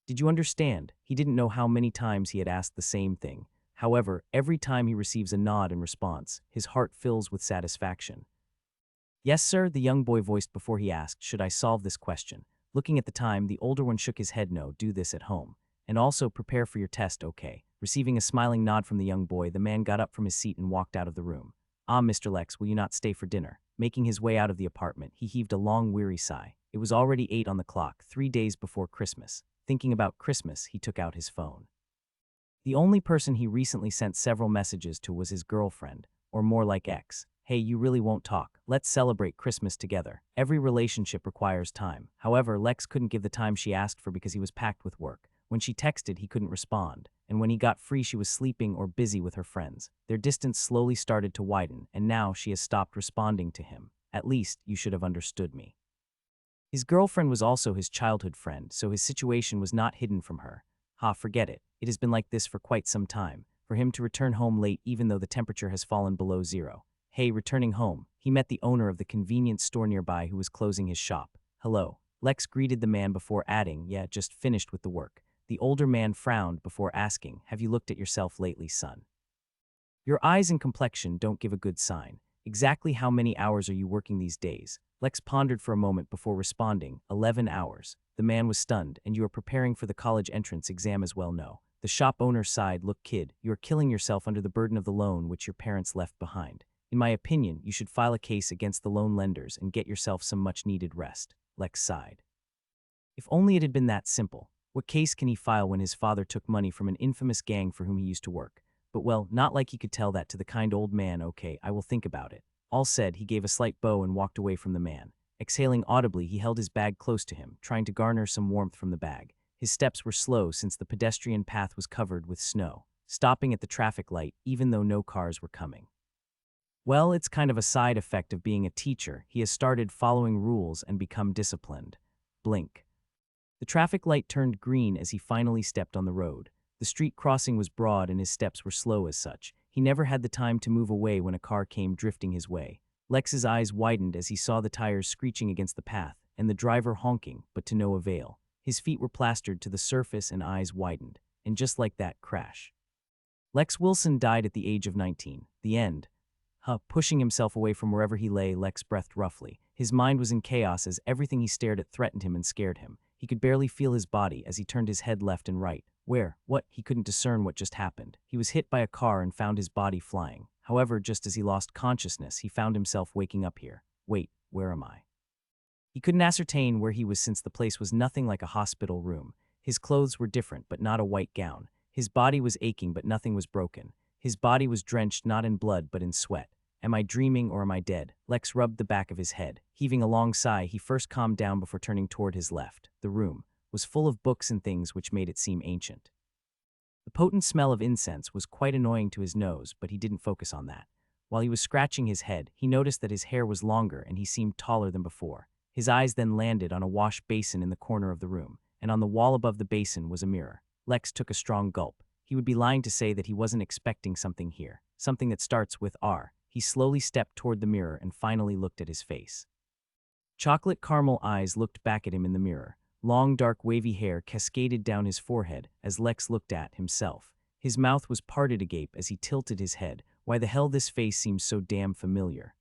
Did you understand? He didn't know how many times he had asked the same thing. However, every time he receives a nod in response, his heart fills with satisfaction. Yes, sir, the young boy voiced before he asked, should I solve this question? Looking at the time, the older one shook his head no, do this at home. And also prepare for your test, okay. Receiving a smiling nod from the young boy, the man got up from his seat and walked out of the room. Ah, Mr. Lex, will you not stay for dinner? Making his way out of the apartment, he heaved a long, weary sigh. It was already 8 on the clock, 3 days before Christmas. Thinking about Christmas, he took out his phone. The only person he recently sent several messages to was his girlfriend, or more like ex. Hey, you really won't talk. Let's celebrate Christmas together. Every relationship requires time. However, Lex couldn't give the time she asked for because he was packed with work. When she texted, he couldn't respond. And when he got free, she was sleeping or busy with her friends. Their distance slowly started to widen, and now she has stopped responding to him. At least, you should have understood me. His girlfriend was also his childhood friend, so his situation was not hidden from her. Ha, forget it. It has been like this for quite some time. For him to return home late even though the temperature has fallen below 0. Hey, returning home, he met the owner of the convenience store nearby who was closing his shop. Hello. Lex greeted the man before adding, yeah, just finished with the work. The older man frowned before asking, have you looked at yourself lately, son? Your eyes and complexion don't give a good sign. Exactly how many hours are you working these days? Lex pondered for a moment before responding, 11 hours. The man was stunned, and you are preparing for the college entrance exam as well, no. The shop owner sighed, look kid, you are killing yourself under the burden of the loan which your parents left behind. In my opinion, you should file a case against the loan lenders and get yourself some much-needed rest. Lex sighed. If only it had been that simple. What case can he file when his father took money from an infamous gang for whom he used to work? But well, not like he could tell that to the kind old man. Okay, I will think about it. All said, he gave a slight bow and walked away from the man. Exhaling audibly, he held his bag close to him, trying to garner some warmth from the bag. His steps were slow since the pedestrian path was covered with snow, stopping at the traffic light even though no cars were coming. Well, it's kind of a side effect of being a teacher. He has started following rules and become disciplined. Blink. The traffic light turned green as he finally stepped on the road. The street crossing was broad and his steps were slow as such. He never had the time to move away when a car came drifting his way. Lex's eyes widened as he saw the tires screeching against the path and the driver honking, but to no avail. His feet were plastered to the surface and eyes widened. And just like that, crash. Lex Wilson died at the age of 19. The end. Pushing himself away from wherever he lay, Lex breathed roughly. His mind was in chaos as everything he stared at threatened him and scared him. He could barely feel his body as he turned his head left and right. Where? What? He couldn't discern what just happened. He was hit by a car and found his body flying. However, just as he lost consciousness, he found himself waking up here. Wait, where am I? He couldn't ascertain where he was since the place was nothing like a hospital room. His clothes were different, but not a white gown. His body was aching, but nothing was broken. His body was drenched not in blood, but in sweat. Am I dreaming or am I dead? Lex rubbed the back of his head. Heaving a long sigh, he first calmed down before turning toward his left. The room was full of books and things which made it seem ancient. The potent smell of incense was quite annoying to his nose, but he didn't focus on that. While he was scratching his head, he noticed that his hair was longer and he seemed taller than before. His eyes then landed on a wash basin in the corner of the room, and on the wall above the basin was a mirror. Lex took a strong gulp. He would be lying to say that he wasn't expecting something here, something that starts with R. He slowly stepped toward the mirror and finally looked at his face. Chocolate caramel eyes looked back at him in the mirror. Long, dark, wavy hair cascaded down his forehead as Lex looked at himself. His mouth was parted agape as he tilted his head. Why the hell this face seems so damn familiar?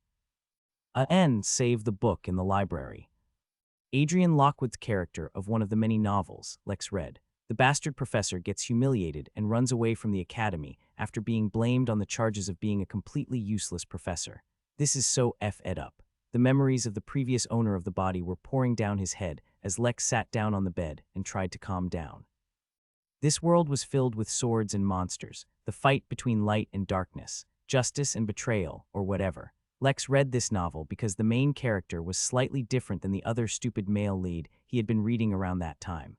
Save the book in the library. Adrian Lockwood's character of one of the many novels Lex read. The bastard professor gets humiliated and runs away from the academy after being blamed on the charges of being a completely useless professor. This is so f***ed up. The memories of the previous owner of the body were pouring down his head as Lex sat down on the bed and tried to calm down. This world was filled with swords and monsters, the fight between light and darkness, justice and betrayal, or whatever. Lex read this novel because the main character was slightly different than the other stupid male lead he had been reading around that time.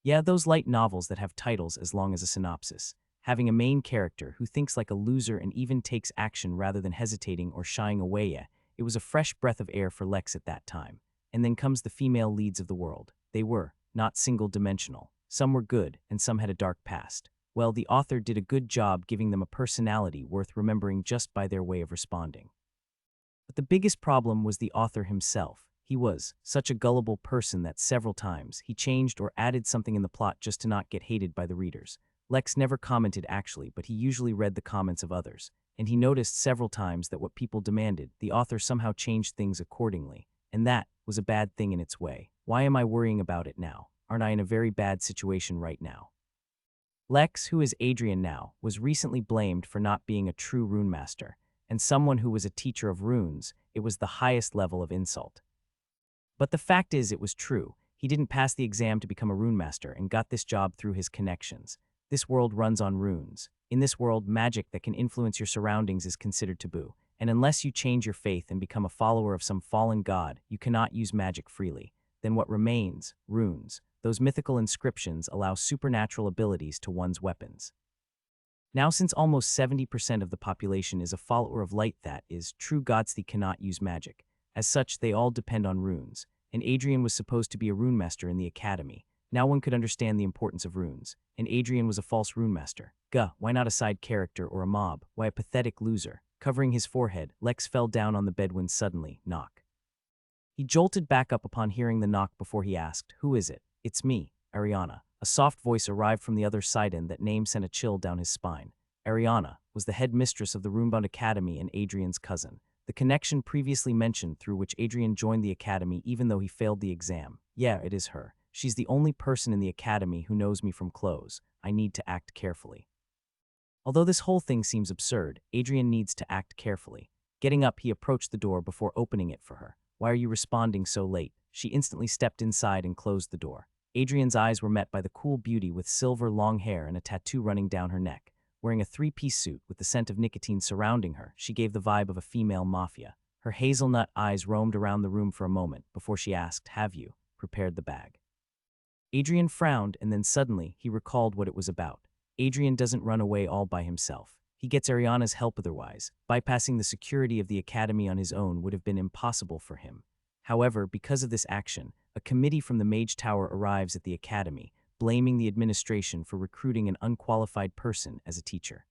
Yeah, those light novels that have titles as long as a synopsis. Having a main character who thinks like a loser and even takes action rather than hesitating or shying away, it was a fresh breath of air for Lex at that time. And then comes the female leads of the world. They were not single-dimensional. Some were good, and some had a dark past. Well, the author did a good job giving them a personality worth remembering just by their way of responding. But the biggest problem was the author himself. He was such a gullible person that several times he changed or added something in the plot just to not get hated by the readers. Lex never commented actually, but he usually read the comments of others, and he noticed several times that what people demanded, the author somehow changed things accordingly, and that was a bad thing in its way. Why am I worrying about it now? Aren't I in a very bad situation right now? Lex, who is Adrian now, was recently blamed for not being a true rune master, and someone who was a teacher of runes, it was the highest level of insult. But the fact is, it was true. He didn't pass the exam to become a rune master and got this job through his connections. This world runs on runes. In this world, magic that can influence your surroundings is considered taboo, and unless you change your faith and become a follower of some fallen god, you cannot use magic freely. Then what remains? Runes. Those mythical inscriptions allow supernatural abilities to one's weapons. Now, since almost 70% of the population is a follower of light, that is, true gods, they cannot use magic. As such, they all depend on runes, and Adrian was supposed to be a rune master in the academy. Now one could understand the importance of runes, and Adrian was a false rune master. Why not a side character or a mob? Why a pathetic loser? Covering his forehead, Lex fell down on the bed when suddenly, knock. He jolted back up upon hearing the knock before he asked, "Who is it?" "It's me, Ariana." A soft voice arrived from the other side, and that name sent a chill down his spine. Ariana was the head mistress of the Runebound Academy and Adrian's cousin, the connection previously mentioned through which Adrian joined the academy even though he failed the exam. Yeah, it is her. She's the only person in the academy who knows me from close. I need to act carefully. Although this whole thing seems absurd, Adrian needs to act carefully. Getting up, he approached the door before opening it for her. "Why are you responding so late?" She instantly stepped inside and closed the door. Adrian's eyes were met by the cool beauty with silver long hair and a tattoo running down her neck. Wearing a three-piece suit with the scent of nicotine surrounding her, she gave the vibe of a female mafia. Her hazelnut eyes roamed around the room for a moment before she asked, "Have you prepared the bag?" Adrian frowned, and then suddenly he recalled what it was about. Adrian doesn't run away all by himself. He gets Ariana's help otherwise. Bypassing the security of the academy on his own would have been impossible for him. However, because of this action, a committee from the Mage Tower arrives at the academy, blaming the administration for recruiting an unqualified person as a teacher.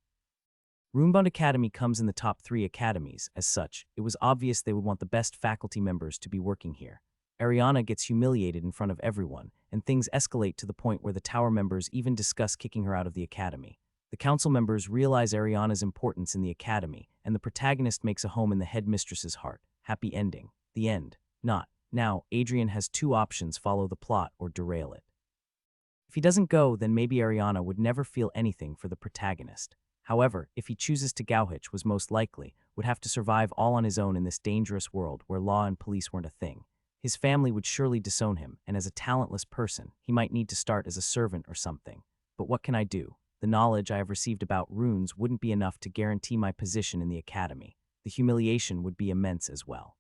Runebound Academy comes in the top 3 academies. As such, it was obvious they would want the best faculty members to be working here. Ariana gets humiliated in front of everyone, and things escalate to the point where the tower members even discuss kicking her out of the academy. The council members realize Ariana's importance in the academy, and the protagonist makes a home in the headmistress's heart. Happy ending. The end. Not. Now, Adrian has 2 options: follow the plot or derail it. If he doesn't go, then maybe Ariana would never feel anything for the protagonist. However, if he chooses to go, which was most likely, would have to survive all on his own in this dangerous world where law and police weren't a thing. His family would surely disown him, and as a talentless person, he might need to start as a servant or something. But what can I do? The knowledge I have received about runes wouldn't be enough to guarantee my position in the academy. The humiliation would be immense as well.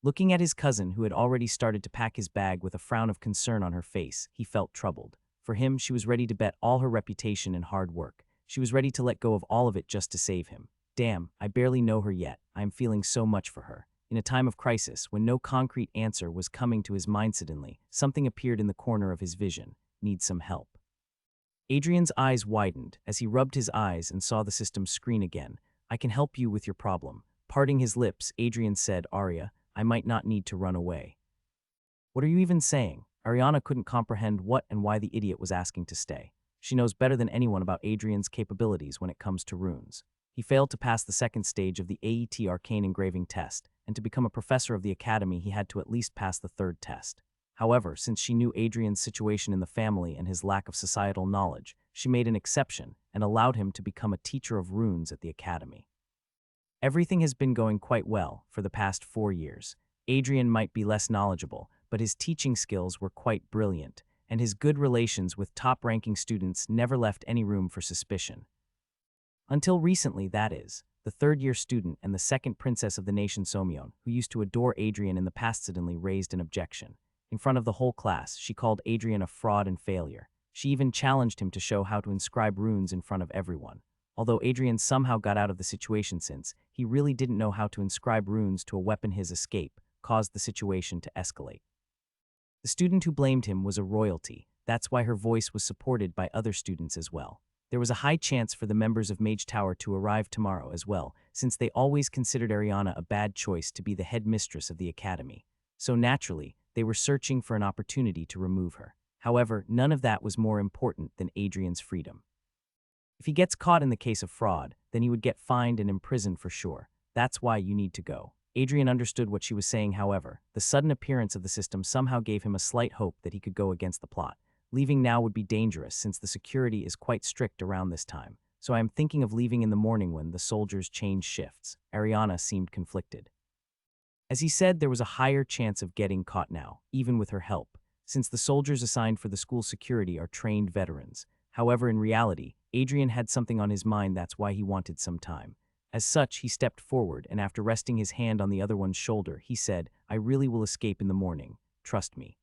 Looking at his cousin, who had already started to pack his bag with a frown of concern on her face, he felt troubled. For him, she was ready to bet all her reputation and hard work. She was ready to let go of all of it just to save him. Damn, I barely know her yet. I am feeling so much for her. In a time of crisis, when no concrete answer was coming to his mind, suddenly, something appeared in the corner of his vision. Need some help. Adrian's eyes widened as he rubbed his eyes and saw the system screen again. "I can help you with your problem." Parting his lips, Adrian said, "Arya, I might not need to run away." "What are you even saying?" Ariana couldn't comprehend what and why the idiot was asking to stay. She knows better than anyone about Adrian's capabilities when it comes to runes. He failed to pass the second stage of the AET arcane engraving test, and to become a professor of the academy he had to at least pass the 3rd test. However, since she knew Adrian's situation in the family and his lack of societal knowledge, she made an exception and allowed him to become a teacher of runes at the academy. Everything has been going quite well for the past 4 years. Adrian might be less knowledgeable, but his teaching skills were quite brilliant, and his good relations with top-ranking students never left any room for suspicion. Until recently, that is. The 3rd-year student and the 2nd princess of the nation, Somyeon, who used to adore Adrian in the past, suddenly raised an objection. In front of the whole class, she called Adrian a fraud and failure. She even challenged him to show how to inscribe runes in front of everyone. Although Adrian somehow got out of the situation, since he really didn't know how to inscribe runes to a weapon, his escape caused the situation to escalate. The student who blamed him was a royalty. That's why her voice was supported by other students as well. There was a high chance for the members of Mage Tower to arrive tomorrow as well, since they always considered Ariana a bad choice to be the headmistress of the academy. so naturally, they were searching for an opportunity to remove her. However, none of that was more important than Adrian's freedom. If he gets caught in the case of fraud, then he would get fined and imprisoned for sure. That's why you need to go. Adrian understood what she was saying, however. The sudden appearance of the system somehow gave him a slight hope that he could go against the plot. Leaving now would be dangerous since the security is quite strict around this time. So I am thinking of leaving in the morning when the soldiers change shifts. Ariana seemed conflicted. As he said, there was a higher chance of getting caught now, even with her help, since the soldiers assigned for the school security are trained veterans. However, in reality, Adrian had something on his mind, that's why he wanted some time. As such, he stepped forward, and after resting his hand on the other one's shoulder, he said, "I really will escape in the morning. Trust me."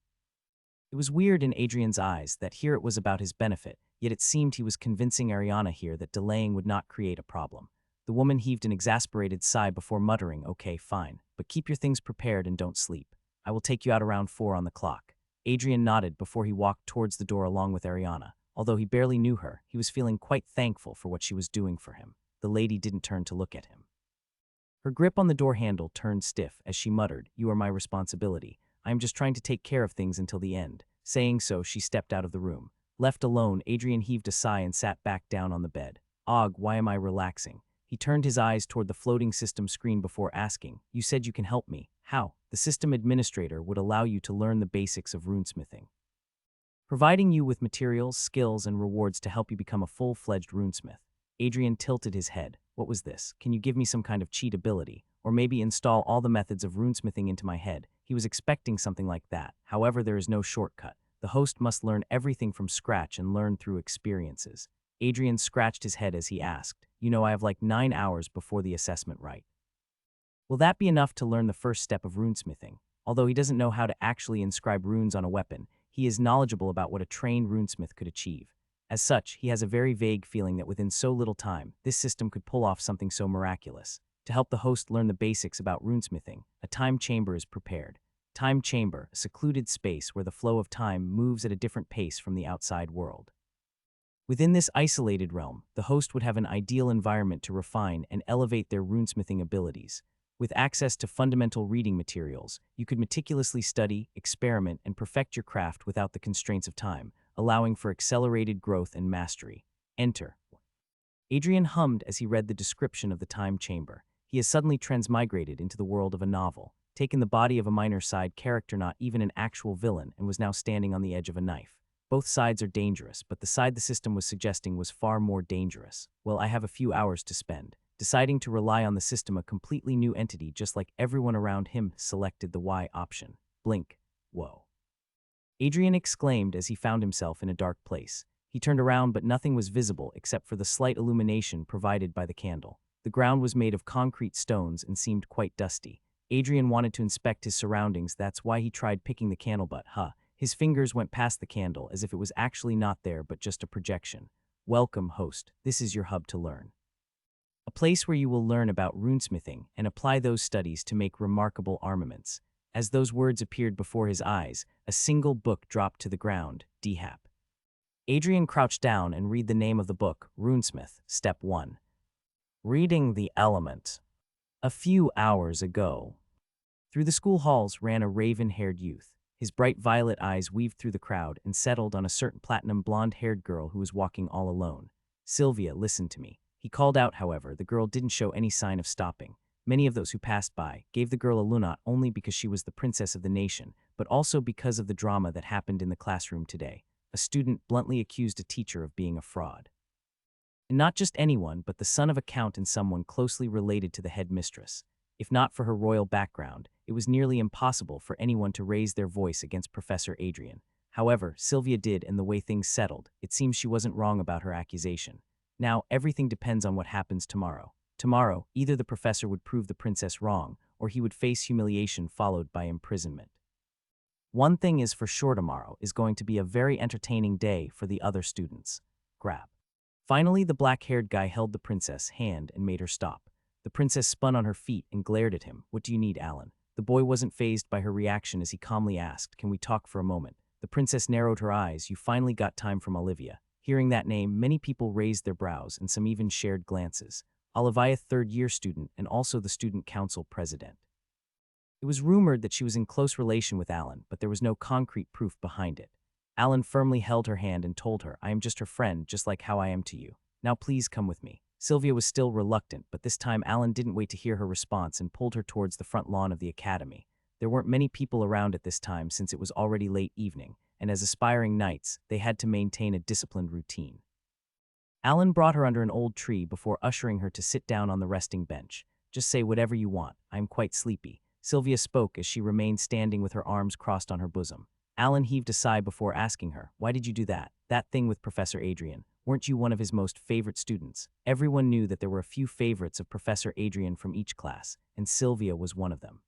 It was weird in Adrian's eyes that here it was about his benefit, yet it seemed he was convincing Ariana here that delaying would not create a problem. The woman heaved an exasperated sigh before muttering, "Okay, fine, but keep your things prepared and don't sleep. I will take you out around 4 on the clock." Adrian nodded before he walked towards the door along with Ariana. Although he barely knew her, he was feeling quite thankful for what she was doing for him. The lady didn't turn to look at him. Her grip on the door handle turned stiff as she muttered, "You are my responsibility. I am just trying to take care of things until the end." Saying so, she stepped out of the room. Left alone, Adrian heaved a sigh and sat back down on the bed. "Og, why am I relaxing?" He turned his eyes toward the floating system screen before asking, "You said you can help me. How?" The system administrator would allow you to learn the basics of runesmithing, providing you with materials, skills, and rewards to help you become a full-fledged runesmith. Adrian tilted his head. What was this? Can you give me some kind of cheat ability? Or maybe install all the methods of runesmithing into my head? He was expecting something like that. However, there is no shortcut. The host must learn everything from scratch and learn through experiences. Adrian scratched his head as he asked, "You know, I have like 9 hours before the assessment, right? Will that be enough to learn the first step of runesmithing?" Although he doesn't know how to actually inscribe runes on a weapon, he is knowledgeable about what a trained runesmith could achieve. As such, he has a very vague feeling that within so little time, this system could pull off something so miraculous. To help the host learn the basics about runesmithing, a time chamber is prepared. Time chamber, a secluded space where the flow of time moves at a different pace from the outside world. Within this isolated realm, the host would have an ideal environment to refine and elevate their runesmithing abilities. With access to fundamental reading materials, you could meticulously study, experiment, and perfect your craft without the constraints of time, allowing for accelerated growth and mastery. Enter. Adrian hummed as he read the description of the time chamber. He has suddenly transmigrated into the world of a novel, taken the body of a minor side character, not even an actual villain, and was now standing on the edge of a knife. Both sides are dangerous, but the side the system was suggesting was far more dangerous. Well, I have a few hours to spend. Deciding to rely on the system, a completely new entity just like everyone around him selected the Y option. Blink. Whoa. Adrian exclaimed as he found himself in a dark place. He turned around, but nothing was visible except for the slight illumination provided by the candle. The ground was made of concrete stones and seemed quite dusty. Adrian wanted to inspect his surroundings, that's why he tried picking the candle, but his fingers went past the candle as if it was actually not there but just a projection. Welcome, host. This is your hub to learn. A place where you will learn about runesmithing and apply those studies to make remarkable armaments. As those words appeared before his eyes, a single book dropped to the ground, dhap. Adrian crouched down and read the name of the book, Runesmith, Step 1. Reading the element. A few hours ago. Through the school halls ran a raven-haired youth. His bright violet eyes weaved through the crowd and settled on a certain platinum blonde-haired girl who was walking all alone. "Sylvia, listen to me." He called out, however, the girl didn't show any sign of stopping. Many of those who passed by gave the girl a look not only because she was the princess of the nation, but also because of the drama that happened in the classroom today. A student bluntly accused a teacher of being a fraud. And not just anyone, but the son of a count and someone closely related to the headmistress. If not for her royal background, it was nearly impossible for anyone to raise their voice against Professor Adrian. However, Sylvia did, and the way things settled, it seems she wasn't wrong about her accusation. Now, everything depends on what happens tomorrow. Tomorrow, either the professor would prove the princess wrong, or he would face humiliation followed by imprisonment. One thing is for sure, tomorrow is going to be a very entertaining day for the other students. Grab. Finally, the black-haired guy held the princess' hand and made her stop. The princess spun on her feet and glared at him. "What do you need, Alan?" The boy wasn't fazed by her reaction as he calmly asked, "Can we talk for a moment?" The princess narrowed her eyes. "You finally got time from Olivia." Hearing that name, many people raised their brows and some even shared glances. Olivia, third-year student and also the student council president. It was rumored that she was in close relation with Alan, but there was no concrete proof behind it. Alan firmly held her hand and told her, "I am just her friend, just like how I am to you. Now please come with me." Sylvia was still reluctant, but this time Alan didn't wait to hear her response and pulled her towards the front lawn of the academy. There weren't many people around at this time since it was already late evening, and as aspiring knights, they had to maintain a disciplined routine. Alan brought her under an old tree before ushering her to sit down on the resting bench. "Just say whatever you want. I am quite sleepy," Sylvia spoke as she remained standing with her arms crossed on her bosom. Alan heaved a sigh before asking her, "Why did you do that? That thing with Professor Adrian. Weren't you one of his most favorite students?" Everyone knew that there were a few favorites of Professor Adrian from each class, and Sylvia was one of them.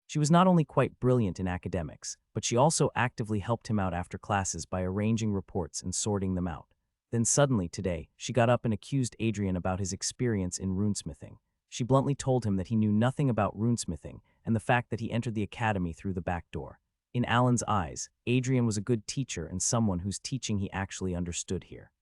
She was not only quite brilliant in academics, but she also actively helped him out after classes by arranging reports and sorting them out. Then suddenly, today, she got up and accused Adrian about his experience in runesmithing. She bluntly told him that he knew nothing about runesmithing and the fact that he entered the academy through the back door. In Alan's eyes, Adrian was a good teacher and someone whose teaching he actually understood here.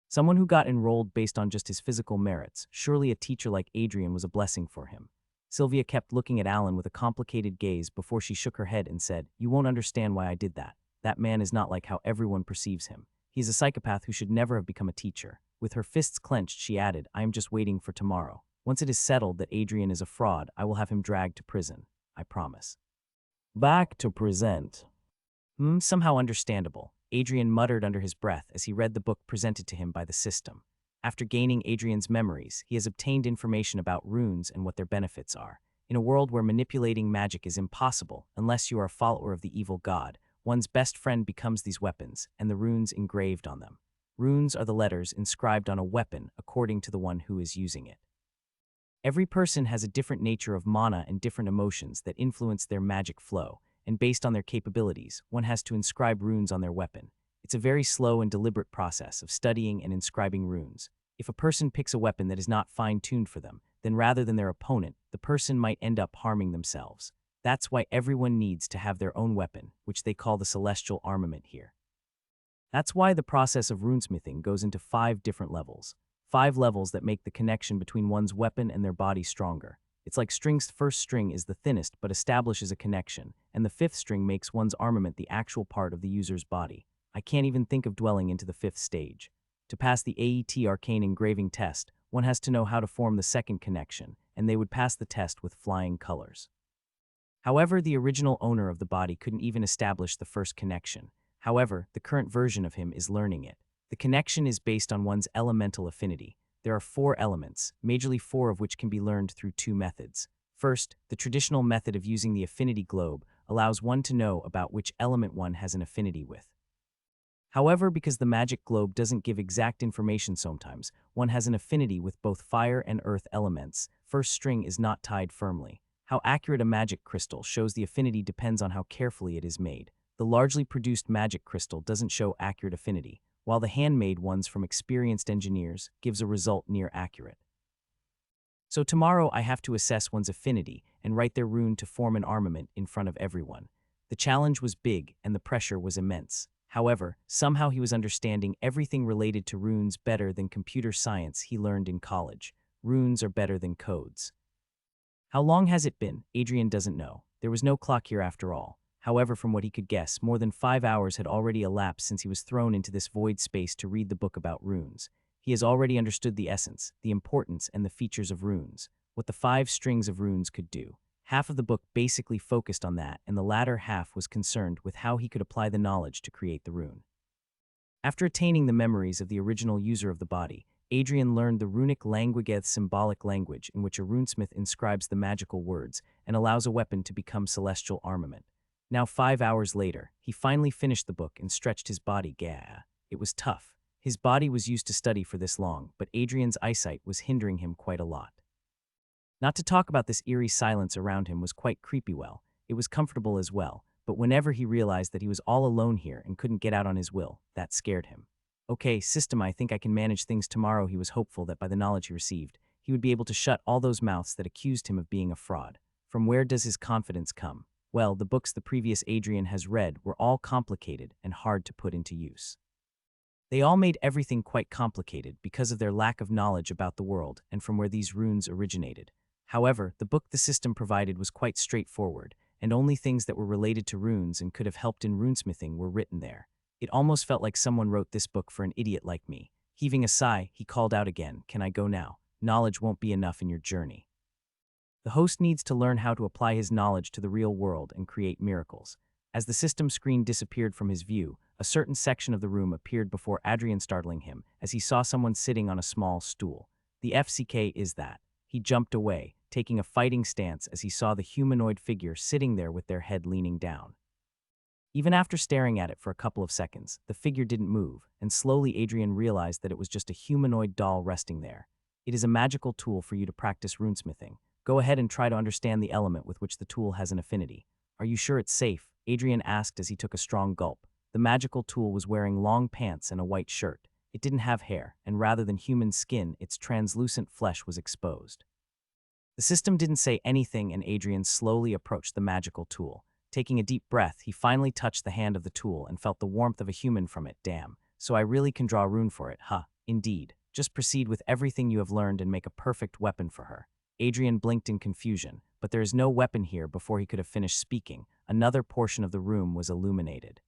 Someone who got enrolled based on just his physical merits. Surely a teacher like Adrian was a blessing for him. Sylvia kept looking at Alan with a complicated gaze before she shook her head and said, "You won't understand why I did that. That man is not like how everyone perceives him. He's a psychopath who should never have become a teacher." With her fists clenched, she added, "I am just waiting for tomorrow. Once it is settled that Adrian is a fraud, I will have him dragged to prison. I promise." Back to present. Somehow understandable, Adrian muttered under his breath as he read the book presented to him by the system. After gaining Adrian's memories, he has obtained information about runes and what their benefits are. In a world where manipulating magic is impossible unless you are a follower of the evil god, one's best friend becomes these weapons and the runes engraved on them. Runes are the letters inscribed on a weapon according to the one who is using it. Every person has a different nature of mana and different emotions that influence their magic flow, and based on their capabilities, one has to inscribe runes on their weapon. It's a very slow and deliberate process of studying and inscribing runes. If a person picks a weapon that is not fine-tuned for them, then rather than their opponent, the person might end up harming themselves. That's why everyone needs to have their own weapon, which they call the celestial armament here. That's why the process of runesmithing goes into 5 different levels. 5 levels that make the connection between one's weapon and their body stronger. It's like string's first string is the thinnest but establishes a connection, and the 5th string makes one's armament the actual part of the user's body. I can't even think of dwelling into the 5th stage. To pass the AET arcane engraving test, one has to know how to form the 2nd connection, and they would pass the test with flying colors. However, the original owner of the body couldn't even establish the 1st connection. However, the current version of him is learning it. The connection is based on one's elemental affinity. There are 4 elements, majorly 4 of which can be learned through 2 methods. First, the traditional method of using the affinity globe allows one to know about which element one has an affinity with. However, because the magic globe doesn't give exact information sometimes, one has an affinity with both fire and earth elements. First string is not tied firmly. How accurate a magic crystal shows the affinity depends on how carefully it is made. The largely produced magic crystal doesn't show accurate affinity, while the handmade ones from experienced engineers gives a result near accurate. So tomorrow I have to assess one's affinity and write their rune to form an armament in front of everyone. The challenge was big and the pressure was immense. However, somehow he was understanding everything related to runes better than computer science he learned in college. Runes are better than codes. How long has it been? Adrian doesn't know. There was no clock here after all. However, from what he could guess, more than 5 hours had already elapsed since he was thrown into this void space to read the book about runes. He has already understood the essence, the importance, and the features of runes, what the 5 strings of runes could do. Half of the book basically focused on that, and the latter half was concerned with how he could apply the knowledge to create the rune. After attaining the memories of the original user of the body, Adrian learned the runic language, symbolic language in which a runesmith inscribes the magical words and allows a weapon to become celestial armament. Now 5 hours later, he finally finished the book and stretched his body. It was tough. His body was used to study for this long, but Adrian's eyesight was hindering him quite a lot. Not to talk about this eerie silence around him was quite creepy. Well, it was comfortable as well, but whenever he realized that he was all alone here and couldn't get out on his will, that scared him. Okay, system, I think I can manage things tomorrow. He was hopeful that by the knowledge he received, he would be able to shut all those mouths that accused him of being a fraud. From where does his confidence come? Well, the books the previous Adrian has read were all complicated and hard to put into use. They all made everything quite complicated because of their lack of knowledge about the world and from where these runes originated. However, the book the system provided was quite straightforward, and only things that were related to runes and could have helped in runesmithing were written there. It almost felt like someone wrote this book for an idiot like me. Heaving a sigh, he called out again, "Can I go now? Knowledge won't be enough in your journey." The host needs to learn how to apply his knowledge to the real world and create miracles. As the system screen disappeared from his view, a certain section of the room appeared before Adrian, startling him as he saw someone sitting on a small stool. The FCK is that. He jumped away, taking a fighting stance as he saw the humanoid figure sitting there with their head leaning down. Even after staring at it for a couple of seconds, the figure didn't move, and slowly Adrian realized that it was just a humanoid doll resting there. It is a magical tool for you to practice runesmithing. Go ahead and try to understand the element with which the tool has an affinity. Are you sure it's safe? Adrian asked as he took a strong gulp. The magical tool was wearing long pants and a white shirt. It didn't have hair, and rather than human skin, its translucent flesh was exposed. The system didn't say anything, and Adrian slowly approached the magical tool. Taking a deep breath, he finally touched the hand of the tool and felt the warmth of a human from it. Damn, so I really can draw a rune for it, huh? Indeed. Just proceed with everything you have learned and make a perfect weapon for her. Adrian blinked in confusion, but there is no weapon here. Before he could have finished speaking, another portion of the room was illuminated.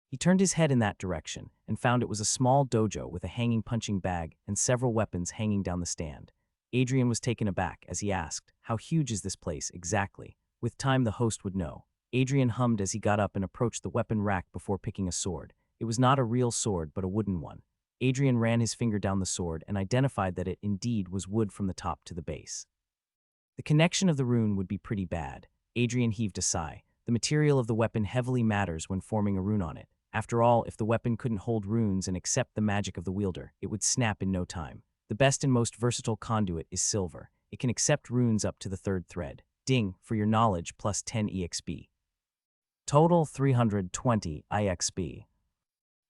He turned his head in that direction and found it was a small dojo with a hanging punching bag and several weapons hanging down the stand. Adrian was taken aback as he asked, "How huge is this place exactly?" With time the host would know. Adrian hummed as he got up and approached the weapon rack before picking a sword. It was not a real sword, but a wooden one. Adrian ran his finger down the sword and identified that it indeed was wood from the top to the base. The connection of the rune would be pretty bad. Adrian heaved a sigh. The material of the weapon heavily matters when forming a rune on it. After all, if the weapon couldn't hold runes and accept the magic of the wielder, it would snap in no time. The best and most versatile conduit is silver. It can accept runes up to the third thread. Ding, for your knowledge, plus 10 EXP. Total 320 IXP.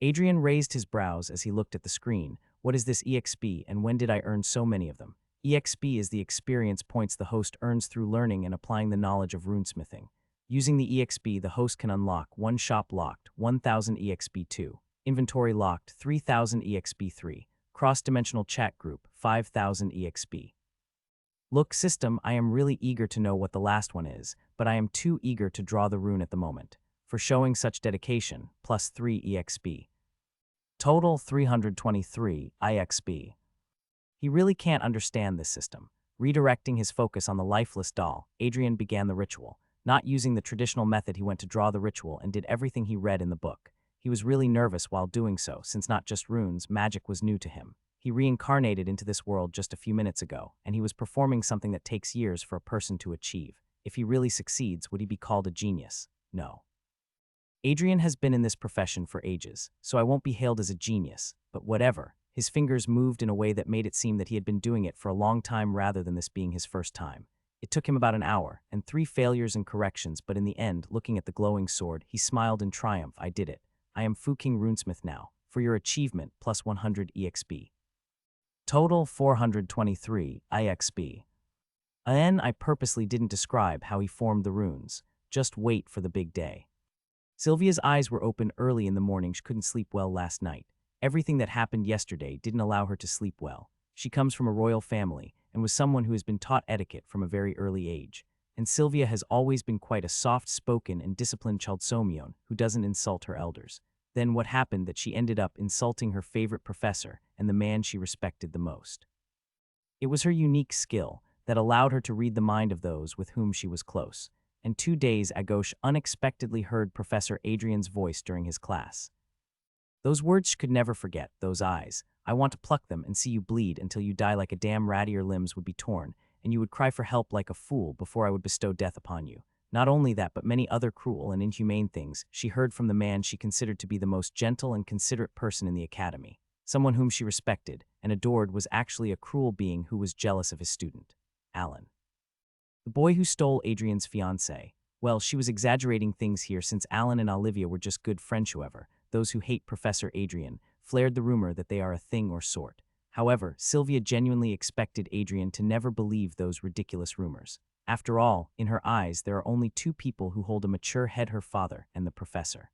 Adrian raised his brows as he looked at the screen. What is this EXP, and when did I earn so many of them? EXP is the experience points the host earns through learning and applying the knowledge of runesmithing. Using the EXP, the host can unlock 1 shop locked, 1000 EXP 2, inventory locked, 3000 EXP 3, cross-dimensional chat group, 5000 EXP. Look, system, I am really eager to know what the last one is, but I am too eager to draw the rune at the moment. For showing such dedication, plus 3 EXP. Total 323 IXP. He really can't understand this system. Redirecting his focus on the lifeless doll, Adrian began the ritual. Not using the traditional method, he went to draw the ritual and did everything he read in the book. He was really nervous while doing so, since not just runes, magic was new to him. He reincarnated into this world just a few minutes ago, and he was performing something that takes years for a person to achieve. If he really succeeds, would he be called a genius? No. Adrian has been in this profession for ages, so I won't be hailed as a genius, but whatever. His fingers moved in a way that made it seem that he had been doing it for a long time rather than this being his first time. It took him about an hour, and 3 failures and corrections, but in the end, looking at the glowing sword, he smiled in triumph. I did it. I am King Runesmith now. For your achievement, plus 100 EXP. Total 423 IXP. Again, I purposely didn't describe how he formed the runes. Just wait for the big day. Sylvia's eyes were open early in the morning. She couldn't sleep well last night. Everything that happened yesterday didn't allow her to sleep well. She comes from a royal family and was someone who has been taught etiquette from a very early age. And Sylvia has always been quite a soft-spoken and disciplined child who doesn't insult her elders. Then what happened that she ended up insulting her favorite professor and the man she respected the most. It was her unique skill that allowed her to read the mind of those with whom she was close. And 2 days ago she unexpectedly heard Professor Adrian's voice during his class. Those words she could never forget, those eyes. I want to pluck them and see you bleed until you die like a damn rat. Your limbs would be torn, and you would cry for help like a fool before I would bestow death upon you. Not only that, but many other cruel and inhumane things she heard from the man she considered to be the most gentle and considerate person in the academy. Someone whom she respected and adored was actually a cruel being who was jealous of his student, Alan. The boy who stole Adrian's fiancée. Well, she was exaggerating things here since Alan and Olivia were just good friends. However, those who hate Professor Adrian flared the rumor that they are a thing or sort. However, Sylvia genuinely expected Adrian to never believe those ridiculous rumors. After all, in her eyes, there are only 2 people who hold a mature head, her father and the professor.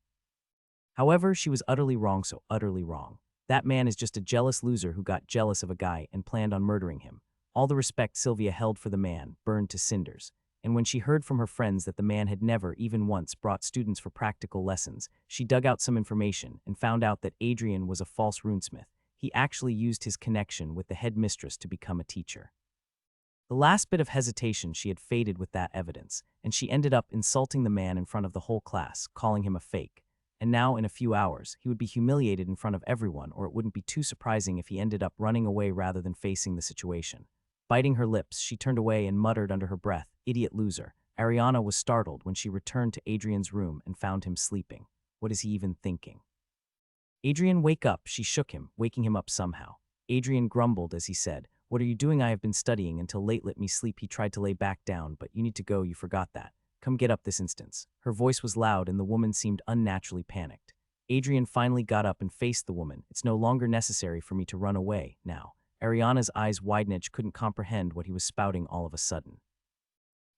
However, she was utterly wrong, so utterly wrong. That man is just a jealous loser who got jealous of a guy and planned on murdering him. All the respect Sylvia held for the man burned to cinders, and when she heard from her friends that the man had never, even once, brought students for practical lessons, she dug out some information and found out that Adrian was a false runesmith. He actually used his connection with the headmistress to become a teacher. The last bit of hesitation she had faded with that evidence, and she ended up insulting the man in front of the whole class, calling him a fake. And now, in a few hours, he would be humiliated in front of everyone, or it wouldn't be too surprising if he ended up running away rather than facing the situation. Biting her lips, she turned away and muttered under her breath, "Idiot loser." Ariana was startled when she returned to Adrian's room and found him sleeping. What is he even thinking? "Adrian, wake up," she shook him, waking him up somehow. Adrian grumbled as he said, "What are you doing? I have been studying until late. Let me sleep." He tried to lay back down, "But you need to go, you forgot that. Come get up this instant." Her voice was loud and the woman seemed unnaturally panicked. Adrian finally got up and faced the woman. "It's no longer necessary for me to run away, now." Ariana's eyes widened and she couldn't comprehend what he was spouting all of a sudden.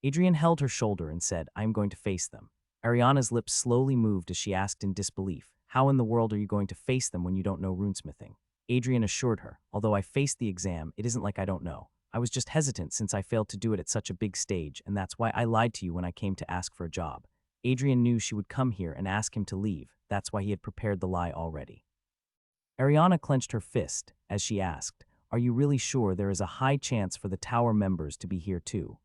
Adrian held her shoulder and said, "I am going to face them." Ariana's lips slowly moved as she asked in disbelief, "How in the world are you going to face them when you don't know runesmithing?" Adrian assured her, "Although I faced the exam, it isn't like I don't know. I was just hesitant since I failed to do it at such a big stage, and that's why I lied to you when I came to ask for a job." Adrian knew she would come here and ask him to leave. That's why he had prepared the lie already. Ariana clenched her fist as she asked, "Are you really sure there is a high chance for the tower members to be here too?"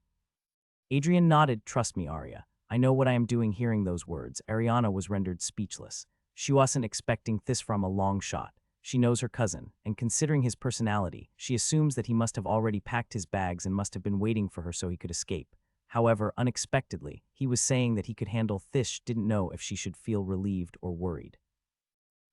Adrian nodded. "Trust me, Arya. I know what I am doing." Hearing those words, Ariana was rendered speechless. She wasn't expecting this from a long shot. She knows her cousin, and considering his personality, she assumes that he must have already packed his bags and must have been waiting for her so he could escape. However, unexpectedly, he was saying that he could handle this. Didn't know if she should feel relieved or worried.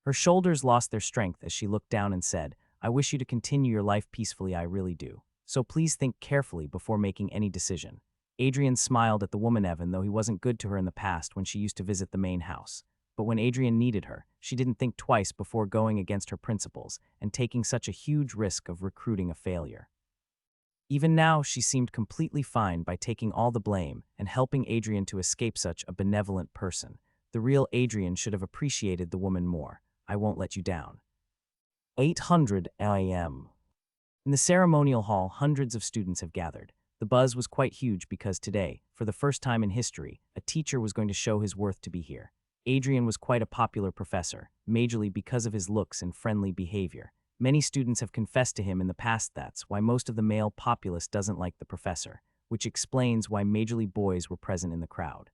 Her shoulders lost their strength as she looked down and said, "I wish you to continue your life peacefully, I really do. So please think carefully before making any decision." Adrian smiled at the woman even though he wasn't good to her in the past when she used to visit the main house. But when Adrian needed her, she didn't think twice before going against her principles and taking such a huge risk of recruiting a failure. Even now, she seemed completely fine by taking all the blame and helping Adrian to escape such a benevolent person. The real Adrian should have appreciated the woman more. "I won't let you down." 800 a.m. In the ceremonial hall, hundreds of students have gathered. The buzz was quite huge because today, for the first time in history, a teacher was going to show his worth to be here. Adrian was quite a popular professor, majorly because of his looks and friendly behavior. Many students have confessed to him in the past that's why most of the male populace doesn't like the professor, which explains why majorly boys were present in the crowd.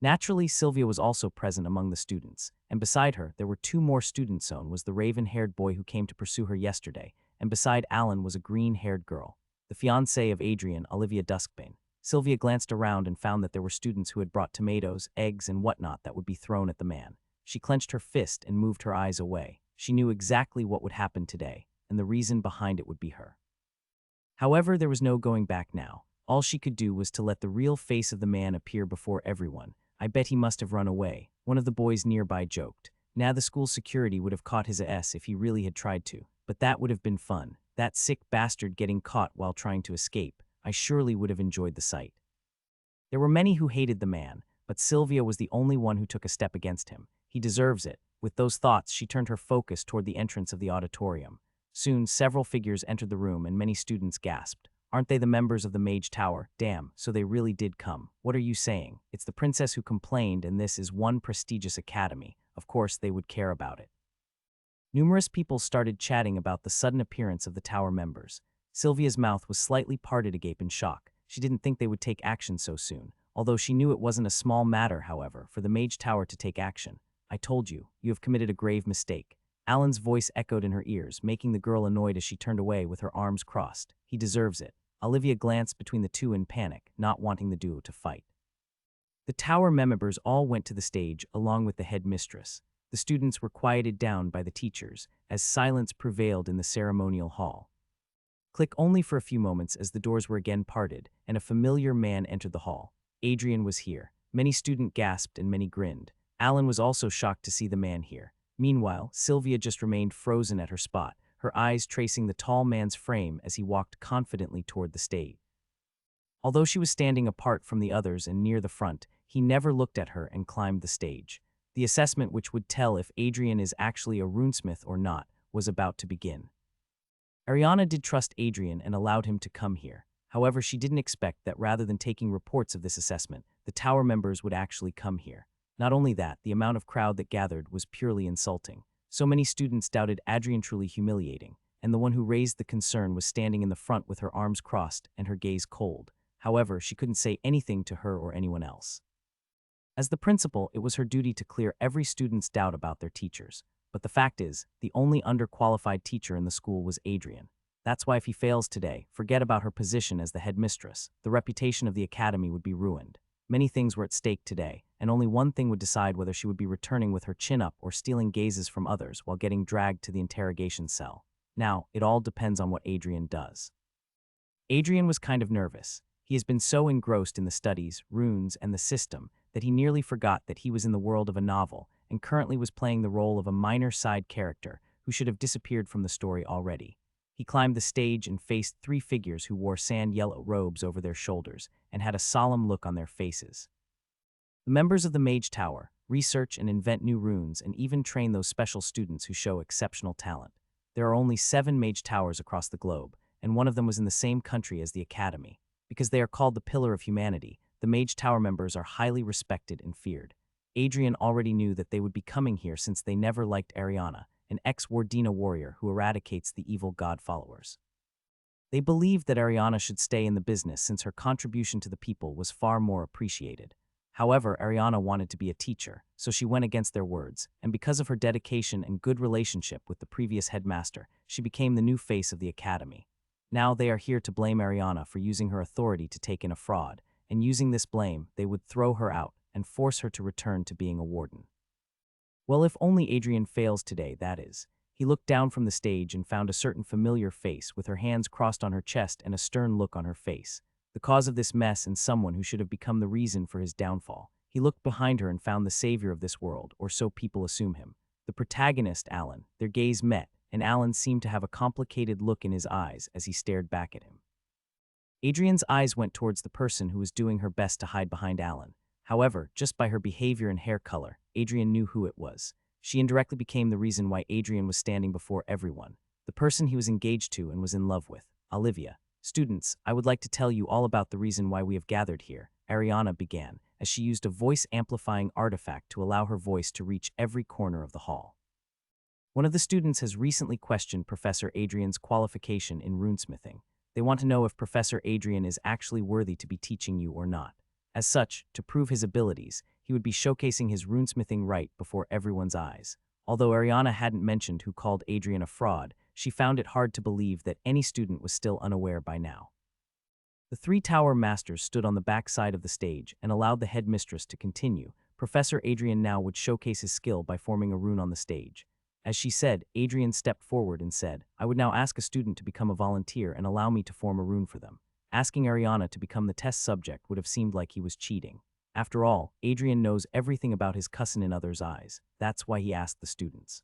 Naturally, Sylvia was also present among the students, and beside her, there were two more students. So was the raven-haired boy who came to pursue her yesterday, and beside Alan was a green-haired girl, the fiancée of Adrian, Olivia Duskbane. Sylvia glanced around and found that there were students who had brought tomatoes, eggs, and whatnot that would be thrown at the man. She clenched her fist and moved her eyes away. She knew exactly what would happen today, and the reason behind it would be her. However, there was no going back now. All she could do was to let the real face of the man appear before everyone. "I bet he must have run away," one of the boys nearby joked. "Now the school security would have caught his ass if he really had tried to, but that would have been fun. That sick bastard getting caught while trying to escape. I surely would have enjoyed the sight." There were many who hated the man, but Sylvia was the only one who took a step against him. He deserves it. With those thoughts, she turned her focus toward the entrance of the auditorium. Soon, several figures entered the room and many students gasped. "Aren't they the members of the Mage Tower? Damn, so they really did come. What are you saying? It's the princess who complained and this is one prestigious academy. Of course they would care about it." Numerous people started chatting about the sudden appearance of the tower members. Sylvia's mouth was slightly parted agape in shock. She didn't think they would take action so soon, although she knew it wasn't a small matter, however, for the Mage Tower to take action. "I told you, you have committed a grave mistake." Alan's voice echoed in her ears, making the girl annoyed as she turned away with her arms crossed. "He deserves it." Olivia glanced between the two in panic, not wanting the duo to fight. The tower members all went to the stage along with the headmistress. The students were quieted down by the teachers as silence prevailed in the ceremonial hall. Click only for a few moments as the doors were again parted and a familiar man entered the hall. Adrian was here. Many students gasped and many grinned. Alan was also shocked to see the man here. Meanwhile, Sylvia just remained frozen at her spot, her eyes tracing the tall man's frame as he walked confidently toward the stage. Although she was standing apart from the others and near the front, he never looked at her and climbed the stage. The assessment which would tell if Adrian is actually a runesmith or not was about to begin. Ariana did trust Adrian and allowed him to come here. However, she didn't expect that rather than taking reports of this assessment, the tower members would actually come here. Not only that, the amount of crowd that gathered was purely insulting. So many students doubted Adrian truly humiliating, and the one who raised the concern was standing in the front with her arms crossed and her gaze cold. However, she couldn't say anything to her or anyone else. As the principal, it was her duty to clear every student's doubt about their teachers. But the fact is, the only underqualified teacher in the school was Adrian. That's why if he fails today, forget about her position as the headmistress. The reputation of the academy would be ruined. Many things were at stake today, and only one thing would decide whether she would be returning with her chin up or stealing gazes from others while getting dragged to the interrogation cell. Now, it all depends on what Adrian does. Adrian was kind of nervous. He has been so engrossed in the studies, runes, and the system that he nearly forgot that he was in the world of a novel and currently was playing the role of a minor side character who should have disappeared from the story already. He climbed the stage and faced three figures who wore sand-yellow robes over their shoulders and had a solemn look on their faces. The members of the Mage Tower research and invent new runes and even train those special students who show exceptional talent. There are only 7 Mage Towers across the globe, and one of them was in the same country as the Academy. Because they are called the Pillar of Humanity, the Mage Tower members are highly respected and feared. Adrian already knew that they would be coming here since they never liked Ariana, an ex-Wardina warrior who eradicates the evil god followers. They believed that Ariana should stay in the business since her contribution to the people was far more appreciated. However, Ariana wanted to be a teacher, so she went against their words, and because of her dedication and good relationship with the previous headmaster, she became the new face of the academy. Now they are here to blame Ariana for using her authority to take in a fraud, and using this blame, they would throw her out and force her to return to being a warden. Well, if only Adrian fails today, that is. He looked down from the stage and found a certain familiar face with her hands crossed on her chest and a stern look on her face. The cause of this mess and someone who should have become the reason for his downfall. He looked behind her and found the savior of this world, or so people assume him. The protagonist, Alan. Their gaze met, and Alan seemed to have a complicated look in his eyes as he stared back at him. Adrian's eyes went towards the person who was doing her best to hide behind Alan. However, just by her behavior and hair color, Adrian knew who it was. She indirectly became the reason why Adrian was standing before everyone. The person he was engaged to and was in love with, Olivia. Students, I would like to tell you all about the reason why we have gathered here, Ariana began, as she used a voice-amplifying artifact to allow her voice to reach every corner of the hall. One of the students has recently questioned Professor Adrian's qualification in runesmithing. They want to know if Professor Adrian is actually worthy to be teaching you or not. As such, to prove his abilities, he would be showcasing his runesmithing right before everyone's eyes. Although Ariana hadn't mentioned who called Adrian a fraud, she found it hard to believe that any student was still unaware by now. The 3 tower masters stood on the back side of the stage and allowed the headmistress to continue. Professor Adrian now would showcase his skill by forming a rune on the stage. As she said, Adrian stepped forward and said, I would now ask a student to become a volunteer and allow me to form a rune for them. Asking Ariana to become the test subject would have seemed like he was cheating. After all, Adrian knows everything about his cousin in others' eyes. That's why he asked the students.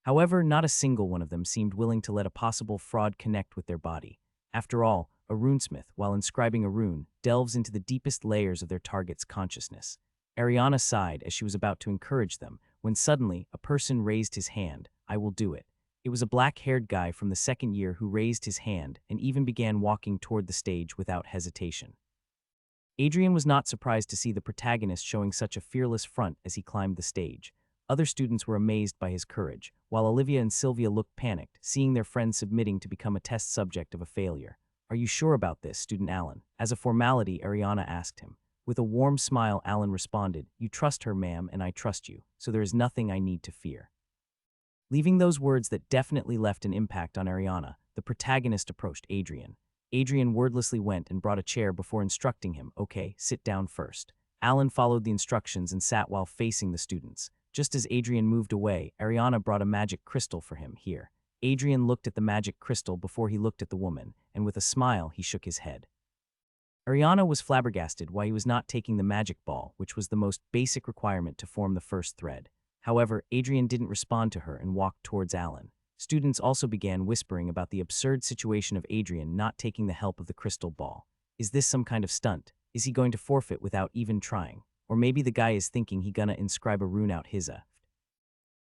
However, not a single one of them seemed willing to let a possible fraud connect with their body. After all, a runesmith, while inscribing a rune, delves into the deepest layers of their target's consciousness. Ariana sighed as she was about to encourage them, when suddenly, a person raised his hand. I will do it. It was a black-haired guy from the 2nd year who raised his hand and even began walking toward the stage without hesitation. Adrian was not surprised to see the protagonist showing such a fearless front as he climbed the stage. Other students were amazed by his courage, while Olivia and Sylvia looked panicked, seeing their friend submitting to become a test subject of a failure. Are you sure about this, student Alan? As a formality, Ariana asked him. With a warm smile, Alan responded, You trust her, ma'am, and I trust you, so there is nothing I need to fear. Leaving those words that definitely left an impact on Ariana, the protagonist approached Adrian. Adrian wordlessly went and brought a chair before instructing him, Okay, sit down first. Alan followed the instructions and sat while facing the students. Just as Adrian moved away, Ariana brought a magic crystal for him. Here. Adrian looked at the magic crystal before he looked at the woman, and with a smile, he shook his head. Ariana was flabbergasted why he was not taking the magic ball, which was the most basic requirement to form the first thread. However, Adrian didn't respond to her and walked towards Alan. Students also began whispering about the absurd situation of Adrian not taking the help of the crystal ball. Is this some kind of stunt? Is he going to forfeit without even trying? Or maybe the guy is thinking he gonna inscribe a rune out his.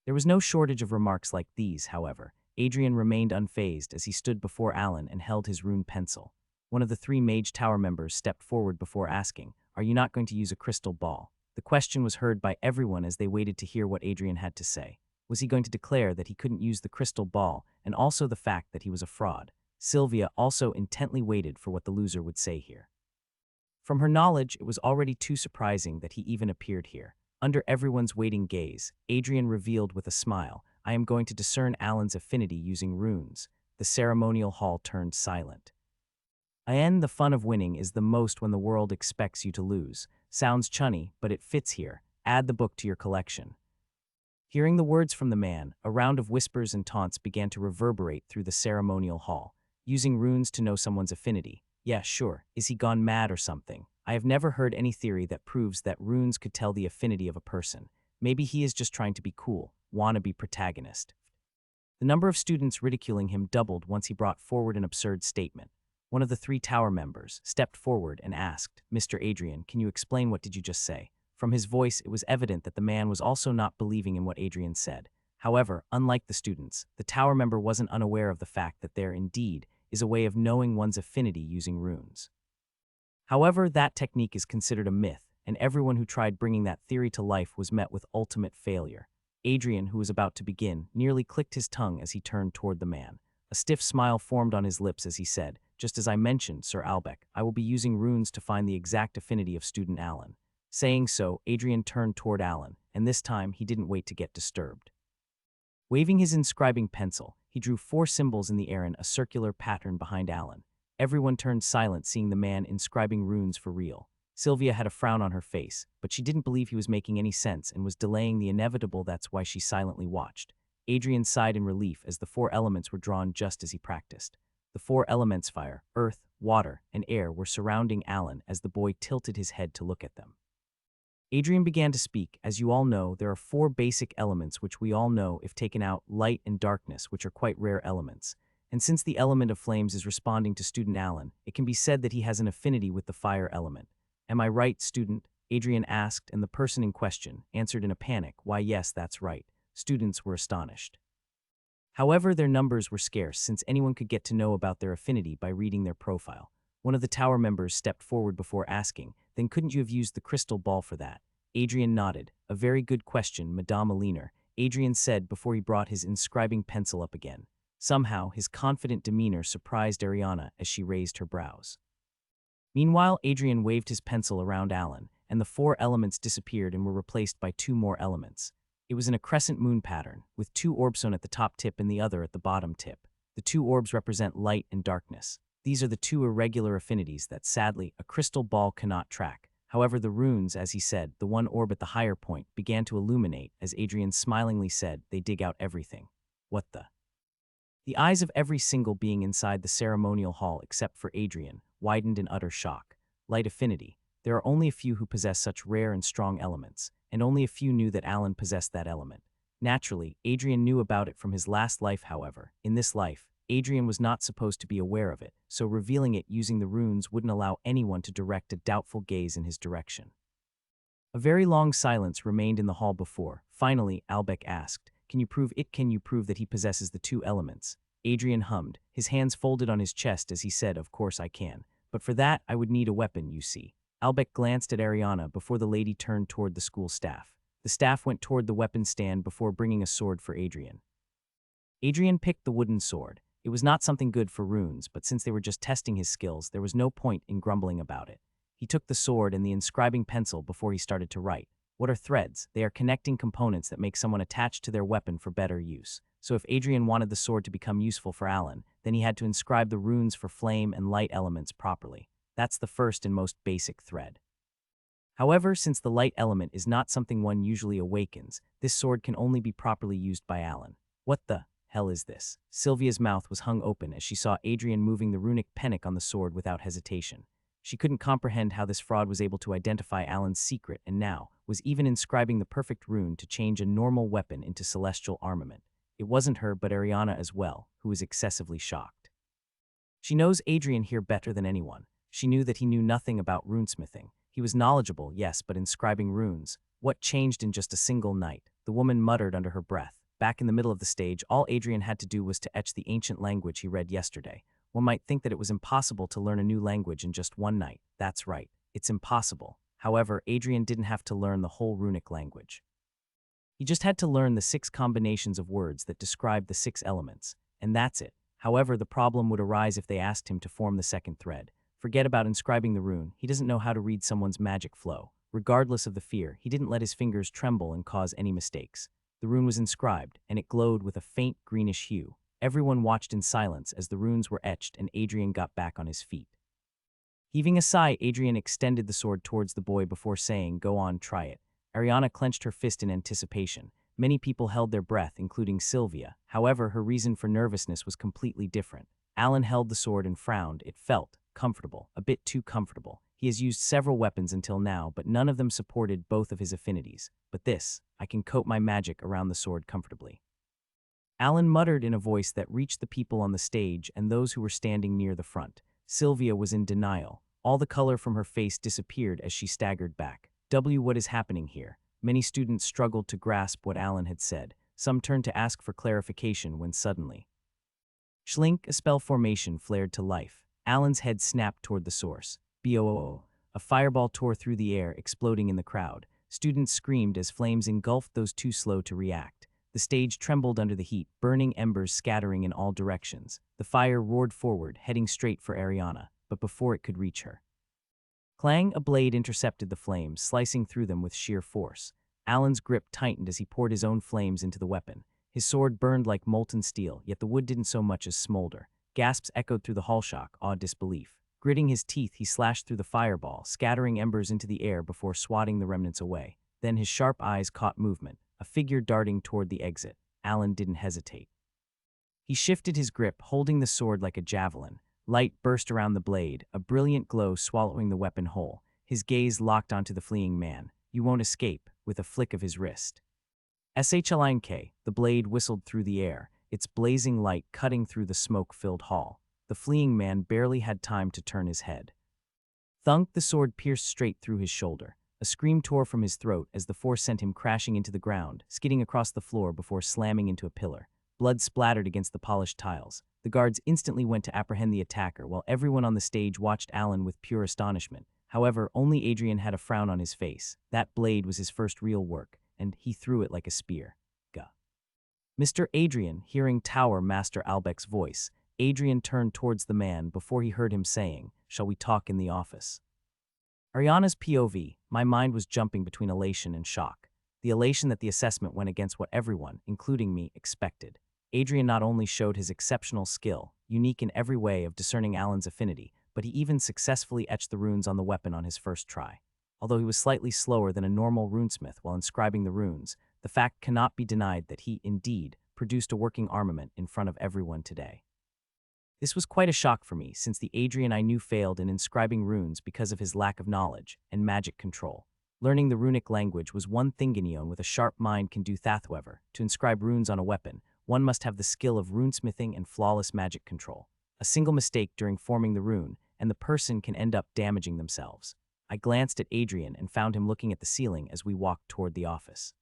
There was no shortage of remarks like these, however. Adrian remained unfazed as he stood before Alan and held his rune pencil. One of the three Mage Tower members stepped forward before asking, "Are you not going to use a crystal ball?" The question was heard by everyone as they waited to hear what Adrian had to say. Was he going to declare that he couldn't use the crystal ball, and also the fact that he was a fraud? Sylvia also intently waited for what the loser would say here. From her knowledge, it was already too surprising that he even appeared here. Under everyone's waiting gaze, Adrian revealed with a smile, "I am going to discern Alan's affinity using runes." The ceremonial hall turned silent. The fun of winning is the most when the world expects you to lose. Sounds chunny, but it fits here. Add the book to your collection. Hearing the words from the man, a round of whispers and taunts began to reverberate through the ceremonial hall. Using runes to know someone's affinity. Yeah, sure. Is he gone mad or something? I have never heard any theory that proves that runes could tell the affinity of a person. Maybe he is just trying to be cool, wannabe protagonist. The number of students ridiculing him doubled once he brought forward an absurd statement. One of the three tower members stepped forward and asked, "Mr. Adrian, can you explain what did you just say?" From his voice, it was evident that the man was also not believing in what Adrian said. However, unlike the students, the tower member wasn't unaware of the fact that there indeed is a way of knowing one's affinity using runes. However, that technique is considered a myth, and everyone who tried bringing that theory to life was met with ultimate failure. Adrian, who was about to begin, nearly clicked his tongue as he turned toward the man. A stiff smile formed on his lips as he said, "Just as I mentioned, Sir Albec, I will be using runes to find the exact affinity of student Alan." Saying so, Adrian turned toward Alan, and this time he didn't wait to get disturbed. Waving his inscribing pencil, he drew 4 symbols in the air in a circular pattern behind Alan. Everyone turned silent seeing the man inscribing runes for real. Sylvia had a frown on her face, but she didn't believe he was making any sense and was delaying the inevitable. That's why she silently watched. Adrian sighed in relief as the 4 elements were drawn just as he practiced. The 4 elements, fire, earth, water, and air, were surrounding Alan as the boy tilted his head to look at them. Adrian began to speak. "As you all know, there are 4 basic elements which we all know if taken out, light and darkness, which are quite rare elements. And since the element of flames is responding to student Alan, it can be said that he has an affinity with the fire element. Am I right, student?" Adrian asked, and the person in question answered in a panic, "Why, yes, that's right." Students were astonished. However, their numbers were scarce since anyone could get to know about their affinity by reading their profile. One of the tower members stepped forward before asking, "Then couldn't you have used the crystal ball for that?" Adrian nodded. "A very good question, Madame Alina," Adrian said before he brought his inscribing pencil up again. Somehow, his confident demeanor surprised Ariana as she raised her brows. Meanwhile, Adrian waved his pencil around Alan, and the 4 elements disappeared and were replaced by 2 more elements. It was in a crescent moon pattern, with 2 orbs at the top tip and the other at the bottom tip. The 2 orbs represent light and darkness. These are the 2 irregular affinities that, sadly, a crystal ball cannot track. However, the runes, as he said, the 1 orb at the higher point, began to illuminate, as Adrian smilingly said, "They dig out everything." What the? The eyes of every single being inside the ceremonial hall except for Adrian widened in utter shock. Light affinity. There are only a few who possess such rare and strong elements, and only a few knew that Alan possessed that element. Naturally, Adrian knew about it from his last life. However, in this life, Adrian was not supposed to be aware of it, so revealing it using the runes wouldn't allow anyone to direct a doubtful gaze in his direction. A very long silence remained in the hall before, finally, Albec asked, "Can you prove it? Can you prove that he possesses the 2 elements?" Adrian hummed, his hands folded on his chest as he said, "Of course I can. But for that, I would need a weapon, you see." Albec glanced at Ariana before the lady turned toward the school staff. The staff went toward the weapon stand before bringing a sword for Adrian. Adrian picked the wooden sword. It was not something good for runes, but since they were just testing his skills, there was no point in grumbling about it. He took the sword and the inscribing pencil before he started to write. What are threads? They are connecting components that make someone attached to their weapon for better use. So if Adrian wanted the sword to become useful for Alan, then he had to inscribe the runes for flame and light elements properly. That's the first and most basic thread. However, since the light element is not something one usually awakens, this sword can only be properly used by Alan. What the hell is this? Sylvia's mouth was hung open as she saw Adrian moving the runic pennick on the sword without hesitation. She couldn't comprehend how this fraud was able to identify Alan's secret and now was even inscribing the perfect rune to change a normal weapon into celestial armament. It wasn't her but Ariana as well, who was excessively shocked. She knows Adrian here better than anyone. She knew that he knew nothing about runesmithing. He was knowledgeable, yes, but inscribing runes. What changed in just a single night? The woman muttered under her breath. back in the middle of the stage, all Adrian had to do was to etch the ancient language he read yesterday. One might think that it was impossible to learn a new language in just one night. That's right, it's impossible. However, Adrian didn't have to learn the whole runic language. He just had to learn the 6 combinations of words that describe the 6 elements, and that's it. However, the problem would arise if they asked him to form the second thread. Forget about inscribing the rune, he doesn't know how to read someone's magic flow. Regardless of the fear, he didn't let his fingers tremble and cause any mistakes. The rune was inscribed, and it glowed with a faint greenish hue. Everyone watched in silence as the runes were etched and Adrian got back on his feet. Heaving a sigh, Adrian extended the sword towards the boy before saying, "Go on, try it." Ariana clenched her fist in anticipation. Many people held their breath, including Sylvia. However, her reason for nervousness was completely different. Alan held the sword and frowned. It felt comfortable, a bit too comfortable. He has used several weapons until now, but none of them supported both of his affinities. But this, I can coat my magic around the sword comfortably. Alan muttered in a voice that reached the people on the stage and those who were standing near the front. Sylvia was in denial. All the color from her face disappeared as she staggered back. What is happening here? Many students struggled to grasp what Alan had said. Some turned to ask for clarification when suddenly, Schlink, a spell formation flared to life. Alan's head snapped toward the source. Boo! A fireball tore through the air, exploding in the crowd. Students screamed as flames engulfed those too slow to react. The stage trembled under the heat, burning embers scattering in all directions. The fire roared forward, heading straight for Ariana, but before it could reach her, clang! A blade intercepted the flames, slicing through them with sheer force. Alan's grip tightened as he poured his own flames into the weapon. His sword burned like molten steel, yet the wood didn't so much as smolder. Gasps echoed through the hall, shock, awed disbelief. Gritting his teeth, he slashed through the fireball, scattering embers into the air before swatting the remnants away. Then his sharp eyes caught movement, a figure darting toward the exit. Alan didn't hesitate. He shifted his grip, holding the sword like a javelin. Light burst around the blade, a brilliant glow swallowing the weapon whole. His gaze locked onto the fleeing man. "You won't escape," with a flick of his wrist. Shlink, the blade whistled through the air, its blazing light cutting through the smoke-filled hall. The fleeing man barely had time to turn his head. Thunk! The sword pierced straight through his shoulder. A scream tore from his throat as the force sent him crashing into the ground, skidding across the floor before slamming into a pillar. Blood splattered against the polished tiles. The guards instantly went to apprehend the attacker, while everyone on the stage watched Alan with pure astonishment. However, only Adrian had a frown on his face. That blade was his first real work, and he threw it like a spear. Gah. Mr. Adrian, hearing Tower Master Albeck's voice, Adrian turned towards the man before he heard him saying, "Shall we talk in the office?" Ariana's POV, my mind was jumping between elation and shock. The elation that the assessment went against what everyone, including me, expected. Adrian not only showed his exceptional skill, unique in every way of discerning Alan's affinity, but he even successfully etched the runes on the weapon on his first try. Although he was slightly slower than a normal runesmith while inscribing the runes, the fact cannot be denied that he, indeed, produced a working armament in front of everyone today. This was quite a shock for me, since the Adrian I knew failed in inscribing runes because of his lack of knowledge and magic control. Learning the runic language was one thing anyone with a sharp mind can do. However, to inscribe runes on a weapon, one must have the skill of runesmithing and flawless magic control. A single mistake during forming the rune, and the person can end up damaging themselves. I glanced at Adrian and found him looking at the ceiling as we walked toward the office.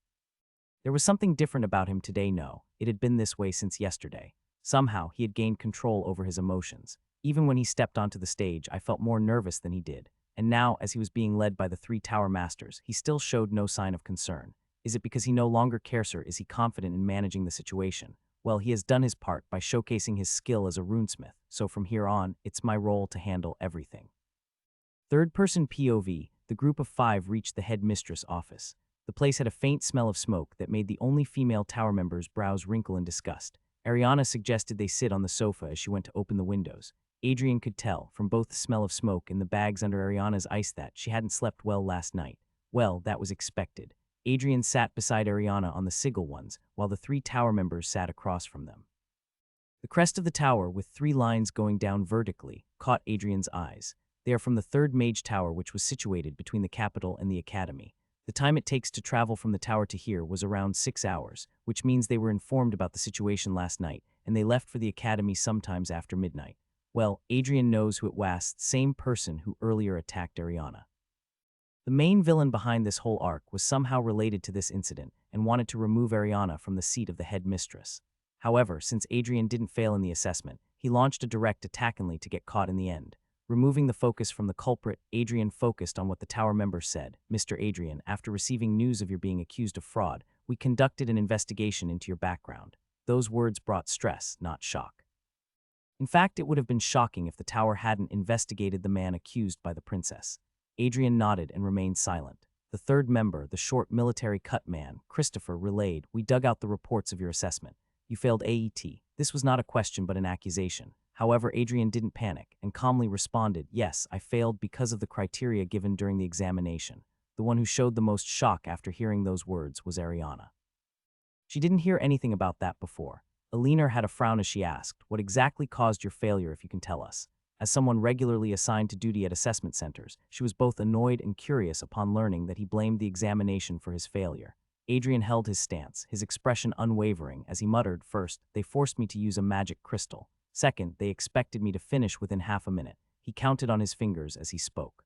There was something different about him today. No, it had been this way since yesterday. Somehow, he had gained control over his emotions. Even when he stepped onto the stage, I felt more nervous than he did. And now, as he was being led by the 3 Tower Masters, he still showed no sign of concern. Is it because he no longer cares, or is he confident in managing the situation? Well, he has done his part by showcasing his skill as a runesmith, so from here on, it's my role to handle everything. Third-person POV, the group of 5 reached the headmistress' office. The place had a faint smell of smoke that made the only female tower members' brows wrinkle in disgust. Ariana suggested they sit on the sofa as she went to open the windows. Adrian could tell, from both the smell of smoke and the bags under Ariana's ice, that she hadn't slept well last night. Well, that was expected. Adrian sat beside Ariana on the sigil ones, while the 3 tower members sat across from them. The crest of the tower, with 3 lines going down vertically, caught Adrian's eyes. They are from the 3rd Mage Tower, which was situated between the capital and the academy. The time it takes to travel from the tower to here was around 6 hours, which means they were informed about the situation last night, and they left for the academy sometimes after midnight. Well, Adrian knows who it was, same person who earlier attacked Ariana. The main villain behind this whole arc was somehow related to this incident, and wanted to remove Ariana from the seat of the head mistress. However, since Adrian didn't fail in the assessment, he launched a direct attackingly to get caught in the end. Removing the focus from the culprit, Adrian focused on what the tower member said. Mr. Adrian, after receiving news of your being accused of fraud, we conducted an investigation into your background. Those words brought stress, not shock. In fact, it would have been shocking if the tower hadn't investigated the man accused by the princess. Adrian nodded and remained silent. The third member, the short military cut man, Christopher, relayed, we dug out the reports of your assessment. You failed AET. This was not a question but an accusation. However, Adrian didn't panic and calmly responded, yes, I failed because of the criteria given during the examination. The one who showed the most shock after hearing those words was Ariana. She didn't hear anything about that before. Alina had a frown as she asked, what exactly caused your failure if you can tell us? As someone regularly assigned to duty at assessment centers, she was both annoyed and curious upon learning that he blamed the examination for his failure. Adrian held his stance, his expression unwavering, as he muttered, first, they forced me to use a magic crystal. Second, they expected me to finish within half a minute. He counted on his fingers as he spoke.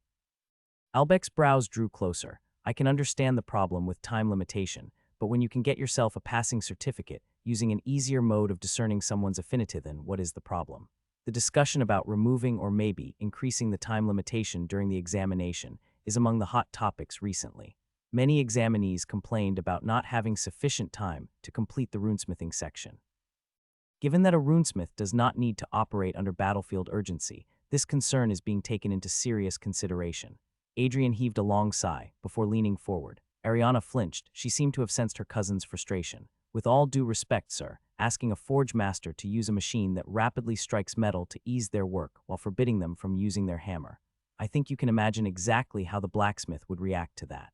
Albeck's brows drew closer. I can understand the problem with time limitation, but when you can get yourself a passing certificate using an easier mode of discerning someone's affinity, then what is the problem? The discussion about removing or maybe increasing the time limitation during the examination is among the hot topics recently. Many examinees complained about not having sufficient time to complete the runesmithing section. Given that a runesmith does not need to operate under battlefield urgency, this concern is being taken into serious consideration. Adrian heaved a long sigh before leaning forward. Ariana flinched. She seemed to have sensed her cousin's frustration. With all due respect, sir, asking a forge master to use a machine that rapidly strikes metal to ease their work while forbidding them from using their hammer. I think you can imagine exactly how the blacksmith would react to that.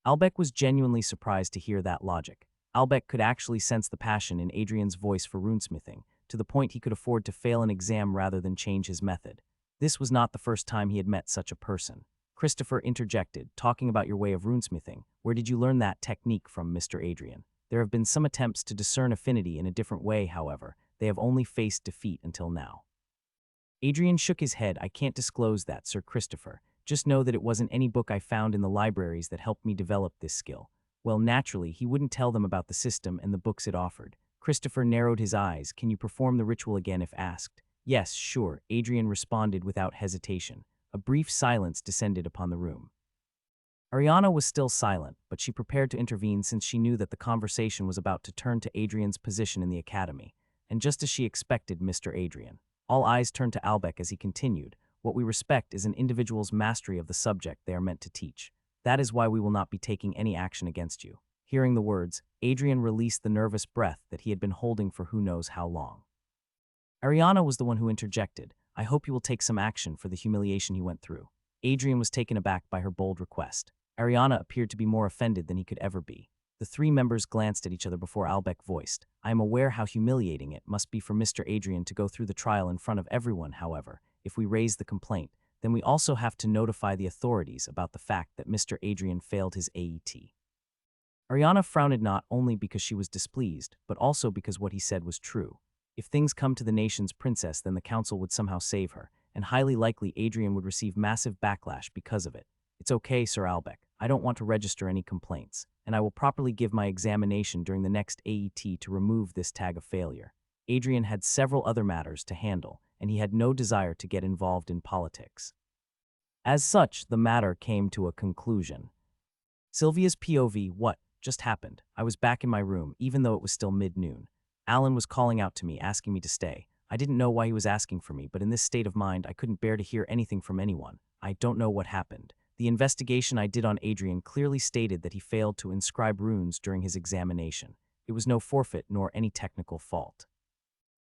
Albeck was genuinely surprised to hear that logic. Albeck could actually sense the passion in Adrian's voice for runesmithing, to the point he could afford to fail an exam rather than change his method. This was not the first time he had met such a person. Christopher interjected, talking about your way of runesmithing. Where did you learn that technique from, Mr. Adrian? There have been some attempts to discern affinity in a different way, however. They have only faced defeat until now. Adrian shook his head. I can't disclose that, Sir Christopher. Just know that it wasn't any book I found in the libraries that helped me develop this skill. Well, naturally, he wouldn't tell them about the system and the books it offered. Christopher narrowed his eyes. Can you perform the ritual again if asked? Yes, sure, Adrian responded without hesitation. A brief silence descended upon the room. Ariana was still silent, but she prepared to intervene since she knew that the conversation was about to turn to Adrian's position in the academy. And just as she expected, Mr. Adrian. All eyes turned to Albeck as he continued. What we respect is an individual's mastery of the subject they are meant to teach. That is why we will not be taking any action against you. Hearing the words, Adrian released the nervous breath that he had been holding for who knows how long. Ariana was the one who interjected. I hope you will take some action for the humiliation he went through. Adrian was taken aback by her bold request. Ariana appeared to be more offended than he could ever be. The three members glanced at each other before Albeck voiced, I am aware how humiliating it must be for Mr. Adrian to go through the trial in front of everyone, however. If we raise the complaint, then we also have to notify the authorities about the fact that Mr. Adrian failed his AET. Ariana frowned not only because she was displeased, but also because what he said was true. If things come to the nation's princess, then the council would somehow save her, and highly likely Adrian would receive massive backlash because of it. It's okay, Sir Albeck. I don't want to register any complaints, and I will properly give my examination during the next AET to remove this tag of failure. Adrian had several other matters to handle, and he had no desire to get involved in politics. As such, the matter came to a conclusion. Sylvia's POV, what just happened? I was back in my room, even though it was still mid-noon. Alan was calling out to me, asking me to stay. I didn't know why he was asking for me, but in this state of mind, I couldn't bear to hear anything from anyone. I don't know what happened. The investigation I did on Adrian clearly stated that he failed to inscribe runes during his examination. It was no forfeit nor any technical fault.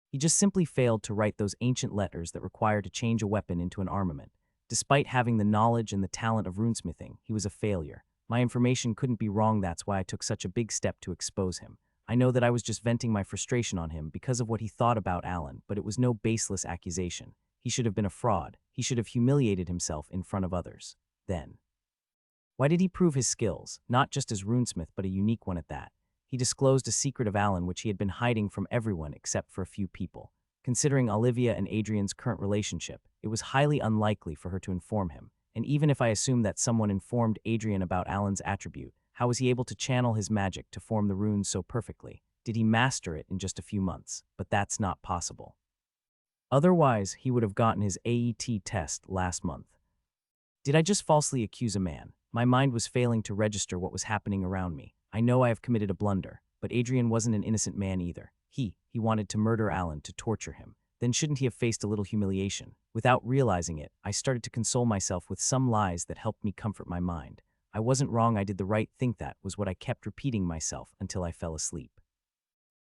He just simply failed to write those ancient letters that require to change a weapon into an armament. Despite having the knowledge and the talent of runesmithing, he was a failure. My information couldn't be wrong, that's why I took such a big step to expose him. I know that I was just venting my frustration on him because of what he thought about Alan, but it was no baseless accusation. He should have been a fraud. He should have humiliated himself in front of others. Then, why did he prove his skills, not just as runesmith but a unique one at that? He disclosed a secret of Alan which he had been hiding from everyone except for a few people. Considering Olivia and Adrian's current relationship, it was highly unlikely for her to inform him, and even if I assumed that someone informed Adrian about Alan's attribute, How was he able to channel his magic to form the runes so perfectly? Did he master it in just a few months? But that's not possible. Otherwise, he would have gotten his AET test last month. Did I just falsely accuse a man? My mind was failing to register what was happening around me. I know I have committed a blunder, but Adrian wasn't an innocent man either. He wanted to murder Alan to torture him. Then shouldn't he have faced a little humiliation? Without realizing it, I started to console myself with some lies that helped me comfort my mind. I wasn't wrong, I did the right thing. That was what I kept repeating myself until I fell asleep.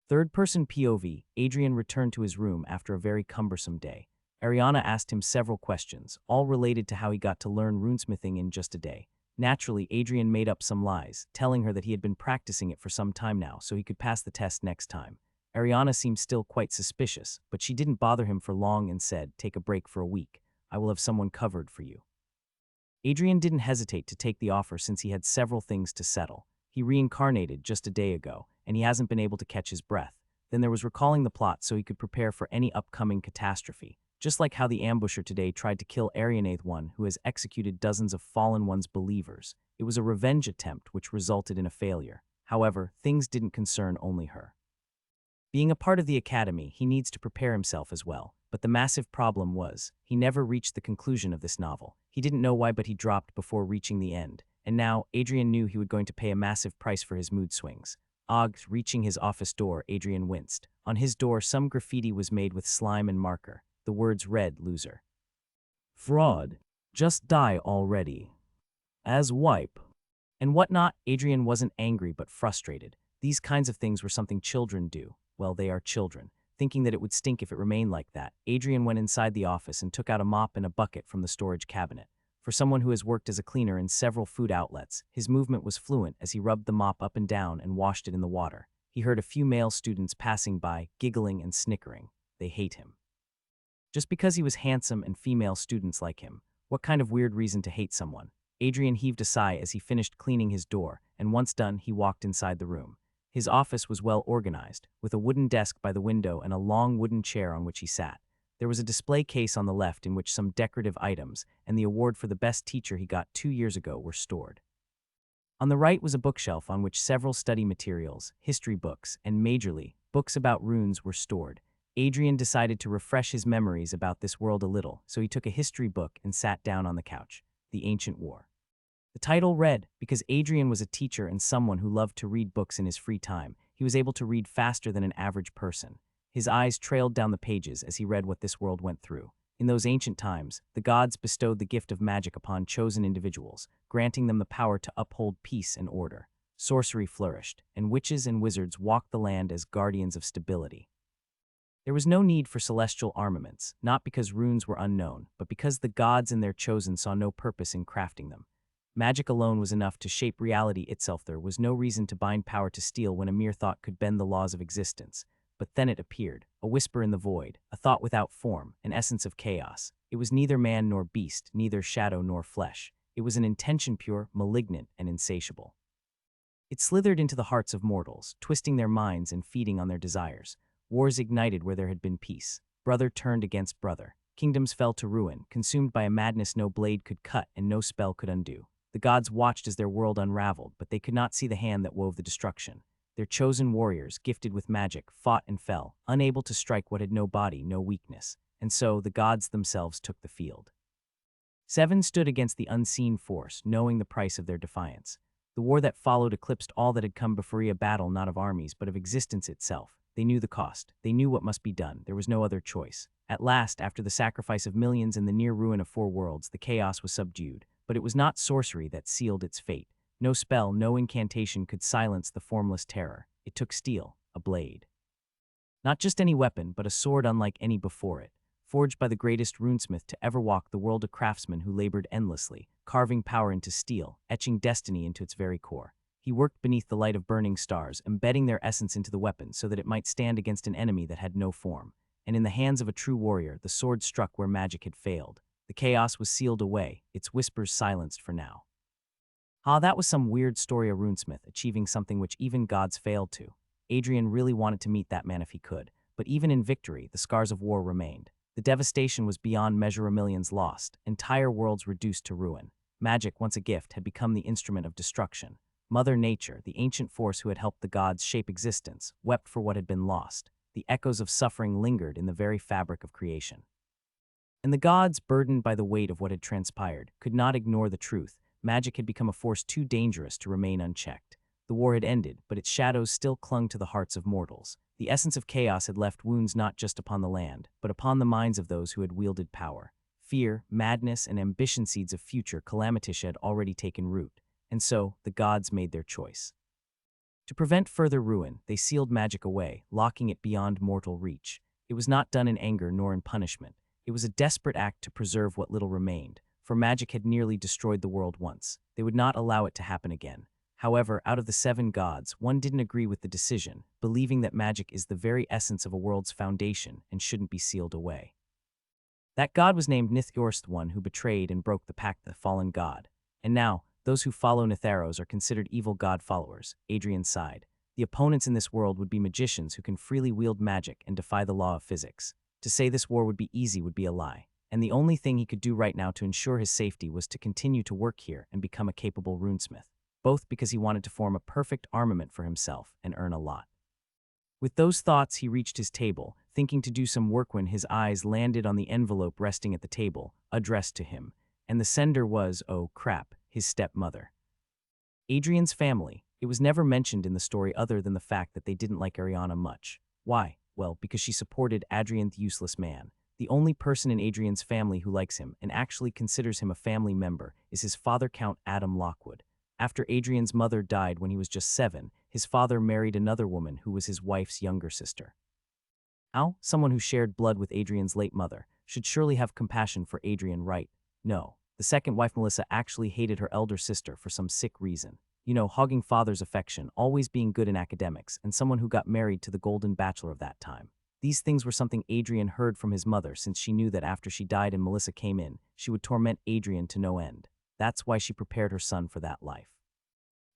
Third-person POV, Adrian returned to his room after a very cumbersome day. Ariana asked him several questions, all related to how he got to learn runesmithing in just a day. Naturally, Adrian made up some lies, telling her that he had been practicing it for some time now so he could pass the test next time. Ariana seemed still quite suspicious, but she didn't bother him for long and said, "Take a break for a week. I will have someone covered for you." Adrian didn't hesitate to take the offer since he had several things to settle. He reincarnated just a day ago, and he hasn't been able to catch his breath. Then there was recalling the plot so he could prepare for any upcoming catastrophe. Just like how the ambusher today tried to kill Ariana, one who has executed dozens of Fallen One's believers. It was a revenge attempt which resulted in a failure. However, things didn't concern only her. Being a part of the academy, he needs to prepare himself as well. But the massive problem was, he never reached the conclusion of this novel. He didn't know why, but he dropped before reaching the end. And now, Adrian knew he was going to pay a massive price for his mood swings. Reaching his office door, Adrian winced. On his door, some graffiti was made with slime and marker. The words read, "Loser. Fraud. Just die already. As wipe." And whatnot. Adrian wasn't angry but frustrated. These kinds of things were something children do. Well, they are children. Thinking that it would stink if it remained like that, Adrian went inside the office and took out a mop and a bucket from the storage cabinet. For someone who has worked as a cleaner in several food outlets, his movement was fluent as he rubbed the mop up and down and washed it in the water. He heard a few male students passing by, giggling and snickering. They hate him. Just because he was handsome and female students like him. What kind of weird reason to hate someone? Adrian heaved a sigh as he finished cleaning his door, and once done, he walked inside the room. His office was well organized, with a wooden desk by the window and a long wooden chair on which he sat. There was a display case on the left in which some decorative items and the award for the best teacher he got 2 years ago were stored. On the right was a bookshelf on which several study materials, history books, and majorly, books about runes were stored. Adrian decided to refresh his memories about this world a little, so he took a history book and sat down on the couch. The Ancient War. The title read, because Adrian was a teacher and someone who loved to read books in his free time, he was able to read faster than an average person. His eyes trailed down the pages as he read what this world went through. In those ancient times, the gods bestowed the gift of magic upon chosen individuals, granting them the power to uphold peace and order. Sorcery flourished, and witches and wizards walked the land as guardians of stability. There was no need for celestial armaments, not because runes were unknown, but because the gods and their chosen saw no purpose in crafting them. Magic alone was enough to shape reality itself. There was no reason to bind power to steel when a mere thought could bend the laws of existence. But then it appeared, a whisper in the void, a thought without form, an essence of chaos. It was neither man nor beast, neither shadow nor flesh. It was an intention pure, malignant, and insatiable. It slithered into the hearts of mortals, twisting their minds and feeding on their desires. Wars ignited where there had been peace. Brother turned against brother. Kingdoms fell to ruin, consumed by a madness no blade could cut and no spell could undo. The gods watched as their world unraveled, but they could not see the hand that wove the destruction. Their chosen warriors, gifted with magic, fought and fell, unable to strike what had no body, no weakness. And so the gods themselves took the field. 7 stood against the unseen force, knowing the price of their defiance. The war that followed eclipsed all that had come before, a battle not of armies but of existence itself. They knew the cost. They knew what must be done. There was no other choice. At last, after the sacrifice of millions and the near ruin of 4 worlds, the chaos was subdued. But it was not sorcery that sealed its fate. No spell, no incantation could silence the formless terror. It took steel, a blade. Not just any weapon, but a sword unlike any before it. Forged by the greatest runesmith to ever walk the world, a craftsman who labored endlessly, carving power into steel, etching destiny into its very core. He worked beneath the light of burning stars, embedding their essence into the weapon so that it might stand against an enemy that had no form. And in the hands of a true warrior, the sword struck where magic had failed. The chaos was sealed away, its whispers silenced for now. That was some weird story, a runesmith achieving something which even gods failed to. Adrian really wanted to meet that man if he could, but even in victory, the scars of war remained. The devastation was beyond measure, millions lost, entire worlds reduced to ruin. Magic, once a gift, had become the instrument of destruction. Mother Nature, the ancient force who had helped the gods shape existence, wept for what had been lost. The echoes of suffering lingered in the very fabric of creation. And the gods, burdened by the weight of what had transpired, could not ignore the truth. Magic had become a force too dangerous to remain unchecked. The war had ended, but its shadows still clung to the hearts of mortals. The essence of chaos had left wounds not just upon the land, but upon the minds of those who had wielded power. Fear, madness, and ambition seeds of future calamities had already taken root, and so the gods made their choice. To prevent further ruin, they sealed magic away, locking it beyond mortal reach. It was not done in anger nor in punishment. It was a desperate act to preserve what little remained, for magic had nearly destroyed the world once. They would not allow it to happen again. However, out of the 7 gods, one didn't agree with the decision, believing that magic is the very essence of a world's foundation and shouldn't be sealed away. That god was named Nithyorst, one who betrayed and broke the pact, the fallen god. And now, those who follow Nitharos are considered evil god followers, Adrian sighed. The opponents in this world would be magicians who can freely wield magic and defy the law of physics. To say this war would be easy would be a lie, and the only thing he could do right now to ensure his safety was to continue to work here and become a capable runesmith, both because he wanted to form a perfect armament for himself and earn a lot. With those thoughts, he reached his table, thinking to do some work when his eyes landed on the envelope resting at the table, addressed to him, and the sender was, oh crap, his stepmother. Adrian's family. It was never mentioned in the story other than the fact that they didn't like Ariana much. Why? Well, because she supported Adrian, the useless man. The only person in Adrian's family who likes him and actually considers him a family member is his father, Count Adam Lockwood. After Adrian's mother died when he was just 7, his father married another woman who was his wife's younger sister. How? Someone who shared blood with Adrian's late mother should surely have compassion for Adrian, right? No. The second wife, Melissa, actually hated her elder sister for some sick reason. You know, hogging father's affection, always being good in academics, and someone who got married to the golden bachelor of that time. These things were something Adrian heard from his mother, since she knew that after she died and Melissa came in, she would torment Adrian to no end. That's why she prepared her son for that life.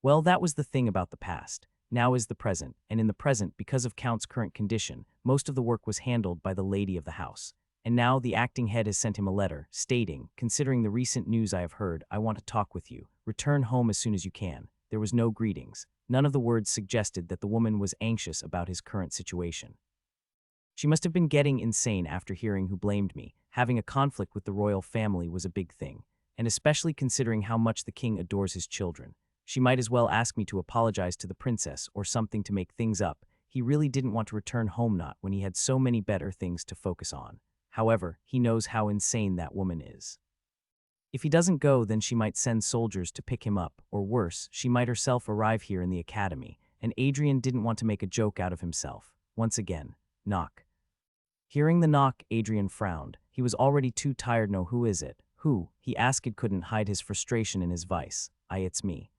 Well, that was the thing about the past. Now is the present, and in the present, because of Count's current condition, most of the work was handled by the lady of the house. And now the acting head has sent him a letter, stating, considering the recent news I have heard, I want to talk with you. Return home as soon as you can. There was no greetings. None of the words suggested that the woman was anxious about his current situation. She must have been getting insane after hearing who blamed me. Having a conflict with the royal family was a big thing, and especially considering how much the king adores his children. She might as well ask me to apologize to the princess or something to make things up. He really didn't want to return home, not when he had so many better things to focus on. However, he knows how insane that woman is. If he doesn't go, then she might send soldiers to pick him up, or worse, she might herself arrive here in the academy, and Adrian didn't want to make a joke out of himself. Once again, knock. Hearing the knock, Adrian frowned. He was already too tired. No, who is it? Who? He asked. Couldn't hide his frustration in his voice. It's me.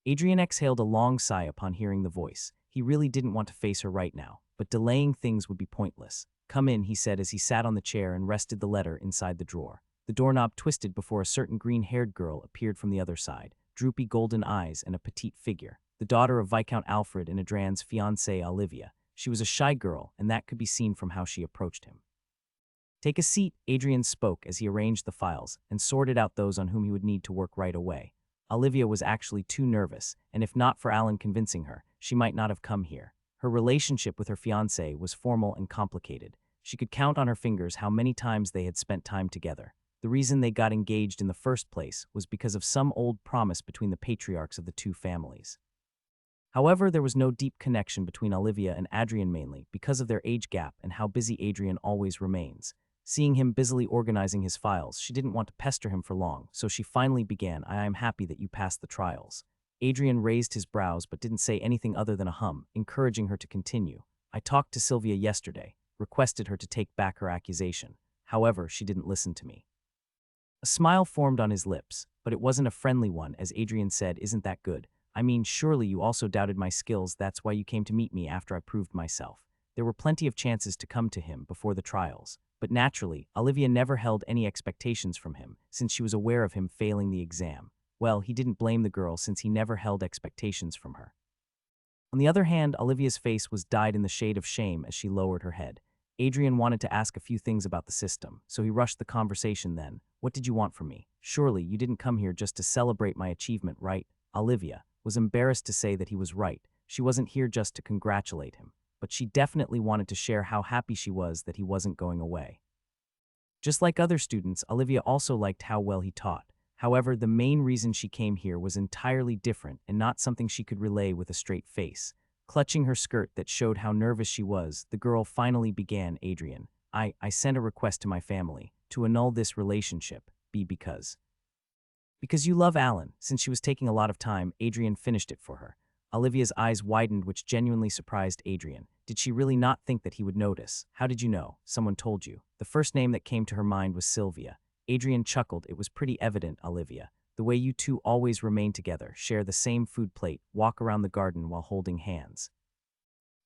Adrian exhaled a long sigh upon hearing the voice. He really didn't want to face her right now, but delaying things would be pointless. Come in, he said as he sat on the chair and rested the letter inside the drawer. The doorknob twisted before a certain green-haired girl appeared from the other side, droopy golden eyes and a petite figure. The daughter of Viscount Alfred and Adrian's fiancée Olivia. She was a shy girl, and that could be seen from how she approached him. Take a seat, Adrian spoke as he arranged the files and sorted out those on whom he would need to work right away. Olivia was actually too nervous, and if not for Alan convincing her, she might not have come here. Her relationship with her fiancé was formal and complicated. She could count on her fingers how many times they had spent time together. The reason they got engaged in the first place was because of some old promise between the patriarchs of the two families. However, there was no deep connection between Olivia and Adrian, mainly because of their age gap and how busy Adrian always remains. Seeing him busily organizing his files, she didn't want to pester him for long, so she finally began, I am happy that you passed the trials. Adrian raised his brows but didn't say anything other than a hum, encouraging her to continue. I talked to Sylvia yesterday, requested her to take back her accusation. However, she didn't listen to me. A smile formed on his lips, but it wasn't a friendly one as Adrian said, isn't that good? I mean, surely you also doubted my skills, that's why you came to meet me after I proved myself. There were plenty of chances to come to him before the trials, but naturally, Olivia never held any expectations from him, since she was aware of him failing the exam. Well, he didn't blame the girl since he never held expectations from her. On the other hand, Olivia's face was dyed in the shade of shame as she lowered her head. Adrian wanted to ask a few things about the system, so he rushed the conversation then. What did you want from me? Surely you didn't come here just to celebrate my achievement, right? Olivia, was embarrassed to say that he was right. She wasn't here just to congratulate him, but she definitely wanted to share how happy she was that he wasn't going away. Just like other students, Olivia also liked how well he taught. However, the main reason she came here was entirely different and not something she could relay with a straight face. Clutching her skirt that showed how nervous she was, the girl finally began. Adrian, I sent a request to my family to annul this relationship, because you love Alan. Since she was taking a lot of time, Adrian finished it for her. Olivia's eyes widened, which genuinely surprised Adrian. Did she really not think that he would notice? How did you know? Someone told you. The first name that came to her mind was Sylvia. Adrian chuckled. It was pretty evident, Olivia. The way you two always remain together, share the same food plate, walk around the garden while holding hands.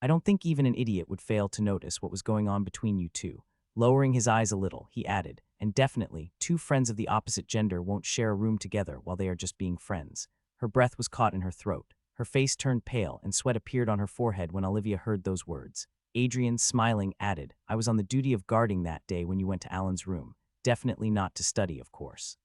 I don't think even an idiot would fail to notice what was going on between you two. Lowering his eyes a little, he added, and definitely, two friends of the opposite gender won't share a room together while they are just being friends. Her breath was caught in her throat. Her face turned pale and sweat appeared on her forehead when Olivia heard those words. Adrian, smiling, added, I was on the duty of guarding that day when you went to Alan's room. Definitely not to study, of course.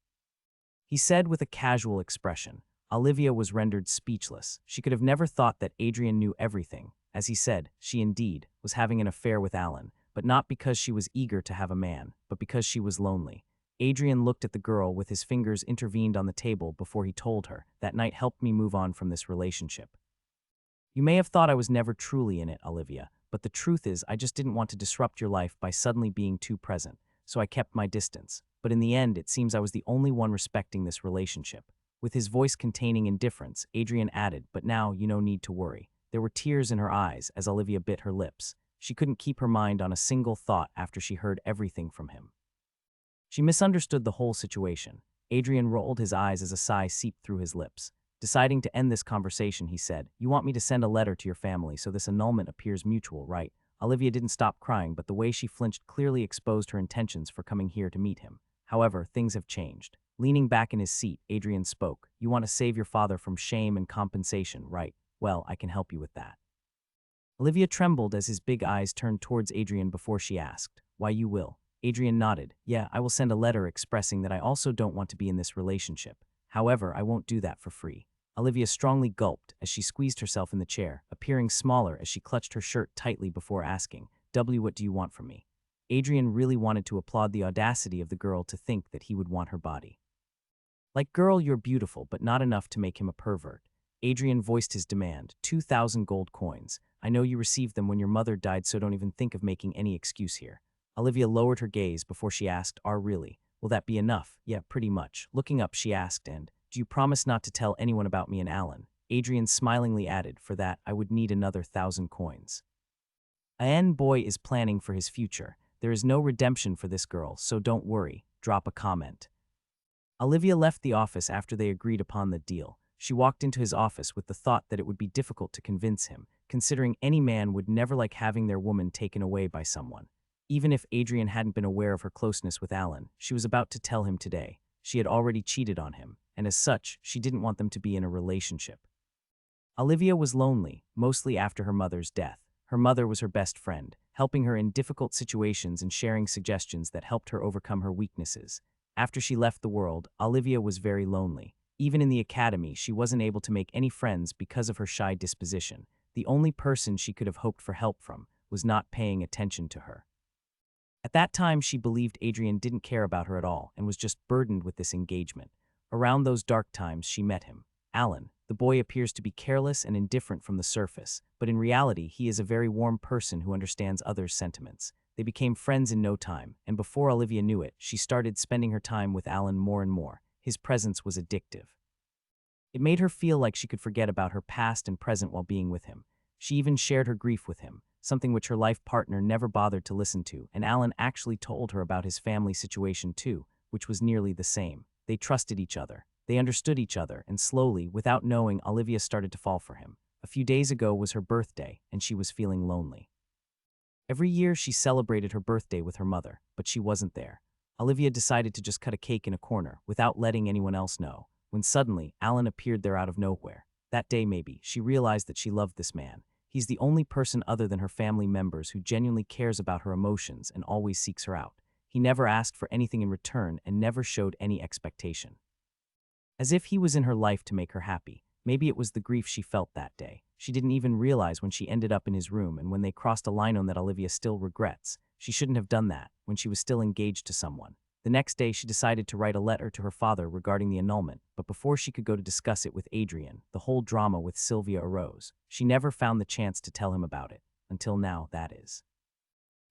He said with a casual expression. Olivia was rendered speechless. She could have never thought that Adrian knew everything. As he said, she indeed was having an affair with Alan, but not because she was eager to have a man, but because she was lonely. Adrian looked at the girl with his fingers intervened on the table before he told her, that night helped me move on from this relationship. You may have thought I was never truly in it, Olivia, but the truth is I just didn't want to disrupt your life by suddenly being too present, so I kept my distance. But in the end, it seems I was the only one respecting this relationship. With his voice containing indifference, Adrian added, but now you no need to worry. There were tears in her eyes as Olivia bit her lips. She couldn't keep her mind on a single thought after she heard everything from him. She misunderstood the whole situation. Adrian rolled his eyes as a sigh seeped through his lips. Deciding to end this conversation, he said, You want me to send a letter to your family so this annulment appears mutual, right? Olivia didn't stop crying, but the way she flinched clearly exposed her intentions for coming here to meet him. However, things have changed. Leaning back in his seat, Adrian spoke. You want to save your father from shame and compensation, right? Well, I can help you with that. Olivia trembled as his big eyes turned towards Adrian before she asked, Why you will? Adrian nodded. Yeah, I will send a letter expressing that I also don't want to be in this relationship. However, I won't do that for free. Olivia strongly gulped as she squeezed herself in the chair, appearing smaller as she clutched her shirt tightly before asking, What do you want from me? Adrian really wanted to applaud the audacity of the girl to think that he would want her body. Like, girl, you're beautiful, but not enough to make him a pervert. Adrian voiced his demand, 2,000 gold coins. I know you received them when your mother died, so don't even think of making any excuse here. Olivia lowered her gaze before she asked, really? Will that be enough? Yeah, pretty much. Looking up, she asked, and, do you promise not to tell anyone about me and Alan? Adrian smilingly added, for that, I would need another 1,000 coins. An boy is planning for his future. There is no redemption for this girl, so don't worry. Drop a comment. Olivia left the office after they agreed upon the deal. She walked into his office with the thought that it would be difficult to convince him, considering any man would never like having their woman taken away by someone. Even if Adrian hadn't been aware of her closeness with Alan, she was about to tell him today. She had already cheated on him, and as such, she didn't want them to be in a relationship. Olivia was lonely, mostly after her mother's death. Her mother was her best friend, helping her in difficult situations and sharing suggestions that helped her overcome her weaknesses. After she left the world, Olivia was very lonely. Even in the academy, she wasn't able to make any friends because of her shy disposition. The only person she could have hoped for help from was not paying attention to her. At that time, she believed Adrian didn't care about her at all and was just burdened with this engagement. Around those dark times, she met him. Alan, the boy appears to be careless and indifferent from the surface, but in reality, he is a very warm person who understands others' sentiments. They became friends in no time, and before Olivia knew it, she started spending her time with Alan more and more. His presence was addictive. It made her feel like she could forget about her past and present while being with him. She even shared her grief with him, something which her life partner never bothered to listen to, and Alan actually told her about his family situation too, which was nearly the same. They trusted each other. They understood each other, and slowly, without knowing, Olivia started to fall for him. A few days ago was her birthday, and she was feeling lonely. Every year she celebrated her birthday with her mother, but she wasn't there. Olivia decided to just cut a cake in a corner, without letting anyone else know, when suddenly, Alan appeared there out of nowhere. That day maybe, she realized that she loved this man. He's the only person other than her family members who genuinely cares about her emotions and always seeks her out. He never asked for anything in return and never showed any expectation. As if he was in her life to make her happy. Maybe it was the grief she felt that day. She didn't even realize when she ended up in his room and when they crossed a line on that Olivia still regrets. She shouldn't have done that when she was still engaged to someone. The next day, she decided to write a letter to her father regarding the annulment, but before she could go to discuss it with Adrian, the whole drama with Sylvia arose. She never found the chance to tell him about it. Until now, that is.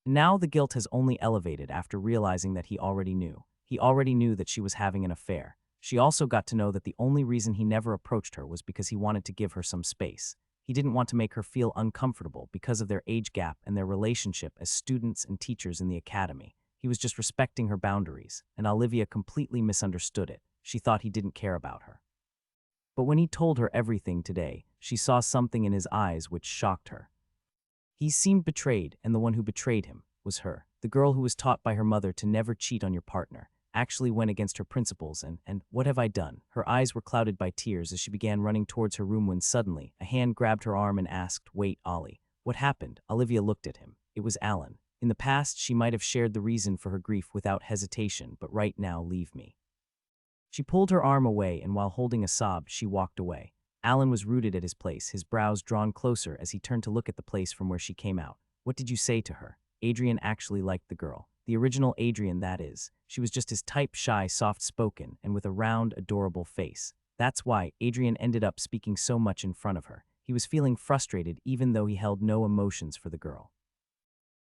Now the guilt has only elevated after realizing that he already knew. He already knew that she was having an affair. She also got to know that the only reason he never approached her was because he wanted to give her some space. He didn't want to make her feel uncomfortable because of their age gap and their relationship as students and teachers in the academy. He was just respecting her boundaries, and Olivia completely misunderstood it. She thought he didn't care about her. But when he told her everything today, she saw something in his eyes which shocked her. He seemed betrayed, and the one who betrayed him was her. The girl who was taught by her mother to never cheat on your partner actually went against her principles and what have I done? Her eyes were clouded by tears as she began running towards her room when suddenly a hand grabbed her arm and asked, "Wait, Ollie, what happened?" Olivia looked at him. It was Alan. In the past, she might have shared the reason for her grief without hesitation, but right now, leave me. She pulled her arm away, and while holding a sob, she walked away. Alan was rooted at his place, his brows drawn closer as he turned to look at the place from where she came out. What did you say to her? Adrian actually liked the girl. The original Adrian, that is. She was just his type, shy, soft-spoken, and with a round, adorable face. That's why Adrian ended up speaking so much in front of her. He was feeling frustrated even though he held no emotions for the girl.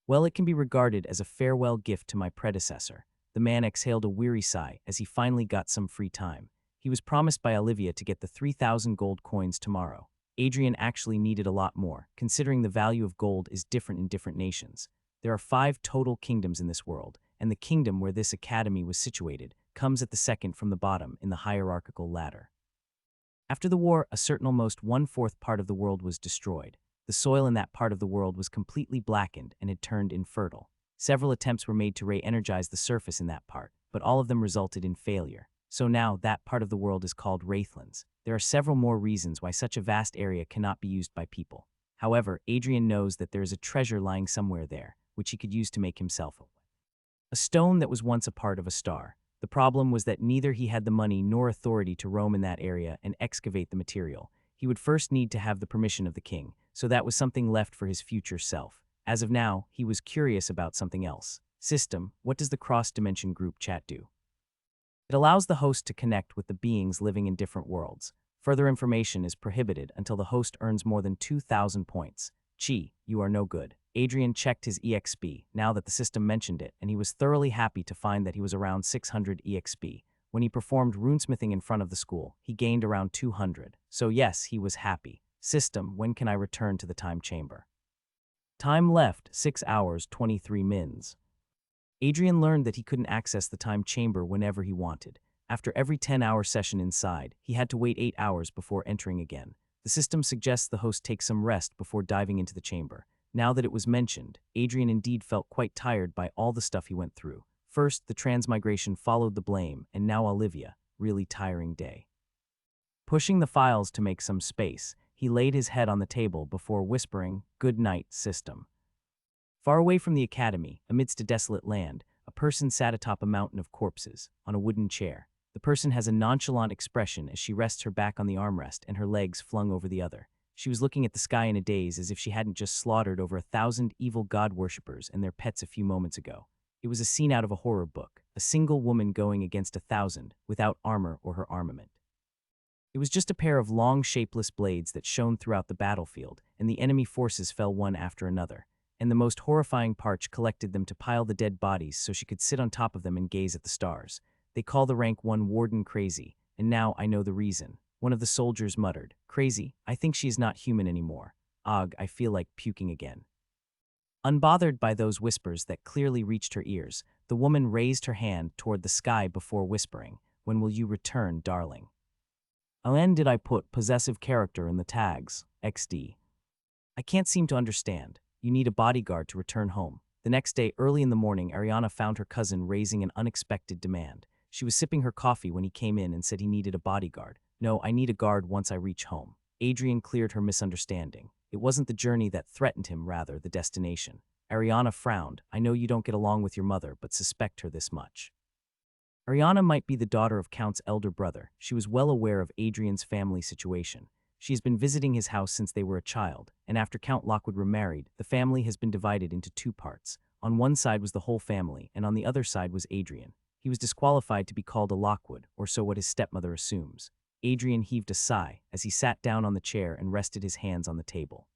Well, it can be regarded as a farewell gift to my predecessor. The man exhaled a weary sigh as he finally got some free time. He was promised by Olivia to get the 3,000 gold coins tomorrow. Adrian actually needed a lot more, considering the value of gold is different in different nations. There are 5 total kingdoms in this world, and the kingdom where this academy was situated comes at the second from the bottom in the hierarchical ladder. After the war, a certain almost 1/4 part of the world was destroyed. The soil in that part of the world was completely blackened and had turned infertile. Several attempts were made to re-energize the surface in that part, but all of them resulted in failure. So now that part of the world is called Wraithlands. There are several more reasons why such a vast area cannot be used by people. However, Adrian knows that there is a treasure lying somewhere there, which he could use to make himself a stone that was once a part of a star. The problem was that neither he had the money nor authority to roam in that area and excavate the material. He would first need to have the permission of the king, so that was something left for his future self. As of now, he was curious about something else. System, what does the cross-dimension group chat do? It allows the host to connect with the beings living in different worlds. Further information is prohibited until the host earns more than 2,000 points. Chi, you are no good. Adrian checked his EXP now that the system mentioned it, and he was thoroughly happy to find that he was around 600 EXP. When he performed runesmithing in front of the school, he gained around 200. So yes, he was happy. System, when can I return to the time chamber? Time left, 6 hours, 23 mins. Adrian learned that he couldn't access the time chamber whenever he wanted. After every 10-hour session inside, he had to wait 8 hours before entering again. The system suggests the host take some rest before diving into the chamber. Now that it was mentioned, Adrian indeed felt quite tired by all the stuff he went through. First, the transmigration followed the blame, and now Olivia. Really tiring day. Pushing the files to make some space, he laid his head on the table before whispering, "Good night, system." Far away from the academy, amidst a desolate land, a person sat atop a mountain of corpses, on a wooden chair. The person has a nonchalant expression as she rests her back on the armrest and her legs flung over the other. She was looking at the sky in a daze as if she hadn't just slaughtered over 1,000 evil god worshippers and their pets a few moments ago. It was a scene out of a horror book, a single woman going against 1,000 without armor or her armament. It was just a pair of long, shapeless blades that shone throughout the battlefield, and the enemy forces fell one after another. And the most horrifying part collected them to pile the dead bodies so she could sit on top of them and gaze at the stars. They call the rank 1 warden crazy, and now I know the reason. One of the soldiers muttered, "Crazy, I think she is not human anymore. Ugh, I feel like puking again." Unbothered by those whispers that clearly reached her ears, the woman raised her hand toward the sky before whispering, "When will you return, darling?" When did I put possessive character in the tags? XD. I can't seem to understand. You need a bodyguard to return home. The next day, early in the morning, Ariana found her cousin raising an unexpected demand. She was sipping her coffee when he came in and said he needed a bodyguard. "No, I need a guard once I reach home." Adrian cleared her misunderstanding. It wasn't the journey that threatened him, rather the destination. Ariana frowned. "I know you don't get along with your mother, but suspect her this much." Ariana might be the daughter of Count's elder brother. She was well aware of Adrian's family situation. She has been visiting his house since they were a child, and after Count Lockwood remarried, the family has been divided into two parts. On one side was the whole family, and on the other side was Adrian. He was disqualified to be called a Lockwood, or so what his stepmother assumes. Adrian heaved a sigh as he sat down on the chair and rested his hands on the table.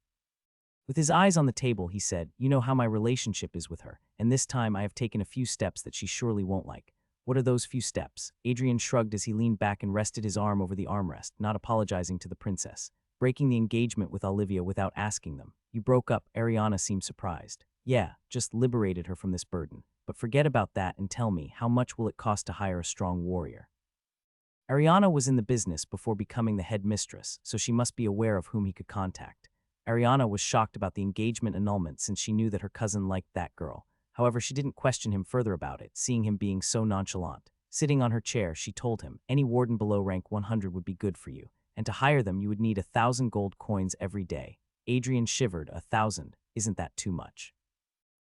With his eyes on the table, he said, "You know how my relationship is with her, and this time I have taken a few steps that she surely won't like." "What are those few steps?" Adrian shrugged as he leaned back and rested his arm over the armrest, not apologizing to the princess. "Breaking the engagement with Olivia without asking them." "You broke up." Ariana seemed surprised. "Yeah, just liberated her from this burden. But forget about that and tell me, how much will it cost to hire a strong warrior?" Ariana was in the business before becoming the head mistress, so she must be aware of whom he could contact. Ariana was shocked about the engagement annulment since she knew that her cousin liked that girl. However, she didn't question him further about it, seeing him being so nonchalant. Sitting on her chair, she told him, "Any warden below rank 100 would be good for you, and to hire them you would need 1,000 gold coins every day." Adrian shivered. 1,000? Isn't that too much?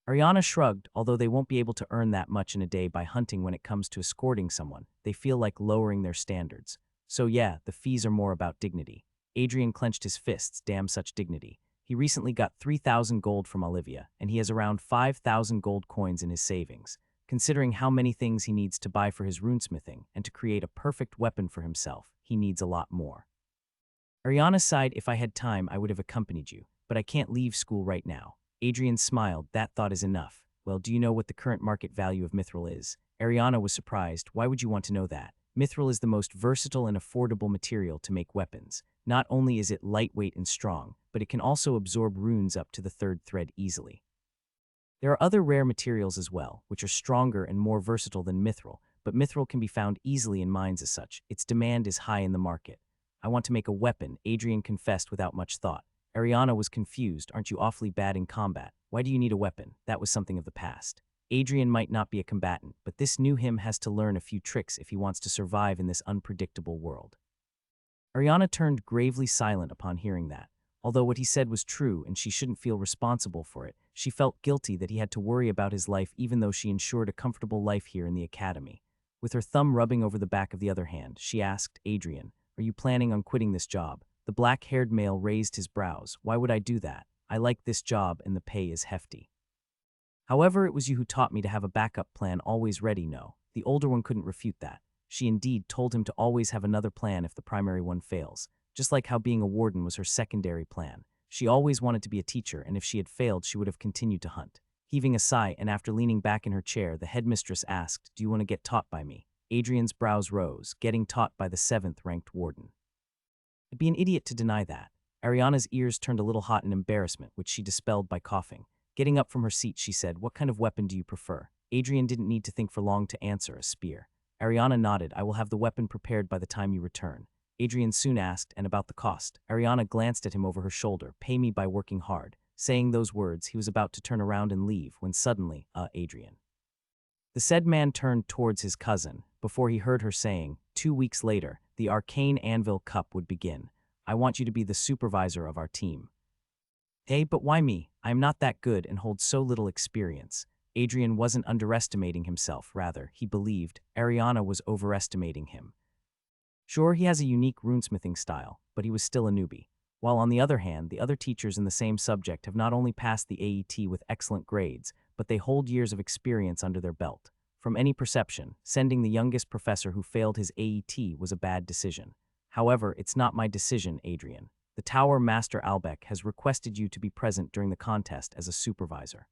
Ariana shrugged. Although they won't be able to earn that much in a day by hunting when it comes to escorting someone, they feel like lowering their standards. So yeah, the fees are more about dignity. Adrian clenched his fists. Damn such dignity. He recently got 3,000 gold from Olivia, and he has around 5,000 gold coins in his savings. Considering how many things he needs to buy for his runesmithing and to create a perfect weapon for himself, he needs a lot more. Ariana sighed. "If I had time, I would have accompanied you, but I can't leave school right now." Adrian smiled. "That thought is enough. Well, do you know what the current market value of mithril is?" Ariana was surprised. "Why would you want to know that?" "Mithril is the most versatile and affordable material to make weapons. Not only is it lightweight and strong, but it can also absorb runes up to the third thread easily. There are other rare materials as well, which are stronger and more versatile than mithril, but mithril can be found easily in mines as such. Its demand is high in the market." "I want to make a weapon," Adrian confessed without much thought. Ariana was confused. "Aren't you awfully bad in combat? Why do you need a weapon?" That was something of the past. Adrian might not be a combatant, but this new him has to learn a few tricks if he wants to survive in this unpredictable world. Ariana turned gravely silent upon hearing that. Although what he said was true and she shouldn't feel responsible for it, she felt guilty that he had to worry about his life even though she ensured a comfortable life here in the academy. With her thumb rubbing over the back of the other hand, she asked, "Adrian, are you planning on quitting this job?" The black-haired male raised his brows. "Why would I do that? I like this job and the pay is hefty. However, it was you who taught me to have a backup plan always ready." No, the older one couldn't refute that. She indeed told him to always have another plan if the primary one fails, just like how being a warden was her secondary plan. She always wanted to be a teacher, and if she had failed, she would have continued to hunt. Heaving a sigh, and after leaning back in her chair, the headmistress asked, "Do you want to get taught by me?" Adrian's brows rose. Getting taught by the 7th-ranked warden. I'd be an idiot to deny that. Ariana's ears turned a little hot in embarrassment, which she dispelled by coughing. Getting up from her seat, she said, "What kind of weapon do you prefer?" Adrian didn't need to think for long to answer. "A spear." Ariana nodded. "I will have the weapon prepared by the time you return." Adrian soon asked, "And about the cost?" Ariana glanced at him over her shoulder. "Pay me by working hard." Saying those words, he was about to turn around and leave when suddenly, Adrian. The said man turned towards his cousin before he heard her saying, 2 weeks later, the arcane Anvil Cup would begin. "I want you to be the supervisor of our team." "Hey, but why me? I am not that good and hold so little experience." Adrian wasn't underestimating himself, rather, he believed Ariana was overestimating him. Sure, he has a unique runesmithing style, but he was still a newbie. While on the other hand, the other teachers in the same subject have not only passed the AET with excellent grades, but they hold years of experience under their belt. From any perception, sending the youngest professor who failed his AET was a bad decision. However, it's not my decision, Adrian. The Tower Master Albec has requested you to be present during the contest as a supervisor.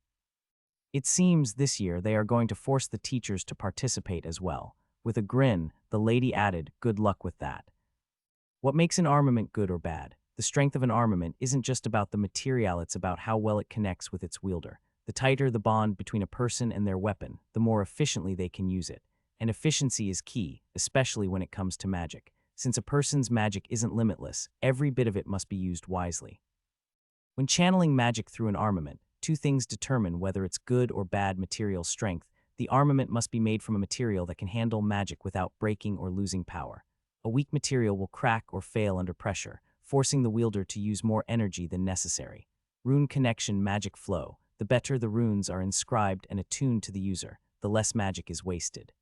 It seems this year they are going to force the teachers to participate as well. With a grin, the lady added, "Good luck with that." What makes an armament good or bad? The strength of an armament isn't just about the material, it's about how well it connects with its wielder. The tighter the bond between a person and their weapon, the more efficiently they can use it. And efficiency is key, especially when it comes to magic. Since a person's magic isn't limitless, every bit of it must be used wisely. When channeling magic through an armament, two things determine whether it's good or bad material strength. The armament must be made from a material that can handle magic without breaking or losing power. A weak material will crack or fail under pressure, forcing the wielder to use more energy than necessary. Rune connection magic flow. The better the runes are inscribed and attuned to the user, the less magic is wasted.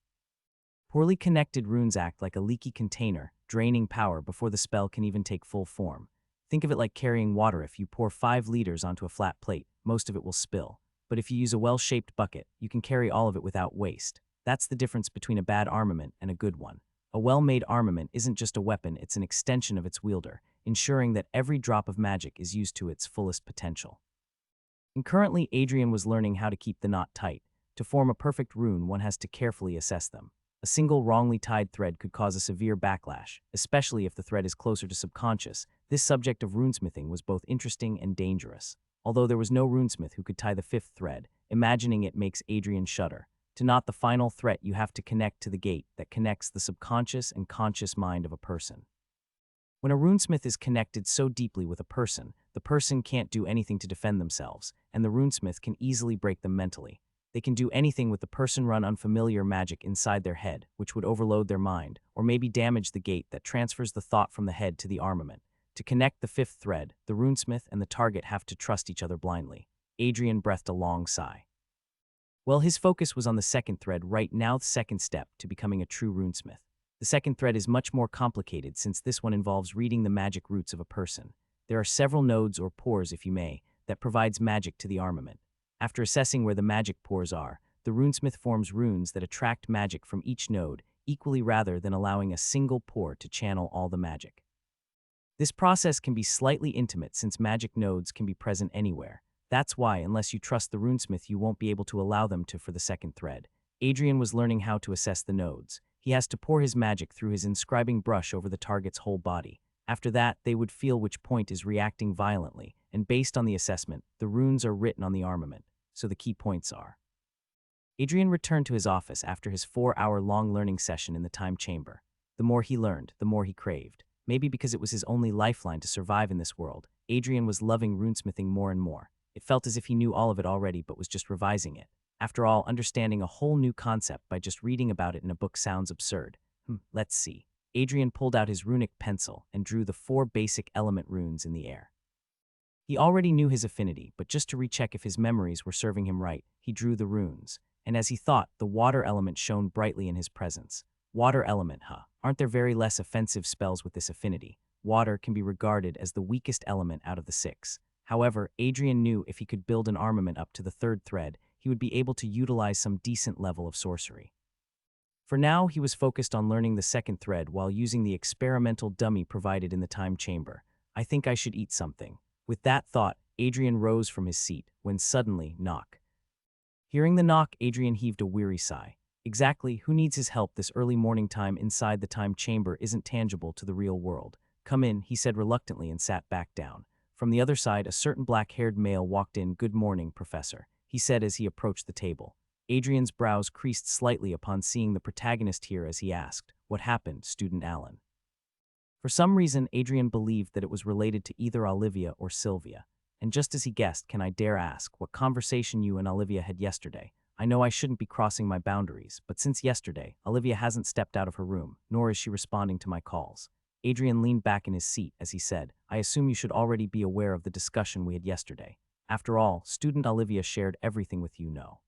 Poorly connected runes act like a leaky container, draining power before the spell can even take full form. Think of it like carrying water. If you pour 5 liters onto a flat plate, most of it will spill. But if you use a well-shaped bucket, you can carry all of it without waste. That's the difference between a bad armament and a good one. A well-made armament isn't just a weapon, it's an extension of its wielder, ensuring that every drop of magic is used to its fullest potential. And currently, Adrian was learning how to keep the knot tight. To form a perfect rune, one has to carefully assess them. A single wrongly tied thread could cause a severe backlash, especially if the thread is closer to subconscious. This subject of runesmithing was both interesting and dangerous. Although there was no runesmith who could tie the 5th thread, imagining it makes Adrian shudder. To knot the final thread, you have to connect to the gate that connects the subconscious and conscious mind of a person. When a runesmith is connected so deeply with a person, the person can't do anything to defend themselves, and the runesmith can easily break them mentally. They can do anything with the person run unfamiliar magic inside their head, which would overload their mind, or maybe damage the gate that transfers the thought from the head to the armament. To connect the 5th thread, the runesmith and the target have to trust each other blindly. Adrian breathed a long sigh. Well, his focus was on the 2nd thread right now, the 2nd step to becoming a true runesmith. The 2nd thread is much more complicated since this one involves reading the magic roots of a person. There are several nodes or pores, if you may, that provides magic to the armament. After assessing where the magic pores are, the runesmith forms runes that attract magic from each node equally rather than allowing a single pore to channel all the magic. This process can be slightly intimate since magic nodes can be present anywhere. That's why, unless you trust the runesmith, you won't be able to allow them to for the 2nd thread. Adrian was learning how to assess the nodes. He has to pour his magic through his inscribing brush over the target's whole body. After that, they would feel which point is reacting violently, and based on the assessment, the runes are written on the armament. So the key points are. Adrian returned to his office after his 4-hour-long learning session in the time chamber. The more he learned, the more he craved. Maybe because it was his only lifeline to survive in this world, Adrian was loving runesmithing more and more. It felt as if he knew all of it already but was just revising it. After all, understanding a whole new concept by just reading about it in a book sounds absurd. Let's see. Adrian pulled out his runic pencil and drew the 4 basic element runes in the air. He already knew his affinity, but just to recheck if his memories were serving him right, he drew the runes. And as he thought, the water element shone brightly in his presence. Water element, huh? Aren't there very less offensive spells with this affinity? Water can be regarded as the weakest element out of the 6. However, Adrian knew if he could build an armament up to the 3rd thread, he would be able to utilize some decent level of sorcery. For now, he was focused on learning the 2nd thread while using the experimental dummy provided in the time chamber. I think I should eat something. With that thought, Adrian rose from his seat, when suddenly, knock. Hearing the knock, Adrian heaved a weary sigh. Exactly who needs his help this early morning time inside the time chamber isn't tangible to the real world. Come in, he said reluctantly and sat back down. From the other side, a certain black-haired male walked in. Good morning, Professor, he said as he approached the table. Adrian's brows creased slightly upon seeing the protagonist here as he asked, "What happened, Student Alan?" For some reason, Adrian believed that it was related to either Olivia or Sylvia. And just as he guessed, can I dare ask what conversation you and Olivia had yesterday? I know I shouldn't be crossing my boundaries, but since yesterday, Olivia hasn't stepped out of her room, nor is she responding to my calls. Adrian leaned back in his seat as he said, I assume you should already be aware of the discussion we had yesterday. After all, student Olivia shared everything with you, no?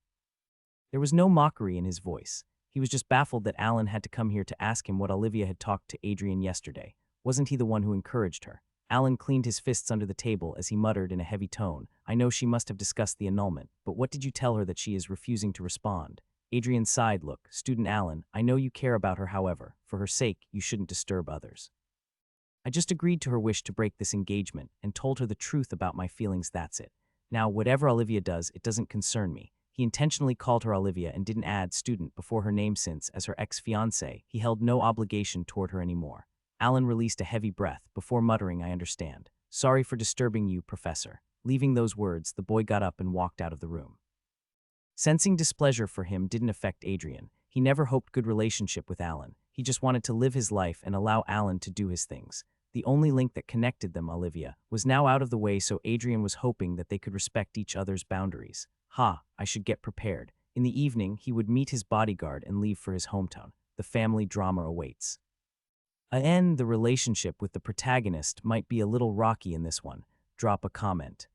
There was no mockery in his voice. He was just baffled that Alan had to come here to ask him what Olivia had talked to Adrian yesterday. Wasn't he the one who encouraged her? Alan cleaned his fists under the table as he muttered in a heavy tone, I know she must have discussed the annulment, but what did you tell her that she is refusing to respond? Adrian sighed. Look, student Alan, I know you care about her, however, for her sake, you shouldn't disturb others. I just agreed to her wish to break this engagement and told her the truth about my feelings, that's it. Now, whatever Olivia does, it doesn't concern me. He intentionally called her Olivia and didn't add student before her name since, as her ex-fiancé, he held no obligation toward her anymore. Alan released a heavy breath before muttering, I understand. Sorry for disturbing you, Professor. Leaving those words, the boy got up and walked out of the room. Sensing displeasure for him didn't affect Adrian. He never hoped good relationship with Alan. He just wanted to live his life and allow Alan to do his things. The only link that connected them, Olivia, was now out of the way, so Adrian was hoping that they could respect each other's boundaries. I should get prepared. In the evening, he would meet his bodyguard and leave for his hometown. The family drama awaits. The relationship with the protagonist might be a little rocky in this one. Drop a comment.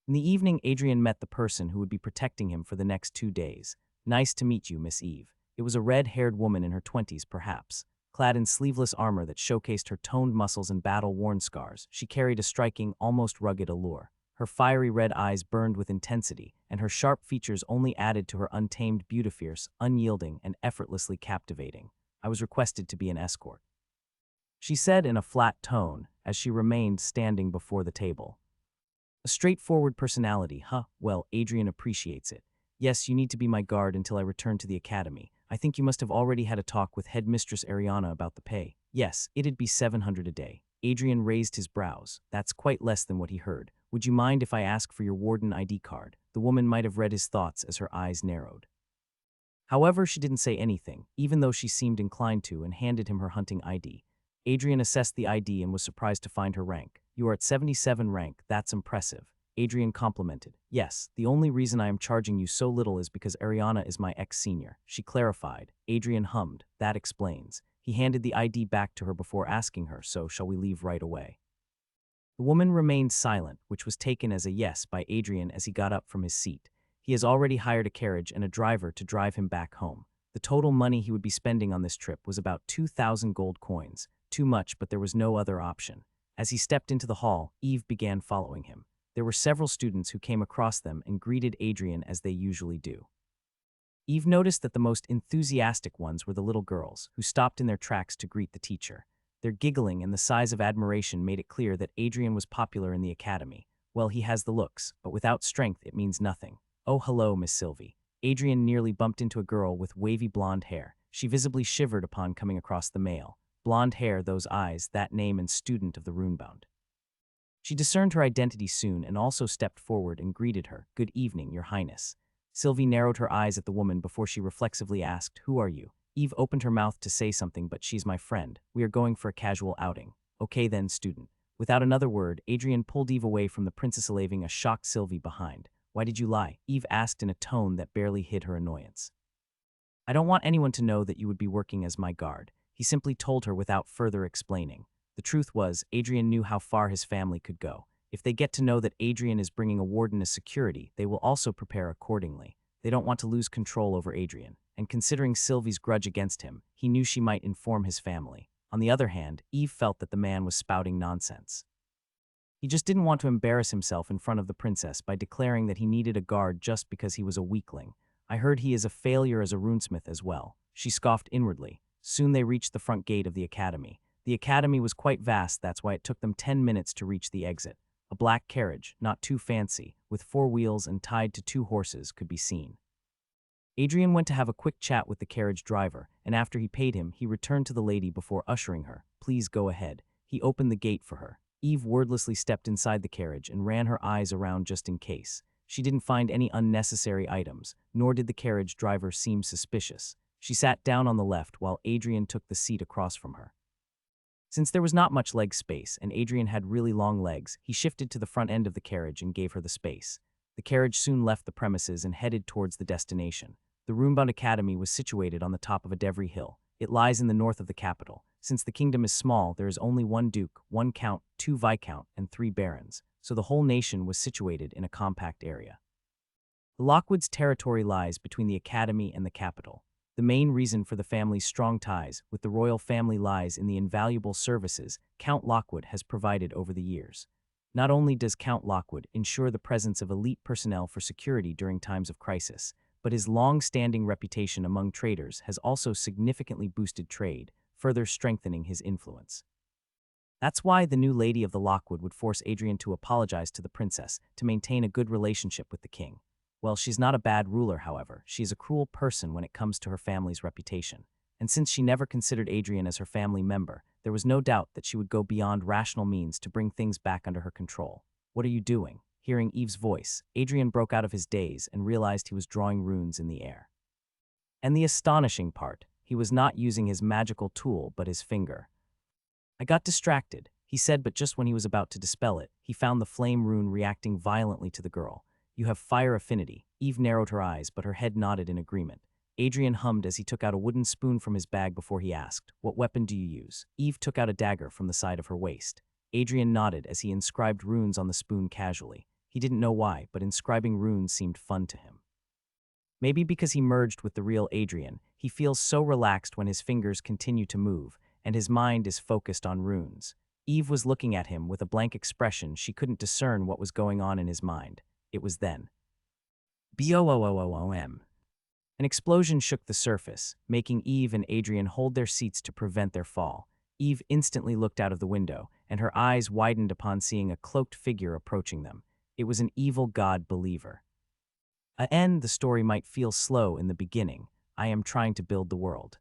In the evening, Adrian met the person who would be protecting him for the next 2 days. Nice to meet you, Miss Eve. It was a red-haired woman in her 20s, perhaps. Clad in sleeveless armor that showcased her toned muscles and battle-worn scars, she carried a striking, almost rugged allure. Her fiery red eyes burned with intensity, and her sharp features only added to her untamed beauty, fierce, unyielding, and effortlessly captivating. I was requested to be an escort, she said in a flat tone as she remained standing before the table. A straightforward personality, huh? Well, Adrian appreciates it. Yes, you need to be my guard until I return to the academy. I think you must have already had a talk with headmistress Ariana about the pay. Yes, it'd be 700 a day. Adrian raised his brows. That's quite less than what he heard. Would you mind if I ask for your warden ID card? The woman might have read his thoughts as her eyes narrowed. However, she didn't say anything, even though she seemed inclined to, and handed him her hunting ID. Adrian assessed the ID and was surprised to find her rank. You are at 77 rank, that's impressive. Adrian complimented. Yes, the only reason I am charging you so little is because Ariana is my ex-senior, she clarified. Adrian hummed. That explains. He handed the ID back to her before asking her, so shall we leave right away? The woman remained silent, which was taken as a yes by Adrian as he got up from his seat. He has already hired a carriage and a driver to drive him back home. The total money he would be spending on this trip was about 2,000 gold coins. Too much, but there was no other option. As he stepped into the hall, Eve began following him. There were several students who came across them and greeted Adrian as they usually do. Eve noticed that the most enthusiastic ones were the little girls, who stopped in their tracks to greet the teacher. Their giggling and the sighs of admiration made it clear that Adrian was popular in the academy. Well, he has the looks, but without strength it means nothing. Oh, hello, Miss Sylvie. Adrian nearly bumped into a girl with wavy blonde hair. She visibly shivered upon coming across the male. Blonde hair, those eyes, that name, and student of the Runebound. She discerned her identity soon and also stepped forward and greeted her. Good evening, Your Highness. Sylvie narrowed her eyes at the woman before she reflexively asked, Who are you? Eve opened her mouth to say something, but she's my friend. We are going for a casual outing. Okay then, student. Without another word, Adrian pulled Eve away from the princess, leaving a shocked Sylvie behind. Why did you lie? Eve asked in a tone that barely hid her annoyance. I don't want anyone to know that you would be working as my guard. He simply told her without further explaining. The truth was, Adrian knew how far his family could go. If they get to know that Adrian is bringing a warden as security, they will also prepare accordingly. They don't want to lose control over Adrian, and considering Sylvie's grudge against him, he knew she might inform his family. On the other hand, Eve felt that the man was spouting nonsense. He just didn't want to embarrass himself in front of the princess by declaring that he needed a guard just because he was a weakling. I heard he is a failure as a runesmith as well. She scoffed inwardly. Soon they reached the front gate of the academy. The academy was quite vast, that's why it took them 10 minutes to reach the exit. A black carriage, not too fancy, with 4 wheels and tied to 2 horses, could be seen. Adrian went to have a quick chat with the carriage driver, and after he paid him, he returned to the lady before ushering her. Please go ahead. He opened the gate for her. Eve wordlessly stepped inside the carriage and ran her eyes around just in case. She didn't find any unnecessary items, nor did the carriage driver seem suspicious. She sat down on the left while Adrian took the seat across from her. Since there was not much leg space and Adrian had really long legs, he shifted to the front end of the carriage and gave her the space. The carriage soon left the premises and headed towards the destination. The Runebound Academy was situated on the top of a Devry hill. It lies in the north of the capital. Since the kingdom is small, there is only 1 duke, 1 count, 2 viscount, and 3 barons, so the whole nation was situated in a compact area. The Lockwood's territory lies between the academy and the capital. The main reason for the family's strong ties with the royal family lies in the invaluable services Count Lockwood has provided over the years. Not only does Count Lockwood ensure the presence of elite personnel for security during times of crisis, but his long-standing reputation among traders has also significantly boosted trade, further strengthening his influence. That's why the new lady of the Lockwood would force Adrian to apologize to the princess to maintain a good relationship with the king. Well, she's not a bad ruler, however. She is a cruel person when it comes to her family's reputation. And since she never considered Adrian as her family member, there was no doubt that she would go beyond rational means to bring things back under her control. What are you doing? Hearing Eve's voice, Adrian broke out of his daze and realized he was drawing runes in the air. And the astonishing part, he was not using his magical tool but his finger. I got distracted, he said, but just when he was about to dispel it, he found the flame rune reacting violently to the girl. You have fire affinity. Eve narrowed her eyes, but her head nodded in agreement. Adrian hummed as he took out a wooden spoon from his bag before he asked, What weapon do you use? Eve took out a dagger from the side of her waist. Adrian nodded as he inscribed runes on the spoon casually. He didn't know why, but inscribing runes seemed fun to him. Maybe because he merged with the real Adrian, he feels so relaxed when his fingers continue to move, and his mind is focused on runes. Eve was looking at him with a blank expression. She couldn't discern what was going on in his mind. It was then. Boom. An explosion shook the surface, making Eve and Adrian hold their seats to prevent their fall. Eve instantly looked out of the window, and her eyes widened upon seeing a cloaked figure approaching them. It was an evil god believer. The story might feel slow in the beginning. I am trying to build the world.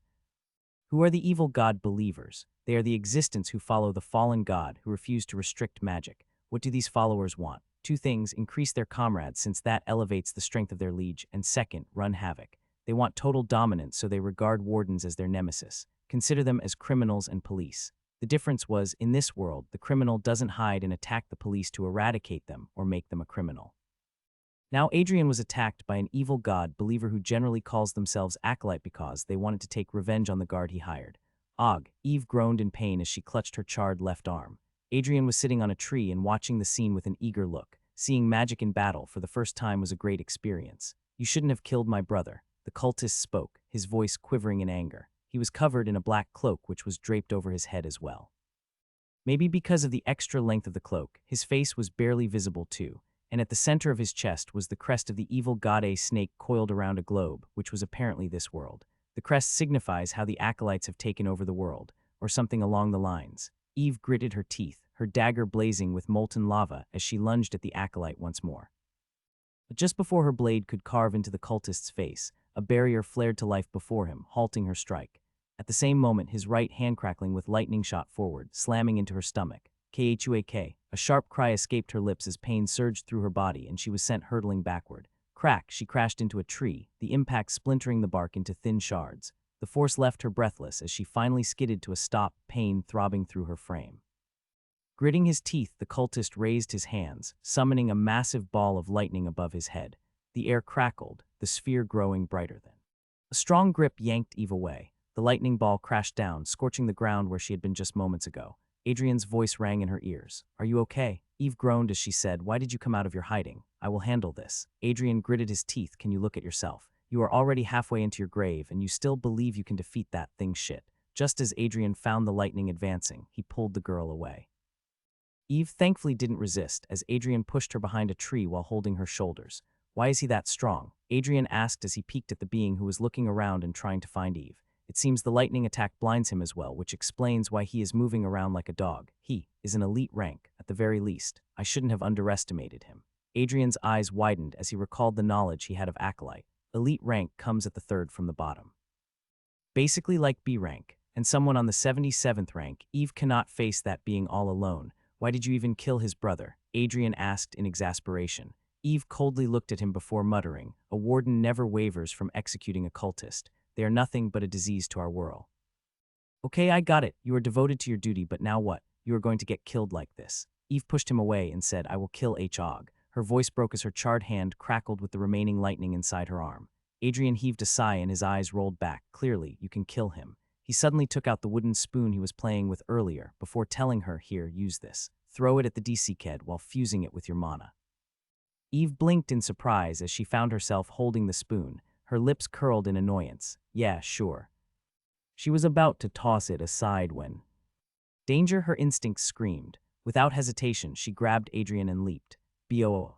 Who are the evil god believers? They are the existence who follow the fallen god, who refuse to restrict magic. What do these followers want? Two things: increase their comrades, since that elevates the strength of their liege, and second, run havoc. They want total dominance, so they regard wardens as their nemesis. Consider them as criminals and police. The difference was, in this world, the criminal doesn't hide and attack the police to eradicate them or make them a criminal. Now Adrian was attacked by an evil god believer who generally calls themselves acolyte because they wanted to take revenge on the guard he hired. Og, Eve groaned in pain as she clutched her charred left arm. Adrian was sitting on a tree and watching the scene with an eager look. Seeing magic in battle for the first time was a great experience. You shouldn't have killed my brother. The cultist spoke, his voice quivering in anger. He was covered in a black cloak which was draped over his head as well. Maybe because of the extra length of the cloak, his face was barely visible too, and at the center of his chest was the crest of the evil god, a snake coiled around a globe, which was apparently this world. The crest signifies how the acolytes have taken over the world, or something along the lines. Eve gritted her teeth, her dagger blazing with molten lava as she lunged at the acolyte once more. But just before her blade could carve into the cultist's face, a barrier flared to life before him, halting her strike. At the same moment, his right hand crackling with lightning shot forward, slamming into her stomach. Khuak. A sharp cry escaped her lips as pain surged through her body and she was sent hurtling backward. Crack, she crashed into a tree, the impact splintering the bark into thin shards. The force left her breathless as she finally skidded to a stop, pain throbbing through her frame. Gritting his teeth, the cultist raised his hands, summoning a massive ball of lightning above his head. The air crackled, the sphere growing brighter than. A strong grip yanked Eve away. The lightning ball crashed down, scorching the ground where she had been just moments ago. Adrian's voice rang in her ears. Are you okay? Eve groaned as she said, why did you come out of your hiding? I will handle this. Adrian gritted his teeth. Can you look at yourself? You are already halfway into your grave and you still believe you can defeat that thing shit. Just as Adrian found the lightning advancing, he pulled the girl away. Eve thankfully didn't resist as Adrian pushed her behind a tree while holding her shoulders. Why is he that strong? Adrian asked as he peeked at the being who was looking around and trying to find Eve. It seems the lightning attack blinds him as well, which explains why he is moving around like a dog. He is an elite rank, at the very least. I shouldn't have underestimated him. Adrian's eyes widened as he recalled the knowledge he had of acolyte. Elite rank comes at the third from the bottom. Basically like B rank, and someone on the 77th rank. Eve cannot face that being all alone. Why did you even kill his brother? Adrian asked in exasperation. Eve coldly looked at him before muttering, a warden never wavers from executing a cultist. They are nothing but a disease to our world. Okay, I got it. You are devoted to your duty, but now what? You are going to get killed like this. Eve pushed him away and said, I will kill Og. Her voice broke as her charred hand crackled with the remaining lightning inside her arm. Adrian heaved a sigh and his eyes rolled back. Clearly, you can kill him. He suddenly took out the wooden spoon he was playing with earlier before telling her, here, use this. Throw it at the DC kid while fusing it with your mana. Eve blinked in surprise as she found herself holding the spoon. Her lips curled in annoyance. Yeah, sure. She was about to toss it aside when. Danger, her instincts screamed. Without hesitation, she grabbed Adrian and leaped. Boo!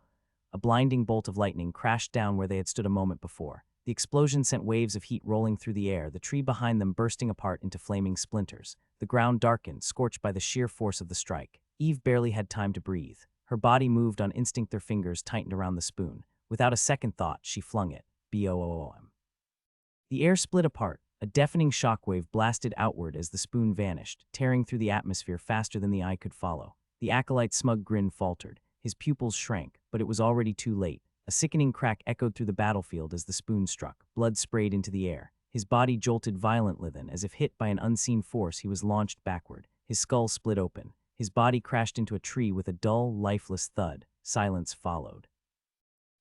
A blinding bolt of lightning crashed down where they had stood a moment before. The explosion sent waves of heat rolling through the air, the tree behind them bursting apart into flaming splinters. The ground darkened, scorched by the sheer force of the strike. Eve barely had time to breathe. Her body moved on instinct, their fingers tightened around the spoon. Without a second thought, she flung it. Boom. The air split apart. A deafening shockwave blasted outward as the spoon vanished, tearing through the atmosphere faster than the eye could follow. The acolyte's smug grin faltered. His pupils shrank, but it was already too late. A sickening crack echoed through the battlefield as the spoon struck. Blood sprayed into the air. His body jolted violently then, as if hit by an unseen force, he was launched backward. His skull split open. His body crashed into a tree with a dull, lifeless thud. Silence followed.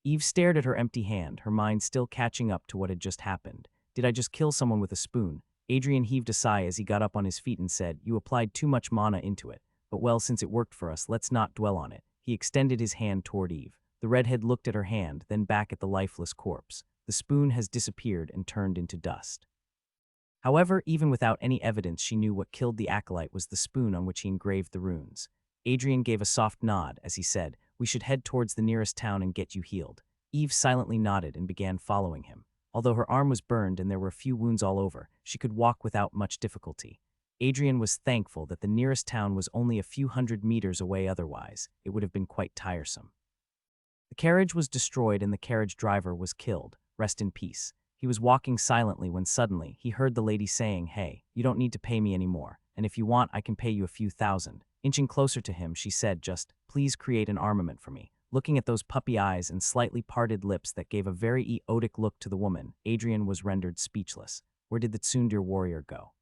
Eve stared at her empty hand, her mind still catching up to what had just happened. Did I just kill someone with a spoon? Adrian heaved a sigh as he got up on his feet and said, you applied too much mana into it. But well, since it worked for us, let's not dwell on it. He extended his hand toward Eve. The redhead looked at her hand, then back at the lifeless corpse. The spoon has disappeared and turned into dust. However, even without any evidence, she knew what killed the acolyte was the spoon on which he engraved the runes. Adrian gave a soft nod as he said, "We should head towards the nearest town and get you healed." Eve silently nodded and began following him. Although her arm was burned and there were a few wounds all over, she could walk without much difficulty. Adrian was thankful that the nearest town was only a few hundred meters away, otherwise it would have been quite tiresome. The carriage was destroyed and the carriage driver was killed. Rest in peace. He was walking silently when suddenly he heard the lady saying, "Hey, you don't need to pay me anymore, and if you want I can pay you a few thousand." Inching closer to him, she said just, "Please create an armament for me." Looking at those puppy eyes and slightly parted lips that gave a very eotic look to the woman, Adrian was rendered speechless. Where did the tsundere warrior go?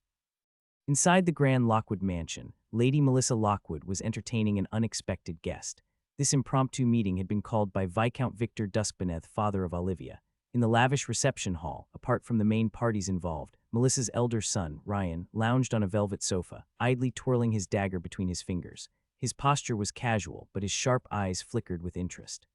Inside the Grand Lockwood mansion, Lady Melissa Lockwood was entertaining an unexpected guest. This impromptu meeting had been called by Viscount Victor Duskbeneth, father of Olivia. In the lavish reception hall, apart from the main parties involved, Melissa's elder son, Ryan, lounged on a velvet sofa, idly twirling his dagger between his fingers. His posture was casual, but his sharp eyes flickered with interest.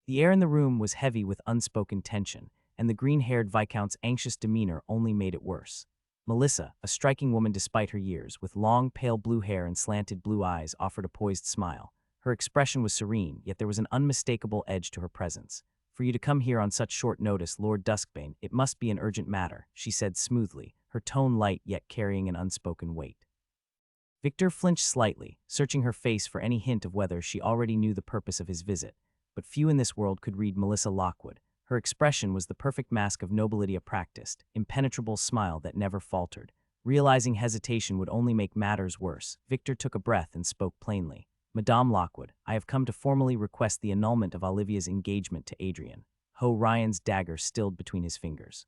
The air in the room was heavy with unspoken tension, and the green-haired Viscount's anxious demeanor only made it worse. Melissa, a striking woman despite her years, with long, pale blue hair and slanted blue eyes, offered a poised smile. Her expression was serene, yet there was an unmistakable edge to her presence. "For you to come here on such short notice, Lord Duskbane, it must be an urgent matter," she said smoothly, her tone light yet carrying an unspoken weight. Victor flinched slightly, searching her face for any hint of whether she already knew the purpose of his visit. But few in this world could read Melissa Lockwood. Her expression was the perfect mask of nobility, a practiced, impenetrable smile that never faltered. Realizing hesitation would only make matters worse, Victor took a breath and spoke plainly. "Madame Lockwood, I have come to formally request the annulment of Olivia's engagement to Adrian." Ryan's dagger stilled between his fingers.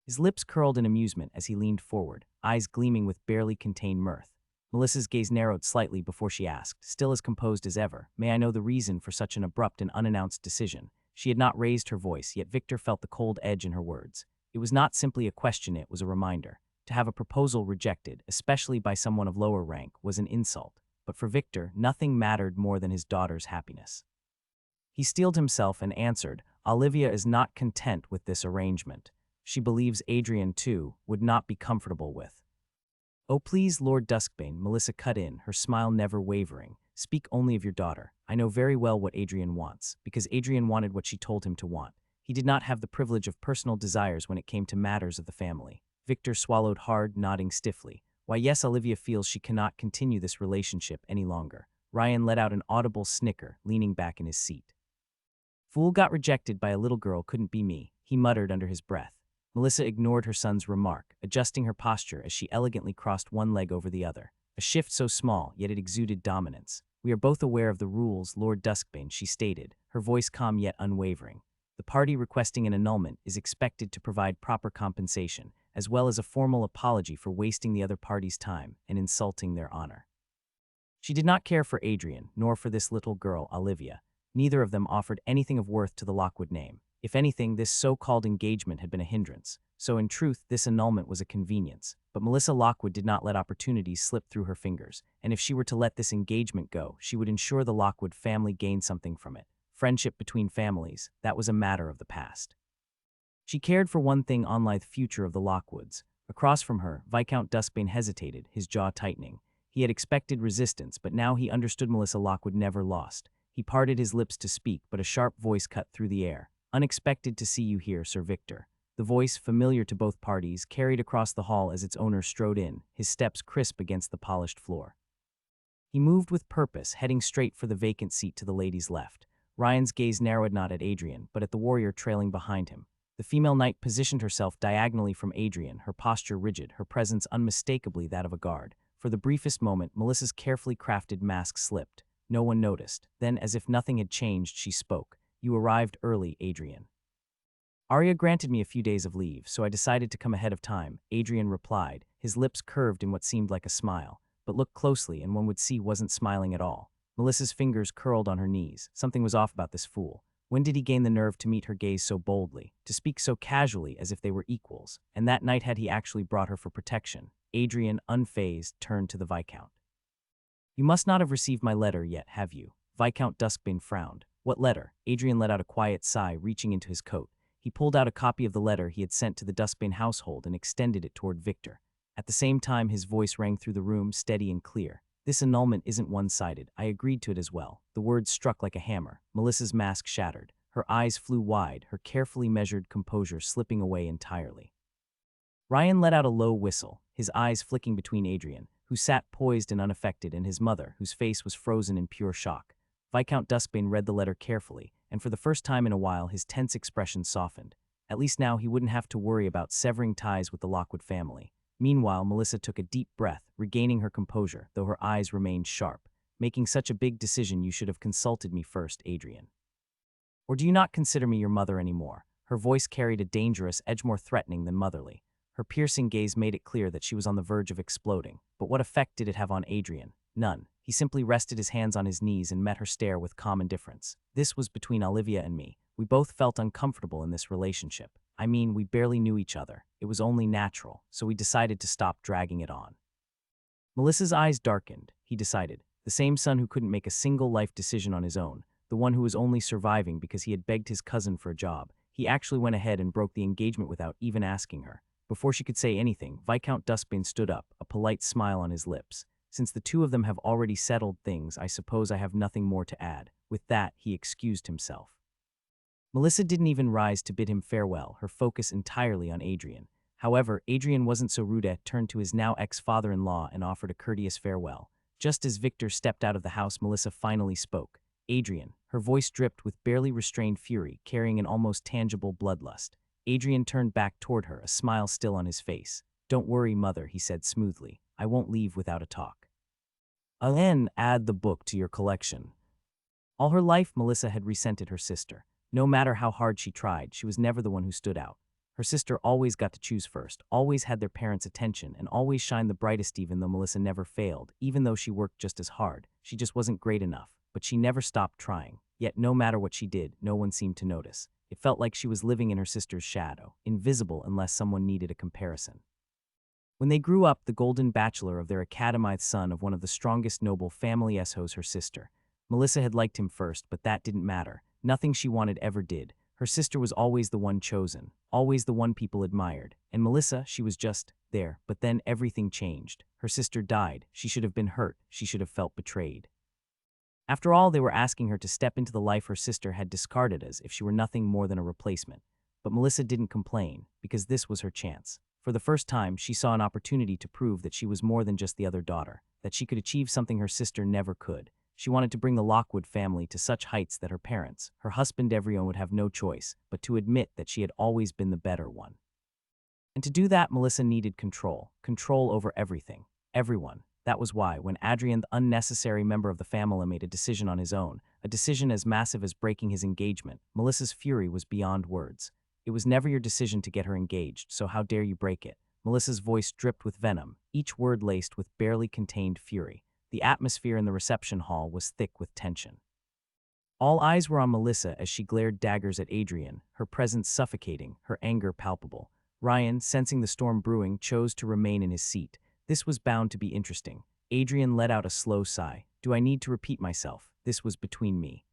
His lips curled in amusement as he leaned forward, eyes gleaming with barely contained mirth. Melissa's gaze narrowed slightly before she asked, still as composed as ever, "May I know the reason for such an abrupt and unannounced decision?" She had not raised her voice, yet Victor felt the cold edge in her words. It was not simply a question, it was a reminder. To have a proposal rejected, especially by someone of lower rank, was an insult. But for Victor, nothing mattered more than his daughter's happiness. He steeled himself and answered, "Olivia is not content with this arrangement. She believes Adrian, too, would not be comfortable with." "Oh, please, Lord Duskbane," Melissa cut in, her smile never wavering. "Speak only of your daughter. I know very well what Adrian wants, because Adrian wanted what she told him to want. He did not have the privilege of personal desires when it came to matters of the family." Victor swallowed hard, nodding stiffly. "Why, yes, Olivia feels she cannot continue this relationship any longer." Ryan let out an audible snicker, leaning back in his seat. "Fool got rejected by a little girl, couldn't be me," he muttered under his breath. Melissa ignored her son's remark, adjusting her posture as she elegantly crossed one leg over the other. A shift so small, yet it exuded dominance. "We are both aware of the rules, Lord Duskbane," she stated, her voice calm yet unwavering. "The party requesting an annulment is expected to provide proper compensation, as well as a formal apology for wasting the other party's time and insulting their honor." She did not care for Adrian, nor for this little girl, Olivia. Neither of them offered anything of worth to the Lockwood name. If anything, this so-called engagement had been a hindrance. So in truth, this annulment was a convenience. But Melissa Lockwood did not let opportunities slip through her fingers, and if she were to let this engagement go, she would ensure the Lockwood family gained something from it. Friendship between families, that was a matter of the past. She cared for one thing, the future of the Lockwoods. Across from her, Viscount Duskbane hesitated, his jaw tightening. He had expected resistance, but now he understood Melissa Lockwood never lost. He parted his lips to speak, but a sharp voice cut through the air. "Unexpected to see you here, Sir Victor." The voice, familiar to both parties, carried across the hall as its owner strode in, his steps crisp against the polished floor. He moved with purpose, heading straight for the vacant seat to the lady's left. Ryan's gaze narrowed not at Adrian, but at the warrior trailing behind him. The female knight positioned herself diagonally from Adrian, her posture rigid, her presence unmistakably that of a guard. For the briefest moment, Melissa's carefully crafted mask slipped. No one noticed. Then, as if nothing had changed, she spoke. "You arrived early, Adrian." "Arya granted me a few days of leave, so I decided to come ahead of time," Adrian replied, his lips curved in what seemed like a smile. But looked closely and one would see wasn't smiling at all. Melissa's fingers curled on her knees. Something was off about this fool. When did he gain the nerve to meet her gaze so boldly, to speak so casually as if they were equals? And that night had he actually brought her for protection? Adrian, unfazed, turned to the Viscount. "You must not have received my letter yet, have you?" Viscount Duskbane frowned. "What letter?" Adrian let out a quiet sigh, reaching into his coat. He pulled out a copy of the letter he had sent to the Dustbane household and extended it toward Victor. At the same time, his voice rang through the room, steady and clear. This annulment isn't one-sided. I agreed to it as well. The words struck like a hammer. Melissa's mask shattered. Her eyes flew wide, her carefully measured composure slipping away entirely. Ryan let out a low whistle, his eyes flicking between Adrian, who sat poised and unaffected, and his mother, whose face was frozen in pure shock. Viscount Dustbane read the letter carefully, and for the first time in a while his tense expression softened. At least now he wouldn't have to worry about severing ties with the Lockwood family. Meanwhile, Melissa took a deep breath, regaining her composure, though her eyes remained sharp. Making such a big decision, you should have consulted me first, Adrian. Or do you not consider me your mother anymore? Her voice carried a dangerous edge, more threatening than motherly. Her piercing gaze made it clear that she was on the verge of exploding. But what effect did it have on Adrian? None. He simply rested his hands on his knees and met her stare with calm indifference. This was between Olivia and me. We both felt uncomfortable in this relationship. I mean, we barely knew each other. It was only natural, so we decided to stop dragging it on. Melissa's eyes darkened. He decided. The same son who couldn't make a single life decision on his own. The one who was only surviving because he had begged his cousin for a job. He actually went ahead and broke the engagement without even asking her. Before she could say anything, Viscount Dustbane stood up, a polite smile on his lips. Since the two of them have already settled things, I suppose I have nothing more to add. With that, he excused himself. Melissa didn't even rise to bid him farewell, her focus entirely on Adrian. However, Adrian wasn't so rude, turned to his now ex-father-in-law and offered a courteous farewell. Just as Victor stepped out of the house, Melissa finally spoke. Adrian. Her voice dripped with barely restrained fury, carrying an almost tangible bloodlust. Adrian turned back toward her, a smile still on his face. Don't worry, mother, he said smoothly. I won't leave without a talk. I'll then add the book to your collection. All her life, Melissa had resented her sister. No matter how hard she tried, she was never the one who stood out. Her sister always got to choose first, always had their parents' attention, and always shined the brightest, even though Melissa never failed. Even though she worked just as hard, she just wasn't great enough. But she never stopped trying. Yet no matter what she did, no one seemed to notice. It felt like she was living in her sister's shadow, invisible unless someone needed a comparison. When they grew up, the golden bachelor of their academized son of one of the strongest noble family was her sister. Melissa had liked him first, but that didn't matter. Nothing she wanted ever did. Her sister was always the one chosen, always the one people admired. And Melissa, she was just there. But then everything changed. Her sister died. She should have been hurt. She should have felt betrayed. After all, they were asking her to step into the life her sister had discarded as if she were nothing more than a replacement. But Melissa didn't complain, because this was her chance. For the first time, she saw an opportunity to prove that she was more than just the other daughter, that she could achieve something her sister never could. She wanted to bring the Lockwood family to such heights that her parents, her husband everyone, would have no choice but to admit that she had always been the better one. And to do that, Melissa needed control over everything, everyone. That was why, when Adrian, the unnecessary member of the family, made a decision on his own, a decision as massive as breaking his engagement, Melissa's fury was beyond words. It was never your decision to get her engaged, so how dare you break it? Melissa's voice dripped with venom, each word laced with barely contained fury. The atmosphere in the reception hall was thick with tension. All eyes were on Melissa as she glared daggers at Adrian, her presence suffocating, her anger palpable. Ryan, sensing the storm brewing, chose to remain in his seat. This was bound to be interesting. Adrian let out a slow sigh. Do I need to repeat myself? This was between me.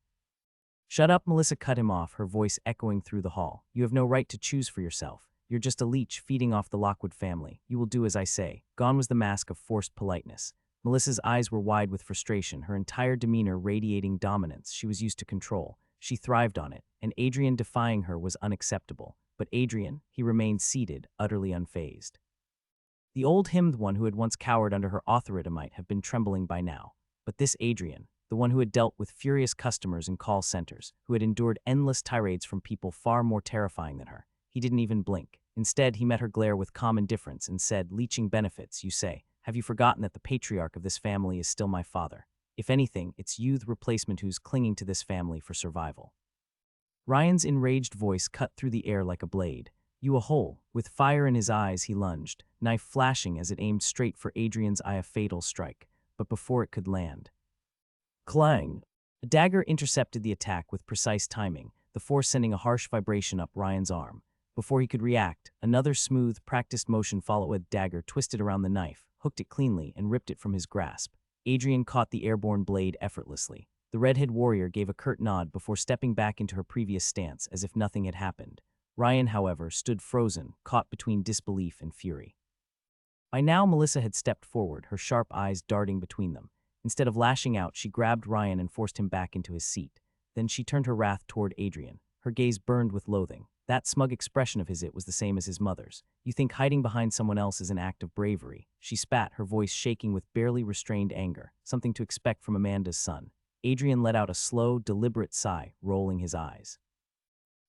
Shut up, Melissa cut him off, her voice echoing through the hall. You have no right to choose for yourself. You're just a leech feeding off the Lockwood family. You will do as I say. Gone was the mask of forced politeness. Melissa's eyes were wide with frustration, her entire demeanor radiating dominance. She was used to control. She thrived on it, and Adrian defying her was unacceptable. But Adrian, he remained seated, utterly unfazed. The old hymned one who had once cowered under her authority might have been trembling by now. But this Adrian, the one who had dealt with furious customers in call centers, who had endured endless tirades from people far more terrifying than her, he didn't even blink. Instead, he met her glare with calm indifference and said, leeching benefits, you say. Have you forgotten that the patriarch of this family is still my father? If anything, it's you, the replacement, who's clinging to this family for survival. Ryan's enraged voice cut through the air like a blade. You a hole. With fire in his eyes, he lunged, knife flashing as it aimed straight for Adrian's eye, a fatal strike. But before it could land, clang! A dagger intercepted the attack with precise timing, the force sending a harsh vibration up Ryan's arm. Before he could react, another smooth, practiced motion followed. A dagger twisted around the knife, hooked it cleanly, and ripped it from his grasp. Adrian caught the airborne blade effortlessly. The redhead warrior gave a curt nod before stepping back into her previous stance as if nothing had happened. Ryan, however, stood frozen, caught between disbelief and fury. By now, Melissa had stepped forward, her sharp eyes darting between them. Instead of lashing out, she grabbed Ryan and forced him back into his seat. Then she turned her wrath toward Adrian. Her gaze burned with loathing. That smug expression of his it was the same as his mother's. You think hiding behind someone else is an act of bravery? She spat, her voice shaking with barely restrained anger, something to expect from Amanda's son. Adrian let out a slow, deliberate sigh, rolling his eyes.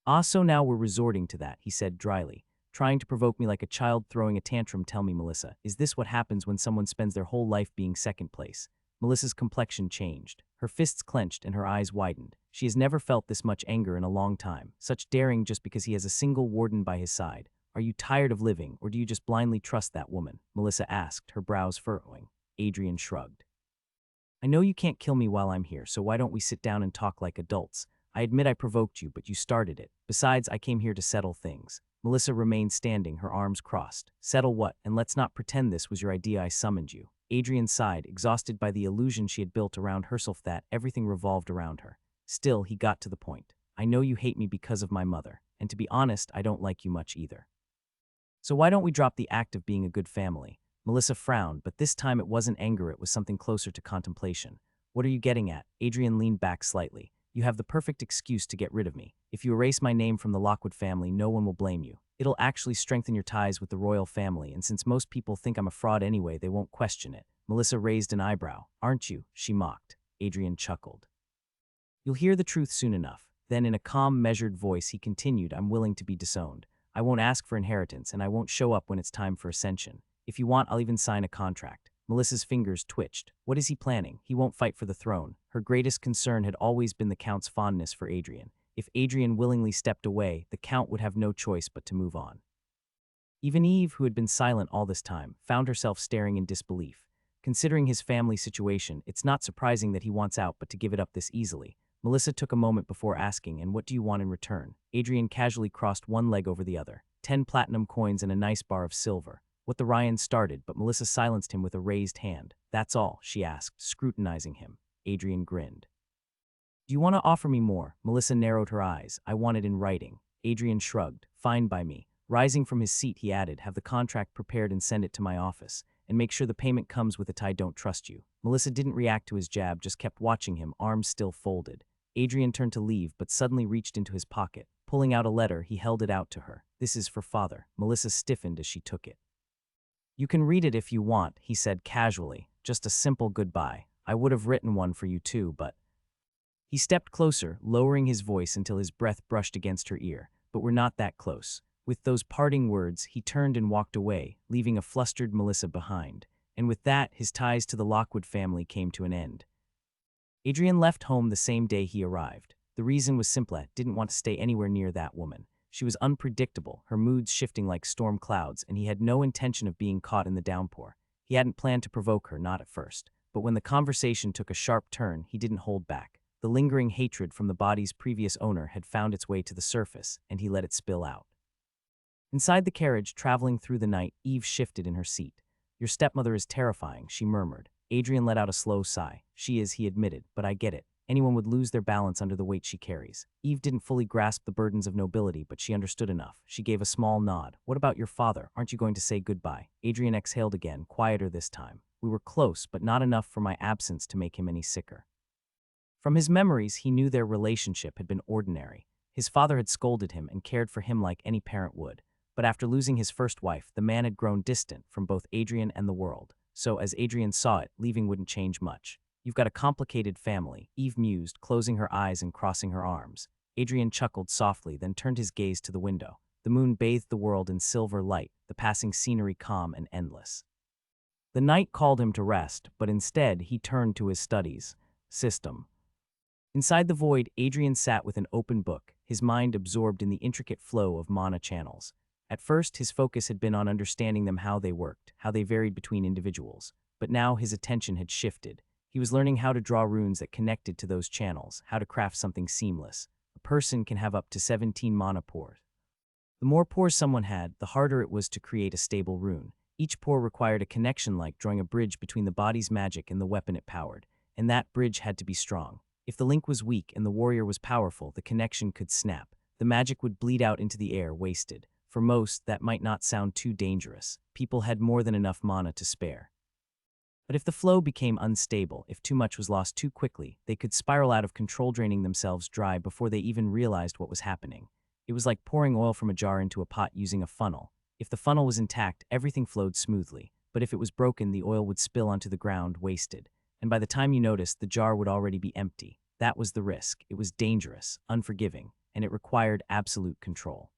"Ah, so now we're resorting to that," he said dryly. "Trying to provoke me like a child throwing a tantrum. Tell me, Melissa, is this what happens when someone spends their whole life being second place?" Melissa's complexion changed. Her fists clenched and her eyes widened. She has never felt this much anger in a long time, such daring just because he has a single warden by his side. "Are you tired of living, or do you just blindly trust that woman?" Melissa asked, her brows furrowing. Adrian shrugged. "I know you can't kill me while I'm here, so why don't we sit down and talk like adults? I admit I provoked you, but you started it. Besides, I came here to settle things." Melissa remained standing, her arms crossed. "Settle what? And let's not pretend this was your idea. I summoned you." Adrian sighed, exhausted by the illusion she had built around herself that everything revolved around her. Still, he got to the point. "I know you hate me because of my mother, and to be honest, I don't like you much either. So why don't we drop the act of being a good family?" Melissa frowned, but this time it wasn't anger, it was something closer to contemplation. "What are you getting at?" Adrian leaned back slightly. "You have the perfect excuse to get rid of me. If you erase my name from the Lockwood family, no one will blame you. It'll actually strengthen your ties with the royal family, and since most people think I'm a fraud anyway, they won't question it." Melissa raised an eyebrow. "Aren't you?" she mocked. Adrian chuckled. "You'll hear the truth soon enough." Then in a calm, measured voice, he continued, "I'm willing to be disowned. I won't ask for inheritance, and I won't show up when it's time for ascension. If you want, I'll even sign a contract." Melissa's fingers twitched. What is he planning? He won't fight for the throne. Her greatest concern had always been the Count's fondness for Adrian. If Adrian willingly stepped away, the Count would have no choice but to move on. Even Eve, who had been silent all this time, found herself staring in disbelief. Considering his family situation, it's not surprising that he wants out, but to give it up this easily. Melissa took a moment before asking, "And what do you want in return?" Adrian casually crossed one leg over the other. 10 platinum coins and a nice bar of silver. What the Ryan started, but Melissa silenced him with a raised hand. "That's all?" she asked, scrutinizing him. Adrian grinned. "Do you want to offer me more?" Melissa narrowed her eyes. "I want it in writing." Adrian shrugged. "Fine by me." Rising from his seat, he added, "Have the contract prepared and send it to my office. And make sure the payment comes with it. I don't trust you." Melissa didn't react to his jab, just kept watching him, arms still folded. Adrian turned to leave, but suddenly reached into his pocket. Pulling out a letter, he held it out to her. "This is for Father." Melissa stiffened as she took it. "You can read it if you want," he said casually. "Just a simple goodbye. I would have written one for you too, but..." He stepped closer, lowering his voice until his breath brushed against her ear. "But we're not that close." With those parting words, he turned and walked away, leaving a flustered Melissa behind. And with that, his ties to the Lockwood family came to an end. Adrian left home the same day he arrived. The reason was simple: didn't want to stay anywhere near that woman. She was unpredictable, her moods shifting like storm clouds, and he had no intention of being caught in the downpour. He hadn't planned to provoke her, not at first. But when the conversation took a sharp turn, he didn't hold back. The lingering hatred from the body's previous owner had found its way to the surface, and he let it spill out. Inside the carriage, traveling through the night, Eve shifted in her seat. "Your stepmother is terrifying," she murmured. Adrian let out a slow sigh. "She is," he admitted, "but I get it. Anyone would lose their balance under the weight she carries." Eve didn't fully grasp the burdens of nobility, but she understood enough. She gave a small nod. "What about your father? Aren't you going to say goodbye?" Adrian exhaled again, quieter this time. "We were close, but not enough for my absence to make him any sicker." From his memories, he knew their relationship had been ordinary. His father had scolded him and cared for him like any parent would. But after losing his first wife, the man had grown distant from both Adrian and the world. So as Adrian saw it, leaving wouldn't change much. "You've got a complicated family," Eve mused, closing her eyes and crossing her arms. Adrian chuckled softly, then turned his gaze to the window. The moon bathed the world in silver light, the passing scenery calm and endless. The night called him to rest, but instead he turned to his studies. System. Inside the void, Adrian sat with an open book, his mind absorbed in the intricate flow of mana channels. At first, his focus had been on understanding them, how they worked, how they varied between individuals. But now his attention had shifted. He was learning how to draw runes that connected to those channels, how to craft something seamless. A person can have up to 17 mana pores. The more pores someone had, the harder it was to create a stable rune. Each pore required a connection, like drawing a bridge between the body's magic and the weapon it powered. And that bridge had to be strong. If the link was weak and the warrior was powerful, the connection could snap. The magic would bleed out into the air, wasted. For most, that might not sound too dangerous. People had more than enough mana to spare. But if the flow became unstable, if too much was lost too quickly, they could spiral out of control, draining themselves dry before they even realized what was happening. It was like pouring oil from a jar into a pot using a funnel. If the funnel was intact, everything flowed smoothly. But if it was broken, the oil would spill onto the ground, wasted. And by the time you noticed, the jar would already be empty. That was the risk. It was dangerous, unforgiving, and it required absolute control.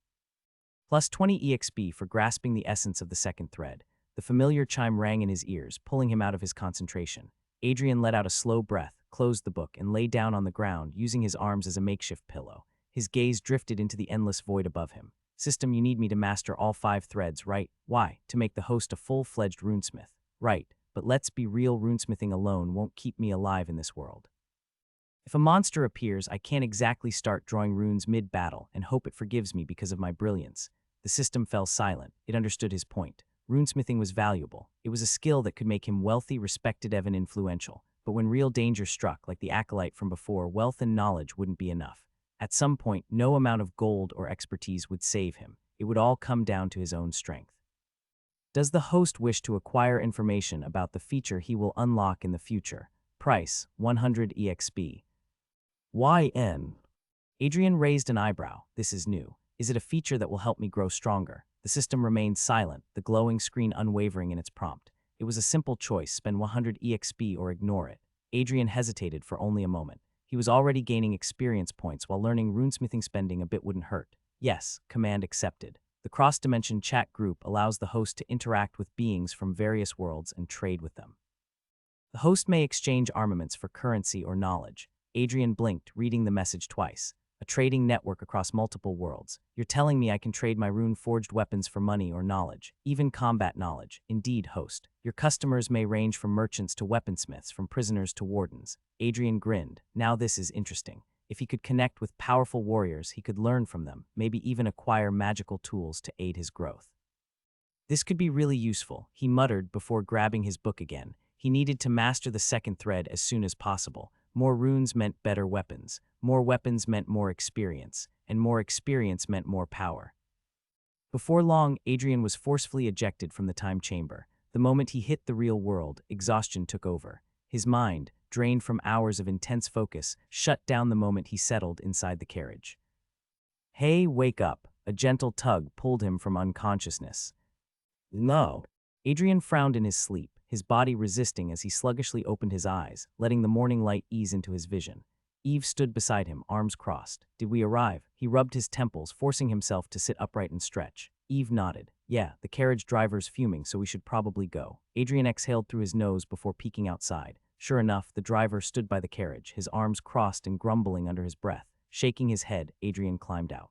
Plus 20 EXP for grasping the essence of the second thread. The familiar chime rang in his ears, pulling him out of his concentration. Adrian let out a slow breath, closed the book, and lay down on the ground, using his arms as a makeshift pillow. His gaze drifted into the endless void above him. System, you need me to master all 5 threads, right? Why? To make the host a full-fledged runesmith. Right, but let's be real, runesmithing alone won't keep me alive in this world. If a monster appears, I can't exactly start drawing runes mid-battle and hope it forgives me because of my brilliance. The system fell silent. It understood his point. Runesmithing was valuable. It was a skill that could make him wealthy, respected, and influential. But when real danger struck, like the acolyte from before, wealth and knowledge wouldn't be enough. At some point, no amount of gold or expertise would save him. It would all come down to his own strength. Does the host wish to acquire information about the feature he will unlock in the future? Price, 100 EXP. YN. Adrian raised an eyebrow. This is new. Is it a feature that will help me grow stronger? The system remained silent, the glowing screen unwavering in its prompt. It was a simple choice, spend 100 EXP or ignore it. Adrian hesitated for only a moment. He was already gaining experience points while learning runesmithing. Spending a bit wouldn't hurt. Yes, command accepted. The cross-dimension chat group allows the host to interact with beings from various worlds and trade with them. The host may exchange armaments for currency or knowledge. Adrian blinked, reading the message twice. A trading network across multiple worlds. You're telling me I can trade my rune-forged weapons for money or knowledge, even combat knowledge. Indeed, host. Your customers may range from merchants to weaponsmiths, from prisoners to wardens. Adrian grinned. Now this is interesting. If he could connect with powerful warriors, he could learn from them, maybe even acquire magical tools to aid his growth. This could be really useful, he muttered before grabbing his book again. He needed to master the second thread as soon as possible. More runes meant better weapons. More weapons meant more experience, and more experience meant more power. Before long, Adrian was forcefully ejected from the time chamber. The moment he hit the real world, exhaustion took over. His mind, drained from hours of intense focus, shut down the moment he settled inside the carriage. Hey, wake up! A gentle tug pulled him from unconsciousness. No. Adrian frowned in his sleep, his body resisting as he sluggishly opened his eyes, letting the morning light ease into his vision. Eve stood beside him, arms crossed. Did we arrive? He rubbed his temples, forcing himself to sit upright and stretch. Eve nodded. Yeah, the carriage driver's fuming, so we should probably go. Adrian exhaled through his nose before peeking outside. Sure enough, the driver stood by the carriage, his arms crossed and grumbling under his breath. Shaking his head, Adrian climbed out.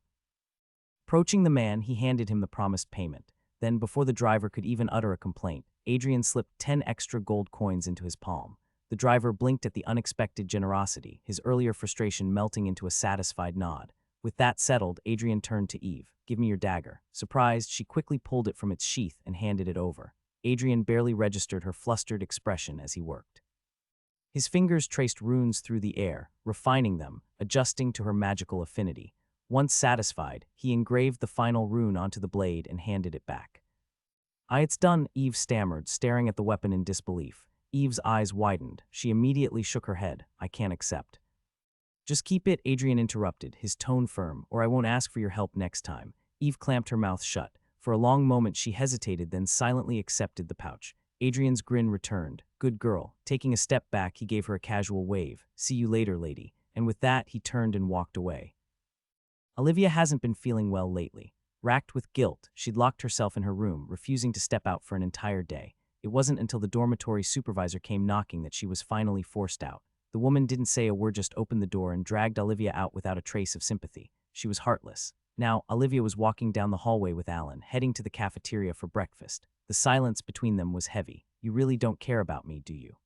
Approaching the man, he handed him the promised payment. Then, before the driver could even utter a complaint, Adrian slipped 10 extra gold coins into his palm. The driver blinked at the unexpected generosity, his earlier frustration melting into a satisfied nod. With that settled, Adrian turned to Eve. Give me your dagger. Surprised, she quickly pulled it from its sheath and handed it over. Adrian barely registered her flustered expression as he worked. His fingers traced runes through the air, refining them, adjusting to her magical affinity. Once satisfied, he engraved the final rune onto the blade and handed it back. It's done, Eve stammered, staring at the weapon in disbelief. Eve's eyes widened. She immediately shook her head. I can't accept. Just keep it, Adrian interrupted, his tone firm, or I won't ask for your help next time. Eve clamped her mouth shut. For a long moment she hesitated, then silently accepted the pouch. Adrian's grin returned. Good girl. Taking a step back, he gave her a casual wave. See you later, lady. And with that, he turned and walked away. Olivia hasn't been feeling well lately. Racked with guilt, she'd locked herself in her room, refusing to step out for an entire day. It wasn't until the dormitory supervisor came knocking that she was finally forced out. The woman didn't say a word, just opened the door and dragged Olivia out without a trace of sympathy. She was heartless. Now, Olivia was walking down the hallway with Alan, heading to the cafeteria for breakfast. The silence between them was heavy. You really don't care about me, do you?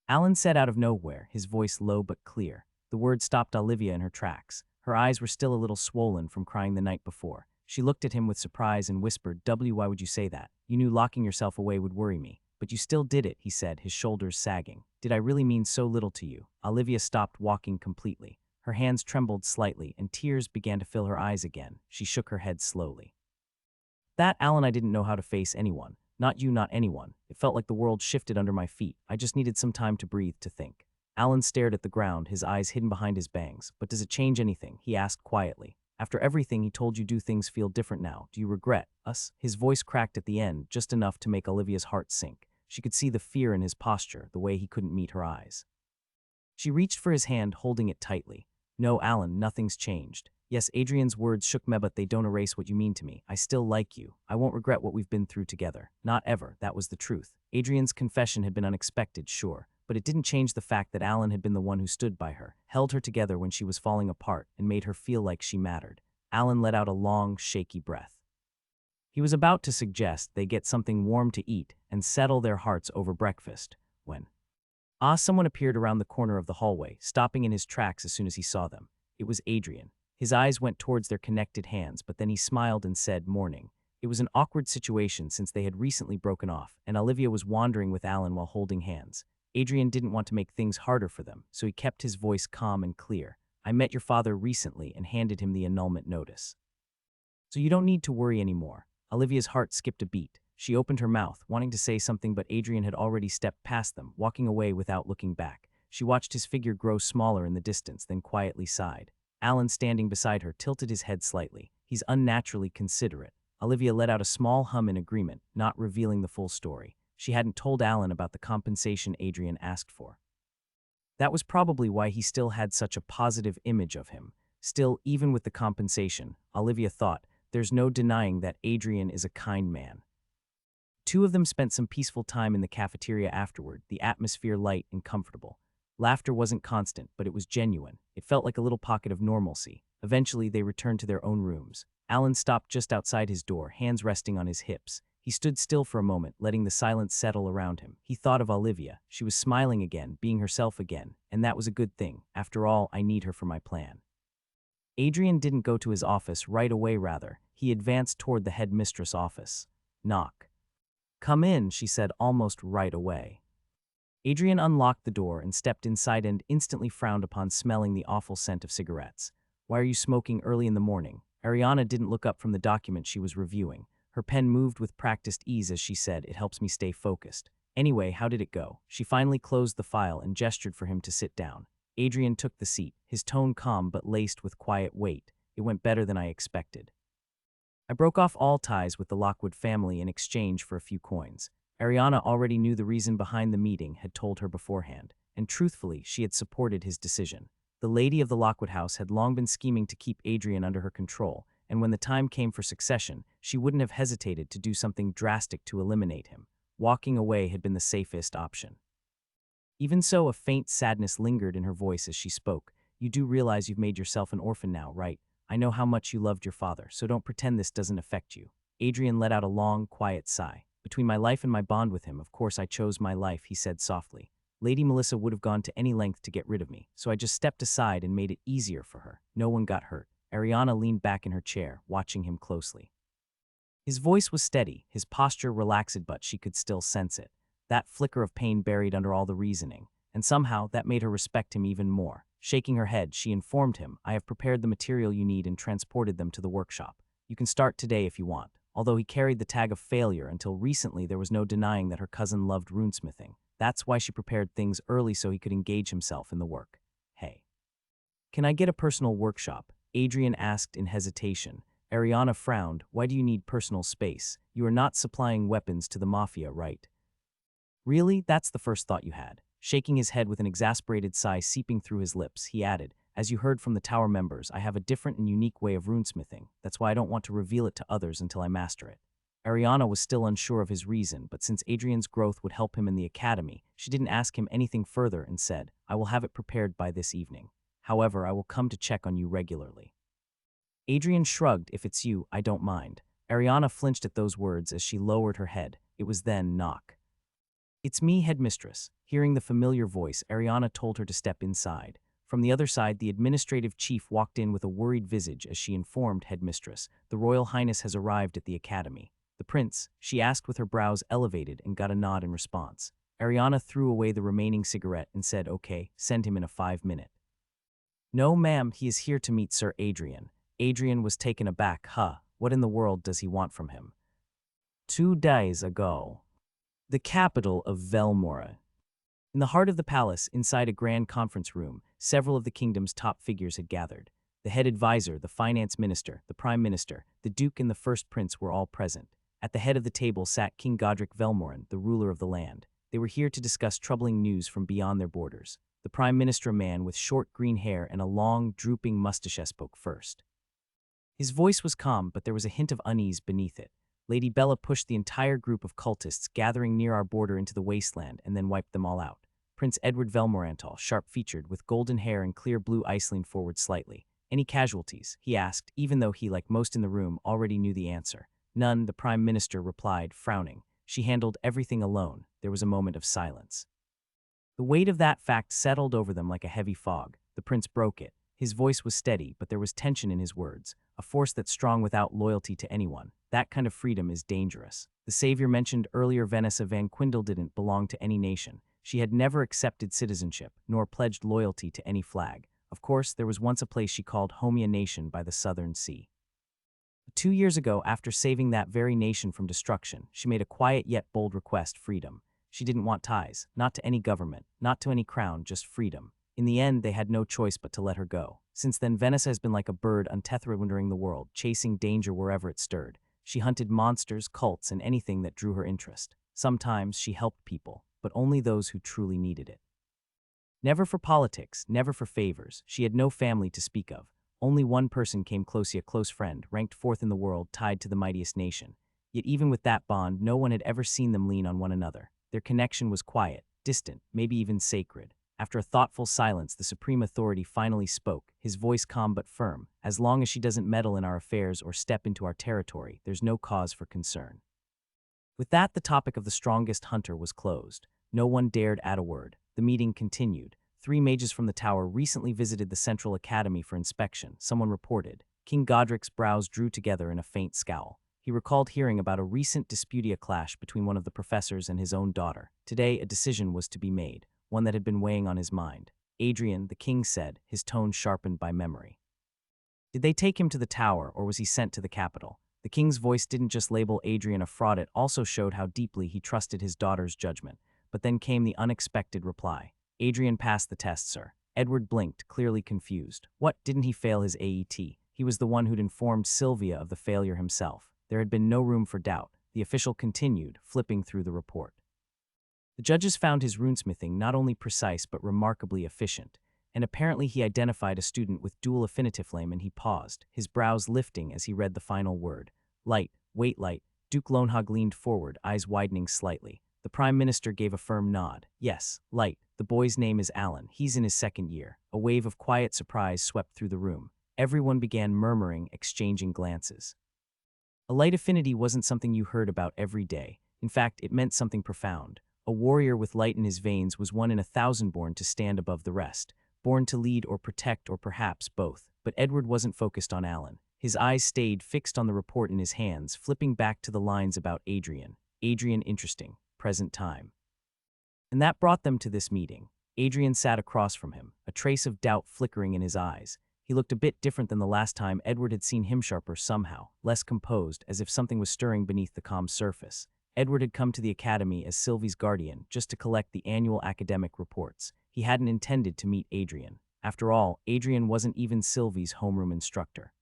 Alan said out of nowhere, his voice low but clear. The word stopped Olivia in her tracks. Her eyes were still a little swollen from crying the night before. She looked at him with surprise and whispered, why would you say that? You knew locking yourself away would worry me. But you still did it, he said, his shoulders sagging. Did I really mean so little to you? Olivia stopped walking completely. Her hands trembled slightly, and tears began to fill her eyes again. She shook her head slowly. That, Alan, I didn't know how to face anyone. Not you, not anyone. It felt like the world shifted under my feet. I just needed some time to breathe, to think. Alan stared at the ground, his eyes hidden behind his bangs. But does it change anything? He asked quietly. After everything he told you, do things feel different now? Do you regret us? His voice cracked at the end, just enough to make Olivia's heart sink. She could see the fear in his posture, the way he couldn't meet her eyes. She reached for his hand, holding it tightly. No, Alan, nothing's changed. Yes, Adrian's words shook me, but they don't erase what you mean to me. I still like you. I won't regret what we've been through together. Not ever. That was the truth. Adrian's confession had been unexpected, sure, but it didn't change the fact that Alan had been the one who stood by her, held her together when she was falling apart, and made her feel like she mattered. Alan let out a long, shaky breath. He was about to suggest they get something warm to eat and settle their hearts over breakfast, when someone appeared around the corner of the hallway, stopping in his tracks as soon as he saw them. It was Adrian. His eyes went towards their connected hands, but then he smiled and said, "Morning." It was an awkward situation since they had recently broken off, and Olivia was wandering with Alan while holding hands. Adrian didn't want to make things harder for them, so he kept his voice calm and clear. "I met your father recently," and handed him the annulment notice. "So you don't need to worry anymore." Olivia's heart skipped a beat. She opened her mouth, wanting to say something, but Adrian had already stepped past them, walking away without looking back. She watched his figure grow smaller in the distance, then quietly sighed. Alan, standing beside her, tilted his head slightly. He's unnaturally considerate. Olivia let out a small hum in agreement, not revealing the full story. She hadn't told Alan about the compensation Adrian asked for. That was probably why he still had such a positive image of him. Still, even with the compensation, Olivia thought, there's no denying that Adrian is a kind man. Two of them spent some peaceful time in the cafeteria afterward, the atmosphere light and comfortable. Laughter wasn't constant, but it was genuine. It felt like a little pocket of normalcy. Eventually, they returned to their own rooms. Alan stopped just outside his door, hands resting on his hips. He stood still for a moment, letting the silence settle around him. He thought of Olivia. She was smiling again, being herself again, and that was a good thing. After all, I need her for my plan. Adrian didn't go to his office right away, rather. He advanced toward the headmistress' office. Knock. "Come in," she said almost right away. Adrian unlocked the door and stepped inside and instantly frowned upon smelling the awful scent of cigarettes. "Why are you smoking early in the morning?" Ariana didn't look up from the document she was reviewing. Her pen moved with practiced ease as she said, "It helps me stay focused." "Anyway, how did it go?" She finally closed the file and gestured for him to sit down. Adrian took the seat, his tone calm but laced with quiet weight. "It went better than I expected. I broke off all ties with the Lockwood family in exchange for a few coins." Ariana already knew the reason behind the meeting, had told her beforehand, and truthfully, she had supported his decision. The lady of the Lockwood house had long been scheming to keep Adrian under her control, and when the time came for succession, she wouldn't have hesitated to do something drastic to eliminate him. Walking away had been the safest option. Even so, a faint sadness lingered in her voice as she spoke. "You do realize you've made yourself an orphan now, right? I know how much you loved your father, so don't pretend this doesn't affect you." Adrian let out a long, quiet sigh. "Between my life and my bond with him, of course I chose my life," he said softly. "Lady Melissa would have gone to any length to get rid of me, so I just stepped aside and made it easier for her. No one got hurt." Ariana leaned back in her chair, watching him closely. His voice was steady, his posture relaxed, but she could still sense it. That flicker of pain buried under all the reasoning, and somehow that made her respect him even more. Shaking her head, she informed him, "I have prepared the material you need and transported them to the workshop. You can start today if you want." Although he carried the tag of failure, until recently there was no denying that her cousin loved runesmithing. That's why she prepared things early so he could engage himself in the work. "Hey, can I get a personal workshop?" Adrian asked in hesitation. Ariana frowned. "Why do you need personal space? You are not supplying weapons to the mafia, right?" "Really? That's the first thought you had?" Shaking his head with an exasperated sigh seeping through his lips, he added, "As you heard from the tower members, I have a different and unique way of runesmithing. That's why I don't want to reveal it to others until I master it." Ariana was still unsure of his reason, but since Adrian's growth would help him in the academy, she didn't ask him anything further and said, "I will have it prepared by this evening. However, I will come to check on you regularly." Adrian shrugged. "If it's you, I don't mind." Ariana flinched at those words as she lowered her head. It was then knock. "It's me, headmistress." Hearing the familiar voice, Ariana told her to step inside. From the other side, the administrative chief walked in with a worried visage as she informed headmistress, "The Royal Highness has arrived at the academy." "The prince?" she asked with her brows elevated and got a nod in response. Ariana threw away the remaining cigarette and said, "Okay, send him in a 5-minute." No, ma'am, he is here to meet Sir Adrian. Adrian was taken aback. What in the world does he want from him? 2 days ago. The capital of Velmora. In the heart of the palace, inside a grand conference room, several of the kingdom's top figures had gathered. The head advisor, the finance minister, the prime minister, the duke and the first prince were all present. At the head of the table sat King Godric Velmorin, the ruler of the land. They were here to discuss troubling news from beyond their borders. The prime minister, a man with short green hair and a long, drooping mustache, spoke first. His voice was calm, but there was a hint of unease beneath it. Lady Bella pushed the entire group of cultists gathering near our border into the wasteland and then wiped them all out. Prince Edward Velmorantal, sharp-featured, with golden hair and clear blue eyes, leaned forward slightly. Any casualties? He asked, even though he, like most in the room, already knew the answer. None, the prime minister replied, frowning. She handled everything alone. There was a moment of silence. The weight of that fact settled over them like a heavy fog. The prince broke it. His voice was steady, but there was tension in his words, a force that's strong without loyalty to anyone. That kind of freedom is dangerous. The savior mentioned earlier, Vanessa Van Quindle, didn't belong to any nation. She had never accepted citizenship, nor pledged loyalty to any flag. Of course, there was once a place she called Homia Nation by the Southern Sea. 2 years ago, after saving that very nation from destruction, she made a quiet yet bold request: freedom. She didn't want ties, not to any government, not to any crown, just freedom. In the end, they had no choice but to let her go. Since then, Vanessa has been like a bird untethered wandering the world, chasing danger wherever it stirred. She hunted monsters, cults, and anything that drew her interest. Sometimes she helped people, but only those who truly needed it. Never for politics, never for favors. She had no family to speak of. Only one person came close, a close friend, ranked fourth in the world, tied to the mightiest nation. Yet even with that bond, no one had ever seen them lean on one another. Their connection was quiet, distant, maybe even sacred. After a thoughtful silence, the supreme authority finally spoke, his voice calm but firm. As long as she doesn't meddle in our affairs or step into our territory, there's no cause for concern. With that, the topic of the strongest hunter was closed. No one dared add a word. The meeting continued. 3 mages from the tower recently visited the Central Academy for inspection, someone reported. King Godric's brows drew together in a faint scowl. He recalled hearing about a recent disputia clash between one of the professors and his own daughter. Today, a decision was to be made, one that had been weighing on his mind. Adrian, the king said, his tone sharpened by memory. Did they take him to the tower, or was he sent to the capital? The king's voice didn't just label Adrian a fraud, it also showed how deeply he trusted his daughter's judgment. But then came the unexpected reply. Adrian passed the test, sir. Edward blinked, clearly confused. What, didn't he fail his AET? He was the one who'd informed Sylvia of the failure himself. There had been no room for doubt. The official continued, flipping through the report. The judges found his runesmithing not only precise but remarkably efficient, and apparently he identified a student with dual affinitive flame, and he paused, his brows lifting as he read the final word. Light, wait, light. Duke Loanhog leaned forward, eyes widening slightly. The prime minister gave a firm nod. Yes, light. The boy's name is Alan. He's in his 2nd year. A wave of quiet surprise swept through the room. Everyone began murmuring, exchanging glances. A light affinity wasn't something you heard about every day. In fact, it meant something profound. A warrior with light in his veins was one in 1,000 born to stand above the rest, born to lead or protect, or perhaps both. But Edward wasn't focused on Alan. His eyes stayed fixed on the report in his hands, flipping back to the lines about Adrian. Adrian, interesting. Present time. And that brought them to this meeting. Adrian sat across from him, a trace of doubt flickering in his eyes. He looked a bit different than the last time Edward had seen him, sharper somehow, less composed, as if something was stirring beneath the calm surface. Edward had come to the academy as Sylvie's guardian, just to collect the annual academic reports. He hadn't intended to meet Adrian. After all, Adrian wasn't even Sylvie's homeroom instructor.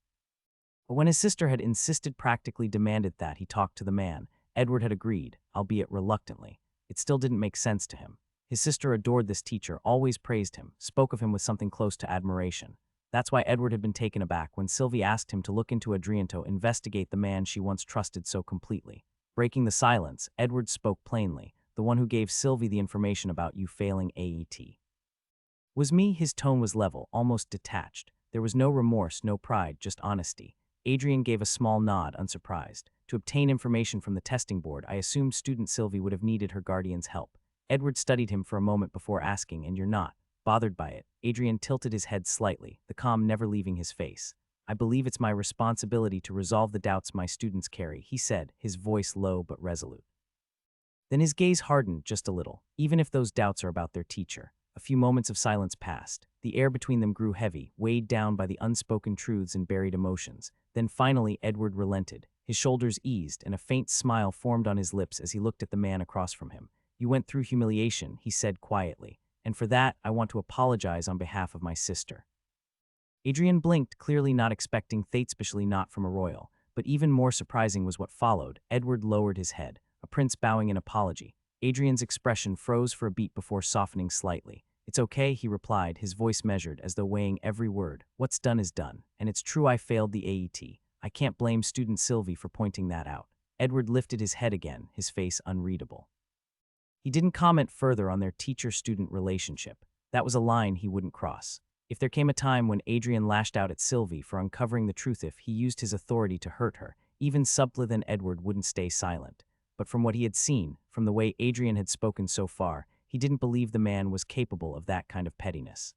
But when his sister had insisted, practically demanded that he talk to the man, Edward had agreed, albeit reluctantly. It still didn't make sense to him. His sister adored this teacher, always praised him, spoke of him with something close to admiration. That's why Edward had been taken aback when Sylvie asked him to look into Adrian to investigate the man she once trusted so completely. Breaking the silence, Edward spoke plainly, the one who gave Sylvie the information about you failing AET. Was me. His tone was level, almost detached. There was no remorse, no pride, just honesty. Adrian gave a small nod, unsurprised. To obtain information from the testing board, I assumed student Sylvie would have needed her guardian's help. Edward studied him for a moment before asking, and you're not bothered by it? Adrian tilted his head slightly, the calm never leaving his face. I believe it's my responsibility to resolve the doubts my students carry, he said, his voice low but resolute. Then his gaze hardened just a little. Even if those doubts are about their teacher, A few moments of silence passed. The air between them grew heavy, weighed down by the unspoken truths and buried emotions. Then finally Edward relented. His shoulders eased, and a faint smile formed on his lips as he looked at the man across from him. "You went through humiliation," he said quietly, "and for that I want to apologize on behalf of my sister." Adrian blinked, clearly not expecting fate, especially not from a royal. But even more surprising was what followed. Edward lowered his head, a prince bowing in apology. Adrian's expression froze for a beat before softening slightly. "It's okay," he replied, his voice measured, as though weighing every word. "What's done is done, and it's true I failed the AET. I can't blame student Sylvie for pointing that out." Edward lifted his head again, his face unreadable. He didn't comment further on their teacher-student relationship. That was a line he wouldn't cross. If there came a time when Adrian lashed out at Sylvie for uncovering the truth, if he used his authority to hurt her, even subtler than Edward wouldn't stay silent. But from what he had seen, from the way Adrian had spoken so far, he didn't believe the man was capable of that kind of pettiness.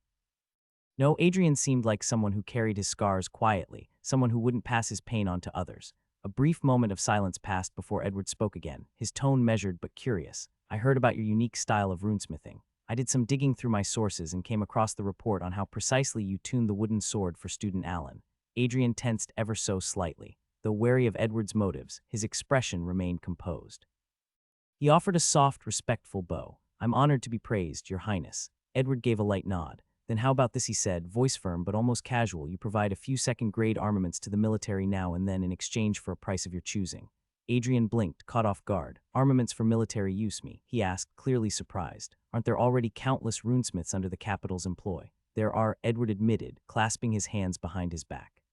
No, Adrian seemed like someone who carried his scars quietly, someone who wouldn't pass his pain on to others. A brief moment of silence passed before Edward spoke again, his tone measured but curious. "I heard about your unique style of runesmithing. I did some digging through my sources and came across the report on how precisely you tuned the wooden sword for student Alan." Adrian tensed ever so slightly. Though wary of Edward's motives, his expression remained composed. He offered a soft, respectful bow. "I'm honored to be praised, Your Highness." Edward gave a light nod. "Then how about this," he said, voice firm but almost casual. "You provide a few second-grade armaments to the military now and then in exchange for a price of your choosing." Adrian blinked, caught off guard. "Armaments for military use, me?" he asked, clearly surprised. "Aren't there already countless runesmiths under the capital's employ?" "There are," Edward admitted, clasping his hands behind his back.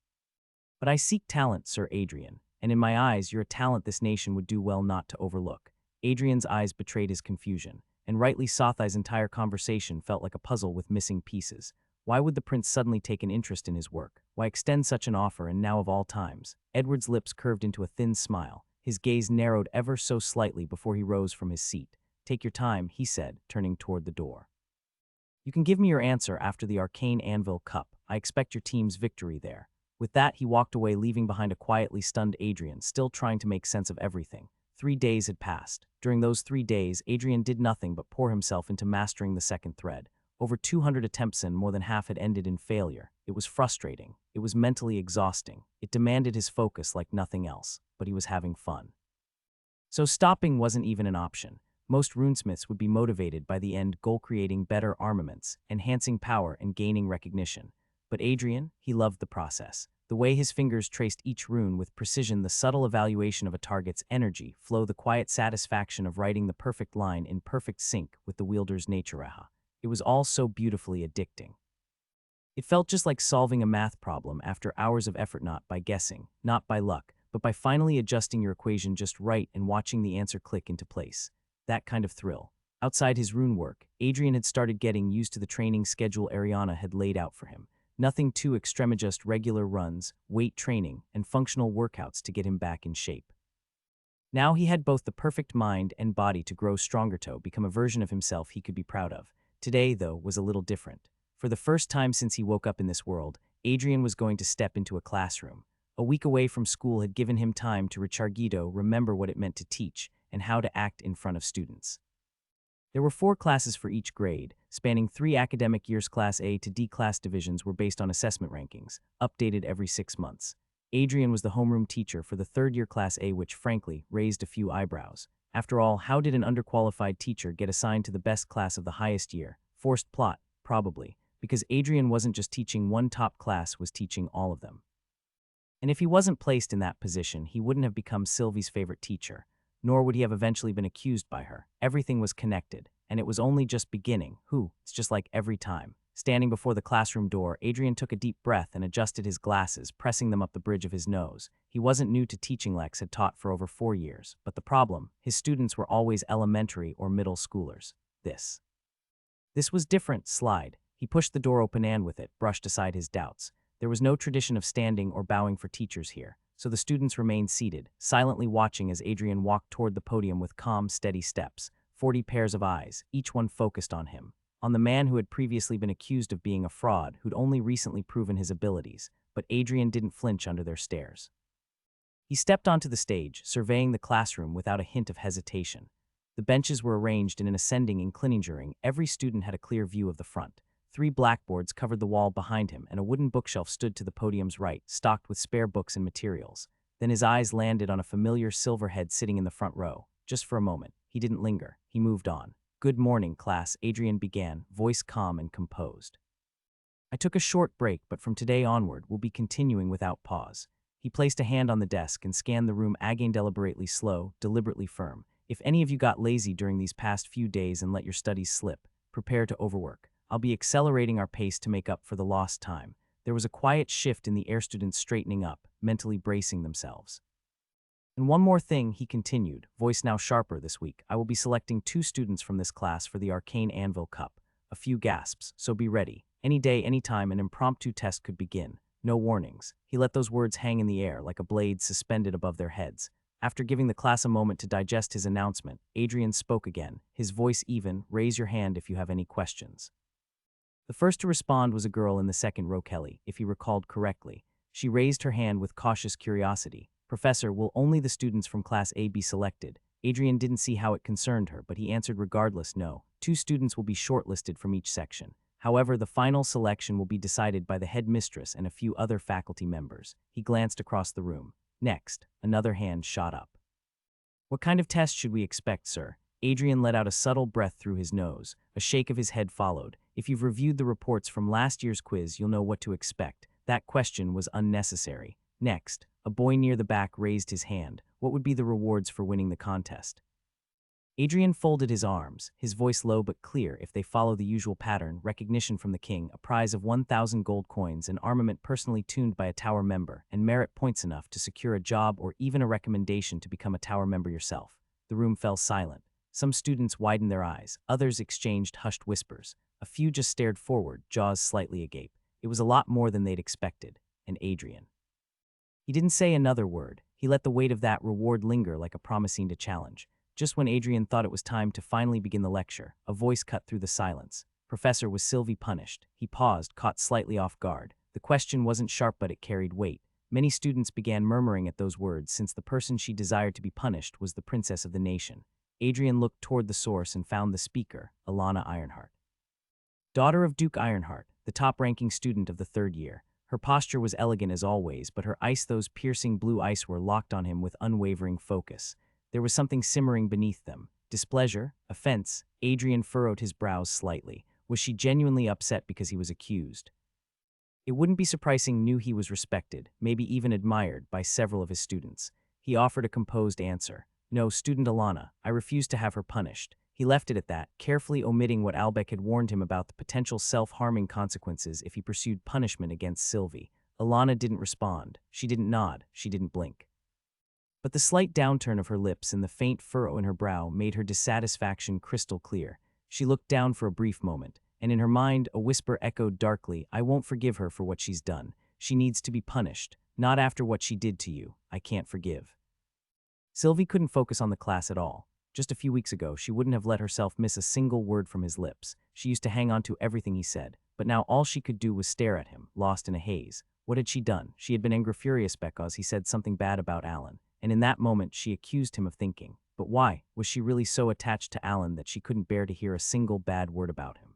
"But I seek talent, Sir Adrian, and in my eyes you're a talent this nation would do well not to overlook." Adrian's eyes betrayed his confusion, and rightly Sothai's entire conversation felt like a puzzle with missing pieces. Why would the prince suddenly take an interest in his work? Why extend such an offer, and now of all times? Edward's lips curved into a thin smile. His gaze narrowed ever so slightly before he rose from his seat. "Take your time," he said, turning toward the door. "You can give me your answer after the arcane Anvil Cup. I expect your team's victory there." With that, he walked away, leaving behind a quietly stunned Adrian, still trying to make sense of everything. 3 days had passed. During those 3 days, Adrian did nothing but pour himself into mastering the second thread. Over 200 attempts and more than half had ended in failure. It was frustrating. It was mentally exhausting. It demanded his focus like nothing else, but he was having fun. So stopping wasn't even an option. Most runesmiths would be motivated by the end goal, creating better armaments, enhancing power, and gaining recognition. But Adrian, he loved the process. The way his fingers traced each rune with precision, the subtle evaluation of a target's energy flow, the quiet satisfaction of writing the perfect line in perfect sync with the wielder's nature. It was all so beautifully addicting. It felt just like solving a math problem after hours of effort, not by guessing, not by luck, but by finally adjusting your equation just right and watching the answer click into place. That kind of thrill. Outside his rune work, Adrian had started getting used to the training schedule Ariana had laid out for him. Nothing too extreme, just regular runs, weight training, and functional workouts to get him back in shape. Now he had both the perfect mind and body to grow stronger, to become a version of himself he could be proud of. Today, though, was a little different. For the first time since he woke up in this world, Adrian was going to step into a classroom. A week away from school had given him time to remember what it meant to teach and how to act in front of students. There were 4 classes for each grade, spanning 3 academic years. Class A to D class divisions were based on assessment rankings, updated every 6 months. Adrian was the homeroom teacher for the 3rd year Class A, which frankly raised a few eyebrows. After all, how did an underqualified teacher get assigned to the best class of the highest year? Forced plot, probably, because Adrian wasn't just teaching one top class, was teaching all of them. And if he wasn't placed in that position, he wouldn't have become Sylvie's favorite teacher, nor would he have eventually been accused by her. Everything was connected, and it was only just beginning. It's just like every time. Standing before the classroom door, Adrian took a deep breath and adjusted his glasses, pressing them up the bridge of his nose. He wasn't new to teaching. Lex had taught for over 4 years, but the problem, his students were always elementary or middle schoolers. This was different. Slide. He pushed the door open and with it, brushed aside his doubts. There was no tradition of standing or bowing for teachers here, so the students remained seated, silently watching as Adrian walked toward the podium with calm, steady steps. 40 pairs of eyes, each one focused on him. On the man who had previously been accused of being a fraud, who'd only recently proven his abilities, but Adrian didn't flinch under their stares. He stepped onto the stage, surveying the classroom without a hint of hesitation. The benches were arranged in an ascending inclinature. Every student had a clear view of the front. 3 blackboards covered the wall behind him, and a wooden bookshelf stood to the podium's right, stocked with spare books and materials. Then his eyes landed on a familiar silver head sitting in the front row. Just for a moment, he didn't linger. He moved on. "Good morning, class," Adrian began, voice calm and composed. "I took a short break, but from today onward, we'll be continuing without pause." He placed a hand on the desk and scanned the room again, deliberately slow, deliberately firm. "If any of you got lazy during these past few days and let your studies slip, prepare to overwork. I'll be accelerating our pace to make up for the lost time." There was a quiet shift in the air, students straightening up, mentally bracing themselves. "And one more thing," he continued, voice now sharper this week. "I will be selecting 2 students from this class for the arcane Anvil Cup." A few gasps, "So be ready. Any day, any time, an impromptu test could begin. No warnings." He let those words hang in the air like a blade suspended above their heads. After giving the class a moment to digest his announcement, Adrian spoke again, his voice even. "Raise your hand if you have any questions." The first to respond was a girl in the second row, Kelly, if he recalled correctly. She raised her hand with cautious curiosity. "Professor, will only the students from Class A be selected?" Adrian didn't see how it concerned her, but he answered regardless, "No. 2 students will be shortlisted from each section. However, the final selection will be decided by the headmistress and a few other faculty members." He glanced across the room. Next, another hand shot up. "What kind of test should we expect, sir?" Adrian let out a subtle breath through his nose. A shake of his head followed. "If you've reviewed the reports from last year's quiz, you'll know what to expect." That question was unnecessary. Next, a boy near the back raised his hand. "What would be the rewards for winning the contest?" Adrian folded his arms, his voice low but clear. "If they follow the usual pattern, recognition from the king, a prize of 1,000 gold coins, an armament personally tuned by a tower member, and merit points enough to secure a job or even a recommendation to become a tower member yourself." The room fell silent. Some students widened their eyes, others exchanged hushed whispers. A few just stared forward, jaws slightly agape. It was a lot more than they'd expected. And Adrian. He didn't say another word. He let the weight of that reward linger like a promising to challenge. Just when Adrian thought it was time to finally begin the lecture, a voice cut through the silence. "Professor, was Sylvie punished?" He paused, caught slightly off guard. The question wasn't sharp, but it carried weight. Many students began murmuring at those words, since the person she desired to be punished was the princess of the nation. Adrian looked toward the source and found the speaker, Alana Ironheart. Daughter of Duke Ironheart, the top-ranking student of the 3rd year. Her posture was elegant as always, but her eyes, those piercing blue eyes, were locked on him with unwavering focus. There was something simmering beneath them. Displeasure? Offense? Adrian furrowed his brows slightly. Was she genuinely upset because he was accused? It wouldn't be surprising, knew he was respected, maybe even admired, by several of his students. He offered a composed answer. "No, student Alana, I refuse to have her punished." He left it at that, carefully omitting what Albec had warned him about the potential self-harming consequences if he pursued punishment against Sylvie. Alana didn't respond. She didn't nod. She didn't blink. But the slight downturn of her lips and the faint furrow in her brow made her dissatisfaction crystal clear. She looked down for a brief moment, and in her mind a whisper echoed darkly, "I won't forgive her for what she's done. She needs to be punished. Not after what she did to you. I can't forgive." Sylvie couldn't focus on the class at all. Just a few weeks ago, she wouldn't have let herself miss a single word from his lips. She used to hang on to everything he said, but now all she could do was stare at him, lost in a haze. What had she done? She had been angry, furious because he said something bad about Alan, and in that moment she accused him of thinking. But why? Was she really so attached to Alan that she couldn't bear to hear a single bad word about him?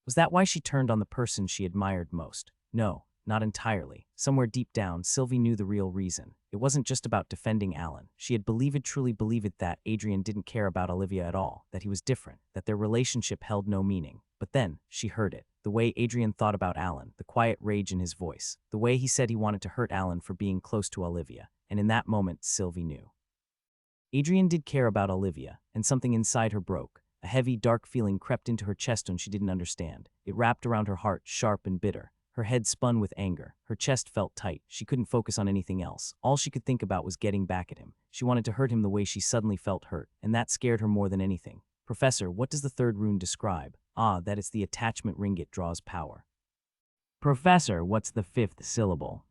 Was that why she turned on the person she admired most? No, not entirely. Somewhere deep down, Sylvie knew the real reason. It wasn't just about defending Alan. She had truly believed that Adrian didn't care about Olivia at all, that he was different, that their relationship held no meaning. But then, she heard it. The way Adrian thought about Alan, the quiet rage in his voice, the way he said he wanted to hurt Alan for being close to Olivia. And in that moment, Sylvie knew. Adrian did care about Olivia, and something inside her broke. A heavy, dark feeling crept into her chest and she didn't understand. It wrapped around her heart, sharp and bitter. Her head spun with anger. Her chest felt tight. She couldn't focus on anything else. All she could think about was getting back at him. She wanted to hurt him the way she suddenly felt hurt, and that scared her more than anything. "Professor, what does the 3rd rune describe?" "Ah, that it's the attachment ring. It draws power." "Professor, what's the 5th syllable?"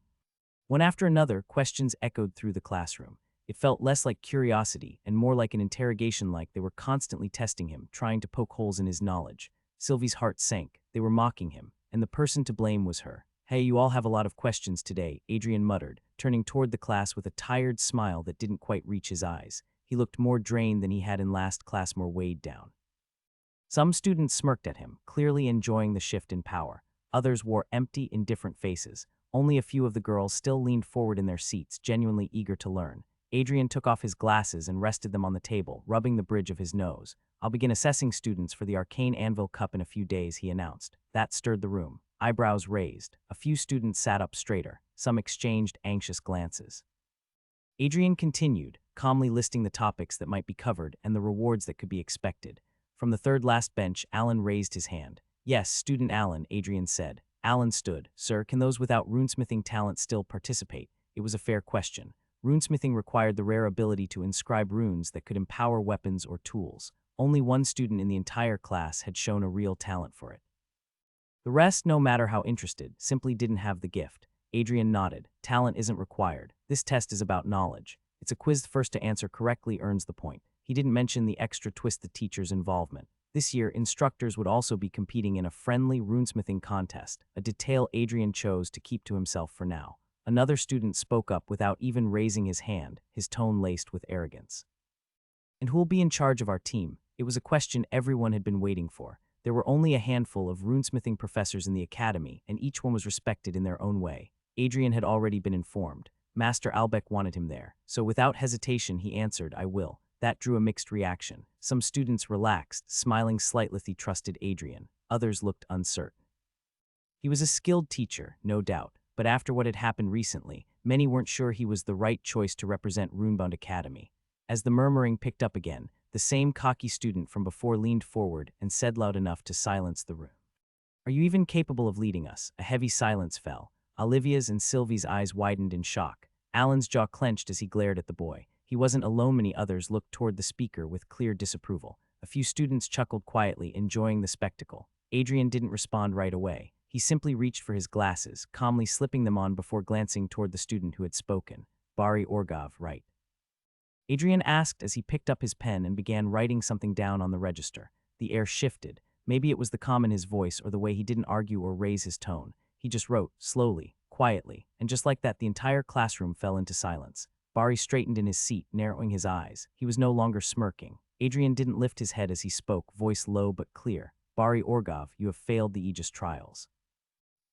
One after another, questions echoed through the classroom. It felt less like curiosity and more like an interrogation, like they were constantly testing him, trying to poke holes in his knowledge. Sylvie's heart sank. They were mocking him. And the person to blame was her. "Hey, you all have a lot of questions today," Adrian muttered, turning toward the class with a tired smile that didn't quite reach his eyes. He He looked more drained than he had in last class, more weighed down. Some students smirked at him, clearly enjoying the shift in power. Others wore empty, indifferent faces. Only a few of the girls still leaned forward in their seats, genuinely eager to learn. Adrian took off his glasses and rested them on the table, rubbing the bridge of his nose. "I'll begin assessing students for the arcane Anvil Cup in a few days," he announced. That stirred the room. Eyebrows raised. A few students sat up straighter. Some exchanged anxious glances. Adrian continued, calmly listing the topics that might be covered and the rewards that could be expected. From the third last bench, Alan raised his hand. "Yes, student Alan," Adrian said. Alan stood. "Sir, can those without runesmithing talent still participate?" It was a fair question. Runesmithing required the rare ability to inscribe runes that could empower weapons or tools. Only one student in the entire class had shown a real talent for it. The rest, no matter how interested, simply didn't have the gift. Adrian nodded. "Talent isn't required. This test is about knowledge. It's a quiz. The first to answer correctly earns the point." He didn't mention the extra twist: the teacher's involvement. This year, instructors would also be competing in a friendly runesmithing contest, a detail Adrian chose to keep to himself for now. Another student spoke up without even raising his hand, his tone laced with arrogance. "And who'll be in charge of our team?" It was a question everyone had been waiting for. There were only a handful of runesmithing professors in the academy, and each one was respected in their own way. Adrian had already been informed. Master Albeck wanted him there, so without hesitation he answered, "I will." That drew a mixed reaction. Some students relaxed, smiling slightly. They trusted Adrian. Others looked uncertain. He was a skilled teacher, no doubt, but after what had happened recently, many weren't sure he was the right choice to represent Runebound Academy. As the murmuring picked up again, the same cocky student from before leaned forward and said loud enough to silence the room, "Are you even capable of leading us?" A heavy silence fell. Olivia's and Sylvie's eyes widened in shock. Alan's jaw clenched as he glared at the boy. He wasn't alone. Many others looked toward the speaker with clear disapproval. A few students chuckled quietly, enjoying the spectacle. Adrian didn't respond right away. He simply reached for his glasses, calmly slipping them on before glancing toward the student who had spoken. "Bari Orgov, right?" Adrian asked as he picked up his pen and began writing something down on the register. The air shifted. Maybe it was the calm in his voice or the way he didn't argue or raise his tone. He just wrote, slowly, quietly, and just like that the entire classroom fell into silence. Bari straightened in his seat, narrowing his eyes. He was no longer smirking. Adrian didn't lift his head as he spoke, voice low but clear. "Bari Orgov, you have failed the Aegis trials.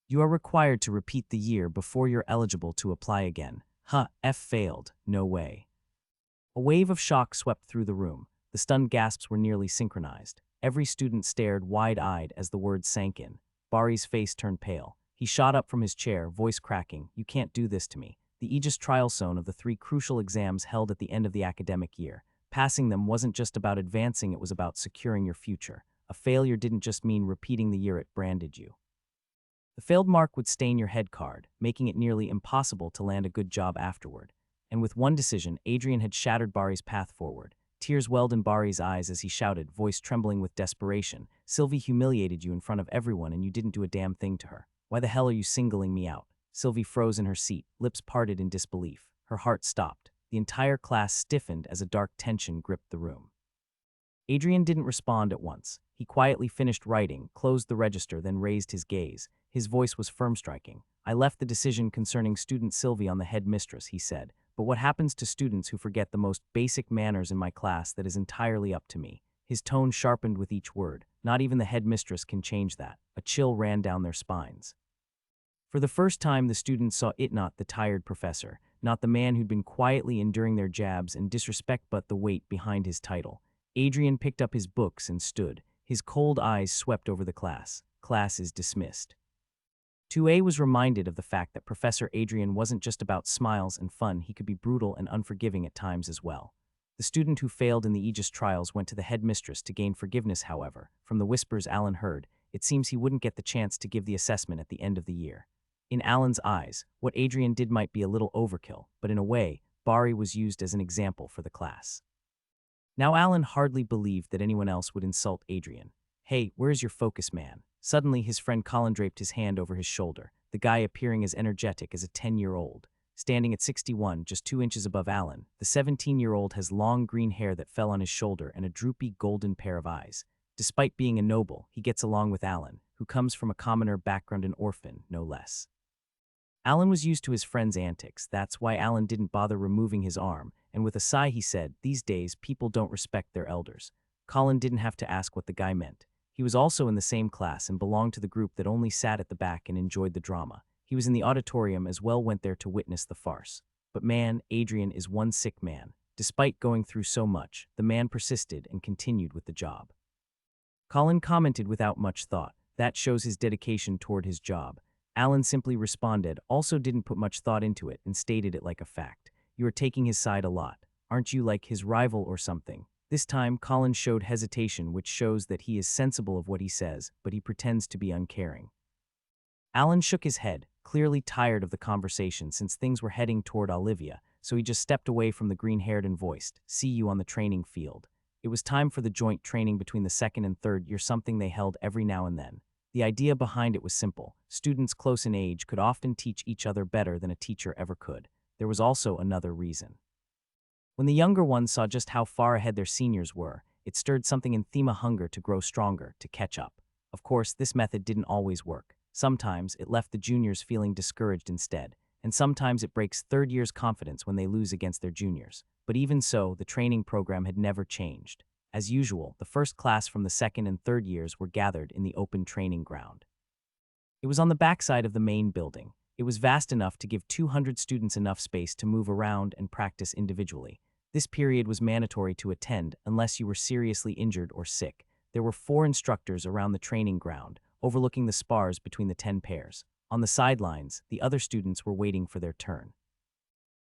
You are required to repeat the year before you're eligible to apply again." Failed. No way. A wave of shock swept through the room. The stunned gasps were nearly synchronized. Every student stared wide-eyed as the words sank in. Bari's face turned pale. He shot up from his chair, voice cracking. "You can't do this to me." The Aegis trial zone of the 3 crucial exams held at the end of the academic year. Passing them wasn't just about advancing, it was about securing your future. A failure didn't just mean repeating the year it branded you. The failed mark would stain your head card, making it nearly impossible to land a good job afterward. And with one decision, Adrian had shattered Bari's path forward. Tears welled in Bari's eyes as he shouted, voice trembling with desperation, "Sylvie humiliated you in front of everyone and you didn't do a damn thing to her. Why the hell are you singling me out?" Sylvie froze in her seat, lips parted in disbelief. Her heart stopped. The entire class stiffened as a dark tension gripped the room. Adrian didn't respond at once. He quietly finished writing, closed the register, then raised his gaze. His voice was firm, striking. "I left the decision concerning student Sylvie on the headmistress," he said. "But what happens to students who forget the most basic manners in my class? That is entirely up to me." His tone sharpened with each word. "Not even the headmistress can change that." A chill ran down their spines. For the first time, the students saw it, not the tired professor, not the man who'd been quietly enduring their jabs and disrespect, but the weight behind his title. Adrian picked up his books and stood. His cold eyes swept over the class. Class is dismissed. 2A was reminded of the fact that Professor Adrian wasn't just about smiles and fun. He could be brutal and unforgiving at times as well. The student who failed in the Aegis trials went to the headmistress to gain forgiveness. However, from the whispers Alan heard, it seems he wouldn't get the chance to give the assessment at the end of the year. In Alan's eyes, what Adrian did might be a little overkill, but in a way, Bari was used as an example for the class. Now Alan hardly believed that anyone else would insult Adrian. "Hey, where's your focus, man?" Suddenly, his friend Colin draped his hand over his shoulder, the guy appearing as energetic as a 10-year-old. Standing at 61, just 2 inches above Alan, the 17-year-old has long green hair that fell on his shoulder and a droopy golden pair of eyes. Despite being a noble, he gets along with Alan, who comes from a commoner background, an orphan, no less. Alan was used to his friend's antics. That's why Alan didn't bother removing his arm, and with a sigh he said, "These days, people don't respect their elders." Colin didn't have to ask what the guy meant. He was also in the same class and belonged to the group that only sat at the back and enjoyed the drama. He was in the auditorium as well, went there to witness the farce. But man, Adrian is one sick man. Despite going through so much, the man persisted and continued with the job. Colin commented without much thought. That shows his dedication toward his job. Alan simply responded, also didn't put much thought into it, and stated it like a fact. "You are taking his side a lot. Aren't you like his rival or something?" This time, Colin showed hesitation, which shows that he is sensible of what he says, but he pretends to be uncaring. Alan shook his head, clearly tired of the conversation since things were heading toward Olivia, so he just stepped away from the green-haired and voiced, "See you on the training field." It was time for the joint training between the second and third year, something they held every now and then. The idea behind it was simple. Students close in age could often teach each other better than a teacher ever could. There was also another reason. When the younger ones saw just how far ahead their seniors were, it stirred something in them, a hunger to grow stronger, to catch up. Of course, this method didn't always work. Sometimes it left the juniors feeling discouraged instead, and sometimes it breaks third years' confidence when they lose against their juniors. But even so, the training program had never changed. As usual, the first class from the second and third years were gathered in the open training ground. It was on the backside of the main building. It was vast enough to give 200 students enough space to move around and practice individually. This period was mandatory to attend unless you were seriously injured or sick. There were 4 instructors around the training ground, overlooking the spars between the 10 pairs. On the sidelines, the other students were waiting for their turn.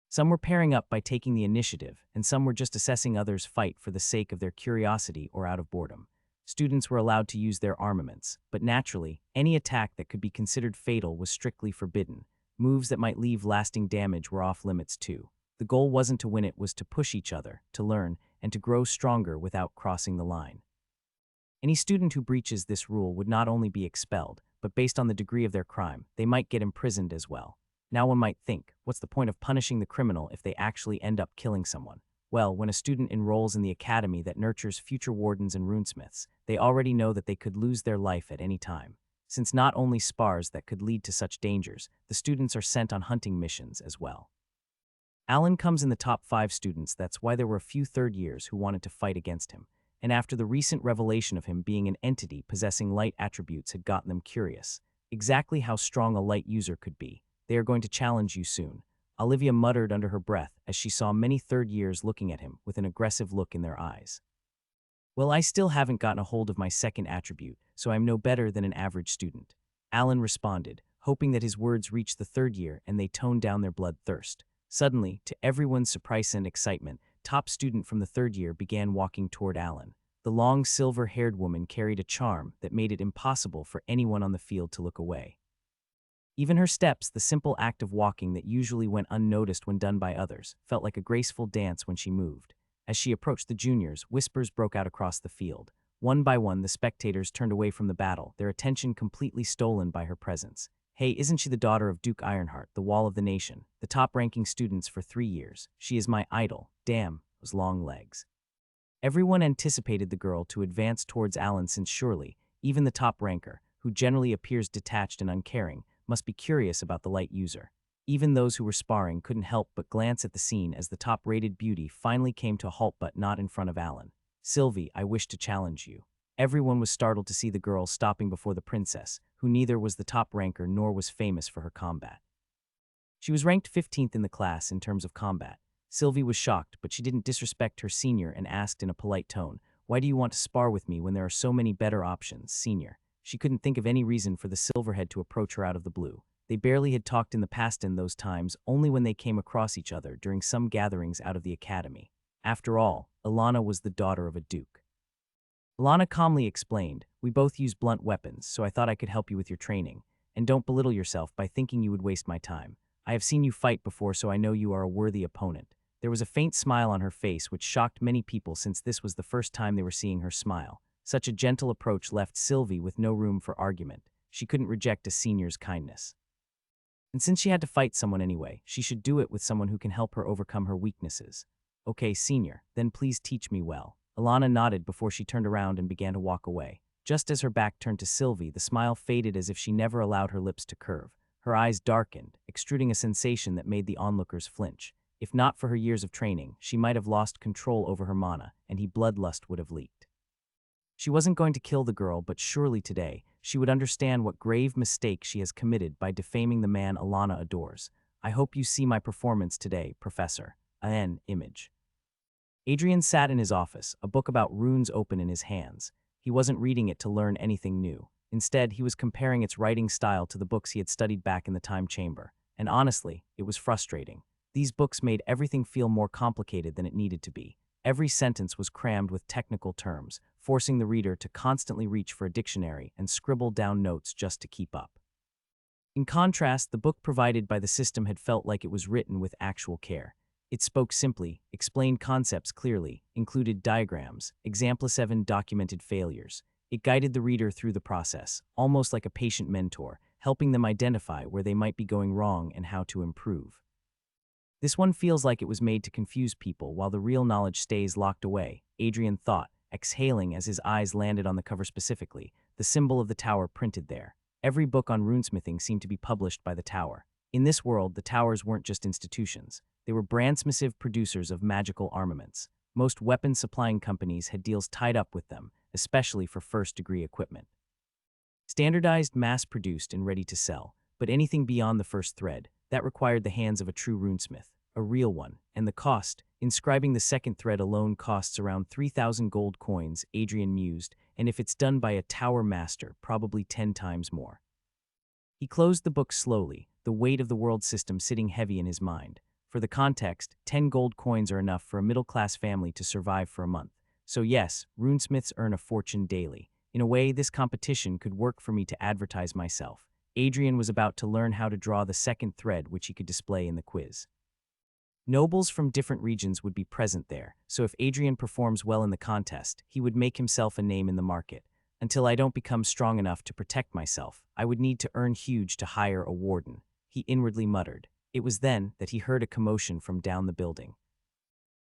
Some were pairing up by taking the initiative, and some were just assessing others' fight for the sake of their curiosity or out of boredom. Students were allowed to use their armaments, but naturally, any attack that could be considered fatal was strictly forbidden. Moves that might leave lasting damage were off limits too. The goal wasn't to win, it was to push each other, to learn, and to grow stronger without crossing the line. Any student who breaches this rule would not only be expelled, but based on the degree of their crime, they might get imprisoned as well. Now one might think, what's the point of punishing the criminal if they actually end up killing someone? Well, when a student enrolls in the academy that nurtures future wardens and runesmiths, they already know that they could lose their life at any time. Since not only spars that could lead to such dangers, the students are sent on hunting missions as well. Alan comes in the top 5 students, that's why there were a few third years who wanted to fight against him. And after the recent revelation of him being an entity possessing light attributes had gotten them curious. Exactly how strong a light user could be. They are going to challenge you soon. Olivia muttered under her breath as she saw many third years looking at him with an aggressive look in their eyes. "Well, I still haven't gotten a hold of my second attribute, so I'm no better than an average student," Alan responded, hoping that his words reached the third year and they toned down their bloodthirst. Suddenly, to everyone's surprise and excitement, top student from the third year began walking toward Alan. The long silver-haired woman carried a charm that made it impossible for anyone on the field to look away. Even her steps, the simple act of walking that usually went unnoticed when done by others, felt like a graceful dance when she moved. As she approached the juniors, whispers broke out across the field. One by one, the spectators turned away from the battle, their attention completely stolen by her presence. "Hey, isn't she the daughter of Duke Ironheart, the Wall of the Nation, the top-ranking students for 3 years? She is my idol. Damn, those long legs." Everyone anticipated the girl to advance towards Alan since surely, even the top ranker, who generally appears detached and uncaring, must be curious about the light user. Even those who were sparring couldn't help but glance at the scene as the top-rated beauty finally came to a halt, but not in front of Alan. "Sylvie, I wish to challenge you." Everyone was startled to see the girl stopping before the princess, who neither was the top ranker nor was famous for her combat. She was ranked 15th in the class in terms of combat. Sylvie was shocked, but she didn't disrespect her senior and asked in a polite tone, "Why do you want to spar with me when there are so many better options, senior?" She couldn't think of any reason for the silverhead to approach her out of the blue. They barely had talked in the past in those times, only when they came across each other during some gatherings out of the academy. After all, Alana was the daughter of a duke. Alana calmly explained, "We both use blunt weapons, so I thought I could help you with your training. And don't belittle yourself by thinking you would waste my time. I have seen you fight before, so I know you are a worthy opponent." There was a faint smile on her face which shocked many people since this was the first time they were seeing her smile. Such a gentle approach left Sylvie with no room for argument. She couldn't reject a senior's kindness. And since she had to fight someone anyway, she should do it with someone who can help her overcome her weaknesses. "Okay, senior, then please teach me well." Alana nodded before she turned around and began to walk away. Just as her back turned to Sylvie, the smile faded as if she never allowed her lips to curve. Her eyes darkened, extruding a sensation that made the onlookers flinch. If not for her years of training, she might have lost control over her mana, and bloodlust would have leaked. She wasn't going to kill the girl, but surely today, she would understand what grave mistake she has committed by defaming the man Alana adores. I hope you see my performance today, Professor. An image. Adrian sat in his office, a book about runes open in his hands. He wasn't reading it to learn anything new. Instead, he was comparing its writing style to the books he had studied back in the time chamber. And honestly, it was frustrating. These books made everything feel more complicated than it needed to be. Every sentence was crammed with technical terms, forcing the reader to constantly reach for a dictionary and scribble down notes just to keep up. In contrast, the book provided by the system had felt like it was written with actual care. It spoke simply, explained concepts clearly, included diagrams, example 7 documented failures. It guided the reader through the process, almost like a patient mentor, helping them identify where they might be going wrong and how to improve. This one feels like it was made to confuse people while the real knowledge stays locked away, Adrian thought, exhaling as his eyes landed on the cover specifically, the symbol of the tower printed there. Every book on runesmithing seemed to be published by the tower. In this world, the towers weren't just institutions. They were brand-smisive producers of magical armaments. Most weapon-supplying companies had deals tied up with them, especially for first-degree equipment. Standardized, mass-produced, and ready to sell, but anything beyond the first thread, that required the hands of a true runesmith, a real one, and the cost, inscribing the second thread alone costs around 3,000 gold coins, Adrian mused, and if it's done by a tower master, probably 10 times more. He closed the book slowly, the weight of the world system sitting heavy in his mind. For the context, 10 gold coins are enough for a middle-class family to survive for a month. So yes, runesmiths earn a fortune daily. In a way, this competition could work for me to advertise myself. Adrian was about to learn how to draw the second thread which he could display in the quiz. Nobles from different regions would be present there, so if Adrian performs well in the contest, he would make himself a name in the market. Until I don't become strong enough to protect myself, I would need to earn huge to hire a warden, he inwardly muttered. It was then that he heard a commotion from down the building.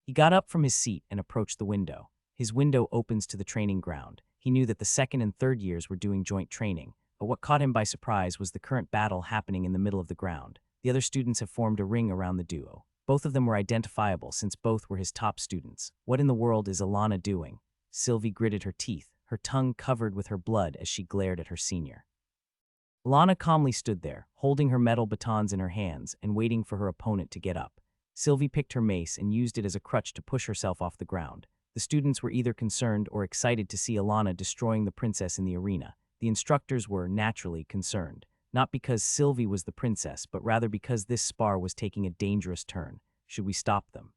He got up from his seat and approached the window. His window opens to the training ground. He knew that the second and third years were doing joint training, but what caught him by surprise was the current battle happening in the middle of the ground. The other students have formed a ring around the duo. Both of them were identifiable since both were his top students. What in the world is Alana doing? Sylvie gritted her teeth, her tongue covered with her blood as she glared at her senior. Alana calmly stood there, holding her metal batons in her hands and waiting for her opponent to get up. Sylvie picked her mace and used it as a crutch to push herself off the ground. The students were either concerned or excited to see Alana destroying the princess in the arena. The instructors were, naturally, concerned, not because Sylvie was the princess, but rather because this spar was taking a dangerous turn. Should we stop them?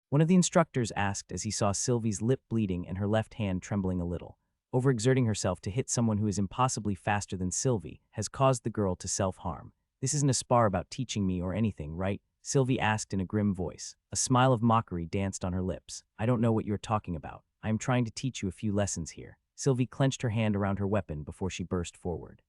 One of the instructors asked as he saw Sylvie's lip bleeding and her left hand trembling a little. Overexerting herself to hit someone who is impossibly faster than Sylvie has caused the girl to self-harm. This isn't a spar about teaching me or anything, right? Sylvie asked in a grim voice. A smile of mockery danced on her lips. I don't know what you're talking about. I am trying to teach you a few lessons here. Sylvie clenched her hand around her weapon before she burst forward.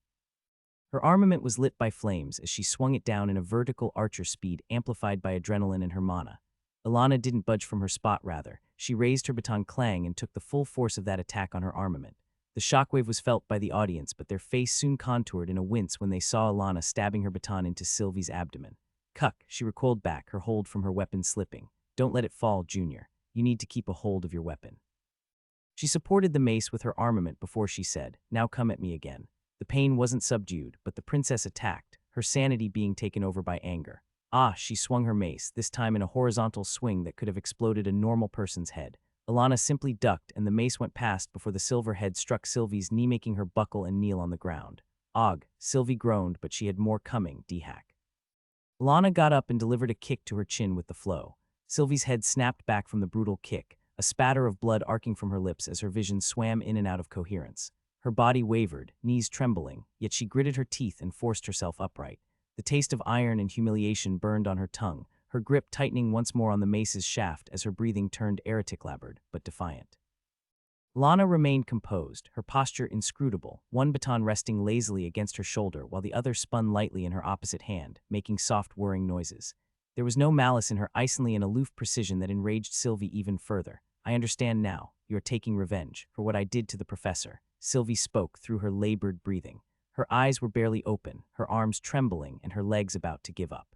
Her armament was lit by flames as she swung it down in a vertical archer speed amplified by adrenaline and her mana. Alana didn't budge from her spot, rather. She raised her baton clang and took the full force of that attack on her armament. The shockwave was felt by the audience, but their face soon contoured in a wince when they saw Alana stabbing her baton into Sylvie's abdomen. Cuck, she recoiled back, her hold from her weapon slipping. Don't let it fall, Junior. You need to keep a hold of your weapon. She supported the mace with her armament before she said, now come at me again. The pain wasn't subdued, but the princess attacked, her sanity being taken over by anger. She swung her mace, this time in a horizontal swing that could have exploded a normal person's head. Alana simply ducked, and the mace went past before the silver head struck Sylvie's knee, making her buckle and kneel on the ground. Og, Sylvie groaned, but she had more coming, D-hack. Alana got up and delivered a kick to her chin with the flow. Sylvie's head snapped back from the brutal kick, a spatter of blood arcing from her lips as her vision swam in and out of coherence. Her body wavered, knees trembling, yet she gritted her teeth and forced herself upright. The taste of iron and humiliation burned on her tongue, her grip tightening once more on the mace's shaft as her breathing turned erratic-labored, but defiant. Lana remained composed, her posture inscrutable, one baton resting lazily against her shoulder while the other spun lightly in her opposite hand, making soft whirring noises. There was no malice in her icy and aloof precision that enraged Sylvie even further. I understand now. You are taking revenge for what I did to the professor. Sylvie spoke through her labored breathing. Her eyes were barely open, her arms trembling, and her legs about to give up.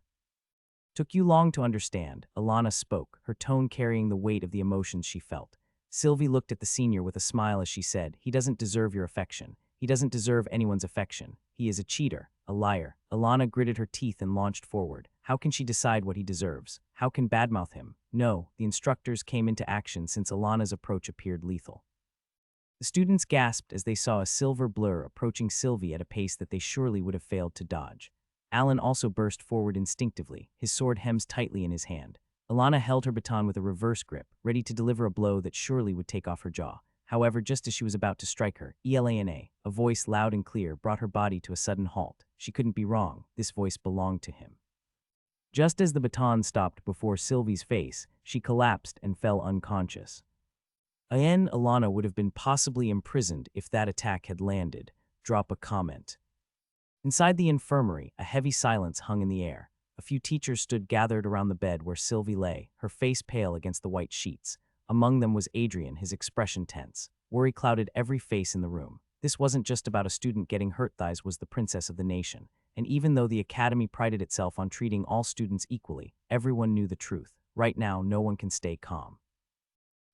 Took you long to understand, Alana spoke, her tone carrying the weight of the emotions she felt. Sylvie looked at the senior with a smile as she said, "He doesn't deserve your affection. He doesn't deserve anyone's affection. He is a cheater, a liar." Alana gritted her teeth and launched forward. How can she decide what he deserves? How can badmouth him? No, the instructors came into action since Alana's approach appeared lethal. The students gasped as they saw a silver blur approaching Sylvie at a pace that they surely would have failed to dodge. Alan also burst forward instinctively, his sword hems tightly in his hand. Alana held her baton with a reverse grip, ready to deliver a blow that surely would take off her jaw. However, just as she was about to strike her, Elana, a voice loud and clear, brought her body to a sudden halt. She couldn't be wrong, this voice belonged to him. Just as the baton stopped before Sylvie's face, she collapsed and fell unconscious. Alana would have been possibly imprisoned if that attack had landed. Drop a comment. Inside the infirmary, a heavy silence hung in the air. A few teachers stood gathered around the bed where Sylvie lay, her face pale against the white sheets. Among them was Adrian, his expression tense. Worry clouded every face in the room. This wasn't just about a student getting hurt. Thighs was the princess of the nation. And even though the academy prided itself on treating all students equally, everyone knew the truth. Right now, no one can stay calm.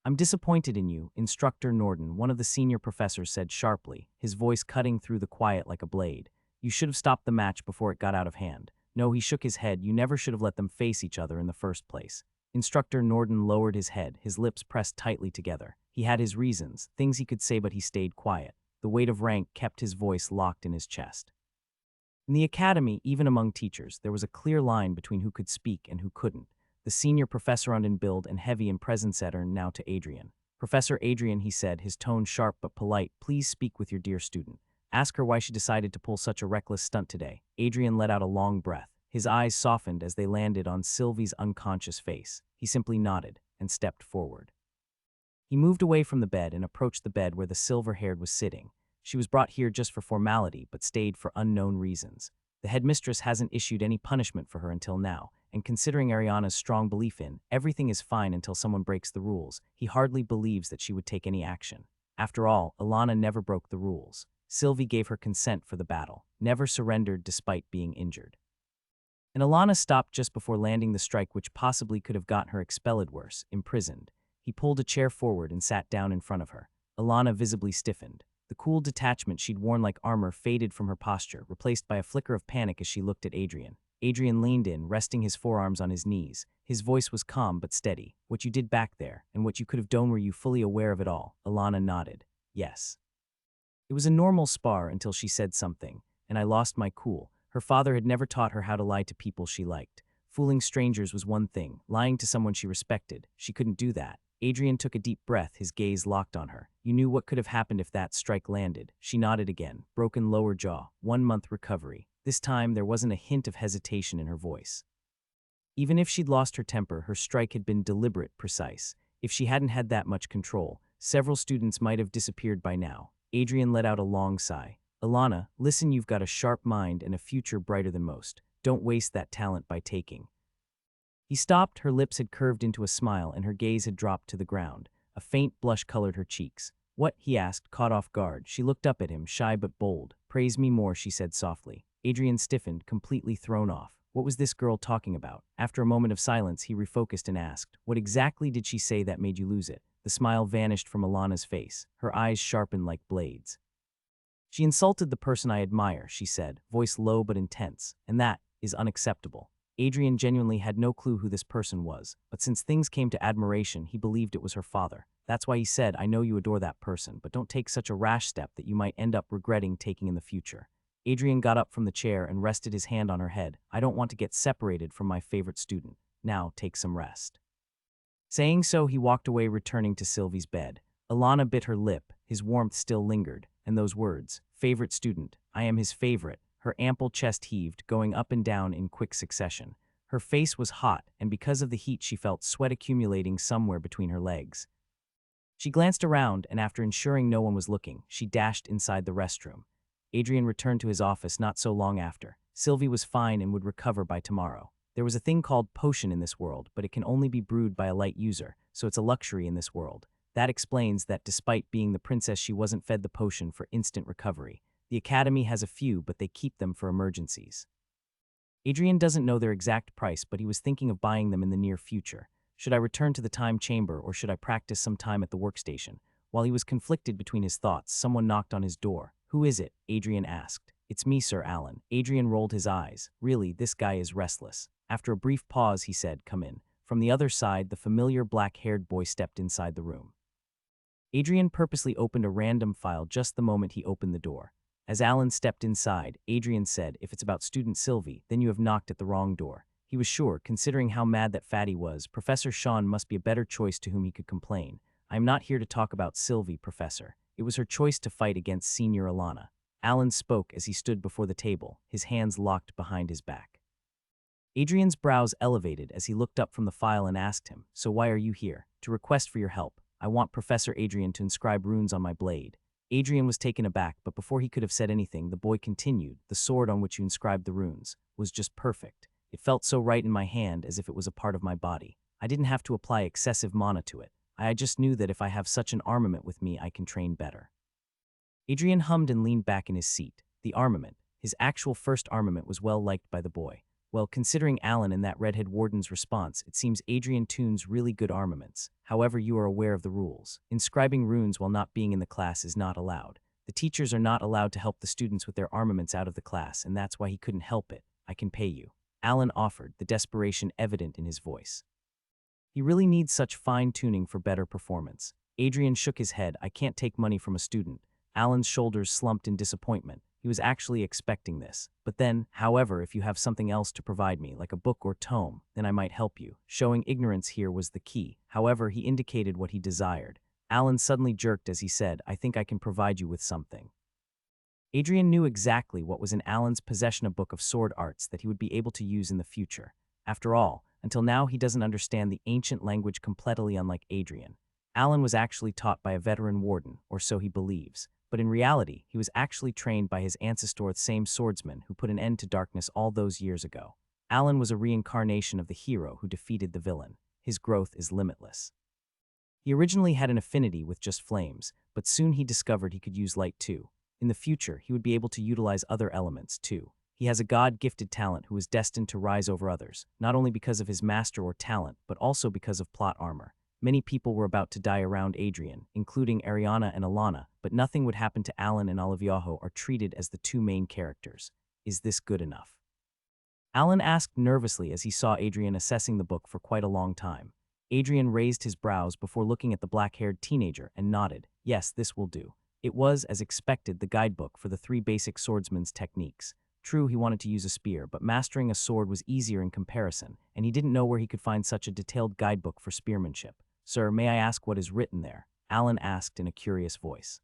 "I'm disappointed in you," Instructor Norden, one of the senior professors, said sharply, his voice cutting through the quiet like a blade. "You should have stopped the match before it got out of hand." "No," he shook his head, "you never should have let them face each other in the first place." Instructor Norden lowered his head, his lips pressed tightly together. He had his reasons, things he could say, but he stayed quiet. The weight of rank kept his voice locked in his chest. In the academy, even among teachers, there was a clear line between who could speak and who couldn't. The senior professor in build and heavy in presence said now to Adrian. "Professor Adrian," he said, his tone sharp but polite, "please speak with your dear student. Ask her why she decided to pull such a reckless stunt today." Adrian let out a long breath. His eyes softened as they landed on Sylvie's unconscious face. He simply nodded and stepped forward. He moved away from the bed and approached the bed where the silver-haired was sitting. She was brought here just for formality, but stayed for unknown reasons. The headmistress hasn't issued any punishment for her until now, and considering Ariana's strong belief in everything is fine until someone breaks the rules, he hardly believes that she would take any action. After all, Alana never broke the rules. Sylvie gave her consent for the battle, never surrendered despite being injured. And Alana stopped just before landing the strike which possibly could have gotten her expelled, worse, imprisoned. He pulled a chair forward and sat down in front of her. Alana visibly stiffened. The cool detachment she'd worn like armor faded from her posture, replaced by a flicker of panic as she looked at Adrian. Adrian leaned in, resting his forearms on his knees. His voice was calm but steady. "What you did back there, and what you could have done, were you fully aware of it all?" Alana nodded. "Yes. It was a normal spar until she said something, and I lost my cool." Her father had never taught her how to lie to people she liked. Fooling strangers was one thing, lying to someone she respected, she couldn't do that. Adrian took a deep breath, his gaze locked on her. "You knew what could have happened if that strike landed." She nodded again, broken lower jaw, 1-month recovery. This time there wasn't a hint of hesitation in her voice. Even if she'd lost her temper, her strike had been deliberate, precise. If she hadn't had that much control, several students might have disappeared by now. Adrian let out a long sigh. "Alana, listen, you've got a sharp mind and a future brighter than most. Don't waste that talent by taking." He stopped, her lips had curved into a smile and her gaze had dropped to the ground. A faint blush colored her cheeks. "What?" he asked, caught off guard. She looked up at him, shy but bold. "Praise me more," she said softly. Adrian stiffened, completely thrown off. What was this girl talking about? After a moment of silence, he refocused and asked, "What exactly did she say that made you lose it?" The smile vanished from Alana's face, her eyes sharpened like blades. "She insulted the person I admire," she said, voice low but intense, "and that is unacceptable." Adrian genuinely had no clue who this person was, but since things came to admiration, he believed it was her father. That's why he said, "I know you adore that person, but don't take such a rash step that you might end up regretting taking in the future." Adrian got up from the chair and rested his hand on her head. "I don't want to get separated from my favorite student. Now take some rest." Saying so, he walked away, returning to Sylvie's bed. Alana bit her lip, his warmth still lingered, and those words, "favorite student, I am his favorite." Her ample chest heaved, going up and down in quick succession. Her face was hot, and because of the heat she felt sweat accumulating somewhere between her legs. She glanced around, and after ensuring no one was looking, she dashed inside the restroom. Adrian returned to his office not so long after. Sylvie was fine and would recover by tomorrow. There was a thing called potion in this world, but it can only be brewed by a light user, so it's a luxury in this world. That explains that despite being the princess, she wasn't fed the potion for instant recovery. The academy has a few, but they keep them for emergencies. Adrian doesn't know their exact price, but he was thinking of buying them in the near future. Should I return to the time chamber or should I practice some time at the workstation? While he was conflicted between his thoughts, someone knocked on his door. "Who is it?" Adrian asked. "It's me, Sir Alan." Adrian rolled his eyes. Really, this guy is restless. After a brief pause, he said, "Come in." From the other side, the familiar black-haired boy stepped inside the room. Adrian purposely opened a random file just the moment he opened the door. As Alan stepped inside, Adrian said, "If it's about student Sylvie, then you have knocked at the wrong door." He was sure, considering how mad that fatty was, Professor Sean must be a better choice to whom he could complain. "I am not here to talk about Sylvie, Professor. It was her choice to fight against Senior Alana." Alan spoke as he stood before the table, his hands locked behind his back. Adrian's brows elevated as he looked up from the file and asked him, "So why are you here?" "To request for your help. I want Professor Adrian to inscribe runes on my blade." Adrian was taken aback, but before he could have said anything, the boy continued, "The sword on which you inscribed the runes was just perfect. It felt so right in my hand, as if it was a part of my body. I didn't have to apply excessive mana to it. I just knew that if I have such an armament with me, I can train better." Adrian hummed and leaned back in his seat. The armament, his actual first armament, was well liked by the boy. Well, considering Alan and that redhead warden's response, it seems Adrian tunes really good armaments. However, you are aware of the rules. Inscribing runes while not being in the class is not allowed. The teachers are not allowed to help the students with their armaments out of the class, and that's why he couldn't help it. "I can pay you," Alan offered, the desperation evident in his voice. He really needs such fine-tuning for better performance. Adrian shook his head. "I can't take money from a student." Alan's shoulders slumped in disappointment. He was actually expecting this. "But then, however, if you have something else to provide me, like a book or tome, then I might help you." Showing ignorance here was the key. However, he indicated what he desired. Alan suddenly jerked as he said, "I think I can provide you with something." Adrian knew exactly what was in Alan's possession, a book of sword arts that he would be able to use in the future. After all, until now he doesn't understand the ancient language, completely unlike Adrian. Alan was actually taught by a veteran warden, or so he believes. But in reality, he was actually trained by his ancestor, the same swordsman who put an end to darkness all those years ago. Alan was a reincarnation of the hero who defeated the villain. His growth is limitless. He originally had an affinity with just flames, but soon he discovered he could use light too. In the future, he would be able to utilize other elements too. He has a God-gifted talent who is destined to rise over others, not only because of his master or talent, but also because of plot armor. Many people were about to die around Adrian, including Ariana and Alana, but nothing would happen to Alan, and Olivia are treated as the two main characters. Is this good enough? Alan asked nervously as he saw Adrian assessing the book for quite a long time. Adrian raised his brows before looking at the black-haired teenager and nodded. "Yes, this will do." It was, as expected, the guidebook for the 3 basic swordsman's techniques. True, he wanted to use a spear, but mastering a sword was easier in comparison, and he didn't know where he could find such a detailed guidebook for spearmanship. "Sir, may I ask what is written there?" Alan asked in a curious voice.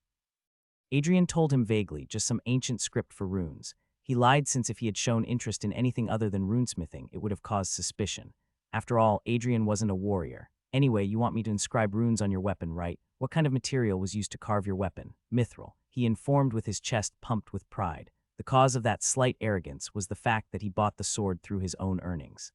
Adrian told him vaguely, just some ancient script for runes. He lied, since if he had shown interest in anything other than runesmithing, it would have caused suspicion. After all, Adrian wasn't a warrior. "Anyway, you want me to inscribe runes on your weapon, right? What kind of material was used to carve your weapon?" "Mithril," he informed, with his chest pumped with pride. The cause of that slight arrogance was the fact that he bought the sword through his own earnings.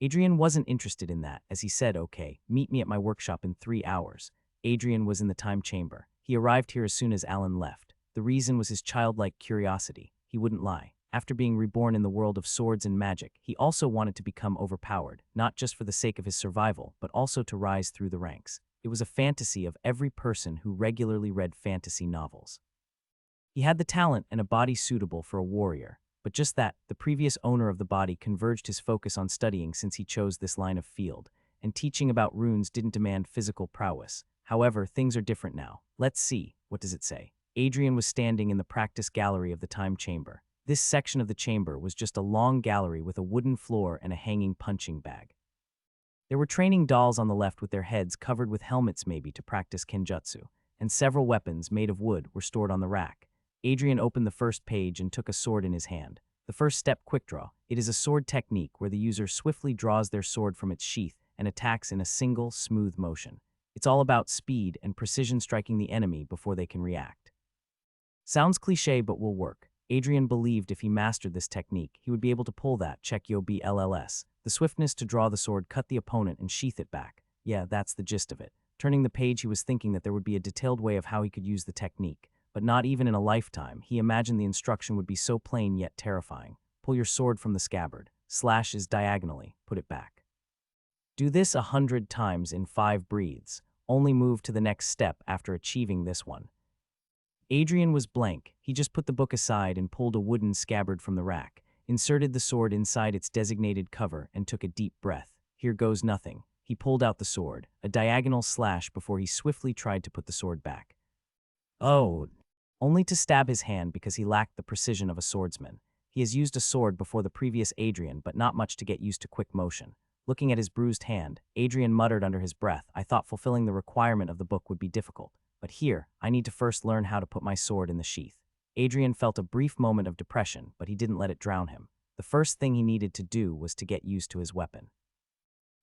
Adrian wasn't interested in that, as he said, "Okay, meet me at my workshop in 3 hours. Adrian was in the time chamber. He arrived here as soon as Alan left. The reason was his childlike curiosity. He wouldn't lie. After being reborn in the world of swords and magic, he also wanted to become overpowered, not just for the sake of his survival, but also to rise through the ranks. It was a fantasy of every person who regularly read fantasy novels. He had the talent and a body suitable for a warrior. But just that, the previous owner of the body converged his focus on studying since he chose this line of field, and teaching about runes didn't demand physical prowess. However, things are different now. Let's see, what does it say? Adrian was standing in the practice gallery of the time chamber. This section of the chamber was just a long gallery with a wooden floor and a hanging punching bag. There were training dolls on the left with their heads covered with helmets, maybe to practice kenjutsu, and several weapons made of wood were stored on the rack. Adrian opened the first page and took a sword in his hand. The first step, quick draw. It is a sword technique where the user swiftly draws their sword from its sheath and attacks in a single, smooth motion. It's all about speed and precision, striking the enemy before they can react. Sounds cliche, but will work. Adrian believed if he mastered this technique, he would be able to pull that check yo BLLS. The swiftness to draw the sword, cut the opponent, and sheath it back. Yeah, that's the gist of it. Turning the page, he was thinking that there would be a detailed way of how he could use the technique. but not even in a lifetime. He imagined the instruction would be so plain yet terrifying. Pull your sword from the scabbard. Slash is diagonally. Put it back. Do this 100 times in 5 breaths. Only move to the next step after achieving this one. Adrian was blank. He just put the book aside and pulled a wooden scabbard from the rack, inserted the sword inside its designated cover, and took a deep breath. Here goes nothing. He pulled out the sword, a diagonal slash before he swiftly tried to put the sword back. Oh! Only to stab his hand because he lacked the precision of a swordsman. He has used a sword before the previous Adrian, but not much to get used to quick motion. Looking at his bruised hand, Adrian muttered under his breath, I thought fulfilling the requirement of the book would be difficult. But here, I need to first learn how to put my sword in the sheath. Adrian felt a brief moment of depression, but he didn't let it drown him. The first thing he needed to do was to get used to his weapon.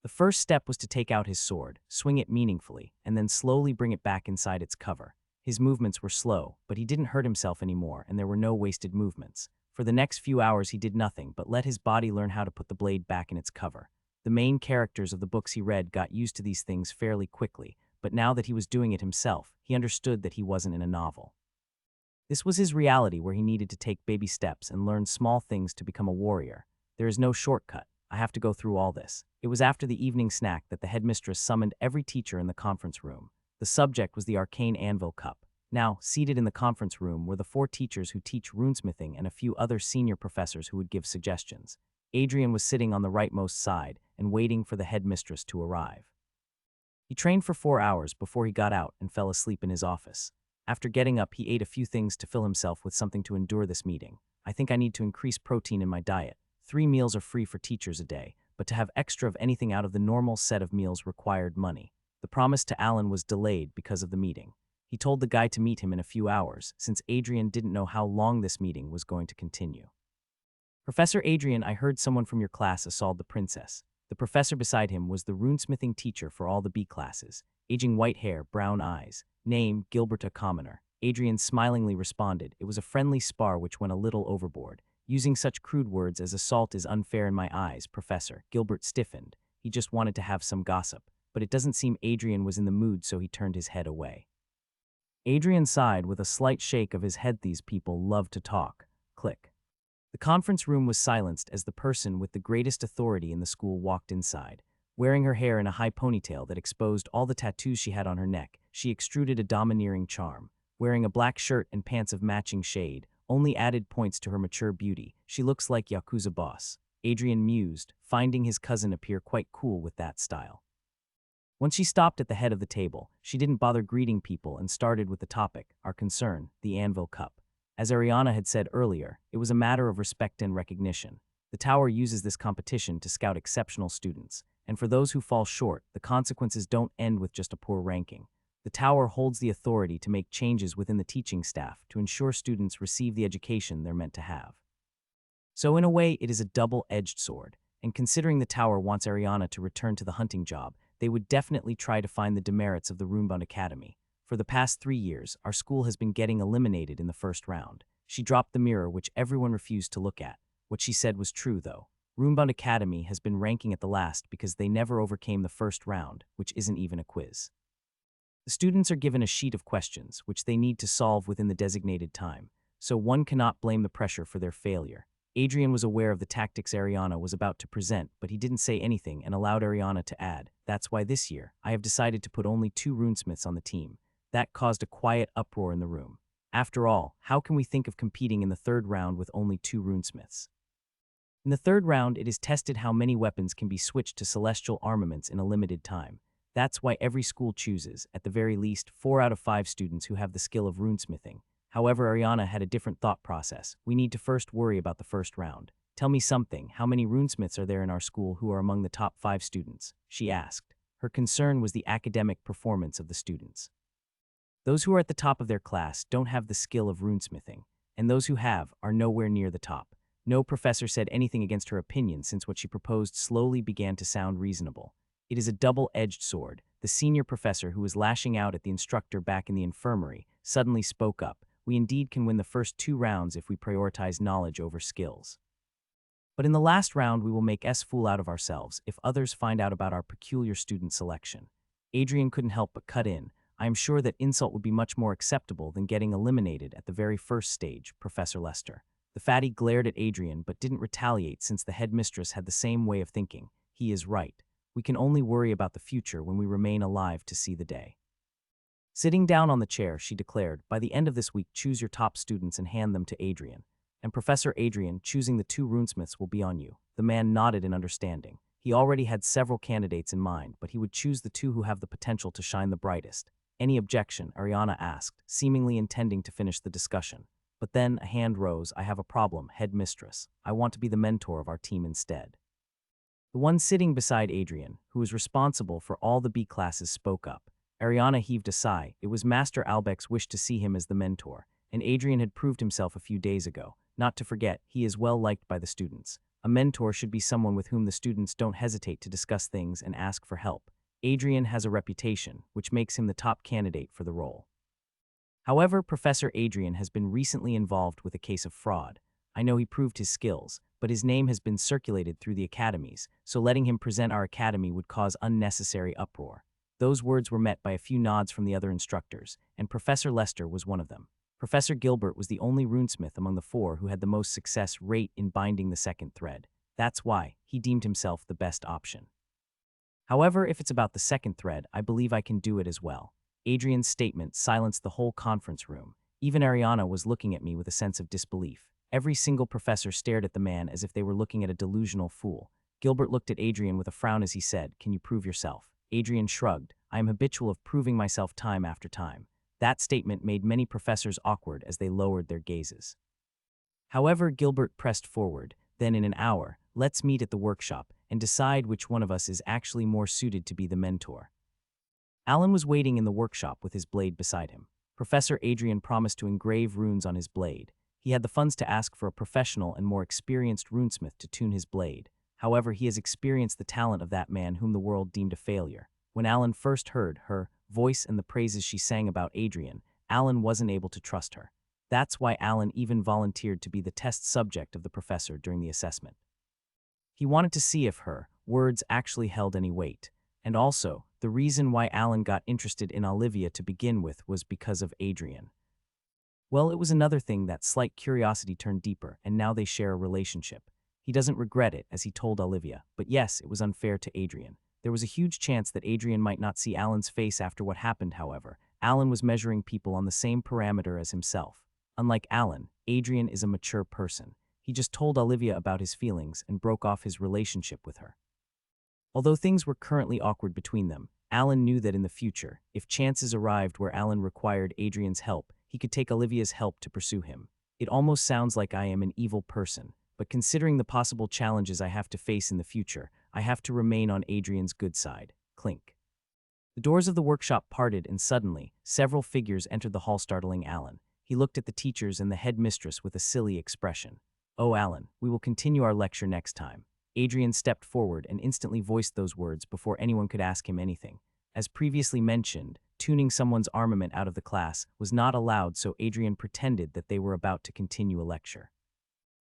The first step was to take out his sword, swing it meaningfully, and then slowly bring it back inside its cover. His movements were slow, but he didn't hurt himself anymore, and there were no wasted movements. For the next few hours he did nothing but let his body learn how to put the blade back in its cover. The main characters of the books he read got used to these things fairly quickly, but now that he was doing it himself, he understood that he wasn't in a novel. This was his reality where he needed to take baby steps and learn small things to become a warrior. There is no shortcut. I have to go through all this. It was after the evening snack that the headmistress summoned every teacher in the conference room. The subject was the arcane Anvil Cup. Now, seated in the conference room were the 4 teachers who teach runesmithing and a few other senior professors who would give suggestions. Adrian was sitting on the rightmost side and waiting for the headmistress to arrive. He trained for 4 hours before he got out and fell asleep in his office. After getting up, he ate a few things to fill himself with something to endure this meeting. I think I need to increase protein in my diet. 3 meals are free for teachers a day, but to have extra of anything out of the normal set of meals required money. The promise to Alan was delayed because of the meeting. He told the guy to meet him in a few hours, since Adrian didn't know how long this meeting was going to continue. Professor Adrian, I heard someone from your class assault the princess. The professor beside him was the runesmithing teacher for all the B classes, aging white hair, brown eyes. Name, Gilbert, a commoner. Adrian smilingly responded, it was a friendly spar which went a little overboard. Using such crude words as assault is unfair in my eyes, Professor. Gilbert stiffened. He just wanted to have some gossip, but it doesn't seem Adrian was in the mood, so he turned his head away. Adrian sighed with a slight shake of his head. These people love to talk. Click. The conference room was silenced as the person with the greatest authority in the school walked inside. Wearing her hair in a high ponytail that exposed all the tattoos she had on her neck, she extruded a domineering charm. Wearing a black shirt and pants of matching shade, only added points to her mature beauty. She looks like Yakuza boss. Adrian mused, finding his cousin appear quite cool with that style. Once she stopped at the head of the table, she didn't bother greeting people and started with the topic, our concern, the Anvil Cup. As Ariana had said earlier, it was a matter of respect and recognition. The tower uses this competition to scout exceptional students, and for those who fall short, the consequences don't end with just a poor ranking. The tower holds the authority to make changes within the teaching staff to ensure students receive the education they're meant to have. So in a way, it is a double-edged sword, and considering the tower wants Ariana to return to the hunting job, they would definitely try to find the demerits of the Runebound Academy. For the past 3 years, our school has been getting eliminated in the first round. She dropped the mirror, which everyone refused to look at. What she said was true, though. Runebound Academy has been ranking at the last because they never overcame the first round, which isn't even a quiz. The students are given a sheet of questions, which they need to solve within the designated time, so one cannot blame the pressure for their failure. Adrian was aware of the tactics Ariana was about to present, but he didn't say anything and allowed Ariana to add, that's why this year, I have decided to put only 2 runesmiths on the team. That caused a quiet uproar in the room. After all, how can we think of competing in the 3rd round with only 2 runesmiths? In the 3rd round, it is tested how many weapons can be switched to celestial armaments in a limited time. That's why every school chooses, at the very least, 4 out of 5 students who have the skill of runesmithing. However, Ariana had a different thought process. We need to first worry about the 1st round. Tell me something, how many runesmiths are there in our school who are among the top 5 students? She asked. Her concern was the academic performance of the students. Those who are at the top of their class don't have the skill of runesmithing, and those who have are nowhere near the top. No professor said anything against her opinion since what she proposed slowly began to sound reasonable. It is a double-edged sword. The senior professor who was lashing out at the instructor back in the infirmary suddenly spoke up. We indeed can win the first 2 rounds if we prioritize knowledge over skills. But in the last round, we will make a fool out of ourselves if others find out about our peculiar student selection. Adrian couldn't help but cut in. I am sure that insult would be much more acceptable than getting eliminated at the very first stage, Professor Lester. The fatty glared at Adrian but didn't retaliate since the headmistress had the same way of thinking. He is right. We can only worry about the future when we remain alive to see the day. Sitting down on the chair, she declared, by the end of this week, choose your top students and hand them to Adrian. And Professor Adrian, choosing the 2 runesmiths will be on you. The man nodded in understanding. He already had several candidates in mind, but he would choose the 2 who have the potential to shine the brightest. Any objection? Ariana asked, seemingly intending to finish the discussion. But then a hand rose. I have a problem, headmistress. I want to be the mentor of our team instead. The one sitting beside Adrian, who was responsible for all the B classes, spoke up. Ariana heaved a sigh. It was Master Albeck's wish to see him as the mentor, and Adrian had proved himself a few days ago. Not to forget, he is well liked by the students. A mentor should be someone with whom the students don't hesitate to discuss things and ask for help. Adrian has a reputation, which makes him the top candidate for the role. However, Professor Adrian has been recently involved with a case of fraud. I know he proved his skills, but his name has been circulated through the academies, so letting him present our academy would cause unnecessary uproar. Those words were met by a few nods from the other instructors, and Professor Lester was one of them. Professor Gilbert was the only runesmith among the 4 who had the most success rate in binding the second thread. That's why he deemed himself the best option. However, if it's about the second thread, I believe I can do it as well. Adrian's statement silenced the whole conference room. Even Ariana was looking at me with a sense of disbelief. Every single professor stared at the man as if they were looking at a delusional fool. Gilbert looked at Adrian with a frown as he said, "Can you prove yourself?" Adrian shrugged. "I am habitual of proving myself time after time." That statement made many professors awkward as they lowered their gazes. However, Gilbert pressed forward. "Then in an hour, let's meet at the workshop and decide which one of us is actually more suited to be the mentor." Alan was waiting in the workshop with his blade beside him. Professor Adrian promised to engrave runes on his blade. He had the funds to ask for a professional and more experienced runesmith to tune his blade. However, he has experienced the talent of that man whom the world deemed a failure. When Alan first heard her voice and the praises she sang about Adrian, Alan wasn't able to trust her. That's why Alan even volunteered to be the test subject of the professor during the assessment. He wanted to see if her words actually held any weight. And also, the reason why Alan got interested in Olivia to begin with was because of Adrian. Well, it was another thing that slight curiosity turned deeper, and now they share a relationship. He doesn't regret it, as he told Olivia, but yes, it was unfair to Adrian. There was a huge chance that Adrian might not see Alan's face after what happened, however. Alan was measuring people on the same parameter as himself. Unlike Alan, Adrian is a mature person. He just told Olivia about his feelings and broke off his relationship with her. Although things were currently awkward between them, Alan knew that in the future, if chances arrived where Alan required Adrian's help, he could take Olivia's help to pursue him. It almost sounds like I am an evil person, but considering the possible challenges I have to face in the future, I have to remain on Adrian's good side. Clink. The doors of the workshop parted and suddenly, several figures entered the hall, startling Alan. He looked at the teachers and the headmistress with a silly expression. "Oh, Alan, we will continue our lecture next time." Adrian stepped forward and instantly voiced those words before anyone could ask him anything. As previously mentioned, tuning someone's armament out of the class was not allowed, so Adrian pretended that they were about to continue a lecture.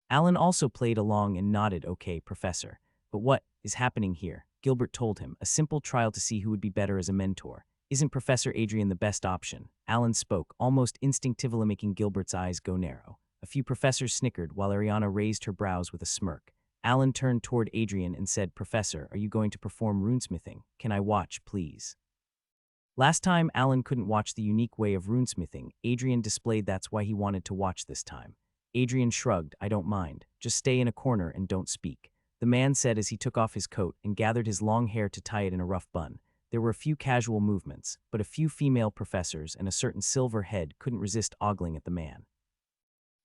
Alan also played along and nodded. "Okay, Professor. But what is happening here?" Gilbert told him, "A simple trial to see who would be better as a mentor. Isn't Professor Adrian the best option?" Alan spoke, almost instinctively making Gilbert's eyes go narrow. A few professors snickered while Ariana raised her brows with a smirk. Alan turned toward Adrian and said, "Professor, are you going to perform runesmithing? Can I watch, please?" Last time, Alan couldn't watch the unique way of runesmithing Adrian displayed. That's why he wanted to watch this time. Adrian shrugged. "I don't mind. Just stay in a corner and don't speak," the man said as he took off his coat and gathered his long hair to tie it in a rough bun. There were a few casual movements, but a few female professors and a certain silver head couldn't resist ogling at the man.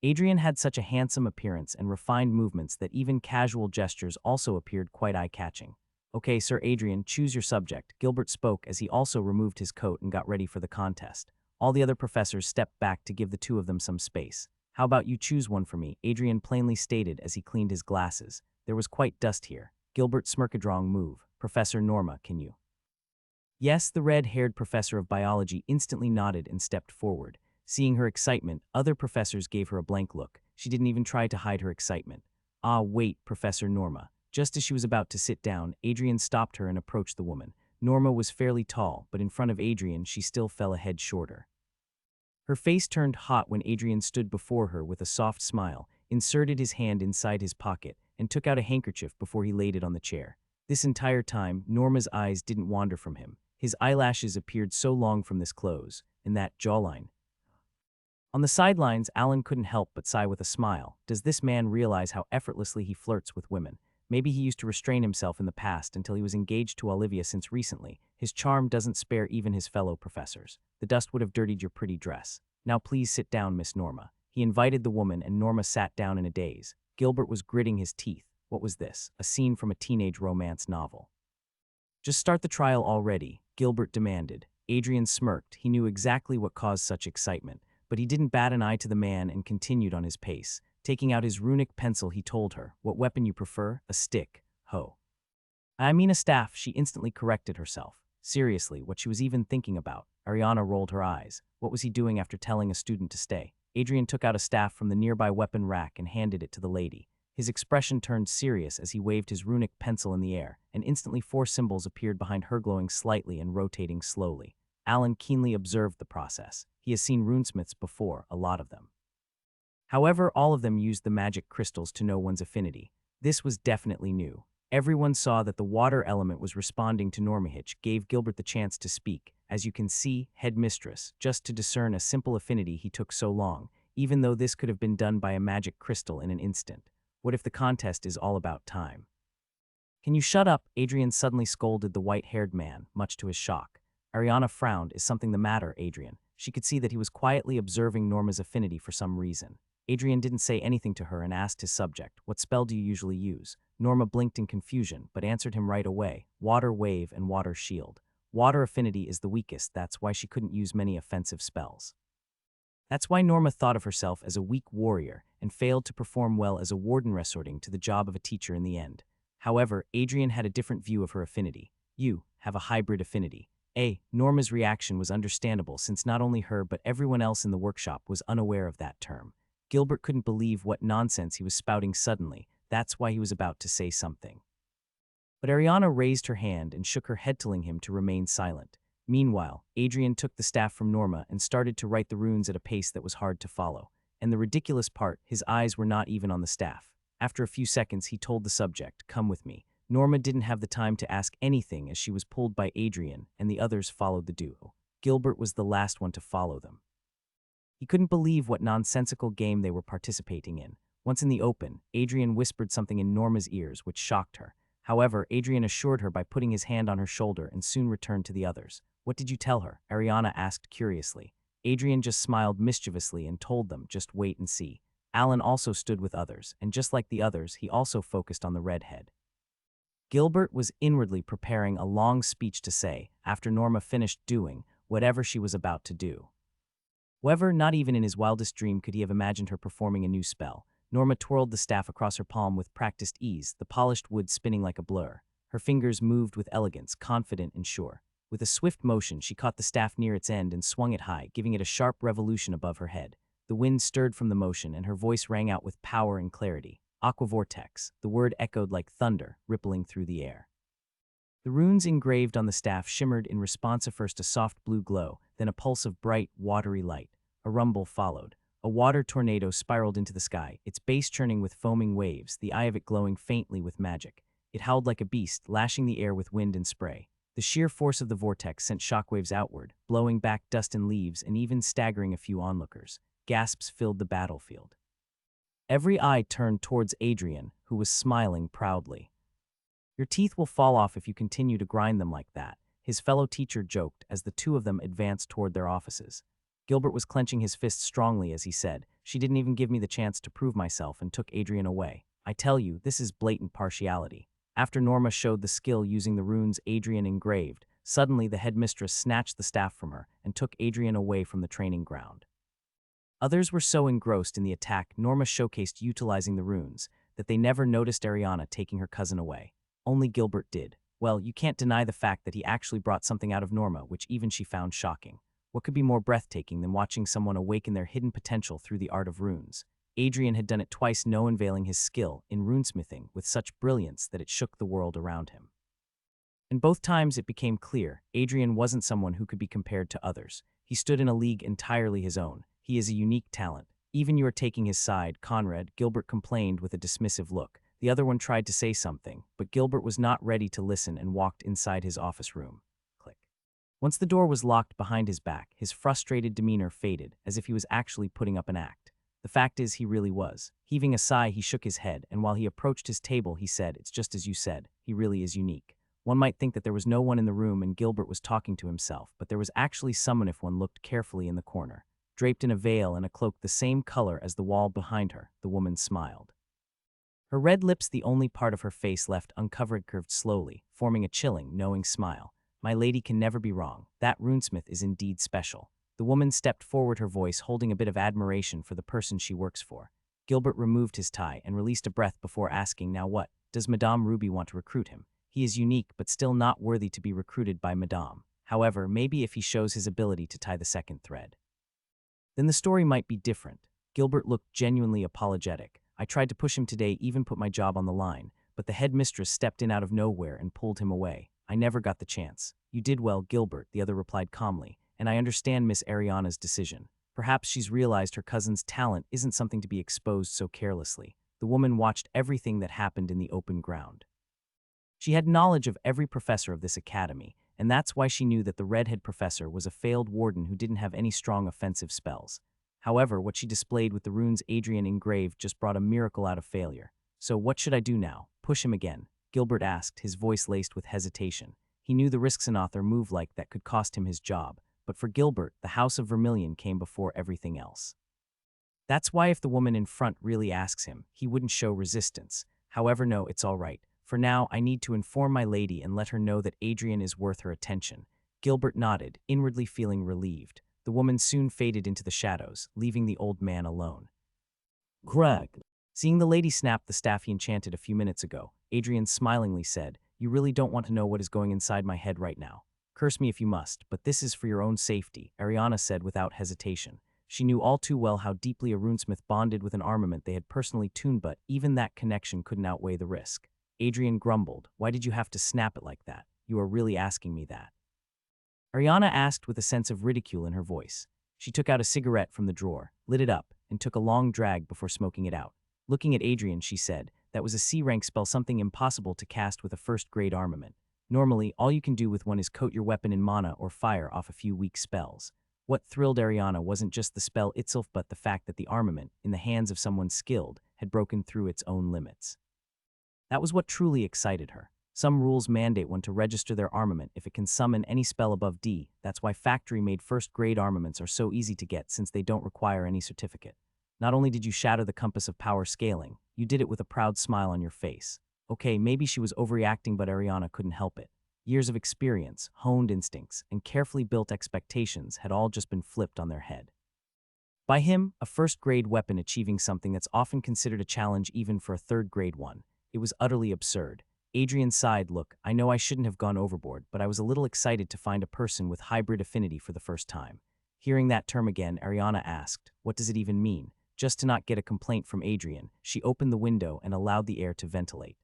Adrian had such a handsome appearance and refined movements that even casual gestures also appeared quite eye-catching. "Okay, Sir Adrian, choose your subject," Gilbert spoke as he also removed his coat and got ready for the contest. All the other professors stepped back to give the two of them some space. "How about you choose one for me?" Adrian plainly stated as he cleaned his glasses. There was quite dust here. Gilbert smirked. "Wrong move. Professor Norma, can you?" Yes, the red-haired professor of biology instantly nodded and stepped forward. Seeing her excitement, other professors gave her a blank look. She didn't even try to hide her excitement. "Ah, wait, Professor Norma." Just as she was about to sit down, Adrian stopped her and approached the woman. Norma was fairly tall, but in front of Adrian she still fell a head shorter. Her face turned hot when Adrian stood before her with a soft smile, inserted his hand inside his pocket, and took out a handkerchief before he laid it on the chair. This entire time, Norma's eyes didn't wander from him. His eyelashes appeared so long from this close, and that jawline. On the sidelines, Alan couldn't help but sigh with a smile. Does this man realize how effortlessly he flirts with women? Maybe he used to restrain himself in the past until he was engaged to Olivia since recently. His charm doesn't spare even his fellow professors. The dust would have dirtied your pretty dress. Now please sit down, Miss Norma. He invited the woman, and Norma sat down in a daze. Gilbert was gritting his teeth. What was this? A scene from a teenage romance novel. Just start the trial already, Gilbert demanded. Adrian smirked. He knew exactly what caused such excitement, but he didn't bat an eye to the man and continued on his pace. Taking out his runic pencil, he told her, "What weapon you prefer? A stick, ho." "I mean a staff," she instantly corrected herself. Seriously, what she was even thinking about. Ariana rolled her eyes. What was he doing after telling a student to stay? Adrian took out a staff from the nearby weapon rack and handed it to the lady. His expression turned serious as he waved his runic pencil in the air, and instantly 4 symbols appeared behind her, glowing slightly and rotating slowly. Alan keenly observed the process. He has seen runesmiths before, a lot of them. However, all of them used the magic crystals to know one's affinity. This was definitely new. Everyone saw that the water element was responding to Normahitch, gave Gilbert the chance to speak. As you can see, headmistress, just to discern a simple affinity he took so long, even though this could have been done by a magic crystal in an instant. What if the contest is all about time? "Can you shut up?" Adrian suddenly scolded the white-haired man, much to his shock. Ariana frowned. "Is something the matter, Adrian?" She could see that he was quietly observing Norma's affinity for some reason. Adrian didn't say anything to her and asked his subject, "What spell do you usually use?" Norma blinked in confusion, but answered him right away, "Water Wave and Water Shield." Water affinity is the weakest, that's why she couldn't use many offensive spells. That's why Norma thought of herself as a weak warrior and failed to perform well as a warden, resorting to the job of a teacher in the end. However, Adrian had a different view of her affinity. "You have a hybrid affinity." Norma's reaction was understandable since not only her but everyone else in the workshop was unaware of that term. Gilbert couldn't believe what nonsense he was spouting suddenly. That's why he was about to say something. But Ariana raised her hand and shook her head, telling him to remain silent. Meanwhile, Adrian took the staff from Norma and started to write the runes at a pace that was hard to follow. And the ridiculous part, his eyes were not even on the staff. After a few seconds, he told the subject, "Come with me." Norma didn't have the time to ask anything as she was pulled by Adrian, and the others followed the duo. Gilbert was the last one to follow them. He couldn't believe what nonsensical game they were participating in. Once in the open, Adrian whispered something in Norma's ears, which shocked her. However, Adrian assured her by putting his hand on her shoulder and soon returned to the others. "What did you tell her?" Ariana asked curiously. Adrian just smiled mischievously and told them, "Just wait and see." Alan also stood with others, and just like the others, he also focused on the redhead. Gilbert was inwardly preparing a long speech to say after Norma finished doing whatever she was about to do. However, not even in his wildest dream could he have imagined her performing a new spell. Norma twirled the staff across her palm with practiced ease, the polished wood spinning like a blur. Her fingers moved with elegance, confident and sure. With a swift motion, she caught the staff near its end and swung it high, giving it a sharp revolution above her head. The wind stirred from the motion, and her voice rang out with power and clarity. "Aqua vortex." The word echoed like thunder, rippling through the air. The runes engraved on the staff shimmered in response, at first a soft blue glow, then a pulse of bright, watery light. A rumble followed. A water tornado spiraled into the sky, its base churning with foaming waves, the eye of it glowing faintly with magic. It howled like a beast, lashing the air with wind and spray. The sheer force of the vortex sent shockwaves outward, blowing back dust and leaves and even staggering a few onlookers. Gasps filled the battlefield. Every eye turned towards Adrian, who was smiling proudly. "Your teeth will fall off if you continue to grind them like that," his fellow teacher joked as the two of them advanced toward their offices. Gilbert was clenching his fists strongly as he said, "She didn't even give me the chance to prove myself and took Adrian away. I tell you, this is blatant partiality." After Norma showed the skill using the runes Adrian engraved, suddenly the headmistress snatched the staff from her and took Adrian away from the training ground. Others were so engrossed in the attack Norma showcased utilizing the runes that they never noticed Ariana taking her cousin away. Only Gilbert did. Well, you can't deny the fact that he actually brought something out of Norma, which even she found shocking. What could be more breathtaking than watching someone awaken their hidden potential through the art of runes? Adrian had done it twice, unveiling his skill in runesmithing with such brilliance that it shook the world around him. And both times it became clear, Adrian wasn't someone who could be compared to others. He stood in a league entirely his own. He is a unique talent. Even you are taking his side, Conrad, Gilbert complained with a dismissive look. The other one tried to say something, but Gilbert was not ready to listen and walked inside his office room. Click. Once the door was locked behind his back, his frustrated demeanor faded, as if he was actually putting up an act. The fact is, he really was. Heaving a sigh, he shook his head, and while he approached his table, he said, "It's just as you said. He really is unique." One might think that there was no one in the room and Gilbert was talking to himself, but there was actually someone if one looked carefully in the corner. Draped in a veil and a cloak the same color as the wall behind her, the woman smiled. Her red lips, the only part of her face left uncovered, curved slowly, forming a chilling, knowing smile. "My lady can never be wrong. That runesmith is indeed special." The woman stepped forward, her voice holding a bit of admiration for the person she works for. Gilbert removed his tie and released a breath before asking, "Now what? Does Madame Ruby want to recruit him?" He is unique, but still not worthy to be recruited by Madame. However, maybe if he shows his ability to tie the second thread, then the story might be different. Gilbert looked genuinely apologetic. "I tried to push him today, even put my job on the line, but the headmistress stepped in out of nowhere and pulled him away. I never got the chance." "You did well, Gilbert," the other replied calmly, "and I understand Miss Ariana's decision. Perhaps she's realized her cousin's talent isn't something to be exposed so carelessly." The woman watched everything that happened in the open ground. She had knowledge of every professor of this academy, and that's why she knew that the redhead professor was a failed warden who didn't have any strong offensive spells. However, what she displayed with the runes Adrian engraved just brought a miracle out of failure. "So what should I do now? Push him again?" Gilbert asked, his voice laced with hesitation. He knew the risks an author move like that could cost him his job, but for Gilbert, the House of Vermilion came before everything else. That's why if the woman in front really asks him, he wouldn't show resistance. However, no, it's all right. For now, I need to inform my lady and let her know that Adrian is worth her attention. Gilbert nodded, inwardly feeling relieved. The woman soon faded into the shadows, leaving the old man alone. "Greg." Seeing the lady snap the staff he enchanted a few minutes ago, Adrian smilingly said, "You really don't want to know what is going inside my head right now. Curse me if you must, but this is for your own safety," Ariana said without hesitation. She knew all too well how deeply a runesmith bonded with an armament they had personally tuned, but even that connection couldn't outweigh the risk. Adrian grumbled, "Why did you have to snap it like that? You are really asking me that?" Ariana asked with a sense of ridicule in her voice. She took out a cigarette from the drawer, lit it up, and took a long drag before smoking it out. Looking at Adrian, she said, "That was a C-rank spell, something impossible to cast with a first-grade armament. Normally, all you can do with one is coat your weapon in mana or fire off a few weak spells." What thrilled Ariana wasn't just the spell itself, but the fact that the armament, in the hands of someone skilled, had broken through its own limits. That was what truly excited her. Some rules mandate one to register their armament if it can summon any spell above D. That's why factory-made first-grade armaments are so easy to get, since they don't require any certificate. Not only did you shatter the compass of power scaling, you did it with a proud smile on your face. Okay, maybe she was overreacting, but Ariana couldn't help it. Years of experience, honed instincts, and carefully built expectations had all just been flipped on their head. By him, a first-grade weapon achieving something that's often considered a challenge even for a third-grade one. It was utterly absurd. Adrian sighed. "Look, I know I shouldn't have gone overboard, but I was a little excited to find a person with hybrid affinity for the first time." Hearing that term again, Ariana asked, "What does it even mean?" Just to not get a complaint from Adrian, she opened the window and allowed the air to ventilate.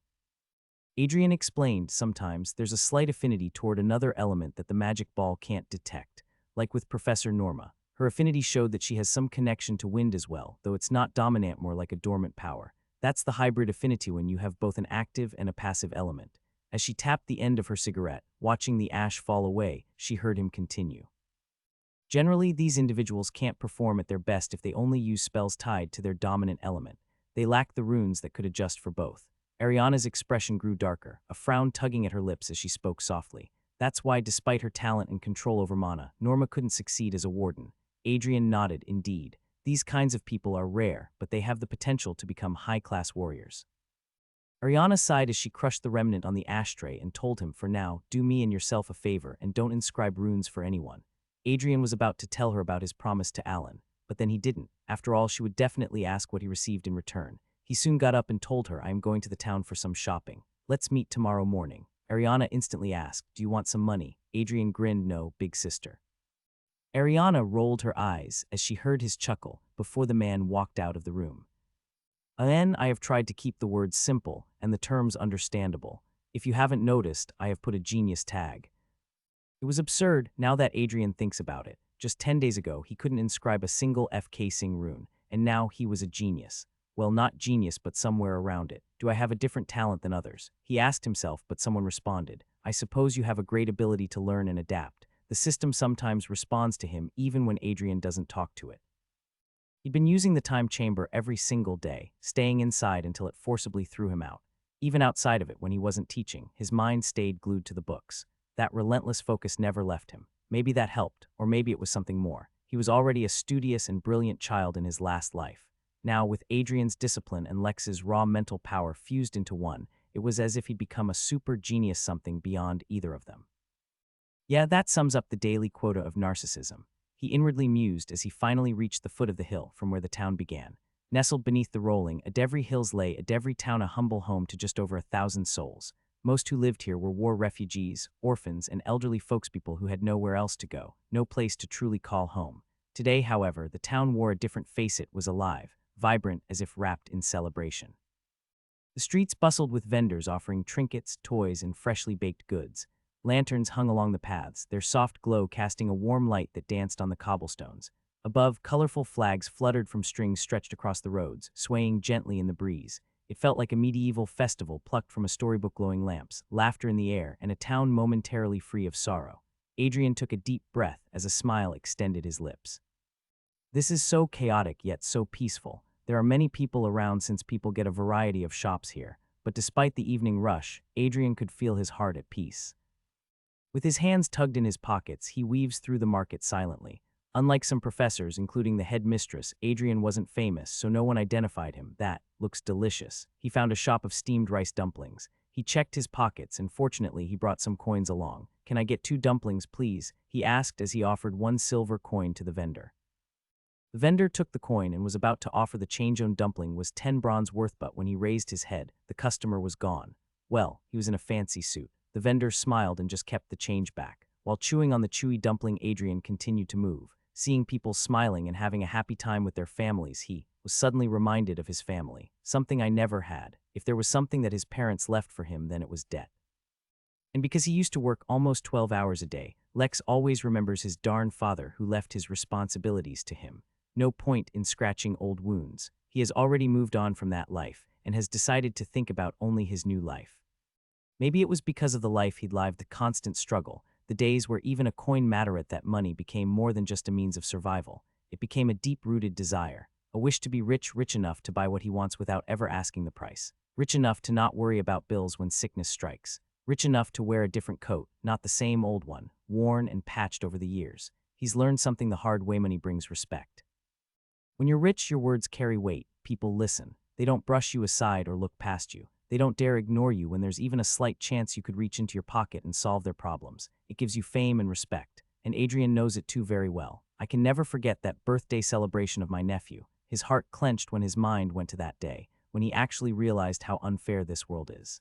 Adrian explained, "Sometimes there's a slight affinity toward another element that the magic ball can't detect. Like with Professor Norma. Her affinity showed that she has some connection to wind as well, though it's not dominant, more like a dormant power. That's the hybrid affinity, when you have both an active and a passive element." As she tapped the end of her cigarette, watching the ash fall away, she heard him continue. "Generally, these individuals can't perform at their best if they only use spells tied to their dominant element. They lack the runes that could adjust for both." Ariana's expression grew darker, a frown tugging at her lips as she spoke softly. "That's why, despite her talent and control over mana, Norma couldn't succeed as a warden." Adrian nodded. "Indeed. These kinds of people are rare, but they have the potential to become high-class warriors." Ariana sighed as she crushed the remnant on the ashtray and told him, "For now, do me and yourself a favor and don't inscribe runes for anyone." Adrian was about to tell her about his promise to Alan, but then he didn't. After all, she would definitely ask what he received in return. He soon got up and told her, "I am going to the town for some shopping. Let's meet tomorrow morning." Ariana instantly asked, "Do you want some money?" Adrian grinned, "No, big sister." Ariana rolled her eyes as she heard his chuckle before the man walked out of the room. "Then I have tried to keep the words simple and the terms understandable. If you haven't noticed, I have put a genius tag. It was absurd now that Adrian thinks about it. Just 10 days ago, he couldn't inscribe a single FK rune, and now he was a genius. Well, not genius, but somewhere around it. Do I have a different talent than others? He asked himself, but someone responded. I suppose you have a great ability to learn and adapt. The system sometimes responds to him even when Adrian doesn't talk to it. He'd been using the time chamber every single day, staying inside until it forcibly threw him out. Even outside of it, when he wasn't teaching, his mind stayed glued to the books. That relentless focus never left him. Maybe that helped, or maybe it was something more. He was already a studious and brilliant child in his last life. Now, with Adrian's discipline and Lex's raw mental power fused into one, it was as if he'd become a super genius, something beyond either of them. Yeah, that sums up the daily quota of narcissism. He inwardly mused as he finally reached the foot of the hill from where the town began. Nestled beneath the rolling, Adevry Hills lay Adevry Town, a humble home to just over 1,000 souls. Most who lived here were war refugees, orphans, and elderly folkspeople who had nowhere else to go, no place to truly call home. Today, however, the town wore a different face. It was alive, vibrant as if wrapped in celebration. The streets bustled with vendors offering trinkets, toys, and freshly baked goods. Lanterns hung along the paths, their soft glow casting a warm light that danced on the cobblestones. Above, colorful flags fluttered from strings stretched across the roads, swaying gently in the breeze. It felt like a medieval festival plucked from a storybook. Glowing lamps, laughter in the air, and a town momentarily free of sorrow. Adrian took a deep breath as a smile extended his lips. This is so chaotic yet so peaceful. There are many people around since people get a variety of shops here, but despite the evening rush, Adrian could feel his heart at peace. With his hands tugged in his pockets, he weaves through the market silently. Unlike some professors, including the headmistress, Adrian wasn't famous, so no one identified him. That looks delicious. He found a shop of steamed rice dumplings. He checked his pockets, and fortunately, he brought some coins along. Can I get 2 dumplings, please? He asked as he offered 1 silver coin to the vendor. The vendor took the coin and was about to offer the change. On dumpling was 10 bronze worth, but when he raised his head, the customer was gone. Well, he was in a fancy suit. The vendor smiled and just kept the change back. While chewing on the chewy dumpling, Adrian continued to move. Seeing people smiling and having a happy time with their families, he was suddenly reminded of his family. Something I never had. If there was something that his parents left for him, then it was debt. And because he used to work almost 12 hours a day, Lex always remembers his darn father who left his responsibilities to him. No point in scratching old wounds. He has already moved on from that life and has decided to think about only his new life. Maybe it was because of the life he'd lived, the constant struggle, the days where even a coin mattered. That money became more than just a means of survival. It became a deep-rooted desire, a wish to be rich, rich enough to buy what he wants without ever asking the price, rich enough to not worry about bills when sickness strikes, rich enough to wear a different coat, not the same old one, worn and patched over the years. He's learned something the hard way: money brings respect. When you're rich, your words carry weight. People listen. They don't brush you aside or look past you. They don't dare ignore you when there's even a slight chance you could reach into your pocket and solve their problems. It gives you fame and respect, and Adrian knows it too very well. I can never forget that birthday celebration of my nephew. His heart clenched when his mind went to that day, when he actually realized how unfair this world is.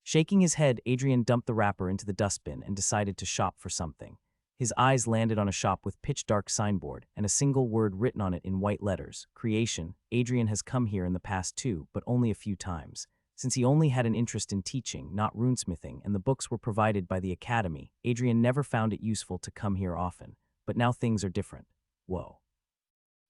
Shaking his head, Adrian dumped the wrapper into the dustbin and decided to shop for something. His eyes landed on a shop with pitch-dark signboard and a single word written on it in white letters: creation. Adrian has come here in the past too, but only a few times. Since he only had an interest in teaching, not runesmithing, and the books were provided by the academy, Adrian never found it useful to come here often. But now things are different. Whoa.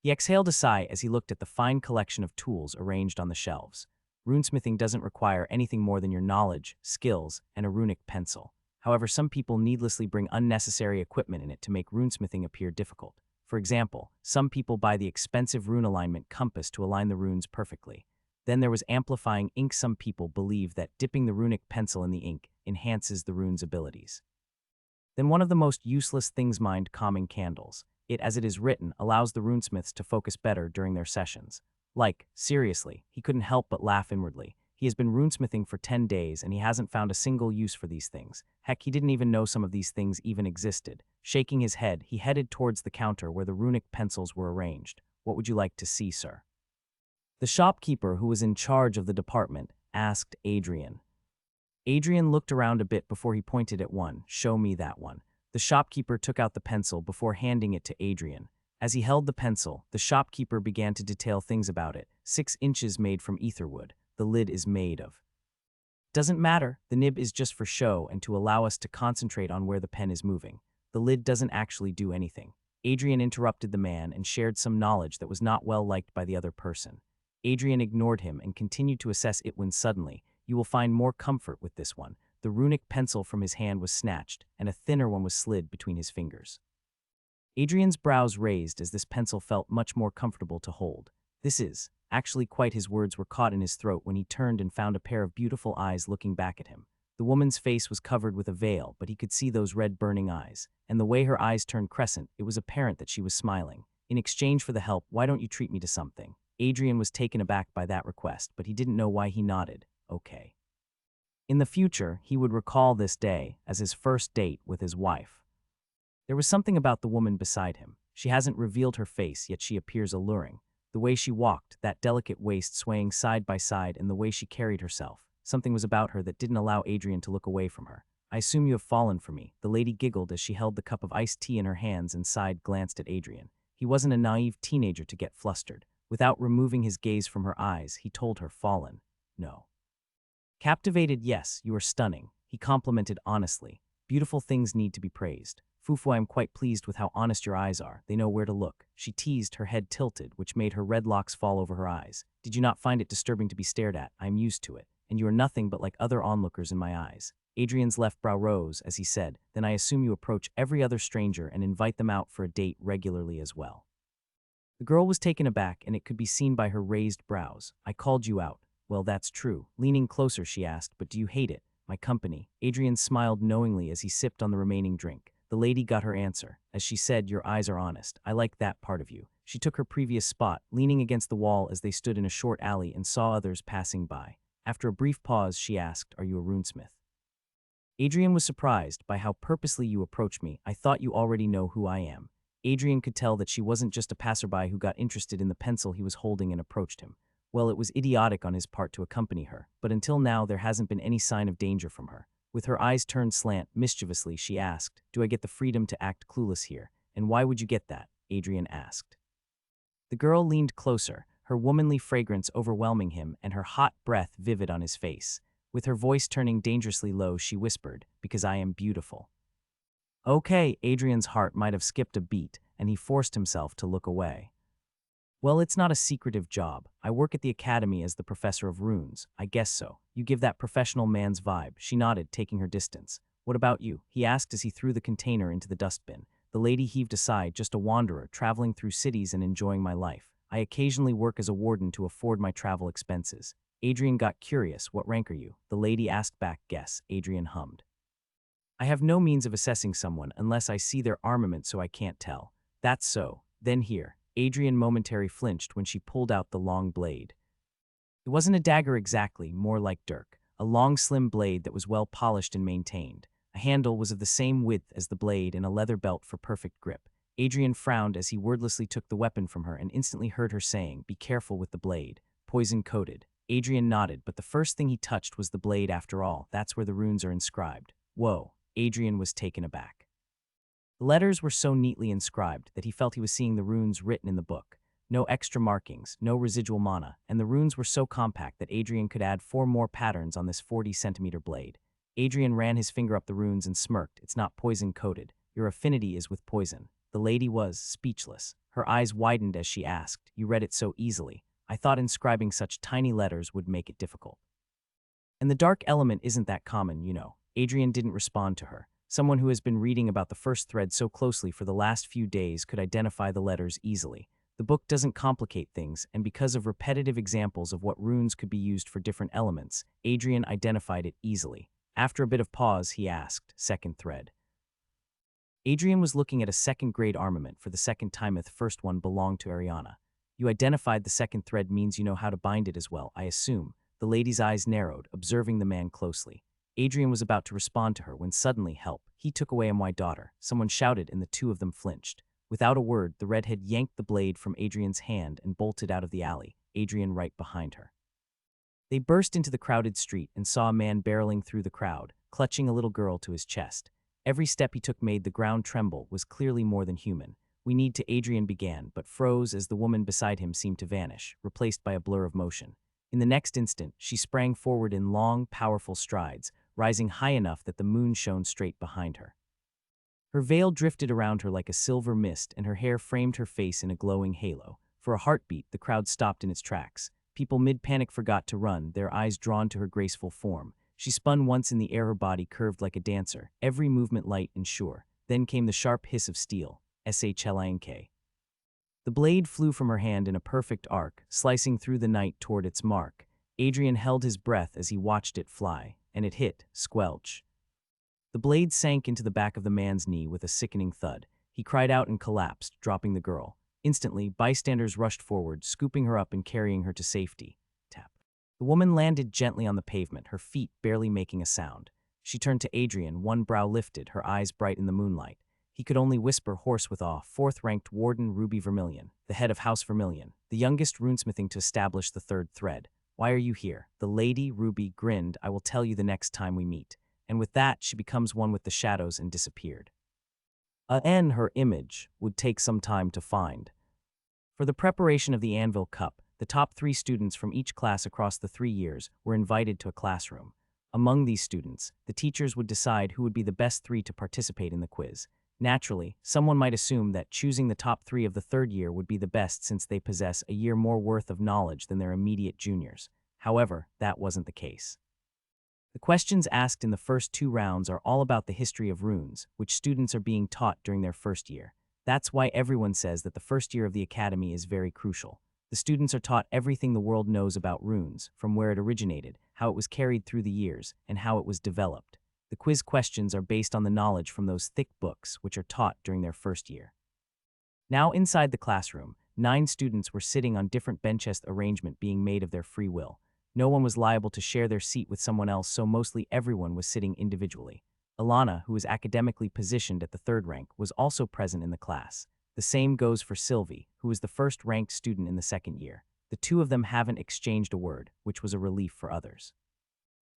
He exhaled a sigh as he looked at the fine collection of tools arranged on the shelves. Runesmithing doesn't require anything more than your knowledge, skills, and a runic pencil. However, some people needlessly bring unnecessary equipment in it to make runesmithing appear difficult. For example, some people buy the expensive rune alignment compass to align the runes perfectly. Then there was amplifying ink. Some people believe that dipping the runic pencil in the ink enhances the rune's abilities. Then one of the most useless things: mind calming candles. It, as it is written, allows the runesmiths to focus better during their sessions. Like, seriously, he couldn't help but laugh inwardly. He has been runesmithing for 10 days and he hasn't found a single use for these things. Heck, he didn't even know some of these things even existed. Shaking his head, he headed towards the counter where the runic pencils were arranged. What would you like to see, sir? The shopkeeper, who was in charge of the department, asked Adrian. Adrian looked around a bit before he pointed at one. Show me that one. The shopkeeper took out the pencil before handing it to Adrian. As he held the pencil, the shopkeeper began to detail things about it. 6 inches made from etherwood. The lid is made of Doesn't matter, the nib is just for show and to allow us to concentrate on where the pen is moving. The lid doesn't actually do anything. Adrian interrupted the man and shared some knowledge that was not well liked by the other person. Adrian ignored him and continued to assess it when suddenly, you will find more comfort with this one. The runic pencil from his hand was snatched, and a thinner one was slid between his fingers. Adrian's brows raised as this pencil felt much more comfortable to hold. This is, actually quite his words were caught in his throat when he turned and found a pair of beautiful eyes looking back at him. The woman's face was covered with a veil, but he could see those red burning eyes, and the way her eyes turned crescent, it was apparent that she was smiling. In exchange for the help, why don't you treat me to something? Adrian was taken aback by that request, but he didn't know why he nodded. Okay. In the future, he would recall this day as his first date with his wife. There was something about the woman beside him. She hasn't revealed her face, yet she appears alluring. The way she walked, that delicate waist swaying side by side, and the way she carried herself. Something was about her that didn't allow Adrian to look away from her. I assume you have fallen for me. The lady giggled as she held the cup of iced tea in her hands and sighed, glanced at Adrian. He wasn't a naive teenager to get flustered. Without removing his gaze from her eyes, he told her, fallen. No. Captivated, yes, you are stunning. He complimented honestly. Beautiful things need to be praised. Fufu, I am quite pleased with how honest your eyes are. They know where to look. She teased, her head tilted, which made her red locks fall over her eyes. Did you not find it disturbing to be stared at? I am used to it. And you are nothing but like other onlookers in my eyes. Adrian's left brow rose as he said, then I assume you approach every other stranger and invite them out for a date regularly as well. The girl was taken aback, and it could be seen by her raised brows. I called you out. Well, that's true. Leaning closer, she asked, but do you hate it? My company. Adrian smiled knowingly as he sipped on the remaining drink. The lady got her answer. As she said, your eyes are honest. I like that part of you. She took her previous spot, leaning against the wall as they stood in a short alley and saw others passing by. After a brief pause, she asked, are you a runesmith? Adrian was surprised by how purposely you approach me. I thought you already know who I am. Adrian could tell that she wasn't just a passerby who got interested in the pencil he was holding and approached him. Well, it was idiotic on his part to accompany her, but until now there hasn't been any sign of danger from her. With her eyes turned slant, mischievously, she asked, do I get the freedom to act clueless here? And why would you get that? Adrian asked. The girl leaned closer, her womanly fragrance overwhelming him and her hot breath vivid on his face. With her voice turning dangerously low, she whispered, because I am beautiful. Okay, Adrian's heart might have skipped a beat, and he forced himself to look away. Well, it's not a secretive job. I work at the academy as the professor of runes. I guess so. You give that professional man's vibe. She nodded, taking her distance. What about you? He asked as he threw the container into the dustbin. The lady heaved a sigh, just a wanderer, traveling through cities and enjoying my life. I occasionally work as a warden to afford my travel expenses. Adrian got curious. What rank are you? The lady asked back. Guess. Adrian hummed. I have no means of assessing someone unless I see their armament, so I can't tell. That's so. Then here. Adrian momentarily flinched when she pulled out the long blade. It wasn't a dagger exactly, more like dirk, a long slim blade that was well polished and maintained. A handle was of the same width as the blade and a leather belt for perfect grip. Adrian frowned as he wordlessly took the weapon from her and instantly heard her saying, be careful with the blade. Poison-coated. Adrian nodded, but the first thing he touched was the blade after all. That's where the runes are inscribed. Whoa. Adrian was taken aback. The letters were so neatly inscribed that he felt he was seeing the runes written in the book. No extra markings, no residual mana, and the runes were so compact that Adrian could add 4 more patterns on this 40-centimeter blade. Adrian ran his finger up the runes and smirked. It's not poison-coated. Your affinity is with poison. The lady was speechless. Her eyes widened as she asked, you read it so easily. I thought inscribing such tiny letters would make it difficult. And the dark element isn't that common, you know. Adrian didn't respond to her. Someone who has been reading about the first thread so closely for the last few days could identify the letters easily. The book doesn't complicate things, and because of repetitive examples of what runes could be used for different elements, Adrian identified it easily. After a bit of pause, he asked, second thread. Adrian was looking at a second-grade armament for the second time. The first one belonged to Ariana. You identified the second thread means you know how to bind it as well, I assume. The lady's eyes narrowed, observing the man closely. Adrian was about to respond to her when suddenly, help, he took away my daughter. Someone shouted and the two of them flinched. Without a word, the redhead yanked the blade from Adrian's hand and bolted out of the alley, Adrian right behind her. They burst into the crowded street and saw a man barreling through the crowd, clutching a little girl to his chest. Every step he took made the ground tremble, was clearly more than human. We need to, Adrian began, but froze as the woman beside him seemed to vanish, replaced by a blur of motion. In the next instant, she sprang forward in long, powerful strides, rising high enough that the moon shone straight behind her. Her veil drifted around her like a silver mist, and her hair framed her face in a glowing halo. For a heartbeat, the crowd stopped in its tracks. People mid-panic forgot to run, their eyes drawn to her graceful form. She spun once in the air, her body curved like a dancer, every movement light and sure. Then came the sharp hiss of steel. Shlink. The blade flew from her hand in a perfect arc, slicing through the night toward its mark. Adrian held his breath as he watched it fly, and it hit, squelch. The blade sank into the back of the man's knee with a sickening thud. He cried out and collapsed, dropping the girl. Instantly, bystanders rushed forward, scooping her up and carrying her to safety. Tap. The woman landed gently on the pavement, her feet barely making a sound. She turned to Adrian, one brow lifted, her eyes bright in the moonlight. He could only whisper, hoarse with awe, fourth-ranked Warden Ruby Vermilion, the head of House Vermilion, the youngest runesmithing to establish the third thread. Why are you here? The lady, Ruby, grinned. I will tell you the next time we meet. And with that, she becomes one with the shadows and disappeared. Her image would take some time to find. For the preparation of the Anvil Cup, the top 3 students from each class across the 3 years were invited to a classroom. Among these students, the teachers would decide who would be the best 3 to participate in the quiz. Naturally, someone might assume that choosing the top 3 of the 3rd year would be the best since they possess a year more worth of knowledge than their immediate juniors. However, that wasn't the case. The questions asked in the first 2 rounds are all about the history of runes, which students are being taught during their first year. That's why everyone says that the first year of the academy is very crucial. The students are taught everything the world knows about runes, from where it originated, how it was carried through the years, and how it was developed. The quiz questions are based on the knowledge from those thick books which are taught during their first year. Now inside the classroom, 9 students were sitting on different benches, arrangement being made of their free will. No one was liable to share their seat with someone else, so mostly everyone was sitting individually. Alana, who was academically positioned at the 3rd rank, was also present in the class. The same goes for Sylvie, who was the first-ranked student in the 2nd year. The 2 of them haven't exchanged a word, which was a relief for others.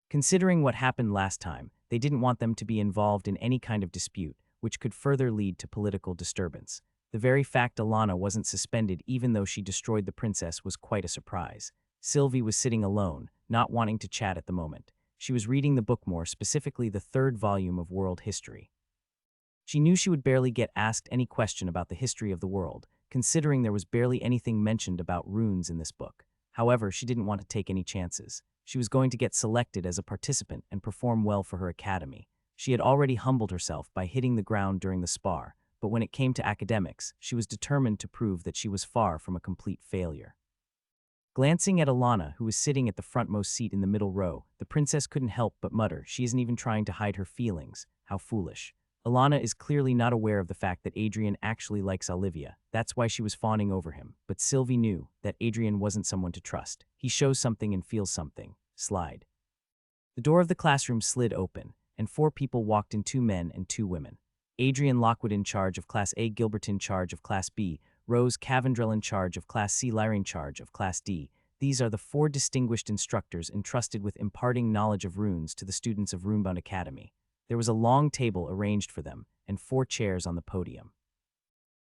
Considering what happened last time, they didn't want them to be involved in any kind of dispute, which could further lead to political disturbance. The very fact Alana wasn't suspended even though she destroyed the princess was quite a surprise. Sylvie was sitting alone, not wanting to chat at the moment. She was reading the book, more specifically the 3rd volume of world history. She knew she would barely get asked any question about the history of the world, considering there was barely anything mentioned about runes in this book. However, she didn't want to take any chances. She was going to get selected as a participant and perform well for her academy. She had already humbled herself by hitting the ground during the spar, but when it came to academics, she was determined to prove that she was far from a complete failure. Glancing at Alana, who was sitting at the frontmost seat in the middle row, the princess couldn't help but mutter, she isn't even trying to hide her feelings. How foolish. Alana is clearly not aware of the fact that Adrian actually likes Olivia. That's why she was fawning over him. But Sylvie knew that Adrian wasn't someone to trust. He shows something and feels something. Slide. The door of the classroom slid open, and 4 people walked in, 2 men and 2 women. Adrian Lockwood in charge of Class A, Gilbert in charge of Class B, Rose Cavendrell in charge of Class C, Lyra in charge of Class D. These are the 4 distinguished instructors entrusted with imparting knowledge of runes to the students of Runebound Academy. There was a long table arranged for them, and 4 chairs on the podium.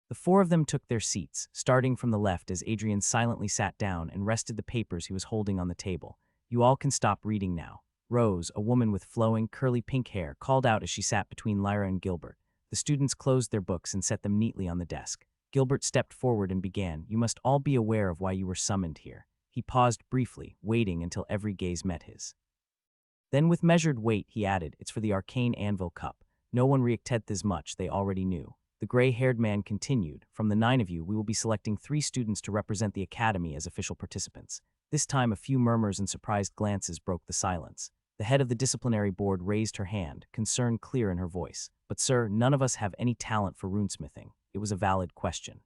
The 4 of them took their seats, starting from the left as Adrian silently sat down and rested the papers he was holding on the table. You all can stop reading now. Rose, a woman with flowing, curly pink hair, called out as she sat between Lyra and Gilbert. The students closed their books and set them neatly on the desk. Gilbert stepped forward and began, you must all be aware of why you were summoned here. He paused briefly, waiting until every gaze met his. Then with measured weight, he added, it's for the arcane Anvil Cup. No one reacted as much, they already knew. The gray-haired man continued, from the 9 of you, we will be selecting 3 students to represent the academy as official participants. This time a few murmurs and surprised glances broke the silence. The head of the disciplinary board raised her hand, concern clear in her voice. But sir, none of us have any talent for runesmithing. It was a valid question.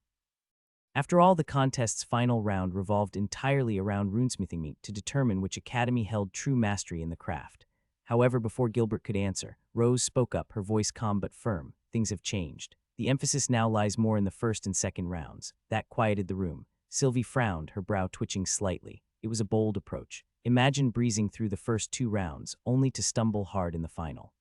After all, the contest's final round revolved entirely around runesmithing meet to determine which academy held true mastery in the craft. However, before Gilbert could answer, Rose spoke up, her voice calm but firm. Things have changed. The emphasis now lies more in the 1st and 2nd rounds. That quieted the room. Sylvie frowned, her brow twitching slightly. It was a bold approach. Imagine breezing through the first 2 rounds, only to stumble hard in the final.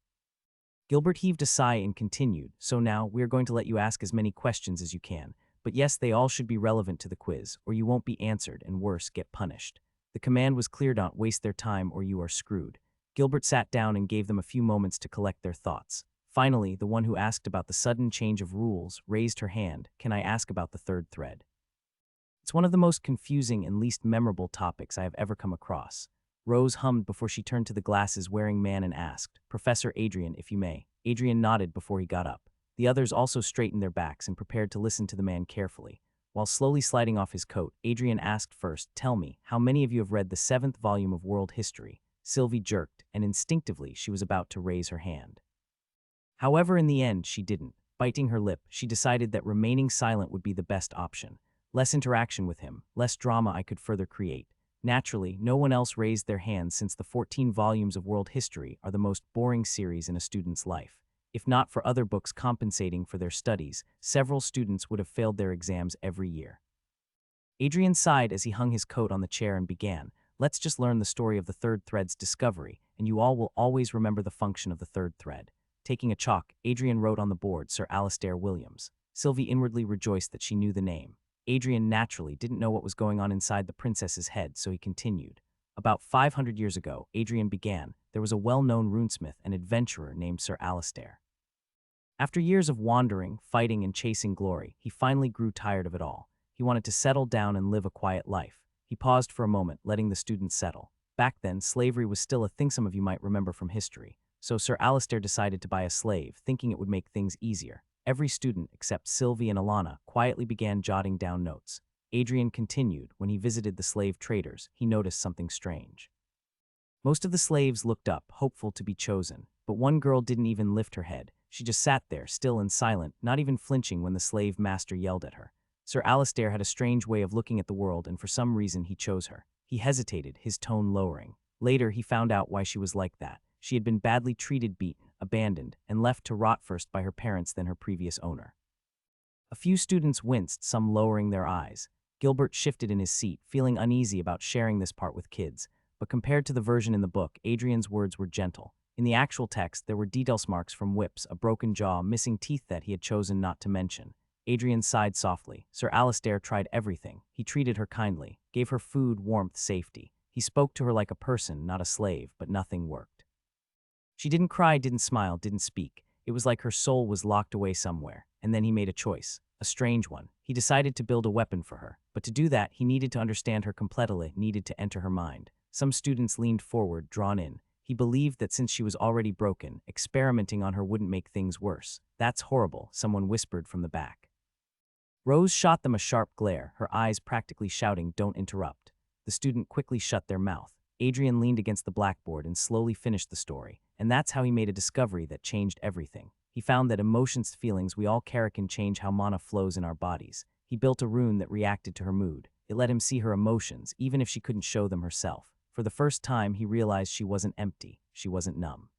Gilbert heaved a sigh and continued, so now, we are going to let you ask as many questions as you can. But yes, they all should be relevant to the quiz, or you won't be answered and worse, get punished. The command was clear: don't waste their time or you are screwed. Gilbert sat down and gave them a few moments to collect their thoughts. Finally, the one who asked about the sudden change of rules raised her hand. Can I ask about the third thread? It's one of the most confusing and least memorable topics I have ever come across. Rose hummed before she turned to the glasses-wearing man and asked, Professor Adrian, if you may. Adrian nodded before he got up. The others also straightened their backs and prepared to listen to the man carefully. While slowly sliding off his coat, Adrian asked first, Tell me, how many of you have read the 7th volume of World History? Sylvie jerked, and instinctively she was about to raise her hand. However, in the end, she didn't. Biting her lip, she decided that remaining silent would be the best option. Less interaction with him, less drama I could further create. Naturally, no one else raised their hands since the 14 volumes of World History are the most boring series in a student's life. If not for other books compensating for their studies, several students would have failed their exams every year. Adrian sighed as he hung his coat on the chair and began, Let's just learn the story of the third thread's discovery, and you all will always remember the function of the third thread. Taking a chalk, Adrian wrote on the board Sir Alastair Williams. Sylvie inwardly rejoiced that she knew the name. Adrian naturally didn't know what was going on inside the princess's head, so he continued. About 500 years ago, Adrian began, there was a well-known runesmith and adventurer named Sir Alastair. After years of wandering, fighting, and chasing glory, he finally grew tired of it all. He wanted to settle down and live a quiet life. He paused for a moment, letting the students settle. Back then, slavery was still a thing some of you might remember from history. So Sir Alastair decided to buy a slave, thinking it would make things easier. Every student, except Sylvia and Alana, quietly began jotting down notes. Adrian continued, when he visited the slave traders, he noticed something strange. Most of the slaves looked up, hopeful to be chosen, but one girl didn't even lift her head. She just sat there, still and silent, not even flinching when the slave master yelled at her. Sir Alastair had a strange way of looking at the world, and for some reason he chose her. He hesitated, his tone lowering. Later, he found out why she was like that. She had been badly treated, beaten, abandoned, and left to rot first by her parents than her previous owner. A few students winced, some lowering their eyes. Gilbert shifted in his seat, feeling uneasy about sharing this part with kids. But compared to the version in the book, Adrian's words were gentle. In the actual text, there were details marks from whips, a broken jaw, missing teeth that he had chosen not to mention. Adrian sighed softly. Sir Alastair tried everything. He treated her kindly, gave her food, warmth, safety. He spoke to her like a person, not a slave, but nothing worked. She didn't cry, didn't smile, didn't speak. It was like her soul was locked away somewhere. And then he made a choice, a strange one. He decided to build a weapon for her. But to do that, he needed to understand her completely, needed to enter her mind. Some students leaned forward, drawn in. He believed that since she was already broken, experimenting on her wouldn't make things worse. That's horrible, someone whispered from the back. Rose shot them a sharp glare, her eyes practically shouting, Don't interrupt. The student quickly shut their mouth. Adrian leaned against the blackboard and slowly finished the story, and that's how he made a discovery that changed everything. He found that emotions, feelings we all carry can change how mana flows in our bodies. He built a rune that reacted to her mood. It let him see her emotions, even if she couldn't show them herself. For the first time, he realized she wasn't empty, she wasn't numb.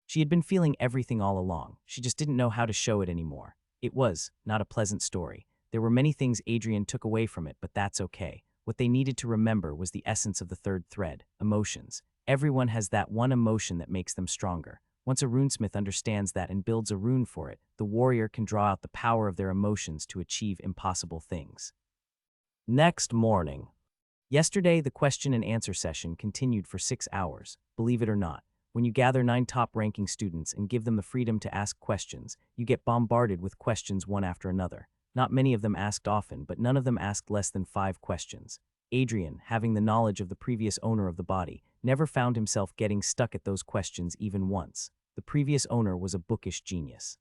She had been feeling everything all along, she just didn't know how to show it anymore. It was not a pleasant story. There were many things Adrian took away from it, but that's okay. What they needed to remember was the essence of the third thread, emotions. Everyone has that one emotion that makes them stronger. Once a runesmith understands that and builds a rune for it, the warrior can draw out the power of their emotions to achieve impossible things. Next morning. Yesterday, the question and answer session continued for 6 hours. Believe it or not, when you gather 9 top-ranking students and give them the freedom to ask questions, you get bombarded with questions one after another. Not many of them asked often, but none of them asked less than 5 questions. Adrian, having the knowledge of the previous owner of the body, never found himself getting stuck at those questions even once. The previous owner was a bookish genius.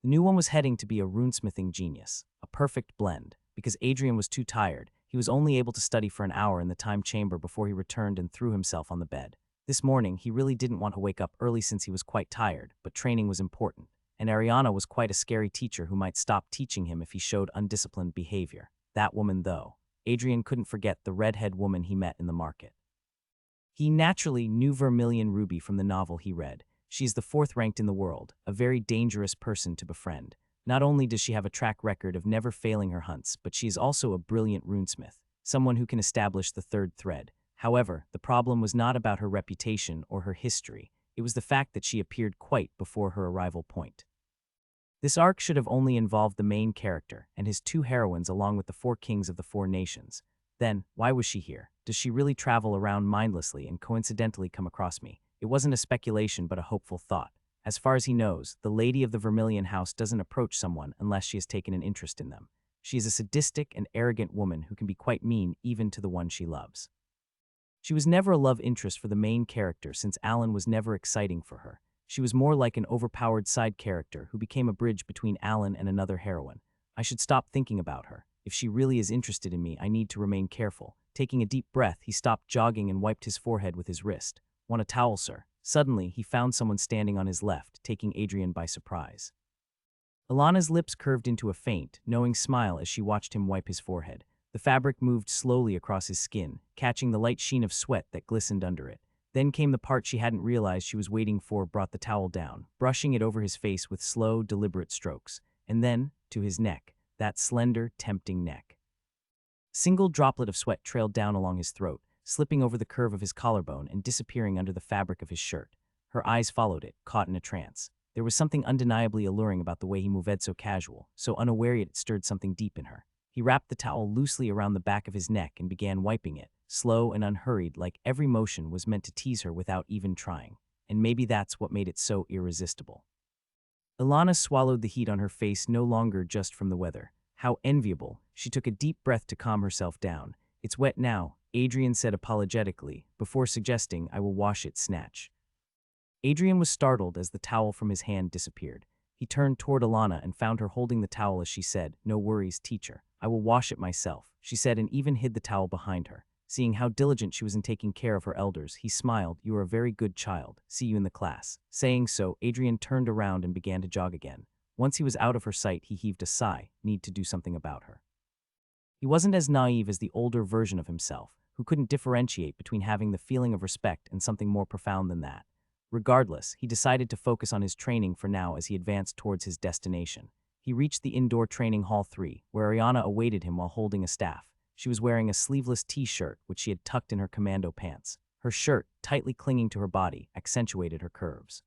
The new one was heading to be a runesmithing genius, a perfect blend. Because Adrian was too tired, he was only able to study for an hour in the time chamber before he returned and threw himself on the bed. This morning, he really didn't want to wake up early since he was quite tired, but training was important. And Ariana was quite a scary teacher who might stop teaching him if he showed undisciplined behavior. That woman, though. Adrian couldn't forget the redhead woman he met in the market. He naturally knew Vermilion Ruby from the novel he read. She's the 4th ranked in the world, a very dangerous person to befriend. Not only does she have a track record of never failing her hunts, but she is also a brilliant runesmith, someone who can establish the third thread. However, the problem was not about her reputation or her history. It was the fact that she appeared quite before her arrival point. This arc should have only involved the main character and his 2 heroines along with the 4 kings of the 4 nations. Then, why was she here? Does she really travel around mindlessly and coincidentally come across me? It wasn't a speculation but a hopeful thought. As far as he knows, the lady of the Vermilion House doesn't approach someone unless she has taken an interest in them. She is a sadistic and arrogant woman who can be quite mean even to the one she loves. She was never a love interest for the main character since Alan was never exciting for her. She was more like an overpowered side character who became a bridge between Alan and another heroine. I should stop thinking about her. If she really is interested in me, I need to remain careful. Taking a deep breath, he stopped jogging and wiped his forehead with his wrist. Want a towel, sir? Suddenly, he found someone standing on his left, taking Adrian by surprise. Alana's lips curved into a faint, knowing smile as she watched him wipe his forehead. The fabric moved slowly across his skin, catching the light sheen of sweat that glistened under it. Then came the part she hadn't realized she was waiting for, brought the towel down, brushing it over his face with slow, deliberate strokes. And then, to his neck, that slender, tempting neck. A single droplet of sweat trailed down along his throat, slipping over the curve of his collarbone and disappearing under the fabric of his shirt. Her eyes followed it, caught in a trance. There was something undeniably alluring about the way he moved so casual, so unaware it stirred something deep in her. He wrapped the towel loosely around the back of his neck and began wiping it, slow and unhurried, like every motion was meant to tease her without even trying. And maybe that's what made it so irresistible. Alana swallowed the heat on her face, no longer just from the weather. How enviable. She took a deep breath to calm herself down. It's wet now, Adrian said apologetically, before suggesting, I will wash it, snatch. Adrian was startled as the towel from his hand disappeared. He turned toward Alana and found her holding the towel as she said, No worries, teacher. I will wash it myself, she said, and even hid the towel behind her. Seeing how diligent she was in taking care of her elders, he smiled, You are a very good child. See you in the class. Saying so, Adrian turned around and began to jog again. Once he was out of her sight, he heaved a sigh, need to do something about her. He wasn't as naive as the older version of himself, who couldn't differentiate between having the feeling of respect and something more profound than that. Regardless, he decided to focus on his training for now as he advanced towards his destination. He reached the indoor training hall 3, where Ariana awaited him while holding a staff. She was wearing a sleeveless t-shirt, which she had tucked in her commando pants. Her shirt, tightly clinging to her body, accentuated her curves.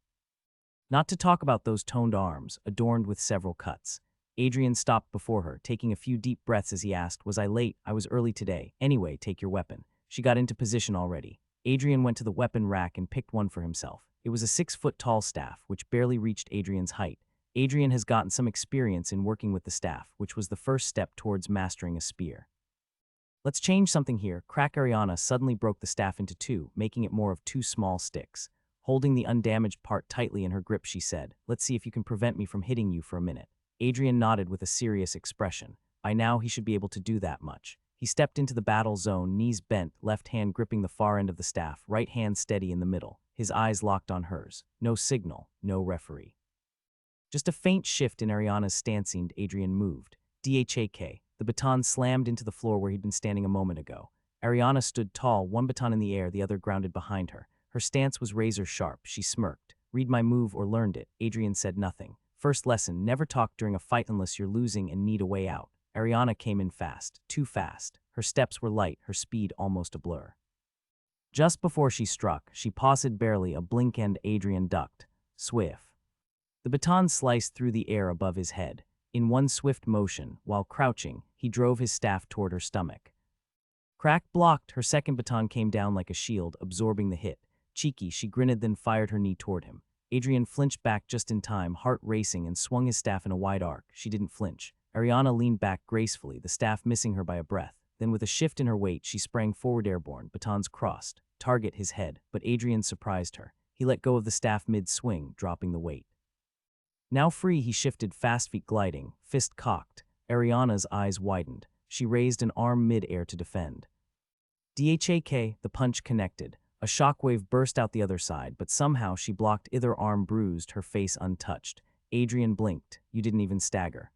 Not to talk about those toned arms, adorned with several cuts. Adrian stopped before her, taking a few deep breaths as he asked, Was I late? I was early today. Anyway, take your weapon. She got into position already. Adrian went to the weapon rack and picked one for himself. It was a 6-foot-tall staff, which barely reached Adrian's height. Adrian has gotten some experience in working with the staff, which was the first step towards mastering a spear. Let's change something here. Crack Ariana suddenly broke the staff into two, making it more of 2 small sticks. Holding the undamaged part tightly in her grip, she said, Let's see if you can prevent me from hitting you for a minute. Adrian nodded with a serious expression. By now, he should be able to do that much. He stepped into the battle zone, knees bent, left hand gripping the far end of the staff, right hand steady in the middle. His eyes locked on hers. No signal, no referee. Just a faint shift in Ariana's stance seemed Adrian moved. DHAK. The baton slammed into the floor where he'd been standing a moment ago. Ariana stood tall, one baton in the air, the other grounded behind her. Her stance was razor sharp. She smirked. Read my move or learned it. Adrian said nothing. First lesson, never talk during a fight unless you're losing and need a way out. Ariana came in fast, too fast. Her steps were light, her speed almost a blur. Just before she struck, she paused barely, a blink and Adrian ducked. Swift. The baton sliced through the air above his head. In one swift motion, while crouching, he drove his staff toward her stomach. Crack blocked, her second baton came down like a shield, absorbing the hit. Cheeky, she grinned then fired her knee toward him. Adrian flinched back just in time, heart racing, and swung his staff in a wide arc. She didn't flinch. Ariana leaned back gracefully, the staff missing her by a breath. Then with a shift in her weight, she sprang forward airborne, batons crossed. Target his head, but Adrian surprised her. He let go of the staff mid-swing, dropping the weight. Now free, he shifted, fast feet gliding, fist cocked. Ariana's eyes widened. She raised an arm mid-air to defend. DHAK, the punch connected. A shockwave burst out the other side, but somehow she blocked either arm bruised, her face untouched. Adrian blinked. You didn't even stagger.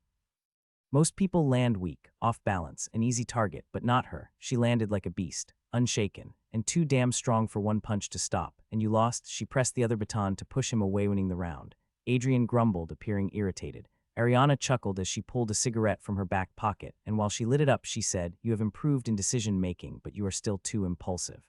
Most people land weak, off balance, an easy target, but not her. She landed like a beast, unshaken, and too damn strong for one punch to stop. And you lost? She pressed the other baton to push him away, winning the round. Adrian grumbled, appearing irritated. Ariana chuckled as she pulled a cigarette from her back pocket, and while she lit it up, she said, You have improved in decision-making, but you are still too impulsive.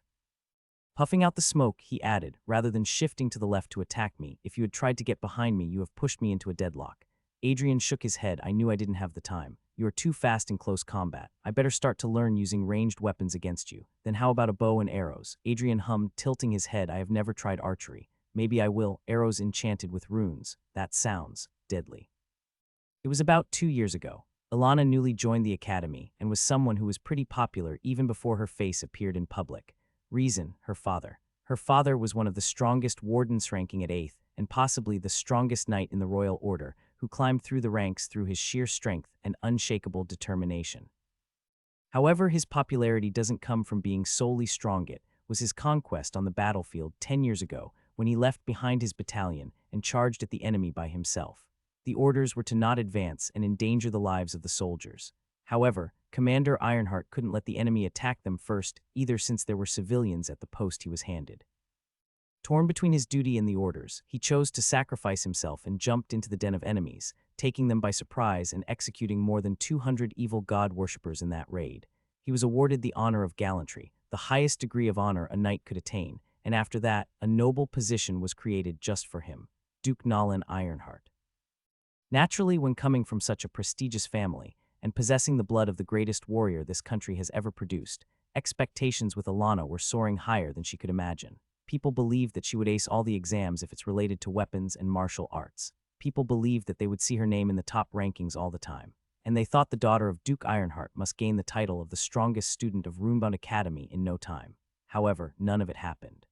Puffing out the smoke, he added, rather than shifting to the left to attack me, if you had tried to get behind me, you have pushed me into a deadlock. Adrian shook his head. I knew I didn't have the time. You are too fast in close combat. I better start to learn using ranged weapons against you. Then how about a bow and arrows? Adrian hummed, tilting his head. I have never tried archery. Maybe I will. Arrows enchanted with runes. That sounds deadly. It was about 2 years ago. Alana newly joined the academy and was someone who was pretty popular even before her face appeared in public. Reason, her father. Her father was one of the strongest wardens ranking at 8th and possibly the strongest knight in the royal order, who climbed through the ranks through his sheer strength and unshakable determination. However, his popularity doesn't come from being solely strong. It was his conquest on the battlefield 10 years ago when he left behind his battalion and charged at the enemy by himself. The orders were to not advance and endanger the lives of the soldiers. However, Commander Ironheart couldn't let the enemy attack them first, either, since there were civilians at the post he was handed. Torn between his duty and the orders, he chose to sacrifice himself and jumped into the den of enemies, taking them by surprise and executing more than 200 evil god worshippers in that raid. He was awarded the honor of gallantry, the highest degree of honor a knight could attain, and after that, a noble position was created just for him, Duke Nolan Ironheart. Naturally, when coming from such a prestigious family, and possessing the blood of the greatest warrior this country has ever produced, expectations with Alana were soaring higher than she could imagine. People believed that she would ace all the exams if it's related to weapons and martial arts. People believed that they would see her name in the top rankings all the time. And they thought the daughter of Duke Ironheart must gain the title of the strongest student of Runebound Academy in no time. However, none of it happened.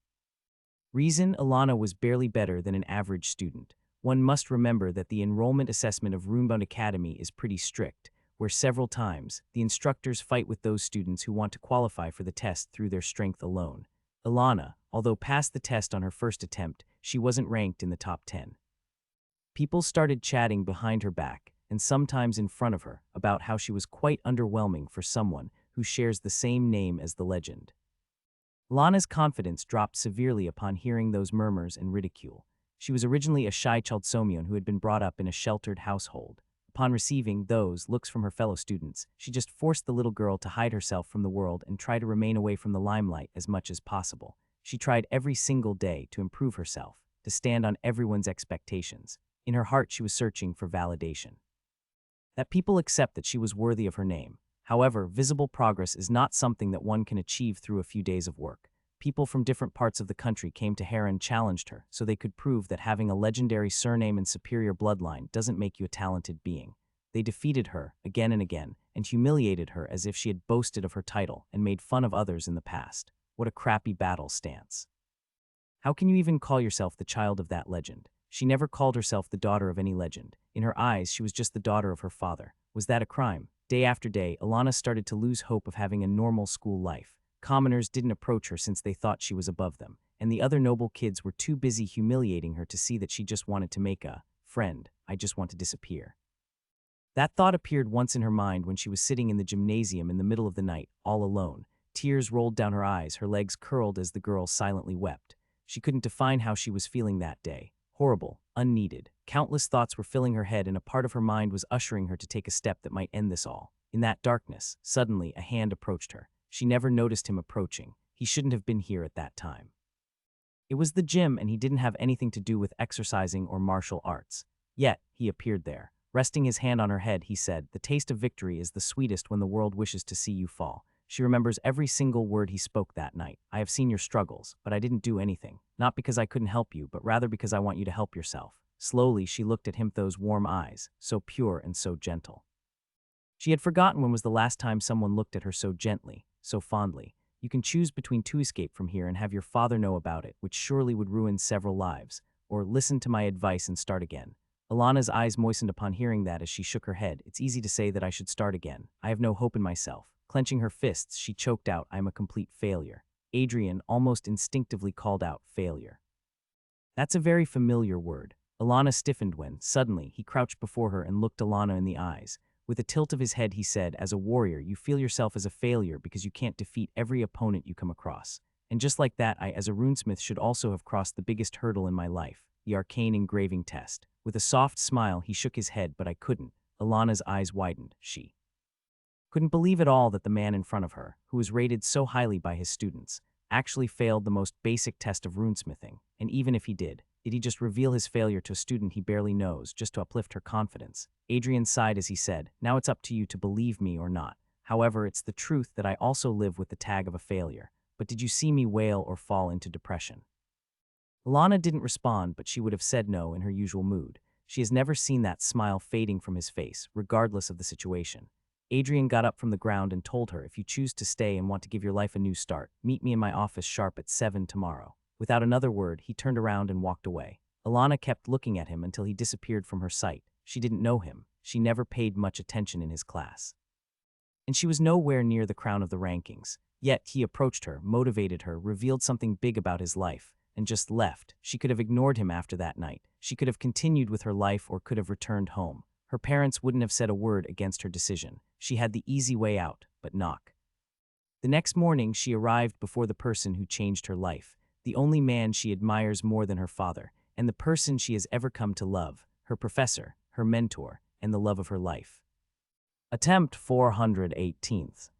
Reason, Alana was barely better than an average student. One must remember that the enrollment assessment of Runebound Academy is pretty strict, where several times, the instructors fight with those students who want to qualify for the test through their strength alone. Alana, although passed the test on her first attempt, she wasn't ranked in the top 10. People started chatting behind her back, and sometimes in front of her, about how she was quite underwhelming for someone who shares the same name as the legend. Alana's confidence dropped severely upon hearing those murmurs and ridicule. She was originally a shy Chaldsomnian who had been brought up in a sheltered household. Upon receiving those looks from her fellow students, she just forced the little girl to hide herself from the world and try to remain away from the limelight as much as possible. She tried every single day to improve herself, to stand on everyone's expectations. In her heart, she was searching for validation. That people accept that she was worthy of her name. However, visible progress is not something that one can achieve through a few days of work. People from different parts of the country came to her and challenged her so they could prove that having a legendary surname and superior bloodline doesn't make you a talented being. They defeated her again and again and humiliated her as if she had boasted of her title and made fun of others in the past. What a crappy battle stance. How can you even call yourself the child of that legend? She never called herself the daughter of any legend. In her eyes, she was just the daughter of her father. Was that a crime? Day after day, Alana started to lose hope of having a normal school life. Commoners didn't approach her since they thought she was above them, and the other noble kids were too busy humiliating her to see that she just wanted to make a friend. I just want to disappear. That thought appeared once in her mind when she was sitting in the gymnasium in the middle of the night, all alone. Tears rolled down her eyes, her legs curled as the girl silently wept. She couldn't define how she was feeling that day. Horrible, unneeded. Countless thoughts were filling her head, and a part of her mind was ushering her to take a step that might end this all. In that darkness, suddenly a hand approached her. She never noticed him approaching. He shouldn't have been here at that time. It was the gym, and he didn't have anything to do with exercising or martial arts. Yet, he appeared there. Resting his hand on her head, he said, "The taste of victory is the sweetest when the world wishes to see you fall." She remembers every single word he spoke that night. "I have seen your struggles, but I didn't do anything. Not because I couldn't help you, but rather because I want you to help yourself." Slowly, she looked at him, those warm eyes, so pure and so gentle. She had forgotten when was the last time someone looked at her so gently, so fondly. You can choose between two: escape from here and have your father know about it, which surely would ruin several lives, or listen to my advice and start again. Alana's eyes moistened upon hearing that as she shook her head. It's easy to say that I should start again. I have no hope in myself. Clenching her fists, she choked out, I am a complete failure. Adrian almost instinctively called out, failure. That's a very familiar word. Alana stiffened when, suddenly, he crouched before her and looked Alana in the eyes. With a tilt of his head, he said, as a warrior, you feel yourself as a failure because you can't defeat every opponent you come across. And just like that, I, as a runesmith, should also have crossed the biggest hurdle in my life, the arcane engraving test. With a soft smile, he shook his head, but I couldn't. Alana's eyes widened. She couldn't believe at all that the man in front of her, who was rated so highly by his students, actually failed the most basic test of runesmithing, and even if he did, Did he just reveal his failure to a student he barely knows, just to uplift her confidence? Adrian sighed as he said, "Now it's up to you to believe me or not. However, it's the truth that I also live with the tag of a failure. But did you see me wail or fall into depression?" Alana didn't respond, but she would have said no in her usual mood. She has never seen that smile fading from his face, regardless of the situation. Adrian got up from the ground and told her, "If you choose to stay and want to give your life a new start, meet me in my office sharp at 7 tomorrow." Without another word, he turned around and walked away. Alana kept looking at him until he disappeared from her sight. She didn't know him. She never paid much attention in his class. And she was nowhere near the crown of the rankings. Yet he approached her, motivated her, revealed something big about his life, and just left. She could have ignored him after that night. She could have continued with her life or could have returned home. Her parents wouldn't have said a word against her decision. She had the easy way out, but knock. The next morning, she arrived before the person who changed her life, the only man she admires more than her father, and the person she has ever come to love, her professor, her mentor, and the love of her life. Attempt 418th.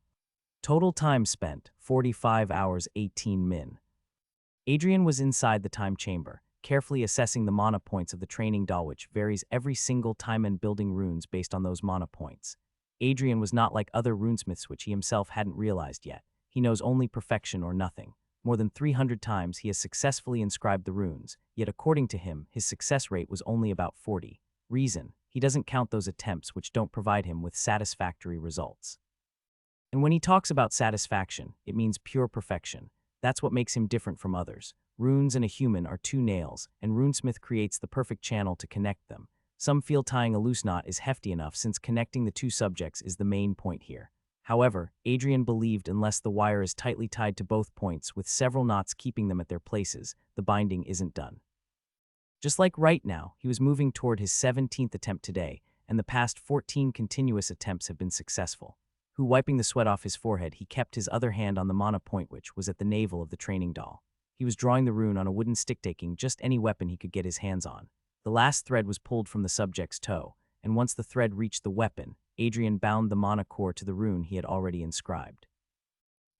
Total time spent, 45 hours 18 min. Adrian was inside the time chamber, carefully assessing the mana points of the training doll, which varies every single time and building runes based on those mana points. Adrian was not like other runesmiths, which he himself hadn't realized yet. He knows only perfection or nothing. More than 300 times he has successfully inscribed the runes, yet according to him, his success rate was only about 40. Reason: he doesn't count those attempts which don't provide him with satisfactory results. And when he talks about satisfaction, it means pure perfection. That's what makes him different from others. Runes and a human are two nails, and Runesmith creates the perfect channel to connect them. Some feel tying a loose knot is hefty enough, since connecting the two subjects is the main point here. However, Adrian believed unless the wire is tightly tied to both points with several knots keeping them at their places, the binding isn't done. Just like right now, he was moving toward his 17th attempt today, and the past 14 continuous attempts have been successful. Wiping the sweat off his forehead, he kept his other hand on the mana point, which was at the navel of the training doll. He was drawing the rune on a wooden stick, taking just any weapon he could get his hands on. The last thread was pulled from the subject's toe, and once the thread reached the weapon, Adrian bound the mana core to the rune he had already inscribed.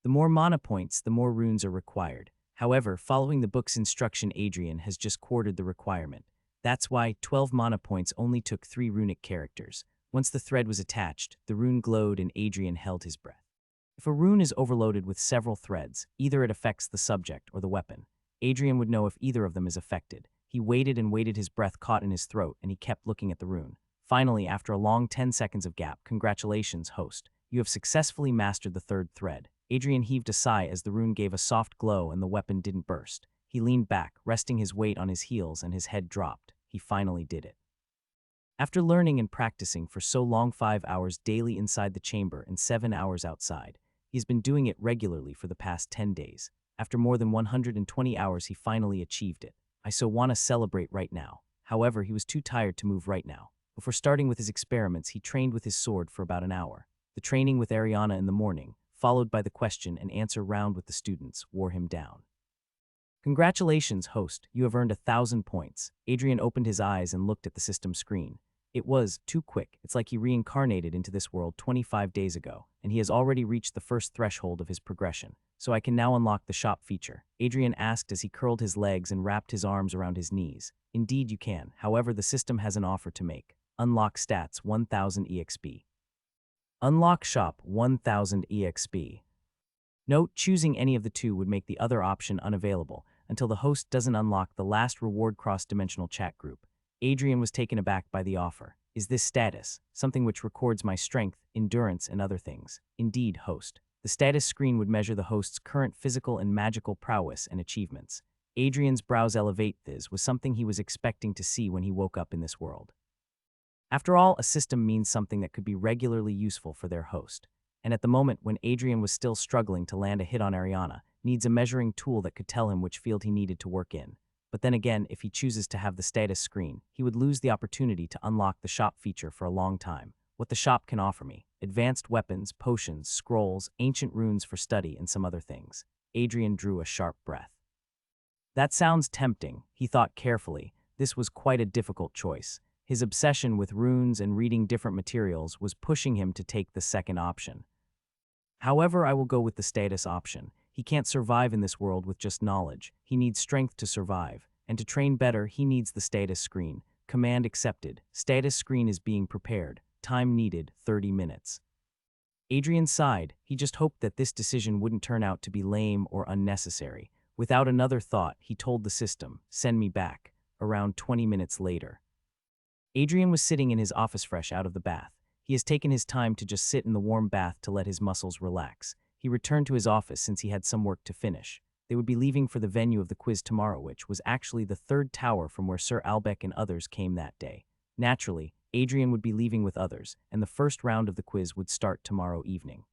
The more mana points, the more runes are required. However, following the book's instruction, Adrian has just quartered the requirement. That's why 12 mana points only took 3 runic characters. Once the thread was attached, the rune glowed and Adrian held his breath. If a rune is overloaded with several threads, either it affects the subject or the weapon. Adrian would know if either of them is affected. He waited and waited, his breath caught in his throat, and he kept looking at the rune. Finally, after a long 10 seconds of gap, "Congratulations, host. You have successfully mastered the 3rd thread." Adrian heaved a sigh as the rune gave a soft glow and the weapon didn't burst. He leaned back, resting his weight on his heels, and his head dropped. He finally did it. After learning and practicing for so long, 5 hours daily inside the chamber and 7 hours outside, he's been doing it regularly for the past 10 days. After more than 120 hours, he finally achieved it. I so want to celebrate right now. However, he was too tired to move right now. Before starting with his experiments, he trained with his sword for about an hour. The training with Ariana in the morning, followed by the question and answer round with the students, wore him down. "Congratulations, host. You have earned 1,000 points. Adrian opened his eyes and looked at the system screen. It was too quick. It's like he reincarnated into this world 25 days ago, and he has already reached the first threshold of his progression. So I can now unlock the shop feature?" Adrian asked as he curled his legs and wrapped his arms around his knees. "Indeed you can. However, the system has an offer to make. Unlock stats 1000 EXP. Unlock shop 1000 EXP. Note, choosing any of the two would make the other option unavailable until the host doesn't unlock the last reward cross-dimensional chat group. Adrian was taken aback by the offer. "Is this status something which records my strength, endurance, and other things?" "Indeed, host." The status screen would measure the host's current physical and magical prowess and achievements. Adrian's brows elevate. This was something he was expecting to see when he woke up in this world. After all, a system means something that could be regularly useful for their host. And at the moment when Adrian was still struggling to land a hit on Ariana, needs a measuring tool that could tell him which field he needed to work in. But then again, if he chooses to have the status screen, he would lose the opportunity to unlock the shop feature for a long time. What the shop can offer me: advanced weapons, potions, scrolls, ancient runes for study, and some other things. Adrian drew a sharp breath. That sounds tempting, he thought carefully. This was quite a difficult choice. His obsession with runes and reading different materials was pushing him to take the second option. However, I will go with the status option. He can't survive in this world with just knowledge. He needs strength to survive, and to train better, he needs the status screen. Command accepted. Status screen is being prepared. Time needed, 30 minutes. Adrian sighed. He just hoped that this decision wouldn't turn out to be lame or unnecessary. Without another thought, he told the system, "Send me back." Around 20 minutes later. Adrian was sitting in his office fresh out of the bath. He has taken his time to just sit in the warm bath to let his muscles relax. He returned to his office since he had some work to finish. They would be leaving for the venue of the quiz tomorrow, which was actually the third tower from where Sir Albec and others came that day. Naturally, Adrian would be leaving with others, and the first round of the quiz would start tomorrow evening.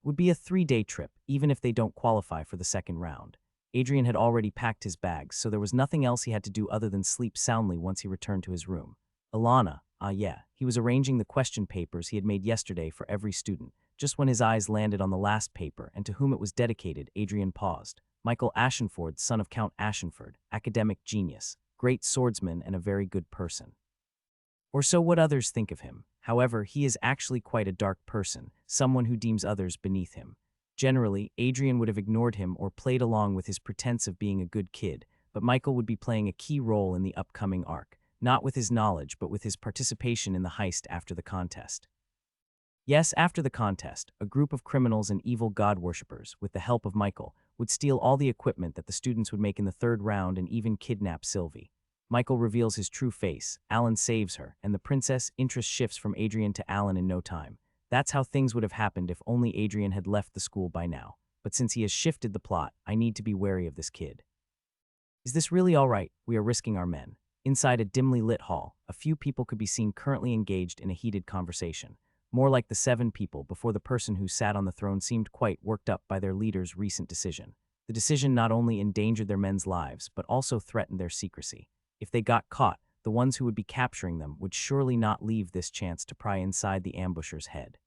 It would be a 3-day trip, even if they don't qualify for the second round. Adrian had already packed his bags, so there was nothing else he had to do other than sleep soundly once he returned to his room. Alana, he was arranging the question papers he had made yesterday for every student. Just when his eyes landed on the last paper and to whom it was dedicated, Adrian paused. Michael Ashenford, son of Count Ashenford, academic genius, great swordsman and a very good person. Or so what others think of him. However, he is actually quite a dark person, someone who deems others beneath him. Generally, Adrian would have ignored him or played along with his pretense of being a good kid, but Michael would be playing a key role in the upcoming arc, not with his knowledge but with his participation in the heist after the contest. Yes, after the contest, a group of criminals and evil god worshippers, with the help of Michael, would steal all the equipment that the students would make in the third round and even kidnap Sylvie. Michael reveals his true face, Alan saves her, and the princess' interest shifts from Adrian to Alan in no time. That's how things would have happened if only Adrian had left the school by now. But since he has shifted the plot, I need to be wary of this kid. Is this really all right? We are risking our men. Inside a dimly lit hall, a few people could be seen currently engaged in a heated conversation. More like the 7 people before the person who sat on the throne seemed quite worked up by their leader's recent decision. The decision not only endangered their men's lives, but also threatened their secrecy. If they got caught, the ones who would be capturing them would surely not leave this chance to pry inside the ambusher's head.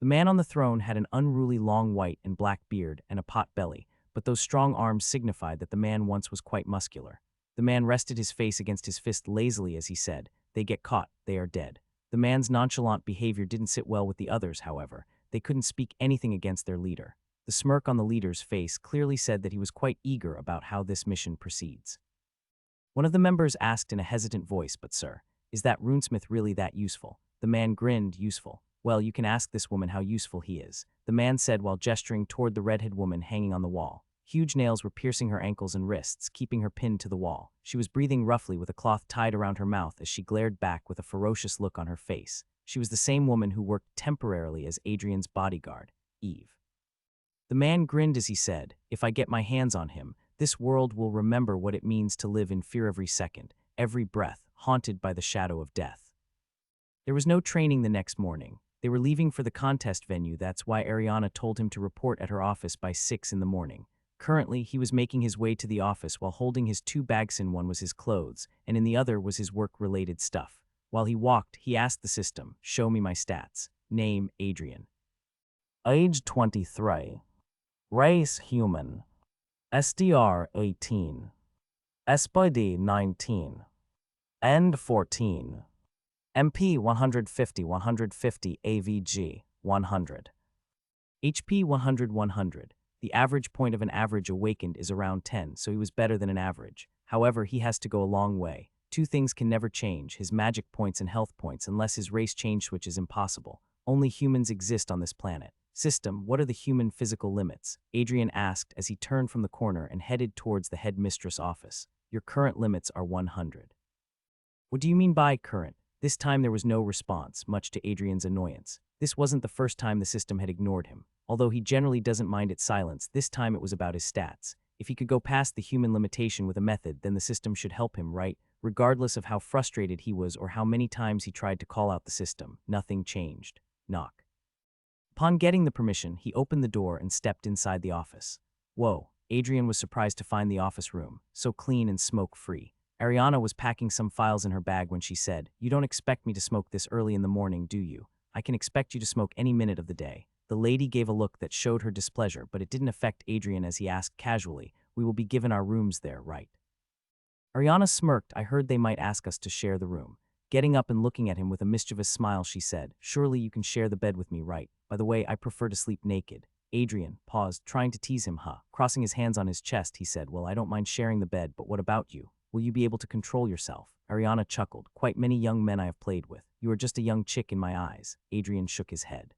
The man on the throne had an unruly long white and black beard and a pot belly, but those strong arms signified that the man once was quite muscular. The man rested his face against his fist lazily as he said, "They get caught, they are dead." The man's nonchalant behavior didn't sit well with the others, however. They couldn't speak anything against their leader. The smirk on the leader's face clearly said that he was quite eager about how this mission proceeds. One of the members asked in a hesitant voice, "But sir, is that runesmith really that useful?" The man grinned, "Useful? Well, you can ask this woman how useful he is," the man said while gesturing toward the redhead woman hanging on the wall. Huge nails were piercing her ankles and wrists, keeping her pinned to the wall. She was breathing roughly with a cloth tied around her mouth as she glared back with a ferocious look on her face. She was the same woman who worked temporarily as Adrian's bodyguard, Eve. The man grinned as he said, "If I get my hands on him, this world will remember what it means to live in fear every second, every breath, haunted by the shadow of death." There was no training the next morning. They were leaving for the contest venue. That's why Ariana told him to report at her office by 6 in the morning. Currently, he was making his way to the office while holding his 2 bags. In one was his clothes, and in the other was his work-related stuff. While he walked, he asked the system, "Show me my stats." Name, Adrian. Age 23. Race, human. SDR, 18. SPD, 19. End, 14. MP, 150, 150, AVG, 100. HP, 100, 100. The average point of an average awakened is around 10, so he was better than an average. However, he has to go a long way. 2 things can never change, his magic points and health points, unless his race change switch is impossible. Only humans exist on this planet. System, what are the human physical limits? Adrian asked as he turned from the corner and headed towards the headmistress office. Your current limits are 100. What do you mean by current? This time there was no response, much to Adrian's annoyance. This wasn't the first time the system had ignored him. Although he generally doesn't mind its silence, this time it was about his stats. If he could go past the human limitation with a method, then the system should help him, right? Regardless of how frustrated he was or how many times he tried to call out the system, nothing changed. Knock. Upon getting the permission, he opened the door and stepped inside the office. Whoa, Adrian was surprised to find the office room, so clean and smoke-free. Ariana was packing some files in her bag when she said, "You don't expect me to smoke this early in the morning, do you? I can expect you to smoke any minute of the day." The lady gave a look that showed her displeasure, but it didn't affect Adrian as he asked casually, "We will be given our rooms there, right?" Ariana smirked. "I heard they might ask us to share the room." Getting up and looking at him with a mischievous smile, she said, "Surely you can share the bed with me, right? By the way, I prefer to sleep naked." Adrian paused, trying to tease him. Crossing his hands on his chest, he said, well, I don't mind sharing the bed, but what about you? Will you be able to control yourself? Ariana chuckled. Quite many young men I have played with. You are just a young chick in my eyes. Adrian shook his head.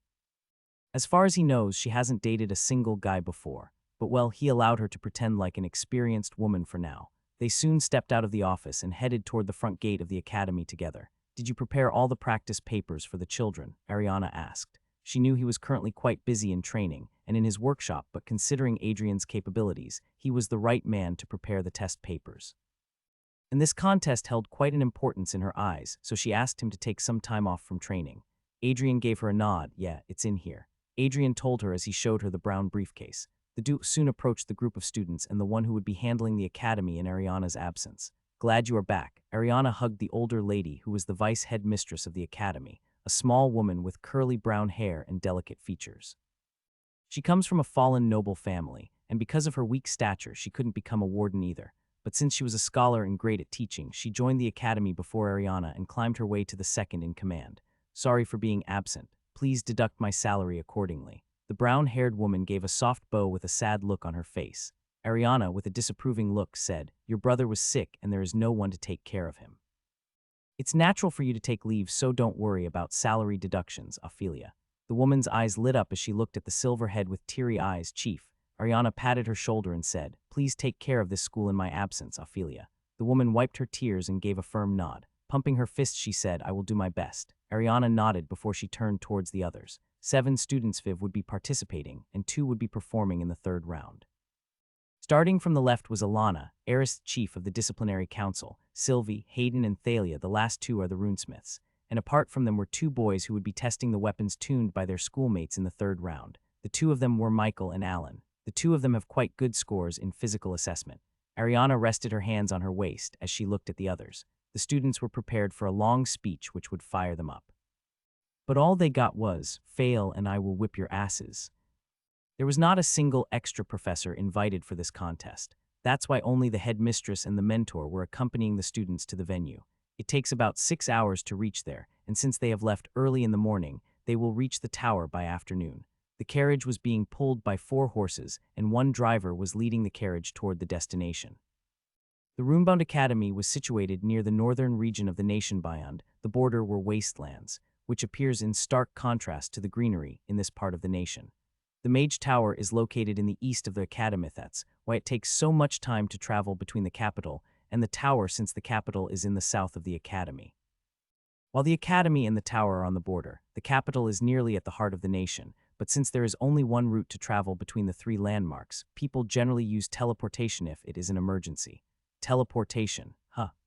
As far as he knows, she hasn't dated a single guy before. But well, he allowed her to pretend like an experienced woman for now. They soon stepped out of the office and headed toward the front gate of the academy together. Did you prepare all the practice papers for the children? Ariana asked. She knew he was currently quite busy in training and in his workshop, but considering Adrian's capabilities, he was the right man to prepare the test papers. And this contest held quite an importance in her eyes, so she asked him to take some time off from training. Adrian gave her a nod. Yeah, it's in here. Adrian told her as he showed her the brown briefcase. The Duke soon approached the group of students and the one who would be handling the academy in Ariana's absence. Glad you are back. Ariana hugged the older lady who was the vice headmistress of the academy, a small woman with curly brown hair and delicate features. She comes from a fallen noble family, and because of her weak stature, she couldn't become a warden either. But since she was a scholar and great at teaching, she joined the academy before Ariana and climbed her way to the second in command. Sorry for being absent. Please deduct my salary accordingly. The brown-haired woman gave a soft bow with a sad look on her face. Ariana, with a disapproving look, said, your brother was sick and there is no one to take care of him. It's natural for you to take leave, so don't worry about salary deductions, Ophelia. The woman's eyes lit up as she looked at the silver head with teary eyes. Chief. Ariana patted her shoulder and said, please take care of this school in my absence, Ophelia. The woman wiped her tears and gave a firm nod. Pumping her fist, she said, I will do my best. Ariana nodded before she turned towards the others. 7 students would be participating, and 2 would be performing in the third round. Starting from the left was Alana, heiress chief of the disciplinary council. Sylvie, Hayden, and Thalia, the last 2 are the runesmiths. And apart from them were 2 boys who would be testing the weapons tuned by their schoolmates in the third round. The 2 of them were Michael and Alan. The 2 of them have quite good scores in physical assessment. Ariana rested her hands on her waist as she looked at the others. The students were prepared for a long speech which would fire them up. But all they got was, fail and I will whip your asses. There was not a single extra professor invited for this contest. That's why only the headmistress and the mentor were accompanying the students to the venue. It takes about 6 hours to reach there, and since they have left early in the morning, they will reach the tower by afternoon. The carriage was being pulled by 4 horses, and 1 driver was leading the carriage toward the destination. The Runebound Academy was situated near the northern region of the nation. Beyond the border were wastelands, which appears in stark contrast to the greenery in this part of the nation. The Mage Tower is located in the east of the academy. That's why it takes so much time to travel between the capital and the tower, since the capital is in the south of the academy. While the academy and the tower are on the border, the capital is nearly at the heart of the nation, but since there is only one route to travel between the 3 landmarks, people generally use teleportation if it is an emergency. Teleportation.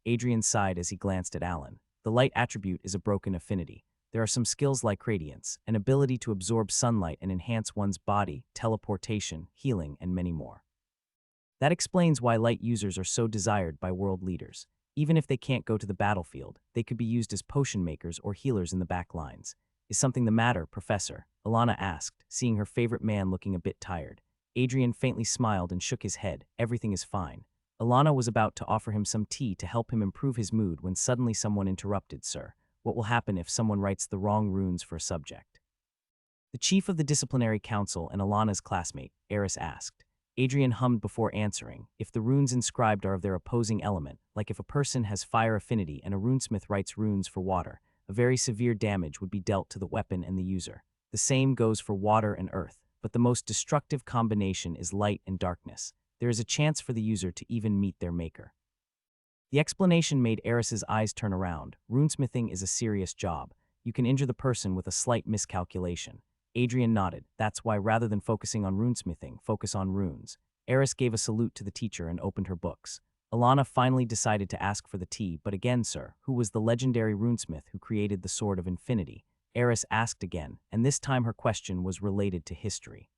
Adrian sighed as he glanced at Alan. The light attribute is a broken affinity. There are some skills like radiance, an ability to absorb sunlight and enhance one's body, teleportation, healing, and many more. That explains why light users are so desired by world leaders. Even if they can't go to the battlefield, they could be used as potion makers or healers in the back lines. Is something the matter, Professor? Alana asked, seeing her favorite man looking a bit tired. Adrian faintly smiled and shook his head. Everything is fine. Alana was about to offer him some tea to help him improve his mood when suddenly someone interrupted. Sir, what will happen if someone writes the wrong runes for a subject? The chief of the disciplinary council and Alana's classmate, Eris, asked. Adrian hummed before answering. If the runes inscribed are of their opposing element, like if a person has fire affinity and a runesmith writes runes for water, a very severe damage would be dealt to the weapon and the user. The same goes for water and earth, but the most destructive combination is light and darkness. There is a chance for the user to even meet their maker. The explanation made Eris's eyes turn around. Runesmithing is a serious job. You can injure the person with a slight miscalculation. Adrian nodded. That's why rather than focusing on runesmithing, focus on runes. Eris gave a salute to the teacher and opened her books. Alana finally decided to ask for the tea, but again, sir, who was the legendary runesmith who created the Sword of Infinity? Eris asked again, and this time her question was related to history.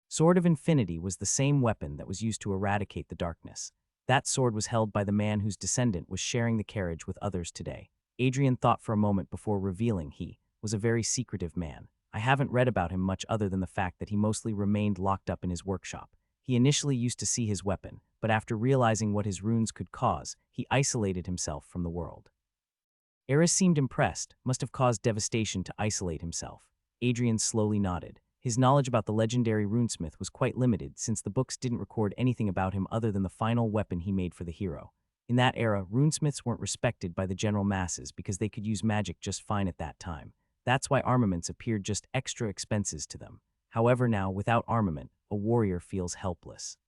Sword of Infinity was the same weapon that was used to eradicate the darkness. That sword was held by the man whose descendant was sharing the carriage with others today. Adrian thought for a moment before revealing he was a very secretive man. I haven't read about him much other than the fact that he mostly remained locked up in his workshop. He initially used to see his weapon, but after realizing what his runes could cause, he isolated himself from the world. Eris seemed impressed, must have caused devastation to isolate himself. Adrian slowly nodded. His knowledge about the legendary runesmith was quite limited since the books didn't record anything about him other than the final weapon he made for the hero. In that era, runesmiths weren't respected by the general masses because they could use magic just fine at that time. That's why armaments appeared just extra expenses to them. However now, without armament, a warrior feels helpless.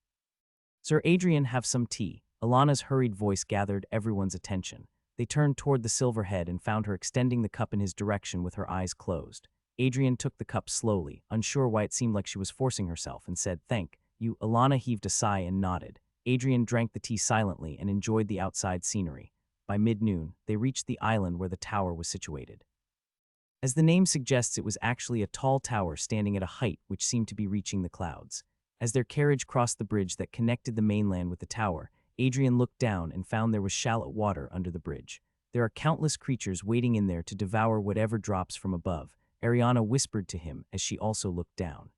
"Sir Adrian, have some tea." Alana's hurried voice gathered everyone's attention. They turned toward the silver head and found her extending the cup in his direction with her eyes closed. Adrian took the cup slowly, unsure why it seemed like she was forcing herself, and said, "Thank you." Alana heaved a sigh and nodded. Adrian drank the tea silently and enjoyed the outside scenery. By mid-noon, they reached the island where the tower was situated. As the name suggests, it was actually a tall tower standing at a height which seemed to be reaching the clouds. As their carriage crossed the bridge that connected the mainland with the tower, Adrian looked down and found there was shallow water under the bridge. There are countless creatures waiting in there to devour whatever drops from above, Ariana whispered to him as she also looked down.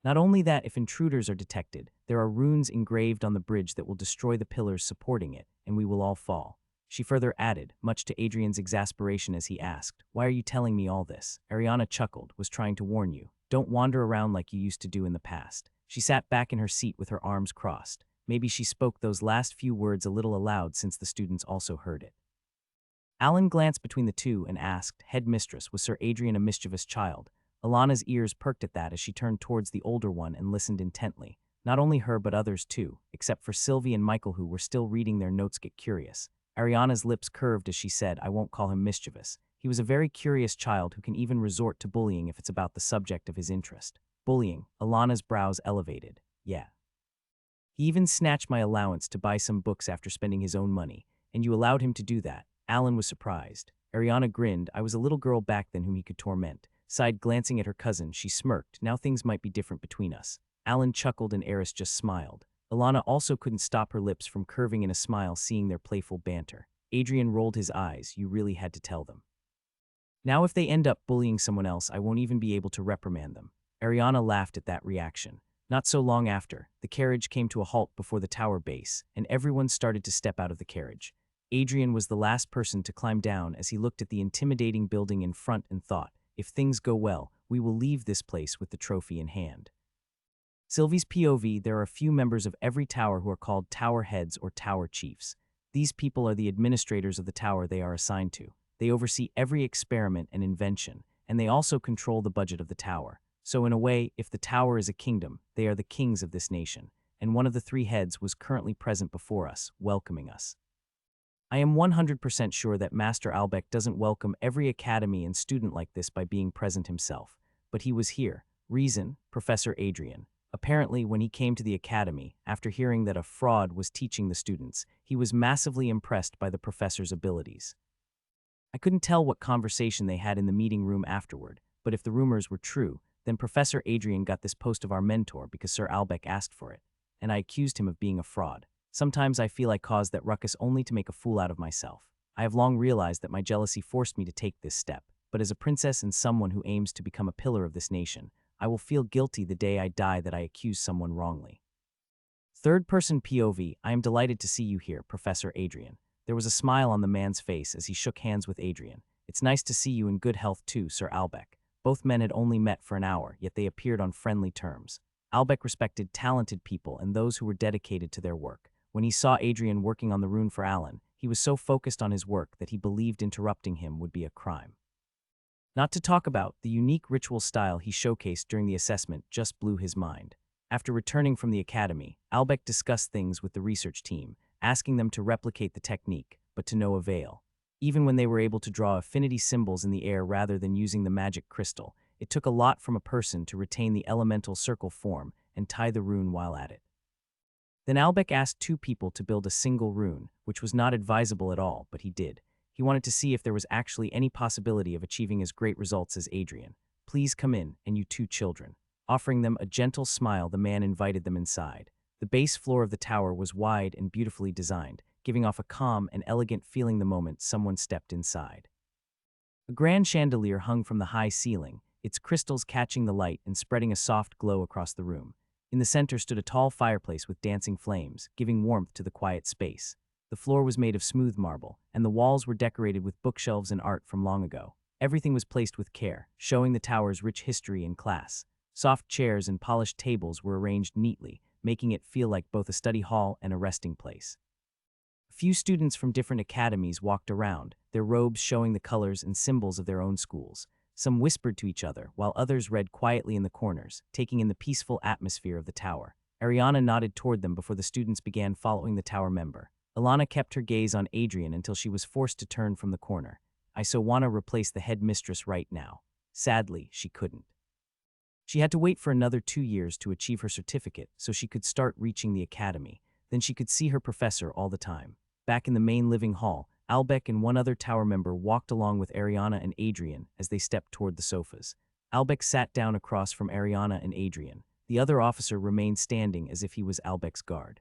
Not only that, if intruders are detected, there are runes engraved on the bridge that will destroy the pillars supporting it, and we will all fall. She further added, much to Adrian's exasperation as he asked, "Why are you telling me all this?" Ariana chuckled, "Was trying to warn you. Don't wander around like you used to do in the past." She sat back in her seat with her arms crossed. Maybe she spoke those last few words a little aloud since the students also heard it. Alan glanced between the two and asked, "Headmistress, was Sir Adrian a mischievous child?" Alana's ears perked at that as she turned towards the older one and listened intently. Not only her but others too, except for Sylvia and Michael who were still reading their notes get curious. Ariana's lips curved as she said, "I won't call him mischievous. He was a very curious child who can even resort to bullying if it's about the subject of his interest." "Bullying?" Alana's brows elevated. "Yeah. He even snatched my allowance to buy some books after spending his own money, and you allowed him to do that." Alan was surprised. Ariana grinned. "I was a little girl back then whom he could torment." Sighed, glancing at her cousin, she smirked. "Now things might be different between us." Alan chuckled and Eris just smiled. Alana also couldn't stop her lips from curving in a smile seeing their playful banter. Adrian rolled his eyes. "You really had to tell them. Now if they end up bullying someone else, I won't even be able to reprimand them." Ariana laughed at that reaction. Not so long after, the carriage came to a halt before the tower base, and everyone started to step out of the carriage. Adrian was the last person to climb down as he looked at the intimidating building in front and thought, "If things go well, we will leave this place with the trophy in hand." Sylvie's POV, there are a few members of every tower who are called tower heads or tower chiefs. These people are the administrators of the tower they are assigned to. They oversee every experiment and invention, and they also control the budget of the tower. So in a way, if the tower is a kingdom, they are the kings of this nation, and one of the three heads was currently present before us, welcoming us. I am 100% sure that Master Albeck doesn't welcome every academy and student like this by being present himself, but he was here. Reason, Professor Adrian. Apparently, when he came to the academy, after hearing that a fraud was teaching the students, he was massively impressed by the professor's abilities. I couldn't tell what conversation they had in the meeting room afterward, but if the rumors were true, then Professor Adrian got this post of our mentor because Sir Albeck asked for it, and I accused him of being a fraud. Sometimes I feel I caused that ruckus only to make a fool out of myself. I have long realized that my jealousy forced me to take this step, but as a princess and someone who aims to become a pillar of this nation, I will feel guilty the day I die that I accused someone wrongly. Third-person POV, I am delighted to see you here, Professor Adrian. There was a smile on the man's face as he shook hands with Adrian. It's nice to see you in good health too, Sir Albeck. Both men had only met for an hour, yet they appeared on friendly terms. Albeck respected talented people and those who were dedicated to their work. When he saw Adrian working on the rune for Alan, he was so focused on his work that he believed interrupting him would be a crime. Not to talk about the unique ritual style he showcased during the assessment just blew his mind. After returning from the academy, Albeck discussed things with the research team, asking them to replicate the technique, but to no avail. Even when they were able to draw affinity symbols in the air rather than using the magic crystal, it took a lot from a person to retain the elemental circle form and tie the rune while at it. Then Albeck asked two people to build a single rune, which was not advisable at all, but he did. He wanted to see if there was actually any possibility of achieving as great results as Adrian. "Please come in, and you two children." Offering them a gentle smile, the man invited them inside. The base floor of the tower was wide and beautifully designed, giving off a calm and elegant feeling the moment someone stepped inside. A grand chandelier hung from the high ceiling, its crystals catching the light and spreading a soft glow across the room. In the center stood a tall fireplace with dancing flames, giving warmth to the quiet space. The floor was made of smooth marble, and the walls were decorated with bookshelves and art from long ago. Everything was placed with care, showing the tower's rich history and class. Soft chairs and polished tables were arranged neatly, making it feel like both a study hall and a resting place. A few students from different academies walked around, their robes showing the colors and symbols of their own schools. Some whispered to each other, while others read quietly in the corners, taking in the peaceful atmosphere of the tower. Ariana nodded toward them before the students began following the tower member. Alana kept her gaze on Adrian until she was forced to turn from the corner. I so want to replace the headmistress right now. Sadly, she couldn't. She had to wait for another 2 years to achieve her certificate so she could start reaching the academy. Then she could see her professor all the time. Back in the main living hall, Albec and one other tower member walked along with Ariana and Adrian as they stepped toward the sofas. Albec sat down across from Ariana and Adrian. The other officer remained standing as if he was Albec's guard.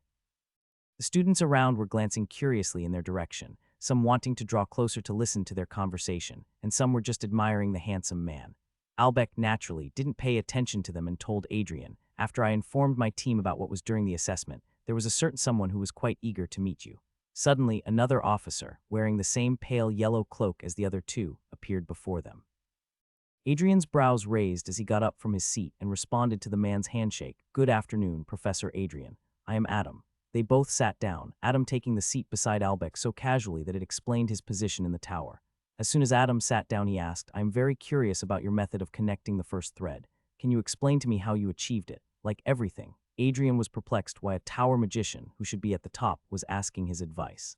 The students around were glancing curiously in their direction, some wanting to draw closer to listen to their conversation, and some were just admiring the handsome man. Albec naturally didn't pay attention to them and told Adrian, after I informed my team about what was during the assessment, there was a certain someone who was quite eager to meet you. Suddenly, another officer, wearing the same pale yellow cloak as the other two, appeared before them. Adrian's brows raised as he got up from his seat and responded to the man's handshake. Good afternoon, Professor Adrian. I am Adam. They both sat down, Adam taking the seat beside Albec so casually that it explained his position in the tower. As soon as Adam sat down, he asked, I am very curious about your method of connecting the first thread. Can you explain to me how you achieved it? Like everything, Adrian was perplexed why a tower magician, who should be at the top, was asking his advice.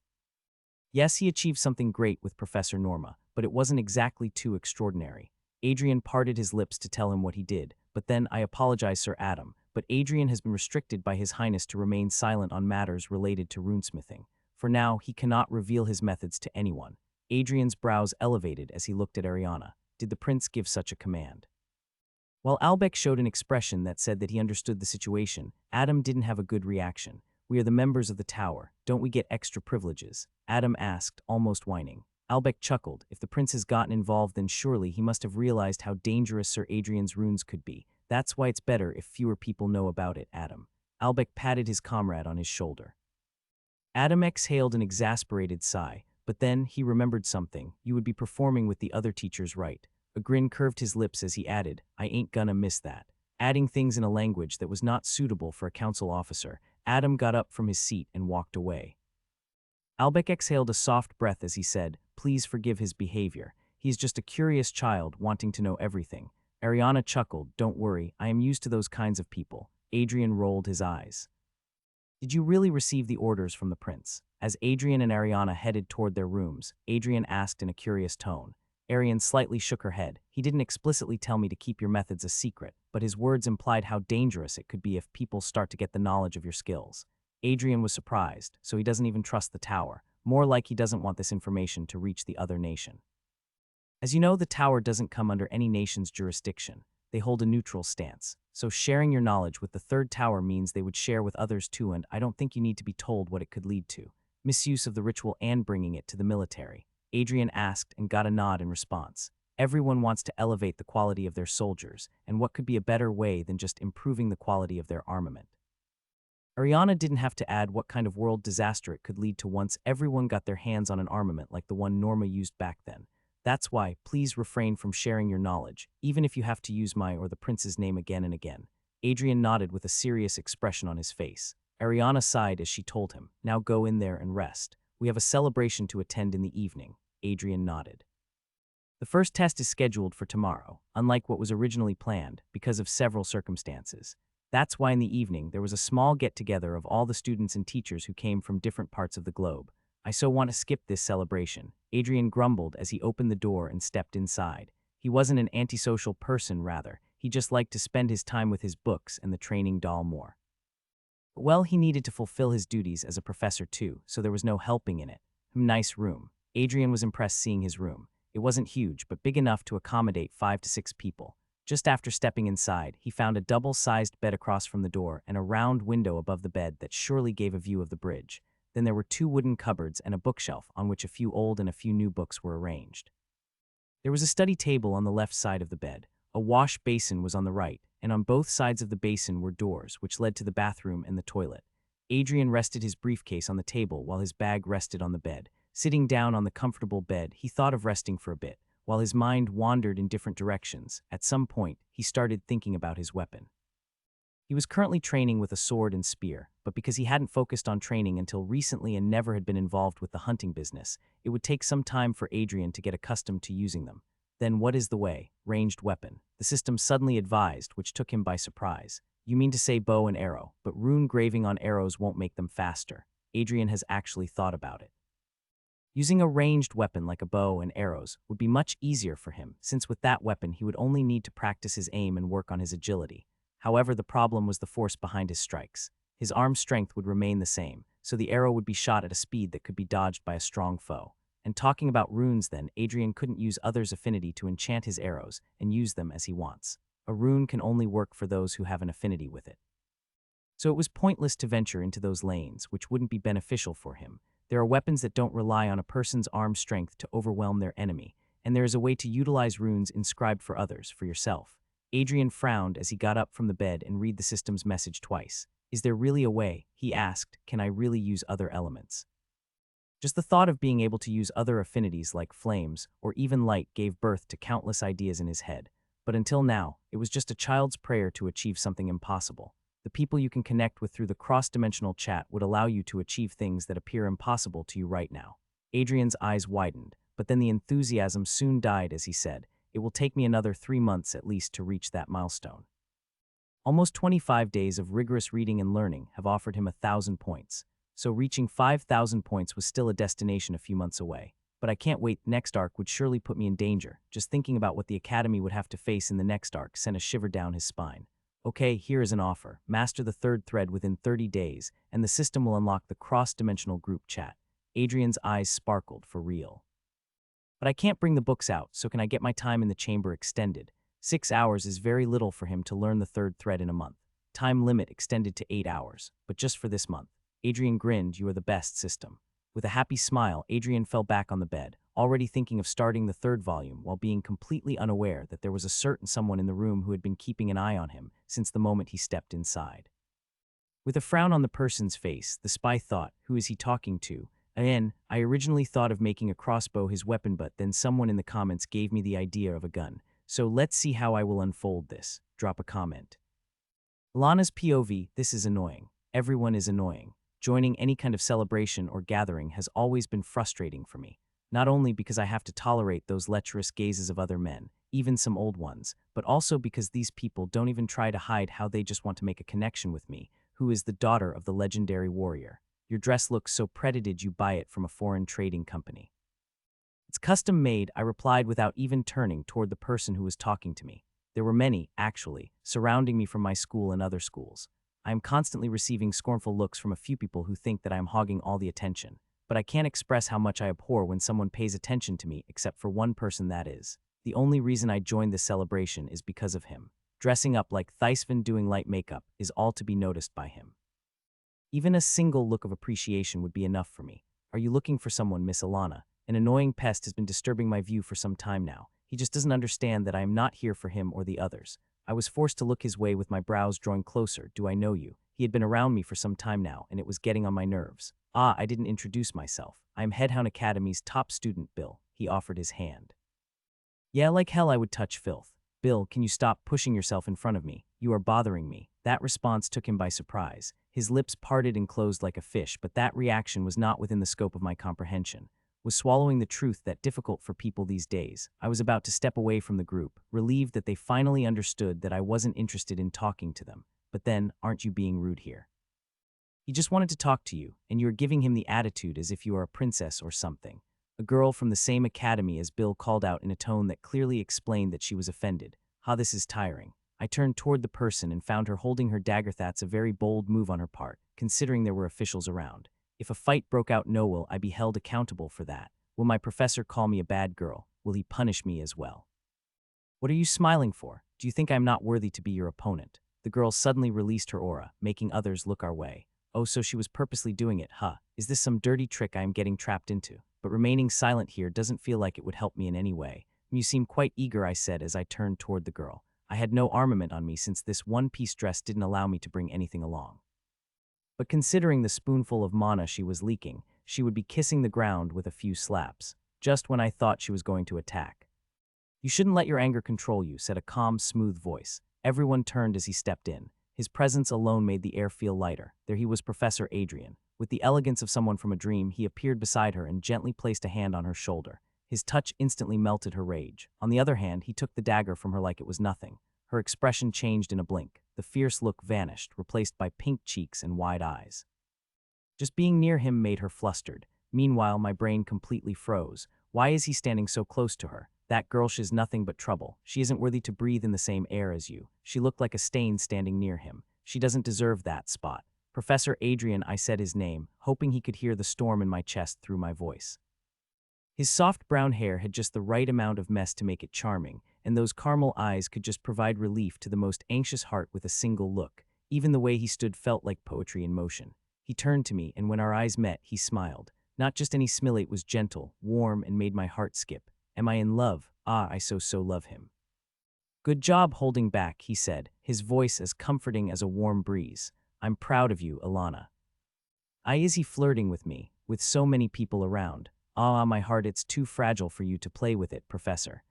Yes, he achieved something great with Professor Norma, but it wasn't exactly too extraordinary. Adrian parted his lips to tell him what he did, but then, I apologize, Sir Adam, but Adrian has been restricted by His Highness to remain silent on matters related to runesmithing. For now, he cannot reveal his methods to anyone. Adrian's brows elevated as he looked at Ariana. Did the prince give such a command? While Albec showed an expression that said that he understood the situation, Adam didn't have a good reaction. We are the members of the tower. Don't we get extra privileges? Adam asked, almost whining. Albec chuckled. If the prince has gotten involved, then surely he must have realized how dangerous Sir Adrian's runes could be. That's why it's better if fewer people know about it, Adam. Albec patted his comrade on his shoulder. Adam exhaled an exasperated sigh, but then he remembered something. You would be performing with the other teachers, right? A grin curved his lips as he added, I ain't gonna miss that. Adding things in a language that was not suitable for a council officer, Adam got up from his seat and walked away. Albec exhaled a soft breath as he said, please forgive his behavior. He is just a curious child wanting to know everything. Ariana chuckled, don't worry, I am used to those kinds of people. Adrian rolled his eyes. Did you really receive the orders from the prince? As Adrian and Ariana headed toward their rooms, Adrian asked in a curious tone. Ariana slightly shook her head. He didn't explicitly tell me to keep your methods a secret, but his words implied how dangerous it could be if people start to get the knowledge of your skills. Adrian was surprised, so he doesn't even trust the tower. More like he doesn't want this information to reach the other nation. As you know, the tower doesn't come under any nation's jurisdiction. They hold a neutral stance. So sharing your knowledge with the third tower means they would share with others too, and I don't think you need to be told what it could lead to. Misuse of the ritual and bringing it to the military. Adrian asked and got a nod in response. Everyone wants to elevate the quality of their soldiers, and what could be a better way than just improving the quality of their armament? Ariana didn't have to add what kind of world disaster it could lead to once everyone got their hands on an armament like the one Norma used back then. That's why, please refrain from sharing your knowledge, even if you have to use my or the prince's name again and again. Adrian nodded with a serious expression on his face. Ariana sighed as she told him, now go in there and rest. We have a celebration to attend in the evening. Adrian nodded. The first test is scheduled for tomorrow, unlike what was originally planned, because of several circumstances. That's why in the evening there was a small get-together of all the students and teachers who came from different parts of the globe. I so want to skip this celebration, Adrian grumbled as he opened the door and stepped inside. He wasn't an antisocial person, rather. He just liked to spend his time with his books and the training doll more. Well, he needed to fulfill his duties as a professor too, so there was no helping in it. Nice room. Adrian was impressed seeing his room. It wasn't huge, but big enough to accommodate 5 to 6 people. Just after stepping inside, he found a double-sized bed across from the door and a round window above the bed that surely gave a view of the bridge. Then there were 2 wooden cupboards and a bookshelf on which a few old and a few new books were arranged. There was a study table on the left side of the bed. A wash basin was on the right, and on both sides of the basin were doors, which led to the bathroom and the toilet. Adrian rested his briefcase on the table while his bag rested on the bed. Sitting down on the comfortable bed, he thought of resting for a bit. while his mind wandered in different directions. At some point, he started thinking about his weapon. He was currently training with a sword and spear, but because he hadn't focused on training until recently and never had been involved with the hunting business, it would take some time for Adrian to get accustomed to using them. Then what is the way? Ranged weapon. The system suddenly advised, which took him by surprise. You mean to say bow and arrow, but rune graving on arrows won't make them faster. Adrian has actually thought about it. Using a ranged weapon like a bow and arrows would be much easier for him, since with that weapon he would only need to practice his aim and work on his agility. However, the problem was the force behind his strikes. His arm strength would remain the same, so the arrow would be shot at a speed that could be dodged by a strong foe. And talking about runes then, Adrian couldn't use others' affinity to enchant his arrows and use them as he wants. A rune can only work for those who have an affinity with it. So it was pointless to venture into those lanes, which wouldn't be beneficial for him. There are weapons that don't rely on a person's arm strength to overwhelm their enemy, and there is a way to utilize runes inscribed for others, for yourself. Adrian frowned as he got up from the bed and read the system's message twice. Is there really a way? He asked. Can I really use other elements? Just the thought of being able to use other affinities like flames or even light gave birth to countless ideas in his head. But until now, it was just a child's prayer to achieve something impossible. The people you can connect with through the cross-dimensional chat would allow you to achieve things that appear impossible to you right now. Adrian's eyes widened, but then the enthusiasm soon died as he said, it will take me another 3 months at least to reach that milestone. Almost 25 days of rigorous reading and learning have offered him 1,000 points, so reaching 5,000 points was still a destination a few months away. But I can't wait, next arc would surely put me in danger. Just thinking about what the Academy would have to face in the next arc sent a shiver down his spine. Okay, here is an offer. Master the third thread within 30 days, and the system will unlock the cross-dimensional group chat. Adrian's eyes sparkled for real. But I can't bring the books out, so can I get my time in the chamber extended? 6 hours is very little for him to learn the third thread in a month. Time limit extended to 8 hours, but just for this month. Adrian grinned. You are the best, system. With a happy smile, Adrian fell back on the bed, already thinking of starting the third volume while being completely unaware that there was a certain someone in the room who had been keeping an eye on him since the moment he stepped inside. With a frown on the person's face, the spy thought, who is he talking to? Again, I originally thought of making a crossbow his weapon, but then someone in the comments gave me the idea of a gun. So let's see how I will unfold this. Drop a comment. Alana's POV, this is annoying. Everyone is annoying. Joining any kind of celebration or gathering has always been frustrating for me. Not only because I have to tolerate those lecherous gazes of other men, even some old ones, but also because these people don't even try to hide how they just want to make a connection with me, who is the daughter of the legendary warrior. Your dress looks so pretty, did you buy it from a foreign trading company? It's custom made, I replied without even turning toward the person who was talking to me. There were many, actually, surrounding me from my school and other schools. I am constantly receiving scornful looks from a few people who think that I am hogging all the attention. But I can't express how much I abhor when someone pays attention to me, except for one person, that is. The only reason I joined this celebration is because of him. Dressing up like Theisvan doing light makeup is all to be noticed by him. Even a single look of appreciation would be enough for me. Are you looking for someone, Miss Alana? An annoying pest has been disturbing my view for some time now. He just doesn't understand that I am not here for him or the others. I was forced to look his way with my brows drawing closer. Do I know you? He had been around me for some time now, and it was getting on my nerves. Ah, I didn't introduce myself. I am Headhound Academy's top student, Bill. He offered his hand. Yeah, like hell I would touch filth. Bill, can you stop pushing yourself in front of me? You are bothering me. That response took him by surprise. His lips parted and closed like a fish, but that reaction was not within the scope of my comprehension. Was swallowing the truth that difficult for people these days? I was about to step away from the group, relieved that they finally understood that I wasn't interested in talking to them. But then, aren't you being rude here? He just wanted to talk to you, and you are giving him the attitude as if you are a princess or something. A girl from the same academy as Bill called out in a tone that clearly explained that she was offended. This is tiring. I turned toward the person and found her holding her dagger. That's a very bold move on her part, considering there were officials around. If a fight broke out, will I be held accountable for that? Will my professor call me a bad girl? Will he punish me as well? What are you smiling for? Do you think I'm not worthy to be your opponent? The girl suddenly released her aura, making others look our way. Oh, so she was purposely doing it, huh? Is this some dirty trick I am getting trapped into? But remaining silent here doesn't feel like it would help me in any way. You seem quite eager, I said as I turned toward the girl. I had no armament on me since this one-piece dress didn't allow me to bring anything along. But considering the spoonful of mana she was leaking, she would be kissing the ground with a few slaps, just when I thought she was going to attack. You shouldn't let your anger control you, said a calm, smooth voice. Everyone turned as he stepped in. His presence alone made the air feel lighter. There he was, Professor Adrian. With the elegance of someone from a dream, he appeared beside her and gently placed a hand on her shoulder. His touch instantly melted her rage. On the other hand, he took the dagger from her like it was nothing. Her expression changed in a blink. The fierce look vanished, replaced by pink cheeks and wide eyes. Just being near him made her flustered. Meanwhile, my brain completely froze. Why is he standing so close to her? That girl, she's nothing but trouble. She isn't worthy to breathe in the same air as you. She looked like a stain standing near him. She doesn't deserve that spot. Professor Adrian, I said his name, hoping he could hear the storm in my chest through my voice. His soft brown hair had just the right amount of mess to make it charming, and those caramel eyes could just provide relief to the most anxious heart with a single look. Even the way he stood felt like poetry in motion. He turned to me, and when our eyes met, he smiled. Not just any smile, it was gentle, warm, and made my heart skip. Am I in love? Ah, I so love him. Good job holding back, he said, his voice as comforting as a warm breeze. I'm proud of you, Alana. Is he flirting with me, with so many people around? Ah, my heart, it's too fragile for you to play with it, Professor.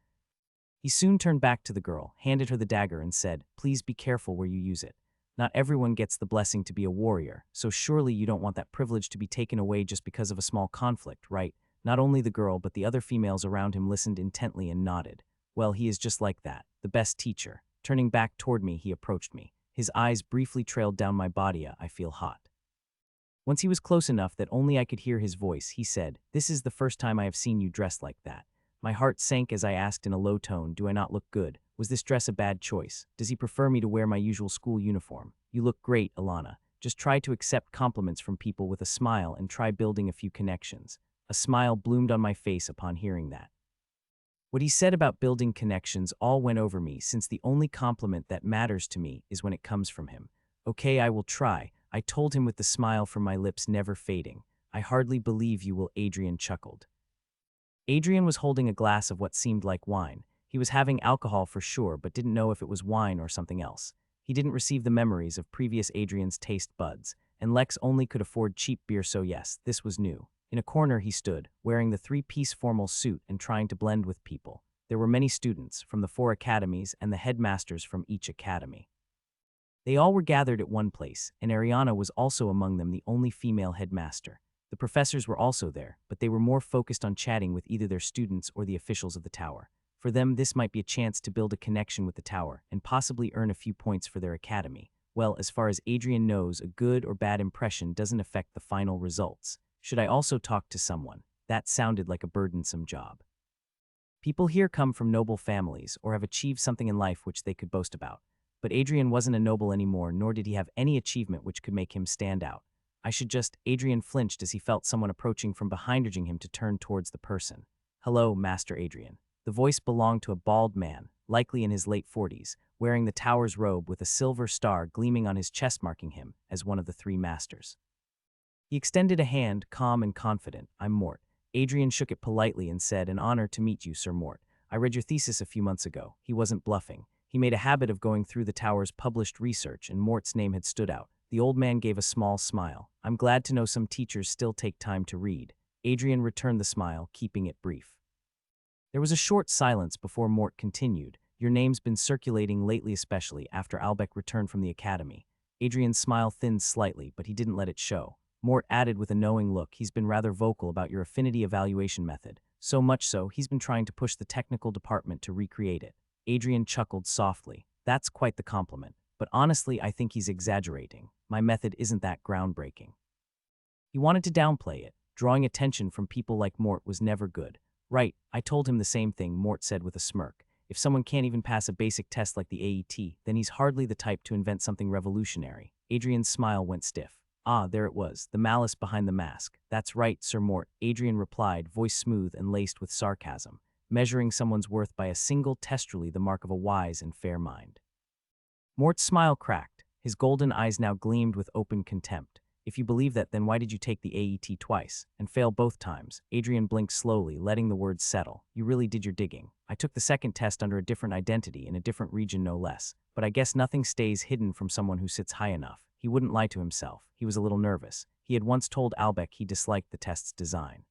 He soon turned back to the girl, handed her the dagger, and said, please be careful where you use it. Not everyone gets the blessing to be a warrior, so surely you don't want that privilege to be taken away just because of a small conflict, right? Not only the girl, but the other females around him listened intently and nodded. Well, he is just like that, the best teacher. Turning back toward me, he approached me. His eyes briefly trailed down my body. I feel hot. Once he was close enough that only I could hear his voice, he said, this is the first time I have seen you dressed like that. My heart sank as I asked in a low tone, do I not look good? Was this dress a bad choice? Does he prefer me to wear my usual school uniform? You look great, Alana. Just try to accept compliments from people with a smile and try building a few connections. A smile bloomed on my face upon hearing that. What he said about building connections all went over me, since the only compliment that matters to me is when it comes from him. Okay, I will try, I told him with the smile from my lips never fading. I hardly believe you will, Adrian chuckled. Adrian was holding a glass of what seemed like wine. He was having alcohol for sure, but didn't know if it was wine or something else. He didn't receive the memories of previous Adrian's taste buds, and Lex only could afford cheap beer, so yes, this was new. In a corner he stood, wearing the three-piece formal suit and trying to blend with people. There were many students from the 4 academies and the headmasters from each academy. They all were gathered at one place, and Ariana was also among them, the only female headmaster. The professors were also there, but they were more focused on chatting with either their students or the officials of the tower. For them, this might be a chance to build a connection with the tower and possibly earn a few points for their academy. Well, as far as Adrian knows, a good or bad impression doesn't affect the final results. Should I also talk to someone? That sounded like a burdensome job. People here come from noble families or have achieved something in life which they could boast about. But Adrian wasn't a noble anymore, nor did he have any achievement which could make him stand out. Adrian flinched as he felt someone approaching from behind, urging him to turn towards the person. Hello, Master Adrian. The voice belonged to a bald man, likely in his late 40s, wearing the tower's robe with a silver star gleaming on his chest, marking him as one of the 3 masters. He extended a hand, calm and confident. I'm Mort. Adrian shook it politely and said, an honor to meet you, Sir Mort. I read your thesis a few months ago. He wasn't bluffing. He made a habit of going through the tower's published research, and Mort's name had stood out. The old man gave a small smile. I'm glad to know some teachers still take time to read. Adrian returned the smile, keeping it brief. There was a short silence before Mort continued. Your name's been circulating lately, especially after Albeck returned from the academy. Adrian's smile thinned slightly, but he didn't let it show. Mort added with a knowing look, he's been rather vocal about your affinity evaluation method. So much so, he's been trying to push the technical department to recreate it. Adrian chuckled softly. That's quite the compliment. But honestly, I think he's exaggerating. My method isn't that groundbreaking. He wanted to downplay it. Drawing attention from people like Mort was never good. Right, I told him the same thing, Mort said with a smirk. If someone can't even pass a basic test like the AET, then he's hardly the type to invent something revolutionary. Adrian's smile went stiff. Ah, there it was, the malice behind the mask. That's right, Sir Mort, Adrian replied, voice smooth and laced with sarcasm. Measuring someone's worth by a single test, truly the mark of a wise and fair mind. Mort's smile cracked. His golden eyes now gleamed with open contempt. If you believe that, then why did you take the AET twice, and fail both times? Adrian blinked slowly, letting the words settle. You really did your digging. I took the second test under a different identity, in a different region no less. But I guess nothing stays hidden from someone who sits high enough. He wouldn't lie to himself. He was a little nervous. He had once told Albeck he disliked the test's design.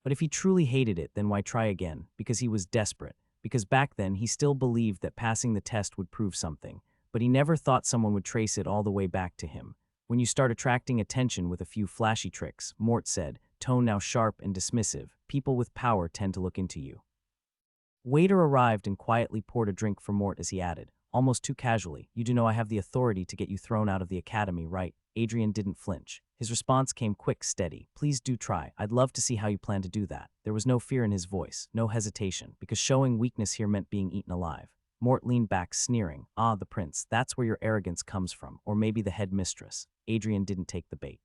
But if he truly hated it, then why try again? Because he was desperate. because back then he still believed that passing the test would prove something, but he never thought someone would trace it all the way back to him. When you start attracting attention with a few flashy tricks, Mort said, tone now sharp and dismissive, people with power tend to look into you. Waiter arrived and quietly poured a drink for Mort as he added, almost too casually, you do know I have the authority to get you thrown out of the academy, right? Adrian didn't flinch. His response came quick, steady. Please do try. I'd love to see how you plan to do that. There was no fear in his voice, no hesitation, because showing weakness here meant being eaten alive. Mort leaned back, sneering. Ah, the prince, that's where your arrogance comes from, or maybe the headmistress. Adrian didn't take the bait.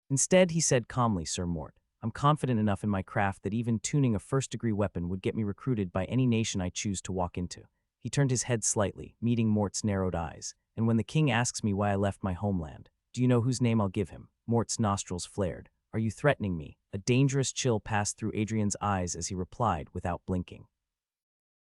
Instead, he said calmly, Sir Mort, I'm confident enough in my craft that even tuning a first-degree weapon would get me recruited by any nation I choose to walk into. He turned his head slightly, meeting Mort's narrowed eyes. And when the king asks me why I left my homeland, do you know whose name I'll give him? Mort's nostrils flared. Are you threatening me? A dangerous chill passed through Adrian's eyes as he replied without blinking.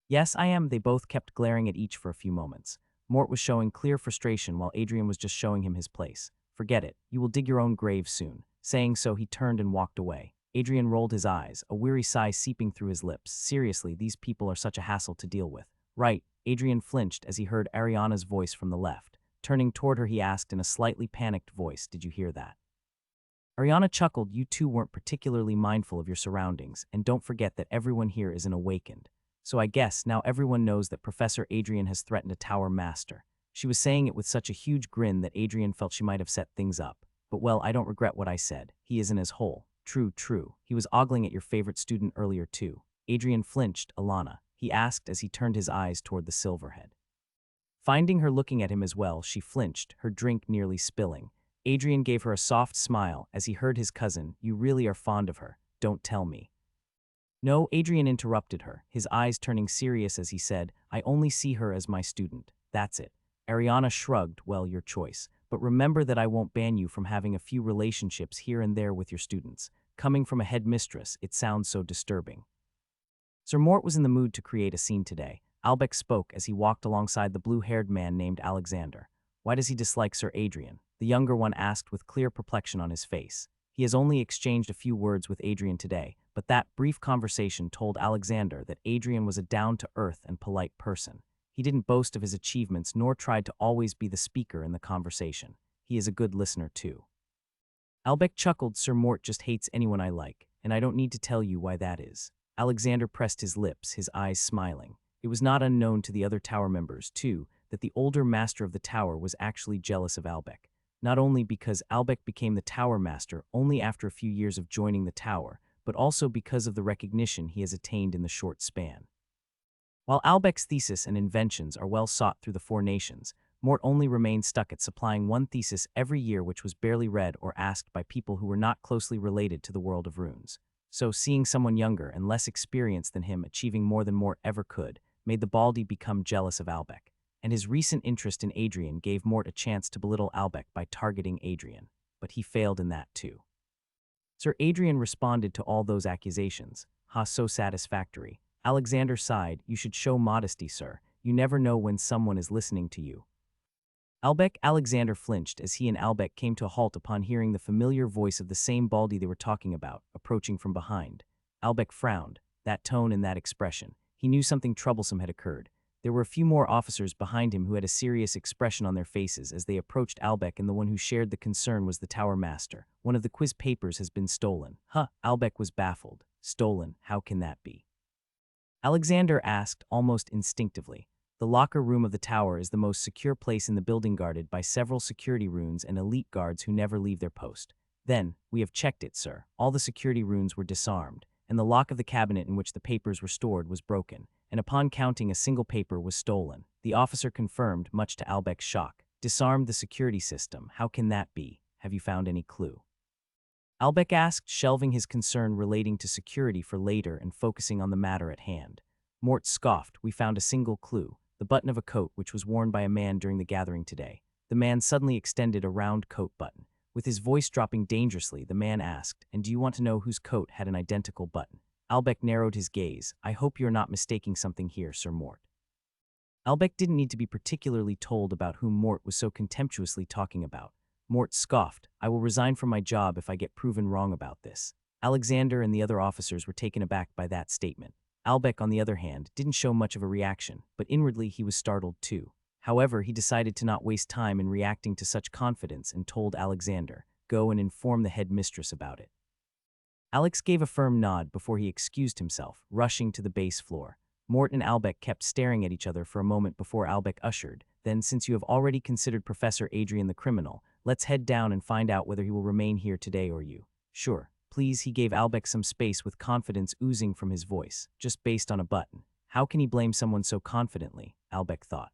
Yes, I am. They both kept glaring at each for a few moments. Mort was showing clear frustration while Adrian was just showing him his place. Forget it. You will dig your own grave soon. Saying so, he turned and walked away. Adrian rolled his eyes, a weary sigh seeping through his lips. Seriously, these people are such a hassle to deal with. Right. Adrian flinched as he heard Ariana's voice from the left. Turning toward her, he asked in a slightly panicked voice, did you hear that? Ariana chuckled. You two weren't particularly mindful of your surroundings, and don't forget that everyone here is an awakened. So I guess now everyone knows that Professor Adrian has threatened a tower master. She was saying it with such a huge grin that Adrian felt she might have set things up. But well, I don't regret what I said. He isn't as whole. True, true. He was ogling at your favorite student earlier too. Adrian flinched. Alana, he asked as he turned his eyes toward the silverhead. Finding her looking at him as well, she flinched, her drink nearly spilling. Adrian gave her a soft smile as he heard his cousin, you really are fond of her. Don't tell me. No, Adrian interrupted her, his eyes turning serious as he said, I only see her as my student. That's it. Ariana shrugged, well, your choice. But remember that I won't ban you from having a few relationships here and there with your students. Coming from a headmistress, it sounds so disturbing. Sir Mort was in the mood to create a scene today. Albec spoke as he walked alongside the blue-haired man named Alexander. Why does he dislike Sir Adrian? The younger one asked with clear perplexion on his face. He has only exchanged a few words with Adrian today, but that brief conversation told Alexander that Adrian was a down-to-earth and polite person. He didn't boast of his achievements nor tried to always be the speaker in the conversation. He is a good listener too. Albec chuckled, Sir Mort just hates anyone I like, and I don't need to tell you why that is. Alexander pressed his lips, his eyes smiling. It was not unknown to the other tower members, too, that the older master of the tower was actually jealous of Albec. Not only because Albec became the tower master only after a few years of joining the tower, but also because of the recognition he has attained in the short span. While Albec's thesis and inventions are well sought through the four nations, Mort only remained stuck at supplying one thesis every year which was barely read or asked by people who were not closely related to the world of runes. So seeing someone younger and less experienced than him achieving more than Mort ever could made the Baldy become jealous of Albec, and his recent interest in Adrian gave Mort a chance to belittle Albec by targeting Adrian, but he failed in that too. Sir Adrian responded to all those accusations. Ha, so satisfactory. Alexander sighed, you should show modesty, sir. You never know when someone is listening to you. Alexander flinched as he and Albec came to a halt upon hearing the familiar voice of the same Baldy they were talking about, approaching from behind. Albec frowned, that tone and that expression. He knew something troublesome had occurred. There were a few more officers behind him who had a serious expression on their faces as they approached Albec, and the one who shared the concern was the tower master. One of the quiz papers has been stolen. Huh, Albec was baffled. Stolen, how can that be? Alexander asked, almost instinctively. The locker room of the tower is the most secure place in the building, guarded by several security runes and elite guards who never leave their post. Then, we have checked it, sir. All the security runes were disarmed, and the lock of the cabinet in which the papers were stored was broken, and upon counting a single paper was stolen. The officer confirmed, much to Albec's shock. Disarmed the security system. How can that be? Have you found any clue? Albec asked, shelving his concern relating to security for later and focusing on the matter at hand. Mort scoffed, we found a single clue, the button of a coat which was worn by a man during the gathering today. The man suddenly extended a round coat button. With his voice dropping dangerously, the man asked, and do you want to know whose coat had an identical button? Albec narrowed his gaze. I hope you're not mistaking something here, Sir Mort. Albec didn't need to be particularly told about whom Mort was so contemptuously talking about. Mort scoffed, I will resign from my job if I get proven wrong about this. Alexander and the other officers were taken aback by that statement. Albec, on the other hand, didn't show much of a reaction, but inwardly he was startled too. However, he decided to not waste time in reacting to such confidence and told Alexander, "Go and inform the headmistress about it." Alex gave a firm nod before he excused himself, rushing to the base floor. Mort and Albec kept staring at each other for a moment before Albec ushered, "Then, since you have already considered Professor Adrian the criminal, let's head down and find out whether he will remain here today or you." "Sure, please." He gave Albec some space with confidence oozing from his voice, just based on a button. How can he blame someone so confidently, Albec thought.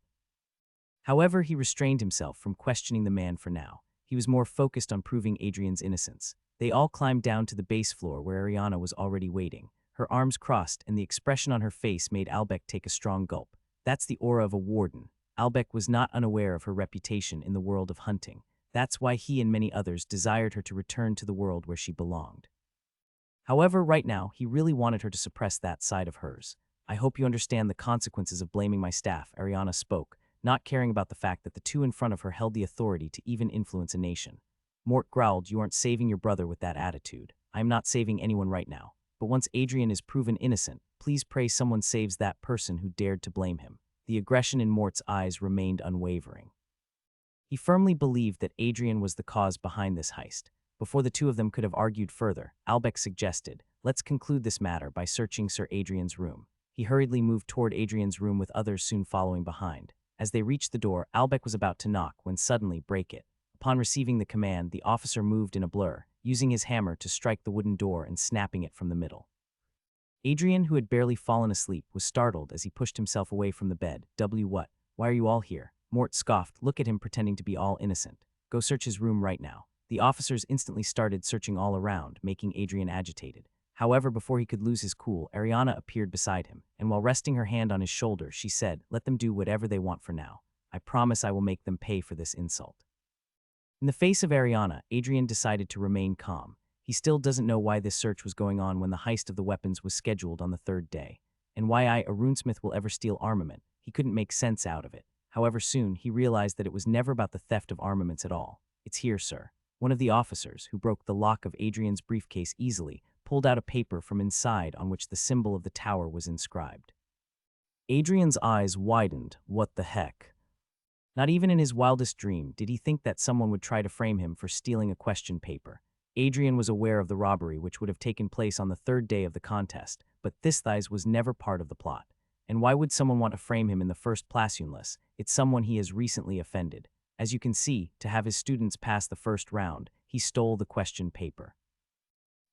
However, he restrained himself from questioning the man for now. He was more focused on proving Adrian's innocence. They all climbed down to the base floor where Ariana was already waiting. Her arms crossed, and the expression on her face made Albec take a strong gulp. That's the aura of a warden. Albec was not unaware of her reputation in the world of hunting. That's why he and many others desired her to return to the world where she belonged. However, right now, he really wanted her to suppress that side of hers. "I hope you understand the consequences of blaming my staff," Ariana spoke, not caring about the fact that the two in front of her held the authority to even influence a nation. Mort growled, "You aren't saving your brother with that attitude." "I am not saving anyone right now. But once Adrian is proven innocent, please pray someone saves that person who dared to blame him." The aggression in Mort's eyes remained unwavering. He firmly believed that Adrian was the cause behind this heist. Before the two of them could have argued further, Albec suggested, "Let's conclude this matter by searching Sir Adrian's room." He hurriedly moved toward Adrian's room with others soon following behind. As they reached the door, Albec was about to knock when suddenly break it. Upon receiving the command, the officer moved in a blur, using his hammer to strike the wooden door and snapping it from the middle. Adrian, who had barely fallen asleep, was startled as he pushed himself away from the bed. What? Why are you all here?" Mort scoffed. "Look at him pretending to be all innocent. Go search his room right now." The officers instantly started searching all around, making Adrian agitated. However, before he could lose his cool, Ariana appeared beside him, and while resting her hand on his shoulder, she said, "Let them do whatever they want for now. I promise I will make them pay for this insult." In the face of Ariana, Adrian decided to remain calm. He still doesn't know why this search was going on when the heist of the weapons was scheduled on the third day, and why a runesmith will ever steal armament. He couldn't make sense out of it. However, soon he realized that it was never about the theft of armaments at all. "It's here, sir." One of the officers, who broke the lock of Adrian's briefcase easily, pulled out a paper from inside on which the symbol of the tower was inscribed. Adrian's eyes widened. What the heck? Not even in his wildest dream did he think that someone would try to frame him for stealing a question paper. Adrian was aware of the robbery which would have taken place on the third day of the contest, but this was never part of the plot. And why would someone want to frame him in the first place unless it's someone he has recently offended? As you can see, to have his students pass the first round, he stole the question paper.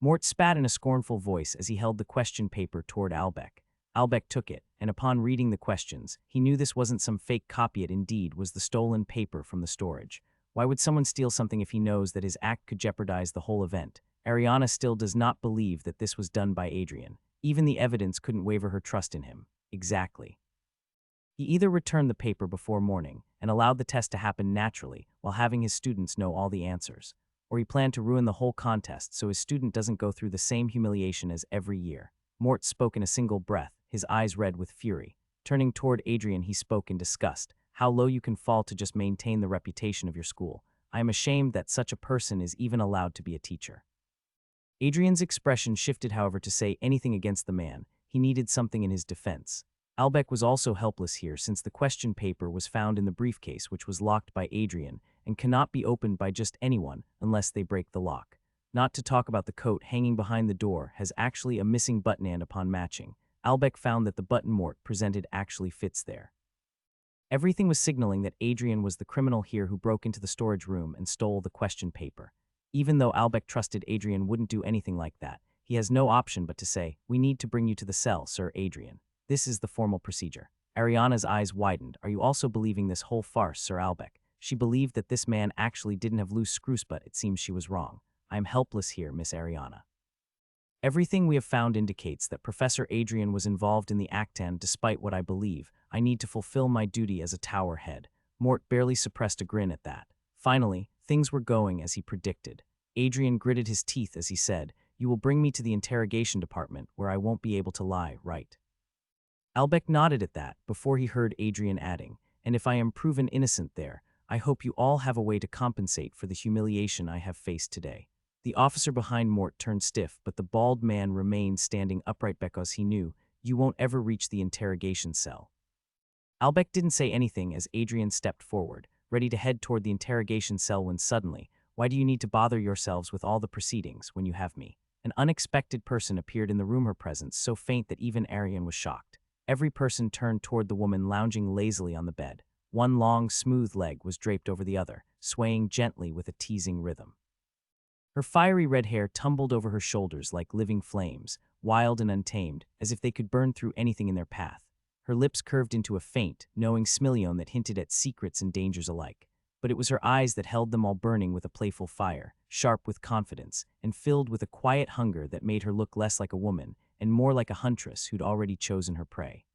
Mort spat in a scornful voice as he held the question paper toward Albec. Albec took it, and upon reading the questions, he knew this wasn't some fake copy. It indeed was the stolen paper from the storage. Why would someone steal something if he knows that his act could jeopardize the whole event? Ariana still does not believe that this was done by Adrian. Even the evidence couldn't waver her trust in him. Exactly. He either returned the paper before morning and allowed the test to happen naturally while having his students know all the answers, or he planned to ruin the whole contest so his student doesn't go through the same humiliation as every year. Mort spoke in a single breath, his eyes red with fury. Turning toward Adrian, he spoke in disgust. "How low you can fall to just maintain the reputation of your school. I am ashamed that such a person is even allowed to be a teacher." Adrian's expression shifted, however, to say anything against the man. He needed something in his defense. Albec was also helpless here since the question paper was found in the briefcase, which was locked by Adrian and cannot be opened by just anyone unless they break the lock. Not to talk about the coat hanging behind the door has actually a missing button, and upon matching, Albec found that the button Mort presented actually fits there. Everything was signaling that Adrian was the criminal here who broke into the storage room and stole the question paper. Even though Albec trusted Adrian wouldn't do anything like that, he has no option but to say, "We need to bring you to the cell, Sir Adrian. This is the formal procedure." Ariana's eyes widened. "Are you also believing this whole farce, Sir Albec?" She believed that this man actually didn't have loose screws, but it seems she was wrong. "I am helpless here, Miss Ariana. Everything we have found indicates that Professor Adrian was involved in the act, and despite what I believe, I need to fulfill my duty as a tower head." Mort barely suppressed a grin at that. Finally, things were going as he predicted. Adrian gritted his teeth as he said, "You will bring me to the interrogation department where I won't be able to lie, right?" Albec nodded at that before he heard Adrian adding, "And if I am proven innocent there, I hope you all have a way to compensate for the humiliation I have faced today." The officer behind Mort turned stiff, but the bald man remained standing upright because he knew You won't ever reach the interrogation cell. Albeck didn't say anything as Adrian stepped forward, ready to head toward the interrogation cell when suddenly, "Why do you need to bother yourselves with all the proceedings when you have me?" An unexpected person appeared in the room, her presence so faint that even Arian was shocked. Every person turned toward the woman lounging lazily on the bed. One long, smooth leg was draped over the other, swaying gently with a teasing rhythm. Her fiery red hair tumbled over her shoulders like living flames, wild and untamed, as if they could burn through anything in their path. Her lips curved into a faint, knowing smilion that hinted at secrets and dangers alike. But it was her eyes that held them all, burning with a playful fire, sharp with confidence, and filled with a quiet hunger that made her look less like a woman and more like a huntress who'd already chosen her prey.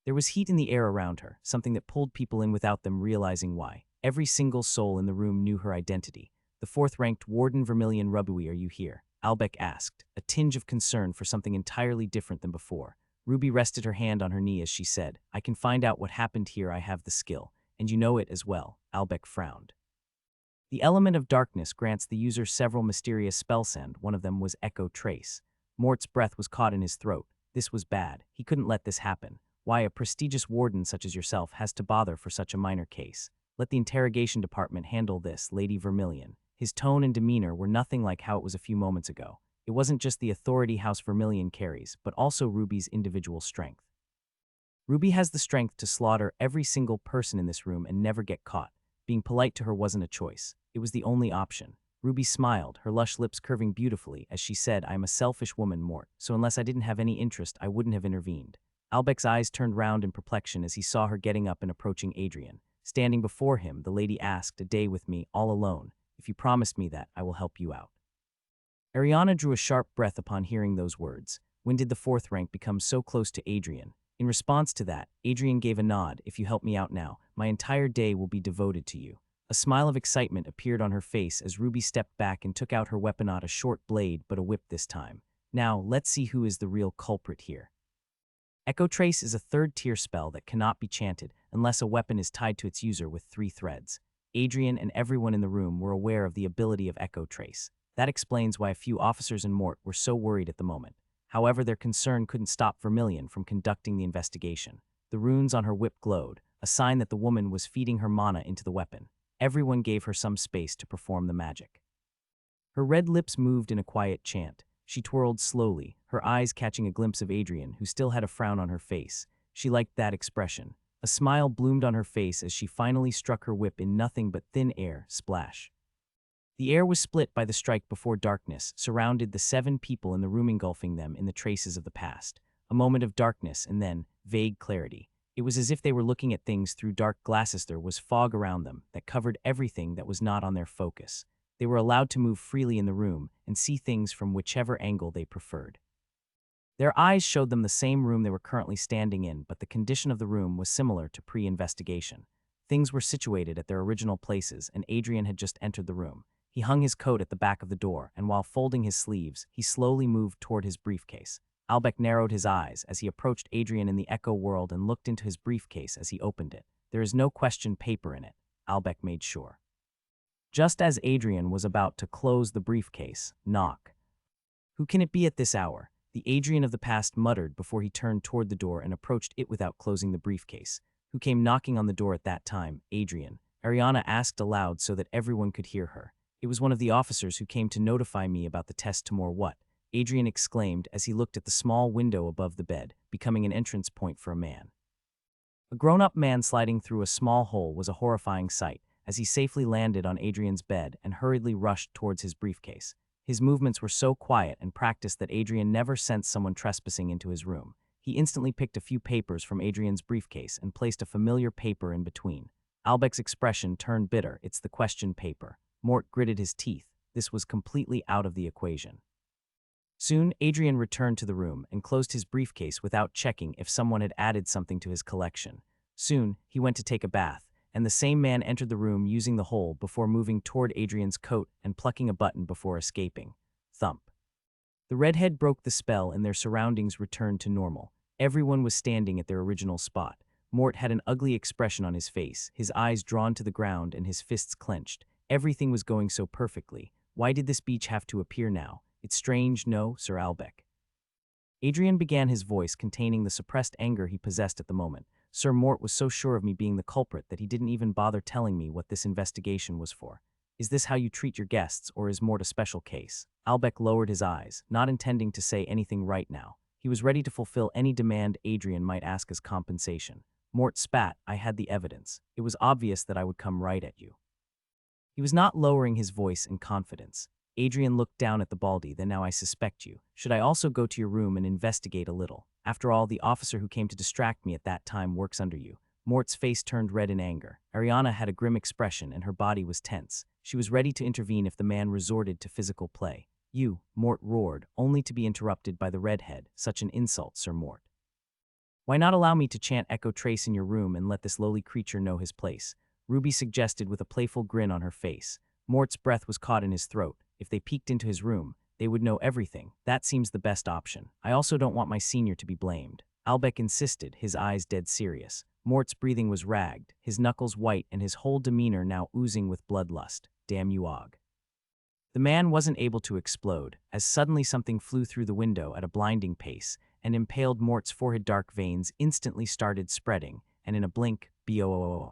There was heat in the air around her, something that pulled people in without them realizing why. Every single soul in the room knew her identity. "The fourth-ranked Warden Vermilion Ruby, are you here?" Albeck asked, a tinge of concern for something entirely different than before. Ruby rested her hand on her knee as she said, "I can find out what happened here. I have the skill, and you know it as well." Albeck frowned. The element of darkness grants the user several mysterious spells, and one of them was Echo Trace. Mort's breath was caught in his throat. This was bad. He couldn't let this happen. Why, a prestigious warden such as yourself has to bother for such a minor case. Let the interrogation department handle this, Lady Vermilion. His tone and demeanor were nothing like how it was a few moments ago. It wasn't just the authority House Vermilion carries, but also Ruby's individual strength. Ruby has the strength to slaughter every single person in this room and never get caught. Being polite to her wasn't a choice. It was the only option. Ruby smiled, her lush lips curving beautifully as she said, "I am a selfish woman, Mort, so unless I didn't have any interest, I wouldn't have intervened." Albeck's eyes turned round in perplexion as he saw her getting up and approaching Adrian. Standing before him, the lady asked, "A day with me, all alone. If you promised me that, I will help you out." Ariana drew a sharp breath upon hearing those words. When did the fourth rank become so close to Adrian? In response to that, Adrian gave a nod. "If you help me out now, my entire day will be devoted to you." A smile of excitement appeared on her face as Ruby stepped back and took out her weapon, not a short blade, but a whip this time. "Now, let's see who is the real culprit here." Echo Trace is a third-tier spell that cannot be chanted unless a weapon is tied to its user with 3 threads. Adrian and everyone in the room were aware of the ability of Echo Trace. That explains why a few officers in Mort were so worried at the moment. However, their concern couldn't stop Vermilion from conducting the investigation. The runes on her whip glowed, a sign that the woman was feeding her mana into the weapon. Everyone gave her some space to perform the magic. Her red lips moved in a quiet chant. She twirled slowly, her eyes catching a glimpse of Adrian, who still had a frown on her face. She liked that expression. A smile bloomed on her face as she finally struck her whip in nothing but thin air. Splash. The air was split by the strike before darkness surrounded the 7 people in the room, engulfing them in the traces of the past. A moment of darkness and then vague clarity. It was as if they were looking at things through dark glasses. There was fog around them that covered everything that was not on their focus. They were allowed to move freely in the room and see things from whichever angle they preferred. Their eyes showed them the same room they were currently standing in, but the condition of the room was similar to pre-investigation. Things were situated at their original places, and Adrian had just entered the room. He hung his coat at the back of the door, and while folding his sleeves, he slowly moved toward his briefcase. Albeck narrowed his eyes as he approached Adrian in the Echo world and looked into his briefcase as he opened it. "There is no question paper in it," Albeck made sure. Just as Adrian was about to close the briefcase, knock. "Who can it be at this hour?" The Adrian of the past muttered before he turned toward the door and approached it without closing the briefcase. "Who came knocking on the door at that time, Adrian?" Ariana asked aloud so that everyone could hear her. "It was one of the officers who came to notify me about the test tomorrow." "What?" Adrian exclaimed as he looked at the small window above the bed, becoming an entrance point for a man. A grown-up man sliding through a small hole was a horrifying sight as he safely landed on Adrian's bed and hurriedly rushed towards his briefcase. His movements were so quiet and practiced that Adrian never sensed someone trespassing into his room. He instantly picked a few papers from Adrian's briefcase and placed a familiar paper in between. Albeck's expression turned bitter. "It's the question paper." Mort gritted his teeth. This was completely out of the equation. Soon, Adrian returned to the room and closed his briefcase without checking if someone had added something to his collection. Soon, he went to take a bath, and the same man entered the room using the hole before moving toward Adrian's coat and plucking a button before escaping. Thump. The redhead broke the spell and their surroundings returned to normal. Everyone was standing at their original spot. Mort had an ugly expression on his face, his eyes drawn to the ground and his fists clenched. Everything was going so perfectly. Why did this beach have to appear now? It's strange, no, Sir Albeck? Adrian began, his voice containing the suppressed anger he possessed at the moment. Sir Mort was so sure of me being the culprit that he didn't even bother telling me what this investigation was for. Is this how you treat your guests, or is Mort a special case? Albeck lowered his eyes, not intending to say anything right now. He was ready to fulfill any demand Adrian might ask as compensation. Mort spat. I had the evidence. It was obvious that I would come right at you. He was not lowering his voice in confidence. Adrian looked down at the baldy. Then now I suspect you. Should I also go to your room and investigate a little? After all, the officer who came to distract me at that time works under you. Mort's face turned red in anger. Ariana had a grim expression and her body was tense. She was ready to intervene if the man resorted to physical play. You, Mort roared, only to be interrupted by the redhead. Such an insult, Sir Mort. Why not allow me to chant Echo Trace in your room and let this lowly creature know his place? Ruby suggested with a playful grin on her face. Mort's breath was caught in his throat. If they peeked into his room, they would know everything. That seems the best option. I also don't want my senior to be blamed. Albeck insisted, his eyes dead serious. Mort's breathing was ragged, his knuckles white and his whole demeanor now oozing with bloodlust. Damn you, Og. The man wasn't able to explode, as suddenly something flew through the window at a blinding pace and impaled Mort's forehead. Dark veins instantly started spreading, and in a blink, boom.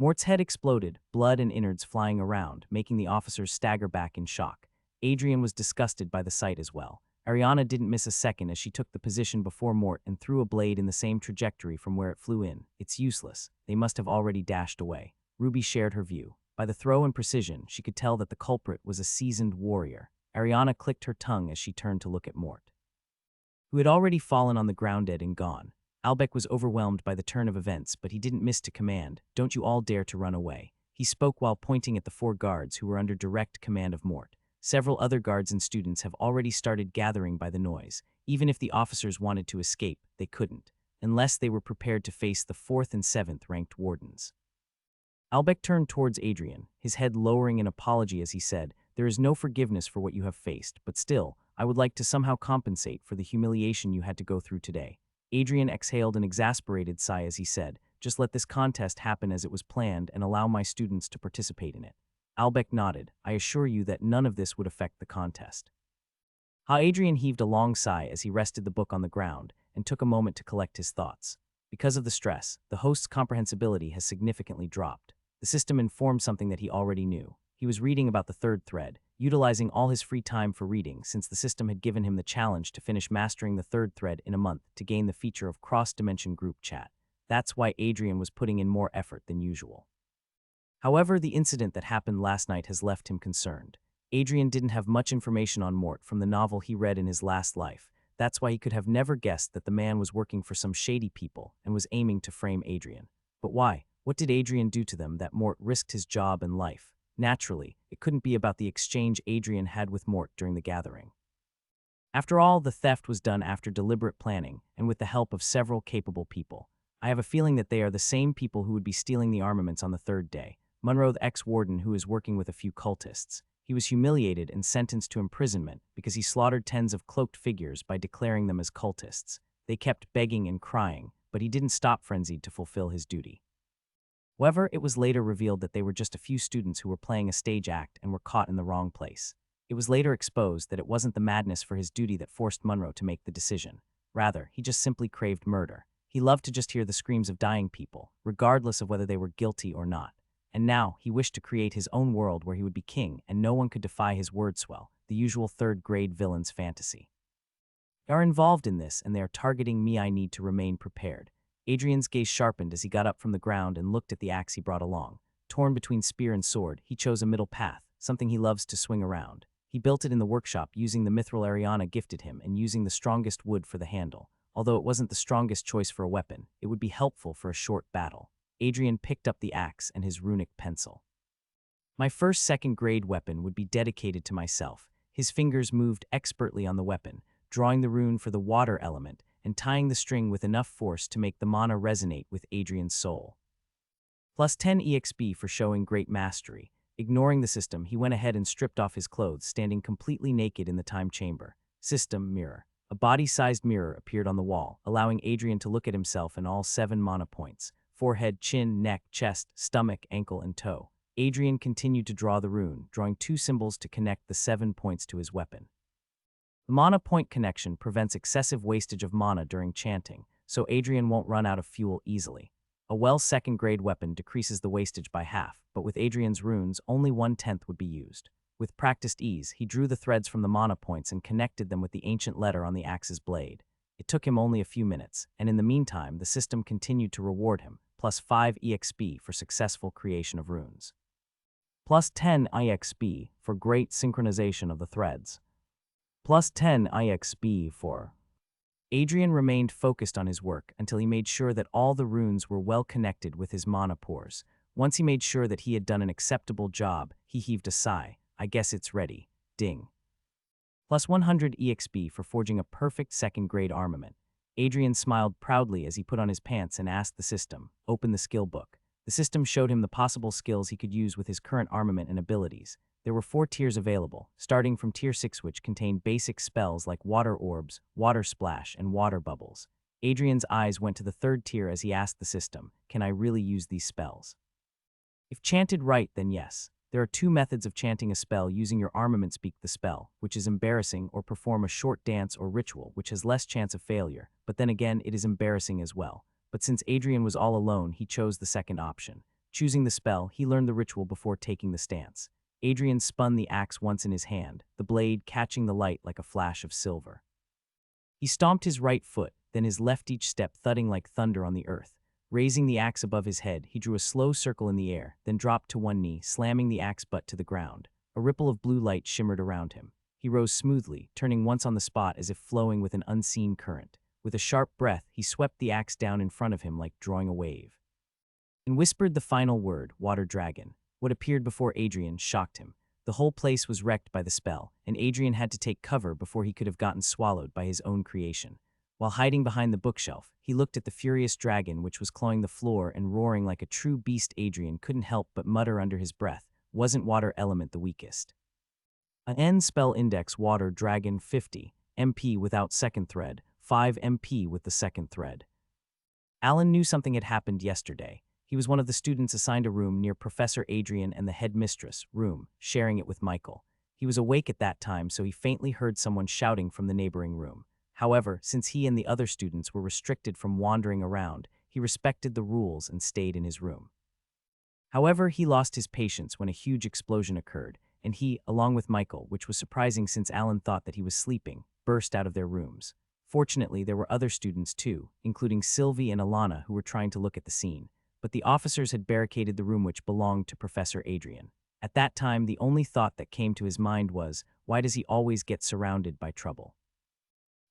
Mort's head exploded, blood and innards flying around, making the officers stagger back in shock. Adrian was disgusted by the sight as well. Ariana didn't miss a second as she took the position before Mort and threw a blade in the same trajectory from where it flew in. It's useless. They must have already dashed away. Ruby shared her view. By the throw and precision, she could tell that the culprit was a seasoned warrior. Ariana clicked her tongue as she turned to look at Mort, who had already fallen on the ground dead and gone. Albeck was overwhelmed by the turn of events, but he didn't miss to command, "Don't you all dare to run away." He spoke while pointing at the 4 guards who were under direct command of Mort. Several other guards and students have already started gathering by the noise. Even if the officers wanted to escape, they couldn't, unless they were prepared to face the 4th and 7th ranked wardens. Albeck turned towards Adrian, his head lowering in apology as he said, "There is no forgiveness for what you have faced, but still, I would like to somehow compensate for the humiliation you had to go through today." Adrian exhaled an exasperated sigh as he said, "Just let this contest happen as it was planned and allow my students to participate in it." Albeck nodded. "I assure you that none of this would affect the contest." Adrian heaved a long sigh as he rested the book on the ground and took a moment to collect his thoughts. Because of the stress, the host's comprehensibility has significantly dropped. The system informed something that he already knew. He was reading about the 3rd thread, utilizing all his free time for reading since the system had given him the challenge to finish mastering the 3rd thread in a month to gain the feature of cross-dimension group chat. That's why Adrian was putting in more effort than usual. However, the incident that happened last night has left him concerned. Adrian didn't have much information on Mort from the novel he read in his last life. That's why he could have never guessed that the man was working for some shady people and was aiming to frame Adrian. But why? What did Adrian do to them that Mort risked his job and life? Naturally, it couldn't be about the exchange Adrian had with Mort during the gathering. After all, the theft was done after deliberate planning and with the help of several capable people. I have a feeling that they are the same people who would be stealing the armaments on the 3rd day. Monroe, the ex-warden who is working with a few cultists. He was humiliated and sentenced to imprisonment because he slaughtered tens of cloaked figures by declaring them as cultists. They kept begging and crying, but he didn't stop frenzied to fulfill his duty. However, it was later revealed that they were just a few students who were playing a stage act and were caught in the wrong place. It was later exposed that it wasn't the madness for his duty that forced Monroe to make the decision. Rather, he just simply craved murder. He loved to just hear the screams of dying people, regardless of whether they were guilty or not. And now, he wished to create his own world where he would be king and no one could defy his word swell, the usual 3rd-grade villain's fantasy. They are involved in this and they are targeting me. I need to remain prepared. Adrian's gaze sharpened as he got up from the ground and looked at the axe he brought along. Torn between spear and sword, he chose a middle path, something he loves to swing around. He built it in the workshop using the mithril Ariana gifted him and using the strongest wood for the handle. Although it wasn't the strongest choice for a weapon, it would be helpful for a short battle. Adrian picked up the axe and his runic pencil. My first 2nd-grade weapon would be dedicated to myself. His fingers moved expertly on the weapon, drawing the rune for the water element and tying the string with enough force to make the mana resonate with Adrian's soul. Plus 10 EXP for showing great mastery. Ignoring the system, he went ahead and stripped off his clothes, standing completely naked in the time chamber. System mirror. A body-sized mirror appeared on the wall, allowing Adrian to look at himself and all 7 mana points: forehead, chin, neck, chest, stomach, ankle, and toe. Adrian continued to draw the rune, drawing 2 symbols to connect the 7 points to his weapon. The mana point connection prevents excessive wastage of mana during chanting, so Adrian won't run out of fuel easily. A well second-grade weapon decreases the wastage by half, but with Adrian's runes, only 1/10 would be used. With practiced ease, he drew the threads from the mana points and connected them with the ancient letter on the axe's blade. It took him only a few minutes, and in the meantime, the system continued to reward him, plus 5 EXP for successful creation of runes. Plus 10 EXP for great synchronization of the threads. Plus 10 EXP for... Adrian remained focused on his work until he made sure that all the runes were well connected with his mana pores. Once he made sure that he had done an acceptable job, he heaved a sigh. I guess it's ready. Ding. Plus 100 EXP for forging a perfect second-grade armament. Adrian smiled proudly as he put on his pants and asked the system, "Open the skill book." The system showed him the possible skills he could use with his current armament and abilities. There were 4 tiers available, starting from Tier 6, which contained basic spells like Water Orbs, Water Splash, and Water Bubbles. Adrian's eyes went to the 3rd tier as he asked the system, "Can I really use these spells?" If chanted right, then yes. There are 2 methods of chanting a spell using your armament: speak the spell, which is embarrassing, or perform a short dance or ritual, which has less chance of failure, but then again it is embarrassing as well. But since Adrian was all alone, he chose the second option. Choosing the spell, he learned the ritual before taking the stance. Adrian spun the axe once in his hand, the blade catching the light like a flash of silver. He stomped his right foot, then his left, each step thudding like thunder on the earth. Raising the axe above his head, he drew a slow circle in the air, then dropped to one knee, slamming the axe butt to the ground. A ripple of blue light shimmered around him. He rose smoothly, turning once on the spot as if flowing with an unseen current. With a sharp breath, he swept the axe down in front of him like drawing a wave, and whispered the final word, "Water Dragon." What appeared before Adrian shocked him. The whole place was wrecked by the spell, and Adrian had to take cover before he could have gotten swallowed by his own creation. While hiding behind the bookshelf, he looked at the furious dragon which was clawing the floor and roaring like a true beast. Adrian couldn't help but mutter under his breath, "Wasn't water element the weakest?" N spell index Water Dragon 50, MP without second thread, 5 MP with the second thread. Alan knew something had happened yesterday. He was one of the students assigned a room near Professor Adrian and the headmistress' room, sharing it with Michael. He was awake at that time, so he faintly heard someone shouting from the neighboring room. However, since he and the other students were restricted from wandering around, he respected the rules and stayed in his room. However, he lost his patience when a huge explosion occurred, and he, along with Michael, which was surprising since Alan thought that he was sleeping, burst out of their rooms. Fortunately, there were other students too, including Sylvia and Alana, who were trying to look at the scene. But the officers had barricaded the room which belonged to Professor Adrian. At that time, the only thought that came to his mind was, why does he always get surrounded by trouble?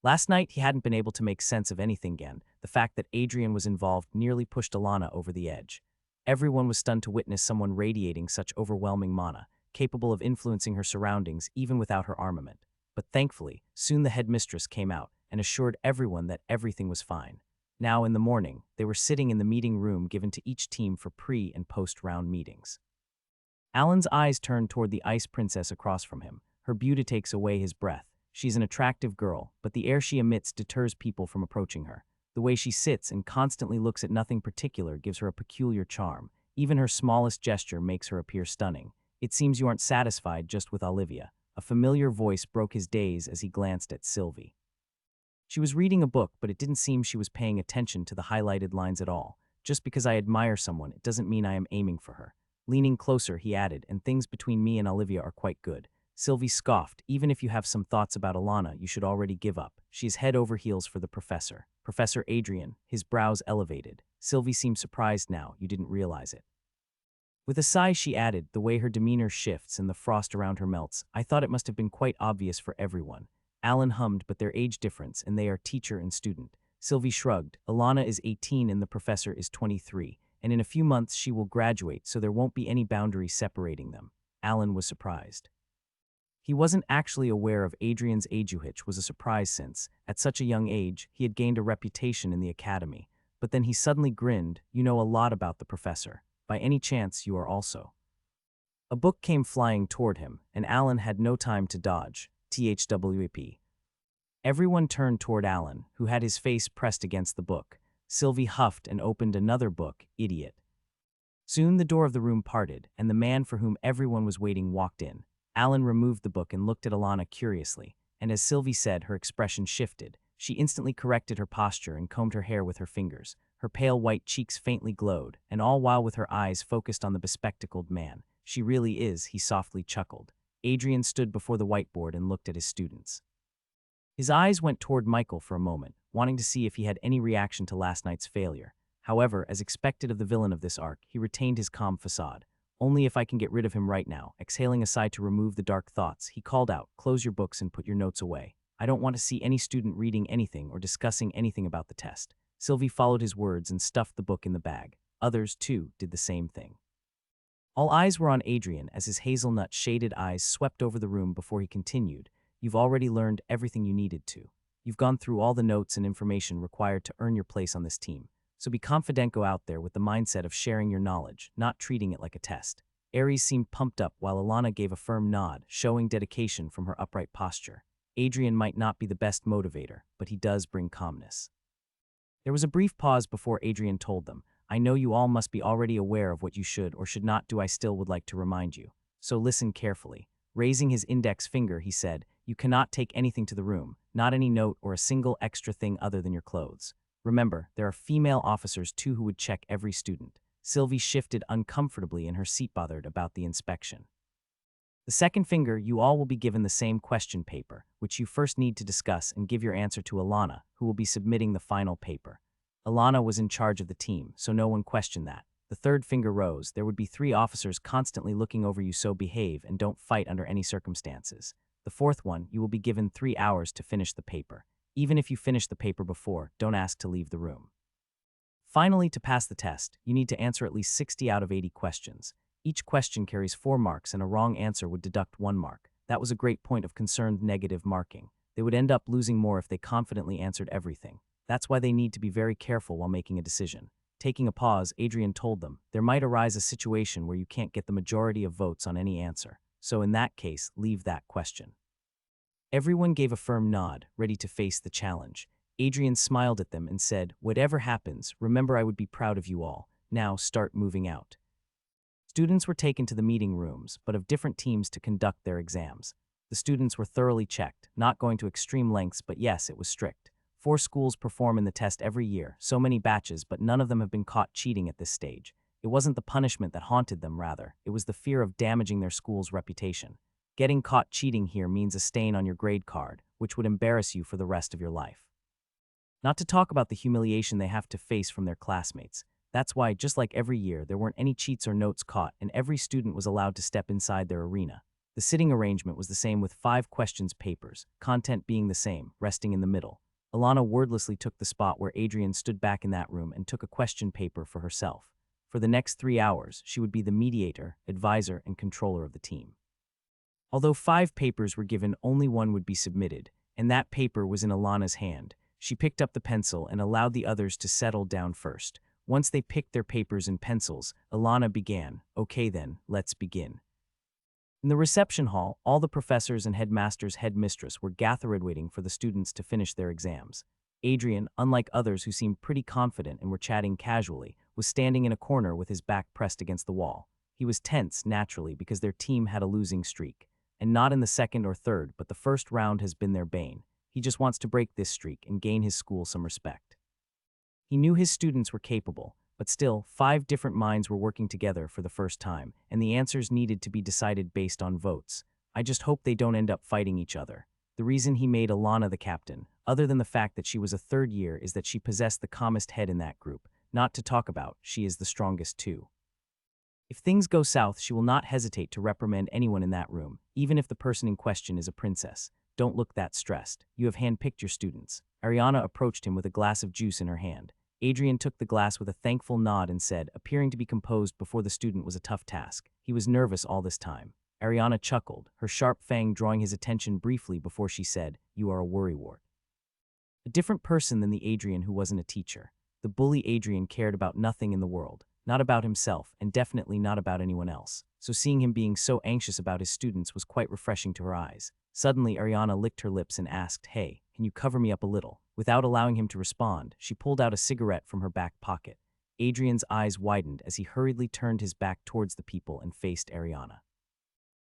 Last night, he hadn't been able to make sense of anything again. The fact that Adrian was involved nearly pushed Alana over the edge. Everyone was stunned to witness someone radiating such overwhelming mana, capable of influencing her surroundings even without her armament. But thankfully, soon the headmistress came out and assured everyone that everything was fine. Now in the morning, they were sitting in the meeting room given to each team for pre- and post-round meetings. Alan's eyes turned toward the ice princess across from him. Her beauty takes away his breath. She's an attractive girl, but the air she emits deters people from approaching her. The way she sits and constantly looks at nothing particular gives her a peculiar charm. Even her smallest gesture makes her appear stunning. It seems you aren't satisfied just with Olivia. A familiar voice broke his daze as he glanced at Sylvie. She was reading a book, but it didn't seem she was paying attention to the highlighted lines at all. Just because I admire someone, it doesn't mean I am aiming for her. Leaning closer, he added, and things between me and Olivia are quite good. Sylvie scoffed. Even if you have some thoughts about Alana, you should already give up. She is head over heels for the professor. Professor Adrian, his brows elevated. Sylvie seemed surprised now. You didn't realize it. With a sigh, she added, the way her demeanor shifts and the frost around her melts, I thought it must have been quite obvious for everyone. Alan hummed, but their age difference, and they are teacher and student. Sylvie shrugged. Alana is 18 and the professor is 23, and in a few months she will graduate, so there won't be any boundary separating them. Alan was surprised. He wasn't actually aware of Adrian's age, which was a surprise since, at such a young age, he had gained a reputation in the academy. But then he suddenly grinned. You know a lot about the professor. By any chance, you are also? A book came flying toward him, and Alan had no time to dodge. THWAP. Everyone turned toward Alan, who had his face pressed against the book. Sylvie huffed and opened another book, Idiot. Soon the door of the room parted, and the man for whom everyone was waiting walked in. Alan removed the book and looked at Alana curiously. and as Sylvie said, her expression shifted. She instantly corrected her posture and combed her hair with her fingers. Her pale white cheeks faintly glowed, and all while with her eyes focused on the bespectacled man. She really is, he softly chuckled. Adrian stood before the whiteboard and looked at his students. His eyes went toward Michael for a moment, wanting to see if he had any reaction to last night's failure. However, as expected of the villain of this arc, he retained his calm facade. Only if I can get rid of him right now. Exhaling a sigh to remove the dark thoughts, he called out, "Close your books and put your notes away. I don't want to see any student reading anything or discussing anything about the test." Sylvie followed his words and stuffed the book in the bag. Others, too, did the same thing. All eyes were on Adrian as his hazelnut-shaded eyes swept over the room before he continued. "You've already learned everything you needed to. You've gone through all the notes and information required to earn your place on this team. So be confident, out there with the mindset of sharing your knowledge, not treating it like a test." Aries seemed pumped up while Alana gave a firm nod, showing dedication from her upright posture. Adrian might not be the best motivator, but he does bring calmness. There was a brief pause before Adrian told them, "I know you all must be already aware of what you should or should not do. I still would like to remind you. So listen carefully." Raising his index finger, he said, "You cannot take anything to the room, not any note or a single extra thing other than your clothes. Remember, there are female officers too who would check every student." Sylvie shifted uncomfortably in her seat, bothered about the inspection. "The second finger, you all will be given the same question paper, which you first need to discuss and give your answer to Alana, who will be submitting the final paper." Alana was in charge of the team, so no one questioned that. The third finger rose. "There would be 3 officers constantly looking over you, so behave and don't fight under any circumstances." The fourth one, you will be given 3 hours to finish the paper. Even if you finish the paper before, don't ask to leave the room. Finally, to pass the test, you need to answer at least 60 out of 80 questions. Each question carries 4 marks and a wrong answer would deduct 1 mark. That was a great point of concerned negative marking. They would end up losing more if they confidently answered everything. That's why they need to be very careful while making a decision. Taking a pause, Adrian told them, "There might arise a situation where you can't get the majority of votes on any answer. So in that case, leave that question." Everyone gave a firm nod, ready to face the challenge. Adrian smiled at them and said, "Whatever happens, remember I would be proud of you all. Now start moving out." Students were taken to the meeting rooms, but of different teams to conduct their exams. The students were thoroughly checked, not going to extreme lengths, but yes, it was strict. 4 schools perform in the test every year, so many batches, but none of them have been caught cheating at this stage. It wasn't the punishment that haunted them, rather, it was the fear of damaging their school's reputation. Getting caught cheating here means a stain on your grade card, which would embarrass you for the rest of your life. Not to talk about the humiliation they have to face from their classmates. That's why, just like every year, there weren't any cheats or notes caught, and every student was allowed to step inside their arena. The sitting arrangement was the same with 5 questions papers, content being the same, resting in the middle. Alana wordlessly took the spot where Adrian stood back in that room and took a question paper for herself. For the next 3 hours, she would be the mediator, advisor, and controller of the team. Although 5 papers were given, only 1 would be submitted, and that paper was in Alana's hand. She picked up the pencil and allowed the others to settle down first. Once they picked their papers and pencils, Alana began, "Okay then, let's begin." In the reception hall, all the professors and headmistress were gathered waiting for the students to finish their exams. Adrian, unlike others who seemed pretty confident and were chatting casually, was standing in a corner with his back pressed against the wall. He was tense, naturally, because their team had a losing streak. And not in the second or third, but the first round has been their bane. He just wants to break this streak and gain his school some respect. He knew his students were capable, but still, 5 different minds were working together for the first time, and the answers needed to be decided based on votes. I just hope they don't end up fighting each other. The reason he made Alana the captain, other than the fact that she was a 3rd year, is that she possessed the calmest head in that group. Not to talk about, she is the strongest too. If things go south, she will not hesitate to reprimand anyone in that room, even if the person in question is a princess. Don't look that stressed. You have handpicked your students. Ariana approached him with a glass of juice in her hand. Adrian took the glass with a thankful nod and said, appearing to be composed before the student was a tough task. He was nervous all this time. Ariana chuckled, her sharp fang drawing his attention briefly before she said, "You are a worrywart." A different person than the Adrian who wasn't a teacher. The bully Adrian cared about nothing in the world, not about himself, and definitely not about anyone else. So seeing him being so anxious about his students was quite refreshing to her eyes. Suddenly, Ariana licked her lips and asked, "Hey, can you cover me up a little?" Without allowing him to respond, she pulled out a cigarette from her back pocket. Adrian's eyes widened as he hurriedly turned his back towards the people and faced Ariana.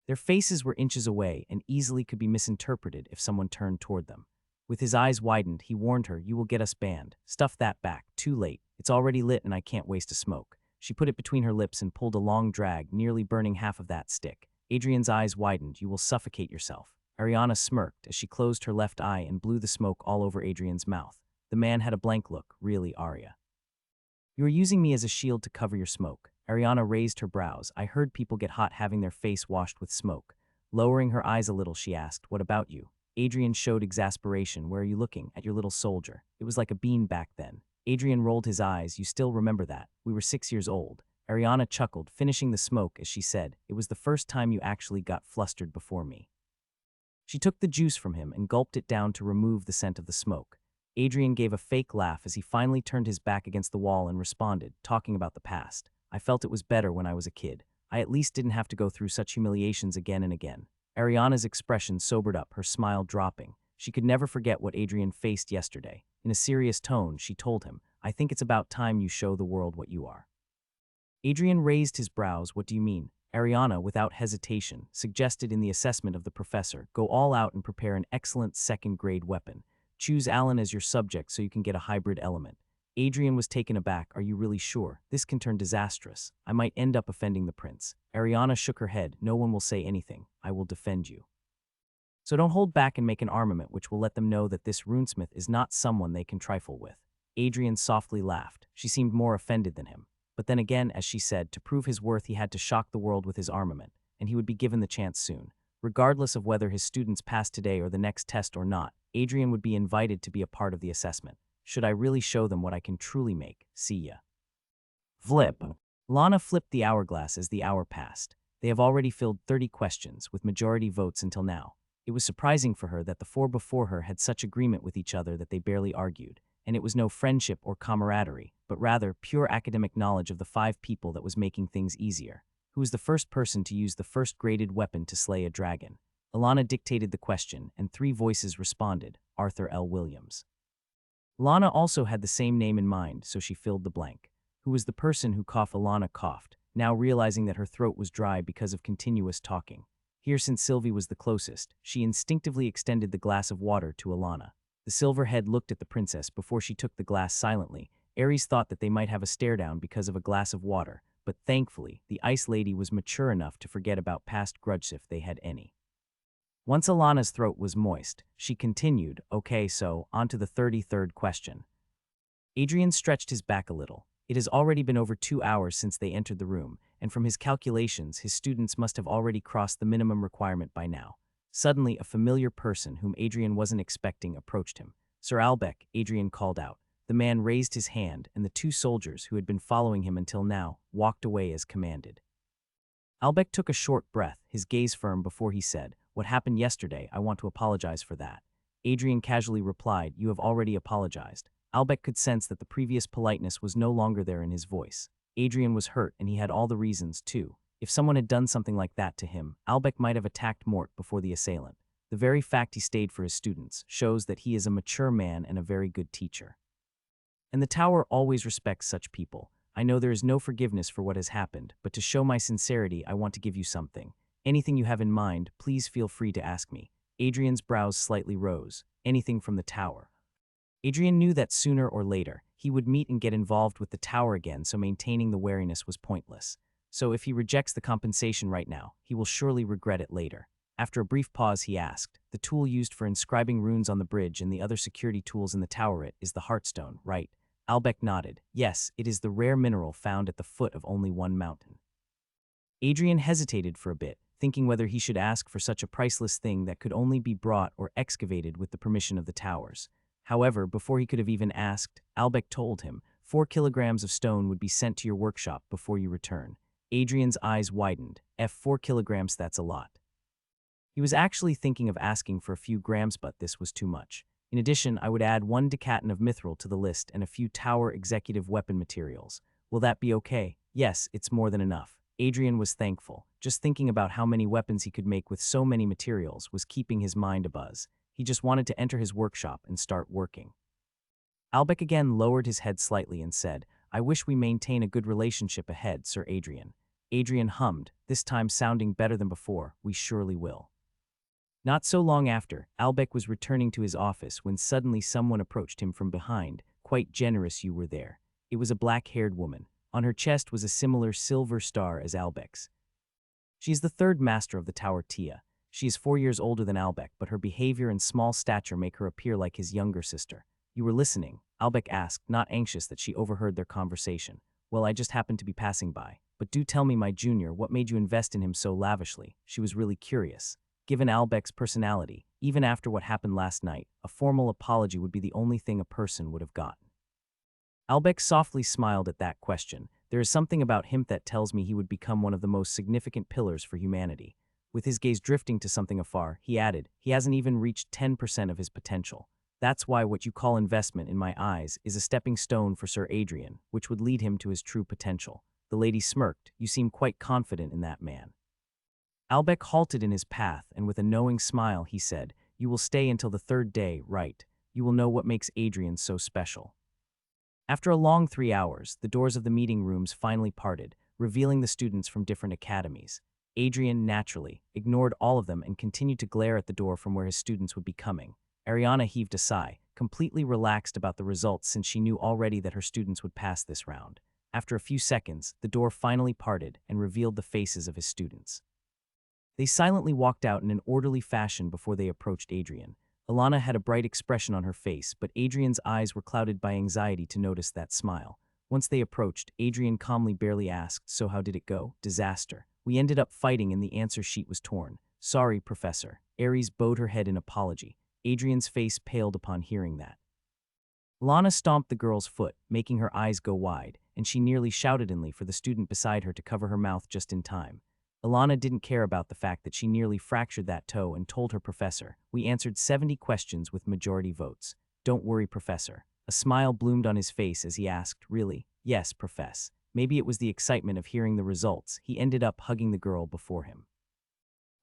Their faces were inches away and easily could be misinterpreted if someone turned toward them. With his eyes widened, he warned her, "You will get us banned. Stuff that back. Too late. It's already lit and I can't waste a smoke." She put it between her lips and pulled a long drag, nearly burning half of that stick. Adrian's eyes widened. "You will suffocate yourself." Ariana smirked as she closed her left eye and blew the smoke all over Adrian's mouth. The man had a blank look. "Really, Arya? You are using me as a shield to cover your smoke." Ariana raised her brows. "I heard people get hot having their face washed with smoke." Lowering her eyes a little, she asked, "What about you?" Adrian showed exasperation. "Where are you looking? At your little soldier. It was like a bean back then." Adrian rolled his eyes. "You still remember that? We were 6 years old." Ariana chuckled, finishing the smoke as she said, "It was the first time you actually got flustered before me." She took the juice from him and gulped it down to remove the scent of the smoke. Adrian gave a fake laugh as he finally turned his back against the wall and responded, talking about the past. "I felt it was better when I was a kid. I at least didn't have to go through such humiliations again and again." Ariana's expression sobered up, her smile dropping. She could never forget what Adrian faced yesterday. In a serious tone, she told him, "I think it's about time you show the world what you are." Adrian raised his brows. "What do you mean?" Ariana, without hesitation, suggested in the assessment of the professor, "Go all out and prepare an excellent second-grade weapon. Choose Alan as your subject so you can get a hybrid element." Adrian was taken aback. "Are you really sure? This can turn disastrous. I might end up offending the prince." Ariana shook her head. "No one will say anything. I will defend you. So don't hold back and make an armament which will let them know that this runesmith is not someone they can trifle with." Adrian softly laughed. She seemed more offended than him. But then again, as she said, to prove his worth he had to shock the world with his armament, and he would be given the chance soon. Regardless of whether his students passed today or the next test or not, Adrian would be invited to be a part of the assessment. "Should I really show them what I can truly make? See ya." Flip. Lana flipped the hourglass as the hour passed. They have already filled 30 questions, with majority votes until now. It was surprising for her that the 4 before her had such agreement with each other that they barely argued, and it was no friendship or camaraderie, but rather pure academic knowledge of the 5 people that was making things easier. Who was the first person to use the first graded weapon to slay a dragon? Alana dictated the question, and 3 voices responded, Arthur L. Williams. Lana also had the same name in mind, so she filled the blank. Who was the person who coughed? Alana coughed, now realizing that her throat was dry because of continuous talking. Here, since Sylvie was the closest, she instinctively extended the glass of water to Alana. The silver head looked at the princess before she took the glass silently. Ares thought that they might have a stare-down because of a glass of water, but thankfully, the ice lady was mature enough to forget about past grudges if they had any. Once Alana's throat was moist, she continued, "Okay, so, on to the 33rd question." Adrian stretched his back a little. It has already been over 2 hours since they entered the room, and from his calculations, his students must have already crossed the minimum requirement by now. Suddenly, a familiar person whom Adrian wasn't expecting approached him. "Sir Albec," Adrian called out. The man raised his hand, and the 2 soldiers who had been following him until now walked away as commanded. Albec took a short breath, his gaze firm before he said, "What happened yesterday, I want to apologize for that." Adrian casually replied, "You have already apologized." Albec could sense that the previous politeness was no longer there in his voice. Adrian was hurt, and he had all the reasons, too. If someone had done something like that to him, Albec might have attacked Mort before the assailant. The very fact he stayed for his students shows that he is a mature man and a very good teacher. And the Tower always respects such people. I know there is no forgiveness for what has happened, but to show my sincerity, I want to give you something. Anything you have in mind, please feel free to ask me. Adrian's brows slightly rose. Anything from the Tower. Adrian knew that sooner or later, he would meet and get involved with the Tower again, so maintaining the wariness was pointless. So if he rejects the compensation right now, he will surely regret it later. After a brief pause, he asked, "The tool used for inscribing runes on the bridge and the other security tools in the Tower is the Heartstone, right?" Albec nodded. "Yes, it is the rare mineral found at the foot of only one mountain." Adrian hesitated for a bit, thinking whether he should ask for such a priceless thing that could only be brought or excavated with the permission of the Towers. However, before he could have even asked, Albec told him, 4 kilograms of stone would be sent to your workshop before you return. Adrian's eyes widened. 4 kilograms, that's a lot. He was actually thinking of asking for a few grams, but this was too much. In addition, I would add 1 decaton of mithril to the list and a few Tower executive weapon materials. Will that be okay? Yes, it's more than enough. Adrian was thankful. Just thinking about how many weapons he could make with so many materials was keeping his mind abuzz. He just wanted to enter his workshop and start working. Albec again lowered his head slightly and said, "I wish we maintain a good relationship ahead, Sir Adrian." Adrian hummed, this time sounding better than before. We surely will. Not so long after, Albeck was returning to his office when suddenly someone approached him from behind. Quite generous you were there. It was a black-haired woman. On her chest was a similar silver star as Albeck's. She is the third master of the Tower Tia. She is 4 years older than Albeck, but her behavior and small stature make her appear like his younger sister. You were listening? Albeck asked, not anxious that she overheard their conversation. Well, I just happened to be passing by. But do tell me, my junior, what made you invest in him so lavishly? She was really curious. Given Albeck's personality, even after what happened last night, a formal apology would be the only thing a person would have gotten. Albeck softly smiled at that question. There is something about him that tells me he would become one of the most significant pillars for humanity. With his gaze drifting to something afar, he added, he hasn't even reached 10% of his potential. That's why what you call investment, in my eyes, is a stepping stone for Sir Adrian, which would lead him to his true potential. The lady smirked. You seem quite confident in that man. Albeck halted in his path, and with a knowing smile he said, you will stay until the third day, right? You will know what makes Adrian so special. After a long 3 hours, the doors of the meeting rooms finally parted, revealing the students from different academies. Adrian, naturally, ignored all of them and continued to glare at the door from where his students would be coming. Ariana heaved a sigh, completely relaxed about the results since she knew already that her students would pass this round. After a few seconds, the door finally parted and revealed the faces of his students. They silently walked out in an orderly fashion before they approached Adrian. Alana had a bright expression on her face, but Adrian's eyes were clouded by anxiety to notice that smile. Once they approached, Adrian calmly barely asked, so how did it go? Disaster. We ended up fighting and the answer sheet was torn. Sorry, Professor. Aries bowed her head in apology. Adrian's face paled upon hearing that. Alana stomped the girl's foot, making her eyes go wide, and she nearly shouted inly for the student beside her to cover her mouth just in time. Alana didn't care about the fact that she nearly fractured that toe and told her professor, we answered 70 questions with majority votes. Don't worry, Professor. A smile bloomed on his face as he asked, really? Yes, Profess. Maybe it was the excitement of hearing the results. He ended up hugging the girl before him.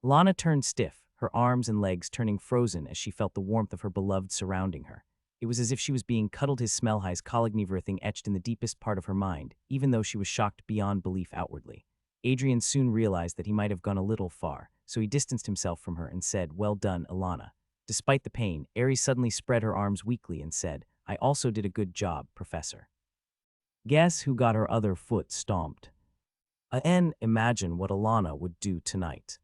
Alana turned stiff, her arms and legs turning frozen as she felt the warmth of her beloved surrounding her. It was as if she was being cuddled. His smellhis colligniverthing etched in the deepest part of her mind, even though she was shocked beyond belief outwardly. Adrian soon realized that he might have gone a little far, so he distanced himself from her and said, well done, Alana. Despite the pain, Aries suddenly spread her arms weakly and said, I also did a good job, Professor. Guess who got her other foot stomped? Imagine what Alana would do tonight.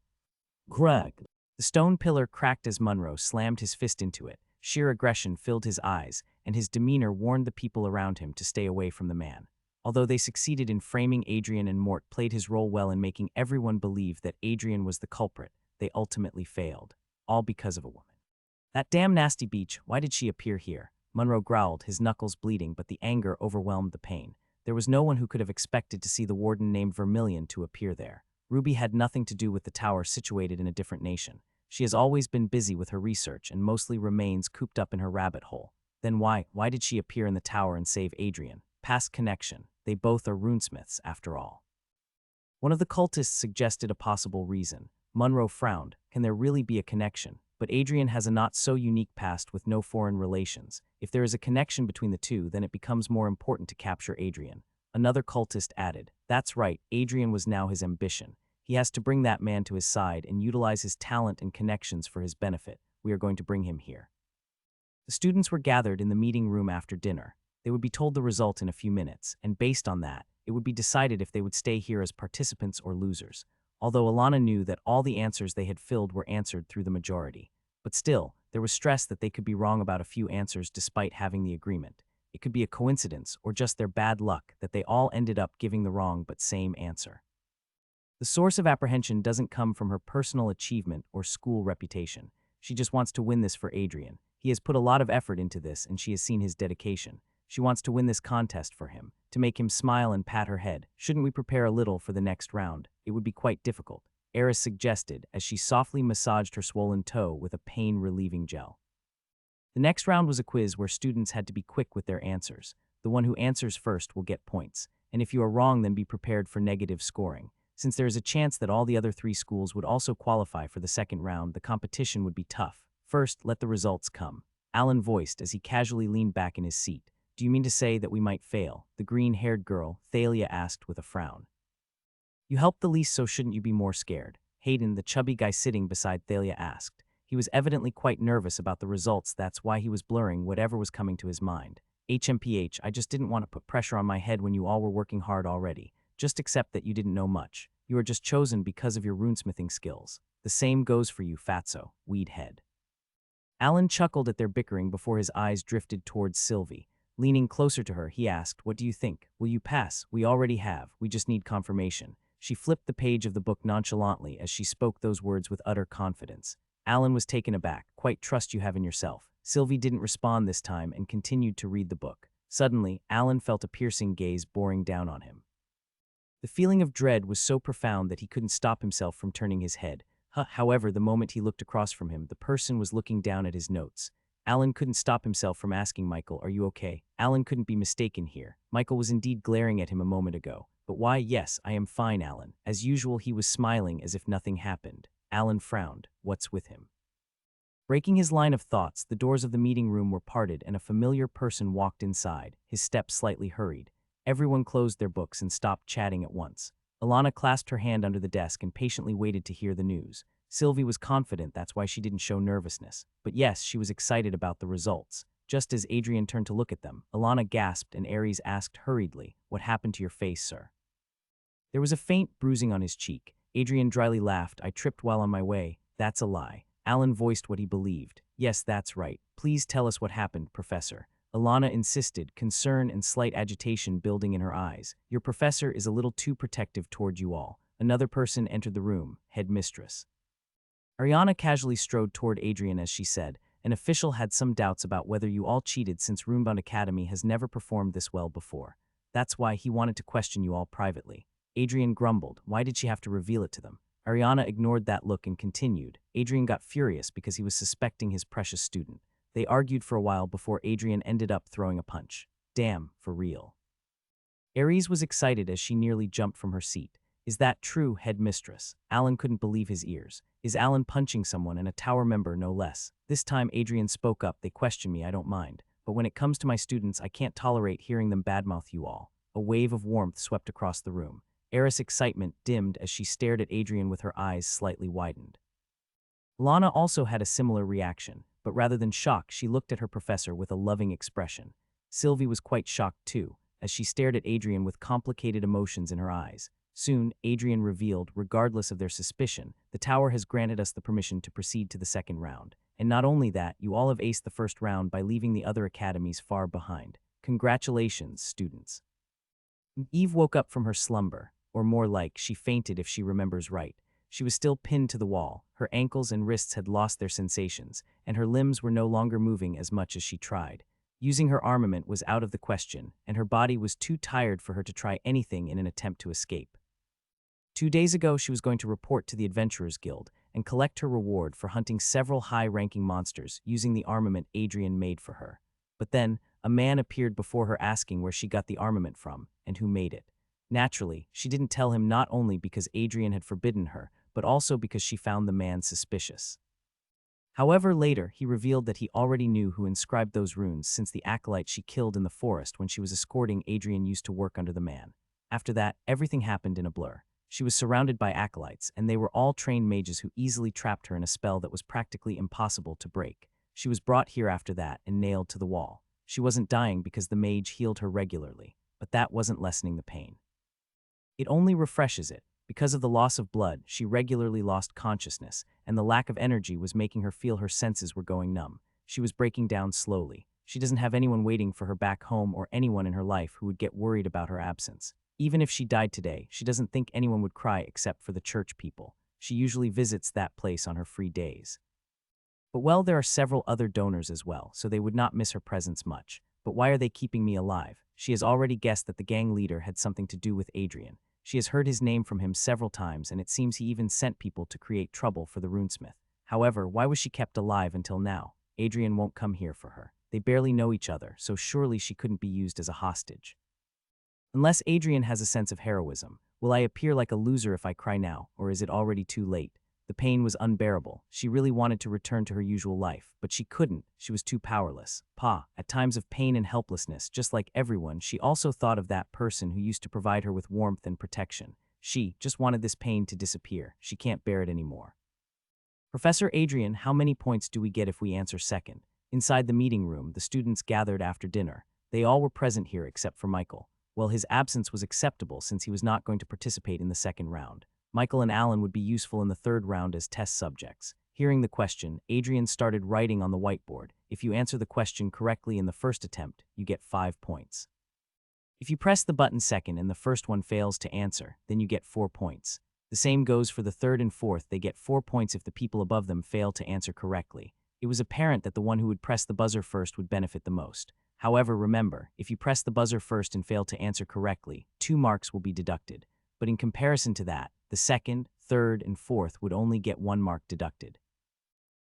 Greg. The stone pillar cracked as Monroe slammed his fist into it. Sheer aggression filled his eyes, and his demeanor warned the people around him to stay away from the man. Although they succeeded in framing Adrian and Mort played his role well in making everyone believe that Adrian was the culprit, they ultimately failed. All because of a woman. That damn nasty beach, why did she appear here? Monroe growled, his knuckles bleeding, but the anger overwhelmed the pain. There was no one who could have expected to see the warden named Vermilion to appear there. Ruby had nothing to do with the tower situated in a different nation. She has always been busy with her research and mostly remains cooped up in her rabbit hole. Then why did she appear in the tower and save Adrian? Past connection. They both are runesmiths, after all. One of the cultists suggested a possible reason. Monroe frowned. Can there really be a connection? But Adrian has a not-so-unique past with no foreign relations. If there is a connection between the two, then it becomes more important to capture Adrian. Another cultist added, that's right, Adrian was now his ambition. He has to bring that man to his side and utilize his talent and connections for his benefit. We are going to bring him here. The students were gathered in the meeting room after dinner. They would be told the result in a few minutes, and based on that, it would be decided if they would stay here as participants or losers. Although Alana knew that all the answers they had filled were answered through the majority. But still, there was stress that they could be wrong about a few answers despite having the agreement. It could be a coincidence or just their bad luck that they all ended up giving the wrong but same answer. The source of apprehension doesn't come from her personal achievement or school reputation. She just wants to win this for Adrian. He has put a lot of effort into this and she has seen his dedication. She wants to win this contest for him, to make him smile and pat her head. Shouldn't we prepare a little for the next round? It would be quite difficult, Eris suggested as she softly massaged her swollen toe with a pain-relieving gel. The next round was a quiz where students had to be quick with their answers. The one who answers first will get points, and if you are wrong, then be prepared for negative scoring. Since there is a chance that all the other 3 schools would also qualify for the second round, the competition would be tough. First, let the results come. Alan voiced as he casually leaned back in his seat. Do you mean to say that we might fail? The green-haired girl, Thalia, asked with a frown. You helped the least, so shouldn't you be more scared? Hayden, the chubby guy sitting beside Thalia, asked. He was evidently quite nervous about the results, that's why he was blurring whatever was coming to his mind. HMPH, I just didn't want to put pressure on my head when you all were working hard already. Just accept that you didn't know much. You were just chosen because of your runesmithing skills. The same goes for you, Fatso, Weedhead. Alan chuckled at their bickering before his eyes drifted towards Sylvie. Leaning closer to her, he asked, what do you think? Will you pass? We already have. We just need confirmation. She flipped the page of the book nonchalantly as she spoke those words with utter confidence. Alan was taken aback. Quite trust you have in yourself. Sylvie didn't respond this time and continued to read the book. Suddenly, Alan felt a piercing gaze boring down on him. The feeling of dread was so profound that he couldn't stop himself from turning his head. However, the moment he looked across from him, the person was looking down at his notes. Alan couldn't stop himself from asking Michael, are you okay? Alan couldn't be mistaken here. Michael was indeed glaring at him a moment ago. But why, yes, I am fine, Alan. As usual, he was smiling as if nothing happened. Alan frowned. What's with him? Breaking his line of thoughts, the doors of the meeting room were parted and a familiar person walked inside, his steps slightly hurried. Everyone closed their books and stopped chatting at once. Alana clasped her hand under the desk and patiently waited to hear the news. Sylvie was confident, that's why she didn't show nervousness. But yes, she was excited about the results. Just as Adrian turned to look at them, Alana gasped and Ares asked hurriedly, what happened to your face, sir? There was a faint bruising on his cheek. Adrian dryly laughed. I tripped while on my way. That's a lie. Alan voiced what he believed. Yes, that's right. Please tell us what happened, Professor. Alana insisted, concern and slight agitation building in her eyes. Your professor is a little too protective toward you all. Another person entered the room, headmistress. Ariana casually strode toward Adrian as she said, an official had some doubts about whether you all cheated since Runebound Academy has never performed this well before. That's why he wanted to question you all privately. Adrian grumbled. Why did she have to reveal it to them? Ariana ignored that look and continued. Adrian got furious because he was suspecting his precious student. They argued for a while before Adrian ended up throwing a punch. Damn, for real. Ares was excited as she nearly jumped from her seat. Is that true, headmistress? Alan couldn't believe his ears. Is Alan punching someone, and a tower member no less? This time Adrian spoke up. They question me, I don't mind. But when it comes to my students, I can't tolerate hearing them badmouth you all. A wave of warmth swept across the room. Eris' excitement dimmed as she stared at Adrian with her eyes slightly widened. Lana also had a similar reaction, but rather than shock, she looked at her professor with a loving expression. Sylvie was quite shocked too, as she stared at Adrian with complicated emotions in her eyes. Soon, Adrian revealed, regardless of their suspicion, the tower has granted us the permission to proceed to the second round. And not only that, you all have aced the first round by leaving the other academies far behind. Congratulations, students. Eve woke up from her slumber, or more like, she fainted if she remembers right. She was still pinned to the wall, her ankles and wrists had lost their sensations, and her limbs were no longer moving as much as she tried. Using her armament was out of the question, and her body was too tired for her to try anything in an attempt to escape. 2 days ago, she was going to report to the Adventurers Guild and collect her reward for hunting several high-ranking monsters using the armament Adrian made for her. But then, a man appeared before her asking where she got the armament from and who made it. Naturally, she didn't tell him not only because Adrian had forbidden her, but also because she found the man suspicious. However, later, he revealed that he already knew who inscribed those runes since the acolyte she killed in the forest when she was escorting Adrian used to work under the man. After that, everything happened in a blur. She was surrounded by acolytes, and they were all trained mages who easily trapped her in a spell that was practically impossible to break. She was brought here after that and nailed to the wall. She wasn't dying because the mage healed her regularly, but that wasn't lessening the pain. It only refreshes it. Because of the loss of blood, she regularly lost consciousness, and the lack of energy was making her feel her senses were going numb. She was breaking down slowly. She doesn't have anyone waiting for her back home or anyone in her life who would get worried about her absence. Even if she died today, she doesn't think anyone would cry except for the church people. She usually visits that place on her free days. But well, there are several other donors as well, so they would not miss her presence much. But why are they keeping me alive? She has already guessed that the gang leader had something to do with Adrian. She has heard his name from him several times, and it seems he even sent people to create trouble for the runesmith. However, why was she kept alive until now? Adrian won't come here for her. They barely know each other, so surely she couldn't be used as a hostage. Unless Adrian has a sense of heroism, will I appear like a loser if I cry now, or is it already too late? The pain was unbearable. She really wanted to return to her usual life, but she couldn't. She was too powerless. At times of pain and helplessness, just like everyone, she also thought of that person who used to provide her with warmth and protection. She just wanted this pain to disappear. She can't bear it anymore. Professor Adrian, how many points do we get if we answer second? Inside the meeting room, the students gathered after dinner. They all were present here except for Michael. Well, his absence was acceptable since he was not going to participate in the second round. Michael and Alan would be useful in the third round as test subjects. Hearing the question, Adrian started writing on the whiteboard. If you answer the question correctly in the first attempt, you get 5 points. If you press the button second and the first one fails to answer, then you get 4 points. The same goes for the third and fourth. They get 4 points if the people above them fail to answer correctly. It was apparent that the one who would press the buzzer first would benefit the most. However, remember, if you press the buzzer first and fail to answer correctly, 2 marks will be deducted. But in comparison to that, the second, third, and fourth would only get 1 mark deducted.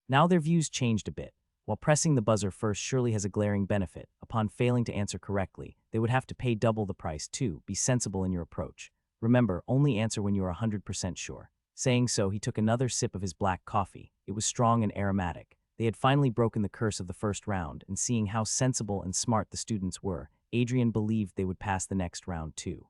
Now their views changed a bit. While pressing the buzzer first surely has a glaring benefit, upon failing to answer correctly, they would have to pay double the price too. Be sensible in your approach. Remember, only answer when you are 100% sure. Saying so, he took another sip of his black coffee. It was strong and aromatic. They had finally broken the curse of the first round, and seeing how sensible and smart the students were, Adrian believed they would pass the next round too.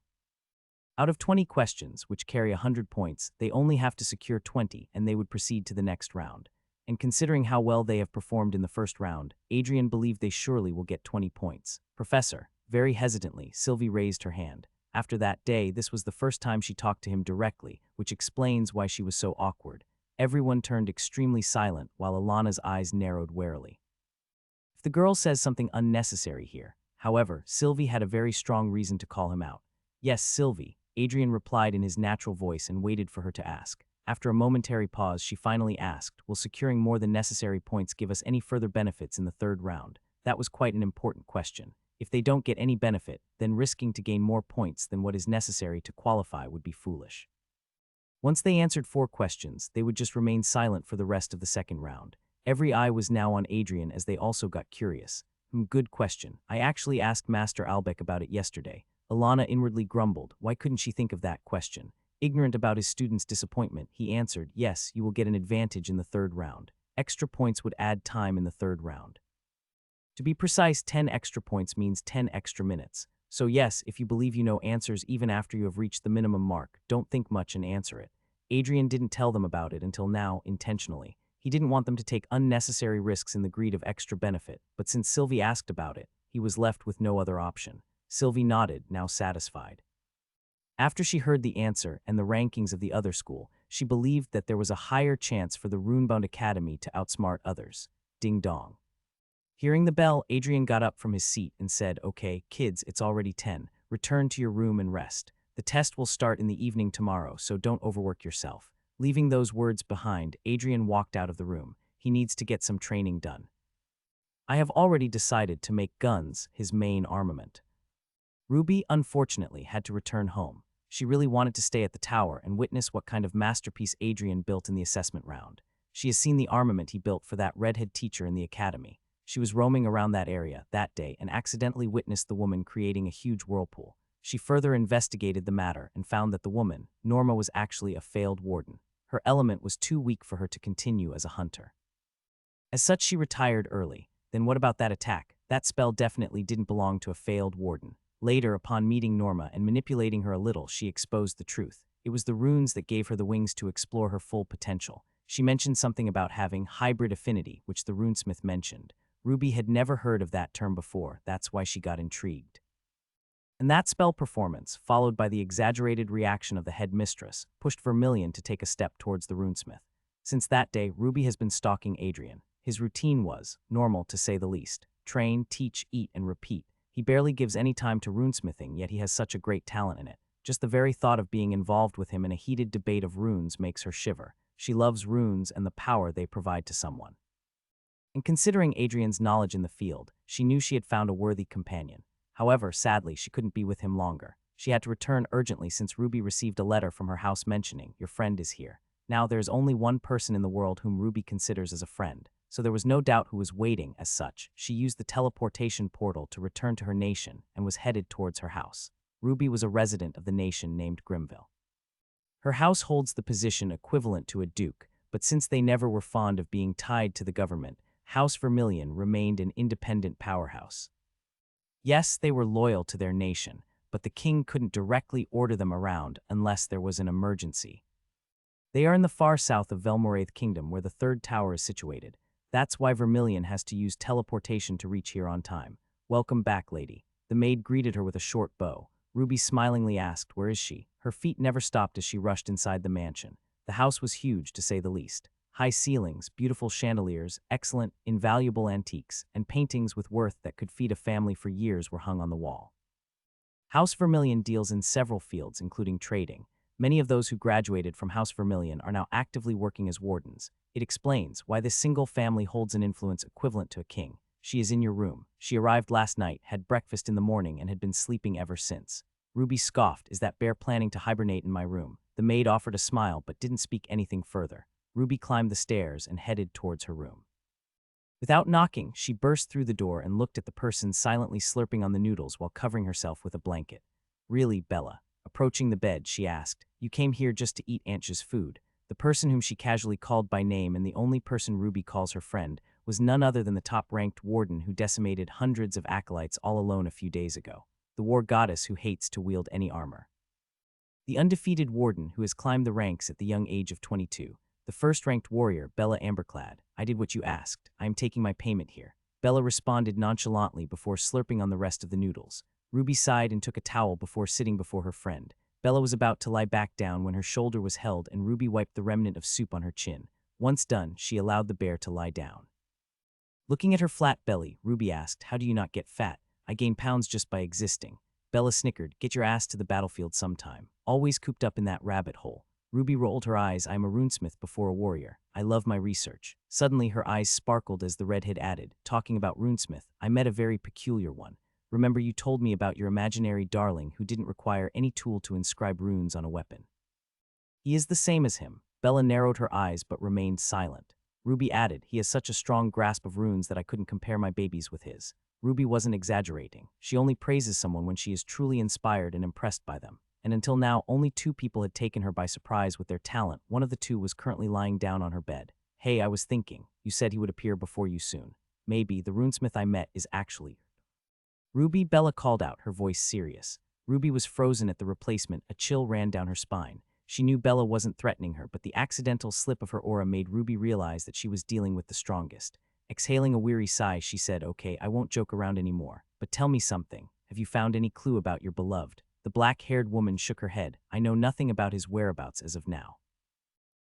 Out of 20 questions, which carry 100 points, they only have to secure 20 and they would proceed to the next round. And considering how well they have performed in the first round, Adrian believed they surely will get 20 points. Professor, very hesitantly, Sylvie raised her hand. After that day, this was the first time she talked to him directly, which explains why she was so awkward. Everyone turned extremely silent while Alana's eyes narrowed warily. If the girl says something unnecessary here, however, Sylvie had a very strong reason to call him out. Yes, Sylvie, Adrian replied in his natural voice and waited for her to ask. After a momentary pause, she finally asked, will securing more than necessary points give us any further benefits in the third round? That was quite an important question. If they don't get any benefit, then risking to gain more points than what is necessary to qualify would be foolish. Once they answered 4 questions, they would just remain silent for the rest of the second round. Every eye was now on Adrian as they also got curious. Good question. I actually asked Master Albeck about it yesterday. Alana inwardly grumbled. Why couldn't she think of that question? Ignorant about his student's disappointment, he answered, yes, you will get an advantage in the third round. Extra points would add time in the third round. To be precise, 10 extra points means 10 extra minutes. So yes, if you believe you know answers even after you have reached the minimum mark, don't think much and answer it. Adrian didn't tell them about it until now, intentionally. He didn't want them to take unnecessary risks in the greed of extra benefit, but since Sylvie asked about it, he was left with no other option. Sylvie nodded, now satisfied. After she heard the answer and the rankings of the other school, she believed that there was a higher chance for the Runebound Academy to outsmart others. Ding dong. Hearing the bell, Adrian got up from his seat and said, okay, kids, it's already 10. Return to your room and rest. The test will start in the evening tomorrow, so don't overwork yourself. Leaving those words behind, Adrian walked out of the room. He needs to get some training done. I have already decided to make guns his main armament. Ruby, unfortunately, had to return home. She really wanted to stay at the tower and witness what kind of masterpiece Adrian built in the assessment round. She has seen the armament he built for that redhead teacher in the academy. She was roaming around that area that day and accidentally witnessed the woman creating a huge whirlpool. She further investigated the matter and found that the woman, Norma, was actually a failed warden. Her element was too weak for her to continue as a hunter. As such, she retired early. Then what about that attack? That spell definitely didn't belong to a failed warden. Later, upon meeting Norma and manipulating her a little, she exposed the truth. It was the runes that gave her the wings to explore her full potential. She mentioned something about having hybrid affinity, which the runesmith mentioned. Ruby had never heard of that term before, that's why she got intrigued. And that spell performance, followed by the exaggerated reaction of the headmistress, pushed Vermilion to take a step towards the runesmith. Since that day, Ruby has been stalking Adrian. His routine was normal, to say the least. Train, teach, eat, and repeat. He barely gives any time to runesmithing, yet he has such a great talent in it. Just the very thought of being involved with him in a heated debate of runes makes her shiver. She loves runes and the power they provide to someone. And considering Adrian's knowledge in the field, she knew she had found a worthy companion. However, sadly, she couldn't be with him longer. She had to return urgently since Ruby received a letter from her house mentioning, your friend is here. Now there is only one person in the world whom Ruby considers as a friend, so there was no doubt who was waiting. As such, she used the teleportation portal to return to her nation and was headed towards her house. Ruby was a resident of the nation named Grimville. Her house holds the position equivalent to a duke, but since they never were fond of being tied to the government, House Vermilion remained an independent powerhouse. Yes, they were loyal to their nation, but the king couldn't directly order them around unless there was an emergency. They are in the far south of Velmoraith Kingdom where the third tower is situated. That's why Vermilion has to use teleportation to reach here on time. Welcome back, lady. The maid greeted her with a short bow. Ruby smilingly asked, where is she? Her feet never stopped as she rushed inside the mansion. The house was huge, to say the least. High ceilings, beautiful chandeliers, excellent, invaluable antiques, and paintings with worth that could feed a family for years were hung on the wall. House Vermilion deals in several fields, including trading. Many of those who graduated from House Vermilion are now actively working as wardens. It explains why this single family holds an influence equivalent to a king. She is in your room. She arrived last night, had breakfast in the morning, and had been sleeping ever since. Ruby scoffed, is that bear planning to hibernate in my room? The maid offered a smile but didn't speak anything further. Ruby climbed the stairs and headed towards her room. Without knocking, she burst through the door and looked at the person silently slurping on the noodles while covering herself with a blanket. Really, Bella? Approaching the bed, she asked, you came here just to eat Antja's food. The person whom she casually called by name and the only person Ruby calls her friend was none other than the top-ranked warden who decimated hundreds of acolytes all alone a few days ago. The war goddess who hates to wield any armor. The undefeated warden who has climbed the ranks at the young age of 22. The first-ranked warrior, Bella Amberclad. I did what you asked. I am taking my payment here. Bella responded nonchalantly before slurping on the rest of the noodles. Ruby sighed and took a towel before sitting before her friend. Bella was about to lie back down when her shoulder was held and Ruby wiped the remnant of soup on her chin. Once done, she allowed the bear to lie down. Looking at her flat belly, Ruby asked, how do you not get fat? I gain pounds just by existing. Bella snickered, get your ass to the battlefield sometime. Always cooped up in that rabbit hole. Ruby rolled her eyes, I am a runesmith before a warrior. I love my research. Suddenly her eyes sparkled as the redhead added, talking about runesmith, I met a very peculiar one. Remember you told me about your imaginary darling who didn't require any tool to inscribe runes on a weapon. He is the same as him. Bella narrowed her eyes but remained silent. Ruby added, he has such a strong grasp of runes that I couldn't compare my babies with his. Ruby wasn't exaggerating. She only praises someone when she is truly inspired and impressed by them. And until now, only 2 people had taken her by surprise with their talent. One of the 2 was currently lying down on her bed. Hey, I was thinking. You said he would appear before you soon. Maybe the runesmith I met is actually... Ruby, Bella called out, her voice serious. Ruby was frozen at the replacement. A chill ran down her spine. She knew Bella wasn't threatening her, but the accidental slip of her aura made Ruby realize that she was dealing with the strongest. Exhaling a weary sigh, she said, okay, I won't joke around anymore. But tell me something. Have you found any clue about your beloved? The black-haired woman shook her head. I know nothing about his whereabouts as of now.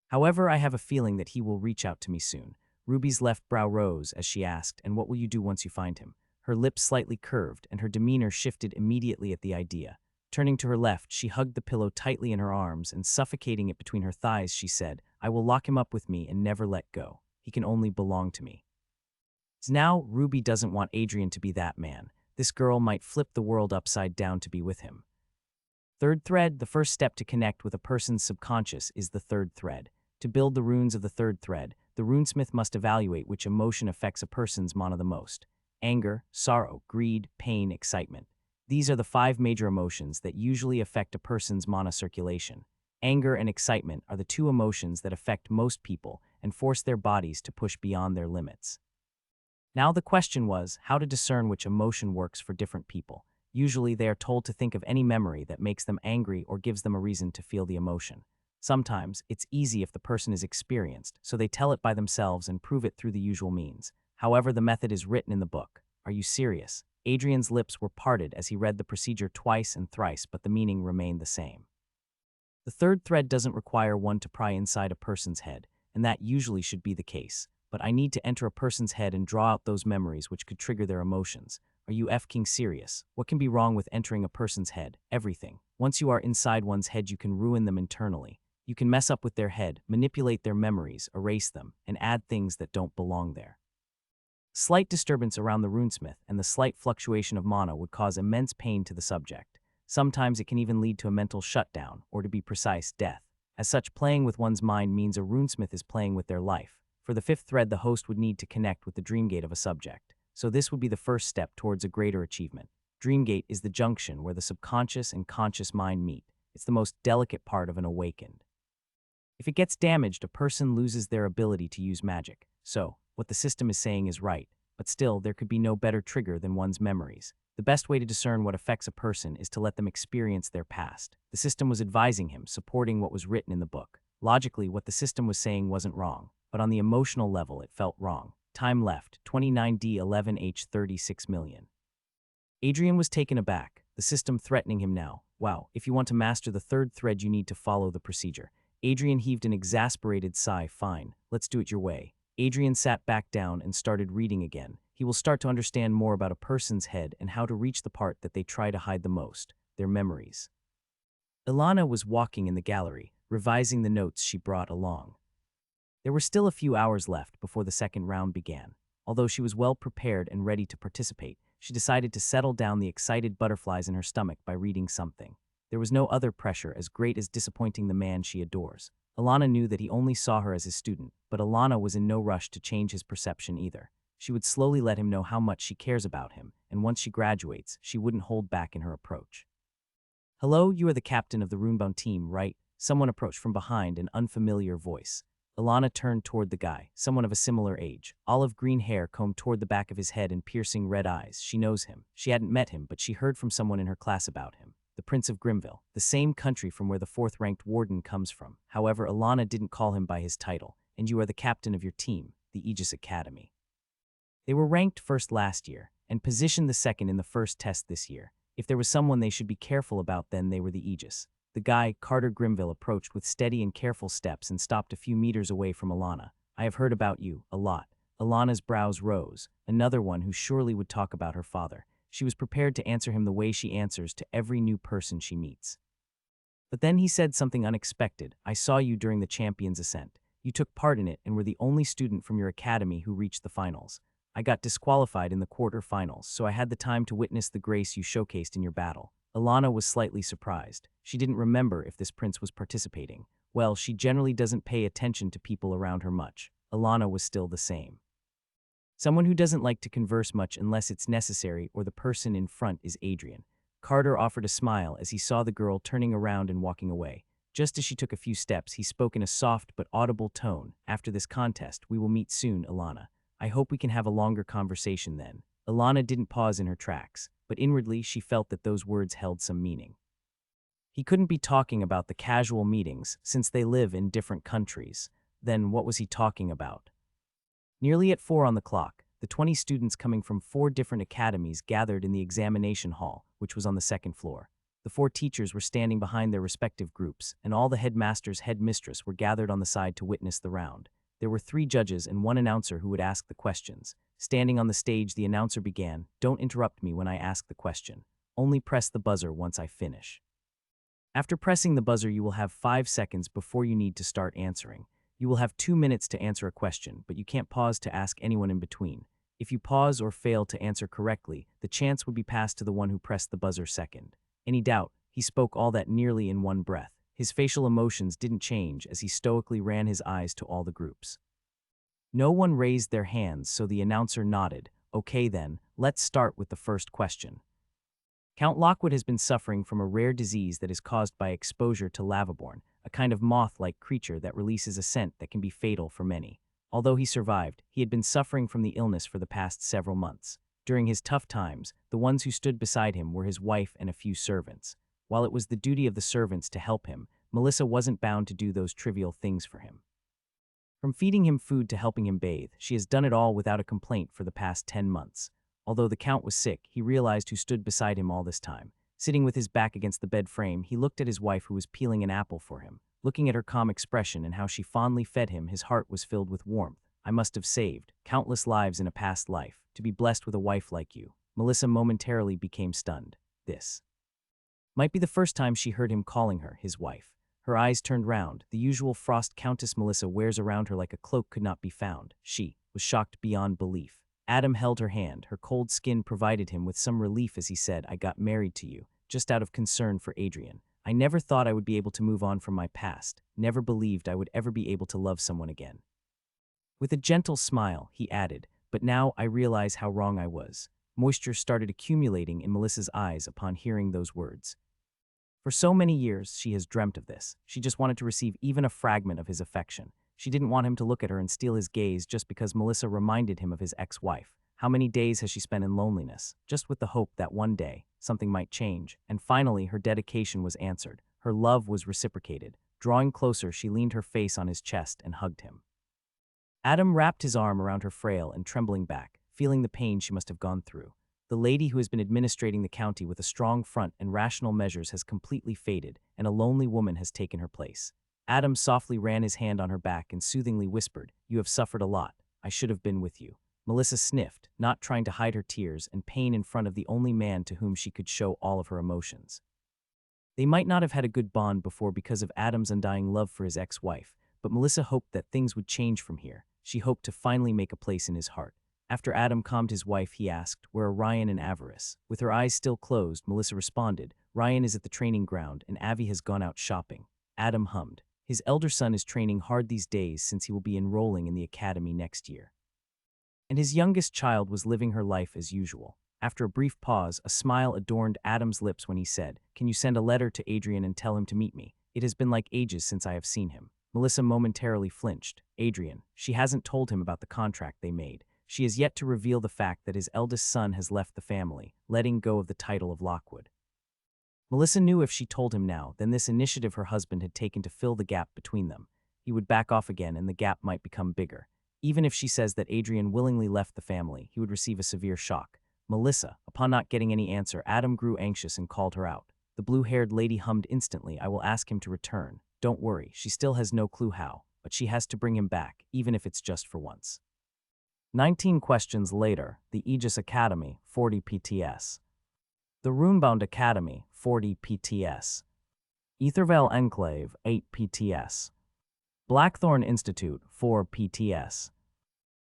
However, I have a feeling that he will reach out to me soon. Ruby's left brow rose as she asked, and what will you do once you find him? Her lips slightly curved, and her demeanor shifted immediately at the idea. Turning to her left, she hugged the pillow tightly in her arms, and suffocating it between her thighs, she said, I will lock him up with me and never let go. He can only belong to me. Now, Ruby doesn't want Adrian to be that man. This girl might flip the world upside down to be with him. Third thread, the first step to connect with a person's subconscious is the third thread. To build the runes of the third thread, the runesmith must evaluate which emotion affects a person's mana the most. Anger, sorrow, greed, pain, excitement. These are the 5 major emotions that usually affect a person's mana circulation. Anger and excitement are the 2 emotions that affect most people and force their bodies to push beyond their limits. Now the question was, how to discern which emotion works for different people. Usually they are told to think of any memory that makes them angry or gives them a reason to feel the emotion. Sometimes, it's easy if the person is experienced, so they tell it by themselves and prove it through the usual means. However, the method is written in the book. Are you serious? Adrian's lips were parted as he read the procedure twice and thrice, but the meaning remained the same. The third thread doesn't require one to pry inside a person's head, and that usually should be the case. But I need to enter a person's head and draw out those memories which could trigger their emotions. Are you f***ing serious? What can be wrong with entering a person's head? Everything. Once you are inside one's head, you can ruin them internally. You can mess up with their head, manipulate their memories, erase them, and add things that don't belong there. Slight disturbance around the runesmith and the slight fluctuation of mana would cause immense pain to the subject. Sometimes it can even lead to a mental shutdown, or to be precise, death. As such, playing with one's mind means a runesmith is playing with their life. For the 5th thread, the host would need to connect with the dreamgate of a subject. So this would be the first step towards a greater achievement. Dreamgate is the junction where the subconscious and conscious mind meet. It's the most delicate part of an awakened. If it gets damaged, a person loses their ability to use magic. So, what the system is saying is right, but still, there could be no better trigger than one's memories. The best way to discern what affects a person is to let them experience their past. The system was advising him, supporting what was written in the book. Logically, what the system was saying wasn't wrong, but on the emotional level, it felt wrong. Time left, 29D11H 36 million. Adrian was taken aback, the system threatening him now. Wow, if you want to master the third thread, you need to follow the procedure. Adrian heaved an exasperated sigh. Fine, let's do it your way. Adrian sat back down and started reading again. He will start to understand more about a person's head and how to reach the part that they try to hide the most, their memories. Alana was walking in the gallery, revising the notes she brought along. There were still a few hours left before the second round began. Although she was well prepared and ready to participate, she decided to settle down the excited butterflies in her stomach by reading something. There was no other pressure as great as disappointing the man she adores. Alana knew that he only saw her as his student, but Alana was in no rush to change his perception either. She would slowly let him know how much she cares about him, and once she graduates, she wouldn't hold back in her approach. Hello, you are the captain of the Runebound team, right? Someone approached from behind, an unfamiliar voice. Alana turned toward the guy, someone of a similar age. Olive green hair combed toward the back of his head and piercing red eyes. She knows him. She hadn't met him, but she heard from someone in her class about him. The Prince of Grimville, the same country from where the fourth-ranked warden comes from. However, Alana didn't call him by his title, and you are the captain of your team, the Aegis Academy. They were ranked first last year, and positioned the second in the first test this year. If there was someone they should be careful about, then they were the Aegis. The guy, Carter Grimville, approached with steady and careful steps and stopped a few meters away from Alana. I have heard about you, a lot. Alana's brows rose, another one who surely would talk about her father. She was prepared to answer him the way she answers to every new person she meets. But then he said something unexpected. I saw you during the Champions Ascent. You took part in it and were the only student from your academy who reached the finals. I got disqualified in the quarter-finals, so I had the time to witness the grace you showcased in your battle. Alana was slightly surprised. She didn't remember if this prince was participating. Well, she generally doesn't pay attention to people around her much. Alana was still the same. Someone who doesn't like to converse much unless it's necessary or the person in front is Adrian. Carter offered a smile as he saw the girl turning around and walking away. Just as she took a few steps, he spoke in a soft but audible tone. After this contest, we will meet soon, Alana. I hope we can have a longer conversation then. Alana didn't pause in her tracks, but inwardly she felt that those words held some meaning. He couldn't be talking about the casual meetings, since they live in different countries. Then what was he talking about? Nearly at 4 on the clock, the 20 students coming from 4 different academies gathered in the examination hall, which was on the second floor. The 4 teachers were standing behind their respective groups, and all the headmaster's headmistress were gathered on the side to witness the round. There were 3 judges and 1 announcer who would ask the questions. Standing on the stage, the announcer began, "Don't interrupt me when I ask the question. Only press the buzzer once I finish. After pressing the buzzer, you will have 5 seconds before you need to start answering. You will have 2 minutes to answer a question, but you can't pause to ask anyone in between. If you pause or fail to answer correctly, the chance would be passed to the one who pressed the buzzer second." Any doubt? He spoke all that nearly in one breath. His facial emotions didn't change as he stoically ran his eyes to all the groups. No one raised their hands, so the announcer nodded. Okay then, let's start with the first question. Count Lockwood has been suffering from a rare disease that is caused by exposure to lavaborn, a kind of moth-like creature that releases a scent that can be fatal for many. Although he survived, he had been suffering from the illness for the past several months. During his tough times, the ones who stood beside him were his wife and a few servants. While it was the duty of the servants to help him, Melissa wasn't bound to do those trivial things for him. From feeding him food to helping him bathe, she has done it all without a complaint for the past 10 months. Although the Count was sick, he realized who stood beside him all this time. Sitting with his back against the bed frame, he looked at his wife who was peeling an apple for him. Looking at her calm expression and how she fondly fed him, his heart was filled with warmth. I must have saved countless lives in a past life to be blessed with a wife like you. Melissa momentarily became stunned. This might be the first time she heard him calling her his wife. Her eyes turned round. The usual frost Countess Melissa wears around her like a cloak could not be found. She was shocked beyond belief. Adam held her hand. Her cold skin provided him with some relief as he said, I got married to you, just out of concern for Adrian. I never thought I would be able to move on from my past, never believed I would ever be able to love someone again. With a gentle smile, he added, but now I realize how wrong I was. Moisture started accumulating in Melissa's eyes upon hearing those words. For so many years, she has dreamt of this. She just wanted to receive even a fragment of his affection. She didn't want him to look at her and steal his gaze just because Melissa reminded him of his ex-wife. How many days has she spent in loneliness, just with the hope that one day, something might change, and finally her dedication was answered. Her love was reciprocated. Drawing closer, she leaned her face on his chest and hugged him. Adam wrapped his arm around her frail and trembling back, feeling the pain she must have gone through. The lady who has been administrating the county with a strong front and rational measures has completely faded, and a lonely woman has taken her place. Adam softly ran his hand on her back and soothingly whispered, "You have suffered a lot. I should have been with you." Melissa sniffed, not trying to hide her tears and pain in front of the only man to whom she could show all of her emotions. They might not have had a good bond before because of Adam's undying love for his ex-wife, but Melissa hoped that things would change from here. She hoped to finally make a place in his heart. After Adam calmed his wife, he asked, "Where are Ryan and Avarice?" With her eyes still closed, Melissa responded, "Ryan is at the training ground and Avi has gone out shopping." Adam hummed. His elder son is training hard these days since he will be enrolling in the academy next year. And his youngest child was living her life as usual. After a brief pause, a smile adorned Adam's lips when he said, "Can you send a letter to Adrian and tell him to meet me? It has been like ages since I have seen him." Melissa momentarily flinched. Adrian. She hasn't told him about the contract they made. She has yet to reveal the fact that his eldest son has left the family, letting go of the title of Lockwood. Melissa knew if she told him now, then this initiative her husband had taken to fill the gap between them, he would back off again and the gap might become bigger. Even if she says that Adrian willingly left the family, he would receive a severe shock. Melissa, upon not getting any answer, Adam grew anxious and called her out. The blue-haired lady hummed instantly, "I will ask him to return. Don't worry, she still has no clue how, but she has to bring him back, even if it's just for once." 19 questions later, the Aegis Academy, 40 PTS. The Runebound Academy, 40 PTS. Ethervale Enclave, 8 PTS. Blackthorn Institute, 4 PTS.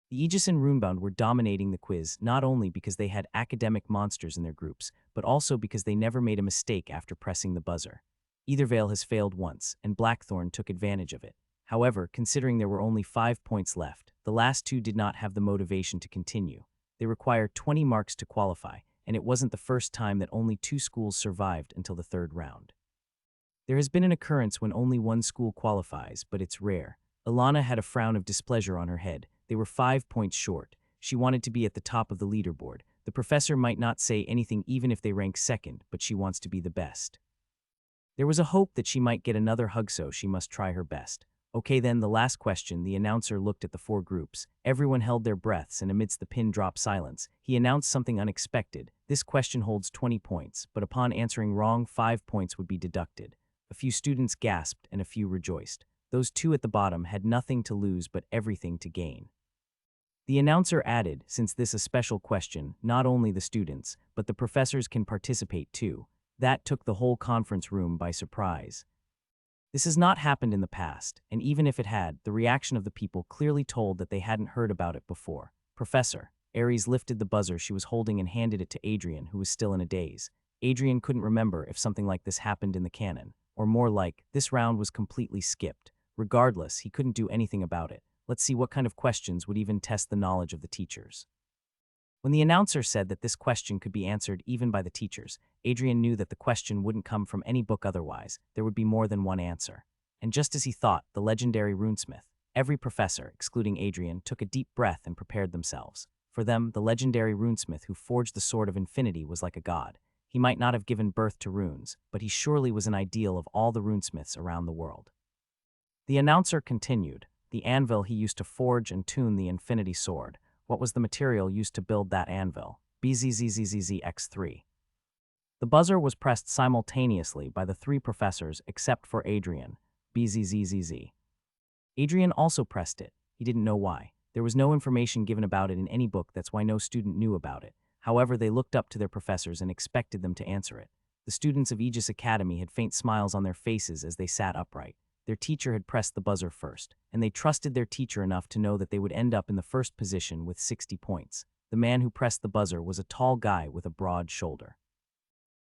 The Aegis and Runebound were dominating the quiz not only because they had academic monsters in their groups, but also because they never made a mistake after pressing the buzzer. Ethervale has failed once, and Blackthorn took advantage of it. However, considering there were only 5 points left, the last two did not have the motivation to continue. They required 20 marks to qualify, and it wasn't the first time that only 2 schools survived until the 3rd round. There has been an occurrence when only 1 school qualifies, but it's rare. Alana had a frown of displeasure on her head. They were 5 points short. She wanted to be at the top of the leaderboard. The professor might not say anything even if they rank 2nd, but she wants to be the best. There was a hope that she might get another hug, so she must try her best. Okay then, the last question. The announcer looked at the 4 groups. Everyone held their breaths, and amidst the pin-drop silence, he announced something unexpected. This question holds 20 points, but upon answering wrong, 5 points would be deducted. A few students gasped and a few rejoiced. Those 2 at the bottom had nothing to lose but everything to gain. The announcer added, since this is a special question, not only the students, but the professors can participate too. That took the whole conference room by surprise. This has not happened in the past, and even if it had, the reaction of the people clearly told that they hadn't heard about it before. "Professor." Aries lifted the buzzer she was holding and handed it to Adrian, who was still in a daze. Adrian couldn't remember if something like this happened in the canon, or more like, this round was completely skipped. Regardless, he couldn't do anything about it. Let's see what kind of questions would even test the knowledge of the teachers. When the announcer said that this question could be answered even by the teachers, Adrian knew that the question wouldn't come from any book otherwise. There would be more than one answer. And just as he thought, the legendary runesmith. Every professor, excluding Adrian, took a deep breath and prepared themselves. For them, the legendary runesmith who forged the Sword of Infinity was like a god. He might not have given birth to runes, but he surely was an ideal of all the runesmiths around the world. The announcer continued, "The anvil he used to forge and tune the Infinity Sword. What was the material used to build that anvil? BZZZZX3. The buzzer was pressed simultaneously by the 3 professors except for Adrian. BZZZZ. Adrian also pressed it. He didn't know why. There was no information given about it in any book, that's why no student knew about it. However, they looked up to their professors and expected them to answer it. The students of Aegis Academy had faint smiles on their faces as they sat upright. Their teacher had pressed the buzzer first, and they trusted their teacher enough to know that they would end up in the first position with 60 points. The man who pressed the buzzer was a tall guy with a broad shoulder.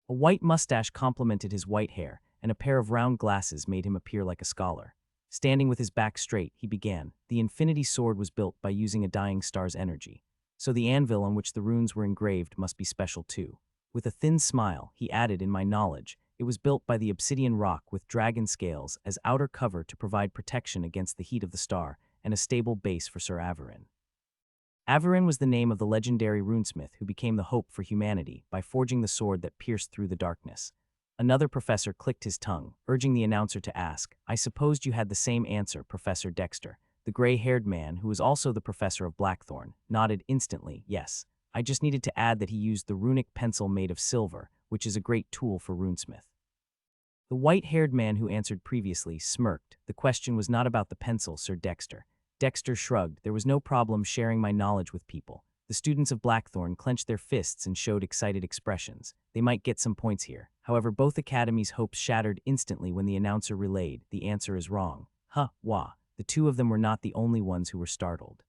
A white mustache complemented his white hair, and a pair of round glasses made him appear like a scholar. Standing with his back straight, he began. The Infinity Sword was built by using a dying star's energy. So the anvil on which the runes were engraved must be special too. With a thin smile, he added, "In my knowledge, it was built by the obsidian rock with dragon scales as outer cover to provide protection against the heat of the star and a stable base for Sir Averin." Averin was the name of the legendary runesmith who became the hope for humanity by forging the sword that pierced through the darkness. Another professor clicked his tongue, urging the announcer to ask, "I supposed you had the same answer, Professor Dexter." The gray-haired man, who was also the professor of Blackthorn, nodded instantly, "Yes. I just needed to add that he used the runic pencil made of silver, which is a great tool for runesmith." The white-haired man who answered previously smirked. "The question was not about the pencil, Sir Dexter." Dexter shrugged. "There was no problem sharing my knowledge with people." The students of Blackthorn clenched their fists and showed excited expressions. They might get some points here. However, both academies' hopes shattered instantly when the announcer relayed, "The answer is wrong." Wah. The two of them were not the only ones who were startled.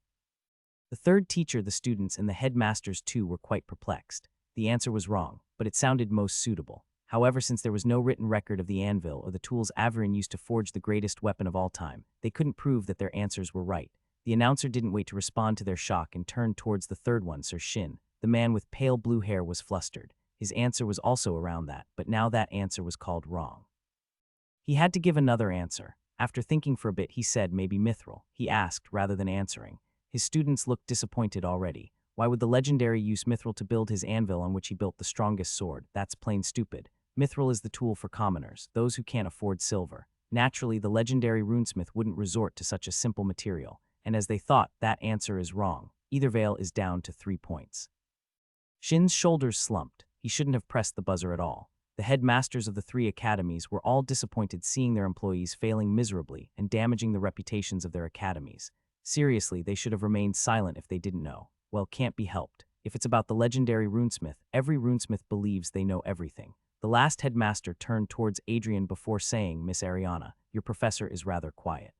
The third teacher, the students, and the headmasters too were quite perplexed. The answer was wrong, but it sounded most suitable. However, since there was no written record of the anvil or the tools Averin used to forge the greatest weapon of all time, they couldn't prove that their answers were right. The announcer didn't wait to respond to their shock and turned towards the third one, Sir Shin. The man with pale blue hair was flustered. His answer was also around that, but now that answer was called wrong. He had to give another answer. After thinking for a bit, he said maybe mithril. He asked rather than answering. His students looked disappointed already. Why would the legendary use mithril to build his anvil on which he built the strongest sword? That's plain stupid. Mithril is the tool for commoners, those who can't afford silver. Naturally, the legendary runesmith wouldn't resort to such a simple material, and as they thought, that answer is wrong. Either veil is down to 3 points. Shin's shoulders slumped. He shouldn't have pressed the buzzer at all. The headmasters of the 3 academies were all disappointed seeing their employees failing miserably and damaging the reputations of their academies. Seriously, they should have remained silent if they didn't know. Well, can't be helped. If it's about the legendary runesmith, every runesmith believes they know everything. The last headmaster turned towards Adrian before saying, "Miss Ariana, your professor is rather quiet."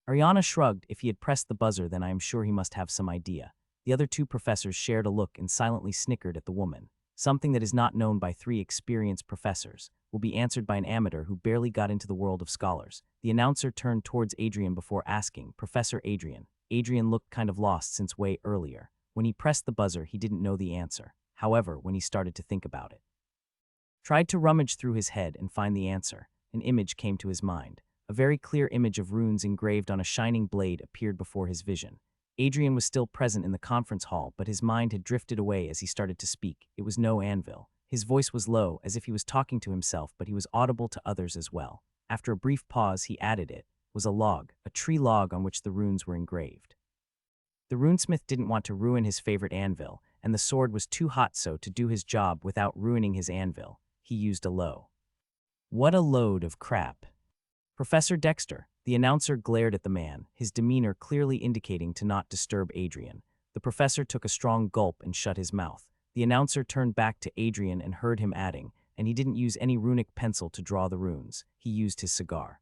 Ariana shrugged. If he had pressed the buzzer, then I am sure he must have some idea. The other 2 professors shared a look and silently snickered at the woman. Something that is not known by 3 experienced professors will be answered by an amateur who barely got into the world of scholars. The announcer turned towards Adrian before asking, "Professor Adrian." Adrian looked kind of lost since way earlier. When he pressed the buzzer, he didn't know the answer. However, when he started to think about it, tried to rummage through his head and find the answer, an image came to his mind. A very clear image of runes engraved on a shining blade appeared before his vision. Adrian was still present in the conference hall, but his mind had drifted away as he started to speak. It was no anvil. His voice was low, as if he was talking to himself, but he was audible to others as well. After a brief pause, he added it was a log, a tree log on which the runes were engraved. The runesmith didn't want to ruin his favorite anvil, and the sword was too hot so to do his job without ruining his anvil. He used a low. What a load of crap. Professor Dexter. The announcer glared at the man, his demeanor clearly indicating to not disturb Adrian. The professor took a strong gulp and shut his mouth. The announcer turned back to Adrian and heard him adding, and he didn't use any runic pencil to draw the runes. He used his cigar.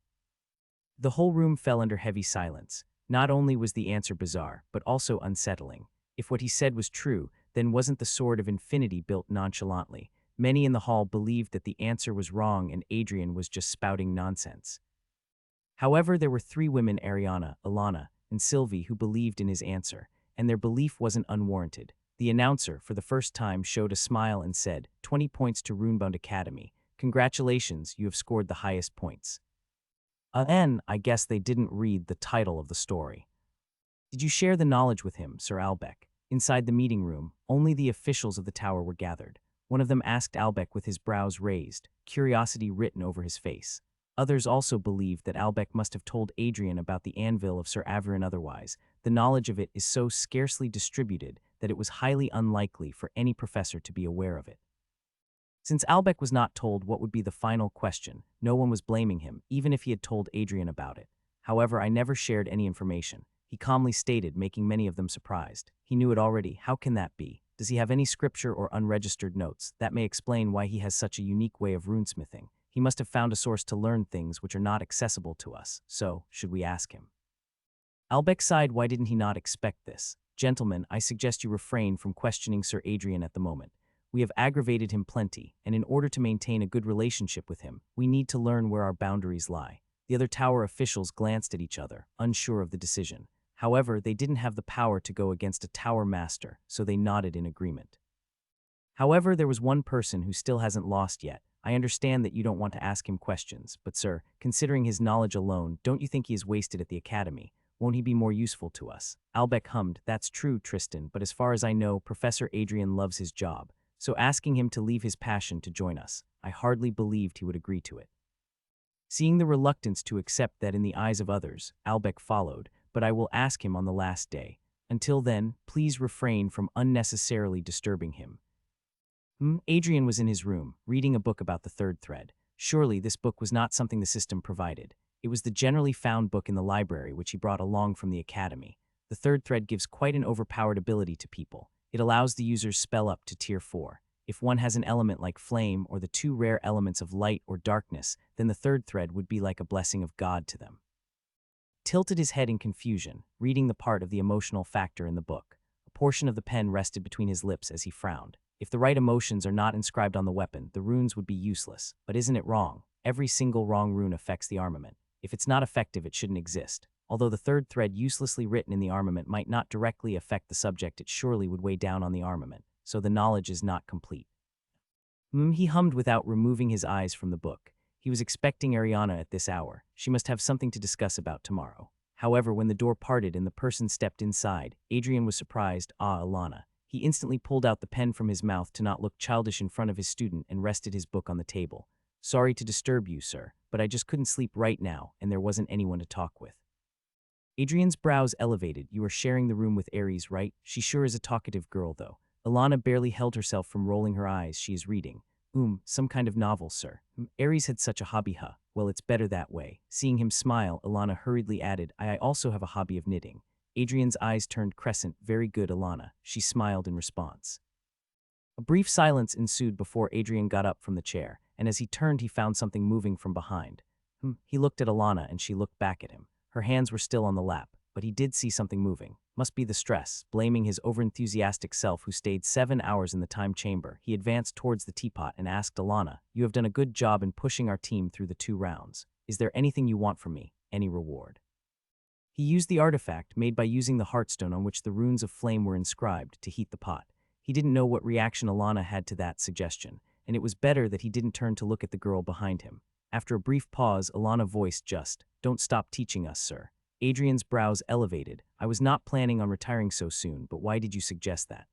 The whole room fell under heavy silence. Not only was the answer bizarre, but also unsettling. If what he said was true, then wasn't the sword of infinity built nonchalantly? Many in the hall believed that the answer was wrong and Adrian was just spouting nonsense. However, there were 3 women, Ariana, Alana, and Sylvia, who believed in his answer, and their belief wasn't unwarranted. The announcer, for the first time, showed a smile and said, 20 points to Runebound Academy. Congratulations, you have scored the highest points. And I guess they didn't read the title of the story. Did you share the knowledge with him, Sir Albec? Inside the meeting room, only the officials of the tower were gathered. One of them asked Albec with his brows raised, curiosity written over his face. Others also believed that Albec must have told Adrian about the anvil of Sir Averin. Otherwise, the knowledge of it is so scarcely distributed that it was highly unlikely for any professor to be aware of it. Since Albec was not told what would be the final question, no one was blaming him, even if he had told Adrian about it. However, I never shared any information, he calmly stated, making many of them surprised. He knew it already. How can that be? Does he have any scripture or unregistered notes? That may explain why he has such a unique way of runesmithing. He must have found a source to learn things which are not accessible to us. So, should we ask him? Albec sighed. Why didn't he not expect this? Gentlemen, I suggest you refrain from questioning Sir Adrian at the moment. We have aggravated him plenty, and in order to maintain a good relationship with him, we need to learn where our boundaries lie. The other tower officials glanced at each other, unsure of the decision. However, they didn't have the power to go against a tower master, so they nodded in agreement. However, there was one person who still hasn't lost yet. I understand that you don't want to ask him questions, but sir, considering his knowledge alone, don't you think he is wasted at the academy? Won't he be more useful to us? Albec hummed, that's true, Tristan, but as far as I know, Professor Adrian loves his job, so asking him to leave his passion to join us, I hardly believed he would agree to it. Seeing the reluctance to accept that in the eyes of others, Albec followed, but I will ask him on the last day. Until then, please refrain from unnecessarily disturbing him. Adrian was in his room, reading a book about the third thread. Surely this book was not something the system provided. It was the generally found book in the library which he brought along from the academy. The third thread gives quite an overpowered ability to people. It allows the user's spell up to tier 4. If one has an element like flame or the two rare elements of light or darkness, then the third thread would be like a blessing of God to them. Tilted his head in confusion, reading the part of the emotional factor in the book. A portion of the pen rested between his lips as he frowned. If the right emotions are not inscribed on the weapon, the runes would be useless. But isn't it wrong? Every single wrong rune affects the armament. If it's not effective, it shouldn't exist. Although the third thread uselessly written in the armament might not directly affect the subject, it surely would weigh down on the armament, so the knowledge is not complete. He hummed without removing his eyes from the book. He was expecting Ariana at this hour. She must have something to discuss about tomorrow. However, when the door parted and the person stepped inside, Adrian was surprised. Alana. He instantly pulled out the pen from his mouth to not look childish in front of his student and rested his book on the table. Sorry to disturb you, sir, but I just couldn't sleep right now and there wasn't anyone to talk with. Adrian's brows elevated. You are sharing the room with Aries, right? She sure is a talkative girl, though. Alana barely held herself from rolling her eyes. She is reading. Some kind of novel, sir. Aries had such a hobby, huh? Well, it's better that way. Seeing him smile, Alana hurriedly added, I also have a hobby of knitting. Adrian's eyes turned crescent. Very good, Alana. She smiled in response. A brief silence ensued before Adrian got up from the chair, and as he turned he found something moving from behind. He looked at Alana and she looked back at him. Her hands were still on the lap, but he did see something moving. Must be the stress. Blaming his overenthusiastic self who stayed 7 hours in the time chamber, he advanced towards the teapot and asked Alana, You have done a good job in pushing our team through the 2 rounds. Is there anything you want from me? Any reward? He used the artifact made by using the heartstone on which the runes of flame were inscribed to heat the pot. He didn't know what reaction Alana had to that suggestion, and it was better that he didn't turn to look at the girl behind him. After a brief pause, Alana voiced just, Don't stop teaching us, sir. Adrian's brows elevated. I was not planning on retiring so soon, but why did you suggest that?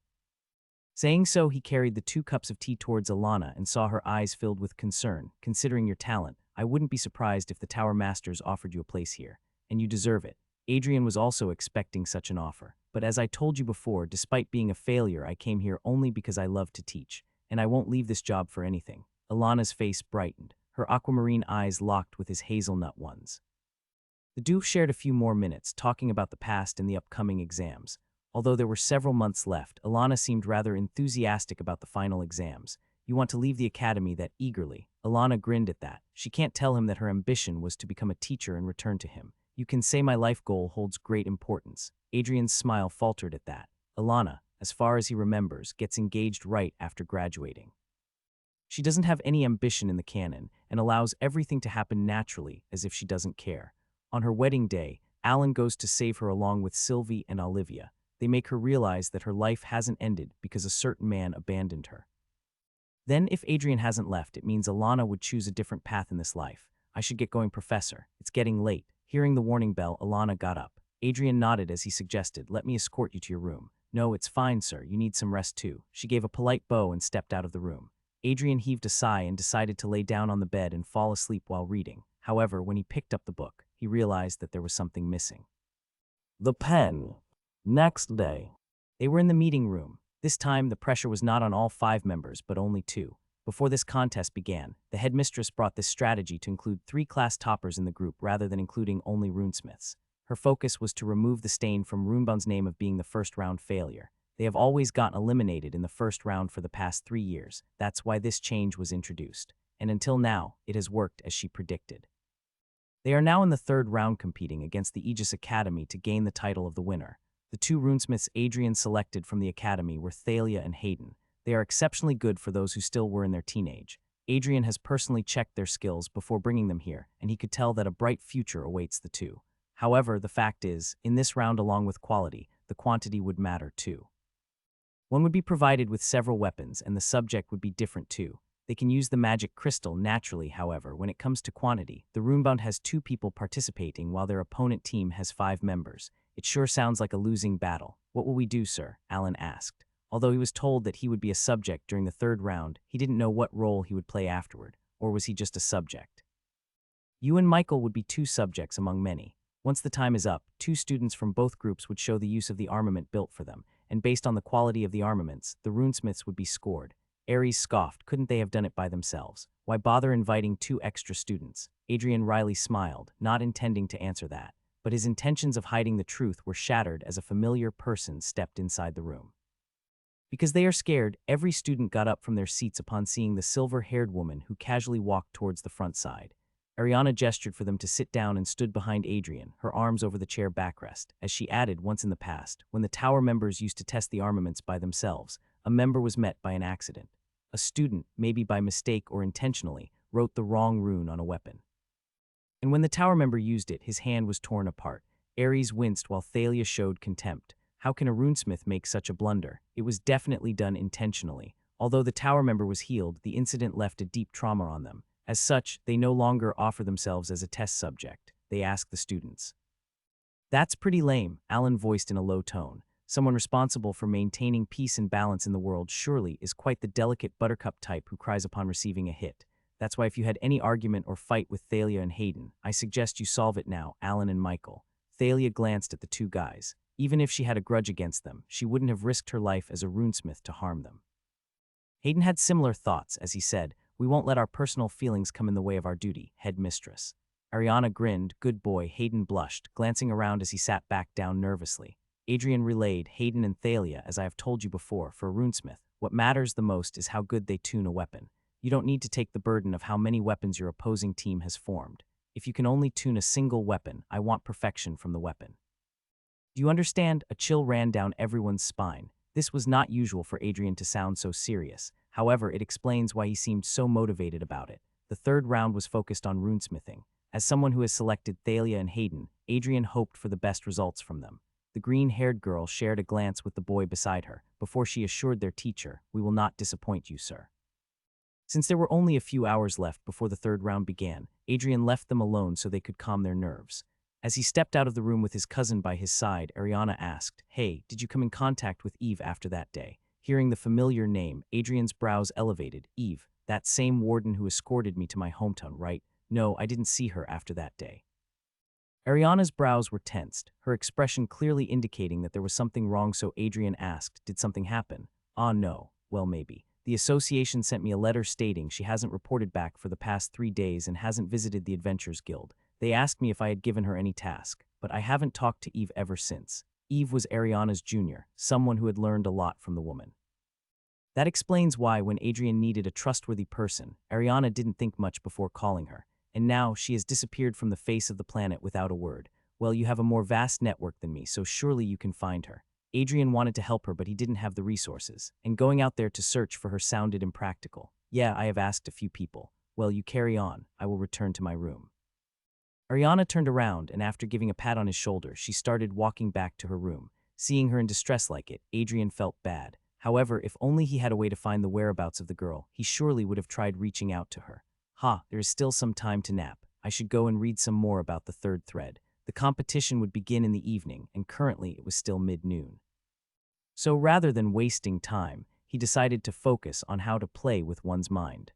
Saying so, he carried the 2 cups of tea towards Alana and saw her eyes filled with concern. Considering your talent, I wouldn't be surprised if the Tower Masters offered you a place here. And you deserve it. Adrian was also expecting such an offer. But as I told you before, despite being a failure, I came here only because I love to teach. And I won't leave this job for anything. Alana's face brightened. Her aquamarine eyes locked with his hazelnut ones. The duo shared a few more minutes, talking about the past and the upcoming exams. Although there were several months left, Alana seemed rather enthusiastic about the final exams. You want to leave the academy that eagerly. Alana grinned at that. She can't tell him that her ambition was to become a teacher and return to him. You can say my life goal holds great importance. Adrian's smile faltered at that. Alana, as far as he remembers, gets engaged right after graduating. She doesn't have any ambition in the canon and allows everything to happen naturally as if she doesn't care. On her wedding day, Alan goes to save her along with Sylvia and Olivia. They make her realize that her life hasn't ended because a certain man abandoned her. Then, if Adrian hasn't left, it means Alana would choose a different path in this life. I should get going, Professor. It's getting late. Hearing the warning bell, Alana got up. Adrian nodded as he suggested, Let me escort you to your room. No, it's fine, sir. You need some rest too. She gave a polite bow and stepped out of the room. Adrian heaved a sigh and decided to lay down on the bed and fall asleep while reading. However, when he picked up the book, he realized that there was something missing. The pen. Next day. They were in the meeting room. This time, the pressure was not on all 5 members, but only 2. Before this contest began, the headmistress brought this strategy to include 3 class toppers in the group rather than including only runesmiths. Her focus was to remove the stain from Runebund's name of being the first round failure. They have always gotten eliminated in the first round for the past 3 years. That's why this change was introduced. And until now, it has worked as she predicted. They are now in the 3rd round competing against the Aegis Academy to gain the title of the winner. The 2 runesmiths Adrian selected from the academy were Thalia and Hayden. They are exceptionally good for those who still were in their teenage. Adrian has personally checked their skills before bringing them here, and he could tell that a bright future awaits the 2. However, the fact is, in this round along with quality, the quantity would matter too. One would be provided with several weapons, and the subject would be different too. They can use the magic crystal naturally, however, when it comes to quantity. The runebound has 2 people participating while their opponent team has 5 members. It sure sounds like a losing battle. What will we do, sir? Alan asked. Although he was told that he would be a subject during the 3rd round, he didn't know what role he would play afterward. Or was he just a subject? You and Michael would be 2 subjects among many. Once the time is up, 2 students from both groups would show the use of the armament built for them, and based on the quality of the armaments, the runesmiths would be scored. Aries scoffed. Couldn't they have done it by themselves? Why bother inviting 2 extra students? Adrian wryly smiled, not intending to answer that, but his intentions of hiding the truth were shattered as a familiar person stepped inside the room. Because they are scared, every student got up from their seats upon seeing the silver-haired woman who casually walked towards the front side. Ariana gestured for them to sit down and stood behind Adrian, her arms over the chair backrest, as she added, once in the past, when the tower members used to test the armaments by themselves, a member was met by an accident. A student, maybe by mistake or intentionally, wrote the wrong rune on a weapon. And when the tower member used it, his hand was torn apart. Ares winced while Thalia showed contempt. How can a runesmith make such a blunder? It was definitely done intentionally. Although the tower member was healed, the incident left a deep trauma on them. As such, they no longer offer themselves as a test subject. They ask the students. That's pretty lame, Alan voiced in a low tone. Someone responsible for maintaining peace and balance in the world surely is quite the delicate buttercup type who cries upon receiving a hit. That's why if you had any argument or fight with Thalia and Hayden, I suggest you solve it now, Alan and Michael. Thalia glanced at the 2 guys. Even if she had a grudge against them, she wouldn't have risked her life as a runesmith to harm them. Hayden had similar thoughts as he said, "We won't let our personal feelings come in the way of our duty, headmistress." Ariana grinned. Good boy. Hayden blushed, glancing around as he sat back down nervously. Adrian relayed, Hayden and Thalia, as I have told you before, for a runesmith, what matters the most is how good they tune a weapon. You don't need to take the burden of how many weapons your opposing team has formed. If you can only tune a single weapon, I want perfection from the weapon. Do you understand? A chill ran down everyone's spine. This was not usual for Adrian to sound so serious. However, it explains why he seemed so motivated about it. The 3rd round was focused on runesmithing. As someone who has selected Thalia and Hayden, Adrian hoped for the best results from them. The green-haired girl shared a glance with the boy beside her, before she assured their teacher, "We will not disappoint you, sir." Since there were only a few hours left before the 3rd round began, Adrian left them alone so they could calm their nerves. As he stepped out of the room with his cousin by his side, Ariana asked, "Hey, did you come in contact with Eve after that day?" Hearing the familiar name, Adrian's brows elevated. Eve, that same warden who escorted me to my hometown, right? No, I didn't see her after that day. Ariana's brows were tensed, her expression clearly indicating that there was something wrong, so Adrian asked, "Did something happen?" "Ah, no. Well, maybe. The association sent me a letter stating she hasn't reported back for the past 3 days and hasn't visited the Adventurers Guild. They asked me if I had given her any task, but I haven't talked to Eve ever since." Eve was Ariana's junior, someone who had learned a lot from the woman. That explains why, when Adrian needed a trustworthy person, Ariana didn't think much before calling her. And now she has disappeared from the face of the planet without a word. Well, you have a more vast network than me, so surely you can find her. Adrian wanted to help her, but he didn't have the resources, and going out there to search for her sounded impractical. "Yeah, I have asked a few people." "Well, you carry on. I will return to my room." Ariana turned around, and after giving a pat on his shoulder, she started walking back to her room. Seeing her in distress like it, Adrian felt bad. However, if only he had a way to find the whereabouts of the girl, he surely would have tried reaching out to her. There is still some time to nap. I should go and read some more about the 3rd thread. The competition would begin in the evening, and currently it was still mid-noon. So rather than wasting time, he decided to focus on how to play with one's mind.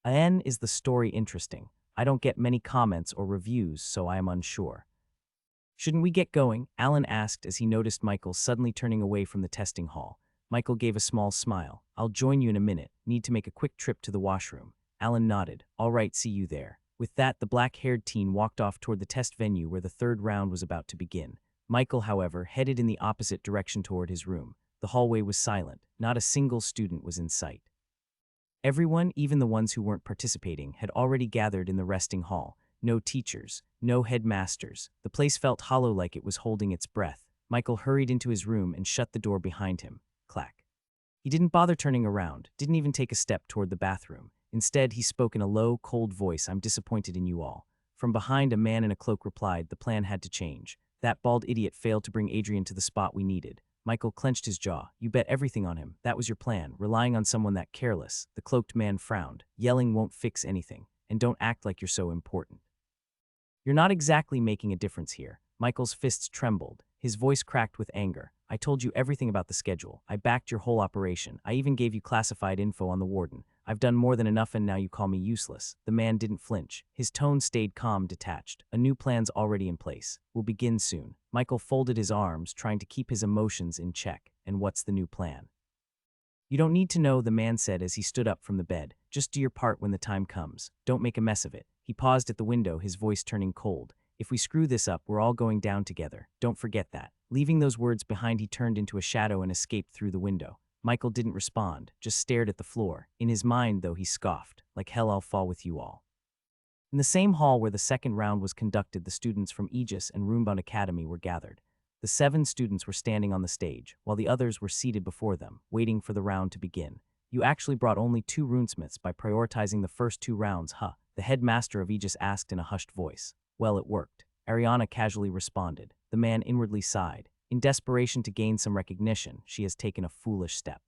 Is the story interesting? I don't get many comments or reviews, so I am unsure. Shouldn't we get going? Alan asked as he noticed Michael suddenly turning away from the testing hall. Michael gave a small smile. "I'll join you in a minute. Need to make a quick trip to the washroom." Alan nodded. "All right, see you there." With that, the black-haired teen walked off toward the test venue where the 3rd round was about to begin. Michael, however, headed in the opposite direction toward his room. The hallway was silent. Not a single student was in sight. Everyone, even the ones who weren't participating, had already gathered in the resting hall. No teachers, no headmasters. The place felt hollow, like it was holding its breath. Michael hurried into his room and shut the door behind him. Clack. He didn't bother turning around, didn't even take a step toward the bathroom. Instead, he spoke in a low, cold voice. "I'm disappointed in you all." From behind, a man in a cloak replied, "The plan had to change. That bald idiot failed to bring Adrian to the spot we needed. Michael clenched his jaw. You bet everything on him. That was your plan, relying on someone that careless. The cloaked man frowned. Yelling won't fix anything. And don't act like you're so important. You're not exactly making a difference here. Michael's fists trembled. His voice cracked with anger. I told you everything about the schedule. I backed your whole operation. I even gave you classified info on the warden. I've done more than enough and now you call me useless. The man didn't flinch. His tone stayed calm, detached. A new plan's already in place. We'll begin soon. Michael folded his arms, trying to keep his emotions in check. And what's the new plan? You don't need to know, the man said as he stood up from the bed. Just do your part when the time comes. Don't make a mess of it. He paused at the window, his voice turning cold. If we screw this up, we're all going down together. Don't forget that. Leaving those words behind, he turned into a shadow and escaped through the window. Michael didn't respond, just stared at the floor. In his mind, though, he scoffed. Like hell, I'll fall with you all. In the same hall where the second round was conducted, the students from Aegis and Runebound Academy were gathered. The 7 students were standing on the stage, while the others were seated before them, waiting for the round to begin. You actually brought only 2 runesmiths by prioritizing the first 2 rounds, huh? The headmaster of Aegis asked in a hushed voice. Well, it worked. Ariana casually responded. The man inwardly sighed. In desperation to gain some recognition, she has taken a foolish step.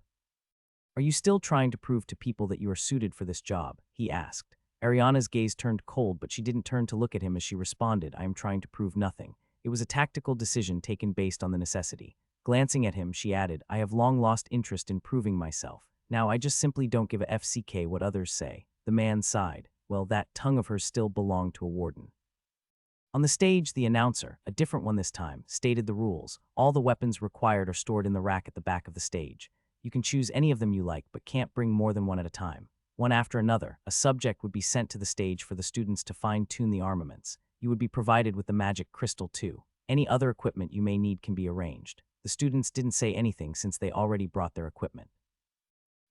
Are you still trying to prove to people that you are suited for this job? He asked. Ariana's gaze turned cold, but she didn't turn to look at him as she responded. I am trying to prove nothing. It was a tactical decision taken based on the necessity. Glancing at him, she added, I have long lost interest in proving myself. Now I just simply don't give a FCK what others say. The man sighed. Well, that tongue of hers still belonged to a warden. On the stage, the announcer, a different one this time, stated the rules. All the weapons required are stored in the rack at the back of the stage. You can choose any of them you like, but can't bring more than one at a time. One after another, a subject would be sent to the stage for the students to fine-tune the armaments. You would be provided with the magic crystal too. Any other equipment you may need can be arranged. The students didn't say anything since they already brought their equipment.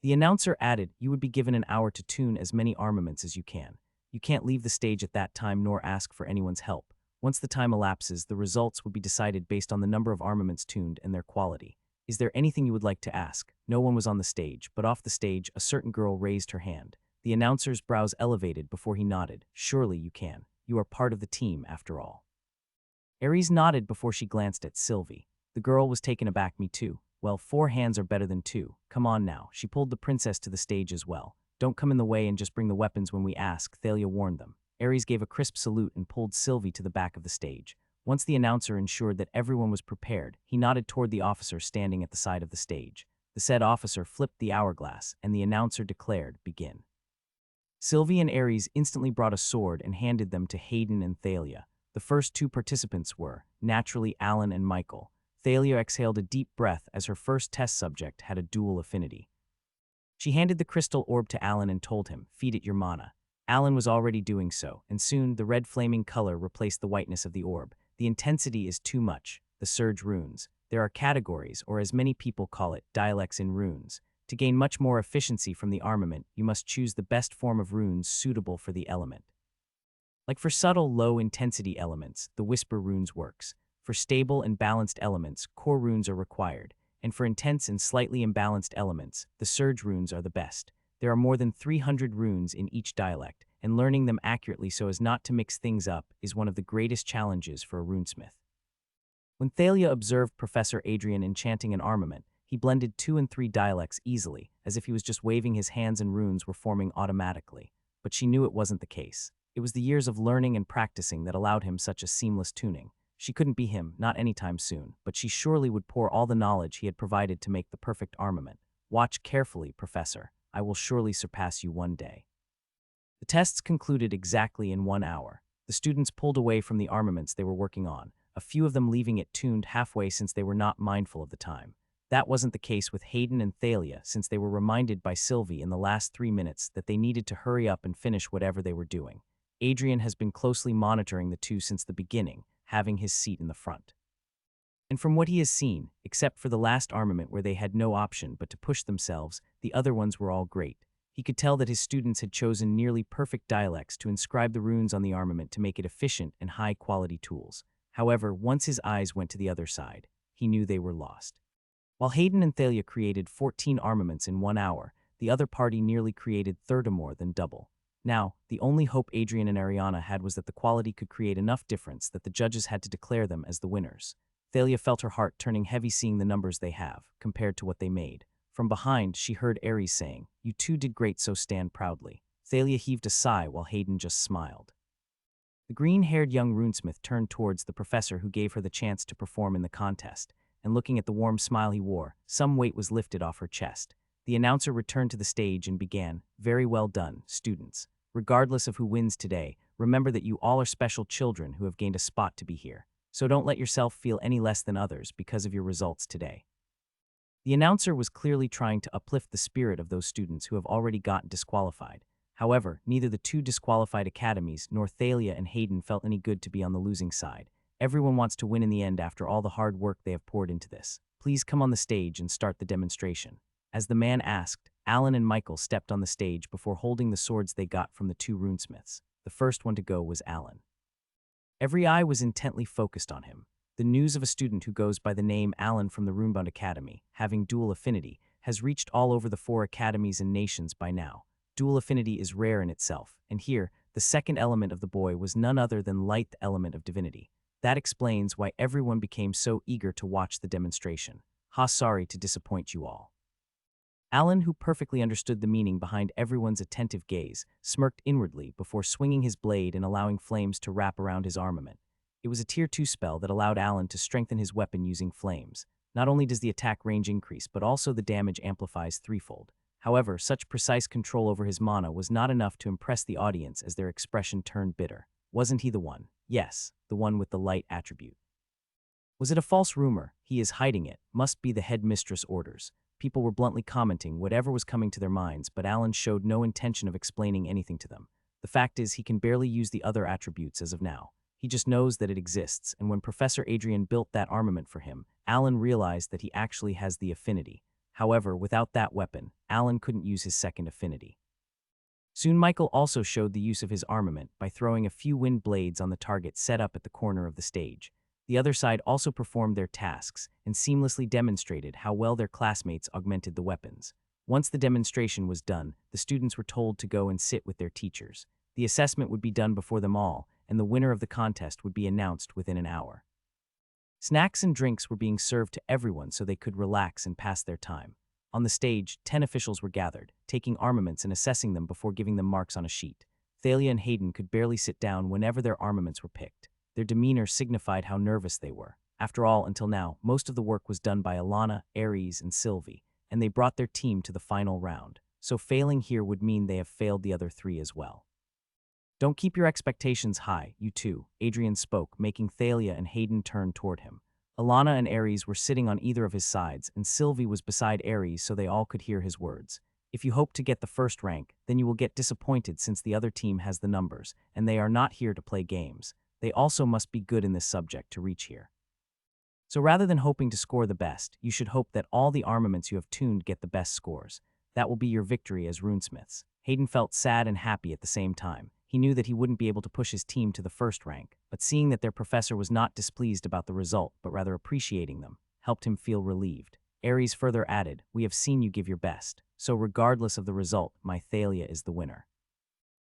The announcer added, you would be given an hour to tune as many armaments as you can. You can't leave the stage at that time nor ask for anyone's help. Once the time elapses, the results would be decided based on the number of armaments tuned and their quality. Is there anything you would like to ask? No one was on the stage, but off the stage, a certain girl raised her hand. The announcer's brows elevated before he nodded. Surely you can. You are part of the team, after all. Aries nodded before she glanced at Sylvie. The girl was taken aback. Me too. Well, 4 hands are better than 2. Come on now. She pulled the princess to the stage as well. Don't come in the way and just bring the weapons when we ask, Thalia warned them. Aries gave a crisp salute and pulled Sylvie to the back of the stage. Once the announcer ensured that everyone was prepared, he nodded toward the officer standing at the side of the stage. The said officer flipped the hourglass, and the announcer declared, begin. Sylvie and Aries instantly brought a sword and handed them to Hayden and Thalia. The first 2 participants were, naturally, Alan and Michael. Thalia exhaled a deep breath as her first test subject had a dual affinity. She handed the crystal orb to Alan and told him, feed it your mana. Alan was already doing so, and soon the red flaming color replaced the whiteness of the orb. The intensity is too much. The surge runes. There are categories, or as many people call it, dialects in runes. To gain much more efficiency from the armament, you must choose the best form of runes suitable for the element. Like for subtle, low-intensity elements, the whisper runes works. For stable and balanced elements, core runes are required. And for intense and slightly imbalanced elements, the surge runes are the best. There are more than 300 runes in each dialect, and learning them accurately so as not to mix things up is one of the greatest challenges for a runesmith. When Thalia observed Professor Adrian enchanting an armament, he blended 2 and 3 dialects easily, as if he was just waving his hands and runes were forming automatically. But she knew it wasn't the case. It was the years of learning and practicing that allowed him such a seamless tuning. She couldn't be him, not anytime soon, but she surely would pour all the knowledge he had provided to make the perfect armament. Watch carefully, Professor. I will surely surpass you one day. The tests concluded exactly in 1 hour. The students pulled away from the armaments they were working on, a few of them leaving it tuned halfway since they were not mindful of the time. That wasn't the case with Hayden and Thalia, since they were reminded by Sylvie in the last 3 minutes that they needed to hurry up and finish whatever they were doing. Adrian has been closely monitoring the 2 since the beginning, having his seat in the front. And from what he has seen, except for the last armament where they had no option but to push themselves, the other ones were all great. He could tell that his students had chosen nearly perfect dialects to inscribe the runes on the armament to make it efficient and high-quality tools. However, once his eyes went to the other side, he knew they were lost. While Hayden and Thalia created 14 armaments in 1 hour, the other party nearly created 30 more than double. Now, the only hope Adrian and Ariana had was that the quality could create enough difference that the judges had to declare them as the winners. Thalia felt her heart turning heavy seeing the numbers they have, compared to what they made. From behind, she heard Ares saying, "You two did great, so stand proudly." Thalia heaved a sigh while Hayden just smiled. The green-haired young runesmith turned towards the professor who gave her the chance to perform in the contest, and looking at the warm smile he wore, some weight was lifted off her chest. The announcer returned to the stage and began, "Very well done, students. Regardless of who wins today, remember that you all are special children who have gained a spot to be here. So don't let yourself feel any less than others because of your results today." The announcer was clearly trying to uplift the spirit of those students who have already gotten disqualified. However, neither the two disqualified academies nor Thalia and Hayden felt any good to be on the losing side. Everyone wants to win in the end after all the hard work they have poured into this. Please come on the stage and start the demonstration. As the man asked, Alan and Michael stepped on the stage before holding the swords they got from the two runesmiths. The first one to go was Alan. Every eye was intently focused on him. The news of a student who goes by the name Alan from the Runebound Academy, having dual affinity, has reached all over the 4 academies and nations by now. Dual affinity is rare in itself, and here, the second element of the boy was none other than light, the element of divinity. That explains why everyone became so eager to watch the demonstration. Sorry to disappoint you all. Alan, who perfectly understood the meaning behind everyone's attentive gaze, smirked inwardly before swinging his blade and allowing flames to wrap around his armament. It was a Tier 2 spell that allowed Alan to strengthen his weapon using flames. Not only does the attack range increase, but also the damage amplifies threefold. However, such precise control over his mana was not enough to impress the audience as their expression turned bitter. Wasn't he the one? Yes, the one with the light attribute. Was it a false rumor? He is hiding it. Must be the headmistress' orders. People were bluntly commenting whatever was coming to their minds, but Alan showed no intention of explaining anything to them. The fact is, he can barely use the other attributes as of now. He just knows that it exists, and when Professor Adrian built that armament for him, Alan realized that he actually has the affinity. However, without that weapon, Alan couldn't use his second affinity. Soon Michael also showed the use of his armament by throwing a few wind blades on the target set up at the corner of the stage. The other side also performed their tasks and seamlessly demonstrated how well their classmates augmented the weapons. Once the demonstration was done, the students were told to go and sit with their teachers. The assessment would be done before them all, and the winner of the contest would be announced within an hour. Snacks and drinks were being served to everyone so they could relax and pass their time. On the stage, 10 officials were gathered, taking armaments and assessing them before giving them marks on a sheet. Thalia and Hayden could barely sit down whenever their armaments were picked. Their demeanor signified how nervous they were. After all, until now, most of the work was done by Alana, Ares, and Sylvie, and they brought their team to the final round. So failing here would mean they have failed the other 3 as well. "Don't keep your expectations high, you two," Adrian spoke, making Thalia and Hayden turn toward him. Alana and Ares were sitting on either of his sides, and Sylvie was beside Ares so they all could hear his words. "If you hope to get the first rank, then you will get disappointed since the other team has the numbers, and they are not here to play games. They also must be good in this subject to reach here. So rather than hoping to score the best, you should hope that all the armaments you have tuned get the best scores. That will be your victory as runesmiths." Hayden felt sad and happy at the same time. He knew that he wouldn't be able to push his team to the first rank, but seeing that their professor was not displeased about the result, but rather appreciating them, helped him feel relieved. Ares further added, "We have seen you give your best, so regardless of the result, my Thalia is the winner."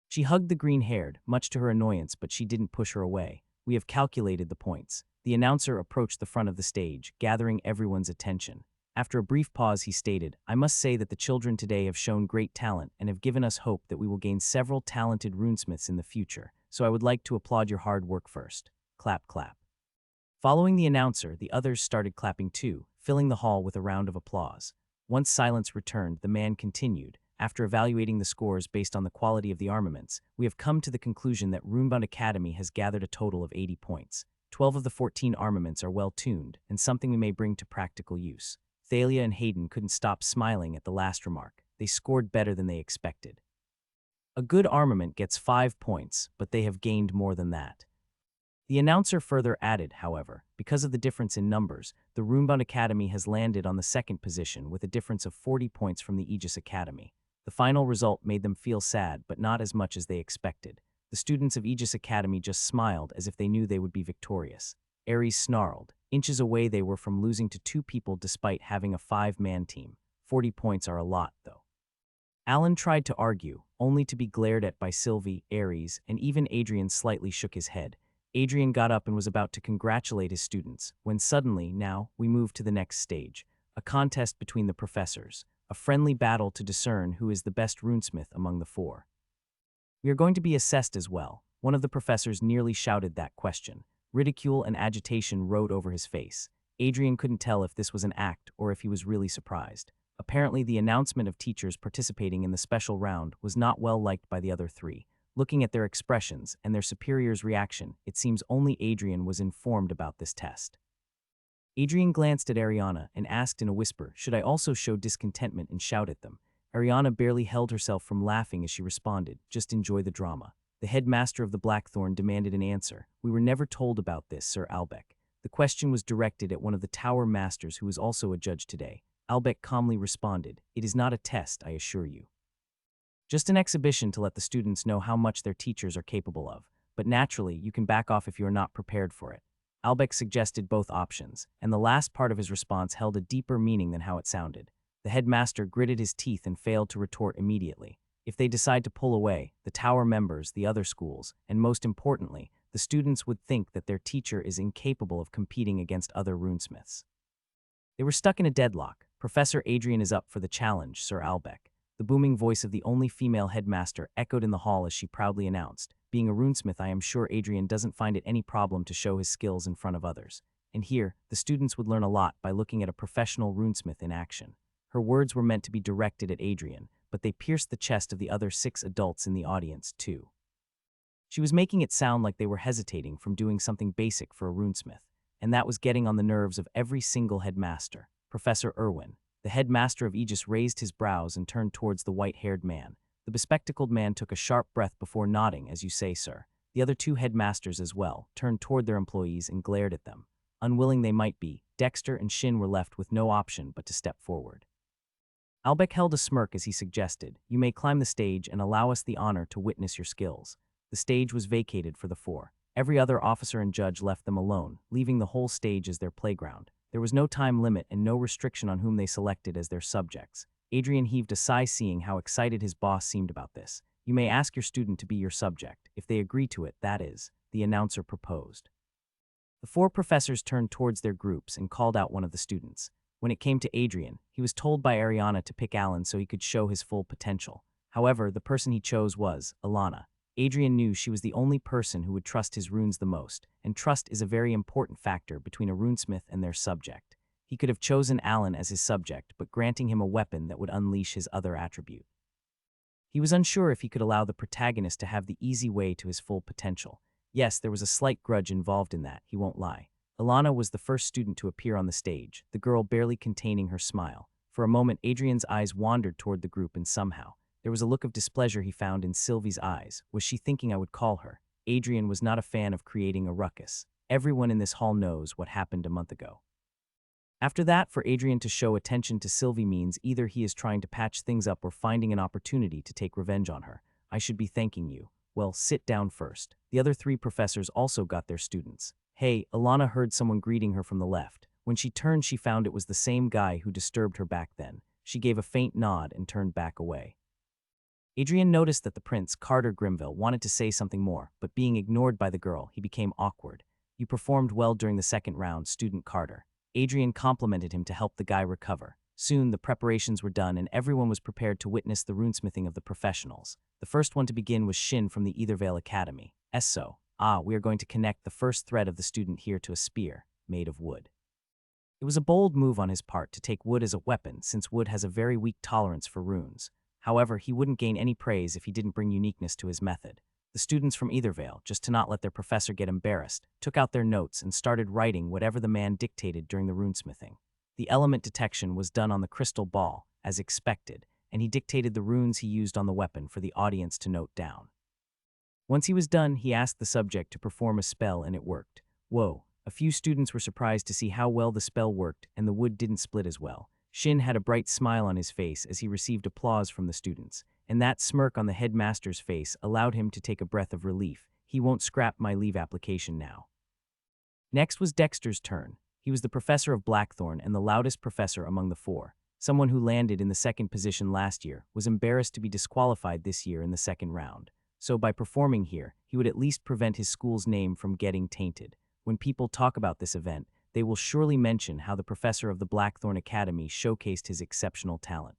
She hugged the green-haired, much to her annoyance, but she didn't push her away. "We have calculated the points." The announcer approached the front of the stage, gathering everyone's attention. After a brief pause, he stated, "I must say that the children today have shown great talent and have given us hope that we will gain several talented runesmiths in the future, so I would like to applaud your hard work first." Clap, clap. Following the announcer, the others started clapping too, filling the hall with a round of applause. Once silence returned, the man continued, "After evaluating the scores based on the quality of the armaments, we have come to the conclusion that Runebound Academy has gathered a total of 80 points. 12 of the 14 armaments are well tuned, and something we may bring to practical use." Thalia and Hayden couldn't stop smiling at the last remark. They scored better than they expected. A good armament gets 5 points, but they have gained more than that. The announcer further added, however, because of the difference in numbers, the Runebound Academy has landed on the second position with a difference of 40 points from the Aegis Academy. The final result made them feel sad, but not as much as they expected. The students of Aegis Academy just smiled as if they knew they would be victorious. Ares snarled. Inches away they were from losing to 2 people despite having a 5-man team. 40 points are a lot, though. Alan tried to argue, only to be glared at by Sylvie, Ares, and even Adrian slightly shook his head. Adrian got up and was about to congratulate his students, when suddenly, now, we move to the next stage. A contest between the professors. A friendly battle to discern who is the best runesmith among the four. We are going to be assessed as well. One of the professors nearly shouted that question. Ridicule and agitation rode over his face. Adrian couldn't tell if this was an act or if he was really surprised. Apparently, the announcement of teachers participating in the special round was not well liked by the other three. Looking at their expressions and their superior's reaction, it seems only Adrian was informed about this test. Adrian glanced at Ariana and asked in a whisper, "Should I also show discontentment and shout at them?" Ariana barely held herself from laughing as she responded, "Just enjoy the drama." The headmaster of the Blackthorn demanded an answer. "We were never told about this, Sir Albec." The question was directed at one of the tower masters who was also a judge today. Albec calmly responded, "It is not a test, I assure you. Just an exhibition to let the students know how much their teachers are capable of. But naturally, you can back off if you are not prepared for it." Albec suggested both options, and the last part of his response held a deeper meaning than how it sounded. The headmaster gritted his teeth and failed to retort immediately. If they decide to pull away, the tower members, the other schools, and most importantly, the students would think that their teacher is incapable of competing against other runesmiths. They were stuck in a deadlock. "Professor Adrian is up for the challenge, Sir Albec." The booming voice of the only female headmaster echoed in the hall as she proudly announced, "Being a runesmith, I am sure Adrian doesn't find it any problem to show his skills in front of others." And here, the students would learn a lot by looking at a professional runesmith in action. Her words were meant to be directed at Adrian, but they pierced the chest of the other 6 adults in the audience, too. She was making it sound like they were hesitating from doing something basic for a runesmith, and that was getting on the nerves of every single headmaster. Professor Irwin, the headmaster of Aegis, raised his brows and turned towards the white-haired man. The bespectacled man took a sharp breath before nodding, "As you say, sir." The other 2 headmasters as well turned toward their employees and glared at them. Unwilling they might be, Dexter and Shin were left with no option but to step forward. Albec held a smirk as he suggested, "You may climb the stage and allow us the honor to witness your skills." The stage was vacated for the 4. Every other officer and judge left them alone, leaving the whole stage as their playground. There was no time limit and no restriction on whom they selected as their subjects. Adrian heaved a sigh seeing how excited his boss seemed about this. "You may ask your student to be your subject, if they agree to it, that is," the announcer proposed. The 4 professors turned towards their groups and called out one of the students. When it came to Adrian, he was told by Ariana to pick Alan so he could show his full potential. However, the person he chose was Alana. Adrian knew she was the only person who would trust his runes the most, and trust is a very important factor between a runesmith and their subject. He could have chosen Alan as his subject, but granting him a weapon that would unleash his other attribute. He was unsure if he could allow the protagonist to have the easy way to his full potential. Yes, there was a slight grudge involved in that, he won't lie. Alana was the first student to appear on the stage, the girl barely containing her smile. For a moment, Adrian's eyes wandered toward the group, and somehow, there was a look of displeasure he found in Sylvie's eyes. Was she thinking I would call her? Adrian was not a fan of creating a ruckus. Everyone in this hall knows what happened a month ago. After that, for Adrian to show attention to Sylvie means either he is trying to patch things up or finding an opportunity to take revenge on her. "I should be thanking you." "Well, sit down first." The other 3 professors also got their students. "Hey," Alana heard someone greeting her from the left. When she turned, she found it was the same guy who disturbed her back then. She gave a faint nod and turned back away. Adrian noticed that the prince, Carter Grimville, wanted to say something more, but being ignored by the girl, he became awkward. "You performed well during the second round, student Carter." Adrian complimented him to help the guy recover. Soon, the preparations were done and everyone was prepared to witness the runesmithing of the professionals. The first one to begin was Shin from the Ethervale Academy. "So, we are going to connect the first thread of the student here to a spear, made of wood." It was a bold move on his part to take wood as a weapon, since wood has a very weak tolerance for runes. However, he wouldn't gain any praise if he didn't bring uniqueness to his method. The students from Ethervale, just to not let their professor get embarrassed, took out their notes and started writing whatever the man dictated during the runesmithing. The element detection was done on the crystal ball, as expected, and he dictated the runes he used on the weapon for the audience to note down. Once he was done, he asked the subject to perform a spell and it worked. Whoa, a few students were surprised to see how well the spell worked and the wood didn't split as well. Shin had a bright smile on his face as he received applause from the students, and that smirk on the headmaster's face allowed him to take a breath of relief. He won't scrap my leave application now. Next was Dexter's turn. He was the professor of Blackthorn and the loudest professor among the 4. Someone who landed in the second position last year was embarrassed to be disqualified this year in the second round. So by performing here, he would at least prevent his school's name from getting tainted. When people talk about this event, they will surely mention how the professor of the Blackthorn Academy showcased his exceptional talent.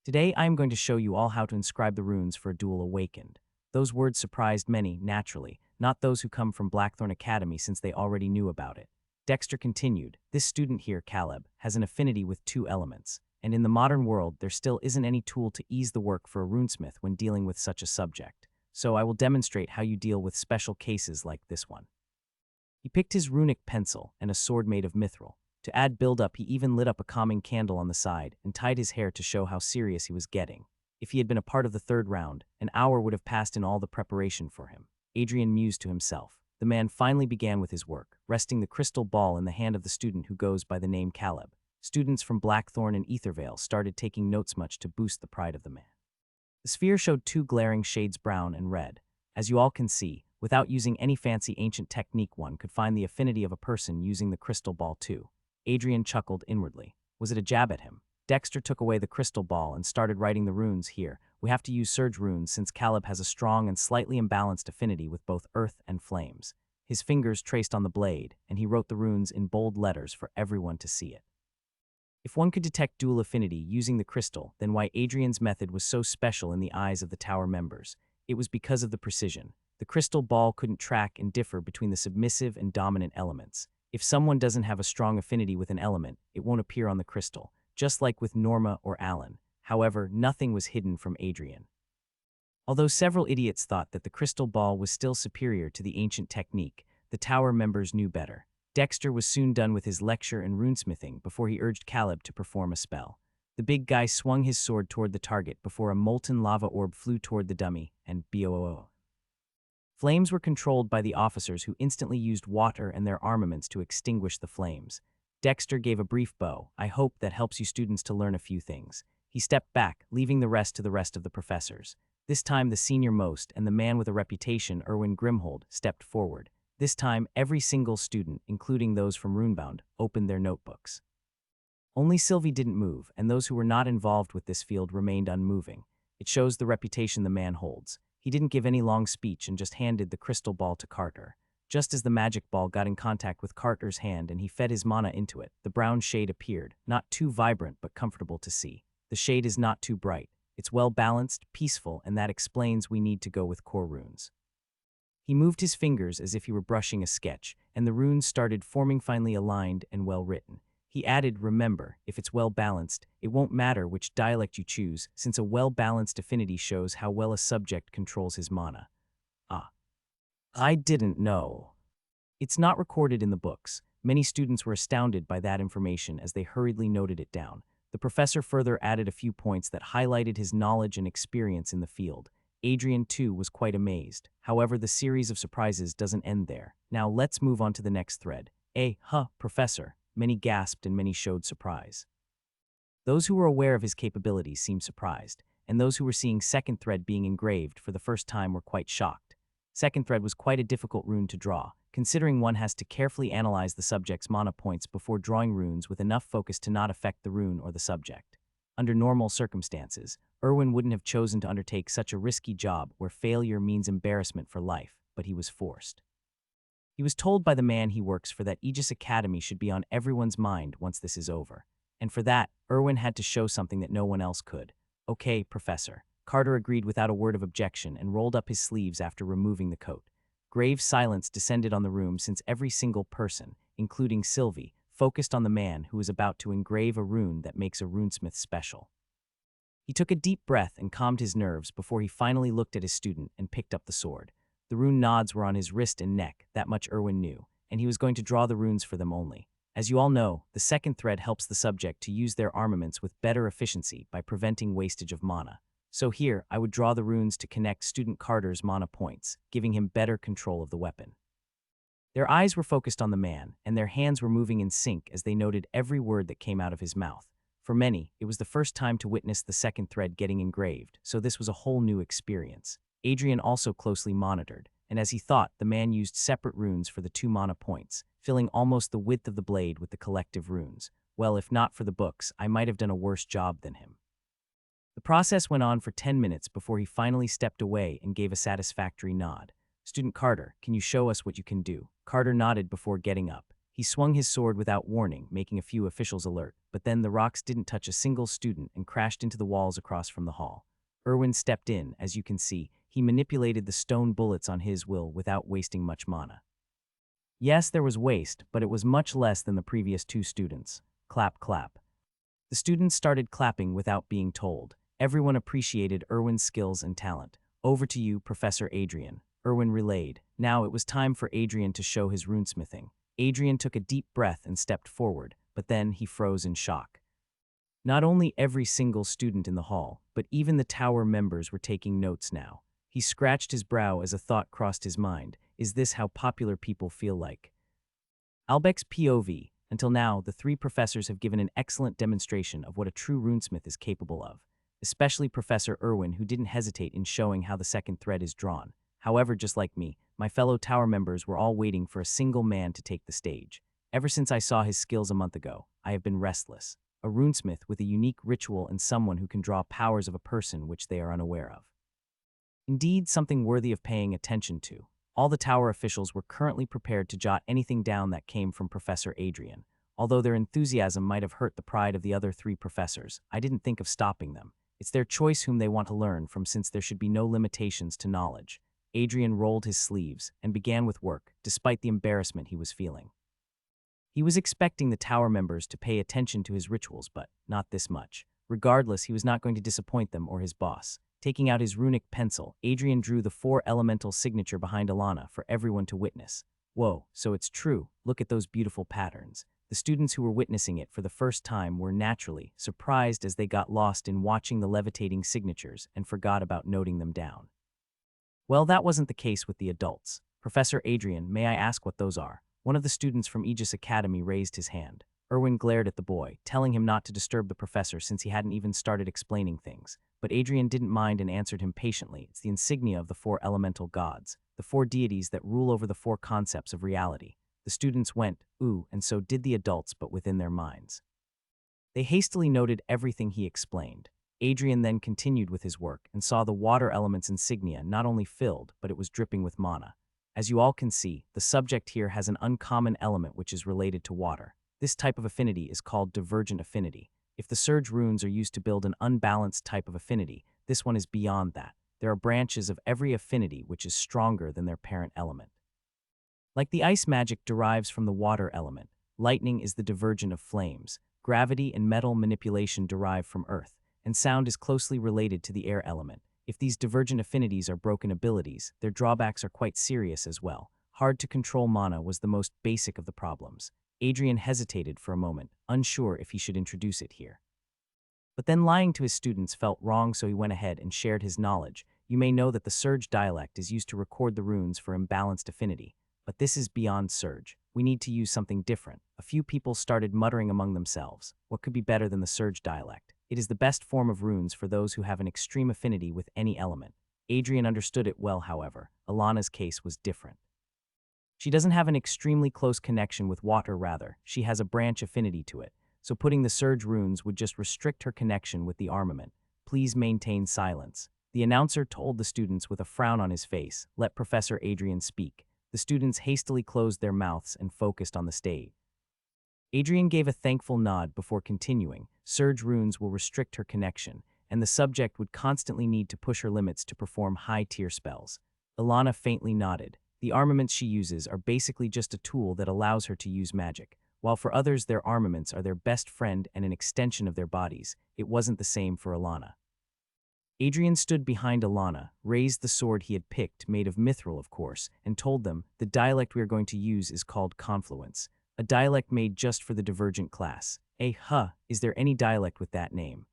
Today, I am going to show you all how to inscribe the runes for a duel awakened. Those words surprised many, naturally, not those who come from Blackthorn Academy since they already knew about it. Dexter continued, this student here, Caleb, has an affinity with two elements, and in the modern world, there still isn't any tool to ease the work for a runesmith when dealing with such a subject. So I will demonstrate how you deal with special cases like this one. He picked his runic pencil and a sword made of mithril. To add build-up, he even lit up a calming candle on the side and tied his hair to show how serious he was getting. If he had been a part of the third round, an hour would have passed in all the preparation for him. Adrian mused to himself. The man finally began with his work, resting the crystal ball in the hand of the student who goes by the name Caleb. Students from Blackthorn and Ethervale started taking notes much to boost the pride of the man. The sphere showed two glaring shades brown and red. As you all can see, without using any fancy ancient technique, one could find the affinity of a person using the crystal ball too. Adrian chuckled inwardly. Was it a jab at him? Dexter took away the crystal ball and started writing the runes here. We have to use surge runes since Caleb has a strong and slightly imbalanced affinity with both earth and flames. His fingers traced on the blade, and he wrote the runes in bold letters for everyone to see it. If one could detect dual affinity using the crystal, then why Adrian's method was so special in the eyes of the tower members? It was because of the precision. The crystal ball couldn't track and differ between the submissive and dominant elements. If someone doesn't have a strong affinity with an element, it won't appear on the crystal, just like with Norma or Alan. However, nothing was hidden from Adrian. Although several idiots thought that the crystal ball was still superior to the ancient technique, the tower members knew better. Dexter was soon done with his lecture in runesmithing before he urged Caleb to perform a spell. The big guy swung his sword toward the target before a molten lava orb flew toward the dummy, and BOOO. Flames were controlled by the officers who instantly used water and their armaments to extinguish the flames. Dexter gave a brief bow. I hope that helps you students to learn a few things. He stepped back, leaving the rest to the rest of the professors. This time the senior most and the man with a reputation, Erwin Grimhold, stepped forward. This time every single student, including those from Runebound, opened their notebooks. Only Sylvie didn't move, and those who were not involved with this field remained unmoving. It shows the reputation the man holds. He didn't give any long speech and just handed the crystal ball to Carter. Just as the magic ball got in contact with Carter's hand and he fed his mana into it, the brown shade appeared, not too vibrant but comfortable to see. The shade is not too bright. It's well balanced, peaceful, and that explains we need to go with core runes. He moved his fingers as if he were brushing a sketch, and the runes started forming finely aligned and well written. He added, remember, if it's well balanced, it won't matter which dialect you choose, since a well-balanced affinity shows how well a subject controls his mana. Ah. I didn't know. It's not recorded in the books. Many students were astounded by that information as they hurriedly noted it down. The professor further added a few points that highlighted his knowledge and experience in the field. Adrian, too, was quite amazed. However, the series of surprises doesn't end there. Now let's move on to the next thread. Professor. Many gasped and many showed surprise. Those who were aware of his capabilities seemed surprised, and those who were seeing second thread being engraved for the first time were quite shocked. Second thread was quite a difficult rune to draw, considering one has to carefully analyze the subject's mana points before drawing runes with enough focus to not affect the rune or the subject. Under normal circumstances, Erwin wouldn't have chosen to undertake such a risky job where failure means embarrassment for life, but he was forced. He was told by the man he works for that Aegis Academy should be on everyone's mind once this is over. And for that, Erwin had to show something that no one else could. Okay, Professor. Carter agreed without a word of objection and rolled up his sleeves after removing the coat. Grave silence descended on the room since every single person, including Sylvie, focused on the man who was about to engrave a rune that makes a runesmith special. He took a deep breath and calmed his nerves before he finally looked at his student and picked up the sword. The rune nods were on his wrist and neck, that much Erwin knew, and he was going to draw the runes for them only. As you all know, the second thread helps the subject to use their armaments with better efficiency by preventing wastage of mana. So here, I would draw the runes to connect student Carter's mana points, giving him better control of the weapon. Their eyes were focused on the man, and their hands were moving in sync as they noted every word that came out of his mouth. For many, it was the first time to witness the second thread getting engraved, so this was a whole new experience. Adrian also closely monitored, and as he thought, the man used separate runes for the 2 mana points, filling almost the width of the blade with the collective runes. Well, if not for the books, I might have done a worse job than him. The process went on for 10 minutes before he finally stepped away and gave a satisfactory nod. Student Carter, can you show us what you can do? Carter nodded before getting up. He swung his sword without warning, making a few officials alert, but then the rocks didn't touch a single student and crashed into the walls across from the hall. Irwin stepped in. As you can see, he manipulated the stone bullets on his will without wasting much mana. Yes, there was waste, but it was much less than the previous two students. Clap, clap. The students started clapping without being told. Everyone appreciated Irwin's skills and talent. Over to you, Professor Adrian. Irwin relayed. Now it was time for Adrian to show his runesmithing. Adrian took a deep breath and stepped forward, but then he froze in shock. Not only every single student in the hall, but even the tower members were taking notes now. He scratched his brow as a thought crossed his mind. Is this how popular people feel like? Albec's POV. Until now, the three professors have given an excellent demonstration of what a true runesmith is capable of, especially Professor Irwin, who didn't hesitate in showing how the second thread is drawn. However, just like me, my fellow tower members were all waiting for a single man to take the stage. Ever since I saw his skills a month ago, I have been restless. A runesmith with a unique ritual and someone who can draw powers of a person which they are unaware of. Indeed, something worthy of paying attention to. All the tower officials were currently prepared to jot anything down that came from Professor Adrian. Although their enthusiasm might have hurt the pride of the other three professors, I didn't think of stopping them. It's their choice whom they want to learn from, since there should be no limitations to knowledge. Adrian rolled his sleeves and began with work, despite the embarrassment he was feeling. He was expecting the tower members to pay attention to his rituals, but not this much. Regardless, he was not going to disappoint them or his boss. Taking out his runic pencil, Adrian drew the 4 elemental signature behind Alana for everyone to witness. Whoa, so it's true. Look at those beautiful patterns. The students who were witnessing it for the first time were naturally surprised as they got lost in watching the levitating signatures and forgot about noting them down. Well, that wasn't the case with the adults. Professor Adrian, may I ask what those are? One of the students from Aegis Academy raised his hand. Irwin glared at the boy, telling him not to disturb the professor since he hadn't even started explaining things. But Adrian didn't mind and answered him patiently. It's the insignia of the 4 elemental gods, the 4 deities that rule over the 4 concepts of reality. The students went, ooh, and so did the adults, but within their minds. They hastily noted everything he explained. Adrian then continued with his work and saw the water element's insignia not only filled, but it was dripping with mana. As you all can see, the subject here has an uncommon element which is related to water. This type of affinity is called divergent affinity. If the surge runes are used to build an unbalanced type of affinity, this one is beyond that. There are branches of every affinity which is stronger than their parent element. Like the ice magic derives from the water element, lightning is the divergent of flames, gravity and metal manipulation derive from earth, and sound is closely related to the air element. If these divergent affinities are broken abilities, their drawbacks are quite serious as well. Hard to control mana was the most basic of the problems. Adrian hesitated for a moment, unsure if he should introduce it here. But then lying to his students felt wrong, so he went ahead and shared his knowledge. You may know that the surge dialect is used to record the runes for imbalanced affinity, but this is beyond surge. We need to use something different. A few people started muttering among themselves. What could be better than the surge dialect? It is the best form of runes for those who have an extreme affinity with any element. Adrian understood it well, however. Alana's case was different. She doesn't have an extremely close connection with water, rather, she has a branch affinity to it, so putting the surge runes would just restrict her connection with the armament. Please maintain silence. The announcer told the students with a frown on his face. Let Professor Adrian speak. The students hastily closed their mouths and focused on the stage. Adrian gave a thankful nod before continuing. Surge runes will restrict her connection, and the subject would constantly need to push her limits to perform high-tier spells. Alana faintly nodded. The armaments she uses are basically just a tool that allows her to use magic, while for others their armaments are their best friend and an extension of their bodies. It wasn't the same for Alana. Adrian stood behind Alana, raised the sword he had picked, made of mithril of course, and told them, the dialect we are going to use is called confluence, a dialect made just for the divergent class. Is there any dialect with that name?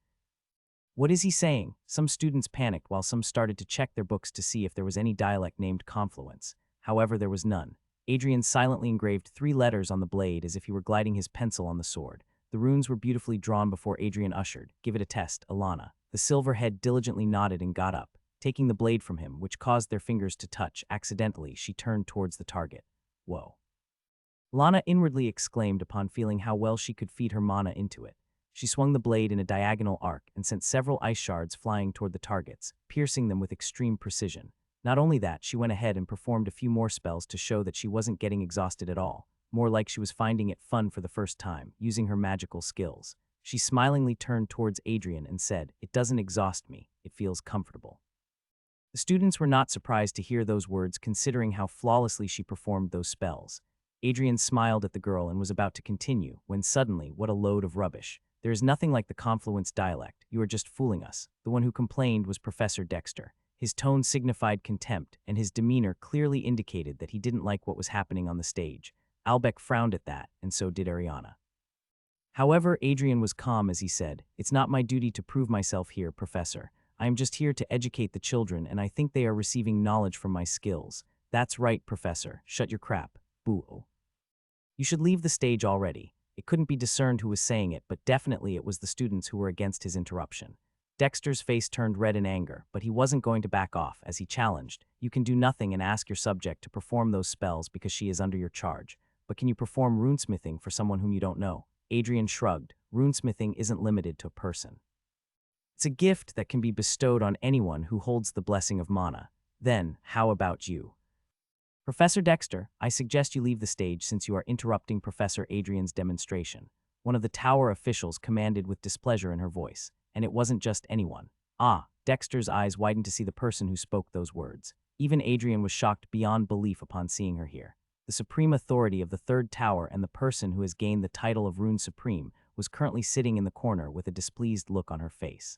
What is he saying? Some students panicked while some started to check their books to see if there was any dialect named confluence. However, there was none. Adrian silently engraved 3 letters on the blade as if he were gliding his pencil on the sword. The runes were beautifully drawn before Adrian ushered, "Give it a test, Alana." The silver head diligently nodded and got up. Taking the blade from him, which caused their fingers to touch, accidentally, she turned towards the target. Whoa. Alana inwardly exclaimed upon feeling how well she could feed her mana into it. She swung the blade in a diagonal arc and sent several ice shards flying toward the targets, piercing them with extreme precision. Not only that, she went ahead and performed a few more spells to show that she wasn't getting exhausted at all, more like she was finding it fun for the first time, using her magical skills. She smilingly turned towards Adrian and said, "It doesn't exhaust me, it feels comfortable." The students were not surprised to hear those words considering how flawlessly she performed those spells. Adrian smiled at the girl and was about to continue, when suddenly, what a load of rubbish. "There is nothing like the confluence dialect, you are just fooling us." The one who complained was Professor Dexter. His tone signified contempt, and his demeanor clearly indicated that he didn't like what was happening on the stage. Albeck frowned at that, and so did Ariana. However, Adrian was calm as he said, "It's not my duty to prove myself here, Professor. I am just here to educate the children, and I think they are receiving knowledge from my skills." "That's right, Professor. Shut your crap. Boo. You should leave the stage already." It couldn't be discerned who was saying it, but definitely it was the students who were against his interruption. Dexter's face turned red in anger, but he wasn't going to back off as he challenged, "You can do nothing and ask your subject to perform those spells because she is under your charge. But can you perform runesmithing for someone whom you don't know?" Adrian shrugged. "Runesmithing isn't limited to a person. It's a gift that can be bestowed on anyone who holds the blessing of mana. Then, how about you?" "Professor Dexter, I suggest you leave the stage since you are interrupting Professor Adrian's demonstration." One of the tower officials commanded with displeasure in her voice, and it wasn't just anyone. Dexter's eyes widened to see the person who spoke those words. Even Adrian was shocked beyond belief upon seeing her here. The supreme authority of the third tower and the person who has gained the title of Rune Supreme was currently sitting in the corner with a displeased look on her face.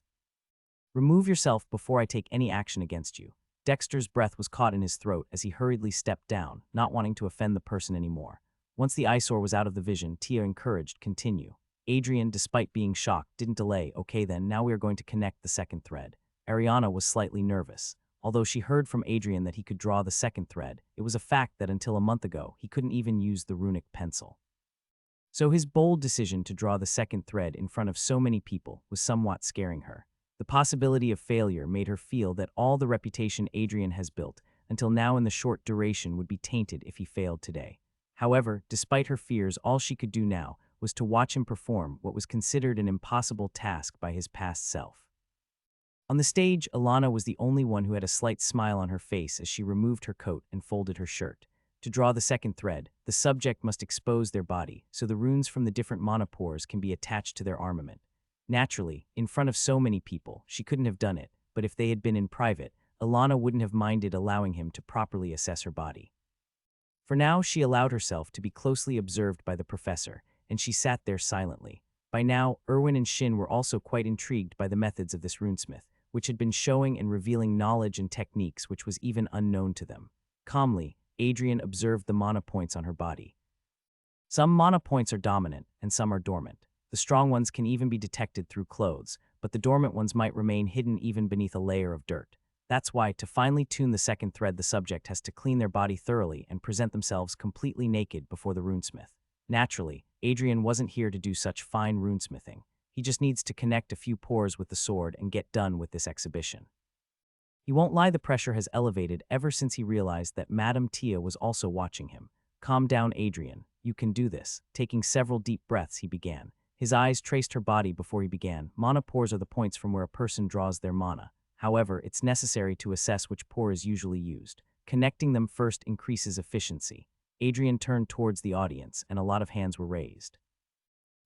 "Remove yourself before I take any action against you." Dexter's breath was caught in his throat as he hurriedly stepped down, not wanting to offend the person anymore. Once the eyesore was out of the vision, Tia encouraged, "Continue." Adrian, despite being shocked, didn't delay. "Okay then, now we are going to connect the second thread." Ariana was slightly nervous. Although she heard from Adrian that he could draw the second thread, it was a fact that until a month ago, he couldn't even use the runic pencil. So his bold decision to draw the second thread in front of so many people was somewhat scaring her. The possibility of failure made her feel that all the reputation Adrian has built until now in the short duration would be tainted if he failed today. However, despite her fears, all she could do now was to watch him perform what was considered an impossible task by his past self. On the stage, Alana was the only one who had a slight smile on her face as she removed her coat and folded her shirt. To draw the second thread, the subject must expose their body so the runes from the different monopores can be attached to their armament. Naturally, in front of so many people, she couldn't have done it, but if they had been in private, Alana wouldn't have minded allowing him to properly assess her body. For now, she allowed herself to be closely observed by the professor, and she sat there silently. By now, Erwin and Shin were also quite intrigued by the methods of this runesmith, which had been showing and revealing knowledge and techniques which was even unknown to them. Calmly, Adrian observed the mana points on her body. Some mana points are dominant, and some are dormant. The strong ones can even be detected through clothes, but the dormant ones might remain hidden even beneath a layer of dirt. That's why, to finally tune the second thread, the subject has to clean their body thoroughly and present themselves completely naked before the runesmith. Naturally, Adrian wasn't here to do such fine runesmithing. He just needs to connect a few pores with the sword and get done with this exhibition. He won't lie, the pressure has elevated ever since he realized that Madame Tia was also watching him. "Calm down, Adrian. You can do this." Taking several deep breaths, he began. His eyes traced her body before he began. Mana pores are the points from where a person draws their mana. However, it's necessary to assess which pore is usually used. Connecting them first increases efficiency. Adrian turned towards the audience, and a lot of hands were raised.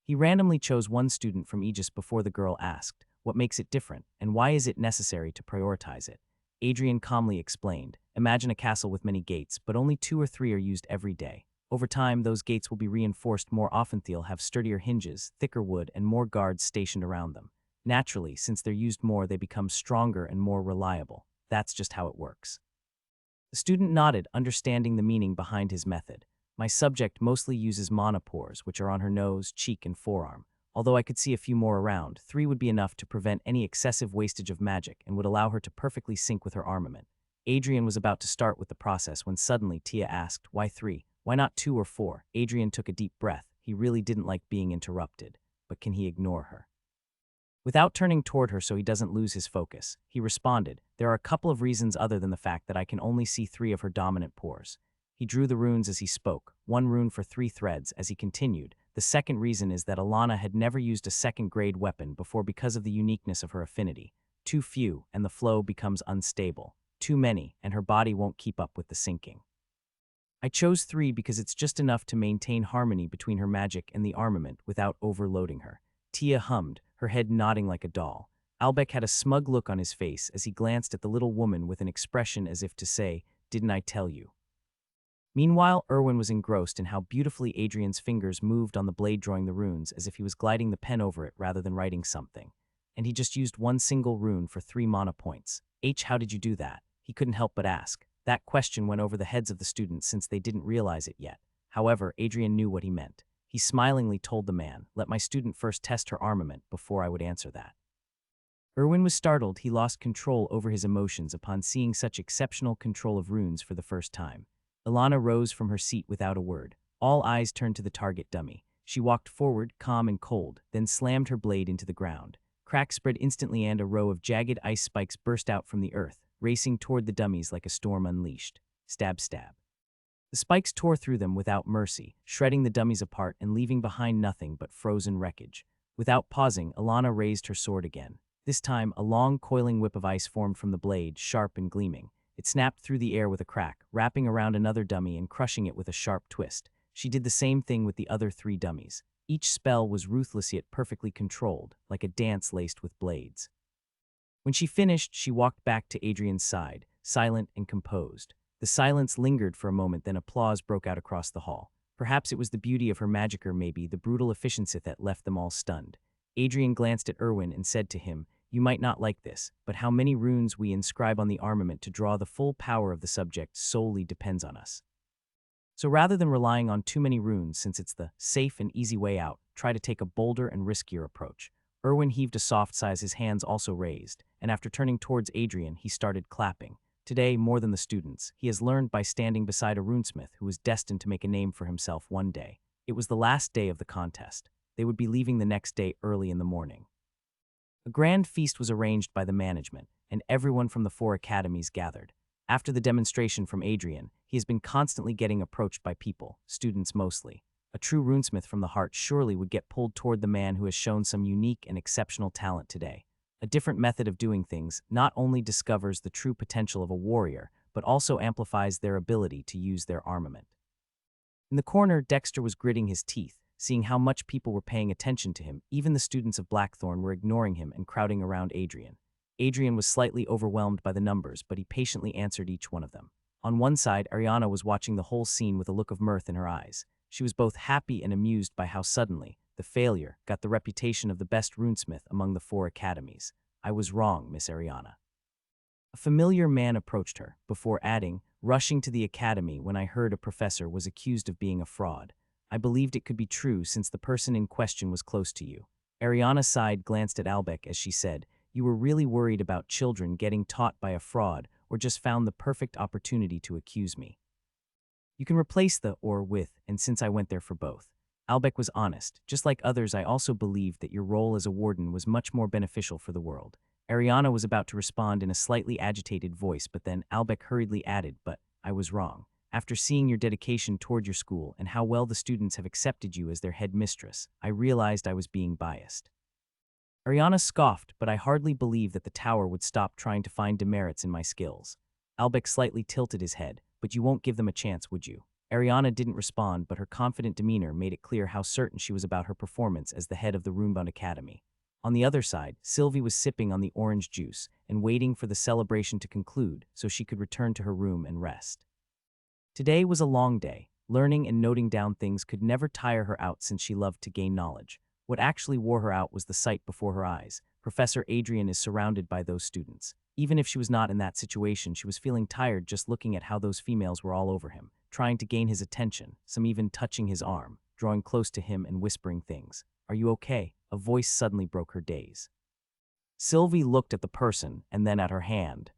He randomly chose one student from Aegis before the girl asked, "What makes it different, and why is it necessary to prioritize it?" Adrian calmly explained, "Imagine a castle with many gates, but only 2 or 3 are used every day. Over time, those gates will be reinforced more often. They'll have sturdier hinges, thicker wood, and more guards stationed around them. Naturally, since they're used more, they become stronger and more reliable. That's just how it works." The student nodded, understanding the meaning behind his method. "My subject mostly uses mana pores, which are on her nose, cheek, and forearm. Although I could see a few more around, 3 would be enough to prevent any excessive wastage of magic and would allow her to perfectly sync with her armament." Adrian was about to start with the process when suddenly Tia asked, "Why 3? Why not 2 or 4? Adrian took a deep breath. He really didn't like being interrupted. But can he ignore her? Without turning toward her so he doesn't lose his focus, he responded, "There are a couple of reasons other than the fact that I can only see 3 of her dominant pores." He drew the runes as he spoke, 1 rune for 3 threads. As he continued, The second reason is that Alana had never used a second-grade weapon before because of the uniqueness of her affinity. Too few, and the flow becomes unstable. Too many, and her body won't keep up with the sinking. I chose 3 because it's just enough to maintain harmony between her magic and the armament without overloading her. Tia hummed, her head nodding like a doll. Albec had a smug look on his face as he glanced at the little woman with an expression as if to say, "Didn't I tell you?" Meanwhile, Erwin was engrossed in how beautifully Adrian's fingers moved on the blade drawing the runes as if he was gliding the pen over it rather than writing something. And he just used one single rune for 3 mana points. How did you do that? He couldn't help but ask. That question went over the heads of the students since they didn't realize it yet. However, Adrian knew what he meant. He smilingly told the man, "Let my student first test her armament before I would answer that." Erwin was startled. He lost control over his emotions upon seeing such exceptional control of runes for the first time. Alana rose from her seat without a word. All eyes turned to the target dummy. She walked forward, calm and cold, then slammed her blade into the ground. Cracks spread instantly and a row of jagged ice spikes burst out from the earth, racing toward the dummies like a storm unleashed. Stab, stab. The spikes tore through them without mercy, shredding the dummies apart and leaving behind nothing but frozen wreckage. Without pausing, Alana raised her sword again. This time, a long, coiling whip of ice formed from the blade, sharp and gleaming. It snapped through the air with a crack, wrapping around another dummy and crushing it with a sharp twist. She did the same thing with the other 3 dummies. Each spell was ruthless yet perfectly controlled, like a dance laced with blades. When she finished, she walked back to Adrian's side, silent and composed. The silence lingered for a moment, then applause broke out across the hall. Perhaps it was the beauty of her magic or maybe the brutal efficiency that left them all stunned. Adrian glanced at Erwin and said to him, "You might not like this, but how many runes we inscribe on the armament to draw the full power of the subject solely depends on us. So rather than relying on too many runes since it's the safe and easy way out, try to take a bolder and riskier approach." Erwin heaved a soft sigh, his hands also raised, and after turning towards Adrian, he started clapping. Today, more than the students, he has learned by standing beside a runesmith who was destined to make a name for himself one day. It was the last day of the contest. They would be leaving the next day early in the morning. A grand feast was arranged by the management, and everyone from the 4 academies gathered. After the demonstration from Adrian, he has been constantly getting approached by people, students mostly. A true runesmith from the heart surely would get pulled toward the man who has shown some unique and exceptional talent today. A different method of doing things not only discovers the true potential of a warrior, but also amplifies their ability to use their armament. In the corner, Dexter was gritting his teeth, seeing how much people were paying attention to him. Even the students of Blackthorn were ignoring him and crowding around Adrian. Adrian was slightly overwhelmed by the numbers, but he patiently answered each one of them. On one side, Ariana was watching the whole scene with a look of mirth in her eyes. She was both happy and amused by how suddenly the failure got the reputation of the best runesmith among the 4 academies. "I was wrong, Miss Ariana." A familiar man approached her, before adding, "Rushing to the academy when I heard a professor was accused of being a fraud. I believed it could be true since the person in question was close to you." Ariana sighed, glanced at Albec as she said, "You were really worried about children getting taught by a fraud or just found the perfect opportunity to accuse me?" "You can replace the or with, and since I went there for both." Albec was honest. "Just like others, I also believed that your role as a warden was much more beneficial for the world." Ariana was about to respond in a slightly agitated voice, but then Albec hurriedly added, "But I was wrong. After seeing your dedication toward your school and how well the students have accepted you as their head mistress, I realized I was being biased." Ariana scoffed, "But I hardly believe that the tower would stop trying to find demerits in my skills." Albec slightly tilted his head. "But you won't give them a chance, would you?" Ariana didn't respond, but her confident demeanor made it clear how certain she was about her performance as the head of the Runebound Academy. On the other side, Sylvie was sipping on the orange juice and waiting for the celebration to conclude so she could return to her room and rest. Today was a long day. Learning and noting down things could never tire her out since she loved to gain knowledge. What actually wore her out was the sight before her eyes. Professor Adrian is surrounded by those students. Even if she was not in that situation, she was feeling tired just looking at how those females were all over him, trying to gain his attention, some even touching his arm, drawing close to him and whispering things. "Are you okay?" A voice suddenly broke her daze. Sylvie looked at the person and then at her hand.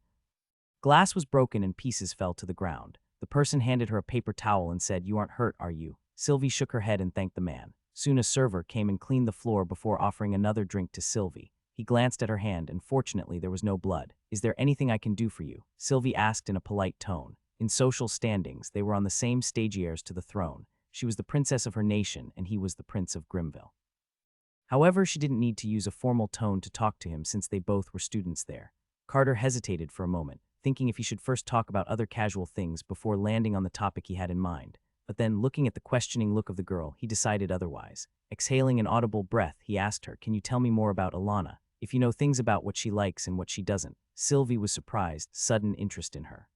Glass was broken and pieces fell to the ground. The person handed her a paper towel and said, "You aren't hurt, are you?" Sylvie shook her head and thanked the man. Soon a server came and cleaned the floor before offering another drink to Sylvie. He glanced at her hand and fortunately there was no blood. "Is there anything I can do for you?" Sylvie asked in a polite tone. In social standings, they were on the same stagiaires to the throne. She was the princess of her nation, and he was the prince of Grimville. However, she didn't need to use a formal tone to talk to him since they both were students there. Carter hesitated for a moment, thinking if he should first talk about other casual things before landing on the topic he had in mind. But then, looking at the questioning look of the girl, he decided otherwise. Exhaling an audible breath, he asked her, "Can you tell me more about Alana? If you know things about what she likes and what she doesn't." Sylvie was surprised, sudden interest in her.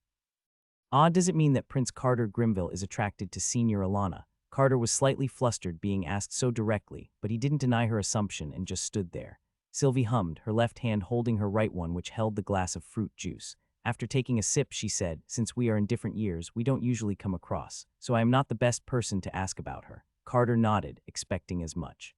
Odd does it mean that Prince Carter Grimville is attracted to Senior Alana? Carter was slightly flustered being asked so directly, but he didn't deny her assumption and just stood there. Sylvie hummed, her left hand holding her right one which held the glass of fruit juice. After taking a sip, she said, "Since we are in different years, we don't usually come across, so I am not the best person to ask about her." Carter nodded, expecting as much.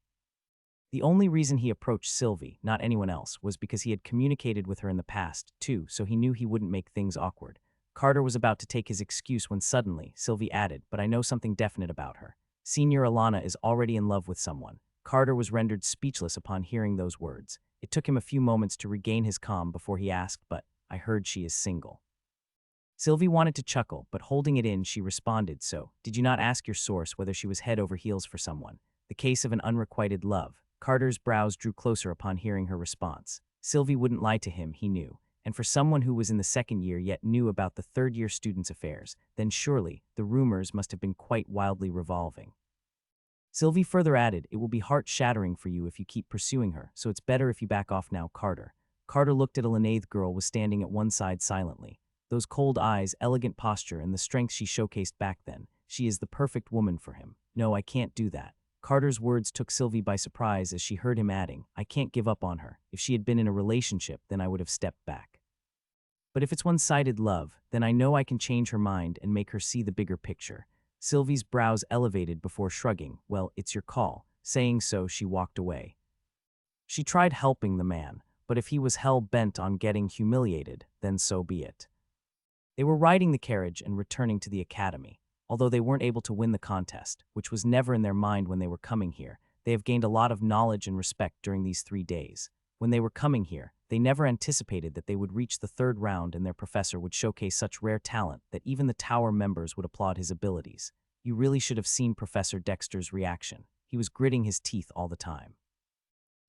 The only reason he approached Sylvie, not anyone else, was because he had communicated with her in the past, too, so he knew he wouldn't make things awkward. Carter was about to take his excuse when suddenly, Sylvie added, "But I know something definite about her. Senior Alana is already in love with someone." Carter was rendered speechless upon hearing those words. It took him a few moments to regain his calm before he asked, "But I heard she is single." Sylvie wanted to chuckle, but holding it in, she responded, "So, did you not ask your source whether she was head over heels for someone? The case of an unrequited love." Carter's brows drew closer upon hearing her response. Sylvie wouldn't lie to him, he knew. And for someone who was in the second year yet knew about the third-year students' affairs, then surely the rumors must have been quite wildly revolving. Sylvie further added, "It will be heart-shattering for you if you keep pursuing her, so it's better if you back off now, Carter." Carter looked at a Linnaeus girl was standing at one side silently. Those cold eyes, elegant posture, and the strength she showcased back then. She is the perfect woman for him. "No, I can't do that." Carter's words took Sylvie by surprise as she heard him adding, "I can't give up on her. If she had been in a relationship, then I would have stepped back. But if it's one-sided love, then I know I can change her mind and make her see the bigger picture." Sylvie's brows elevated before shrugging, "Well, it's your call." Saying so, she walked away. She tried helping the man, but if he was hell-bent on getting humiliated, then so be it. They were riding the carriage and returning to the academy. Although they weren't able to win the contest, which was never in their mind when they were coming here, they have gained a lot of knowledge and respect during these 3 days. When they were coming here, they never anticipated that they would reach the third round and their professor would showcase such rare talent that even the tower members would applaud his abilities. You really should have seen Professor Dexter's reaction. He was gritting his teeth all the time.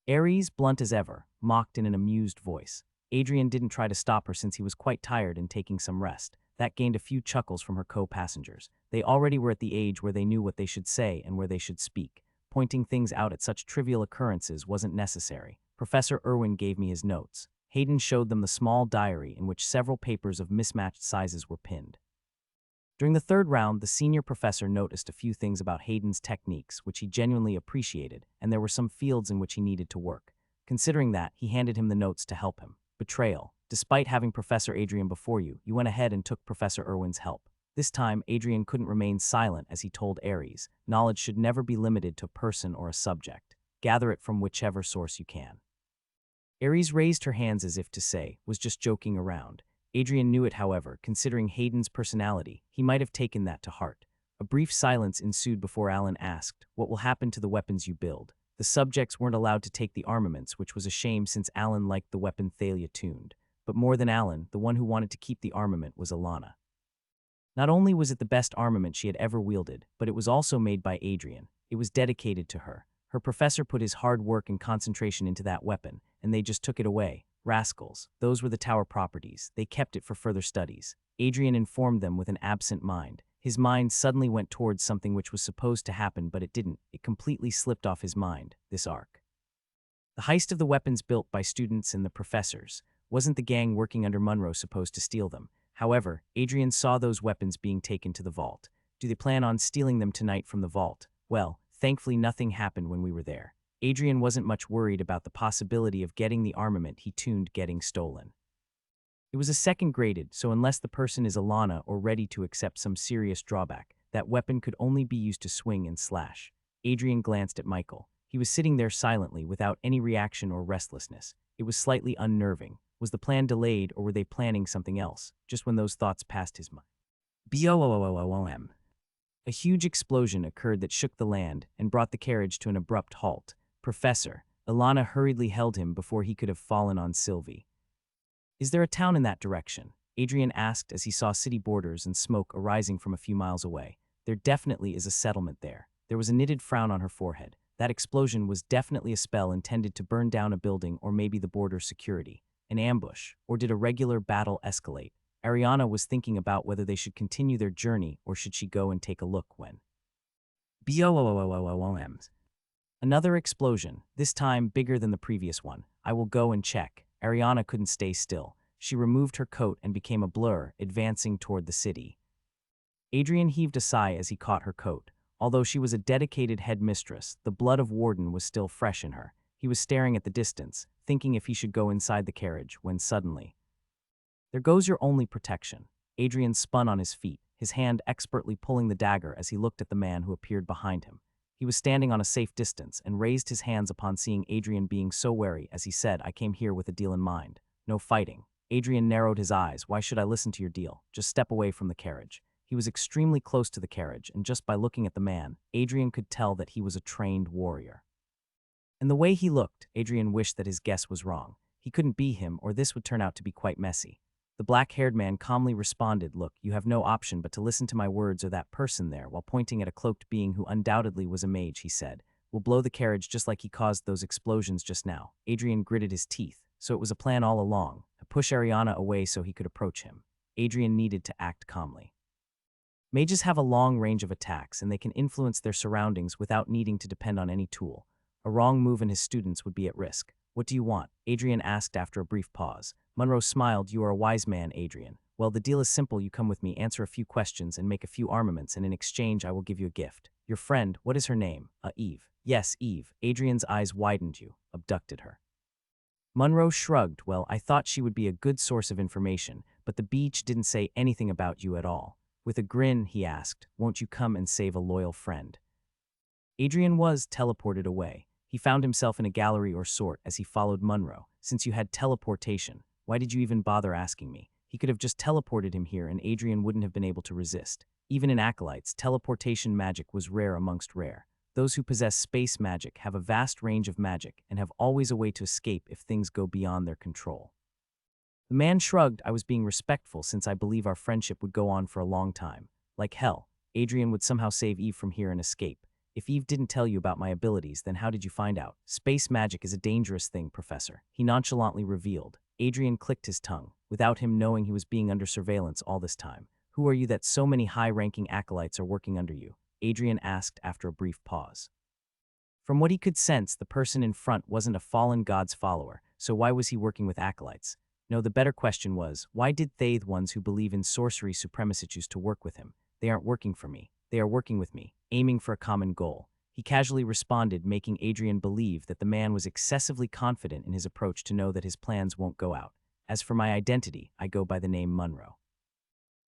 Aries, blunt as ever, mocked in an amused voice. Adrian didn't try to stop her since he was quite tired and taking some rest. That gained a few chuckles from her co-passengers. They already were at the age where they knew what they should say and where they should speak. Pointing things out at such trivial occurrences wasn't necessary. Professor Irwin gave me his notes. Hayden showed them the small diary in which several papers of mismatched sizes were pinned. During the third round, the senior professor noticed a few things about Hayden's techniques which he genuinely appreciated, and there were some fields in which he needed to work. Considering that, he handed him the notes to help him. Betrayal. Despite having Professor Adrian before you, you went ahead and took Professor Irwin's help. This time, Adrian couldn't remain silent as he told Aries, "Knowledge should never be limited to a person or a subject. Gather it from whichever source you can." Aries raised her hands as if to say, was just joking around. Adrian knew it, however, considering Hayden's personality, he might have taken that to heart. A brief silence ensued before Alan asked, "What will happen to the weapons you build?" The subjects weren't allowed to take the armaments, which was a shame since Alan liked the weapon Thalia tuned. But more than Alan, the one who wanted to keep the armament was Alana. Not only was it the best armament she had ever wielded, but it was also made by Adrian. It was dedicated to her. Her professor put his hard work and concentration into that weapon, and they just took it away. Rascals. Those were the tower properties. They kept it for further studies. Adrian informed them with an absent mind. His mind suddenly went towards something which was supposed to happen, but it didn't. It completely slipped off his mind, this arc. The heist of the weapons built by students and the professors. Wasn't the gang working under Monroe supposed to steal them? However, Adrian saw those weapons being taken to the vault. Do they plan on stealing them tonight from the vault? Well, thankfully nothing happened when we were there. Adrian wasn't much worried about the possibility of getting the armament he tuned getting stolen. It was a second graded, so unless the person is Alana or ready to accept some serious drawback, that weapon could only be used to swing and slash. Adrian glanced at Michael. He was sitting there silently without any reaction or restlessness. It was slightly unnerving. Was the plan delayed or were they planning something else? Just when those thoughts passed his mind. BOOOOOM. A huge explosion occurred that shook the land and brought the carriage to an abrupt halt. Professor, Alana hurriedly held him before he could have fallen on Sylvie. Is there a town in that direction? Adrian asked as he saw city borders and smoke arising from a few miles away. There definitely is a settlement there. There was a knitted frown on her forehead. That explosion was definitely a spell intended to burn down a building or maybe the border security. An ambush, or did a regular battle escalate? Ariana was thinking about whether they should continue their journey or should she go and take a look when BOOOOOOOMs. Another explosion, this time bigger than the previous one. I will go and check. Ariana couldn't stay still. She removed her coat and became a blur, advancing toward the city. Adrian heaved a sigh as he caught her coat. Although she was a dedicated headmistress, the blood of Warden was still fresh in her. He was staring at the distance, thinking if he should go inside the carriage, when suddenly, "There goes your only protection." Adrian spun on his feet, his hand expertly pulling the dagger as he looked at the man who appeared behind him. He was standing on a safe distance and raised his hands upon seeing Adrian being so wary as he said, "I came here with a deal in mind. No fighting." Adrian narrowed his eyes. "Why should I listen to your deal? Just step away from the carriage." He was extremely close to the carriage, and just by looking at the man, Adrian could tell that he was a trained warrior. And the way he looked, Adrian wished that his guess was wrong. He couldn't be him, or this would turn out to be quite messy. The black-haired man calmly responded, "Look, you have no option but to listen to my words or that person there," while pointing at a cloaked being who undoubtedly was a mage, he said. "We'll blow the carriage just like he caused those explosions just now." Adrian gritted his teeth. So it was a plan all along, to push Ariana away so he could approach him. Adrian needed to act calmly. Mages have a long range of attacks, and they can influence their surroundings without needing to depend on any tool. A wrong move and his students would be at risk. "What do you want?" Adrian asked after a brief pause. Monroe smiled. "You are a wise man, Adrian. Well, the deal is simple. You come with me, answer a few questions, and make a few armaments, and in exchange I will give you a gift. Your friend, what is her name?" Eve." "Yes, Eve." Adrian's eyes widened. "You abducted her." Monroe shrugged. "Well, I thought she would be a good source of information, but the beach didn't say anything about you at all." With a grin, he asked, "Won't you come and save a loyal friend?" Adrian was teleported away. He found himself in a gallery or sort as he followed Monroe. "Since you had teleportation, why did you even bother asking me?" He could have just teleported him here and Adrian wouldn't have been able to resist. Even in acolytes, teleportation magic was rare amongst rare. Those who possess space magic have a vast range of magic and have always a way to escape if things go beyond their control. The man shrugged. "I was being respectful since I believe our friendship would go on for a long time. Like hell, Adrian would somehow save Eve from here and escape. If Eve didn't tell you about my abilities, then how did you find out?" "Space magic is a dangerous thing, Professor," he nonchalantly revealed. Adrian clicked his tongue, without him knowing he was being under surveillance all this time. "Who are you that so many high-ranking acolytes are working under you?" Adrian asked after a brief pause. From what he could sense, the person in front wasn't a fallen god's follower, so why was he working with acolytes? No, the better question was, why did they, the ones who believe in sorcery supremacy, choose to work with him? "They aren't working for me. They are working with me, aiming for a common goal." He casually responded, making Adrian believe that the man was excessively confident in his approach to know that his plans won't go out. "As for my identity, I go by the name Monroe.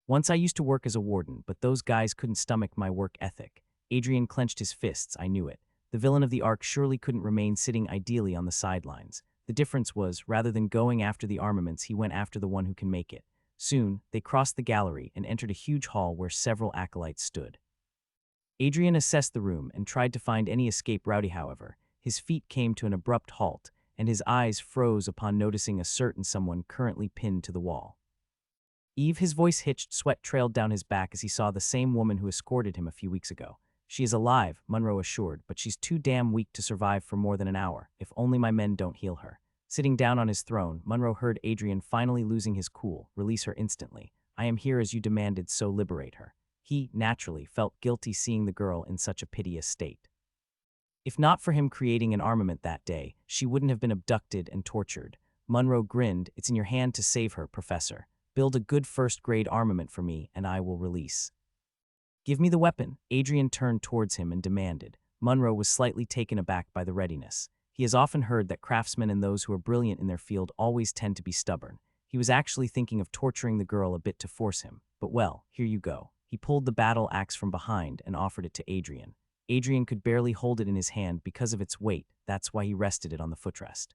Once I used to work as a warden, but those guys couldn't stomach my work ethic." Adrian clenched his fists. "I knew it. The villain of the arc surely couldn't remain sitting ideally on the sidelines. The difference was, rather than going after the armaments, he went after the one who can make it." Soon, they crossed the gallery and entered a huge hall where several acolytes stood. Adrian assessed the room and tried to find any escape route. However, his feet came to an abrupt halt, and his eyes froze upon noticing a certain someone currently pinned to the wall. "Eve," his voice hitched, sweat trailed down his back as he saw the same woman who escorted him a few weeks ago. "She is alive," Monroe assured, "but she's too damn weak to survive for more than an hour, if only my men don't heal her." Sitting down on his throne, Monroe heard Adrian finally losing his cool. "Release her instantly. I am here as you demanded, so liberate her." He, naturally, felt guilty seeing the girl in such a piteous state. If not for him creating an armament that day, she wouldn't have been abducted and tortured. Monroe grinned. "It's in your hand to save her, Professor. Build a good first-grade armament for me, and I will release." "Give me the weapon." Adrian turned towards him and demanded. Monroe was slightly taken aback by the readiness. He has often heard that craftsmen and those who are brilliant in their field always tend to be stubborn. He was actually thinking of torturing the girl a bit to force him. But well, here you go. He pulled the battle axe from behind and offered it to Adrian. Adrian could barely hold it in his hand because of its weight. That's why he rested it on the footrest.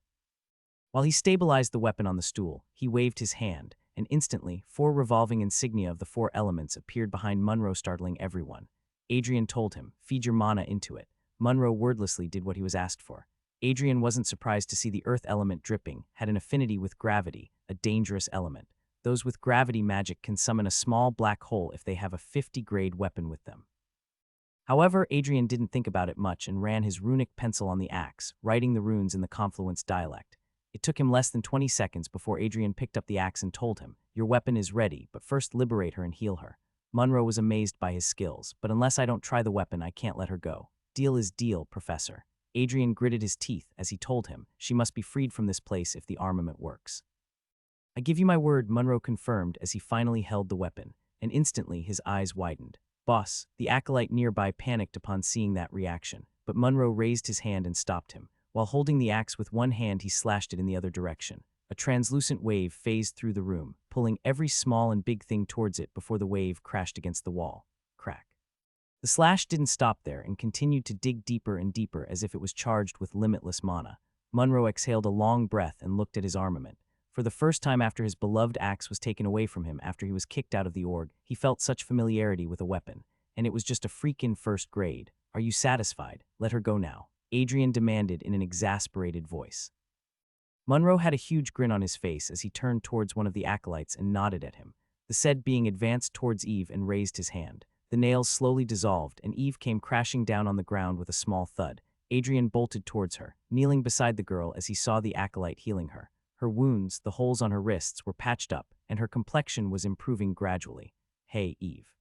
While he stabilized the weapon on the stool, he waved his hand, and instantly, 4 revolving insignia of the 4 elements appeared behind Monroe, startling everyone. Adrian told him, "Feed your mana into it." Monroe wordlessly did what he was asked for. Adrian wasn't surprised to see the earth element dripping, had an affinity with gravity, a dangerous element. Those with gravity magic can summon a small black hole if they have a 50-grade weapon with them. However, Adrian didn't think about it much and ran his runic pencil on the axe, writing the runes in the confluence dialect. It took him less than 20 seconds before Adrian picked up the axe and told him, "Your weapon is ready, but first liberate her and heal her." Monroe was amazed by his skills, but unless I don't try the weapon, I can't let her go. Deal is deal, Professor. Adrian gritted his teeth as he told him, she must be freed from this place if the armament works. I give you my word, Monroe confirmed as he finally held the weapon, and instantly his eyes widened. Boss, the acolyte nearby panicked upon seeing that reaction, but Monroe raised his hand and stopped him. While holding the axe with one hand, he slashed it in the other direction. A translucent wave phased through the room, pulling every small and big thing towards it before the wave crashed against the wall. Crack. The slash didn't stop there and continued to dig deeper and deeper as if it was charged with limitless mana. Monroe exhaled a long breath and looked at his armament. For the first time after his beloved axe was taken away from him after he was kicked out of the org, he felt such familiarity with a weapon. And it was just a freakin' first grade. Are you satisfied? Let her go now, Adrian demanded in an exasperated voice. Monroe had a huge grin on his face as he turned towards one of the acolytes and nodded at him. The said being advanced towards Eve and raised his hand. The nails slowly dissolved and Eve came crashing down on the ground with a small thud. Adrian bolted towards her, kneeling beside the girl as he saw the acolyte healing her. Her wounds, the holes on her wrists, were patched up, and her complexion was improving gradually. Hey, Eve.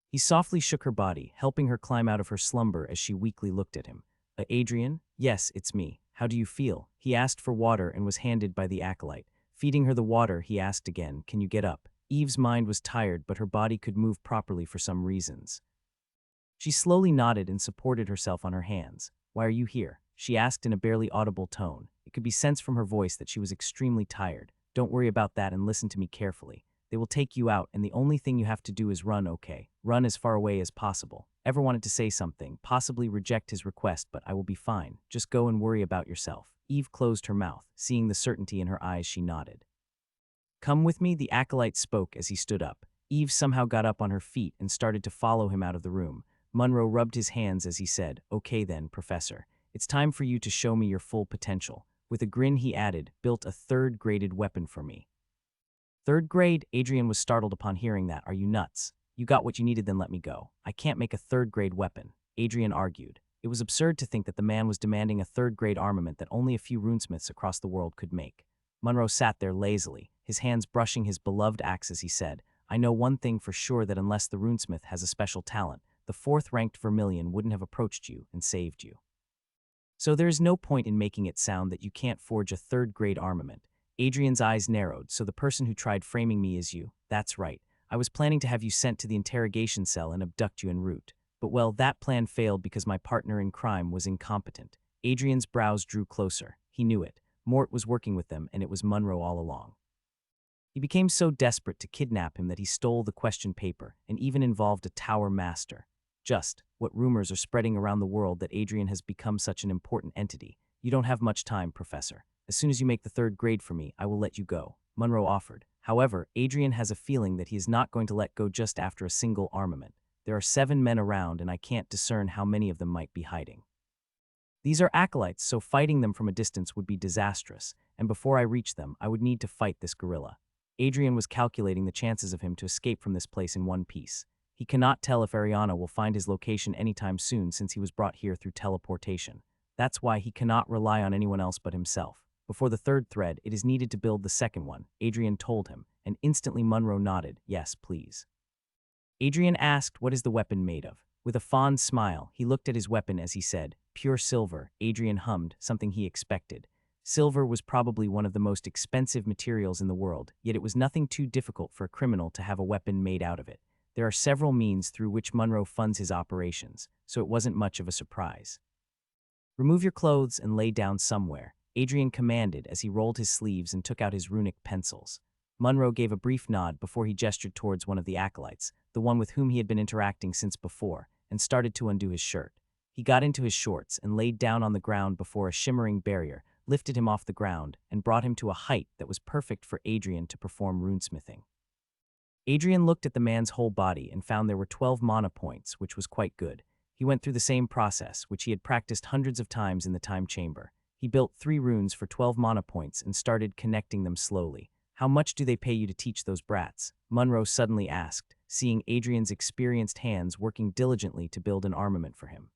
He softly shook her body, helping her climb out of her slumber as she weakly looked at him. Adrian? Yes, it's me. How do you feel? He asked for water and was handed by the acolyte. Feeding her the water, he asked again, can you get up? Eve's mind was tired, but her body could move properly for some reasons. She slowly nodded and supported herself on her hands. Why are you here? She asked in a barely audible tone. It could be sensed from her voice that she was extremely tired. Don't worry about that and listen to me carefully. They will take you out, and the only thing you have to do is run, okay? Run as far away as possible. Ever wanted to say something, possibly reject his request, but I will be fine. Just go and worry about yourself. Eve closed her mouth. Seeing the certainty in her eyes, she nodded. Come with me, the acolyte spoke as he stood up. Eve somehow got up on her feet and started to follow him out of the room. Monroe rubbed his hands as he said, okay then, Professor. It's time for you to show me your full potential. With a grin he added, built a third-graded weapon for me. Third grade? Adrian was startled upon hearing that. Are you nuts? You got what you needed, then let me go. I can't make a third-grade weapon, Adrian argued. It was absurd to think that the man was demanding a third-grade armament that only a few runesmiths across the world could make. Monroe sat there lazily, his hands brushing his beloved axe as he said, I know one thing for sure, that unless the runesmith has a special talent, the fourth-ranked Vermilion wouldn't have approached you and saved you. So there is no point in making it sound that you can't forge a third-grade armament. Adrian's eyes narrowed. So the person who tried framing me is you. That's right. I was planning to have you sent to the interrogation cell and abduct you en route. But well, that plan failed because my partner in crime was incompetent. Adrian's brows drew closer. He knew it. Mort was working with them, and it was Monroe all along. He became so desperate to kidnap him that he stole the question paper and even involved a tower master. Just what rumors are spreading around the world that Adrian has become such an important entity. You don't have much time, Professor. As soon as you make the third grade for me, I will let you go, Monroe offered. However, Adrian has a feeling that he is not going to let go just after a single armament. There are 7 men around, and I can't discern how many of them might be hiding. These are acolytes, so fighting them from a distance would be disastrous, and before I reach them, I would need to fight this gorilla. Adrian was calculating the chances of him to escape from this place in one piece. He cannot tell if Ariana will find his location anytime soon since he was brought here through teleportation. That's why he cannot rely on anyone else but himself. Before the third thread, it is needed to build the second one, Adrian told him, and instantly Monroe nodded, yes, please. Adrian asked, what is the weapon made of? With a fond smile, he looked at his weapon as he said, pure silver. Adrian hummed, something he expected. Silver was probably one of the most expensive materials in the world, yet it was nothing too difficult for a criminal to have a weapon made out of it. There are several means through which Monroe funds his operations, so it wasn't much of a surprise. Remove your clothes and lay down somewhere, Adrian commanded as he rolled his sleeves and took out his runic pencils. Monroe gave a brief nod before he gestured towards one of the acolytes, the one with whom he had been interacting since before, and started to undo his shirt. He got into his shorts and laid down on the ground before a shimmering barrier, lifted him off the ground, and brought him to a height that was perfect for Adrian to perform runesmithing. Adrian looked at the man's whole body and found there were 12 mana points, which was quite good. He went through the same process, which he had practiced hundreds of times in the time chamber. He built 3 runes for 12 mana points and started connecting them slowly. How much do they pay you to teach those brats? Monroe suddenly asked. seeing Adrian's experienced hands working diligently to build an armament for him.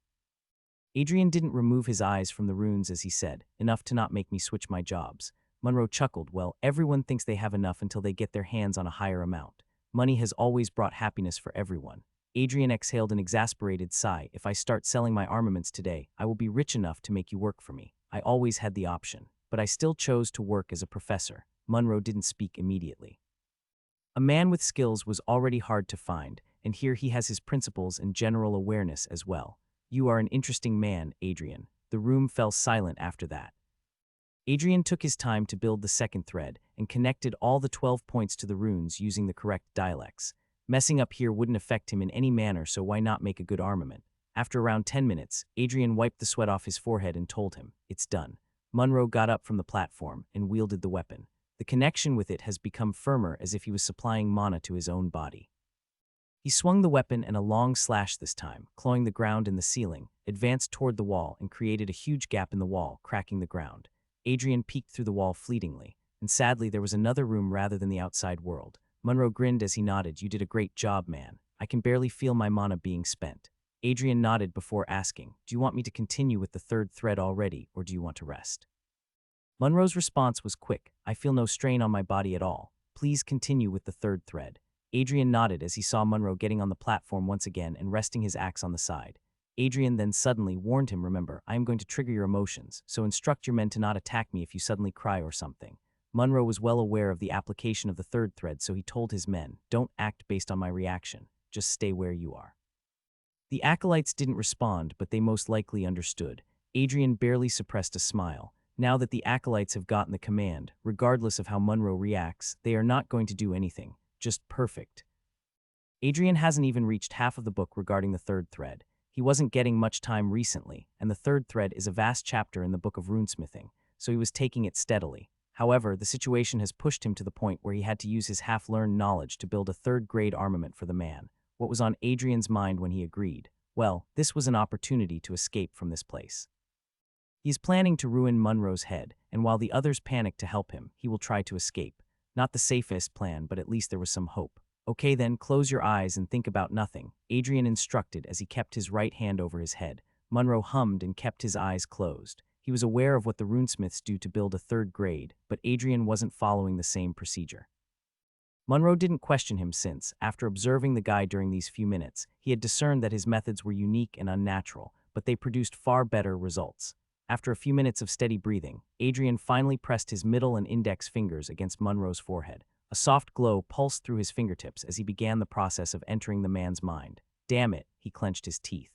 Adrian didn't remove his eyes from the runes as he said, "Enough to not make me switch my jobs." Monroe chuckled, "Well, everyone thinks they have enough until they get their hands on a higher amount. Money has always brought happiness for everyone." Adrian exhaled an exasperated sigh. "If I start selling my armaments today, I will be rich enough to make you work for me. I always had the option, but I still chose to work as a professor." Monroe didn't speak immediately. A man with skills was already hard to find, and here he has his principles and general awareness as well. "You are an interesting man, Adrian." The room fell silent after that. Adrian took his time to build the second thread and connected all the 12 points to the runes using the correct dialects. Messing up here wouldn't affect him in any manner, so why not make a good armament? After around 10 minutes, Adrian wiped the sweat off his forehead and told him, "It's done." Monroe got up from the platform and wielded the weapon. The connection with it has become firmer, as if he was supplying mana to his own body. He swung the weapon, and a long slash this time, clawing the ground and the ceiling, advanced toward the wall and created a huge gap in the wall, cracking the ground. Adrian peeked through the wall fleetingly, and sadly there was another room rather than the outside world. Monroe grinned as he nodded. "You did a great job, man. I can barely feel my mana being spent." Adrian nodded before asking, "Do you want me to continue with the third thread already, or do you want to rest?" Monroe's response was quick. "I feel no strain on my body at all. Please continue with the third thread." Adrian nodded as he saw Monroe getting on the platform once again and resting his axe on the side. Adrian then suddenly warned him, "Remember, I am going to trigger your emotions, so instruct your men to not attack me if you suddenly cry or something." Monroe was well aware of the application of the third thread, so he told his men, "Don't act based on my reaction. Just stay where you are." The acolytes didn't respond, but they most likely understood. Adrian barely suppressed a smile. Now that the acolytes have gotten the command, regardless of how Monroe reacts, they are not going to do anything. Just perfect. Adrian hasn't even reached half of the book regarding the third thread. He wasn't getting much time recently, and the third thread is a vast chapter in the book of runesmithing, so he was taking it steadily. However, the situation has pushed him to the point where he had to use his half-learned knowledge to build a third-grade armament for the man. What was on Adrian's mind when he agreed? Well, this was an opportunity to escape from this place. He is planning to ruin Monroe's head, and while the others panic to help him, he will try to escape. Not the safest plan, but at least there was some hope. "Okay then, close your eyes and think about nothing," Adrian instructed as he kept his right hand over his head. Monroe hummed and kept his eyes closed. He was aware of what the runesmiths do to build a third grade, but Adrian wasn't following the same procedure. Monroe didn't question him since, after observing the guy during these few minutes, he had discerned that his methods were unique and unnatural, but they produced far better results. After a few minutes of steady breathing, Adrian finally pressed his middle and index fingers against Monroe's forehead. A soft glow pulsed through his fingertips as he began the process of entering the man's mind. Damn it, he clenched his teeth.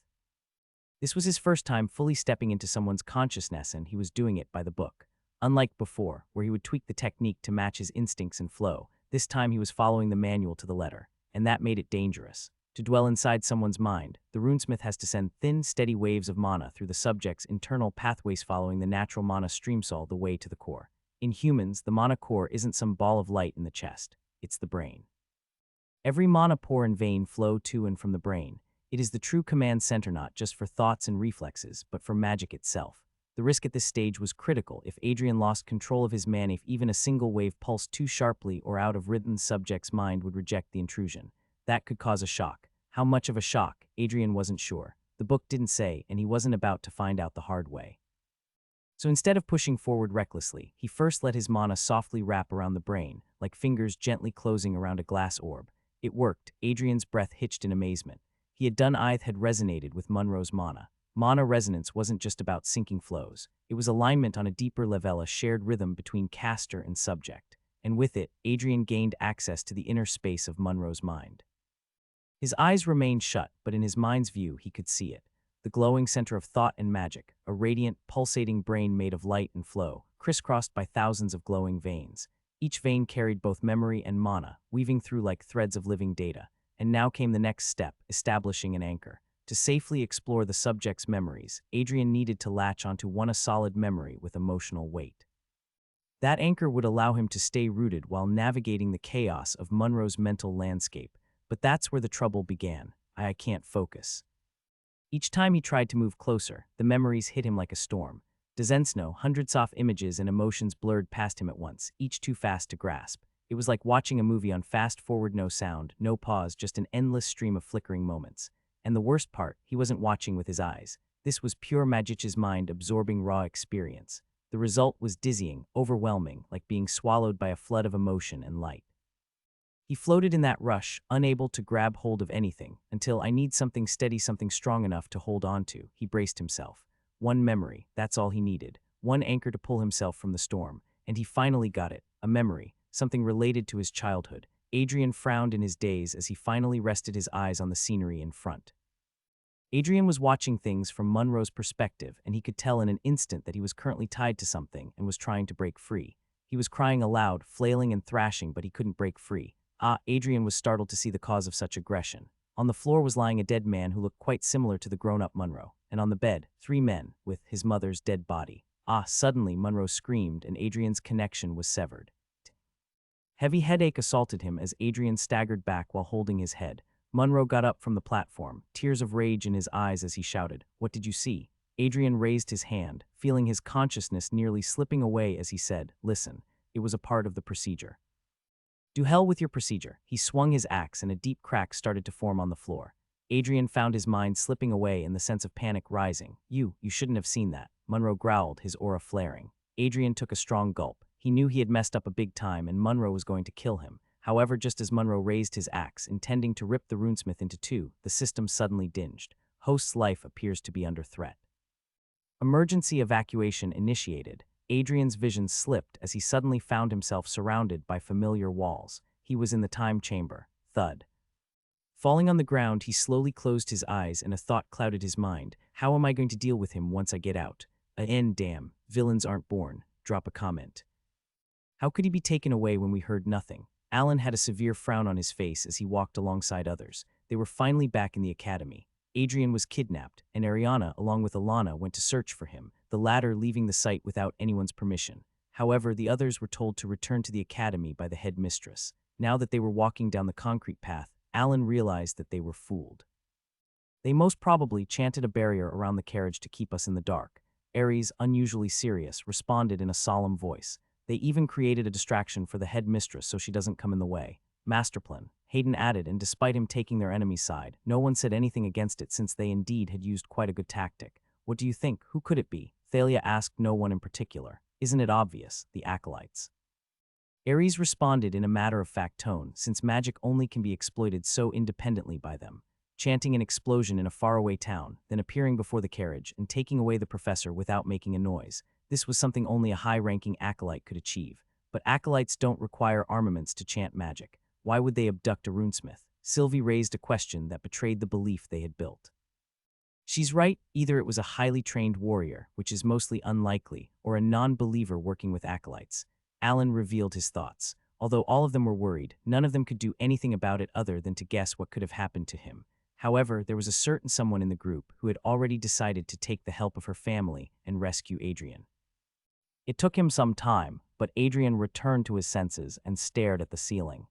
This was his first time fully stepping into someone's consciousness, and he was doing it by the book. Unlike before, where he would tweak the technique to match his instincts and flow, this time he was following the manual to the letter, and that made it dangerous. To dwell inside someone's mind, the runesmith has to send thin, steady waves of mana through the subject's internal pathways, following the natural mana streams all the way to the core. In humans, the mana core isn't some ball of light in the chest, it's the brain. Every mana pore and vein flow to and from the brain. It is the true command center, not just for thoughts and reflexes, but for magic itself. The risk at this stage was critical. If Adrian lost control of his man, if even a single wave pulsed too sharply or out of rhythm, the subject's mind would reject the intrusion. That could cause a shock. How much of a shock, Adrian wasn't sure. The book didn't say, and he wasn't about to find out the hard way. So instead of pushing forward recklessly, he first let his mana softly wrap around the brain, like fingers gently closing around a glass orb. It worked. Adrian's breath hitched in amazement. He had done it had resonated with Monroe's mana. Mana resonance wasn't just about syncing flows. It was alignment on a deeper level, a shared rhythm between caster and subject. And with it, Adrian gained access to the inner space of Monroe's mind. His eyes remained shut, but in his mind's view he could see it. The glowing center of thought and magic, a radiant, pulsating brain made of light and flow, crisscrossed by thousands of glowing veins. Each vein carried both memory and mana, weaving through like threads of living data. And now came the next step, establishing an anchor. To safely explore the subject's memories, Adrian needed to latch onto a solid memory with emotional weight. That anchor would allow him to stay rooted while navigating the chaos of Monroe's mental landscape. But that's where the trouble began. I can't focus. Each time he tried to move closer, the memories hit him like a storm. Dezensno, hundreds of images and emotions blurred past him at once, each too fast to grasp. It was like watching a movie on fast forward, no sound, no pause, just an endless stream of flickering moments. And the worst part, he wasn't watching with his eyes. This was pure Magic's mind absorbing raw experience. The result was dizzying, overwhelming, like being swallowed by a flood of emotion and light. He floated in that rush, unable to grab hold of anything, until I need something steady, something strong enough to hold on to. He braced himself. One memory, that's all he needed. One anchor to pull himself from the storm. And he finally got it, a memory, something related to his childhood. Adrian frowned in his daze as he finally rested his eyes on the scenery in front. Adrian was watching things from Monroe's perspective, and he could tell in an instant that he was currently tied to something and was trying to break free. He was crying aloud, flailing and thrashing, but he couldn't break free. Adrian was startled to see the cause of such aggression. On the floor was lying a dead man who looked quite similar to the grown-up Monroe, and on the bed, 3 men, with his mother's dead body. Suddenly Monroe screamed, and Adrian's connection was severed. Heavy headache assaulted him as Adrian staggered back while holding his head. Monroe got up from the platform, tears of rage in his eyes as he shouted, "What did you see?" Adrian raised his hand, feeling his consciousness nearly slipping away as he said, "Listen, it was a part of the procedure." "Do hell with your procedure." He swung his axe and a deep crack started to form on the floor. Adrian found his mind slipping away and the sense of panic rising. You shouldn't have seen that," Monroe growled, his aura flaring. Adrian took a strong gulp. He knew he had messed up a big time and Monroe was going to kill him. However, just as Monroe raised his axe, intending to rip the runesmith into 2, the system suddenly dinged. Host's life appears to be under threat. Emergency evacuation initiated. Adrian's vision slipped as he suddenly found himself surrounded by familiar walls. He was in the time chamber. Thud. Falling on the ground, he slowly closed his eyes and a thought clouded his mind. How am I going to deal with him once I get out? Damn, villains aren't born. Drop a comment. How could he be taken away when we heard nothing? Alan had a severe frown on his face as he walked alongside others. They were finally back in the academy. Adrian was kidnapped, and Ariana, along with Alana, went to search for him, the latter leaving the site without anyone's permission. However, the others were told to return to the academy by the headmistress. Now that they were walking down the concrete path, Alan realized that they were fooled. They most probably chanted a barrier around the carriage to keep us in the dark. Aries, unusually serious, responded in a solemn voice. They even created a distraction for the headmistress so she doesn't come in the way. Masterplan, Hayden added, and despite him taking their enemy's side, no one said anything against it since they indeed had used quite a good tactic. What do you think? Who could it be? Thalia asked no one in particular. Isn't it obvious? The acolytes. Ares responded in a matter-of-fact tone, since magic only can be exploited so independently by them. Chanting an explosion in a faraway town, then appearing before the carriage and taking away the professor without making a noise. This was something only a high-ranking acolyte could achieve. But acolytes don't require armaments to chant magic. Why would they abduct a runesmith? Sylvie raised a question that betrayed the belief they had built. She's right, either it was a highly trained warrior, which is mostly unlikely, or a non-believer working with acolytes. Alan revealed his thoughts. Although all of them were worried, none of them could do anything about it other than to guess what could have happened to him. However, there was a certain someone in the group who had already decided to take the help of her family and rescue Adrian. It took him some time, but Adrian returned to his senses and stared at the ceiling.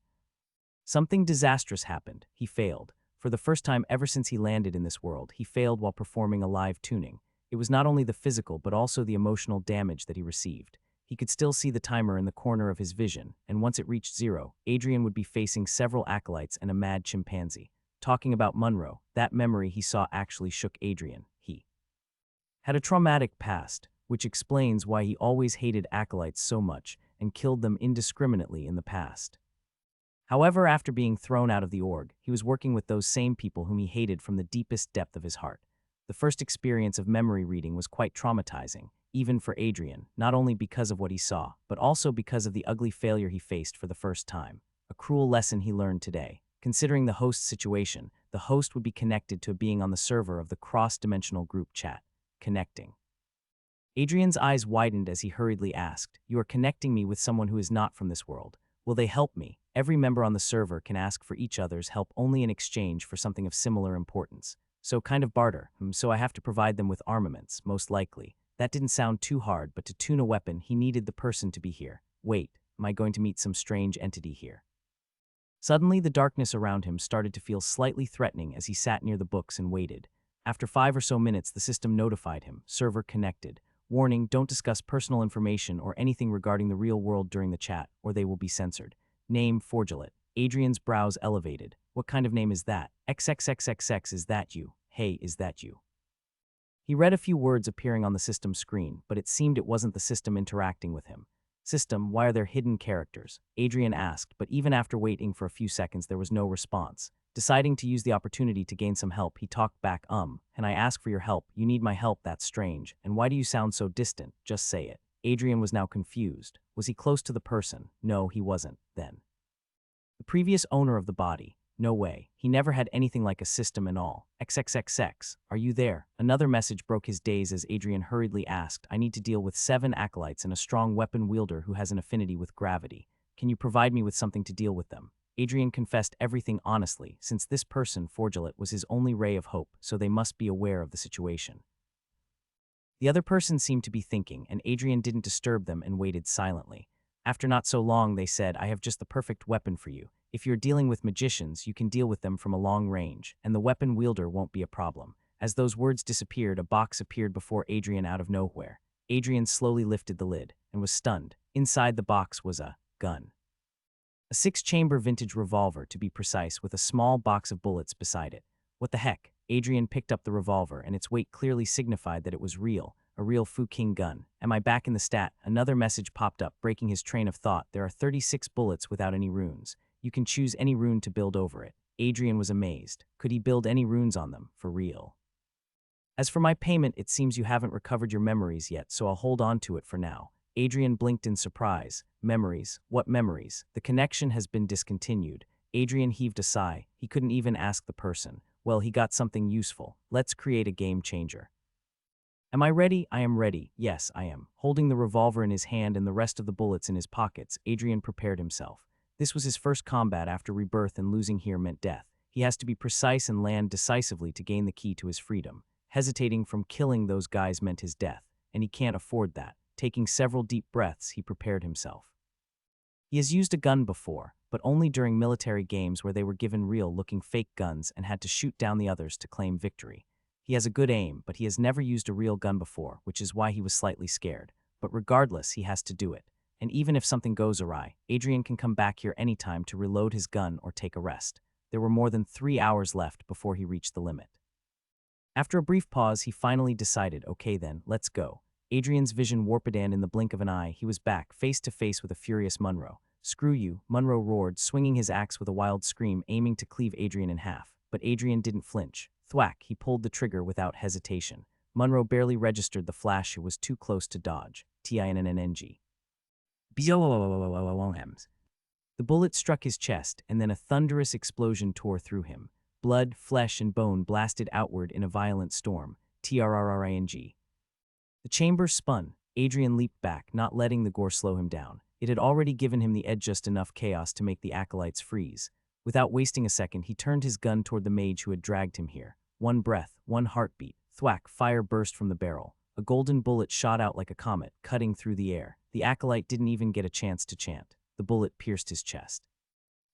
Something disastrous happened. He failed. For the first time ever since he landed in this world, he failed while performing a live tuning. It was not only the physical but also the emotional damage that he received. He could still see the timer in the corner of his vision, and once it reached 0, Adrian would be facing several acolytes and a mad chimpanzee. Talking about Monroe, that memory he saw actually shook Adrian. He had a traumatic past, which explains why he always hated acolytes so much and killed them indiscriminately in the past. However, after being thrown out of the org, he was working with those same people whom he hated from the deepest depth of his heart. The first experience of memory reading was quite traumatizing, even for Adrian, not only because of what he saw, but also because of the ugly failure he faced for the first time. A cruel lesson he learned today. Considering the host's situation, the host would be connected to a being on the server of the cross-dimensional group chat. Connecting. Adrian's eyes widened as he hurriedly asked, "You are connecting me with someone who is not from this world. Will they help me?" Every member on the server can ask for each other's help only in exchange for something of similar importance. So kind of barter. So I have to provide them with armaments, most likely. That didn't sound too hard, but to tune a weapon, he needed the person to be here. Wait, am I going to meet some strange entity here? Suddenly, the darkness around him started to feel slightly threatening as he sat near the books and waited. After 5 or so minutes, the system notified him, server connected. Warning, don't discuss personal information or anything regarding the real world during the chat, or they will be censored. Name, Forgelet. Adrian's brows elevated. What kind of name is that? XXXXX, is that you? Hey, is that you? He read a few words appearing on the system screen, but it seemed it wasn't the system interacting with him. System, why are there hidden characters? Adrian asked, but even after waiting for a few seconds there was no response. Deciding to use the opportunity to gain some help, he talked back, and I ask for your help. You need my help, that's strange. And why do you sound so distant? Just say it. Adrian was now confused. Was he close to the person? No, he wasn't, then. The previous owner of the body. No way. He never had anything like a system and all. XXXX. Are you there? Another message broke his daze as Adrian hurriedly asked, I need to deal with 7 acolytes and a strong weapon wielder who has an affinity with gravity. Can you provide me with something to deal with them? Adrian confessed everything honestly, since this person, Forgelet, was his only ray of hope, so they must be aware of the situation. The other person seemed to be thinking, and Adrian didn't disturb them and waited silently. After not so long, they said, I have just the perfect weapon for you. If you're dealing with magicians, you can deal with them from a long range, and the weapon wielder won't be a problem. As those words disappeared, a box appeared before Adrian out of nowhere. Adrian slowly lifted the lid, and was stunned. Inside the box was a gun. A 6-chamber vintage revolver, to be precise, with a small box of bullets beside it. What the heck? Adrian picked up the revolver, and its weight clearly signified that it was real, a real Fu King gun. Am I back in the stat? Another message popped up, breaking his train of thought. There are 36 bullets without any runes. You can choose any rune to build over it. Adrian was amazed. Could he build any runes on them, for real? As for my payment, it seems you haven't recovered your memories yet, so I'll hold on to it for now. Adrian blinked in surprise. Memories? What memories? The connection has been discontinued. Adrian heaved a sigh. He couldn't even ask the person. Well, he got something useful. Let's create a game changer. Am I ready? I am ready. Yes, I am. Holding the revolver in his hand and the rest of the bullets in his pockets, Adrian prepared himself. This was his first combat after rebirth, and losing here meant death. He has to be precise and land decisively to gain the key to his freedom. Hesitating from killing those guys meant his death, and he can't afford that. Taking several deep breaths, he prepared himself. He has used a gun before, but only during military games where they were given real-looking fake guns and had to shoot down the others to claim victory. He has a good aim, but he has never used a real gun before, which is why he was slightly scared. But regardless, he has to do it. And even if something goes awry, Adrian can come back here anytime to reload his gun or take a rest. There were more than 3 hours left before he reached the limit. After a brief pause, he finally decided, okay then, let's go. Adrian's vision warped, and in the blink of an eye, he was back, face to face with a furious Monroe. Screw you, Monroe roared, swinging his axe with a wild scream, aiming to cleave Adrian in half. But Adrian didn't flinch. Thwack, he pulled the trigger without hesitation. Monroe barely registered the flash. It was too close to dodge. TINNNG. The bullet struck his chest, and then a thunderous explosion tore through him. Blood, flesh, and bone blasted outward in a violent storm. TRRRING. The chamber spun. Adrian leaped back, not letting the gore slow him down. It had already given him the edge, just enough chaos to make the acolytes freeze. Without wasting a second, he turned his gun toward the mage who had dragged him here. One breath, one heartbeat. Thwack, fire burst from the barrel. A golden bullet shot out like a comet, cutting through the air. The acolyte didn't even get a chance to chant. The bullet pierced his chest.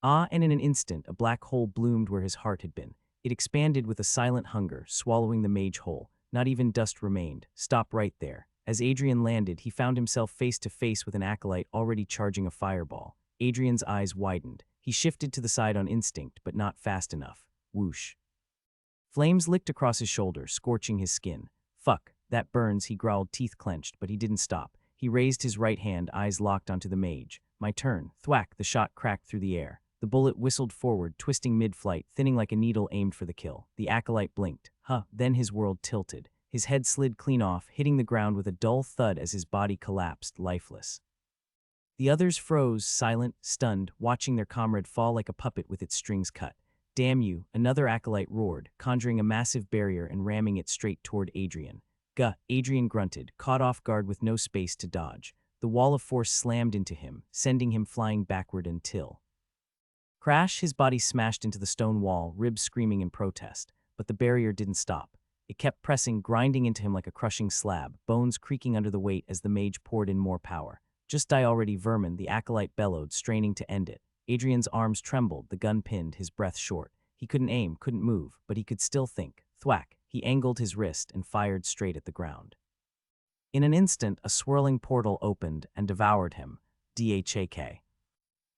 And in an instant, a black hole bloomed where his heart had been. It expanded with a silent hunger, swallowing the mage whole. Not even dust remained. Stop right there. As Adrian landed, he found himself face to face with an acolyte already charging a fireball. Adrian's eyes widened. He shifted to the side on instinct, but not fast enough. Whoosh. Flames licked across his shoulder, scorching his skin. Fuck, that burns, he growled, teeth clenched, but he didn't stop. He raised his right hand, eyes locked onto the mage. My turn. Thwack, the shot cracked through the air. The bullet whistled forward, twisting mid-flight, thinning like a needle aimed for the kill. The acolyte blinked. Then his world tilted. His head slid clean off, hitting the ground with a dull thud as his body collapsed, lifeless. The others froze, silent, stunned, watching their comrade fall like a puppet with its strings cut. Damn you, another acolyte roared, conjuring a massive barrier and ramming it straight toward Adrian. Guh, Adrian grunted, caught off guard with no space to dodge. The wall of force slammed into him, sending him flying backward until... Crash, his body smashed into the stone wall, ribs screaming in protest. But the barrier didn't stop. It kept pressing, grinding into him like a crushing slab, bones creaking under the weight as the mage poured in more power. Just die already, vermin, the acolyte bellowed, straining to end it. Adrian's arms trembled, the gun pinned, his breath short. He couldn't aim, couldn't move, but he could still think. Thwack, he angled his wrist and fired straight at the ground. In an instant, a swirling portal opened and devoured him. DHAK.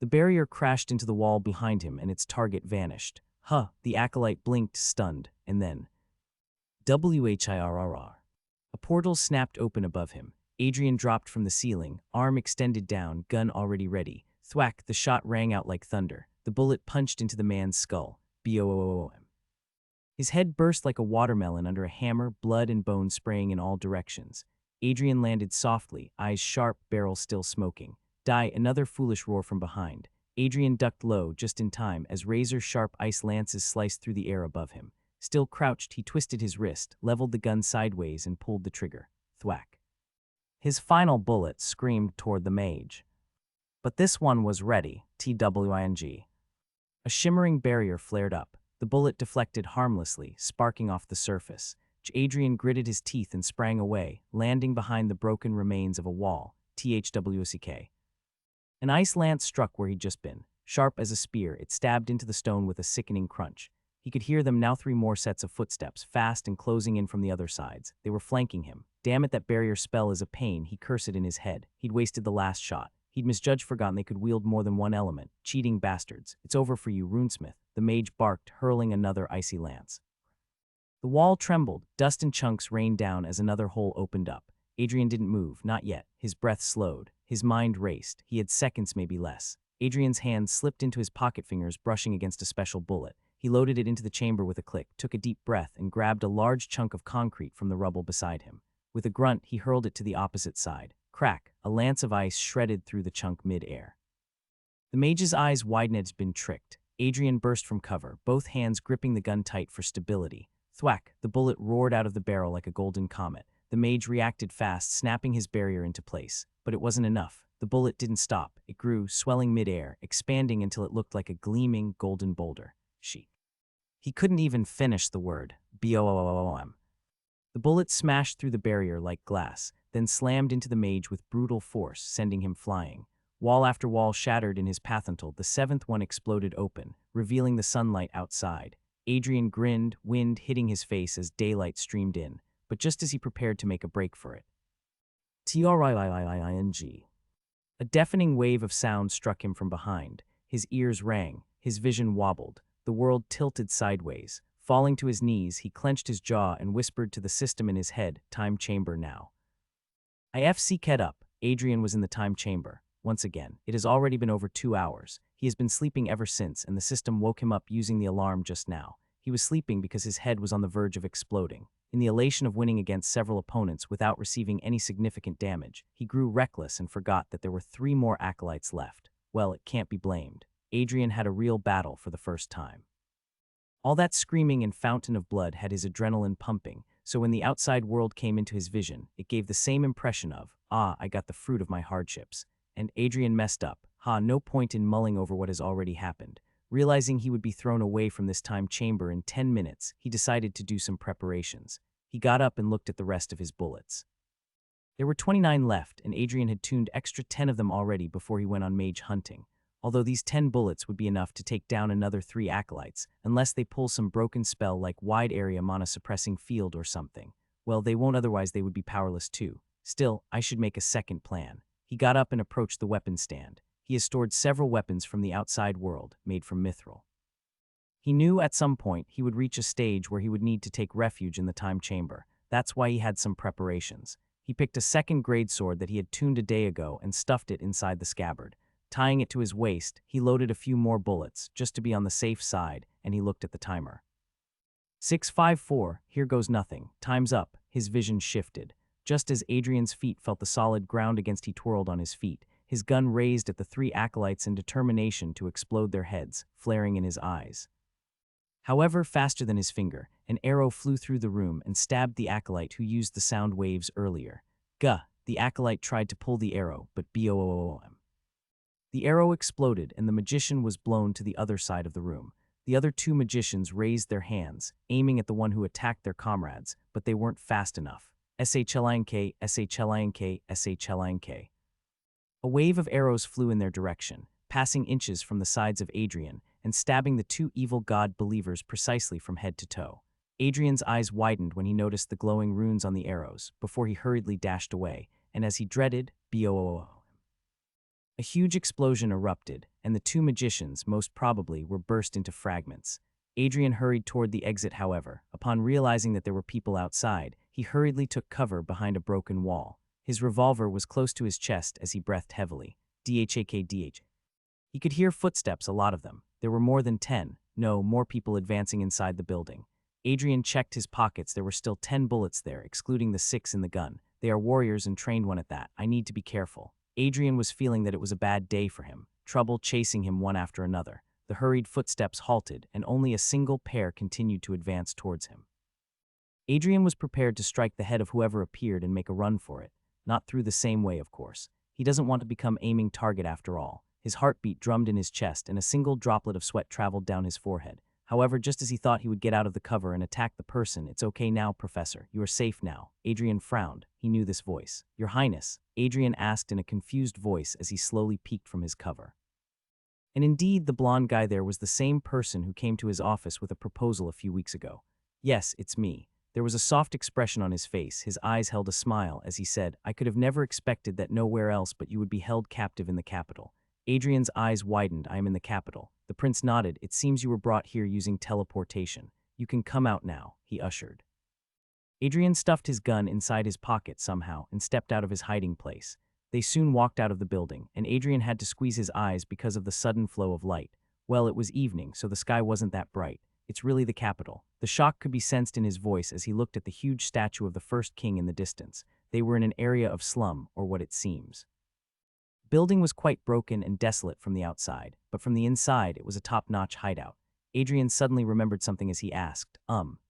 The barrier crashed into the wall behind him and its target vanished. Huh, the acolyte blinked, stunned, and then WHIRRR. A portal snapped open above him. Adrian dropped from the ceiling, arm extended down, gun already ready. Thwack, the shot rang out like thunder. The bullet punched into the man's skull. BOOM. His head burst like a watermelon under a hammer, blood and bone spraying in all directions. Adrian landed softly, eyes sharp, barrel still smoking. Die, another foolish roar from behind. Adrian ducked low just in time as razor-sharp ice lances sliced through the air above him. Still crouched, he twisted his wrist, leveled the gun sideways, and pulled the trigger. Thwack. His final bullet screamed toward the mage. But this one was ready. TWING. A shimmering barrier flared up. The bullet deflected harmlessly, sparking off the surface. Adrian gritted his teeth and sprang away, landing behind the broken remains of a wall. THWCK. An ice lance struck where he'd just been. Sharp as a spear, it stabbed into the stone with a sickening crunch. He could hear them now, 3 more sets of footsteps, fast and closing in from the other sides. They were flanking him. Damn it, that barrier spell is a pain, he cursed it in his head. He'd wasted the last shot. He'd misjudged, forgotten they could wield more than one element. Cheating bastards. It's over for you, runesmith. The mage barked, hurling another icy lance. The wall trembled. Dust and chunks rained down as another hole opened up. Adrian didn't move, not yet. His breath slowed. His mind raced. He had seconds, maybe less. Adrian's hand slipped into his pocket fingers, brushing against a special bullet. He loaded it into the chamber with a click, took a deep breath, and grabbed a large chunk of concrete from the rubble beside him. With a grunt, he hurled it to the opposite side. Crack! A lance of ice shredded through the chunk mid-air. The mage's eyes widened. Had been tricked. Adrian burst from cover, both hands gripping the gun tight for stability. Thwack! The bullet roared out of the barrel like a golden comet. The mage reacted fast, snapping his barrier into place. But it wasn't enough. The bullet didn't stop. It grew, swelling mid-air, expanding until it looked like a gleaming, golden boulder. He couldn't even finish the word. BOOM. The bullet smashed through the barrier like glass, then slammed into the mage with brutal force, sending him flying. Wall after wall shattered in his path until the 7th one exploded open, revealing the sunlight outside. Adrian grinned, wind hitting his face as daylight streamed in, but just as he prepared to make a break for it. TRIIIING. A deafening wave of sound struck him from behind. His ears rang, his vision wobbled. The world tilted sideways. Falling to his knees, he clenched his jaw and whispered to the system in his head, "Time chamber now." IFC kept up. Adrian was in the time chamber. Once again, it has already been over 2 hours. He has been sleeping ever since, and the system woke him up using the alarm just now. He was sleeping because his head was on the verge of exploding. In the elation of winning against several opponents without receiving any significant damage, he grew reckless and forgot that there were 3 more acolytes left. Well, it can't be blamed. Adrian had a real battle for the first time. All that screaming and fountain of blood had his adrenaline pumping, so when the outside world came into his vision, it gave the same impression of, I got the fruit of my hardships. And Adrian messed up. No point in mulling over what has already happened. Realizing he would be thrown away from this time chamber in 10 minutes, he decided to do some preparations. He got up and looked at the rest of his bullets. There were 29 left, and Adrian had tuned extra 10 of them already before he went on mage hunting. Although these 10 bullets would be enough to take down another 3 acolytes, unless they pull some broken spell like wide area mana suppressing field or something. Well, they won't, otherwise they would be powerless too. Still, I should make a second plan. He got up and approached the weapon stand. He has stored several weapons from the outside world, made from mithril. He knew at some point he would reach a stage where he would need to take refuge in the time chamber. That's why he had some preparations. He picked a second-grade sword that he had tuned a day ago and stuffed it inside the scabbard. Tying it to his waist, he loaded a few more bullets, just to be on the safe side, and he looked at the timer. 6:54, here goes nothing. Time's up. His vision shifted. Just as Adrian's feet felt the solid ground against, he twirled on his feet, his gun raised at the 3 acolytes in determination to explode their heads, flaring in his eyes. However, faster than his finger, an arrow flew through the room and stabbed the acolyte who used the sound waves earlier. The acolyte tried to pull the arrow, but BOOM. The arrow exploded and the magician was blown to the other side of the room. The other 2 magicians raised their hands, aiming at the one who attacked their comrades, but they weren't fast enough. SHLINK, SHLINK, SHLINK. A wave of arrows flew in their direction, passing inches from the sides of Adrian and stabbing the 2 evil god believers precisely from head to toe. Adrian's eyes widened when he noticed the glowing runes on the arrows, before he hurriedly dashed away, and as he dreaded, BOOM. A huge explosion erupted, and the two magicians, most probably, were burst into fragments. Adrian hurried toward the exit, however. Upon realizing that there were people outside, he hurriedly took cover behind a broken wall. His revolver was close to his chest as he breathed heavily. DHAKDH. He could hear footsteps, a lot of them. There were more than 10. No, more people advancing inside the building. Adrian checked his pockets. There were still 10 bullets there, excluding the 6 in the gun. They are warriors and trained one at that. I need to be careful. Adrian was feeling that it was a bad day for him. Trouble chasing him one after another. The hurried footsteps halted, and only a single pair continued to advance towards him. Adrian was prepared to strike the head of whoever appeared and make a run for it. Not through the same way, of course. He doesn't want to become aiming target after all. His heartbeat drummed in his chest, and a single droplet of sweat traveled down his forehead. However, just as he thought he would get out of the cover and attack the person, "It's okay now, Professor. You are safe now." Adrian frowned. He knew this voice. "Your Highness," Adrian asked in a confused voice as he slowly peeked from his cover. And indeed, the blonde guy there was the same person who came to his office with a proposal a few weeks ago. "Yes, it's me." There was a soft expression on his face. His eyes held a smile as he said, "I could have never expected that nowhere else but you would be held captive in the capital." Adrian's eyes widened. "I am in the capital." The prince nodded. "It seems you were brought here using teleportation. You can come out now," he ushered. Adrian stuffed his gun inside his pocket somehow and stepped out of his hiding place. They soon walked out of the building, and Adrian had to squeeze his eyes because of the sudden flow of light. Well, it was evening, so the sky wasn't that bright. It's really the capital. The shock could be sensed in his voice as he looked at the huge statue of the first king in the distance. They were in an area of slum, or what it seems. The building was quite broken and desolate from the outside, but from the inside it was a top-notch hideout. Adrian suddenly remembered something as he asked,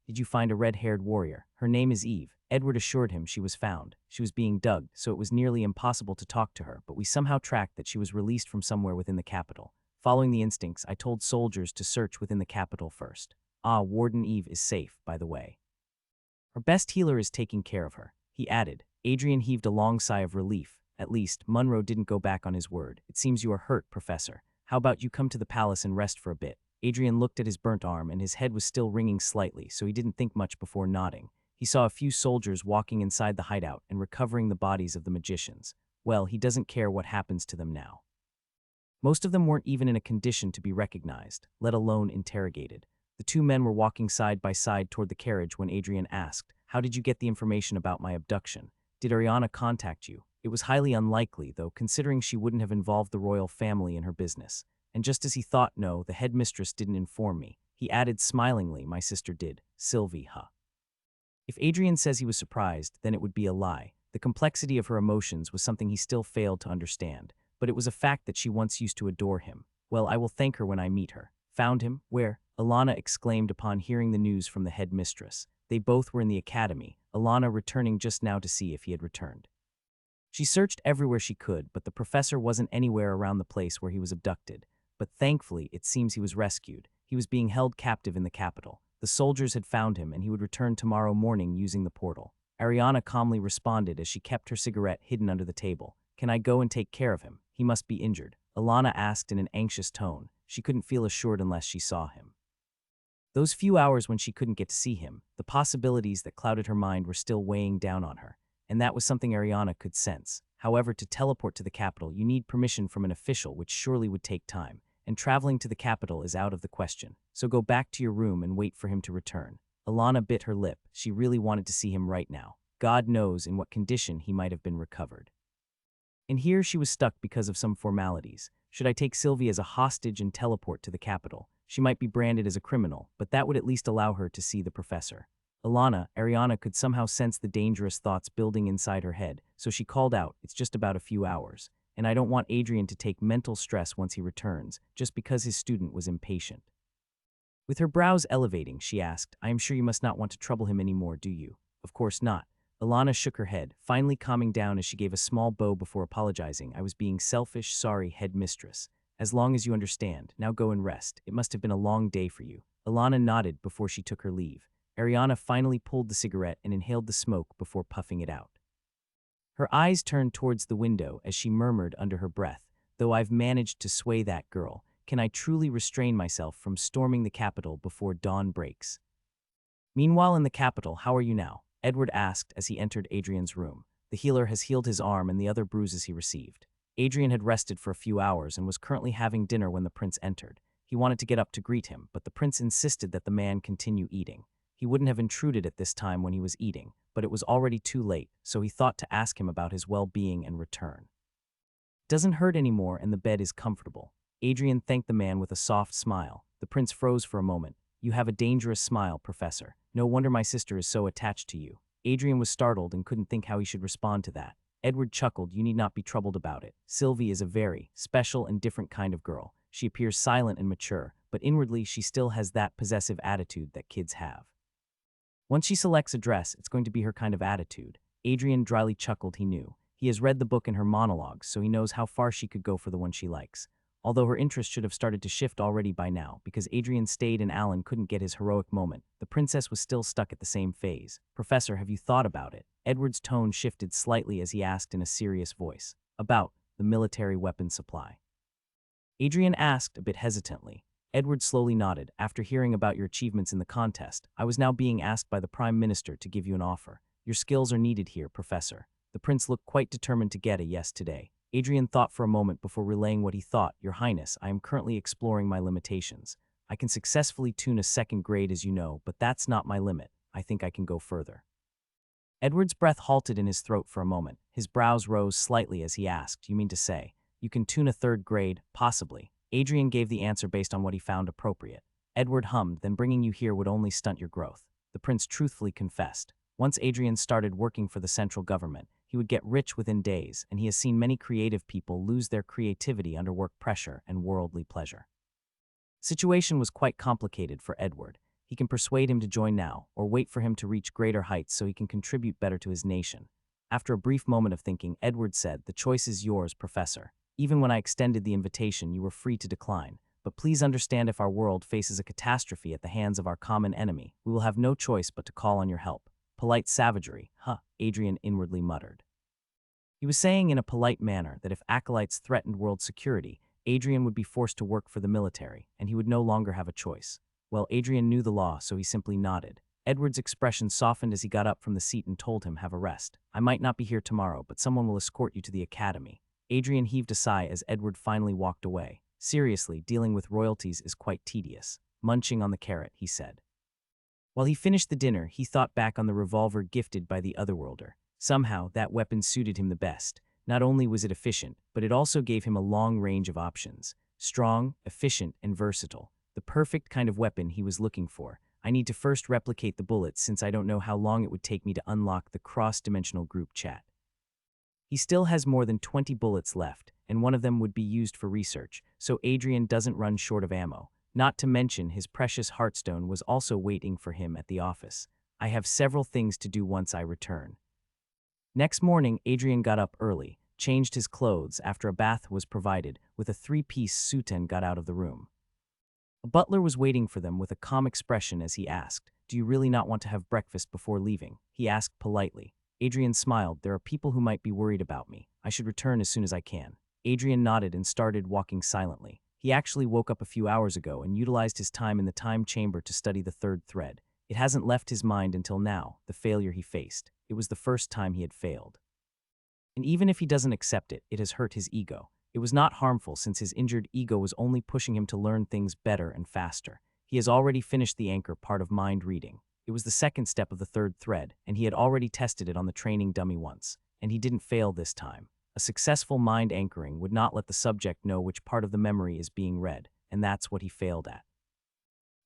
"Did you find a red-haired warrior? Her name is Eve." Edward assured him she was found. She was being dug, so it was nearly impossible to talk to her, but we somehow tracked that she was released from somewhere within the capital. Following the instincts, I told soldiers to search within the capital first. Warden Eve is safe, by the way. Our best healer is taking care of her," he added. Adrian heaved a long sigh of relief. At least, Monroe didn't go back on his word. "It seems you are hurt, Professor. How about you come to the palace and rest for a bit?" Adrian looked at his burnt arm, and his head was still ringing slightly, so he didn't think much before nodding. He saw a few soldiers walking inside the hideout and recovering the bodies of the magicians. Well, he doesn't care what happens to them now. Most of them weren't even in a condition to be recognized, let alone interrogated. The two men were walking side by side toward the carriage when Adrian asked, "How did you get the information about my abduction? Did Ariana contact you?" It was highly unlikely, though, considering she wouldn't have involved the royal family in her business. And just as he thought, "No, the headmistress didn't inform me," he added smilingly, "My sister did. Sylvie, huh?" If Adrian says he was surprised, then it would be a lie. The complexity of her emotions was something he still failed to understand, but it was a fact that she once used to adore him. "Well, I will thank her when I meet her." "Found him? Where?" Alana exclaimed upon hearing the news from the headmistress. They both were in the academy, Alana returning just now to see if he had returned. She searched everywhere she could, but the professor wasn't anywhere around the place where he was abducted. But thankfully, it seems he was rescued. He was being held captive in the capital. The soldiers had found him, and he would return tomorrow morning using the portal. Ariana calmly responded as she kept her cigarette hidden under the table. "Can I go and take care of him? He must be injured," Alana asked in an anxious tone. She couldn't feel assured unless she saw him. Those few hours when she couldn't get to see him, the possibilities that clouded her mind were still weighing down on her, and that was something Ariana could sense. However, to teleport to the capital, you need permission from an official, which surely would take time, and traveling to the capital is out of the question. So go back to your room and wait for him to return. Alana bit her lip. She really wanted to see him right now. God knows in what condition he might have been recovered. And here she was stuck because of some formalities. Should I take Sylvia as a hostage and teleport to the capital? She might be branded as a criminal, but that would at least allow her to see the professor. Ariana could somehow sense the dangerous thoughts building inside her head, so she called out, "It's just about a few hours, and I don't want Adrian to take mental stress once he returns, just because his student was impatient." With her brows elevating, she asked, "I am sure you must not want to trouble him anymore, do you?" "Of course not." Alana shook her head, finally calming down as she gave a small bow before apologizing. "I was being selfish, sorry, headmistress. As long as you understand, now go and rest. It must have been a long day for you." Alana nodded before she took her leave. Ariana finally pulled the cigarette and inhaled the smoke before puffing it out. Her eyes turned towards the window as she murmured under her breath, "Though I've managed to sway that girl, can I truly restrain myself from storming the capital before dawn breaks?" Meanwhile in the capital, "How are you now?" Edward asked as he entered Adrian's room. "The healer has healed his arm and the other bruises he received." Adrian had rested for a few hours and was currently having dinner when the prince entered. He wanted to get up to greet him, but the prince insisted that the man continue eating. He wouldn't have intruded at this time when he was eating, but it was already too late, so he thought to ask him about his well-being and return. Doesn't hurt anymore and the bed is comfortable. Adrian thanked the man with a soft smile. The prince froze for a moment. You have a dangerous smile, Professor. No wonder my sister is so attached to you. Adrian was startled and couldn't think how he should respond to that. Edward chuckled. You need not be troubled about it. Sylvie is a very special and different kind of girl. She appears silent and mature, but inwardly she still has that possessive attitude that kids have. Once she selects a dress, it's going to be her kind of attitude. Adrian dryly chuckled. He knew. He has read the book in her monologues, so he knows how far she could go for the one she likes. Although her interest should have started to shift already by now, because Adrian stayed and Alan couldn't get his heroic moment, the princess was still stuck at the same phase. Professor, have you thought about it? Edward's tone shifted slightly as he asked in a serious voice. About the military weapon supply. Adrian asked a bit hesitantly. Edward slowly nodded. After hearing about your achievements in the contest, I was now being asked by the Prime Minister to give you an offer. Your skills are needed here, Professor. The prince looked quite determined to get a yes today. Adrian thought for a moment before relaying what he thought. Your Highness, I am currently exploring my limitations. I can successfully tune a second grade as you know, but that's not my limit. I think I can go further. Edward's breath halted in his throat for a moment. His brows rose slightly as he asked, you mean to say, you can tune a third grade? Possibly. Adrian gave the answer based on what he found appropriate. Edward hummed, then bringing you here would only stunt your growth. The prince truthfully confessed. Once Adrian started working for the central government, he would get rich within days, and he has seen many creative people lose their creativity under work pressure and worldly pleasure. Situation was quite complicated for Edward. He can persuade him to join now, or wait for him to reach greater heights so he can contribute better to his nation. After a brief moment of thinking, Edward said, the choice is yours, Professor. Even when I extended the invitation, you were free to decline. But please understand, if our world faces a catastrophe at the hands of our common enemy, we will have no choice but to call on your help. Polite savagery, huh? Adrian inwardly muttered. He was saying in a polite manner that if acolytes threatened world security, Adrian would be forced to work for the military, and he would no longer have a choice. Well, Adrian knew the law, so he simply nodded. Edward's expression softened as he got up from the seat and told him, have a rest. I might not be here tomorrow, but someone will escort you to the academy. Adrian heaved a sigh as Edward finally walked away. Seriously, dealing with royalties is quite tedious. Munching on the carrot, he said. While he finished the dinner, he thought back on the revolver gifted by the Otherworlder. Somehow, that weapon suited him the best. Not only was it efficient, but it also gave him a long range of options. Strong, efficient, and versatile. The perfect kind of weapon he was looking for. I need to first replicate the bullets since I don't know how long it would take me to unlock the cross-dimensional group chat. He still has more than 20 bullets left, and one of them would be used for research, so Adrian doesn't run short of ammo. Not to mention his precious Heartstone was also waiting for him at the office. I have several things to do once I return. Next morning, Adrian got up early, changed his clothes after a bath was provided, with a 3-piece suit and got out of the room. A butler was waiting for them with a calm expression as he asked, do you really not want to have breakfast before leaving? He asked politely. Adrian smiled. There are people who might be worried about me. I should return as soon as I can. Adrian nodded and started walking silently. He actually woke up a few hours ago and utilized his time in the time chamber to study the third thread. It hasn't left his mind until now, the failure he faced. It was the first time he had failed. And even if he doesn't accept it, it has hurt his ego. It was not harmful since his injured ego was only pushing him to learn things better and faster. He has already finished the anchor part of mind reading. It was the second step of the third thread, and he had already tested it on the training dummy once, and he didn't fail this time. A successful mind anchoring would not let the subject know which part of the memory is being read, and that's what he failed at.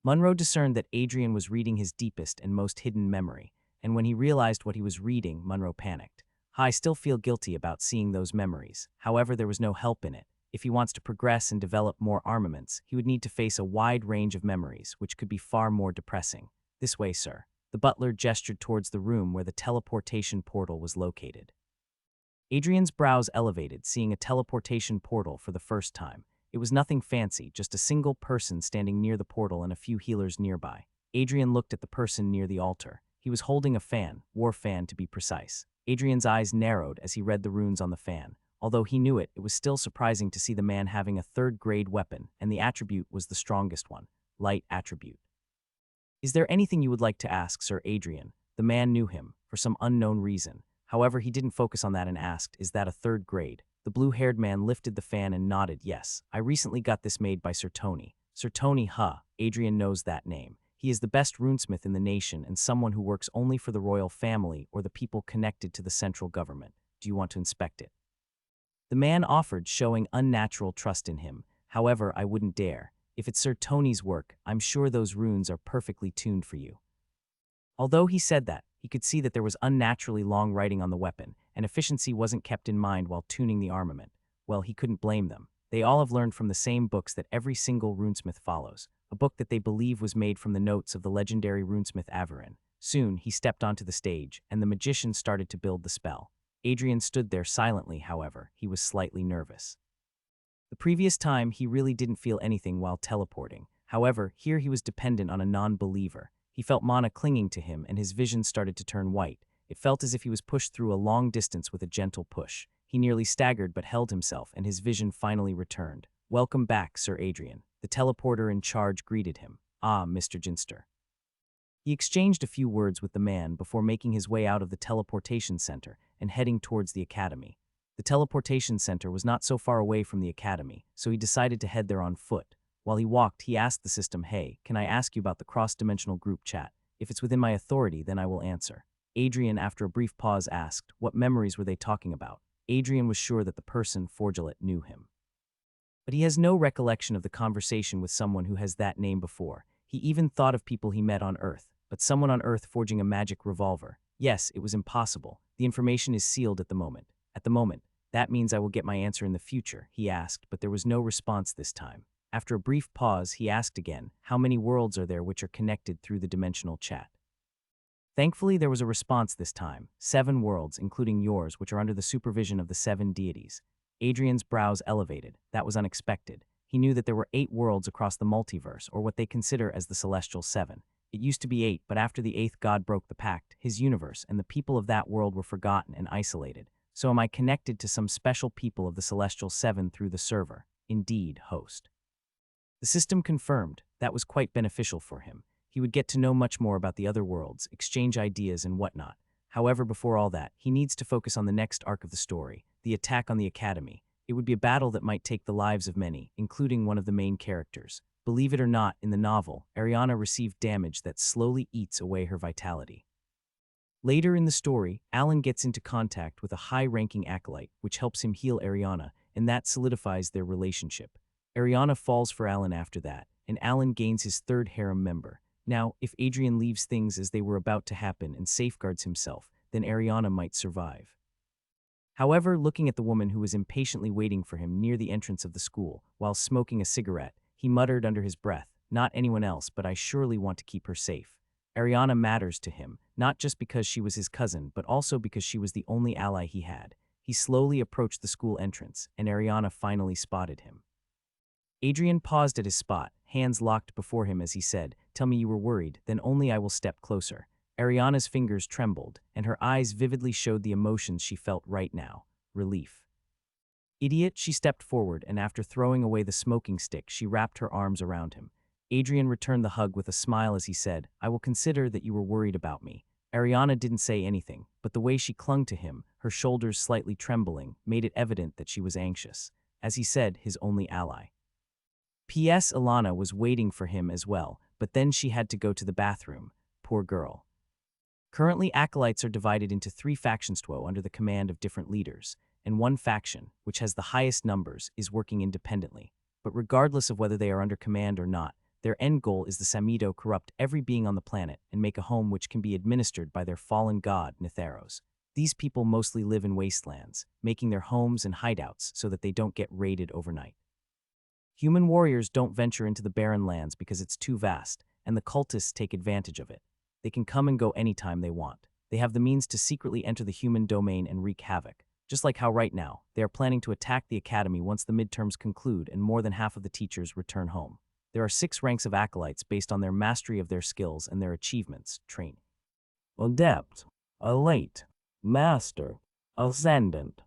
Monroe discerned that Adrian was reading his deepest and most hidden memory, and when he realized what he was reading, Monroe panicked. I still feel guilty about seeing those memories. However, there was no help in it. If he wants to progress and develop more armaments, he would need to face a wide range of memories, which could be far more depressing. This way, sir. The butler gestured towards the room where the teleportation portal was located. Adrian's brows elevated, seeing a teleportation portal for the first time. It was nothing fancy, just a single person standing near the portal and a few healers nearby. Adrian looked at the person near the altar. He was holding a fan, war fan to be precise. Adrian's eyes narrowed as he read the runes on the fan. Although he knew it, it was still surprising to see the man having a third-grade weapon, and the attribute was the strongest one, light attribute. Is there anything you would like to ask, Sir Adrian? The man knew him, for some unknown reason. However, he didn't focus on that and asked, is that a third grade? The blue-haired man lifted the fan and nodded. Yes, I recently got this made by Sir Tony. Sir Tony, huh? Adrian knows that name. He is the best runesmith in the nation and someone who works only for the royal family or the people connected to the central government. Do you want to inspect it? The man offered, showing unnatural trust in him. However, I wouldn't dare. If it's Sir Tony's work, I'm sure those runes are perfectly tuned for you. Although he said that, he could see that there was unnaturally long writing on the weapon, and efficiency wasn't kept in mind while tuning the armament. Well, he couldn't blame them. They all have learned from the same books that every single runesmith follows, a book that they believe was made from the notes of the legendary runesmith Ariana. Soon, he stepped onto the stage, and the magician started to build the spell. Adrian stood there silently, however. He was slightly nervous. The previous time, he really didn't feel anything while teleporting. However, here he was dependent on a non-believer. He felt mana clinging to him, and his vision started to turn white. It felt as if he was pushed through a long distance with a gentle push. He nearly staggered but held himself, and his vision finally returned. "Welcome back, Sir Adrian." The teleporter in charge greeted him. "Ah, Mr. Ginster." He exchanged a few words with the man before making his way out of the teleportation center and heading towards the academy. The teleportation center was not so far away from the academy, so he decided to head there on foot. While he walked, he asked the system, "Hey, can I ask you about the cross-dimensional group chat? If it's within my authority, then I will answer." Adrian, after a brief pause, asked, "What memories were they talking about?" Adrian was sure that the person, Forgelet, knew him. But he has no recollection of the conversation with someone who has that name before. He even thought of people he met on Earth, but someone on Earth forging a magic revolver. Yes, it was impossible. The information is sealed at the moment. At the moment, that means I will get my answer in the future, he asked, but there was no response this time. After a brief pause, he asked again, "How many worlds are there which are connected through the dimensional chat?" Thankfully, there was a response this time. 7 worlds, including yours, which are under the supervision of the 7 deities. Adrian's brows elevated. That was unexpected. He knew that there were 8 worlds across the multiverse, or what they consider as the Celestial 7. It used to be 8, but after the 8th god broke the pact, his universe, and the people of that world were forgotten and isolated. So am I connected to some special people of the Celestial 7 through the server? Indeed, host. The system confirmed. That was quite beneficial for him. He would get to know much more about the other worlds, exchange ideas and whatnot. However, before all that, he needs to focus on the next arc of the story, the attack on the academy. It would be a battle that might take the lives of many, including one of the main characters. Believe it or not, in the novel, Ariana received damage that slowly eats away her vitality. Later in the story, Alan gets into contact with a high-ranking acolyte, which helps him heal Ariana, and that solidifies their relationship. Ariana falls for Alan after that, and Alan gains his 3rd harem member. Now, if Adrian leaves things as they were about to happen and safeguards himself, then Ariana might survive. However, looking at the woman who was impatiently waiting for him near the entrance of the school, while smoking a cigarette, he muttered under his breath, "Not anyone else, but I surely want to keep her safe." Ariana matters to him, not just because she was his cousin, but also because she was the only ally he had. He slowly approached the school entrance, and Ariana finally spotted him. Adrian paused at his spot, hands locked before him as he said, "Tell me you were worried, then only I will step closer." Ariana's fingers trembled, and her eyes vividly showed the emotions she felt right now. Relief. "Idiot," she stepped forward, and after throwing away the smoking stick, she wrapped her arms around him. Adrian returned the hug with a smile as he said, "I will consider that you were worried about me." Ariana didn't say anything, but the way she clung to him, her shoulders slightly trembling, made it evident that she was anxious. As he said, his only ally. P.S. Alana was waiting for him as well, but then she had to go to the bathroom. Poor girl. Currently, acolytes are divided into 3 factions under the command of different leaders, and one faction, which has the highest numbers, is working independently. But regardless of whether they are under command or not, their end goal is the Samido corrupt every being on the planet and make a home which can be administered by their fallen god, Netheros. These people mostly live in wastelands, making their homes and hideouts so that they don't get raided overnight. Human warriors don't venture into the barren lands because it's too vast, and the cultists take advantage of it. They can come and go anytime they want. They have the means to secretly enter the human domain and wreak havoc. Just like how right now, they are planning to attack the academy once the midterms conclude and more than half of the teachers return home. There are 6 ranks of acolytes based on their mastery of their skills and their achievements, training. Adept, Elite, Master, Ascendant,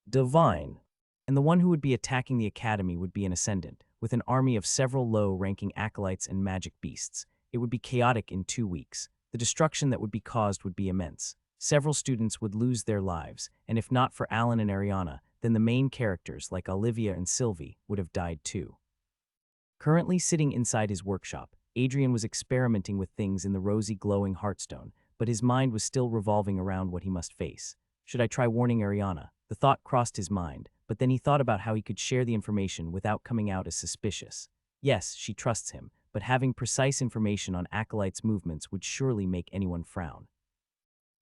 Divine. And the one who would be attacking the academy would be an Ascendant, with an army of several low-ranking acolytes and magic beasts. It would be chaotic in 2 weeks. The destruction that would be caused would be immense. Several students would lose their lives, and if not for Alan and Ariana, then the main characters, like Olivia and Sylvie, would have died too. Currently sitting inside his workshop, Adrian was experimenting with things in the rosy glowing Hearthstone, but his mind was still revolving around what he must face. Should I try warning Ariana? The thought crossed his mind, but then he thought about how he could share the information without coming out as suspicious. Yes, she trusts him, but having precise information on Acolyte's movements would surely make anyone frown.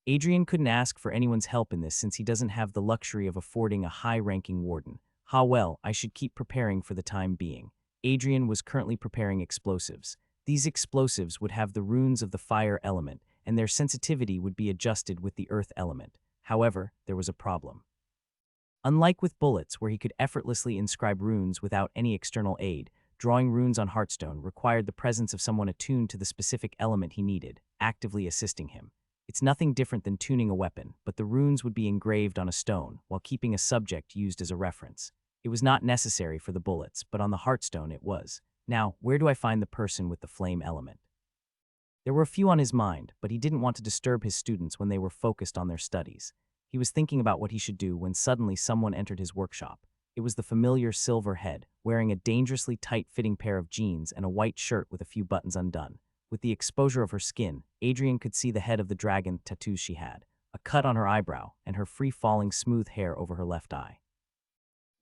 Adrian couldn't ask for anyone's help in this since he doesn't have the luxury of affording a high-ranking warden. Well, I should keep preparing for the time being. Adrian was currently preparing explosives. These explosives would have the runes of the fire element, and their sensitivity would be adjusted with the earth element. However, there was a problem. Unlike with bullets, where he could effortlessly inscribe runes without any external aid, drawing runes on Hearthstone required the presence of someone attuned to the specific element he needed, actively assisting him. It's nothing different than tuning a weapon, but the runes would be engraved on a stone, while keeping a subject used as a reference. It was not necessary for the bullets, but on the Hearthstone it was. Now, where do I find the person with the flame element? There were a few on his mind, but he didn't want to disturb his students when they were focused on their studies. He was thinking about what he should do when suddenly someone entered his workshop. It was the familiar Silver Head, wearing a dangerously tight-fitting pair of jeans and a white shirt with a few buttons undone. With the exposure of her skin, Adrian could see the head of the dragon tattoos she had, a cut on her eyebrow, and her free-falling smooth hair over her left eye.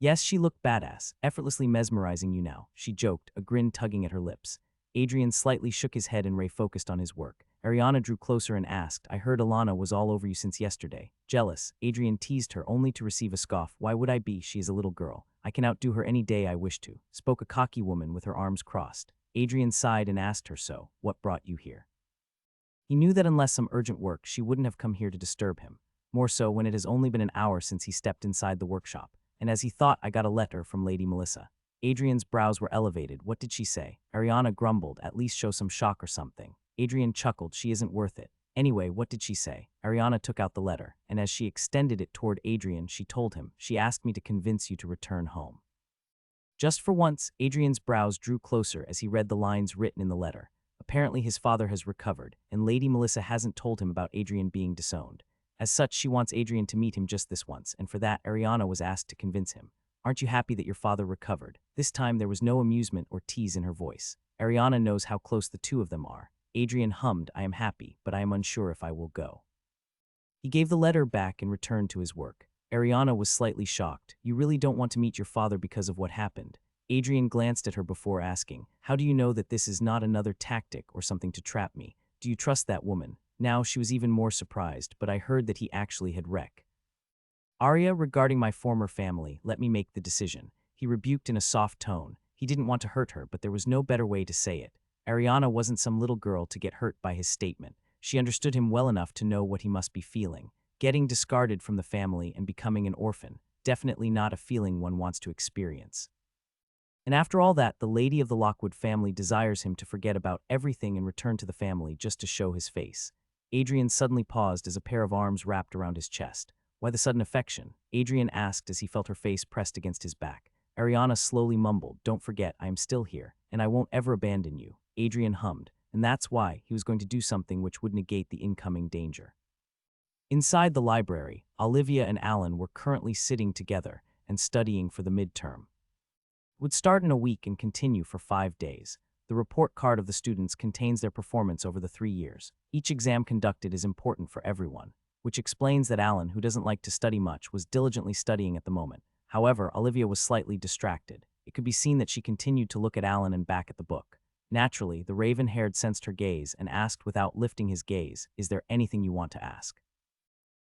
Yes, she looked badass, effortlessly mesmerizing you now, she joked, a grin tugging at her lips. Adrian slightly shook his head and refocused on his work. Ariana drew closer and asked, I heard Alana was all over you since yesterday. Jealous, Adrian teased her only to receive a scoff. Why would I be? She is a little girl. I can outdo her any day I wish to, spoke a cocky woman with her arms crossed. Adrian sighed and asked her, so, what brought you here? He knew that unless some urgent work, she wouldn't have come here to disturb him. More so when it has only been an hour since he stepped inside the workshop. And as he thought, I got a letter from Lady Melissa. Adrian's brows were elevated. What did she say? Ariana grumbled, at least show some shock or something. Adrian chuckled, she isn't worth it. Anyway, what did she say? Ariana took out the letter, and as she extended it toward Adrian, she told him, she asked me to convince you to return home. Just for once, Adrian's brows drew closer as he read the lines written in the letter. Apparently his father has recovered, and Lady Melissa hasn't told him about Adrian being disowned. As such, she wants Adrian to meet him just this once, and for that, Ariana was asked to convince him. Aren't you happy that your father recovered? This time there was no amusement or tease in her voice. Ariana knows how close the two of them are. Adrian hummed, I am happy, but I am unsure if I will go. He gave the letter back and returned to his work. Ariana was slightly shocked. You really don't want to meet your father because of what happened? Adrian glanced at her before asking, how do you know that this is not another tactic or something to trap me? Do you trust that woman? Now she was even more surprised, but I heard that he actually had wrecked. Arya, regarding my former family, let me make the decision. He rebuked in a soft tone. He didn't want to hurt her, but there was no better way to say it. Ariana wasn't some little girl to get hurt by his statement. She understood him well enough to know what he must be feeling. Getting discarded from the family and becoming an orphan, definitely not a feeling one wants to experience. And after all that, the lady of the Lockwood family desires him to forget about everything and return to the family just to show his face. Adrian suddenly paused as a pair of arms wrapped around his chest. Why the sudden affection? Adrian asked as he felt her face pressed against his back. Ariana slowly mumbled, don't forget, I am still here, and I won't ever abandon you. Adrian hummed, and that's why he was going to do something which would negate the incoming danger. Inside the library, Olivia and Alan were currently sitting together and studying for the midterm. It would start in a week and continue for 5 days. The report card of the students contains their performance over the 3 years. Each exam conducted is important for everyone, which explains that Alan, who doesn't like to study much, was diligently studying at the moment. However, Olivia was slightly distracted. It could be seen that she continued to look at Alan and back at the book. Naturally, the raven-haired sensed her gaze and asked without lifting his gaze, is there anything you want to ask?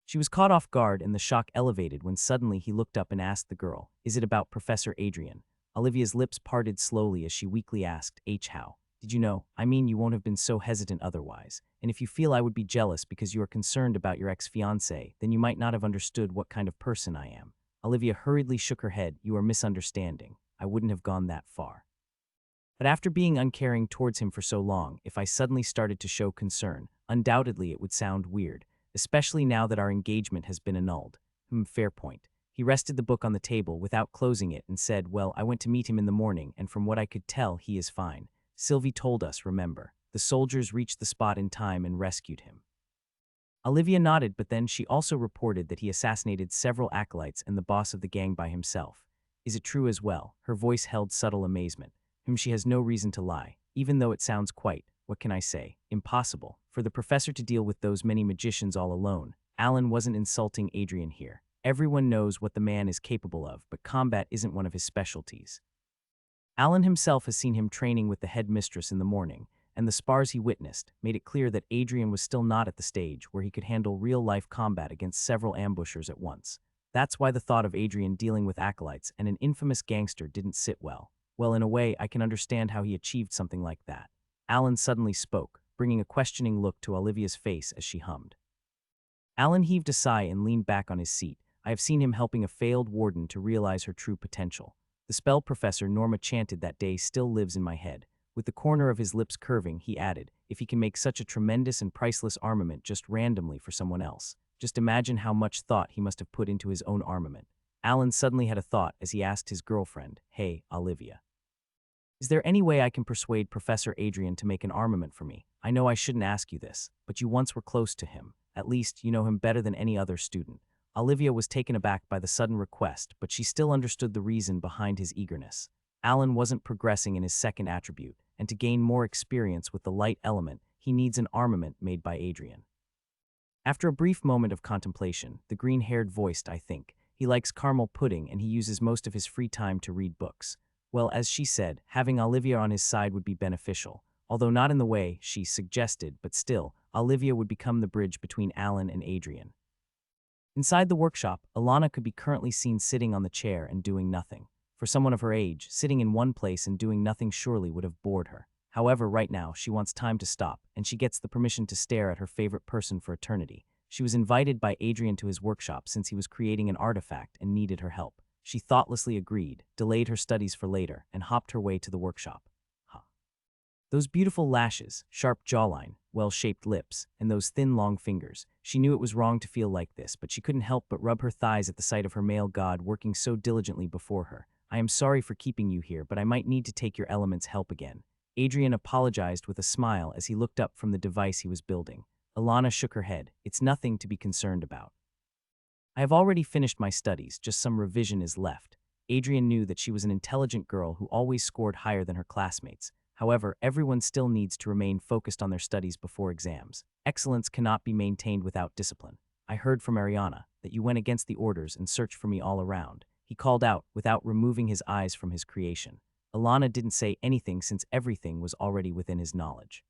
She was caught off guard and the shock elevated when suddenly he looked up and asked the girl, is it about Professor Adrian? Olivia's lips parted slowly as she weakly asked, how? Did you know? I mean, you won't have been so hesitant otherwise. And if you feel I would be jealous because you are concerned about your ex-fiancé, then you might not have understood what kind of person I am. Olivia hurriedly shook her head. You are misunderstanding. I wouldn't have gone that far. But after being uncaring towards him for so long, if I suddenly started to show concern, undoubtedly it would sound weird, especially now that our engagement has been annulled. Fair point. He rested the book on the table without closing it and said, well, I went to meet him in the morning, and from what I could tell, he is fine. Sylvie told us, remember. The soldiers reached the spot in time and rescued him. Olivia nodded, but then she also reported that he assassinated several acolytes and the boss of the gang by himself. Is it true as well? Her voice held subtle amazement. She has no reason to lie, even though it sounds quite, what can I say, impossible for the professor to deal with those many magicians all alone. Alan wasn't insulting Adrian here. Everyone knows what the man is capable of, but combat isn't one of his specialties. Alan himself has seen him training with the headmistress in the morning, and the spars he witnessed made it clear that Adrian was still not at the stage where he could handle real-life combat against several ambushers at once. That's why the thought of Adrian dealing with acolytes and an infamous gangster didn't sit well. Well, in a way, I can understand how he achieved something like that. Alan suddenly spoke, bringing a questioning look to Olivia's face as she hummed. Alan heaved a sigh and leaned back on his seat. I have seen him helping a failed warden to realize her true potential. The spell Professor Norma chanted that day still lives in my head. With the corner of his lips curving, he added, if he can make such a tremendous and priceless armament just randomly for someone else, just imagine how much thought he must have put into his own armament. Alan suddenly had a thought as he asked his girlfriend, hey, Olivia. Is there any way I can persuade Professor Adrian to make an armament for me? I know I shouldn't ask you this, but you once were close to him. At least, you know him better than any other student. Olivia was taken aback by the sudden request, but she still understood the reason behind his eagerness. Alan wasn't progressing in his second attribute, and to gain more experience with the light element, he needs an armament made by Adrian. After a brief moment of contemplation, the green-haired voiced, I think. He likes caramel pudding and he uses most of his free time to read books. Well, as she said, having Olivia on his side would be beneficial, although not in the way she suggested, but still, Olivia would become the bridge between Alan and Adrian. Inside the workshop, Alana could be currently seen sitting on the chair and doing nothing. For someone of her age, sitting in one place and doing nothing surely would have bored her. However, right now, she wants time to stop, and she gets the permission to stare at her favorite person for eternity. She was invited by Adrian to his workshop since he was creating an artifact and needed her help. She thoughtlessly agreed, delayed her studies for later, and hopped her way to the workshop. Those beautiful lashes, sharp jawline, well-shaped lips, and those thin, long fingers. She knew it was wrong to feel like this, but she couldn't help but rub her thighs at the sight of her male god working so diligently before her. I am sorry for keeping you here, but I might need to take your element's help again. Adrian apologized with a smile as he looked up from the device he was building. Alana shook her head. It's nothing to be concerned about. I have already finished my studies, just some revision is left. Adrian knew that she was an intelligent girl who always scored higher than her classmates. However, everyone still needs to remain focused on their studies before exams. Excellence cannot be maintained without discipline. I heard from Ariana that you went against the orders and searched for me all around. He called out without removing his eyes from his creation. Alana didn't say anything since everything was already within his knowledge.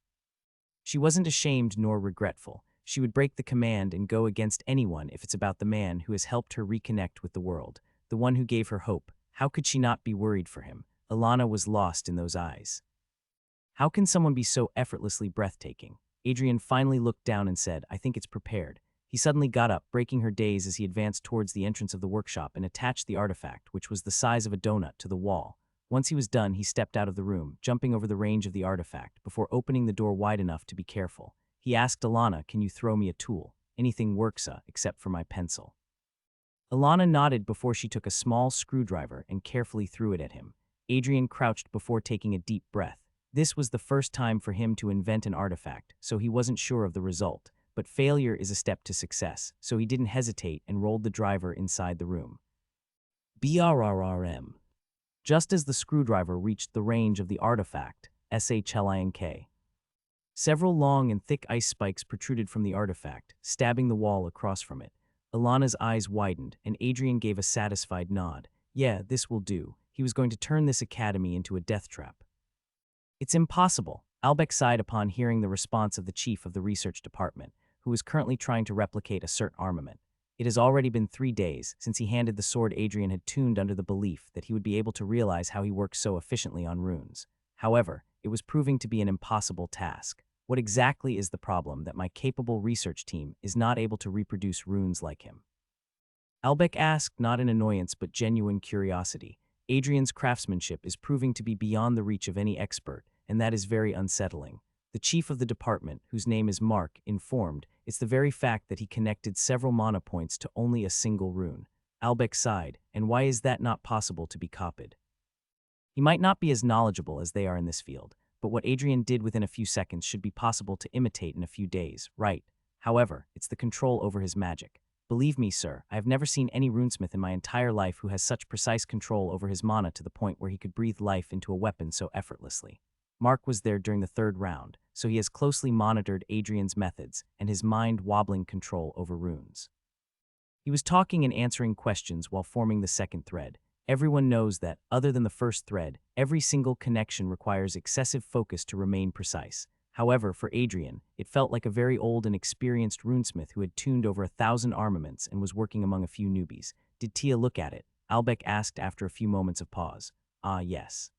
She wasn't ashamed nor regretful. She would break the command and go against anyone if it's about the man who has helped her reconnect with the world, the one who gave her hope. How could she not be worried for him? Alana was lost in those eyes. How can someone be so effortlessly breathtaking? Adrian finally looked down and said, I think it's prepared. He suddenly got up, breaking her daze as he advanced towards the entrance of the workshop and attached the artifact, which was the size of a donut, to the wall. Once he was done, he stepped out of the room, jumping over the range of the artifact, before opening the door wide enough to be careful. He asked Alana, can you throw me a tool? Anything works, except for my pencil. Alana nodded before she took a small screwdriver and carefully threw it at him. Adrian crouched before taking a deep breath. This was the first time for him to invent an artifact, so he wasn't sure of the result. But failure is a step to success, so he didn't hesitate and rolled the driver inside the room. BRRRM. Just as the screwdriver reached the range of the artifact, SHLINK. Several long and thick ice spikes protruded from the artifact, stabbing the wall across from it. Alana's eyes widened, and Adrian gave a satisfied nod. Yeah, this will do. He was going to turn this academy into a death trap. It's impossible, Albeck sighed upon hearing the response of the chief of the research department, who was currently trying to replicate a certain armament. It has already been 3 days since he handed the sword Adrian had tuned under the belief that he would be able to realize how he works so efficiently on runes. However, it was proving to be an impossible task. What exactly is the problem that my capable research team is not able to reproduce runes like him? Albeck asked, not in annoyance but genuine curiosity. Adrian's craftsmanship is proving to be beyond the reach of any expert, and that is very unsettling. The chief of the department, whose name is Mark, informed, it's the very fact that he connected several mana points to only a single rune. Albeck sighed, and why is that not possible to be copied? He might not be as knowledgeable as they are in this field, but what Adrian did within a few seconds should be possible to imitate in a few days, right? However, it's the control over his magic. Believe me, sir, I have never seen any runesmith in my entire life who has such precise control over his mana to the point where he could breathe life into a weapon so effortlessly. Mark was there during the third round, so he has closely monitored Adrian's methods and his mind-wobbling control over runes. He was talking and answering questions while forming the second thread. Everyone knows that, other than the first thread, every single connection requires excessive focus to remain precise. However, for Adrian, it felt like a very old and experienced runesmith who had tuned over 1,000 armaments and was working among a few newbies. Did Tia look at it? Albeck asked after a few moments of pause. Ah, yes.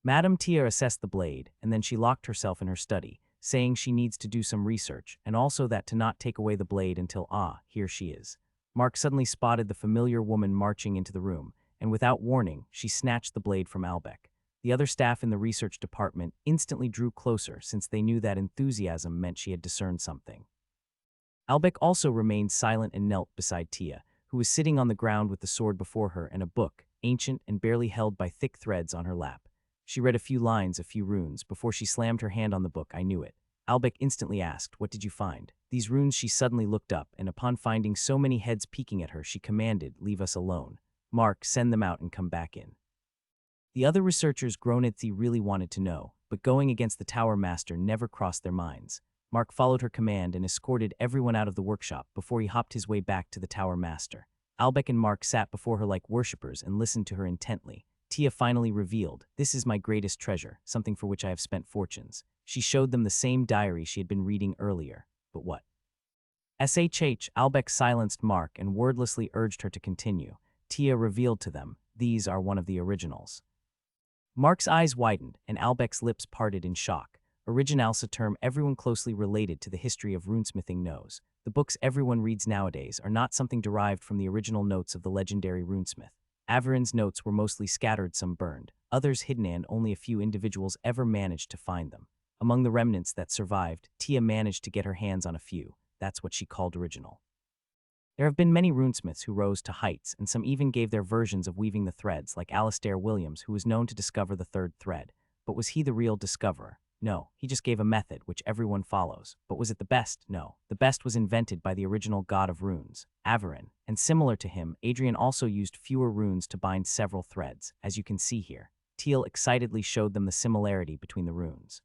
Madame Tia assessed the blade, and then she locked herself in her study, saying she needs to do some research, and also that to not take away the blade until, here she is. Mark suddenly spotted the familiar woman marching into the room, and without warning, she snatched the blade from Albeck. The other staff in the research department instantly drew closer since they knew that enthusiasm meant she had discerned something. Albeck also remained silent and knelt beside Tia, who was sitting on the ground with the sword before her and a book, ancient and barely held by thick threads, on her lap. She read a few lines, a few runes, before she slammed her hand on the book. I knew it. Albeck instantly asked, "What did you find?" These runes. She suddenly looked up, and upon finding so many heads peeking at her, she commanded, "Leave us alone. Mark, send them out and come back in." The other researchers groaned. They really wanted to know, but going against the Tower Master never crossed their minds. Mark followed her command and escorted everyone out of the workshop before he hopped his way back to the Tower Master. Albeck and Mark sat before her like worshippers and listened to her intently. Tia finally revealed, "This is my greatest treasure, something for which I have spent fortunes." She showed them the same diary she had been reading earlier. But what? Albeck silenced Mark and wordlessly urged her to continue. Tia revealed to them, "These are one of the originals." Mark's eyes widened, and Albeck's lips parted in shock. Originals, a term everyone closely related to the history of runesmithing knows. The books everyone reads nowadays are not something derived from the original notes of the legendary runesmith. Averin's notes were mostly scattered, some burned, others hidden, and only a few individuals ever managed to find them. Among the remnants that survived, Tia managed to get her hands on a few. That's what she called original. There have been many runesmiths who rose to heights, and some even gave their versions of weaving the threads, like Alastair Williams, who was known to discover the third thread. But was he the real discoverer? No, he just gave a method which everyone follows. But was it the best? No. The best was invented by the original god of runes, Averin, and similar to him, Adrian also used fewer runes to bind several threads, as you can see here. Teal excitedly showed them the similarity between the runes.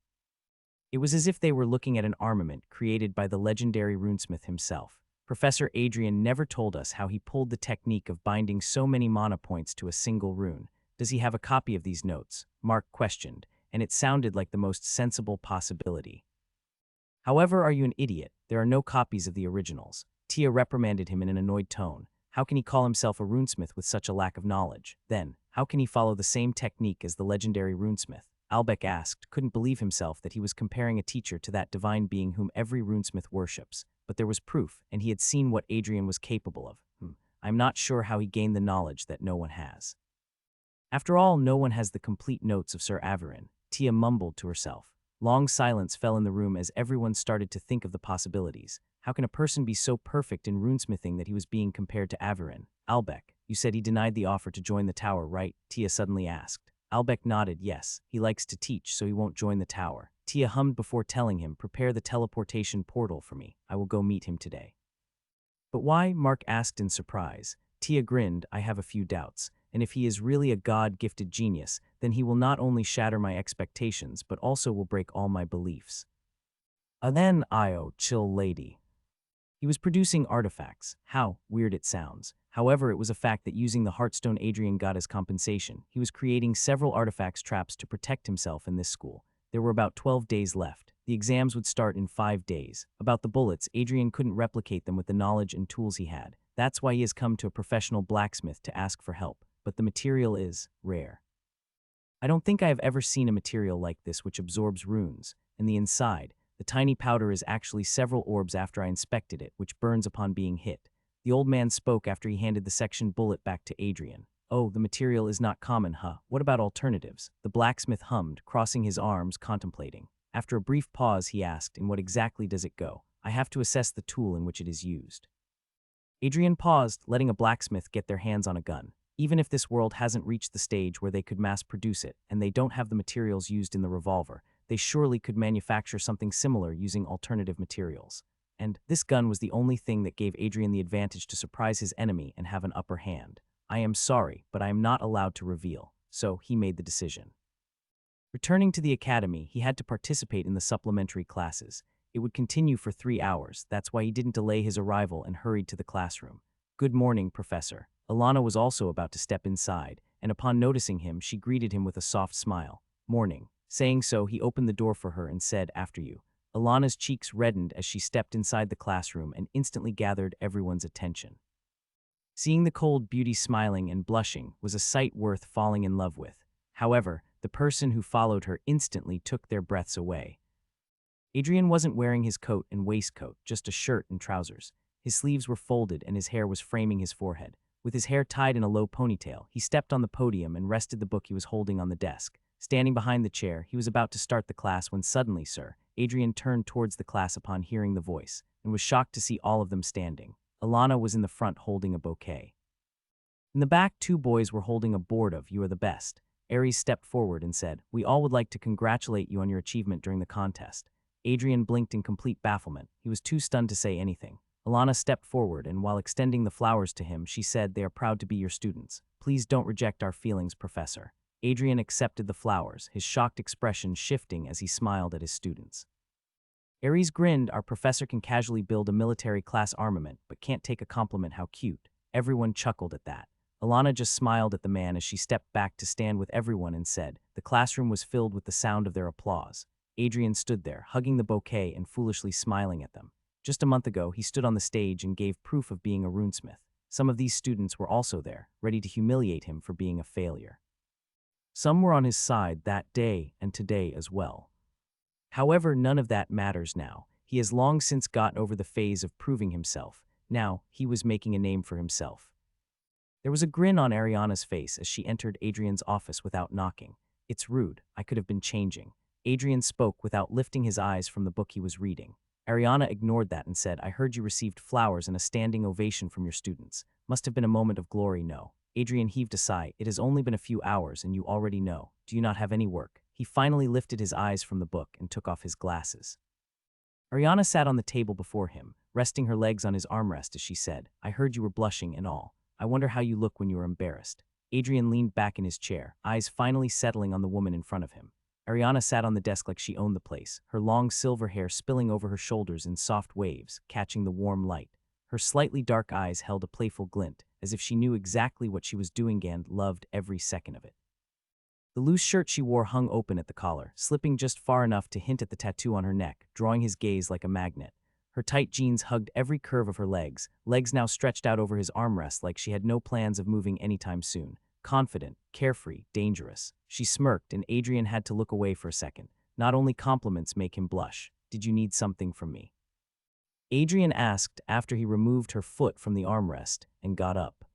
It was as if they were looking at an armament created by the legendary runesmith himself. Professor Adrian never told us how he pulled the technique of binding so many mana points to a single rune. Does he have a copy of these notes? Mark questioned, and it sounded like the most sensible possibility. However, are you an idiot? There are no copies of the originals. Tia reprimanded him in an annoyed tone. How can he call himself a runesmith with such a lack of knowledge? Then, how can he follow the same technique as the legendary runesmith? Albeck asked, couldn't believe himself that he was comparing a teacher to that divine being whom every runesmith worships. But there was proof, and he had seen what Adrian was capable of. I'm not sure how he gained the knowledge that no one has. After all, no one has the complete notes of Sir Averin. Tia mumbled to herself. Long silence fell in the room as everyone started to think of the possibilities. How can a person be so perfect in runesmithing that he was being compared to Averin? Albeck, you said he denied the offer to join the tower, right? Tia suddenly asked. Albeck nodded, yes. He likes to teach, so he won't join the tower. Tia hummed before telling him, prepare the teleportation portal for me. I will go meet him today. But why? Mark asked in surprise. Tia grinned, I have a few doubts. And if he is really a god-gifted genius, then he will not only shatter my expectations, but also will break all my beliefs. Then, chill lady. He was producing artifacts. How weird it sounds. However, it was a fact that using the Heartstone Adrian got as compensation, he was creating several artifacts traps to protect himself in this school. There were about 12 days left. The exams would start in 5 days. About the bullets, Adrian couldn't replicate them with the knowledge and tools he had. That's why he has come to a professional blacksmith to ask for help. But the material is rare. I don't think I have ever seen a material like this which absorbs runes. In the inside, the tiny powder is actually several orbs after I inspected it, which burns upon being hit. The old man spoke after he handed the section bullet back to Adrian. Oh, the material is not common, huh? What about alternatives? The blacksmith hummed, crossing his arms, contemplating. After a brief pause, he asked, in what exactly does it go? I have to assess the tool in which it is used. Adrian paused, letting a blacksmith get their hands on a gun. Even if this world hasn't reached the stage where they could mass produce it, and they don't have the materials used in the revolver, they surely could manufacture something similar using alternative materials. and this gun was the only thing that gave Adrian the advantage to surprise his enemy and have an upper hand. I am sorry, but I am not allowed to reveal, so he made the decision. Returning to the academy, he had to participate in the supplementary classes. It would continue for 3 hours, that's why he didn't delay his arrival and hurried to the classroom. Good morning, Professor. Alana was also about to step inside, and upon noticing him, she greeted him with a soft smile. Morning. Saying so, he opened the door for her and said, after you. Alana's cheeks reddened as she stepped inside the classroom and instantly gathered everyone's attention. Seeing the cold beauty smiling and blushing was a sight worth falling in love with. However, the person who followed her instantly took their breaths away. Adrian wasn't wearing his coat and waistcoat, just a shirt and trousers. His sleeves were folded and his hair was framing his forehead. With his hair tied in a low ponytail, he stepped on the podium and rested the book he was holding on the desk. Standing behind the chair, he was about to start the class when suddenly, sir, Adrian turned towards the class upon hearing the voice, and was shocked to see all of them standing. Alana was in the front holding a bouquet. In the back, 2 boys were holding a board of "You are the best." Aries stepped forward and said, "We all would like to congratulate you on your achievement during the contest." Adrian blinked in complete bafflement. He was too stunned to say anything. Alana stepped forward, and while extending the flowers to him, she said, "They are proud to be your students. Please don't reject our feelings, Professor." Adrian accepted the flowers, his shocked expression shifting as he smiled at his students. Aries grinned. "Our professor can casually build a military-class armament, but can't take a compliment. How cute." Everyone chuckled at that. Alana just smiled at the man as she stepped back to stand with everyone and said, the classroom was filled with the sound of their applause. Adrian stood there, hugging the bouquet and foolishly smiling at them. Just a month ago, he stood on the stage and gave proof of being a runesmith. Some of these students were also there, ready to humiliate him for being a failure. Some were on his side that day and today as well. However, none of that matters now. He has long since gotten over the phase of proving himself. Now, he was making a name for himself. There was a grin on Ariana's face as she entered Adrian's office without knocking. "It's rude. I could have been changing." Adrian spoke without lifting his eyes from the book he was reading. Ariana ignored that and said, "I heard you received flowers and a standing ovation from your students. Must have been a moment of glory, no?" Adrian heaved a sigh. "It has only been a few hours and you already know. Do you not have any work?" He finally lifted his eyes from the book and took off his glasses. Ariana sat on the table before him, resting her legs on his armrest as she said, "I heard you were blushing and all. I wonder how you look when you are embarrassed." Adrian leaned back in his chair, eyes finally settling on the woman in front of him. Ariana sat on the desk like she owned the place, her long silver hair spilling over her shoulders in soft waves, catching the warm light. Her slightly dark eyes held a playful glint, as if she knew exactly what she was doing and loved every second of it. The loose shirt she wore hung open at the collar, slipping just far enough to hint at the tattoo on her neck, drawing his gaze like a magnet. Her tight jeans hugged every curve of her legs now stretched out over his armrest like she had no plans of moving anytime soon. Confident, carefree, dangerous. She smirked, and Adrian had to look away for a second. Not only compliments make him blush. "Did you need something from me?" Adrian asked after he removed her foot from the armrest and got up.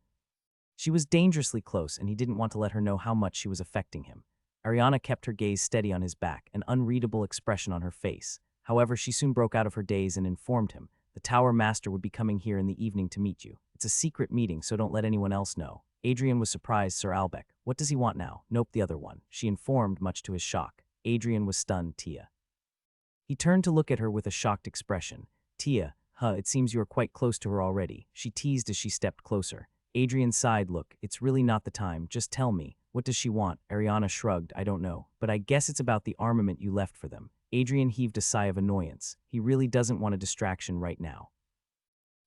She was dangerously close, and he didn't want to let her know how much she was affecting him. Ariana kept her gaze steady on his back, an unreadable expression on her face. However, she soon broke out of her daze and informed him, "The Tower Master would be coming here in the evening to meet you. It's a secret meeting, so don't let anyone else know." Adrian was surprised. "Sir Albec, what does he want now?" "Nope, the other one," she informed, much to his shock. Adrian was stunned. "Tia." He turned to look at her with a shocked expression. "Tia, it seems you are quite close to her already," she teased as she stepped closer. Adrian sighed. "Look, it's really not the time, just tell me. What does she want?" Ariana shrugged. "I don't know, but I guess it's about the armament you left for them." Adrian heaved a sigh of annoyance. He really doesn't want a distraction right now.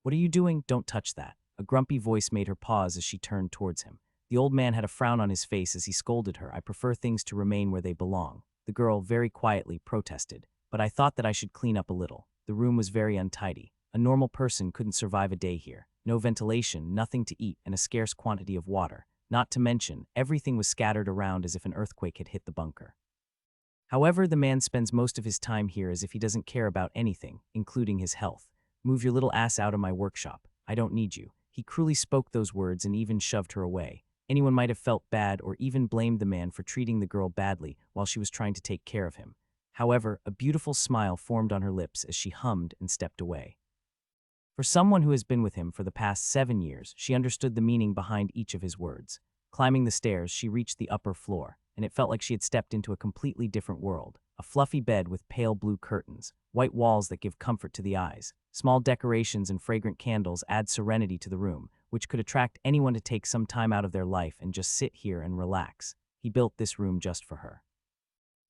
"What are you doing? Don't touch that." A grumpy voice made her pause as she turned towards him. The old man had a frown on his face as he scolded her. "I prefer things to remain where they belong." The girl, very quietly, protested. "But I thought that I should clean up a little." The room was very untidy. A normal person couldn't survive a day here. No ventilation, nothing to eat, and a scarce quantity of water. Not to mention, everything was scattered around as if an earthquake had hit the bunker. However, the man spends most of his time here as if he doesn't care about anything, including his health. "Move your little ass out of my workshop. I don't need you." He cruelly spoke those words and even shoved her away. Anyone might have felt bad or even blamed the man for treating the girl badly while she was trying to take care of him. However, a beautiful smile formed on her lips as she hummed and stepped away. For someone who has been with him for the past 7 years, she understood the meaning behind each of his words. Climbing the stairs, she reached the upper floor, and it felt like she had stepped into a completely different world. A fluffy bed with pale blue curtains, white walls that give comfort to the eyes, Small decorations and fragrant candles add serenity to the room, which could attract anyone to take some time out of their life and just sit here and relax. He built this room just for her.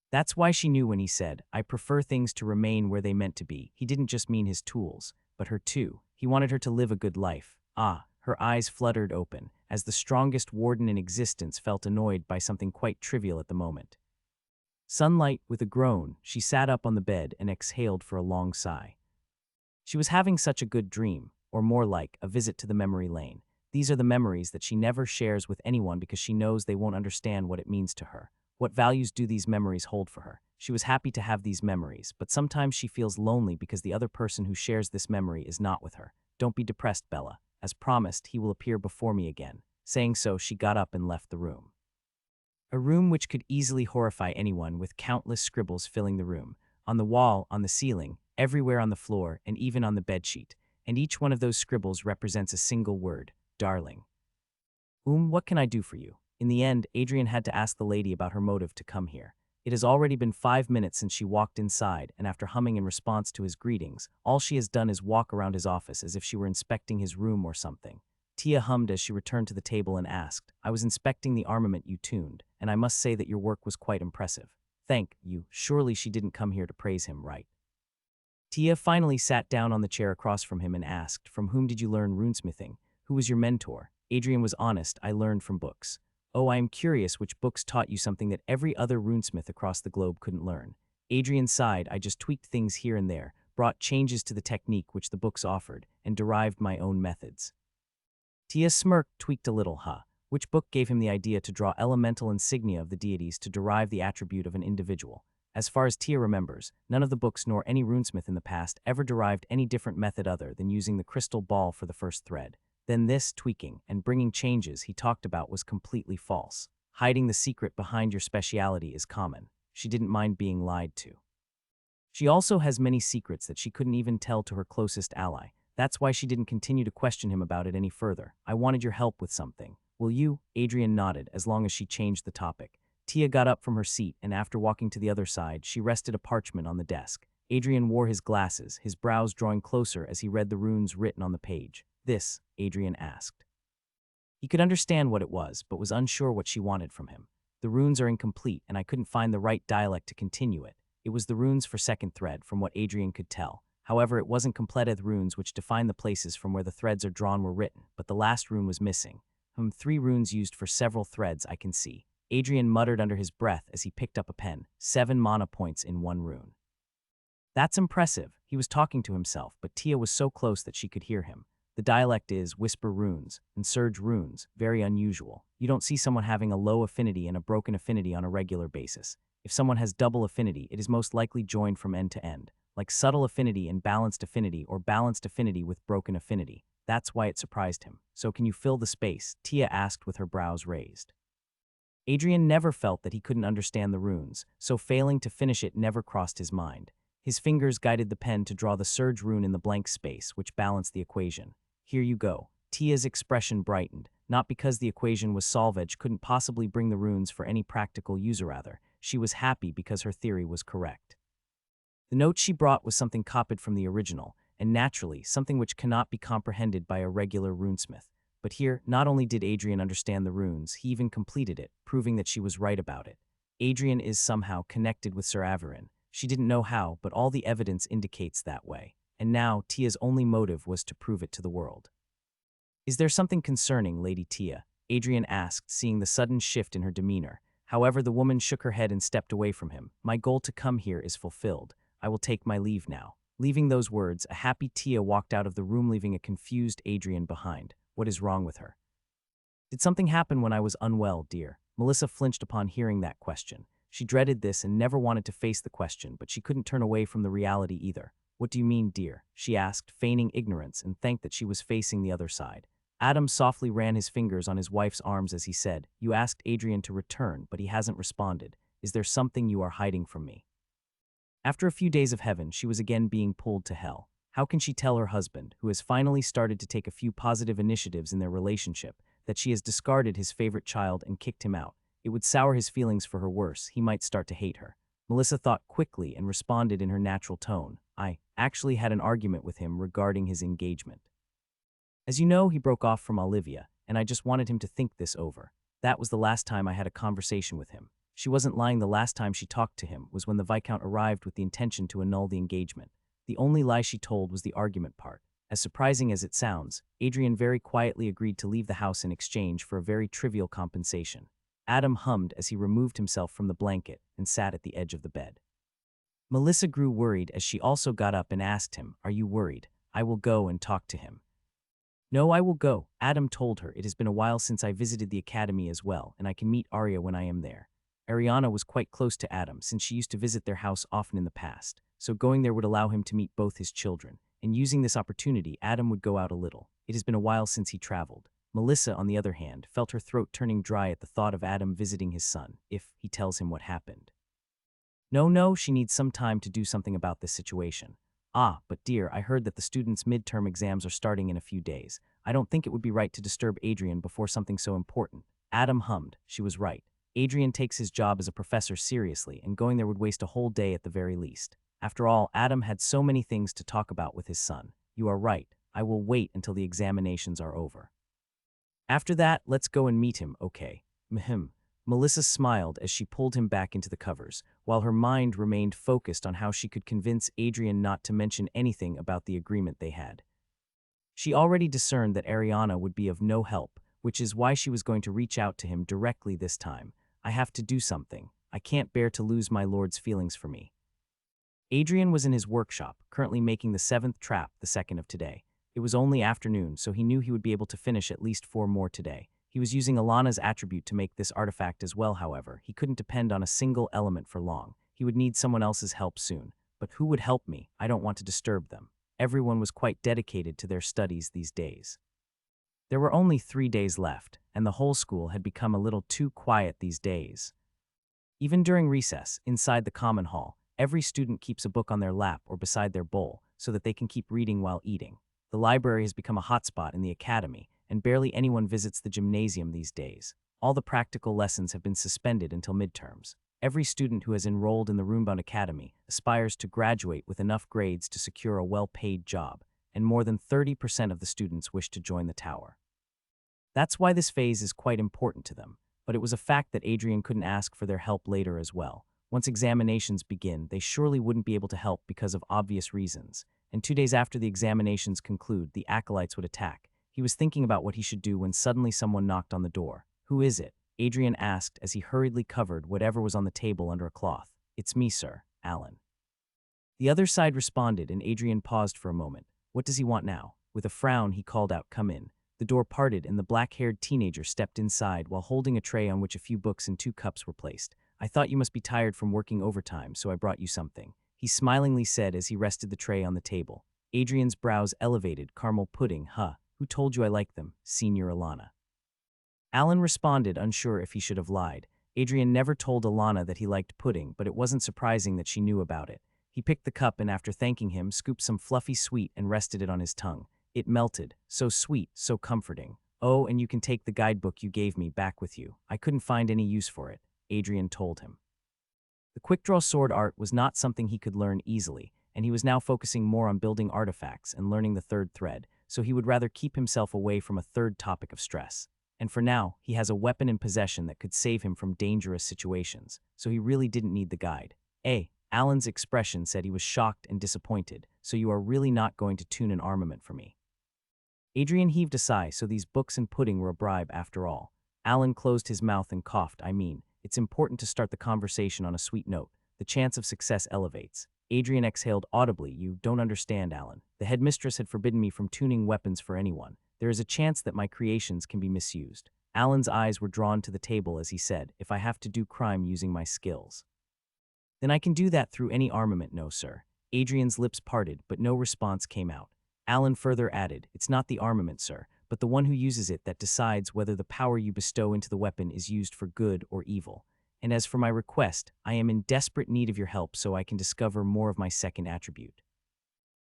That's why she knew when he said, "I prefer things to remain where they meant to be." He didn't just mean his tools, but her too. He wanted her to live a good life. Her eyes fluttered open, as the strongest warden in existence felt annoyed by something quite trivial at the moment. Sunlight, with a groan, she sat up on the bed and exhaled for a long sigh. She was having such a good dream, or more like, a visit to the memory lane. These are the memories that she never shares with anyone because she knows they won't understand what it means to her. What values do these memories hold for her? She was happy to have these memories, but sometimes she feels lonely because the other person who shares this memory is not with her. Don't be depressed, Bella. As promised, he will appear before me again. Saying so, she got up and left the room. A room which could easily horrify anyone, with countless scribbles filling the room. On the wall, on the ceiling, everywhere on the floor, and even on the bedsheet. And each one of those scribbles represents a single word: darling. What can I do for you? In the end, Adrian had to ask the lady about her motive to come here. It has already been 5 minutes since she walked inside, and after humming in response to his greetings, all she has done is walk around his office as if she were inspecting his room or something. Tia hummed as she returned to the table and asked, "I was inspecting the armament you tuned, and I must say that your work was quite impressive." "Thank you." Surely she didn't come here to praise him, right? Tia finally sat down on the chair across from him and asked, "From whom did you learn runesmithing? Who was your mentor?" Adrian was honest. "I learned from books." "Oh, I am curious which books taught you something that every other runesmith across the globe couldn't learn." Adrian sighed. "I just tweaked things here and there, brought changes to the technique which the books offered, and derived my own methods." Tia smirked, tweaked a little, Which book gave him the idea to draw elemental insignia of the deities to derive the attribute of an individual? As far as Tia remembers, none of the books nor any runesmith in the past ever derived any different method other than using the crystal ball for the first thread. Then this tweaking and bringing changes he talked about was completely false. Hiding the secret behind your speciality is common. She didn't mind being lied to. She also has many secrets that she couldn't even tell to her closest ally. That's why she didn't continue to question him about it any further. "I wanted your help with something. Will you?" Adrian nodded, as long as she changed the topic. Tia got up from her seat, and after walking to the other side, she rested a parchment on the desk. Adrian wore his glasses, his brows drawing closer as he read the runes written on the page. "This?" Adrian asked. He could understand what it was, but was unsure what she wanted from him. "The runes are incomplete, and I couldn't find the right dialect to continue it." It was the runes for second thread, from what Adrian could tell. However, it wasn't completed runes which define the places from where the threads are drawn were written, but the last rune was missing. 3 runes used for several threads, I can see." Adrian muttered under his breath as he picked up a pen. 7 mana points in 1 rune. "That's impressive." He was talking to himself, but Tia was so close that she could hear him. "The dialect is whisper runes and surge runes, very unusual. You don't see someone having a low affinity and a broken affinity on a regular basis. If someone has double affinity, it is most likely joined from end to end, like subtle affinity and balanced affinity, or balanced affinity with broken affinity. That's why it surprised him." "So can you fill the space?" Tia asked with her brows raised. Adrian never felt that he couldn't understand the runes, so failing to finish it never crossed his mind. His fingers guided the pen to draw the surge rune in the blank space, which balanced the equation. "Here you go." Tia's expression brightened, not because the equation was solved couldn't possibly bring the runes for any practical use, rather. She was happy because her theory was correct. The note she brought was something copied from the original, and naturally, something which cannot be comprehended by a regular runesmith. But here, not only did Adrian understand the runes, he even completed it, proving that she was right about it. Adrian is somehow connected with Sir Averin. She didn't know how, but all the evidence indicates that way. And now, Tia's only motive was to prove it to the world. "Is there something concerning Lady Tia?" Adrian asked, seeing the sudden shift in her demeanor. However, the woman shook her head and stepped away from him. "My goal to come here is fulfilled. I will take my leave now." Leaving those words, a happy Tia walked out of the room, leaving a confused Adrian behind. What is wrong with her? "Did something happen when I was unwell, dear?" Melissa flinched upon hearing that question. She dreaded this and never wanted to face the question, but she couldn't turn away from the reality either. "What do you mean, dear?" she asked, feigning ignorance, and thanked that she was facing the other side. Adam softly ran his fingers on his wife's arms as he said, "You asked Adrian to return, but he hasn't responded. Is there something you are hiding from me?" After a few days of heaven, she was again being pulled to hell. How can she tell her husband, who has finally started to take a few positive initiatives in their relationship, that she has discarded his favorite child and kicked him out? It would sour his feelings for her worse. He might start to hate her. Melissa thought quickly and responded in her natural tone. actually had an argument with him regarding his engagement. As you know, he broke off from Olivia, and I just wanted him to think this over. That was the last time I had a conversation with him. She wasn't lying. The last time she talked to him was when the Viscount arrived with the intention to annul the engagement. The only lie she told was the argument part. As surprising as it sounds, Adrian very quietly agreed to leave the house in exchange for a very trivial compensation. Adam hummed as he removed himself from the blanket and sat at the edge of the bed. Melissa grew worried as she also got up and asked him, "Are you worried? I will go and talk to him." "No, I will go," Adam told her. "It has been a while since I visited the academy as well, and I can meet Arya when I am there." Ariana was quite close to Adam since she used to visit their house often in the past, so going there would allow him to meet both his children, and using this opportunity, Adam would go out a little. It has been a while since he traveled. Melissa, on the other hand, felt her throat turning dry at the thought of Adam visiting his son, if he tells him what happened. No, she needs some time to do something about this situation. "Ah, but dear, I heard that the students' midterm exams are starting in a few days. I don't think it would be right to disturb Adrian before something so important." Adam hummed. She was right. Adrian takes his job as a professor seriously, and going there would waste a whole day at the very least. After all, Adam had so many things to talk about with his son. "You are right. I will wait until the examinations are over. After that, let's go and meet him, okay?" Melissa smiled as she pulled him back into the covers, while her mind remained focused on how she could convince Adrian not to mention anything about the agreement they had. She already discerned that Ariana would be of no help, which is why she was going to reach out to him directly this time. "I have to do something. I can't bear to lose my lord's feelings for me." Adrian was in his workshop, currently making the 7th trap, the 2nd of today. It was only afternoon, so he knew he would be able to finish at least 4 more today. He was using Alana's attribute to make this artifact as well, however. He couldn't depend on a single element for long. He would need someone else's help soon. But who would help me? I don't want to disturb them. Everyone was quite dedicated to their studies these days. There were only 3 days left, and the whole school had become a little too quiet these days. Even during recess, inside the common hall, every student keeps a book on their lap or beside their bowl so that they can keep reading while eating. The library has become a hotspot in the academy, and barely anyone visits the gymnasium these days. All the practical lessons have been suspended until midterms. Every student who has enrolled in the Runebound Academy aspires to graduate with enough grades to secure a well-paid job, and more than 30% of the students wish to join the tower. That's why this phase is quite important to them, but it was a fact that Adrian couldn't ask for their help later as well. Once examinations begin, they surely wouldn't be able to help because of obvious reasons, and 2 days after the examinations conclude, the acolytes would attack. He was thinking about what he should do when suddenly someone knocked on the door. "Who is it?" Adrian asked as he hurriedly covered whatever was on the table under a cloth. "It's me, sir, Alan." The other side responded, and Adrian paused for a moment. What does he want now? With a frown, he called out, "Come in." The door parted, and the black-haired teenager stepped inside while holding a tray on which a few books and 2 cups were placed. "I thought you must be tired from working overtime, so I brought you something," he smilingly said as he rested the tray on the table. Adrian's brows elevated. "Caramel pudding, huh? Who told you I like them, Senior Alana?" Alan responded, unsure if he should have lied. Adrian never told Alana that he liked pudding, but it wasn't surprising that she knew about it. He picked the cup and, after thanking him, scooped some fluffy sweet and rested it on his tongue. It melted. So sweet, so comforting. "Oh, and you can take the guidebook you gave me back with you. I couldn't find any use for it," Adrian told him. The quick-draw sword art was not something he could learn easily, and he was now focusing more on building artifacts and learning the 3rd thread, so he would rather keep himself away from a 3rd topic of stress. And for now, he has a weapon in possession that could save him from dangerous situations, so he really didn't need the guide. Alan's expression said he was shocked and disappointed. "So you are really not going to tune an armament for me?" Adrian heaved a sigh, so these books and pudding were a bribe after all. Alan closed his mouth and coughed. It's important to start the conversation on a sweet note. The chance of success elevates." Adrian exhaled audibly. "You don't understand, Alan. The headmistress had forbidden me from tuning weapons for anyone. There is a chance that my creations can be misused." Alan's eyes were drawn to the table as he said, "If I have to do crime using my skills, then I can do that through any armament, no, sir." Adrian's lips parted, but no response came out. Alan further added, "It's not the armament, sir, but the one who uses it that decides whether the power you bestow into the weapon is used for good or evil. And as for my request, I am in desperate need of your help so I can discover more of my 2nd attribute.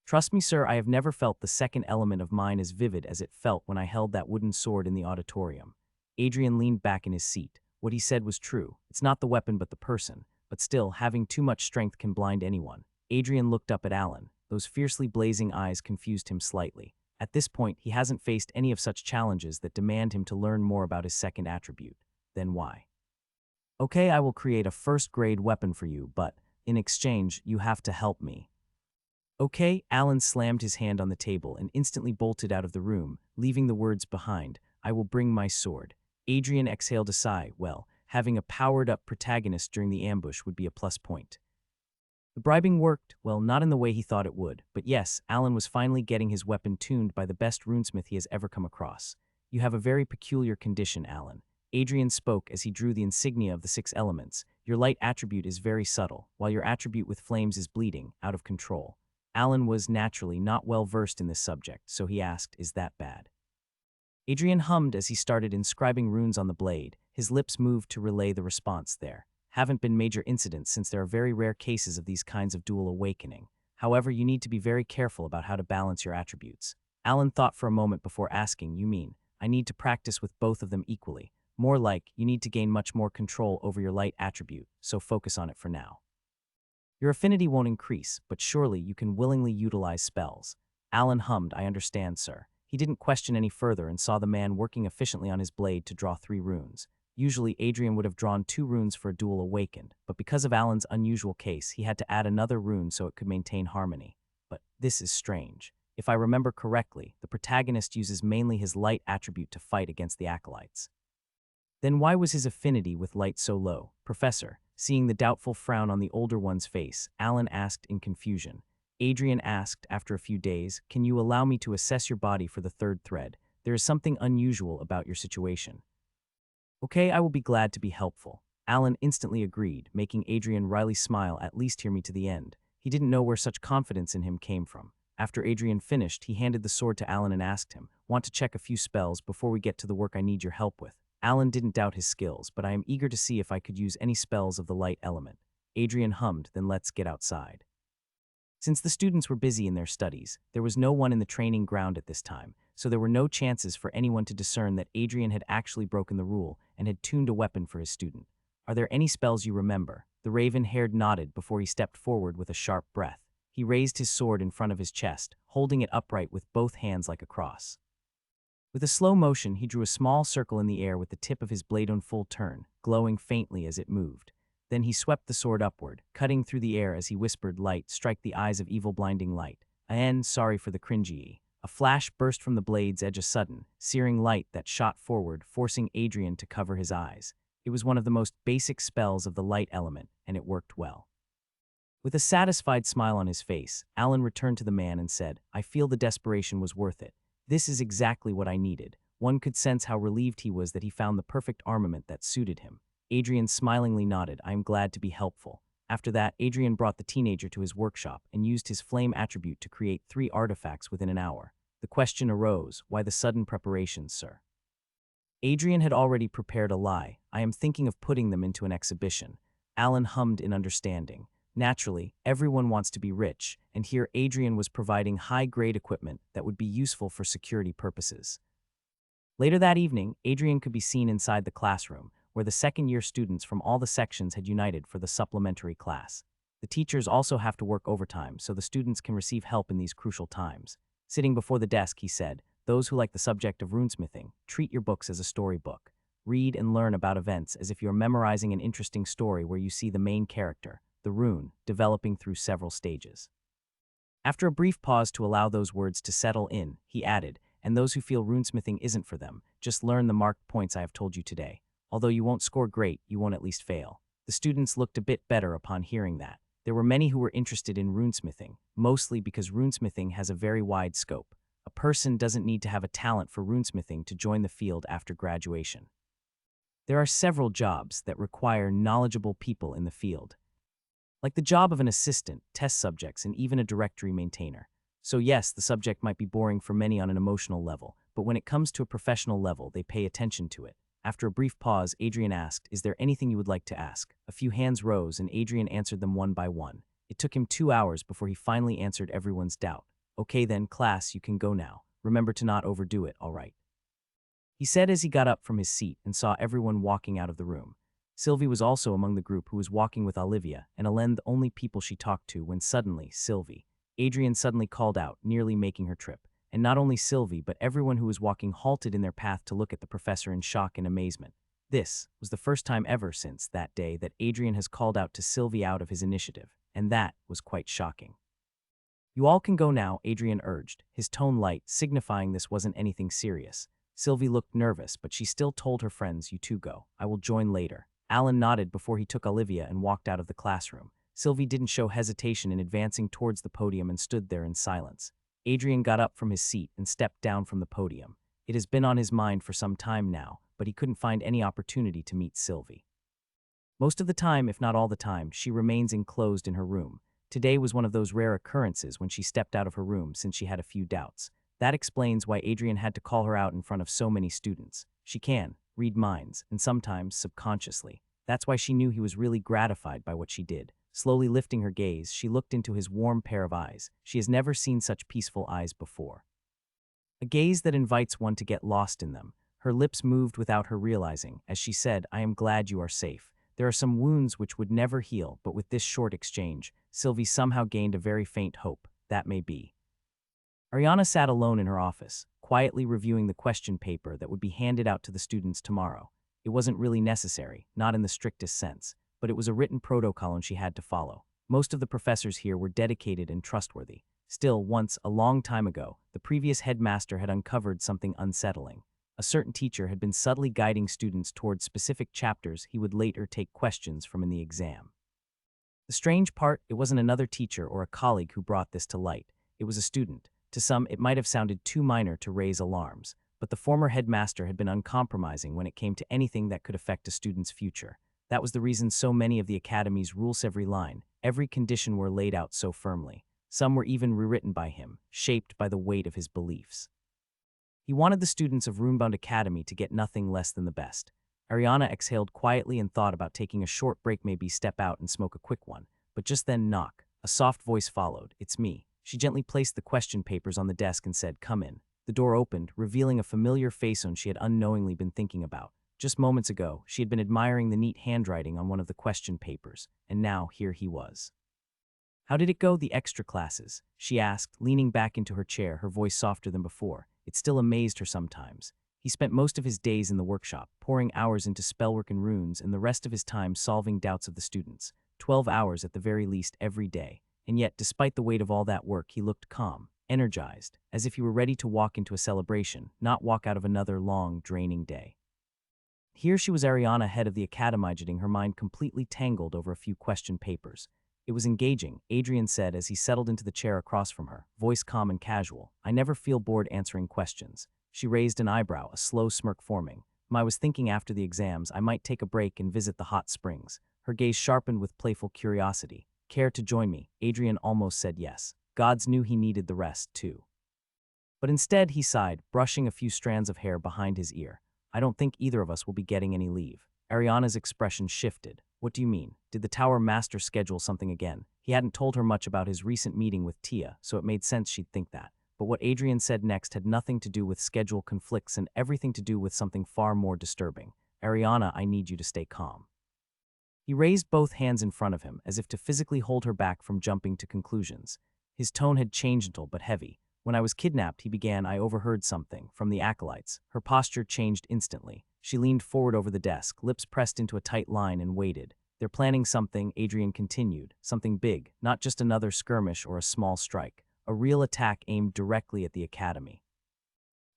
Trust me, sir, I have never felt the 2nd element of mine as vivid as it felt when I held that wooden sword in the auditorium." Adrian leaned back in his seat. What he said was true. It's not the weapon but the person, but still, having too much strength can blind anyone. Adrian looked up at Alan. Those fiercely blazing eyes confused him slightly. At this point, he hasn't faced any of such challenges that demand him to learn more about his second attribute. Then why? Okay, I will create a first-grade weapon for you, but in exchange, you have to help me. Okay, Alan slammed his hand on the table and instantly bolted out of the room, leaving the words behind, I will bring my sword. Adrian exhaled a sigh. Well, having a powered-up protagonist during the ambush would be a plus point. The bribing worked, well, not in the way he thought it would, but yes, Alan was finally getting his weapon tuned by the best runesmith he has ever come across. You have a very peculiar condition, Alan. Adrian spoke as he drew the insignia of the 6 elements. Your light attribute is very subtle, while your attribute with flames is bleeding, out of control. Alan was naturally not well versed in this subject, so he asked, is that bad? Adrian hummed as he started inscribing runes on the blade. His lips moved to relay the response there. Haven't been major incidents since there are very rare cases of these kinds of dual awakening. However, you need to be very careful about how to balance your attributes. Alan thought for a moment before asking, you mean, I need to practice with both of them equally. More like, you need to gain much more control over your light attribute, so focus on it for now. Your affinity won't increase, but surely you can willingly utilize spells. Alan hummed, I understand, sir. He didn't question any further and saw the man working efficiently on his blade to draw 3 runes. Usually, Adrian would have drawn 2 runes for a dual awakened, but because of Alan's unusual case, he had to add another rune so it could maintain harmony. But this is strange. If I remember correctly, the protagonist uses mainly his light attribute to fight against the acolytes. Then why was his affinity with light so low? Professor, seeing the doubtful frown on the older one's face, Alan asked in confusion. Adrian asked after a few days, can you allow me to assess your body for the 3rd thread? There is something unusual about your situation. Okay, I will be glad to be helpful. Alan instantly agreed, making Adrian wryly smile, at least hear me to the end. He didn't know where such confidence in him came from. After Adrian finished, he handed the sword to Alan and asked him, want to check a few spells before we get to the work I need your help with. Alan didn't doubt his skills, but I am eager to see if I could use any spells of the light element. Adrian hummed, then let's get outside. Since the students were busy in their studies, there was no one in the training ground at this time, so there were no chances for anyone to discern that Adrian had actually broken the rule and had tuned a weapon for his student. Are there any spells you remember? The raven-haired nodded before he stepped forward with a sharp breath. He raised his sword in front of his chest, holding it upright with both hands like a cross. With a slow motion, he drew a small circle in the air with the tip of his blade on full turn, glowing faintly as it moved. Then he swept the sword upward, cutting through the air as he whispered, light, strike the eyes of evil blinding light. Sorry for the cringy. A flash burst from the blade's edge, a sudden, searing light that shot forward, forcing Adrian to cover his eyes. It was one of the most basic spells of the light element, and it worked well. With a satisfied smile on his face, Alan returned to the man and said, I feel the desperation was worth it. This is exactly what I needed. One could sense how relieved he was that he found the perfect armament that suited him. Adrian smilingly nodded, I am glad to be helpful. After that, Adrian brought the teenager to his workshop and used his flame attribute to create 3 artifacts within an hour. The question arose, why the sudden preparations, sir? Adrian had already prepared a lie. I am thinking of putting them into an exhibition. Alan hummed in understanding. Naturally, everyone wants to be rich, and here Adrian was providing high-grade equipment that would be useful for security purposes. Later that evening, Adrian could be seen inside the classroom, where the second-year students from all the sections had united for the supplementary class. The teachers also have to work overtime, so the students can receive help in these crucial times. Sitting before the desk, he said, those who like the subject of runesmithing, treat your books as a storybook. Read and learn about events as if you're memorizing an interesting story where you see the main character, the rune, developing through several stages. After a brief pause to allow those words to settle in, he added, and those who feel runesmithing isn't for them, just learn the marked points I have told you today. Although you won't score great, you won't at least fail. The students looked a bit better upon hearing that. There were many who were interested in runesmithing, mostly because runesmithing has a very wide scope. A person doesn't need to have a talent for runesmithing to join the field after graduation. There are several jobs that require knowledgeable people in the field, like the job of an assistant, test subjects, and even a directory maintainer. So yes, the subject might be boring for many on an emotional level, but when it comes to a professional level, they pay attention to it. After a brief pause, Adrian asked, is there anything you would like to ask? A few hands rose, and Adrian answered them one by one. It took him 2 hours before he finally answered everyone's doubt. Okay then, class, you can go now. Remember to not overdo it, all right? He said as he got up from his seat and saw everyone walking out of the room. Sylvie was also among the group who was walking with Olivia, and Alana the only people she talked to when suddenly, Sylvie. Adrian suddenly called out, nearly making her trip. And not only Sylvie, but everyone who was walking halted in their path to look at the professor in shock and amazement. This was the first time ever since that day that Adrian has called out to Sylvie out of his initiative, and that was quite shocking. You all can go now, Adrian urged, his tone light, signifying this wasn't anything serious. Sylvie looked nervous, but she still told her friends, you two go. I will join later. Alan nodded before he took Olivia and walked out of the classroom. Sylvie didn't show hesitation in advancing towards the podium and stood there in silence. Adrian got up from his seat and stepped down from the podium. It has been on his mind for some time now, but he couldn't find any opportunity to meet Sylvie. Most of the time, if not all the time, she remains enclosed in her room. Today was one of those rare occurrences when she stepped out of her room since she had a few doubts. That explains why Adrian had to call her out in front of so many students. She can read minds, and sometimes subconsciously. That's why she knew he was really gratified by what she did. Slowly lifting her gaze, she looked into his warm pair of eyes. She has never seen such peaceful eyes before. A gaze that invites one to get lost in them. Her lips moved without her realizing, as she said, I am glad you are safe. There are some wounds which would never heal, but with this short exchange, Sylvie somehow gained a very faint hope. That may be. Ariana sat alone in her office, quietly reviewing the question paper that would be handed out to the students tomorrow. It wasn't really necessary, not in the strictest sense, but it was a written protocol and she had to follow. Most of the professors here were dedicated and trustworthy. Still, once, a long time ago, the previous headmaster had uncovered something unsettling. A certain teacher had been subtly guiding students towards specific chapters he would later take questions from in the exam. The strange part, it wasn't another teacher or a colleague who brought this to light. It was a student. To some, it might have sounded too minor to raise alarms, but the former headmaster had been uncompromising when it came to anything that could affect a student's future. That was the reason so many of the academy's rules, every line, every condition were laid out so firmly. Some were even rewritten by him, shaped by the weight of his beliefs. He wanted the students of Runebound Academy to get nothing less than the best. Ariana exhaled quietly and thought about taking a short break, maybe step out and smoke a quick one. But just then, knock. A soft voice followed. It's me. She gently placed the question papers on the desk and said, come in. The door opened, revealing a familiar face she had unknowingly been thinking about. Just moments ago, she had been admiring the neat handwriting on one of the question papers, and now here he was. How did it go, the extra classes? She asked, leaning back into her chair, her voice softer than before. It still amazed her sometimes. He spent most of his days in the workshop, pouring hours into spellwork and runes, and the rest of his time solving doubts of the students. 12 hours at the very least every day. And yet, despite the weight of all that work, he looked calm, energized, as if he were ready to walk into a celebration, not walk out of another long, draining day. Here she was, Ariana, head of the academic, her mind completely tangled over a few question papers. It was engaging, Adrian said as he settled into the chair across from her, voice calm and casual. I never feel bored answering questions. She raised an eyebrow, a slow smirk forming. I was thinking after the exams I might take a break and visit the hot springs. Her gaze sharpened with playful curiosity. Care to join me? Adrian almost said yes. Gods knew he needed the rest, too. But instead, he sighed, brushing a few strands of hair behind his ear. I don't think either of us will be getting any leave. Ariana's expression shifted. What do you mean? Did the Tower Master schedule something again? He hadn't told her much about his recent meeting with Tia, so it made sense she'd think that. But what Adrian said next had nothing to do with schedule conflicts and everything to do with something far more disturbing. Ariana, I need you to stay calm. He raised both hands in front of him, as if to physically hold her back from jumping to conclusions. His tone had changed, gentle but heavy. When I was kidnapped, he began, I overheard something from the acolytes. Her posture changed instantly. She leaned forward over the desk, lips pressed into a tight line, and waited. They're planning something, Adrian continued. Something big, not just another skirmish or a small strike. A real attack aimed directly at the academy.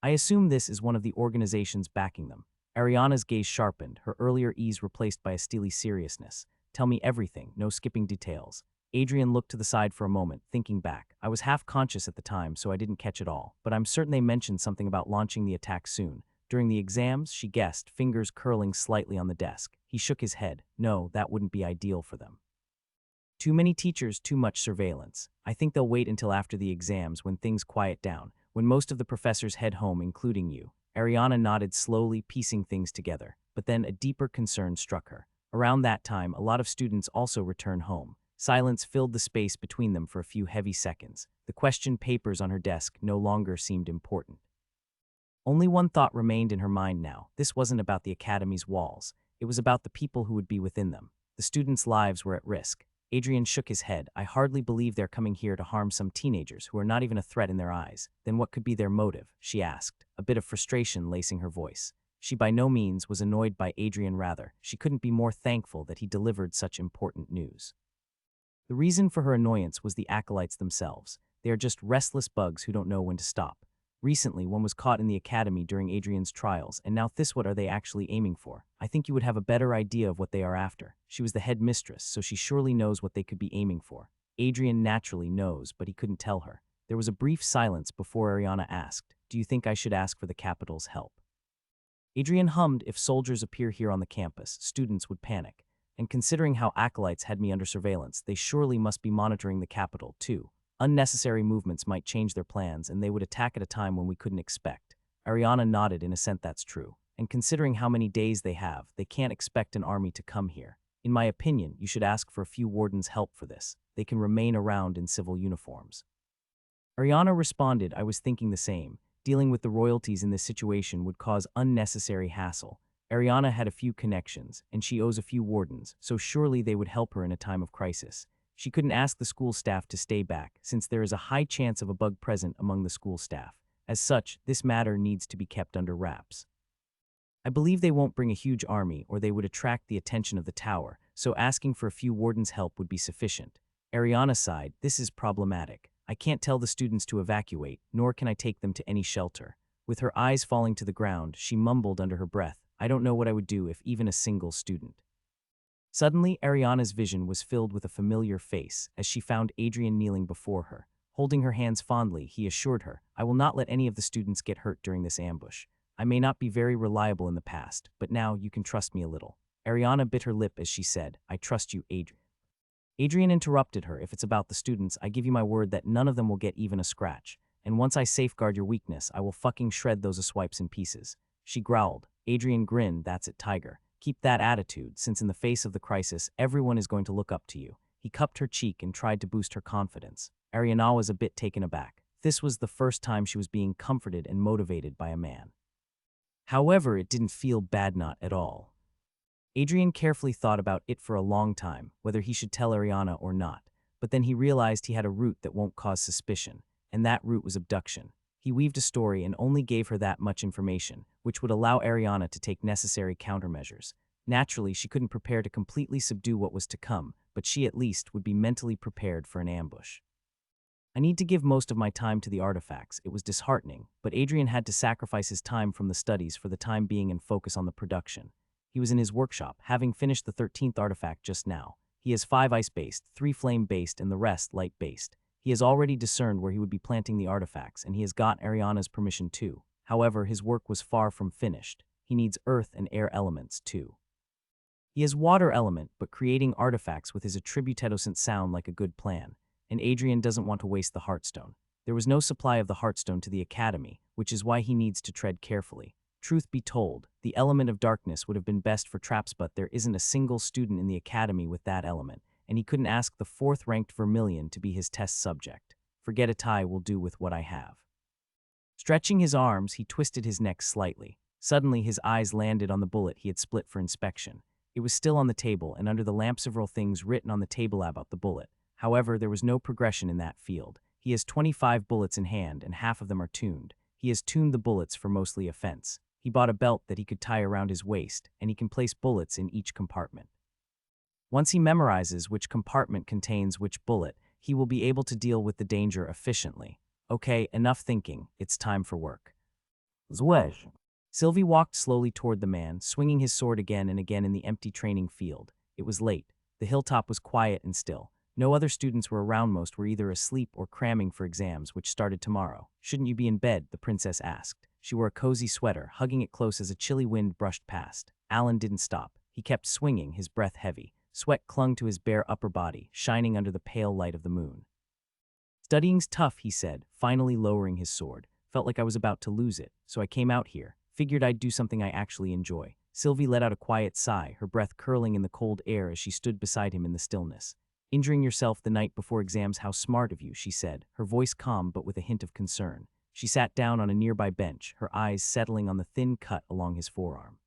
I assume this is one of the organizations backing them. Ariana's gaze sharpened, her earlier ease replaced by a steely seriousness. Tell me everything, no skipping details. Adrian looked to the side for a moment, thinking back. I was half conscious at the time, so I didn't catch it all, but I'm certain they mentioned something about launching the attack soon. During the exams, she guessed, fingers curling slightly on the desk. He shook his head. No, that wouldn't be ideal for them. Too many teachers, too much surveillance. I think they'll wait until after the exams when things quiet down, when most of the professors head home, including you. Ariana nodded slowly, piecing things together, but then a deeper concern struck her. Around that time, a lot of students also return home. Silence filled the space between them for a few heavy seconds. The question papers on her desk no longer seemed important. Only one thought remained in her mind now. This wasn't about the academy's walls. It was about the people who would be within them. The students' lives were at risk. Adrian shook his head. I hardly believe they're coming here to harm some teenagers who are not even a threat in their eyes. Then what could be their motive? She asked, a bit of frustration lacing her voice. She by no means was annoyed by Adrian, rather. She couldn't be more thankful that he delivered such important news. The reason for her annoyance was the acolytes themselves. They are just restless bugs who don't know when to stop. Recently, one was caught in the academy during Adrian's trials, and now what are they actually aiming for? I think you would have a better idea of what they are after. She was the head mistress, so she surely knows what they could be aiming for. Adrian naturally knows, but he couldn't tell her. There was a brief silence before Ariana asked, "Do you think I should ask for the capital's help?" Adrian hummed, "If soldiers appear here on the campus, students would panic. And considering how acolytes had me under surveillance, they surely must be monitoring the capital, too. Unnecessary movements might change their plans, and they would attack at a time when we couldn't expect." Ariana nodded in assent. "That's true. And considering how many days they have, they can't expect an army to come here. In my opinion, you should ask for a few wardens' help for this. They can remain around in civil uniforms." Ariana responded, "I was thinking the same. Dealing with the royalties in this situation would cause unnecessary hassle. Ariana had a few connections, and she owes a few wardens, so surely they would help her in a time of crisis. She couldn't ask the school staff to stay back, since there is a high chance of a bug present among the school staff. As such, this matter needs to be kept under wraps. I believe they won't bring a huge army, or they would attract the attention of the tower, so asking for a few wardens' help would be sufficient." Ariana sighed, "This is problematic. I can't tell the students to evacuate, nor can I take them to any shelter." With her eyes falling to the ground, she mumbled under her breath, "I don't know what I would do if even a single student." Suddenly, Ariana's vision was filled with a familiar face as she found Adrian kneeling before her. Holding her hands fondly, he assured her, "I will not let any of the students get hurt during this ambush. I may not be very reliable in the past, but now you can trust me a little." Ariana bit her lip as she said, "I trust you, Adrian." Adrian interrupted her, "If it's about the students, I give you my word that none of them will get even a scratch. And once I safeguard your weakness, I will fucking shred those swipes in pieces." She growled. Adrian grinned, "That's it, Tiger. Keep that attitude, since in the face of the crisis, everyone is going to look up to you." He cupped her cheek and tried to boost her confidence. Ariana was a bit taken aback. This was the first time she was being comforted and motivated by a man. However, it didn't feel bad, not at all. Adrian carefully thought about it for a long time, whether he should tell Ariana or not, but then he realized he had a route that won't cause suspicion, and that route was abduction. He weaved a story and only gave her that much information, which would allow Ariana to take necessary countermeasures. Naturally, she couldn't prepare to completely subdue what was to come, but she at least would be mentally prepared for an ambush. "I need to give most of my time to the artifacts." It was disheartening, but Adrian had to sacrifice his time from the studies for the time being and focus on the production. He was in his workshop, having finished the 13th artifact just now. He has 5 ice-based, 3 flame-based, and the rest light-based. He has already discerned where he would be planting the artifacts, and he has got Ariana's permission too. However, his work was far from finished. He needs earth and air elements too. He has water element, but creating artifacts with his attribute doesn't sound like a good plan, and Adrian doesn't want to waste the Heartstone. There was no supply of the Heartstone to the Academy, which is why he needs to tread carefully. Truth be told, the element of darkness would have been best for traps, but there isn't a single student in the Academy with that element, and he couldn't ask the 4th-ranked Vermilion to be his test subject. "Forget it, I will do with what I have." Stretching his arms, he twisted his neck slightly. Suddenly, his eyes landed on the bullet he had split for inspection. It was still on the table, and under the lamp several things written on the table about the bullet. However, there was no progression in that field. He has 25 bullets in hand, and half of them are tuned. He has tuned the bullets for mostly offense. He bought a belt that he could tie around his waist, and he can place bullets in each compartment. Once he memorizes which compartment contains which bullet, he will be able to deal with the danger efficiently. Okay, enough thinking. It's time for work. Zwesh. Sylvie walked slowly toward the man, swinging his sword again and again in the empty training field. It was late. The hilltop was quiet and still. No other students were around. Most were either asleep or cramming for exams, which started tomorrow. "Shouldn't you be in bed?" the princess asked. She wore a cozy sweater, hugging it close as a chilly wind brushed past. Alan didn't stop. He kept swinging, his breath heavy. Sweat clung to his bare upper body, shining under the pale light of the moon. "Studying's tough," he said, finally lowering his sword. "Felt like I was about to lose it, so I came out here. Figured I'd do something I actually enjoy." Sylvie let out a quiet sigh, her breath curling in the cold air as she stood beside him in the stillness. "Injuring yourself the night before exams, how smart of you," she said, her voice calm but with a hint of concern. She sat down on a nearby bench, her eyes settling on the thin cut along his forearm.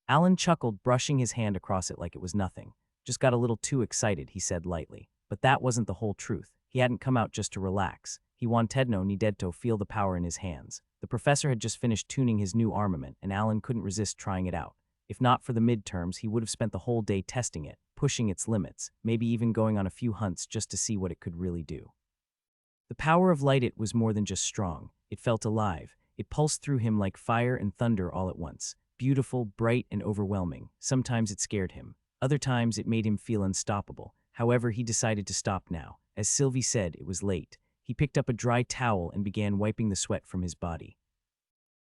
Alan chuckled, brushing his hand across it like it was nothing. Just got a little too excited, he said lightly. But that wasn't the whole truth. He hadn't come out just to relax. He wanted no needed to feel the power in his hands. The professor had just finished tuning his new armament, and Alan couldn't resist trying it out. If not for the midterms, he would have spent the whole day testing it, pushing its limits, maybe even going on a few hunts just to see what it could really do. The power of Light was more than just strong. It felt alive. It pulsed through him like fire and thunder all at once. Beautiful, bright, and overwhelming. Sometimes it scared him. Other times it made him feel unstoppable. However, he decided to stop now. As Sylvie said, it was late. He picked up a dry towel and began wiping the sweat from his body.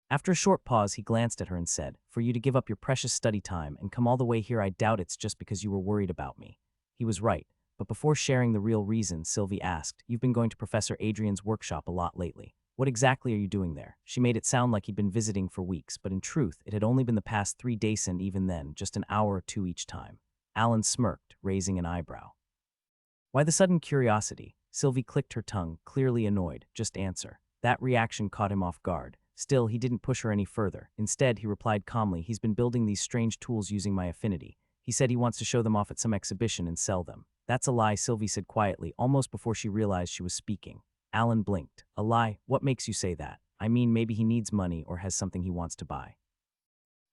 After a short pause, he glanced at her and said, "For you to give up your precious study time and come all the way here, I doubt it's just because you were worried about me." He was right, but before sharing the real reason, Sylvie asked, "You've been going to Professor Adrian's workshop a lot lately. What exactly are you doing there?" She made it sound like he'd been visiting for weeks, but in truth, it had only been the past 3 days, and even then, just an hour or two each time. Alan smirked, raising an eyebrow. "Why the sudden curiosity?" Sylvie clicked her tongue, clearly annoyed. "Just answer." That reaction caught him off guard. Still, he didn't push her any further. Instead, he replied calmly, "He's been building these strange tools using my affinity. He said he wants to show them off at some exhibition and sell them." "That's a lie," Sylvie said quietly, almost before she realized she was speaking. Alan blinked. "A lie? What makes you say that?" "I mean, maybe he needs money or has something he wants to buy."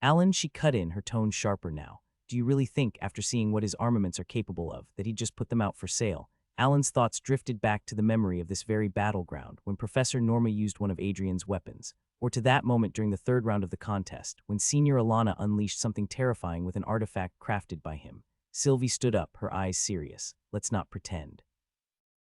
"Alan," she cut in, her tone sharper now. "Do you really think, after seeing what his armaments are capable of, that he'd just put them out for sale?" Alan's thoughts drifted back to the memory of this very battleground when Professor Norma used one of Adrian's weapons, or to that moment during the 3rd round of the contest, when Senior Alana unleashed something terrifying with an artifact crafted by him. Sylvie stood up, her eyes serious. "Let's not pretend."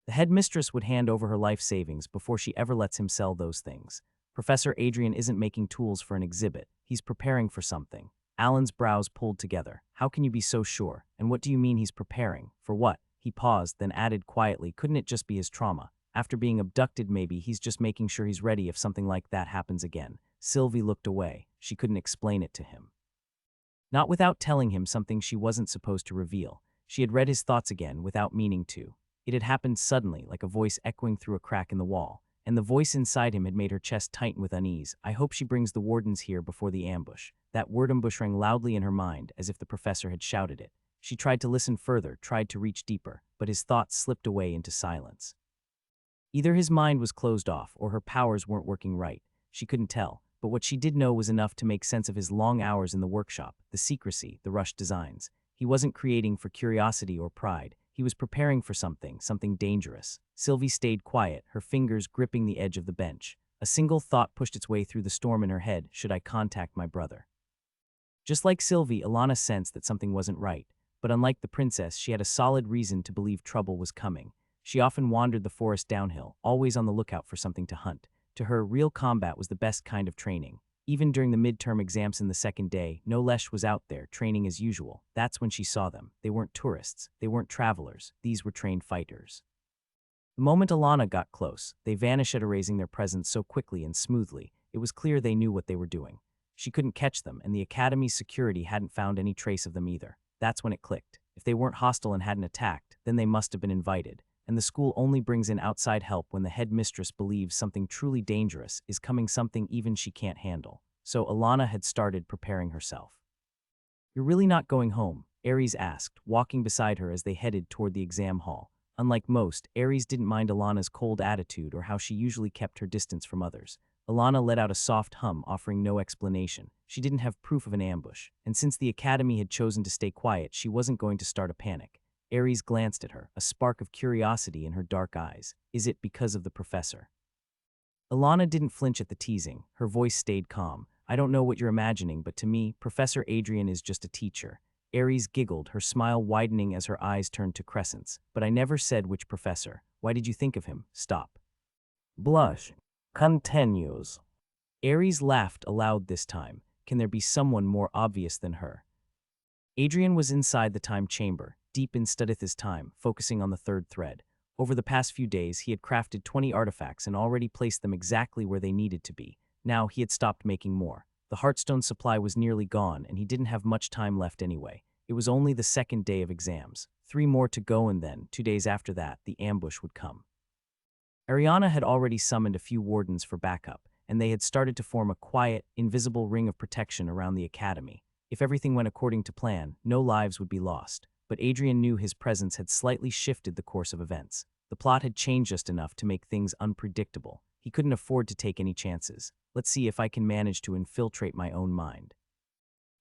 The headmistress would hand over her life savings before she ever lets him sell those things. Professor Adrian isn't making tools for an exhibit. He's preparing for something. Alan's brows pulled together. "How can you be so sure? And what do you mean he's preparing? For what?" He paused, then added quietly, "Couldn't it just be his trauma? After being abducted, maybe he's just making sure he's ready if something like that happens again." Sylvie looked away. She couldn't explain it to him. Not without telling him something she wasn't supposed to reveal. She had read his thoughts again without meaning to. It had happened suddenly, like a voice echoing through a crack in the wall, and the voice inside him had made her chest tighten with unease. "I hope she brings the wardens here before the ambush." That word ambush rang loudly in her mind, as if the professor had shouted it. She tried to listen further, tried to reach deeper, but his thoughts slipped away into silence. Either his mind was closed off, or her powers weren't working right. She couldn't tell, but what she did know was enough to make sense of his long hours in the workshop, the secrecy, the rushed designs. He wasn't creating for curiosity or pride. He was preparing for something dangerous. Sylvie stayed quiet, her fingers gripping the edge of the bench. A single thought pushed its way through the storm in her head: should I contact my brother? Just like Sylvie, Alana sensed that something wasn't right. But unlike the princess, she had a solid reason to believe trouble was coming. She often wandered the forest downhill, always on the lookout for something to hunt. To her, real combat was the best kind of training. Even during the midterm exams in the 2nd day, no Lesh was out there, training as usual. That's when she saw them. They weren't tourists. They weren't travelers. These were trained fighters. The moment Alana got close, they vanished, erasing their presence so quickly and smoothly. It was clear they knew what they were doing. She couldn't catch them, and the Academy's security hadn't found any trace of them either. That's when it clicked. If they weren't hostile and hadn't attacked, then they must have been invited. And the school only brings in outside help when the headmistress believes something truly dangerous is coming, something even she can't handle. So Alana had started preparing herself. "You're really not going home?" Aries asked, walking beside her as they headed toward the exam hall. Unlike most, Aries didn't mind Alana's cold attitude or how she usually kept her distance from others. Alana let out a soft hum, offering no explanation. She didn't have proof of an ambush, and since the Academy had chosen to stay quiet, she wasn't going to start a panic. Aries glanced at her, a spark of curiosity in her dark eyes. "Is it because of the professor?" Alana didn't flinch at the teasing. Her voice stayed calm. "I don't know what you're imagining, but to me, Professor Adrian is just a teacher." Aries giggled, her smile widening as her eyes turned to crescents. "But I never said which professor. Why did you think of him?" "Stop." Blush. Continues. Aries laughed aloud this time. Can there be someone more obvious than her? Adrian was inside the time chamber, deep in Studith's time, focusing on the 3rd thread. Over the past few days, he had crafted 20 artifacts and already placed them exactly where they needed to be. Now he had stopped making more. The Heartstone supply was nearly gone, and he didn't have much time left anyway. It was only the 2nd day of exams. 3 more to go, and then, 2 days after that, the ambush would come. Ariana had already summoned a few wardens for backup, and they had started to form a quiet, invisible ring of protection around the Academy. If everything went according to plan, no lives would be lost. but Adrian knew his presence had slightly shifted the course of events. The plot had changed just enough to make things unpredictable. He couldn't afford to take any chances. Let's see if I can manage to infiltrate my own mind.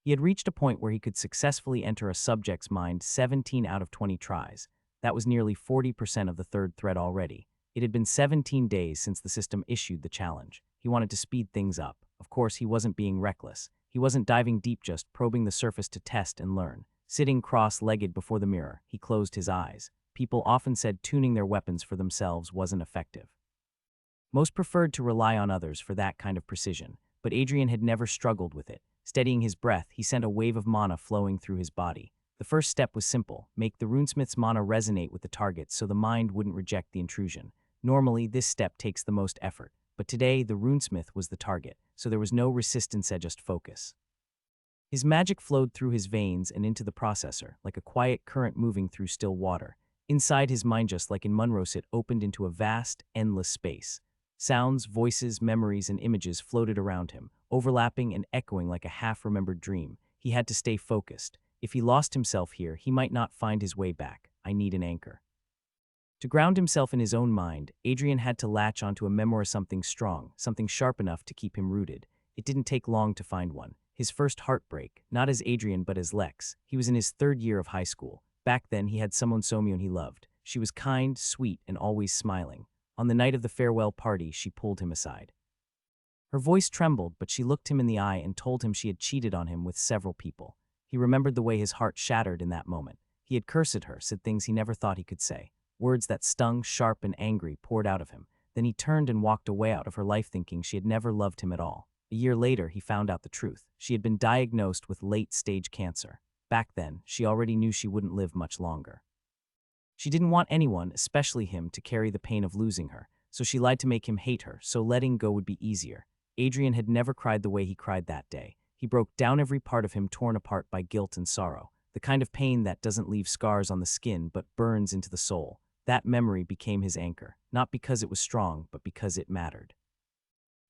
He had reached a point where he could successfully enter a subject's mind 17 out of 20 tries. That was nearly 40% of the third thread already. It had been 17 days since the system issued the challenge. He wanted to speed things up. Of course, he wasn't being reckless. He wasn't diving deep, just probing the surface to test and learn. Sitting cross-legged before the mirror, he closed his eyes. People often said tuning their weapons for themselves wasn't effective. Most preferred to rely on others for that kind of precision, but Adrian had never struggled with it. Steadying his breath, he sent a wave of mana flowing through his body. The first step was simple: make the runesmith's mana resonate with the target so the mind wouldn't reject the intrusion. Normally, this step takes the most effort, but today the runesmith was the target, so there was no resistance, just focus. His magic flowed through his veins and into the processor, like a quiet current moving through still water. Inside his mind, just like in Monroe, it opened into a vast, endless space. Sounds, voices, memories, and images floated around him, overlapping and echoing like a half-remembered dream. He had to stay focused. If he lost himself here, he might not find his way back. I need an anchor. To ground himself in his own mind, Adrian had to latch onto a memoir, something strong, something sharp enough to keep him rooted. It didn't take long to find one. His first heartbreak, not as Adrian but as Lex. He was in his third year of high school. Back then, he had someone Somion he loved. She was kind, sweet, and always smiling. On the night of the farewell party, she pulled him aside. Her voice trembled, but she looked him in the eye and told him she had cheated on him with several people. He remembered the way his heart shattered in that moment. He had cursed her, said things he never thought he could say. Words that stung, sharp and angry, poured out of him. Then he turned and walked away out of her life, thinking she had never loved him at all. A year later, he found out the truth. She had been diagnosed with late-stage cancer. Back then, she already knew she wouldn't live much longer. She didn't want anyone, especially him, to carry the pain of losing her, so she lied to make him hate her, so letting go would be easier. Adrian had never cried the way he cried that day. He broke down, every part of him torn apart by guilt and sorrow, the kind of pain that doesn't leave scars on the skin but burns into the soul. That memory became his anchor, not because it was strong, but because it mattered.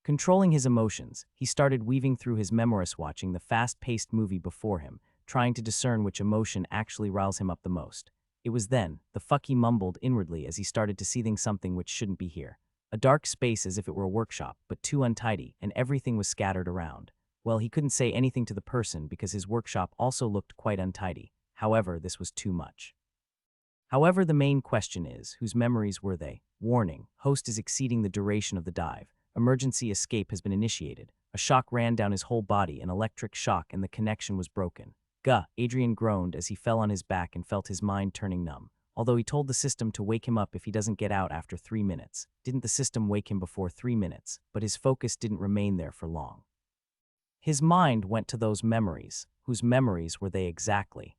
Controlling his emotions, he started weaving through his memoirs, watching the fast-paced movie before him, trying to discern which emotion actually riles him up the most. It was then, the fuck, he mumbled inwardly as he started to see something which shouldn't be here. A dark space, as if it were a workshop, but too untidy, and everything was scattered around. Well, he couldn't say anything to the person because his workshop also looked quite untidy. However, this was too much. However, the main question is, whose memories were they? Warning: host is exceeding the duration of the dive. Emergency escape has been initiated. A shock ran down his whole body, an electric shock, and the connection was broken. Gah! Adrian groaned as he fell on his back and felt his mind turning numb. Although he told the system to wake him up if he doesn't get out after 3 minutes. Didn't the system wake him before 3 minutes? But his focus didn't remain there for long. His mind went to those memories. Whose memories were they exactly?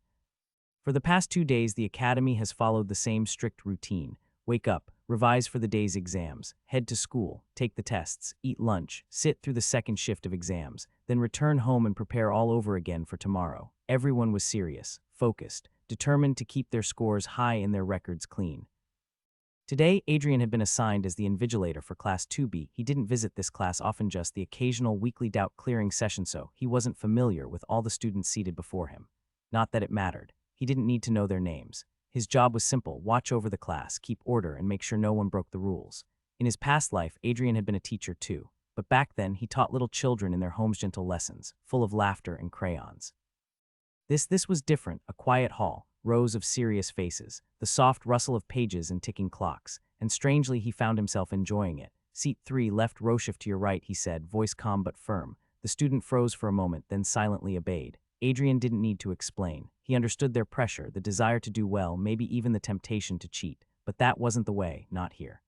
For the past 2 days, the academy has followed the same strict routine. Wake up, revise for the day's exams, head to school, take the tests, eat lunch, sit through the second shift of exams, then return home and prepare all over again for tomorrow. Everyone was serious, focused, determined to keep their scores high and their records clean. Today, Adrian had been assigned as the invigilator for Class 2B. He didn't visit this class often, just the occasional weekly doubt-clearing session, so he wasn't familiar with all the students seated before him. Not that it mattered. He didn't need to know their names. His job was simple: watch over the class, keep order, and make sure no one broke the rules. In his past life, Adrian had been a teacher too, but back then he taught little children in their homes gentle lessons, full of laughter and crayons. This was different: a quiet hall, rows of serious faces, the soft rustle of pages and ticking clocks, and strangely he found himself enjoying it. Seat 3, left row, shift to your right, he said, voice calm but firm. The student froze for a moment, then silently obeyed. Adrian didn't need to explain. He understood their pressure, the desire to do well, maybe even the temptation to cheat. But that wasn't the way, not here.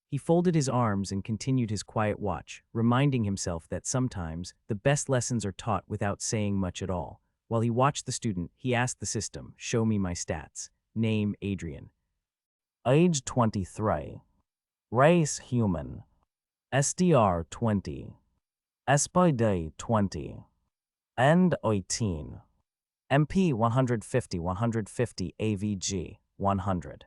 He folded his arms and continued his quiet watch, reminding himself that sometimes the best lessons are taught without saying much at all. While he watched the student, he asked the system, show me my stats. Name: Adrian. Age 23. Race: human. SDR 20. SPD 20. End 18. MP 150 150 AVG 100.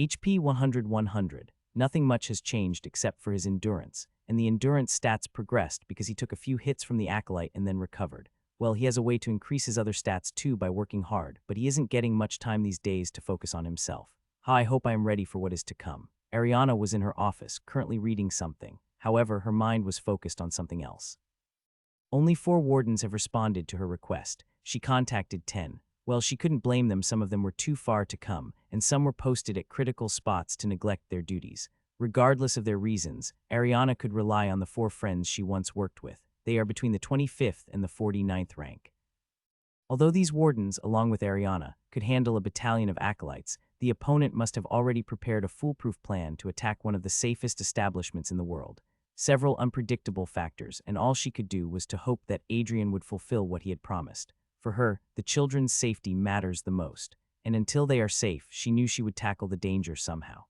HP 100 100. Nothing much has changed except for his endurance, and the endurance stats progressed because he took a few hits from the acolyte and then recovered. Well, he has a way to increase his other stats too by working hard, but he isn't getting much time these days to focus on himself. I hope I am ready for what is to come. Ariana was in her office, currently reading something. However, her mind was focused on something else. Only 4 wardens have responded to her request. She contacted 10. Well, she couldn't blame them, some of them were too far to come, and some were posted at critical spots to neglect their duties. Regardless of their reasons, Ariana could rely on the 4 friends she once worked with. They are between the 25th and the 49th rank. Although these wardens, along with Ariana, could handle a battalion of acolytes, the opponent must have already prepared a foolproof plan to attack one of the safest establishments in the world. Several unpredictable factors, and all she could do was to hope that Adrian would fulfill what he had promised. For her, the children's safety matters the most, and until they are safe, she knew she would tackle the danger somehow.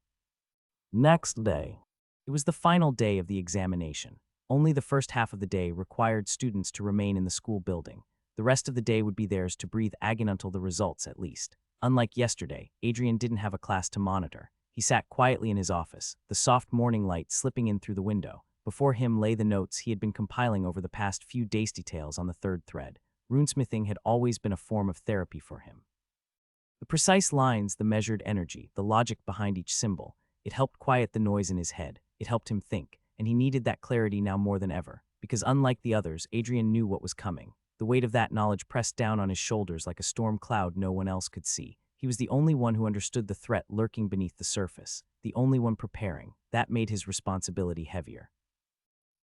Next day. It was the final day of the examination. Only the first half of the day required students to remain in the school building. The rest of the day would be theirs to breathe agony until the results, at least. Unlike yesterday, Adrian didn't have a class to monitor. He sat quietly in his office, the soft morning light slipping in through the window. Before him lay the notes he had been compiling over the past few days, details on the 3rd thread. Runesmithing had always been a form of therapy for him. The precise lines, the measured energy, the logic behind each symbol, it helped quiet the noise in his head. It helped him think, and he needed that clarity now more than ever, because unlike the others, Adrian knew what was coming. The weight of that knowledge pressed down on his shoulders like a storm cloud no one else could see. He was the only one who understood the threat lurking beneath the surface, the only one preparing. That made his responsibility heavier.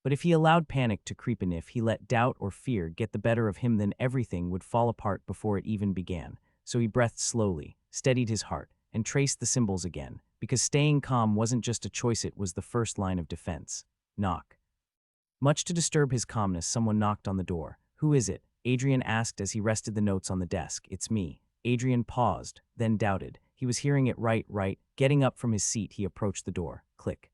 But if he allowed panic to creep in, if he let doubt or fear get the better of him, then everything would fall apart before it even began. So he breathed slowly, steadied his heart, and traced the symbols again, because staying calm wasn't just a choice, it was the first line of defense. Knock. Much to disturb his calmness, someone knocked on the door. Who is it? Adrian asked as he rested the notes on the desk. It's me. Adrian paused, then doubted. He was hearing it right. Getting up from his seat, he approached the door. Click.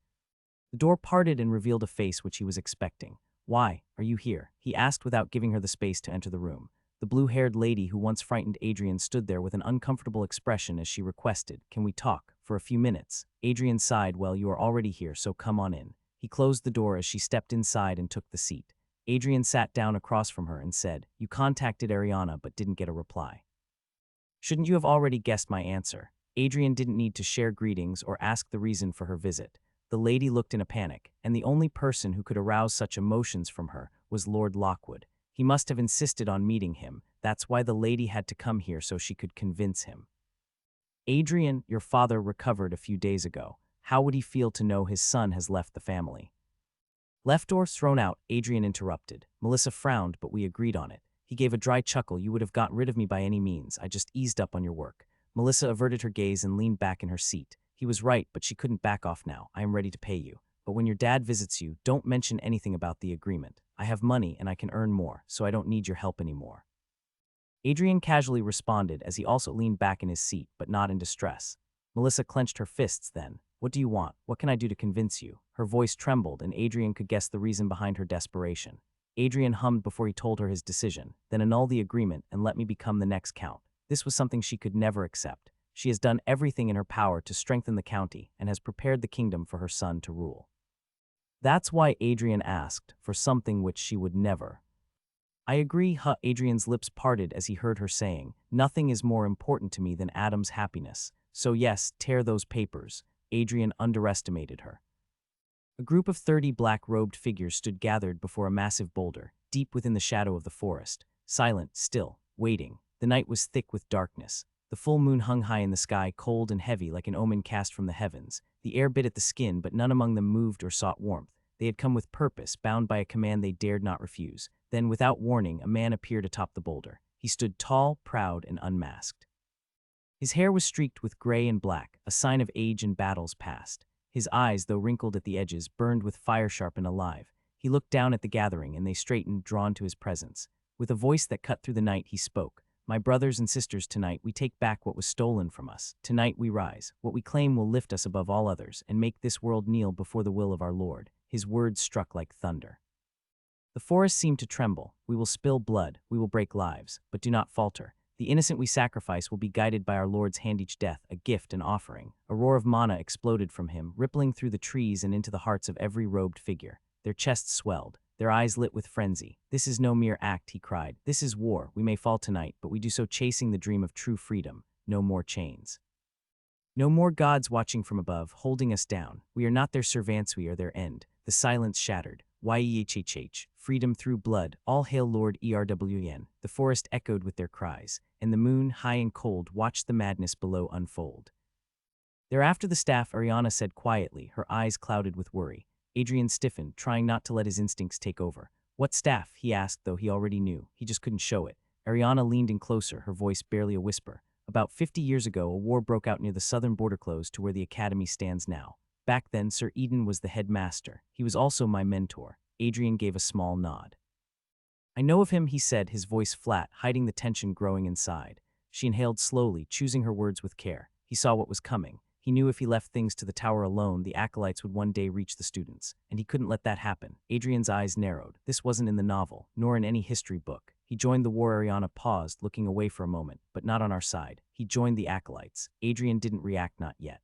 The door parted and revealed a face which he was expecting. Why are you here? He asked without giving her the space to enter the room. The blue-haired lady who once frightened Adrian stood there with an uncomfortable expression as she requested, "Can we talk for a few minutes?" Adrian sighed. "Well, you are already here, so come on in." He closed the door as she stepped inside and took the seat. Adrian sat down across from her and said, "You contacted Ariana but didn't get a reply. Shouldn't you have already guessed my answer?" Adrian didn't need to share greetings or ask the reason for her visit. The lady looked in a panic, and the only person who could arouse such emotions from her was Lord Lockwood. He must have insisted on meeting him. That's why the lady had to come here, so she could convince him. "Adrian, your father recovered a few days ago. How would he feel to know his son has left the family?" "Left or thrown out," Adrian interrupted. Melissa frowned, but we agreed on it. He gave a dry chuckle. "You would have gotten rid of me by any means. I just eased up on your work." Melissa averted her gaze and leaned back in her seat. He was right, but she couldn't back off now. "I am ready to pay you. But when your dad visits you, don't mention anything about the agreement. I have money and I can earn more, so I don't need your help anymore." Adrian casually responded as he also leaned back in his seat, but not in distress. Melissa clenched her fists then. "What do you want? What can I do to convince you?" Her voice trembled, and Adrian could guess the reason behind her desperation. Adrian hummed before he told her his decision. "Then annul the agreement and let me become the next count." This was something she could never accept. She has done everything in her power to strengthen the county and has prepared the kingdom for her son to rule. That's why Adrian asked for something which she would never. "I agree." Adrian's lips parted as he heard her saying, "Nothing is more important to me than Adam's happiness. So yes, tear those papers." Adrian underestimated her. A group of 30 black-robed figures stood gathered before a massive boulder, deep within the shadow of the forest, silent, still, waiting. The night was thick with darkness. The full moon hung high in the sky, cold and heavy like an omen cast from the heavens. The air bit at the skin, but none among them moved or sought warmth. They had come with purpose, bound by a command they dared not refuse. Then, without warning, a man appeared atop the boulder. He stood tall, proud, and unmasked. His hair was streaked with gray and black, a sign of age and battles past. His eyes, though wrinkled at the edges, burned with fire, sharp and alive. He looked down at the gathering, and they straightened, drawn to his presence. With a voice that cut through the night, he spoke. "My brothers and sisters, tonight we take back what was stolen from us. Tonight we rise. What we claim will lift us above all others and make this world kneel before the will of our Lord." His words struck like thunder. The forest seemed to tremble. "We will spill blood, we will break lives, but do not falter. The innocent we sacrifice will be guided by our Lord's hand, each death a gift and offering." A roar of mana exploded from him, rippling through the trees and into the hearts of every robed figure. Their chests swelled. their eyes lit with frenzy. "This is no mere act," he cried. "This is war. We may fall tonight, but we do so chasing the dream of true freedom. No more chains. No more gods watching from above, holding us down. We are not their servants, we are their end." The silence shattered. Yehhh, freedom through blood, all hail Lord Erwin. The forest echoed with their cries, and the moon, high and cold, watched the madness below unfold. Thereafter the staff, Ariana said quietly, her eyes clouded with worry. Adrian stiffened, trying not to let his instincts take over. "What staff?" he asked, though he already knew. He just couldn't show it. Ariana leaned in closer, her voice barely a whisper. "About 50 years ago, a war broke out near the southern border close to where the academy stands now. Back then, Sir Eden was the headmaster. He was also my mentor." Adrian gave a small nod. "I know of him," he said, his voice flat, hiding the tension growing inside. She inhaled slowly, choosing her words with care. He saw what was coming. He knew if he left things to the tower alone, the acolytes would one day reach the students, and he couldn't let that happen. Adrian's eyes narrowed. This wasn't in the novel, nor in any history book. He joined the war. Ariana paused, looking away for a moment, but not on our side. He joined the acolytes. Adrian didn't react, not yet.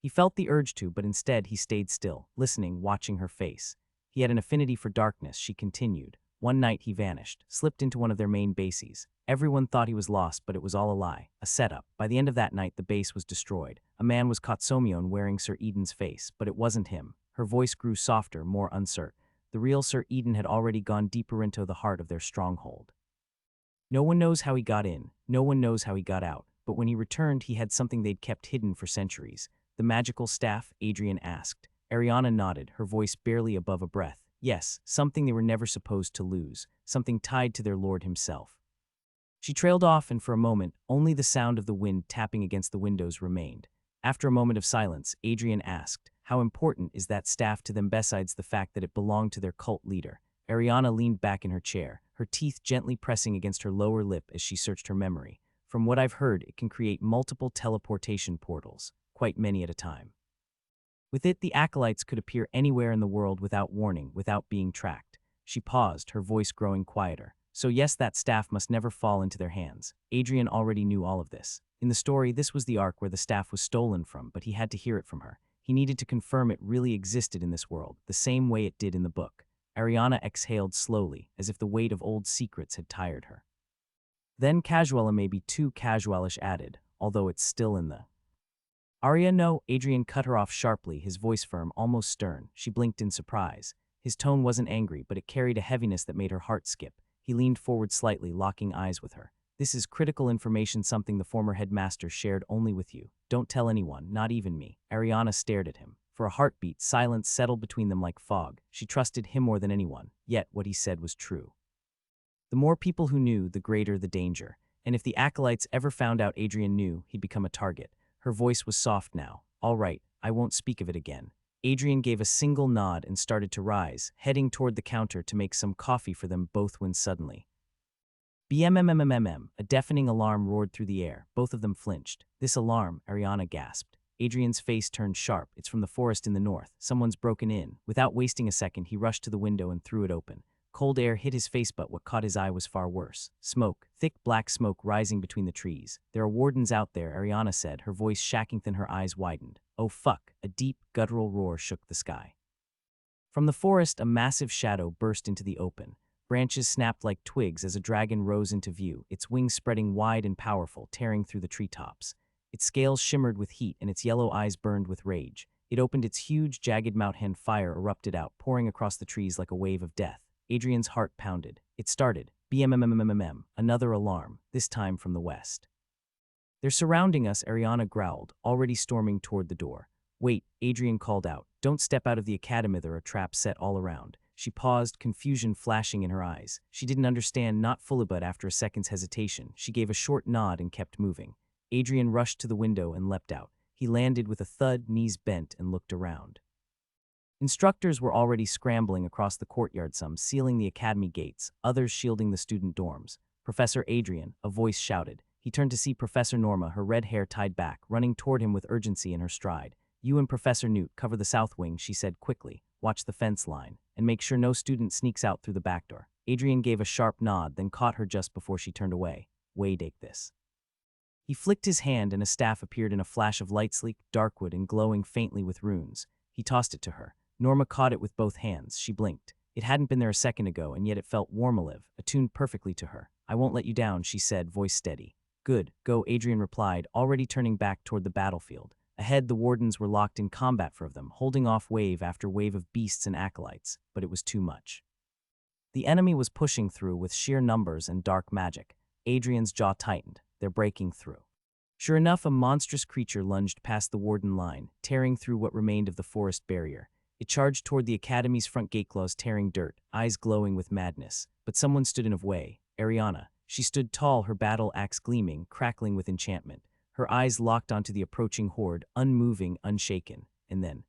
He felt the urge to, but instead he stayed still, listening, watching her face. He had an affinity for darkness, she continued. One night he vanished, slipped into one of their main bases. Everyone thought he was lost, but it was all a lie, a setup. By the end of that night, the base was destroyed. A man was caught Somion wearing Sir Eden's face, but it wasn't him. Her voice grew softer, more uncertain. The real Sir Eden had already gone deeper into the heart of their stronghold. No one knows how he got in, no one knows how he got out, but when he returned, he had something they'd kept hidden for centuries. "The magical staff?" Adrian asked. Ariana nodded, her voice barely above a breath. "Yes, something they were never supposed to lose, something tied to their lord himself." She trailed off, and for a moment, only the sound of the wind tapping against the windows remained. After a moment of silence, Adrian asked, "How important is that staff to them besides the fact that it belonged to their cult leader?" Ariana leaned back in her chair, her teeth gently pressing against her lower lip as she searched her memory. "From what I've heard, it can create multiple teleportation portals, quite many at a time. With it, the acolytes could appear anywhere in the world without warning, without being tracked." She paused, her voice growing quieter. "So yes, that staff must never fall into their hands." Adrian already knew all of this. In the story, this was the arc where the staff was stolen from, but he had to hear it from her. He needed to confirm it really existed in this world, the same way it did in the book. Ariana exhaled slowly, as if the weight of old secrets had tired her. "Then casuala may be too casualish," added, "although it's still in the—" "Aria, no," Adrian cut her off sharply, his voice firm, almost stern. She blinked in surprise. His tone wasn't angry, but it carried a heaviness that made her heart skip. He leaned forward slightly, locking eyes with her. "This is critical information, something the former headmaster shared only with you. Don't tell anyone, not even me." Ariana stared at him. For a heartbeat, silence settled between them like fog. She trusted him more than anyone, yet what he said was true. The more people who knew, the greater the danger. And if the acolytes ever found out Adrian knew, he'd become a target. Her voice was soft now. "All right, I won't speak of it again." Adrian gave a single nod and started to rise, heading toward the counter to make some coffee for them both when suddenly, BMMMMM, a deafening alarm roared through the air. Both of them flinched. "This alarm," Ariana gasped. Adrian's face turned sharp. "It's from the forest in the north. Someone's broken in." Without wasting a second, he rushed to the window and threw it open. Cold air hit his face, but what caught his eye was far worse. Smoke, thick black smoke rising between the trees. "There are wardens out there," Ariana said, her voice shaking, then her eyes widened. "Oh fuck," a deep, guttural roar shook the sky. From the forest, a massive shadow burst into the open. Branches snapped like twigs as a dragon rose into view, its wings spreading wide and powerful, tearing through the treetops. Its scales shimmered with heat and its yellow eyes burned with rage. It opened its huge, jagged mouth, and fire erupted out, pouring across the trees like a wave of death. Adrian's heart pounded. It started. BMMMMM, another alarm, this time from the west. "They're surrounding us," Ariana growled, already storming toward the door. "Wait," Adrian called out. "Don't step out of the academy, there are traps set all around." She paused, confusion flashing in her eyes. She didn't understand, not fully, but after a second's hesitation, she gave a short nod and kept moving. Adrian rushed to the window and leapt out. He landed with a thud, knees bent, and looked around. Instructors were already scrambling across the courtyard, some sealing the academy gates, others shielding the student dorms. "Professor Adrian," a voice shouted. He turned to see Professor Norma, her red hair tied back, running toward him with urgency in her stride. "You and Professor Newt cover the south wing," she said quickly. "Watch the fence line, and make sure no student sneaks out through the back door." Adrian gave a sharp nod, then caught her just before she turned away. "Take this." He flicked his hand and a staff appeared in a flash of light, sleek, darkwood, and glowing faintly with runes. He tossed it to her. Norma caught it with both hands. She blinked. It hadn't been there a second ago, and yet it felt warm alive, attuned perfectly to her. "I won't let you down," she said, voice steady. "Good, go," Adrian replied, already turning back toward the battlefield. Ahead, the wardens were locked in combat for them, holding off wave after wave of beasts and acolytes, but it was too much. The enemy was pushing through with sheer numbers and dark magic. Adrian's jaw tightened. They're breaking through. Sure enough, a monstrous creature lunged past the warden line, tearing through what remained of the forest barrier. It charged toward the academy's front gate, claws tearing dirt, eyes glowing with madness. But someone stood in the way. Ariana. She stood tall, her battle axe gleaming, crackling with enchantment. Her eyes locked onto the approaching horde, unmoving, unshaken. And then,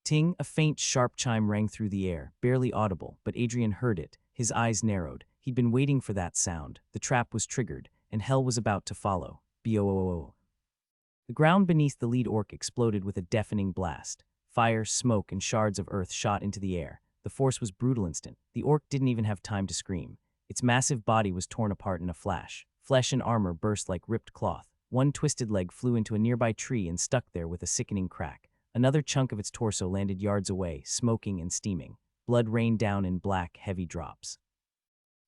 ting, a faint, sharp chime rang through the air, barely audible, but Adrian heard it. His eyes narrowed. He'd been waiting for that sound. The trap was triggered, and hell was about to follow. Boo. The ground beneath the lead orc exploded with a deafening blast. Fire, smoke, and shards of earth shot into the air. The force was brutal instant. The orc didn't even have time to scream. Its massive body was torn apart in a flash. Flesh and armor burst like ripped cloth. One twisted leg flew into a nearby tree and stuck there with a sickening crack. Another chunk of its torso landed yards away, smoking and steaming. Blood rained down in black, heavy drops.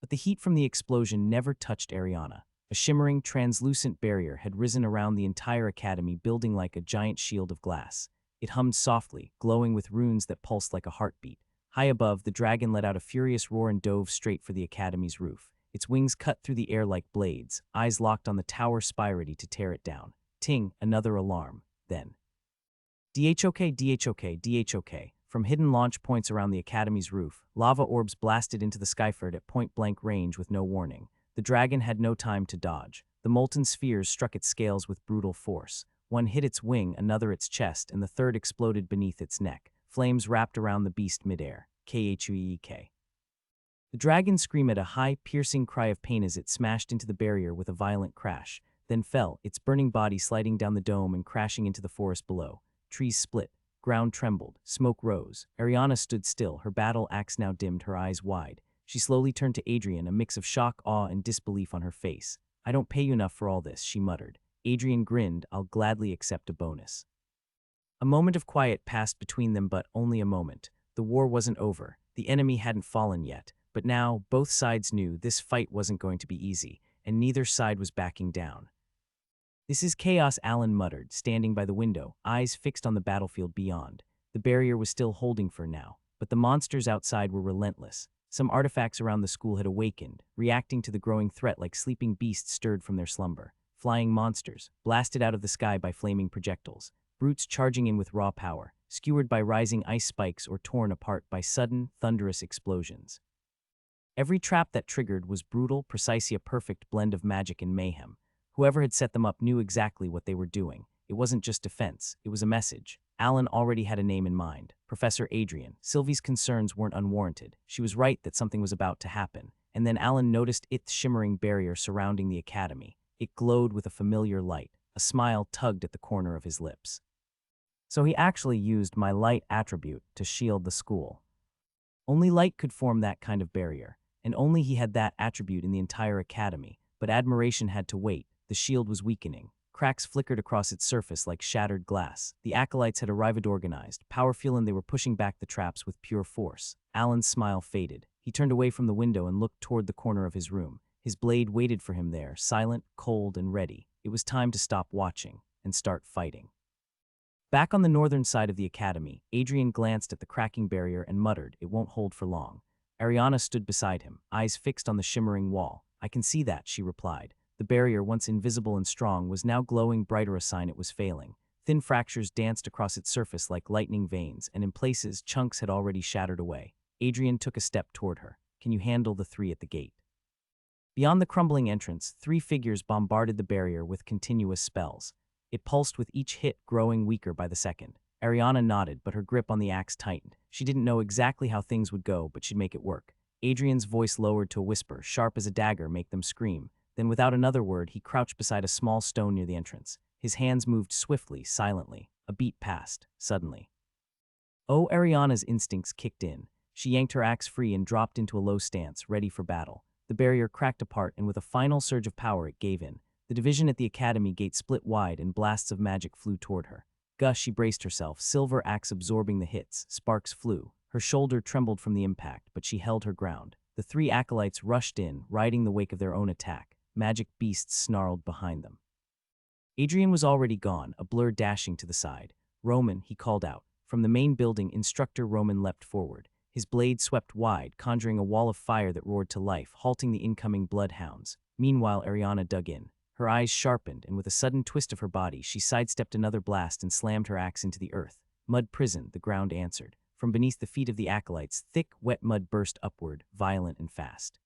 But the heat from the explosion never touched Ariana. A shimmering, translucent barrier had risen around the entire academy, building like a giant shield of glass. It hummed softly, glowing with runes that pulsed like a heartbeat. High above, the dragon let out a furious roar and dove straight for the academy's roof. Its wings cut through the air like blades, eyes locked on the tower spire ready to tear it down. Ting, another alarm. Then, DHOK. From hidden launch points around the academy's roof, lava orbs blasted into the skyford at point-blank range with no warning. The dragon had no time to dodge. The molten spheres struck its scales with brutal force. One hit its wing, another its chest, and the third exploded beneath its neck. Flames wrapped around the beast midair. Khuek. The dragon screamed at a high, piercing cry of pain as it smashed into the barrier with a violent crash, then fell, its burning body sliding down the dome and crashing into the forest below. Trees split. Ground trembled. Smoke rose. Ariana stood still, her battle axe now dimmed, her eyes wide. She slowly turned to Adrian, a mix of shock, awe, and disbelief on her face. "I don't pay you enough for all this," she muttered. Adrian grinned. "I'll gladly accept a bonus." A moment of quiet passed between them, but only a moment. The war wasn't over. The enemy hadn't fallen yet. But now, both sides knew this fight wasn't going to be easy, and neither side was backing down. "This is chaos," Alan muttered, standing by the window, eyes fixed on the battlefield beyond. The barrier was still holding for now, but the monsters outside were relentless. Some artifacts around the school had awakened, reacting to the growing threat like sleeping beasts stirred from their slumber. Flying monsters, blasted out of the sky by flaming projectiles. Brutes charging in with raw power, skewered by rising ice spikes or torn apart by sudden, thunderous explosions. Every trap that triggered was brutal, precisely a perfect blend of magic and mayhem. Whoever had set them up knew exactly what they were doing. It wasn't just defense, it was a message. Alan already had a name in mind, Professor Adrian. Sylvie's concerns weren't unwarranted. She was right that something was about to happen. And then Alan noticed its shimmering barrier surrounding the academy. It glowed with a familiar light. A smile tugged at the corner of his lips. "So he actually used my light attribute to shield the school." Only light could form that kind of barrier, and only he had that attribute in the entire academy. But admiration had to wait. The shield was weakening. Cracks flickered across its surface like shattered glass. The acolytes had arrived organized, powerful, and they were pushing back the traps with pure force. Alan's smile faded. He turned away from the window and looked toward the corner of his room. His blade waited for him there, silent, cold, and ready. It was time to stop watching and start fighting. Back on the northern side of the academy, Adrian glanced at the cracking barrier and muttered, "It won't hold for long." Ariana stood beside him, eyes fixed on the shimmering wall. "I can see that," she replied. The barrier, once invisible and strong, was now glowing brighter, a sign it was failing. Thin fractures danced across its surface like lightning veins, and in places, chunks had already shattered away. Adrian took a step toward her. "Can you handle the three at the gate?" Beyond the crumbling entrance, 3 figures bombarded the barrier with continuous spells. It pulsed with each hit, growing weaker by the second. Ariana nodded, but her grip on the axe tightened. She didn't know exactly how things would go, but she'd make it work. Adrian's voice lowered to a whisper, sharp as a dagger, make them scream. Then without another word, he crouched beside a small stone near the entrance. His hands moved swiftly, silently. A beat passed, suddenly. Oh, Ariana's instincts kicked in. She yanked her axe free and dropped into a low stance, ready for battle. The barrier cracked apart, and with a final surge of power, it gave in. The division at the academy gate split wide, and blasts of magic flew toward her. She braced herself, silver axe absorbing the hits. Sparks flew. Her shoulder trembled from the impact, but she held her ground. The three acolytes rushed in, riding the wake of their own attack. Magic beasts snarled behind them. Adrian was already gone, a blur dashing to the side. "Roman," he called out. From the main building, Instructor Roman leapt forward. His blade swept wide, conjuring a wall of fire that roared to life, halting the incoming bloodhounds. Meanwhile, Ariana dug in. Her eyes sharpened, and with a sudden twist of her body, she sidestepped another blast and slammed her axe into the earth. "Mud prison," the ground answered. From beneath the feet of the acolytes, thick, wet mud burst upward, violent and fast.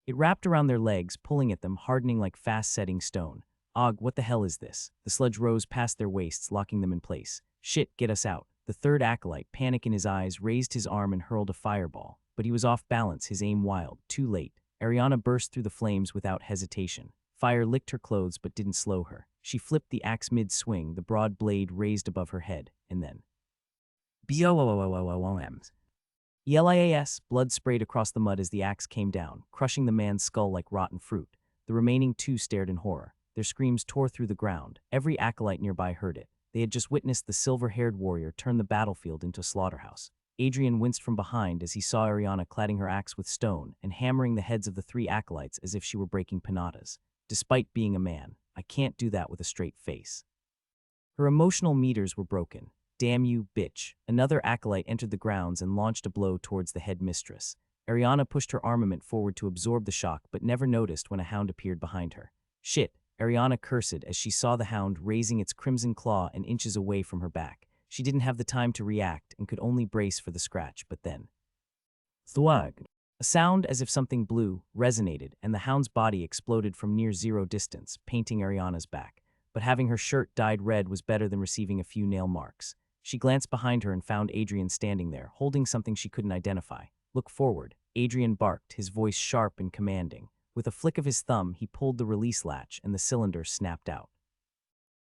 It wrapped around their legs, pulling at them, hardening like fast-setting stone. "Og, what the hell is this?" The sludge rose past their waists, locking them in place. "Shit, get us out." The third acolyte, panic in his eyes, raised his arm and hurled a fireball. But he was off balance, his aim wild. Too late. Ariana burst through the flames without hesitation. Fire licked her clothes but didn't slow her. She flipped the axe mid-swing, the broad blade raised above her head, and then... B-O-O-O-O-O-O-O-Ms. ELIAS, blood sprayed across the mud as the axe came down, crushing the man's skull like rotten fruit. The remaining two stared in horror. Their screams tore through the ground. Every acolyte nearby heard it. They had just witnessed the silver-haired warrior turn the battlefield into a slaughterhouse. Adrian winced from behind as he saw Ariana cladding her axe with stone and hammering the heads of the three acolytes as if she were breaking pinatas. Despite being a man, I can't do that with a straight face. Her emotional meters were broken. "Damn you, bitch." Another acolyte entered the grounds and launched a blow towards the head mistress. Ariana pushed her armament forward to absorb the shock but never noticed when a hound appeared behind her. "Shit," Ariana cursed as she saw the hound raising its crimson claw and inches away from her back. She didn't have the time to react and could only brace for the scratch, but then... Thwag. A sound as if something blue resonated, and the hound's body exploded from near zero distance, painting Ariana's back. But having her shirt dyed red was better than receiving a few nail marks. She glanced behind her and found Adrian standing there, holding something she couldn't identify. "Look forward," Adrian barked, his voice sharp and commanding. With a flick of his thumb, he pulled the release latch, and the cylinder snapped out.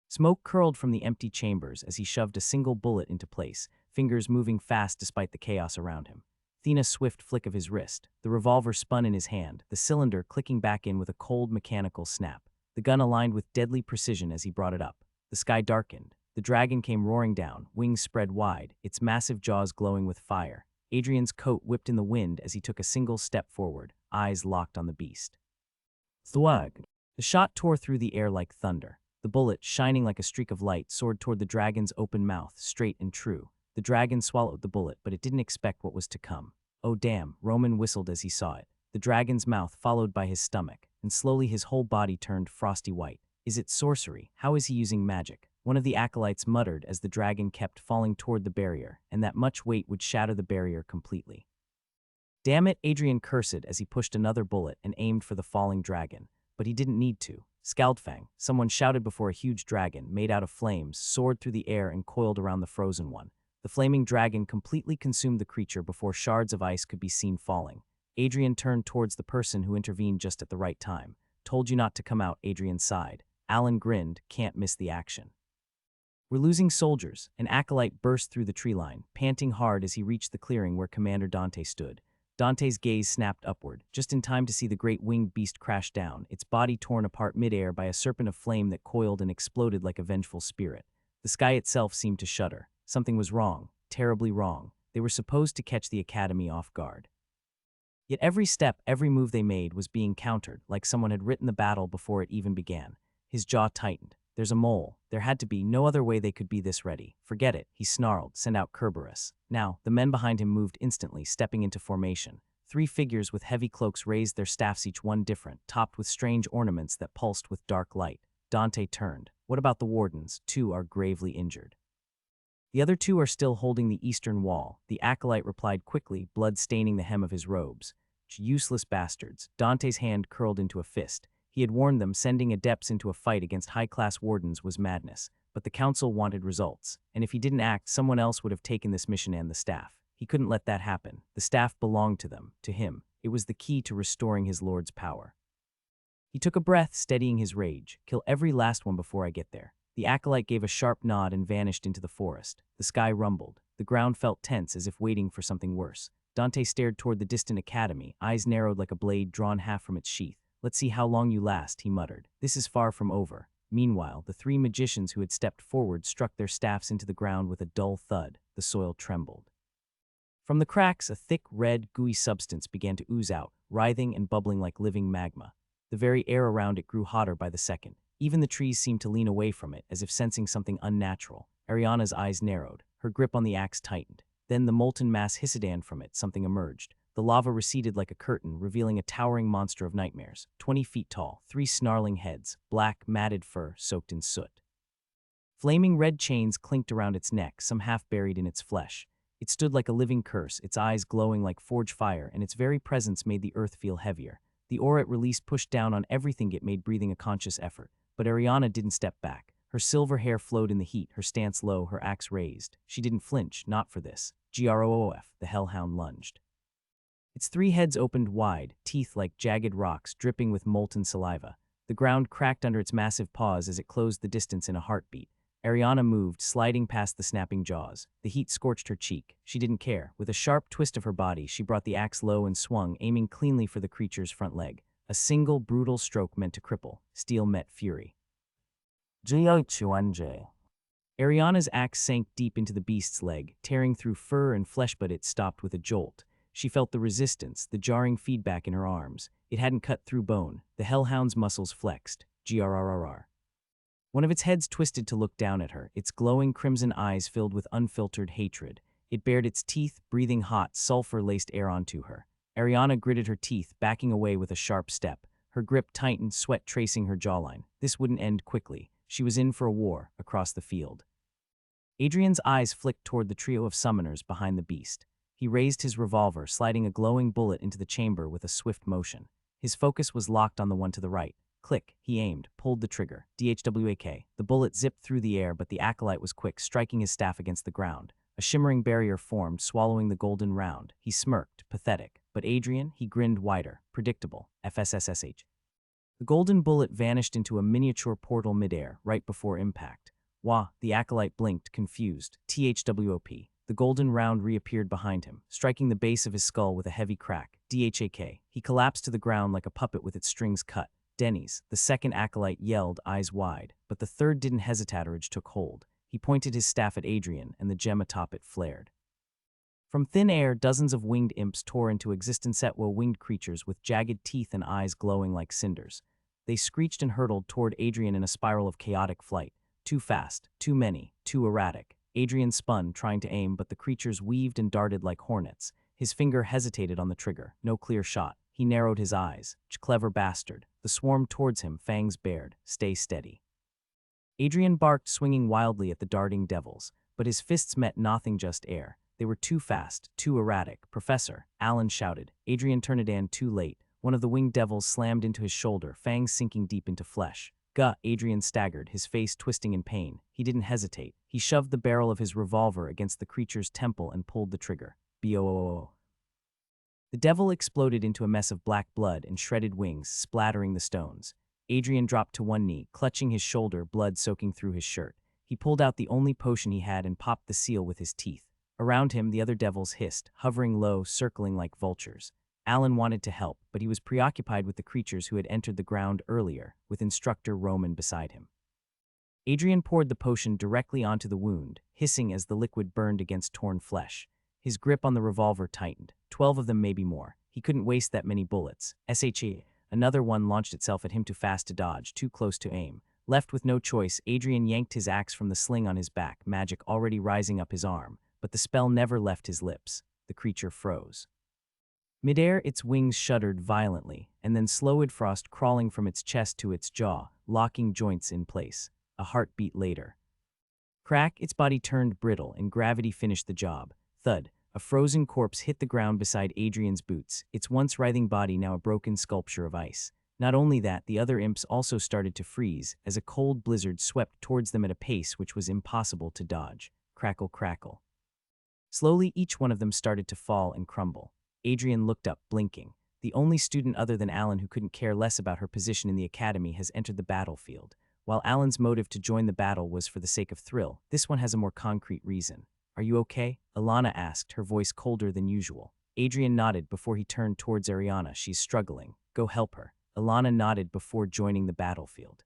Smoke curled from the empty chambers as he shoved a single bullet into place, fingers moving fast despite the chaos around him. A swift flick of his wrist. The revolver spun in his hand, the cylinder clicking back in with a cold mechanical snap. The gun aligned with deadly precision as he brought it up. The sky darkened. The dragon came roaring down, wings spread wide, its massive jaws glowing with fire. Adrian's coat whipped in the wind as he took a single step forward, eyes locked on the beast. Thwag. The shot tore through the air like thunder. The bullet, shining like a streak of light, soared toward the dragon's open mouth, straight and true. The dragon swallowed the bullet, but it didn't expect what was to come. "Oh damn," Roman whistled as he saw it. The dragon's mouth followed by his stomach, and slowly his whole body turned frosty white. "Is it sorcery? How is he using magic?" One of the acolytes muttered as the dragon kept falling toward the barrier, and that much weight would shatter the barrier completely. "Damn it," Adrian cursed as he pushed another bullet and aimed for the falling dragon. But he didn't need to. "Scaldfang," someone shouted before a huge dragon, made out of flames, soared through the air and coiled around the frozen one. The flaming dragon completely consumed the creature before shards of ice could be seen falling. Adrian turned towards the person who intervened just at the right time. "Told you not to come out," Adrian sighed. Alan grinned, "Can't miss the action." "We're losing soldiers." An acolyte burst through the tree line, panting hard as he reached the clearing where Commander Dante stood. Dante's gaze snapped upward, just in time to see the great winged beast crash down, its body torn apart midair by a serpent of flame that coiled and exploded like a vengeful spirit. The sky itself seemed to shudder. Something was wrong, terribly wrong. They were supposed to catch the Academy off guard. Yet every step, every move they made was being countered, like someone had written the battle before it even began. His jaw tightened. "There's a mole. There had to be no other way they could be this ready. Forget it," he snarled. "Send out Kerberos." Now, the men behind him moved instantly, stepping into formation. Three figures with heavy cloaks raised their staffs, each one different, topped with strange ornaments that pulsed with dark light. Dante turned. "What about the wardens? 2 are gravely injured." "The other 2 are still holding the eastern wall," the acolyte replied quickly, blood staining the hem of his robes. "Useless bastards." Dante's hand curled into a fist. He had warned them sending adepts into a fight against high-class wardens was madness, but the council wanted results, and if he didn't act, someone else would have taken this mission and the staff. He couldn't let that happen. The staff belonged to them, to him. It was the key to restoring his lord's power. He took a breath, steadying his rage. "Kill every last one before I get there." The acolyte gave a sharp nod and vanished into the forest. The sky rumbled. The ground felt tense, as if waiting for something worse. Dante stared toward the distant academy, eyes narrowed like a blade drawn half from its sheath. "Let's see how long you last," he muttered. "This is far from over." Meanwhile, the 3 magicians who had stepped forward struck their staffs into the ground with a dull thud. The soil trembled. From the cracks, a thick, red, gooey substance began to ooze out, writhing and bubbling like living magma. The very air around it grew hotter by the second. Even the trees seemed to lean away from it, as if sensing something unnatural. Ariana's eyes narrowed. Her grip on the axe tightened. Then the molten mass hissedan from it, something emerged. The lava receded like a curtain, revealing a towering monster of nightmares, 20 feet tall, 3 snarling heads, black, matted fur soaked in soot. Flaming red chains clinked around its neck, some half buried in its flesh. It stood like a living curse, its eyes glowing like forge fire, and its very presence made the earth feel heavier. The aura it released pushed down on everything it made breathing a conscious effort. But Ariana didn't step back. Her silver hair flowed in the heat, her stance low, her axe raised. She didn't flinch, not for this. Groof, the hellhound lunged. Its 3 heads opened wide, teeth like jagged rocks dripping with molten saliva. The ground cracked under its massive paws as it closed the distance in a heartbeat. Ariana moved, sliding past the snapping jaws. The heat scorched her cheek. She didn't care. With a sharp twist of her body, she brought the axe low and swung, aiming cleanly for the creature's front leg. A single, brutal stroke meant to cripple. Steel met fury. Ariana's axe sank deep into the beast's leg, tearing through fur and flesh, but it stopped with a jolt. She felt the resistance, the jarring feedback in her arms. It hadn't cut through bone. The hellhound's muscles flexed. Grrrr. One of its heads twisted to look down at her, its glowing crimson eyes filled with unfiltered hatred. It bared its teeth, breathing hot, sulfur-laced air onto her. Ariana gritted her teeth, backing away with a sharp step. Her grip tightened, sweat tracing her jawline. This wouldn't end quickly. She was in for a war, across the field. Adrian's eyes flicked toward the trio of summoners behind the beast. He raised his revolver, sliding a glowing bullet into the chamber with a swift motion. His focus was locked on the one to the right. Click, he aimed, pulled the trigger. DHWAK. The bullet zipped through the air, but the acolyte was quick, striking his staff against the ground. A shimmering barrier formed, swallowing the golden round. He smirked, pathetic. But Adrian, he grinned wider. Predictable. FSSSH. The golden bullet vanished into a miniature portal midair, right before impact. Wah, the acolyte blinked, confused. THWOP. The golden round reappeared behind him, striking the base of his skull with a heavy crack. DHAK. He collapsed to the ground like a puppet with its strings cut. Denny's, the second acolyte, yelled, eyes wide, but the third didn't hesitate. Urge took hold. He pointed his staff at Adrian, and the gem atop it flared. From thin air, dozens of winged imps tore into existence, winged creatures with jagged teeth and eyes glowing like cinders. They screeched and hurtled toward Adrian in a spiral of chaotic flight. Too fast, too many, too erratic. Adrian spun, trying to aim, but the creatures weaved and darted like hornets. His finger hesitated on the trigger. No clear shot. He narrowed his eyes. Clever bastard. The swarm towards him, fangs bared. Stay steady. Adrian barked, swinging wildly at the darting devils, but his fists met nothing, just air. They were too fast, too erratic. Professor, Alan shouted. Adrian turned it in too late. One of the winged devils slammed into his shoulder, fangs sinking deep into flesh. Gah! Adrian staggered, his face twisting in pain. He didn't hesitate. He shoved the barrel of his revolver against the creature's temple and pulled the trigger. Boo! The devil exploded into a mess of black blood and shredded wings, splattering the stones. Adrian dropped to one knee, clutching his shoulder, blood soaking through his shirt. He pulled out the only potion he had and popped the seal with his teeth. Around him, the other devils hissed, hovering low, circling like vultures. Alan wanted to help, but he was preoccupied with the creatures who had entered the ground earlier, with instructor Roman beside him. Adrian poured the potion directly onto the wound, hissing as the liquid burned against torn flesh. His grip on the revolver tightened. 12 of them, maybe more. He couldn't waste that many bullets. SHE. Another one launched itself at him, too fast to dodge, too close to aim. Left with no choice, Adrian yanked his axe from the sling on his back, magic already rising up his arm. But the spell never left his lips. The creature froze. Midair, its wings shuddered violently, and then slowed, frost crawling from its chest to its jaw, locking joints in place. A heartbeat later. Crack, its body turned brittle, and gravity finished the job. Thud. A frozen corpse hit the ground beside Adrian's boots, its once writhing body now a broken sculpture of ice. Not only that, the other imps also started to freeze, as a cold blizzard swept towards them at a pace which was impossible to dodge. Crackle, crackle. Slowly, each one of them started to fall and crumble. Adrian looked up, blinking. The only student other than Alan who couldn't care less about her position in the academy has entered the battlefield. While Alan's motive to join the battle was for the sake of thrill, this one has a more concrete reason. Are you okay? Alana asked, her voice colder than usual. Adrian nodded before he turned towards Ariana. She's struggling. Go help her. Alana nodded before joining the battlefield.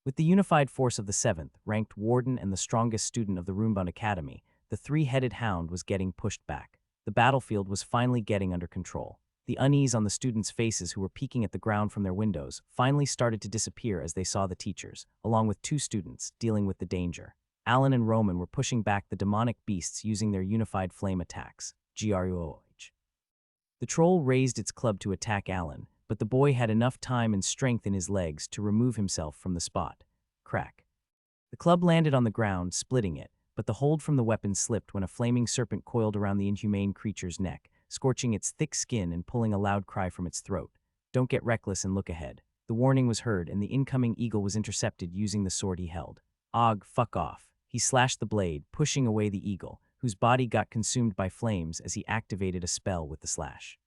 With the unified force of the 7th, ranked warden and the strongest student of the Runebound Academy, the 3-headed hound was getting pushed back. The battlefield was finally getting under control. The unease on the students' faces who were peeking at the ground from their windows finally started to disappear as they saw the teachers, along with 2 students, dealing with the danger. Alan and Roman were pushing back the demonic beasts using their unified flame attacks. GRUOH. The troll raised its club to attack Alan, but the boy had enough time and strength in his legs to remove himself from the spot. Crack. The club landed on the ground, splitting it, but the hold from the weapon slipped when a flaming serpent coiled around the inhumane creature's neck, scorching its thick skin and pulling a loud cry from its throat. Don't get reckless and look ahead. The warning was heard, and the incoming eagle was intercepted using the sword he held. Og, fuck off. He slashed the blade, pushing away the eagle, whose body got consumed by flames as he activated a spell with the slash.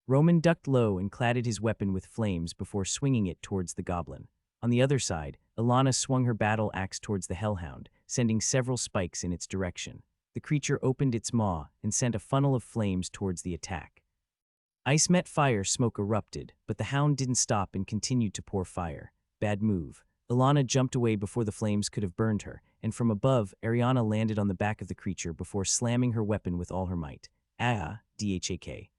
Roman ducked low and cladded his weapon with flames before swinging it towards the goblin. On the other side, Alana swung her battle axe towards the hellhound, sending several spikes in its direction. The creature opened its maw and sent a funnel of flames towards the attack. Ice met fire, smoke erupted, but the hound didn't stop and continued to pour fire. Bad move. Alana jumped away before the flames could have burned her, and from above, Ariana landed on the back of the creature before slamming her weapon with all her might. Dhak.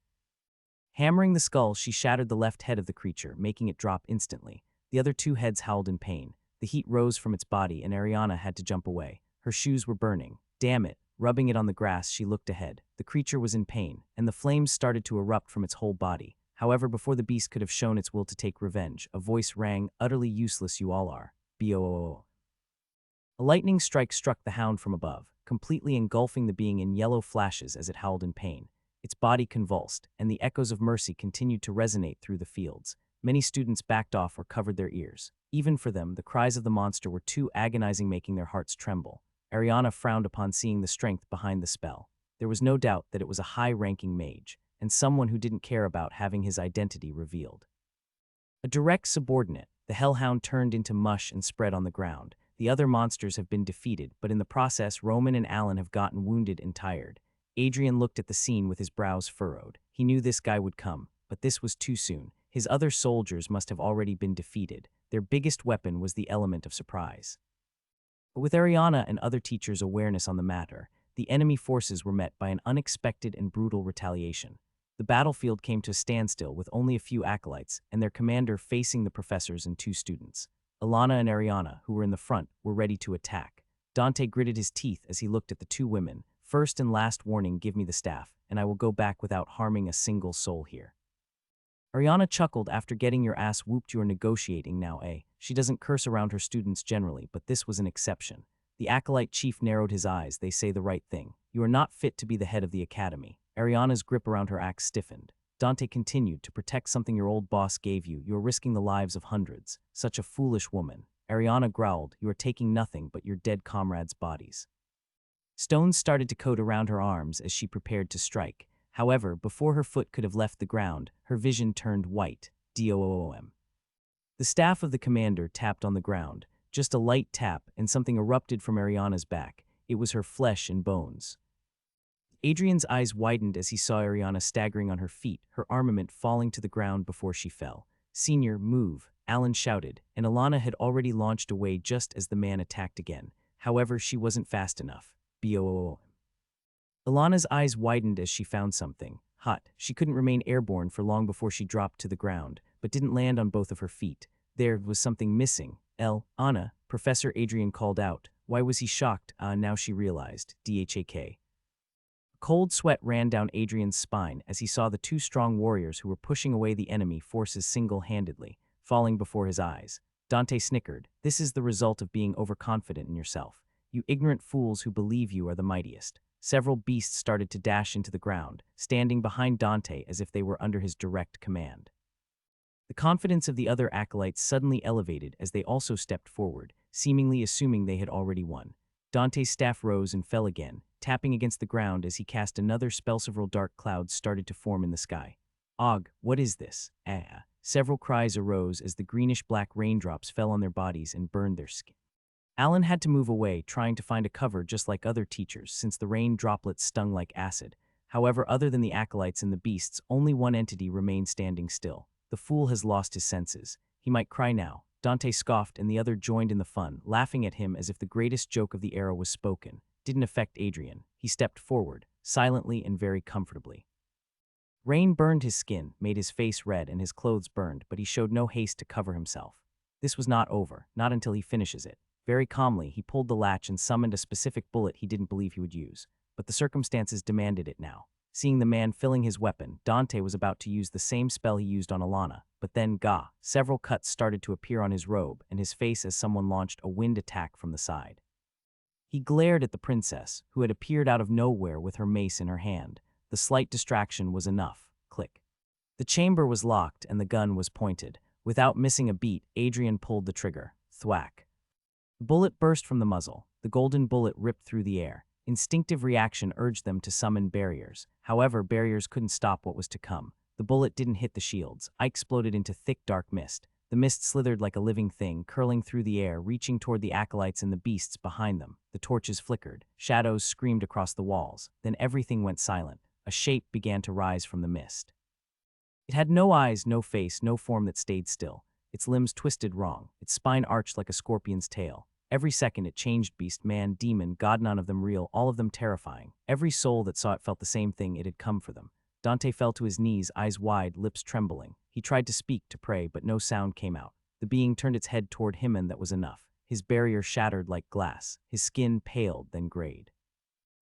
Hammering the skull, she shattered the left head of the creature, making it drop instantly. The other 2 heads howled in pain. The heat rose from its body, and Ariana had to jump away. Her shoes were burning. Damn it. Rubbing it on the grass, she looked ahead. The creature was in pain, and the flames started to erupt from its whole body. However, before the beast could have shown its will to take revenge, a voice rang, "Utterly useless you all are. Boo." A lightning strike struck the hound from above, completely engulfing the being in yellow flashes as it howled in pain. Its body convulsed, and the echoes of mercy continued to resonate through the fields. Many students backed off or covered their ears. Even for them, the cries of the monster were too agonizing, making their hearts tremble. Ariana frowned upon seeing the strength behind the spell. There was no doubt that it was a high-ranking mage, and someone who didn't care about having his identity revealed. A direct subordinate, the hellhound turned into mush and spread on the ground. The other monsters have been defeated, but in the process, Roman and Alan have gotten wounded and tired. Adrian looked at the scene with his brows furrowed. He knew this guy would come, but this was too soon. His other soldiers must have already been defeated. Their biggest weapon was the element of surprise. But with Ariana and other teachers' awareness on the matter, the enemy forces were met by an unexpected and brutal retaliation. The battlefield came to a standstill with only a few acolytes and their commander facing the professors and 2 students. Alana and Ariana, who were in the front, were ready to attack. Dante gritted his teeth as he looked at the 2 women. First and last warning, give me the staff, and I will go back without harming a single soul here. Ariana chuckled after getting your ass whooped. You're negotiating now, eh? She doesn't curse around her students generally, but this was an exception. The acolyte chief narrowed his eyes. They say the right thing. You are not fit to be the head of the academy. Ariana's grip around her axe stiffened. Dante continued, to protect something your old boss gave you, you are risking the lives of hundreds. Such a foolish woman. Ariana growled, you are taking nothing but your dead comrades' bodies. Stones started to coat around her arms as she prepared to strike. However, before her foot could have left the ground, her vision turned white. DOOM. The staff of the commander tapped on the ground. Just a light tap, and something erupted from Ariana's back. It was her flesh and bones. Adrian's eyes widened as he saw Ariana staggering on her feet, her armament falling to the ground before she fell. Senior, move, Alan shouted, and Alana had already launched away just as the man attacked again. However, she wasn't fast enough. BOOM. Alana's eyes widened as she found something. Hot. She couldn't remain airborne for long before she dropped to the ground, but didn't land on both of her feet. There was something missing. Anna, Professor Adrian called out. Why was he shocked? Now she realized. DHAK. A cold sweat ran down Adrian's spine as he saw the 2 strong warriors who were pushing away the enemy forces single-handedly, falling before his eyes. Dante snickered. This is the result of being overconfident in yourself. You ignorant fools who believe you are the mightiest. Several beasts started to dash into the ground, standing behind Dante as if they were under his direct command. The confidence of the other acolytes suddenly elevated as they also stepped forward, seemingly assuming they had already won. Dante's staff rose and fell again, tapping against the ground as he cast another spell. Several dark clouds started to form in the sky. Og, what is this? Several cries arose as the greenish-black raindrops fell on their bodies and burned their skin. Alan had to move away, trying to find a cover just like other teachers, since the rain droplets stung like acid. However, other than the acolytes and the beasts, only one entity remained standing still. The fool has lost his senses. He might cry now. Dante scoffed, and the other joined in the fun, laughing at him as if the greatest joke of the era was spoken. didn't affect Adrian. He stepped forward, silently and very comfortably. Rain burned his skin, made his face red, and his clothes burned, but he showed no haste to cover himself. This was not over, not until he finishes it. Very calmly, he pulled the latch and summoned a specific bullet he didn't believe he would use, but the circumstances demanded it now. Seeing the man filling his weapon, Dante was about to use the same spell he used on Alana, but then several cuts started to appear on his robe and his face as someone launched a wind attack from the side. He glared at the princess, who had appeared out of nowhere with her mace in her hand. The slight distraction was enough. Click. The chamber was locked and the gun was pointed. Without missing a beat, Adrian pulled the trigger. Thwack. The bullet burst from the muzzle. The golden bullet ripped through the air. Instinctive reaction urged them to summon barriers. However, barriers couldn't stop what was to come. The bullet didn't hit the shields. It exploded into thick, dark mist. The mist slithered like a living thing, curling through the air, reaching toward the acolytes and the beasts behind them. The torches flickered. Shadows screamed across the walls. Then everything went silent. A shape began to rise from the mist. It had no eyes, no face, no form that stayed still. Its limbs twisted wrong. Its spine arched like a scorpion's tail. Every second it changed beast, man, demon, god, none of them real, all of them terrifying. Every soul that saw it felt the same thing, it had come for them. Dante fell to his knees, eyes wide, lips trembling. He tried to speak, to pray, but no sound came out. The being turned its head toward him and that was enough. His barrier shattered like glass. His skin paled, then grayed.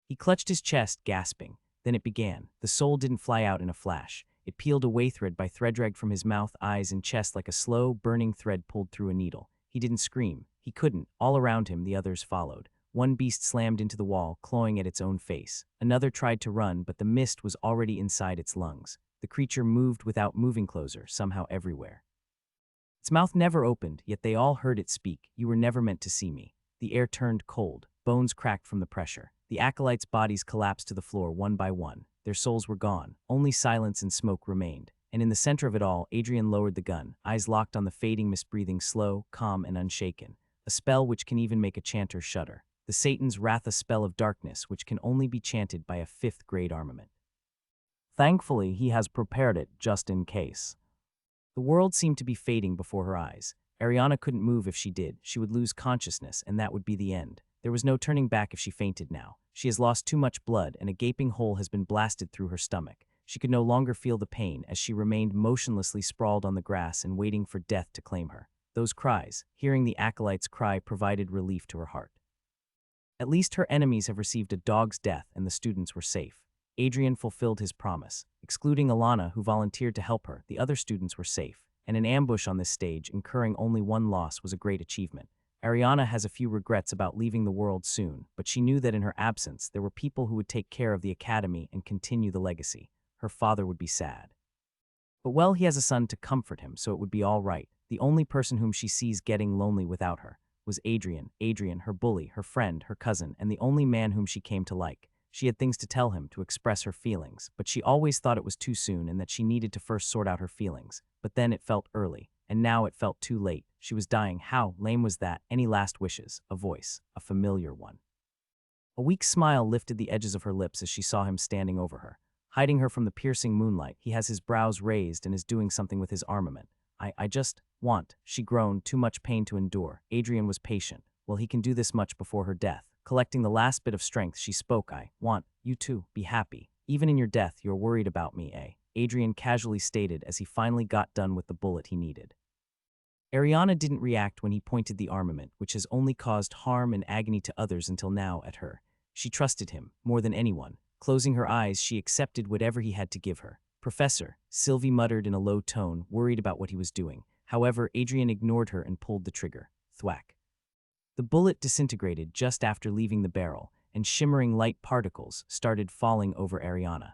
He clutched his chest, gasping. Then it began. The soul didn't fly out in a flash. It peeled away thread by thread, dragged from his mouth, eyes, and chest like a slow, burning thread pulled through a needle. He didn't scream. He couldn't. All around him, the others followed. One beast slammed into the wall, clawing at its own face. Another tried to run, but the mist was already inside its lungs. The creature moved without moving, closer, somehow everywhere. Its mouth never opened, yet they all heard it speak. You were never meant to see me. The air turned cold. Bones cracked from the pressure. The acolytes' bodies collapsed to the floor one by one. Their souls were gone. Only silence and smoke remained. And in the center of it all, Adrian lowered the gun, eyes locked on the fading mist, breathing slow, calm, and unshaken. A spell which can even make a chanter shudder. The Satan's wrath, a spell of darkness which can only be chanted by a 5th-grade armament. Thankfully, he has prepared it just in case. The world seemed to be fading before her eyes. Ariana couldn't move. If she did, she would lose consciousness, and that would be the end. There was no turning back if she fainted now. She has lost too much blood, and a gaping hole has been blasted through her stomach. She could no longer feel the pain as she remained motionlessly sprawled on the grass and waiting for death to claim her. Those cries, hearing the acolyte's cry, provided relief to her heart. At least her enemies have received a dog's death and the students were safe. Adrian fulfilled his promise. Excluding Alana, who volunteered to help her, the other students were safe. And an ambush on this stage, incurring only one loss, was a great achievement. Ariana has a few regrets about leaving the world soon, but she knew that in her absence, there were people who would take care of the academy and continue the legacy. Her father would be sad. But well, he has a son to comfort him, so it would be all right. The only person whom she sees getting lonely without her was Adrian. Adrian, her bully, her friend, her cousin, and the only man whom she came to like. She had things to tell him, to express her feelings, but she always thought it was too soon and that she needed to first sort out her feelings. But then it felt early, and now it felt too late. She was dying. How lame was that? Any last wishes? A voice, a familiar one. A weak smile lifted the edges of her lips as she saw him standing over her. Hiding her from the piercing moonlight, he has his brows raised and is doing something with his armament. I just want, she groaned, too much pain to endure. Adrian was patient. Well, he can do this much before her death. Collecting the last bit of strength, she spoke. I want you to be happy. Even in your death, you're worried about me, eh? Adrian casually stated as he finally got done with the bullet he needed. Ariana didn't react when he pointed the armament, which has only caused harm and agony to others until now, at her. She trusted him, more than anyone. Closing her eyes, she accepted whatever he had to give her. Professor, Sylvie muttered in a low tone, worried about what he was doing. However, Adrian ignored her and pulled the trigger. Thwack. The bullet disintegrated just after leaving the barrel, and shimmering light particles started falling over Ariana.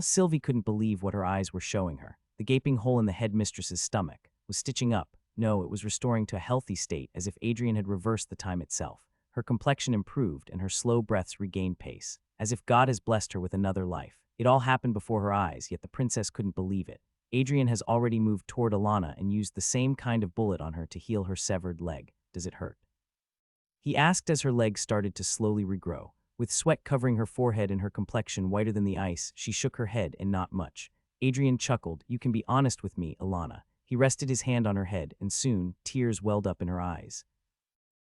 Sylvie couldn't believe what her eyes were showing her. The gaping hole in the headmistress's stomach was stitching up. No, it was restoring to a healthy state, as if Adrian had reversed the time itself. Her complexion improved and her slow breaths regained pace, as if God has blessed her with another life. It all happened before her eyes, yet the princess couldn't believe it. Adrian has already moved toward Alana and used the same kind of bullet on her to heal her severed leg. Does it hurt? He asked as her legs started to slowly regrow. With sweat covering her forehead and her complexion whiter than the ice, she shook her head and not much. Adrian chuckled. You can be honest with me, Alana. He rested his hand on her head, and soon, tears welled up in her eyes.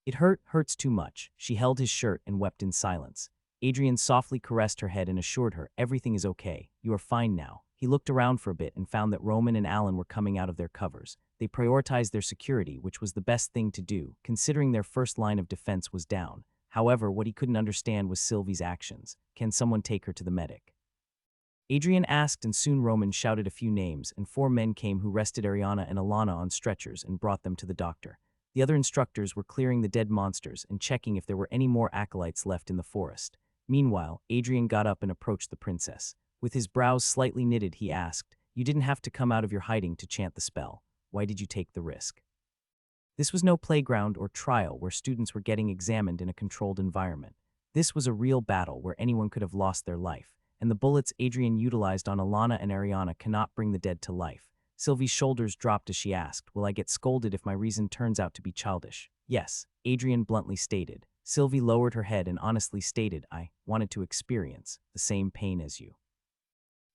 It hurts too much. She held his shirt and wept in silence. Adrian softly caressed her head and assured her, everything is okay. You are fine now. He looked around for a bit and found that Roman and Alan were coming out of their covers. They prioritized their security, which was the best thing to do, considering their first line of defense was down. However, what he couldn't understand was Sylvie's actions. Can someone take her to the medic? Adrian asked, and soon Roman shouted a few names, and 4 men came who rested Ariana and Alana on stretchers and brought them to the doctor. The other instructors were clearing the dead monsters and checking if there were any more acolytes left in the forest. Meanwhile, Adrian got up and approached the princess. With his brows slightly knitted, he asked, "You didn't have to come out of your hiding to chant the spell. Why did you take the risk?" This was no playground or trial where students were getting examined in a controlled environment. This was a real battle where anyone could have lost their life, and the bullets Adrian utilized on Alana and Ariana cannot bring the dead to life. Sylvie's shoulders dropped as she asked, "Will I get scolded if my reason turns out to be childish?" "Yes," Adrian bluntly stated. Sylvie lowered her head and honestly stated, "I wanted to experience the same pain as you."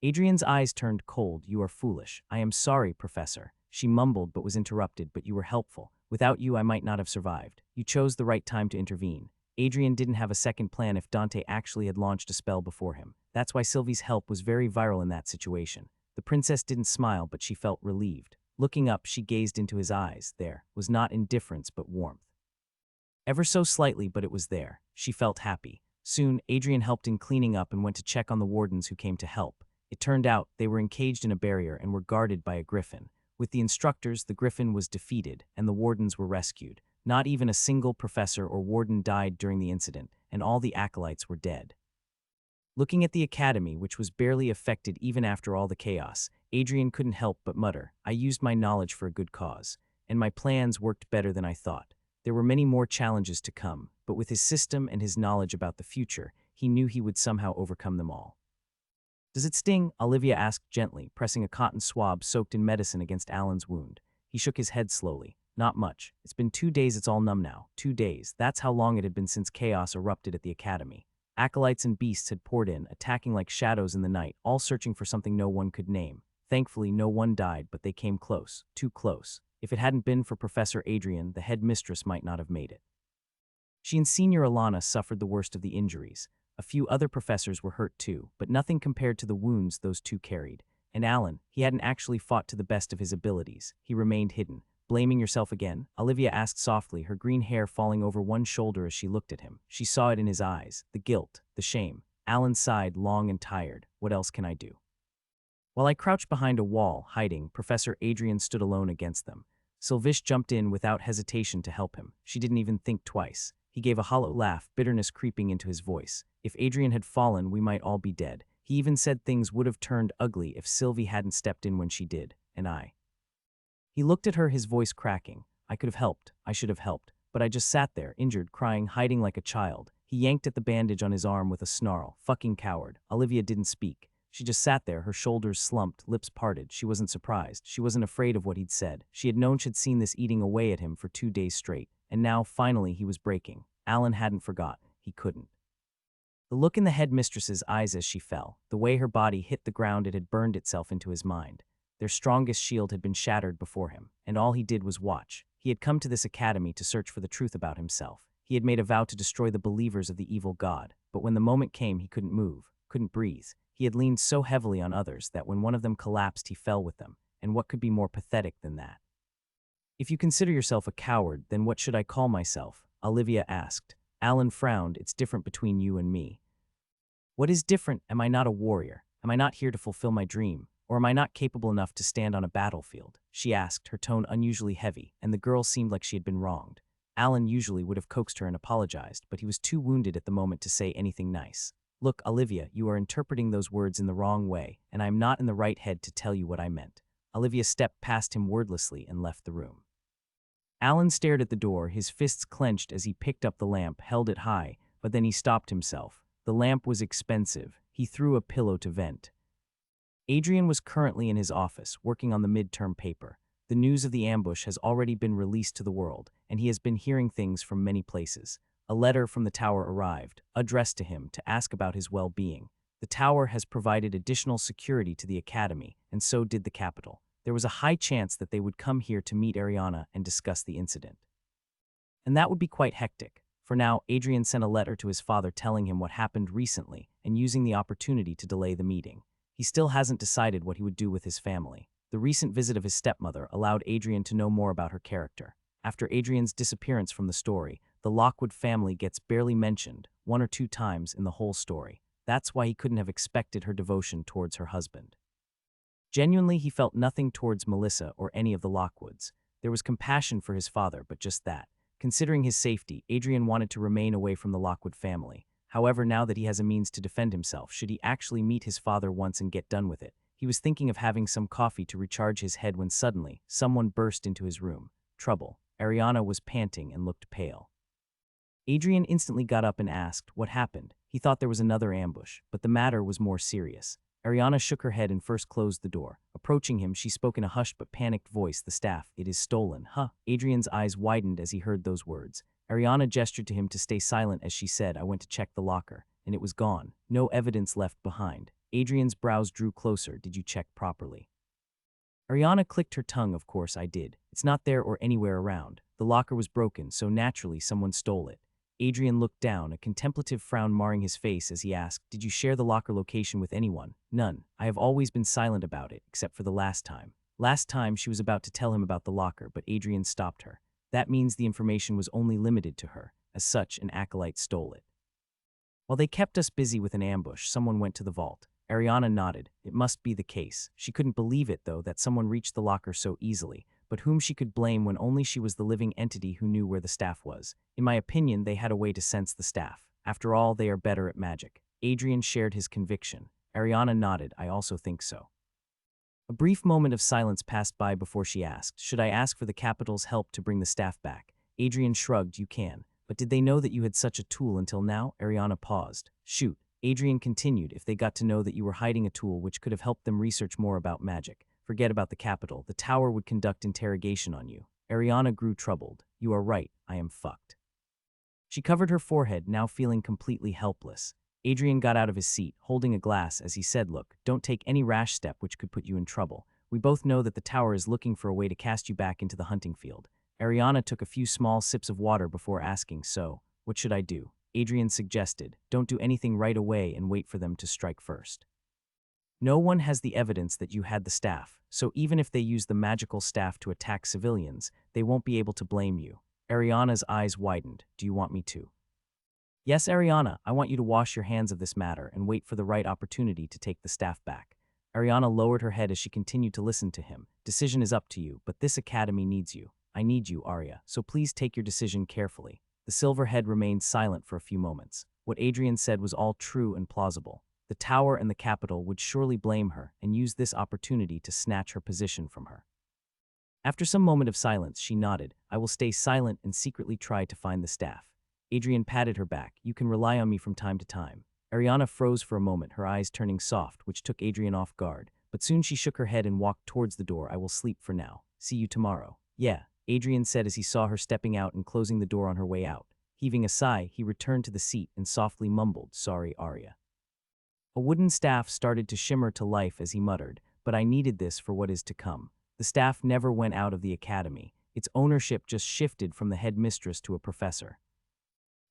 Adrian's eyes turned cold. "You are foolish." "I am sorry, Professor." She mumbled but was interrupted. "But you were helpful. Without you, I might not have survived. You chose the right time to intervene." Adrian didn't have a second plan if Dante actually had launched a spell before him. That's why Sylvie's help was very vital in that situation. The princess didn't smile, but she felt relieved. Looking up, she gazed into his eyes. There was not indifference but warmth. Ever so slightly, but it was there. She felt happy. Soon, Adrian helped in cleaning up and went to check on the wardens who came to help. It turned out they were encaged in a barrier and were guarded by a griffin. With the instructors, the griffin was defeated, and the wardens were rescued. Not even a single professor or warden died during the incident, and all the acolytes were dead. Looking at the academy, which was barely affected even after all the chaos, Adrian couldn't help but mutter, "I used my knowledge for a good cause, and my plans worked better than I thought." There were many more challenges to come, but with his system and his knowledge about the future, he knew he would somehow overcome them all. "Does it sting?" Olivia asked gently, pressing a cotton swab soaked in medicine against Alan's wound. He shook his head slowly. "Not much. It's been 2 days, it's all numb now." 2 days, that's how long it had been since chaos erupted at the academy. Acolytes and beasts had poured in, attacking like shadows in the night, all searching for something no one could name. Thankfully, no one died, but they came close, too close. If it hadn't been for Professor Adrian, the headmistress might not have made it. She and Senior Alana suffered the worst of the injuries. A few other professors were hurt too, but nothing compared to the wounds those two carried. And Alan, he hadn't actually fought to the best of his abilities. He remained hidden. "Blaming yourself again?" Olivia asked softly, her green hair falling over one shoulder as she looked at him. She saw it in his eyes, the guilt, the shame. Alan sighed, long and tired. "What else can I do?" While I crouched behind a wall, hiding, Professor Adrian stood alone against them. Sylvish jumped in without hesitation to help him. She didn't even think twice. He gave a hollow laugh, bitterness creeping into his voice. "If Adrian had fallen, we might all be dead. He even said things would have turned ugly if Sylvie hadn't stepped in when she did. And I." He looked at her, his voice cracking. "I could have helped. I should have helped. But I just sat there, injured, crying, hiding like a child." He yanked at the bandage on his arm with a snarl. "Fucking coward." Olivia didn't speak. She just sat there, her shoulders slumped, lips parted. She wasn't surprised. She wasn't afraid of what he'd said. She had known she'd seen this eating away at him for 2 days straight. And now, finally, he was breaking. Alan hadn't forgot. He couldn't. The look in the headmistress's eyes as she fell, the way her body hit the ground, it had burned itself into his mind. Their strongest shield had been shattered before him, and all he did was watch. He had come to this academy to search for the truth about himself. He had made a vow to destroy the believers of the evil god, but when the moment came, he couldn't move, couldn't breathe. He had leaned so heavily on others that when one of them collapsed, he fell with them, and what could be more pathetic than that? "If you consider yourself a coward, then what should I call myself?" Olivia asked. Alan frowned. "It's different between you and me." "What is different? Am I not a warrior? Am I not here to fulfill my dream? Or am I not capable enough to stand on a battlefield?" she asked, her tone unusually heavy, and the girl seemed like she had been wronged. Alan usually would have coaxed her and apologized, but he was too wounded at the moment to say anything nice. "Look, Olivia, you are interpreting those words in the wrong way, and I am not in the right head to tell you what I meant." Olivia stepped past him wordlessly and left the room. Alan stared at the door, his fists clenched as he picked up the lamp, held it high, but then he stopped himself. The lamp was expensive. He threw a pillow to vent. Adrian was currently in his office, working on the midterm paper. The news of the ambush has already been released to the world, and he has been hearing things from many places. A letter from the tower arrived, addressed to him, to ask about his well-being. The tower has provided additional security to the academy, and so did the capital. There was a high chance that they would come here to meet Ariana and discuss the incident. And that would be quite hectic. For now, Adrian sent a letter to his father telling him what happened recently and using the opportunity to delay the meeting. He still hasn't decided what he would do with his family. The recent visit of his stepmother allowed Adrian to know more about her character. After Adrian's disappearance from the story, the Lockwood family gets barely mentioned, 1 or 2 times in the whole story. That's why he couldn't have expected her devotion towards her husband. Genuinely, he felt nothing towards Melissa or any of the Lockwoods. There was compassion for his father, but just that. Considering his safety, Adrian wanted to remain away from the Lockwood family. However, now that he has a means to defend himself, should he actually meet his father once and get done with it? He was thinking of having some coffee to recharge his head when suddenly, someone burst into his room. Trouble. Ariana was panting and looked pale. Adrian instantly got up and asked what happened. He thought there was another ambush, but the matter was more serious. Ariana shook her head and first closed the door. Approaching him, she spoke in a hushed but panicked voice. The staff, it is stolen. Huh? Adrian's eyes widened as he heard those words. Ariana gestured to him to stay silent as she said, I went to check the locker, and it was gone. No evidence left behind. Adrian's brows drew closer. Did you check properly? Ariana clicked her tongue. Of course I did. It's not there or anywhere around. The locker was broken, so naturally someone stole it. Adrian looked down, a contemplative frown marring his face as he asked, did you share the locker location with anyone? None. I have always been silent about it, except for the last time. Last time she was about to tell him about the locker, but Adrian stopped her. That means the information was only limited to her. As such, an acolyte stole it. While they kept us busy with an ambush, someone went to the vault. Ariana nodded. It must be the case. She couldn't believe it, though, that someone reached the locker so easily. But whom she could blame when only she was the living entity who knew where the staff was. In my opinion, they had a way to sense the staff. After all, they are better at magic. Adrian shared his conviction. Ariana nodded. I also think so. A brief moment of silence passed by before she asked, should I ask for the capital's help to bring the staff back? Adrian shrugged. You can. But did they know that you had such a tool until now? Ariana paused. Shoot. Adrian continued. If they got to know that you were hiding a tool which could have helped them research more about magic. Forget about the capital. The tower would conduct interrogation on you. Ariana grew troubled. You are right. I am fucked. She covered her forehead, now feeling completely helpless. Adrian got out of his seat, holding a glass as he said, look, don't take any rash step which could put you in trouble. We both know that the tower is looking for a way to cast you back into the hunting field. Ariana took a few small sips of water before asking, so, what should I do? Adrian suggested, don't do anything right away and wait for them to strike first. No one has the evidence that you had the staff, so even if they use the magical staff to attack civilians, they won't be able to blame you. Ariana's eyes widened. Do you want me to? Yes, Ariana, I want you to wash your hands of this matter and wait for the right opportunity to take the staff back. Ariana lowered her head as she continued to listen to him. Decision is up to you, but this academy needs you. I need you, Arya, so please take your decision carefully. The silver head remained silent for a few moments. What Adrian said was all true and plausible. The tower and the capital would surely blame her and use this opportunity to snatch her position from her. After some moment of silence, she nodded. I will stay silent and secretly try to find the staff. Adrian patted her back. You can rely on me from time to time. Ariana froze for a moment, her eyes turning soft, which took Adrian off guard. But soon she shook her head and walked towards the door. I will sleep for now. See you tomorrow. Yeah, Adrian said as he saw her stepping out and closing the door on her way out. Heaving a sigh, he returned to the seat and softly mumbled, sorry, Arya. A wooden staff started to shimmer to life as he muttered, but I needed this for what is to come. The staff never went out of the academy. Its ownership just shifted from the headmistress to a professor.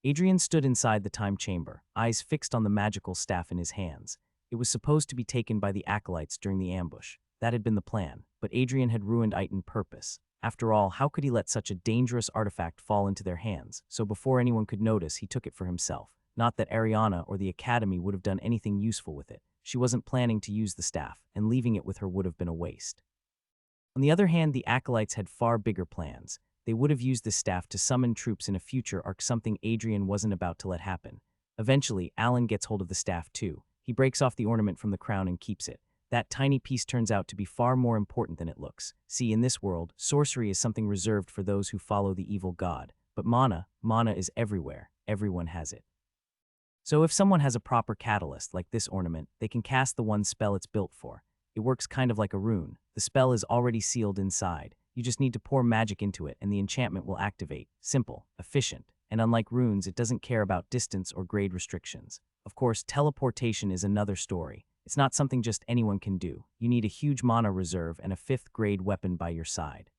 Adrian stood inside the time chamber, eyes fixed on the magical staff in his hands. It was supposed to be taken by the acolytes during the ambush. That had been the plan, but Adrian had ruined it on purpose. After all, how could he let such a dangerous artifact fall into their hands? So before anyone could notice, he took it for himself. Not that Ariana or the academy would have done anything useful with it. She wasn't planning to use the staff, and leaving it with her would have been a waste. On the other hand, the acolytes had far bigger plans. They would have used this staff to summon troops in a future arc, something Adrian wasn't about to let happen. Eventually, Alan gets hold of the staff too. He breaks off the ornament from the crown and keeps it. That tiny piece turns out to be far more important than it looks. See, in this world, sorcery is something reserved for those who follow the evil god. But mana is everywhere. Everyone has it. So if someone has a proper catalyst, like this ornament, they can cast the one spell it's built for. It works kind of like a rune. The spell is already sealed inside. You just need to pour magic into it and the enchantment will activate. Simple, efficient, and unlike runes, it doesn't care about distance or grade restrictions. Of course, teleportation is another story. It's not something just anyone can do. You need a huge mana reserve and a 5th grade weapon by your side.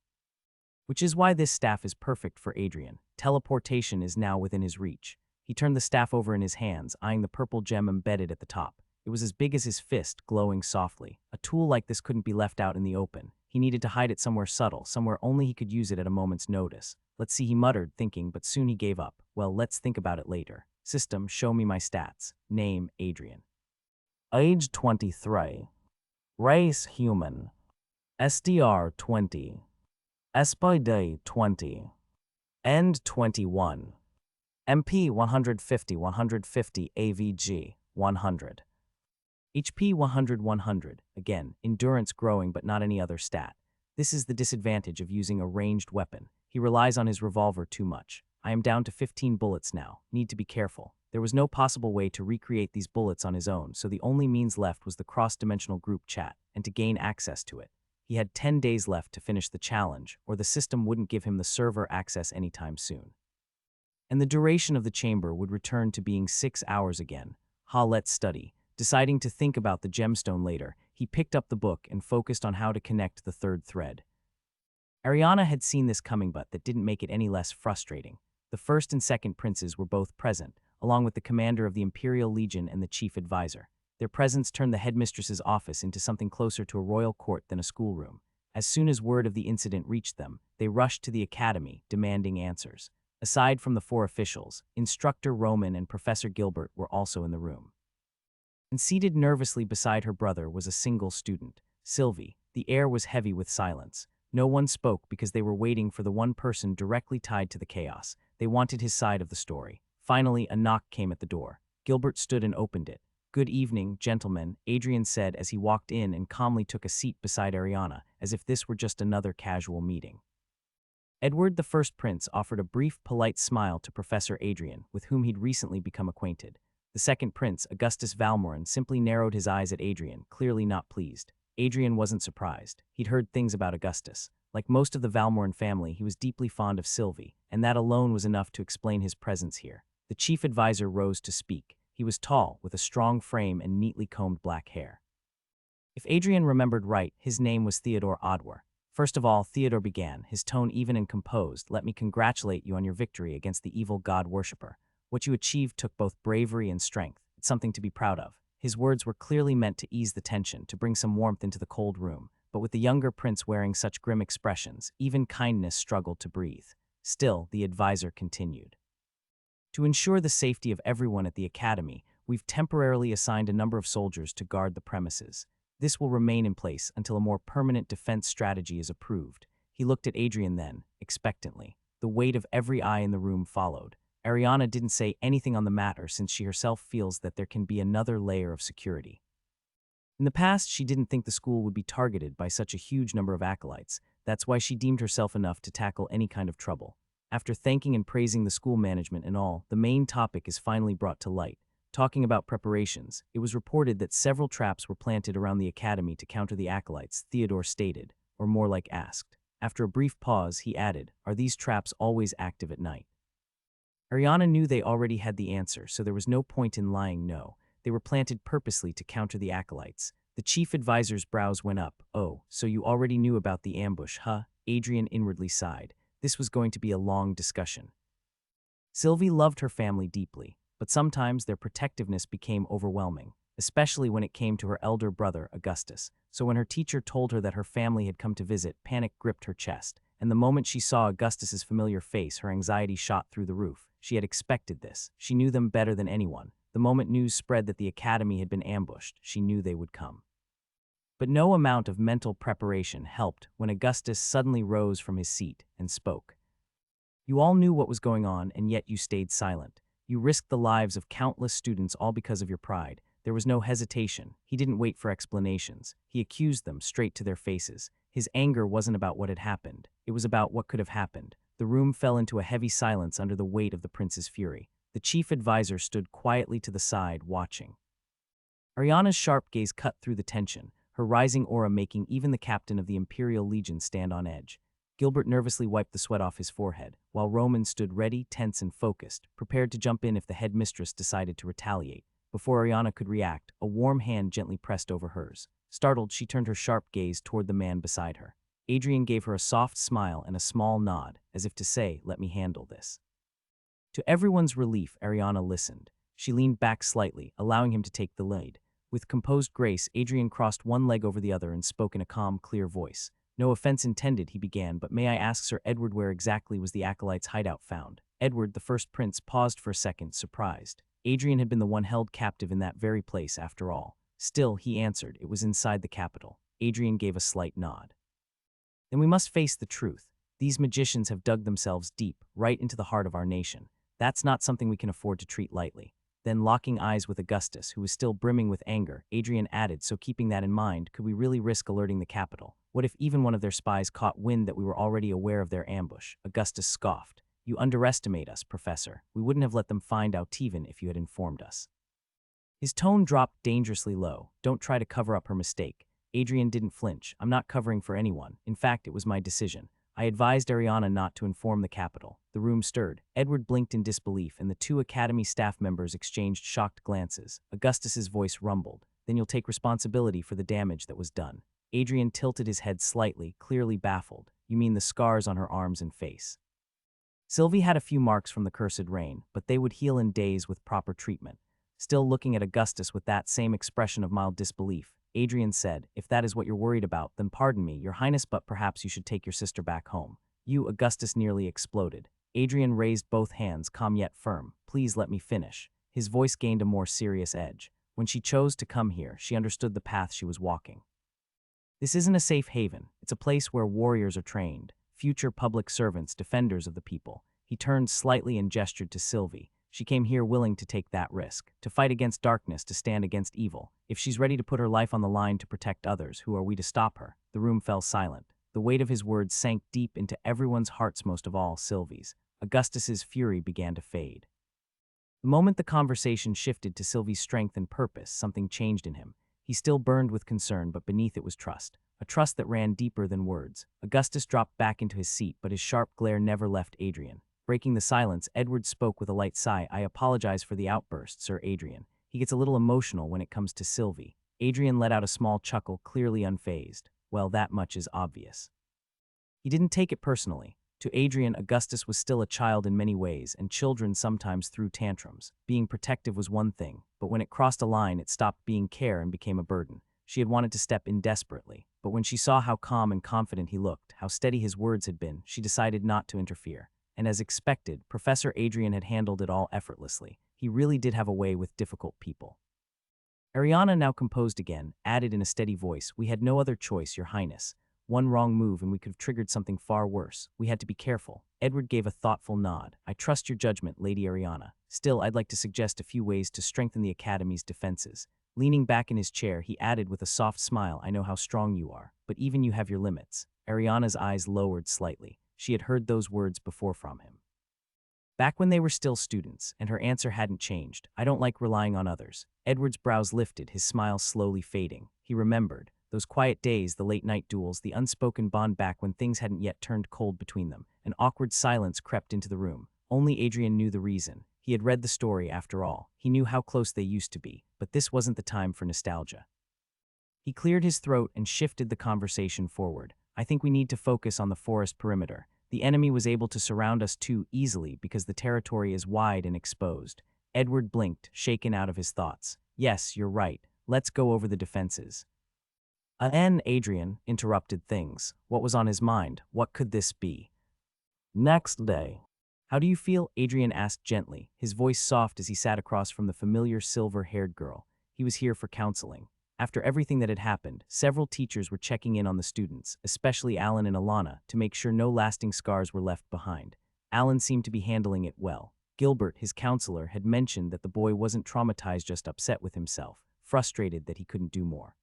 Which is why this staff is perfect for Adrian. Teleportation is now within his reach. He turned the staff over in his hands, eyeing the purple gem embedded at the top. It was as big as his fist, glowing softly. A tool like this couldn't be left out in the open. He needed to hide it somewhere subtle, somewhere only he could use it at a moment's notice. Let's see, he muttered, thinking, but soon he gave up. Well, let's think about it later. System, show me my stats. Name, Adrian. Age 23. Race, human. SDR 20. SPD 20. End 21. MP 150 150 AVG 100. HP 100 100. Again, endurance growing but not any other stat. This is the disadvantage of using a ranged weapon. He relies on his revolver too much. I am down to 15 bullets now. Need to be careful. There was no possible way to recreate these bullets on his own, so the only means left was the cross-dimensional group chat, and to gain access to it. He had 10 days left to finish the challenge, or the system wouldn't give him the server access anytime soon. And the duration of the chamber would return to being 6 hours again. Let's study. Deciding to think about the gemstone later, he picked up the book and focused on how to connect the third thread. Ariana had seen this coming, but that didn't make it any less frustrating. The first and second princes were both present, along with the commander of the Imperial Legion and the chief advisor. Their presence turned the headmistress's office into something closer to a royal court than a schoolroom. As soon as word of the incident reached them, they rushed to the academy, demanding answers. Aside from the 4 officials, Instructor Roman and Professor Gilbert were also in the room. And seated nervously beside her brother was a single student, Sylvie. The air was heavy with silence. No one spoke because they were waiting for the one person directly tied to the chaos. They wanted his side of the story. Finally, a knock came at the door. Gilbert stood and opened it. "Good evening, gentlemen," Adrian said as he walked in and calmly took a seat beside Ariana, as if this were just another casual meeting. Edward, the first prince, offered a brief, polite smile to Professor Adrian, with whom he'd recently become acquainted. The second prince, Augustus Valmorin, simply narrowed his eyes at Adrian, clearly not pleased. Adrian wasn't surprised. He'd heard things about Augustus. Like most of the Valmorin family, he was deeply fond of Sylvie, and that alone was enough to explain his presence here. The chief advisor rose to speak. He was tall, with a strong frame and neatly combed black hair. If Adrian remembered right, his name was Theodore Odwer. First of all, Theodore began, his tone even and composed. "Let me congratulate you on your victory against the evil god worshipper. What you achieved took both bravery and strength. It's something to be proud of." His words were clearly meant to ease the tension, to bring some warmth into the cold room. But with the younger prince wearing such grim expressions, even kindness struggled to breathe. Still, the advisor continued. "To ensure the safety of everyone at the academy, we've temporarily assigned a number of soldiers to guard the premises. This will remain in place until a more permanent defense strategy is approved." He looked at Adrian then, expectantly. The weight of every eye in the room followed. Ariana didn't say anything on the matter since she herself feels that there can be another layer of security. In the past, she didn't think the school would be targeted by such a huge number of acolytes. That's why she deemed herself enough to tackle any kind of trouble. After thanking and praising the school management and all, the main topic is finally brought to light. Talking about preparations, it was reported that several traps were planted around the academy to counter the acolytes, Theodore stated, or more like asked. After a brief pause, he added, "Are these traps always active at night?" Ariana knew they already had the answer, so there was no point in lying no. They were planted purposely to counter the acolytes. The chief advisor's brows went up. "Oh, so you already knew about the ambush, huh?" Adrian inwardly sighed. This was going to be a long discussion. Sylvie loved her family deeply, but sometimes their protectiveness became overwhelming, especially when it came to her elder brother, Augustus. So when her teacher told her that her family had come to visit, panic gripped her chest, and the moment she saw Augustus's familiar face, her anxiety shot through the roof. She had expected this. She knew them better than anyone. The moment news spread that the academy had been ambushed, she knew they would come. But no amount of mental preparation helped when Augustus suddenly rose from his seat and spoke. "You all knew what was going on, and yet you stayed silent. You risked the lives of countless students all because of your pride. There was no hesitation. He didn't wait for explanations. He accused them straight to their faces. His anger wasn't about what had happened. It was about what could have happened." The room fell into a heavy silence under the weight of the prince's fury. The chief advisor stood quietly to the side, watching. Ariana's sharp gaze cut through the tension, her rising aura making even the captain of the Imperial Legion stand on edge. Gilbert nervously wiped the sweat off his forehead, while Roman stood ready, tense and focused, prepared to jump in if the headmistress decided to retaliate. Before Ariana could react, a warm hand gently pressed over hers. Startled, she turned her sharp gaze toward the man beside her. Adrian gave her a soft smile and a small nod, as if to say, "Let me handle this." To everyone's relief, Ariana listened. She leaned back slightly, allowing him to take the lead. With composed grace, Adrian crossed one leg over the other and spoke in a calm, clear voice. No offense intended, he began, but may I ask Sir Edward where exactly was the acolyte's hideout found? Edward, the first prince, paused for a second, surprised. Adrian had been the one held captive in that very place, after all. Still, he answered, it was inside the capital. Adrian gave a slight nod. Then we must face the truth. These magicians have dug themselves deep, right into the heart of our nation. That's not something we can afford to treat lightly. Then, locking eyes with Augustus, who was still brimming with anger, Adrian added, so keeping that in mind, could we really risk alerting the capital? What if even one of their spies caught wind that we were already aware of their ambush? Augustus scoffed. You underestimate us, Professor. We wouldn't have let them find Altivan if you had informed us. His tone dropped dangerously low. Don't try to cover up her mistake. Adrian didn't flinch. I'm not covering for anyone. In fact, it was my decision. I advised Ariana not to inform the capital. The room stirred. Edward blinked in disbelief, and the two Academy staff members exchanged shocked glances. Augustus's voice rumbled. Then you'll take responsibility for the damage that was done. Adrian tilted his head slightly, clearly baffled. You mean the scars on her arms and face? Sylvie had a few marks from the cursed rain, but they would heal in days with proper treatment. Still looking at Augustus with that same expression of mild disbelief, Adrian said, if that is what you're worried about, then pardon me, Your Highness, but perhaps you should take your sister back home. You, Augustus nearly exploded. Adrian raised both hands, calm yet firm. Please let me finish. His voice gained a more serious edge. When she chose to come here, she understood the path she was walking. This isn't a safe haven. It's a place where warriors are trained, future public servants, defenders of the people. He turned slightly and gestured to Sylvie. She came here willing to take that risk, to fight against darkness, to stand against evil. If she's ready to put her life on the line to protect others, who are we to stop her? The room fell silent. The weight of his words sank deep into everyone's hearts, most of all Sylvie's. Augustus's fury began to fade. The moment the conversation shifted to Sylvie's strength and purpose, something changed in him. He still burned with concern, but beneath it was trust. A trust that ran deeper than words. Augustus dropped back into his seat, but his sharp glare never left Adrian. Breaking the silence, Edward spoke with a light sigh. I apologize for the outburst, Sir Adrian. He gets a little emotional when it comes to Sylvie. Adrian let out a small chuckle, clearly unfazed. Well, that much is obvious. He didn't take it personally. To Adrian, Augustus was still a child in many ways, and children sometimes threw tantrums. Being protective was one thing, but when it crossed a line, it stopped being care and became a burden. She had wanted to step in desperately, but when she saw how calm and confident he looked, how steady his words had been, she decided not to interfere. And as expected, Professor Adrian had handled it all effortlessly. He really did have a way with difficult people. Ariana, now composed again, added in a steady voice, we had no other choice, Your Highness. One wrong move and we could have triggered something far worse. We had to be careful. Edward gave a thoughtful nod. I trust your judgment, Lady Ariana. Still, I'd like to suggest a few ways to strengthen the Academy's defenses. Leaning back in his chair, he added with a soft smile, I know how strong you are, but even you have your limits. Ariana's eyes lowered slightly. She had heard those words before from him. Back when they were still students, and her answer hadn't changed. I don't like relying on others. Edward's brows lifted, his smile slowly fading. He remembered those quiet days, the late-night duels, the unspoken bond back when things hadn't yet turned cold between them. An awkward silence crept into the room. Only Adrian knew the reason. He had read the story, after all. He knew how close they used to be, but this wasn't the time for nostalgia. He cleared his throat and shifted the conversation forward. I think we need to focus on the forest perimeter. The enemy was able to surround us too easily because the territory is wide and exposed. Edward blinked, shaken out of his thoughts. Yes, you're right. Let's go over the defenses. Adrian interrupted things. What was on his mind? What could this be? Next day. How do you feel? Adrian asked gently, his voice soft as he sat across from the familiar silver-haired girl. He was here for counseling. After everything that had happened, several teachers were checking in on the students, especially Alan and Alana, to make sure no lasting scars were left behind. Alan seemed to be handling it well. Gilbert, his counselor, had mentioned that the boy wasn't traumatized, just upset with himself, frustrated that he couldn't do more.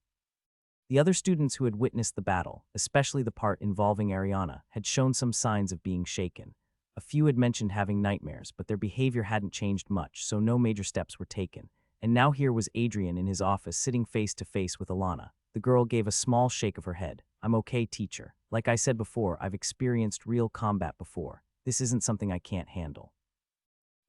The other students who had witnessed the battle, especially the part involving Ariana, had shown some signs of being shaken. A few had mentioned having nightmares, but their behavior hadn't changed much, so no major steps were taken. And now here was Adrian in his office sitting face to face with Alana. The girl gave a small shake of her head. I'm okay, teacher. Like I said before, I've experienced real combat before. This isn't something I can't handle.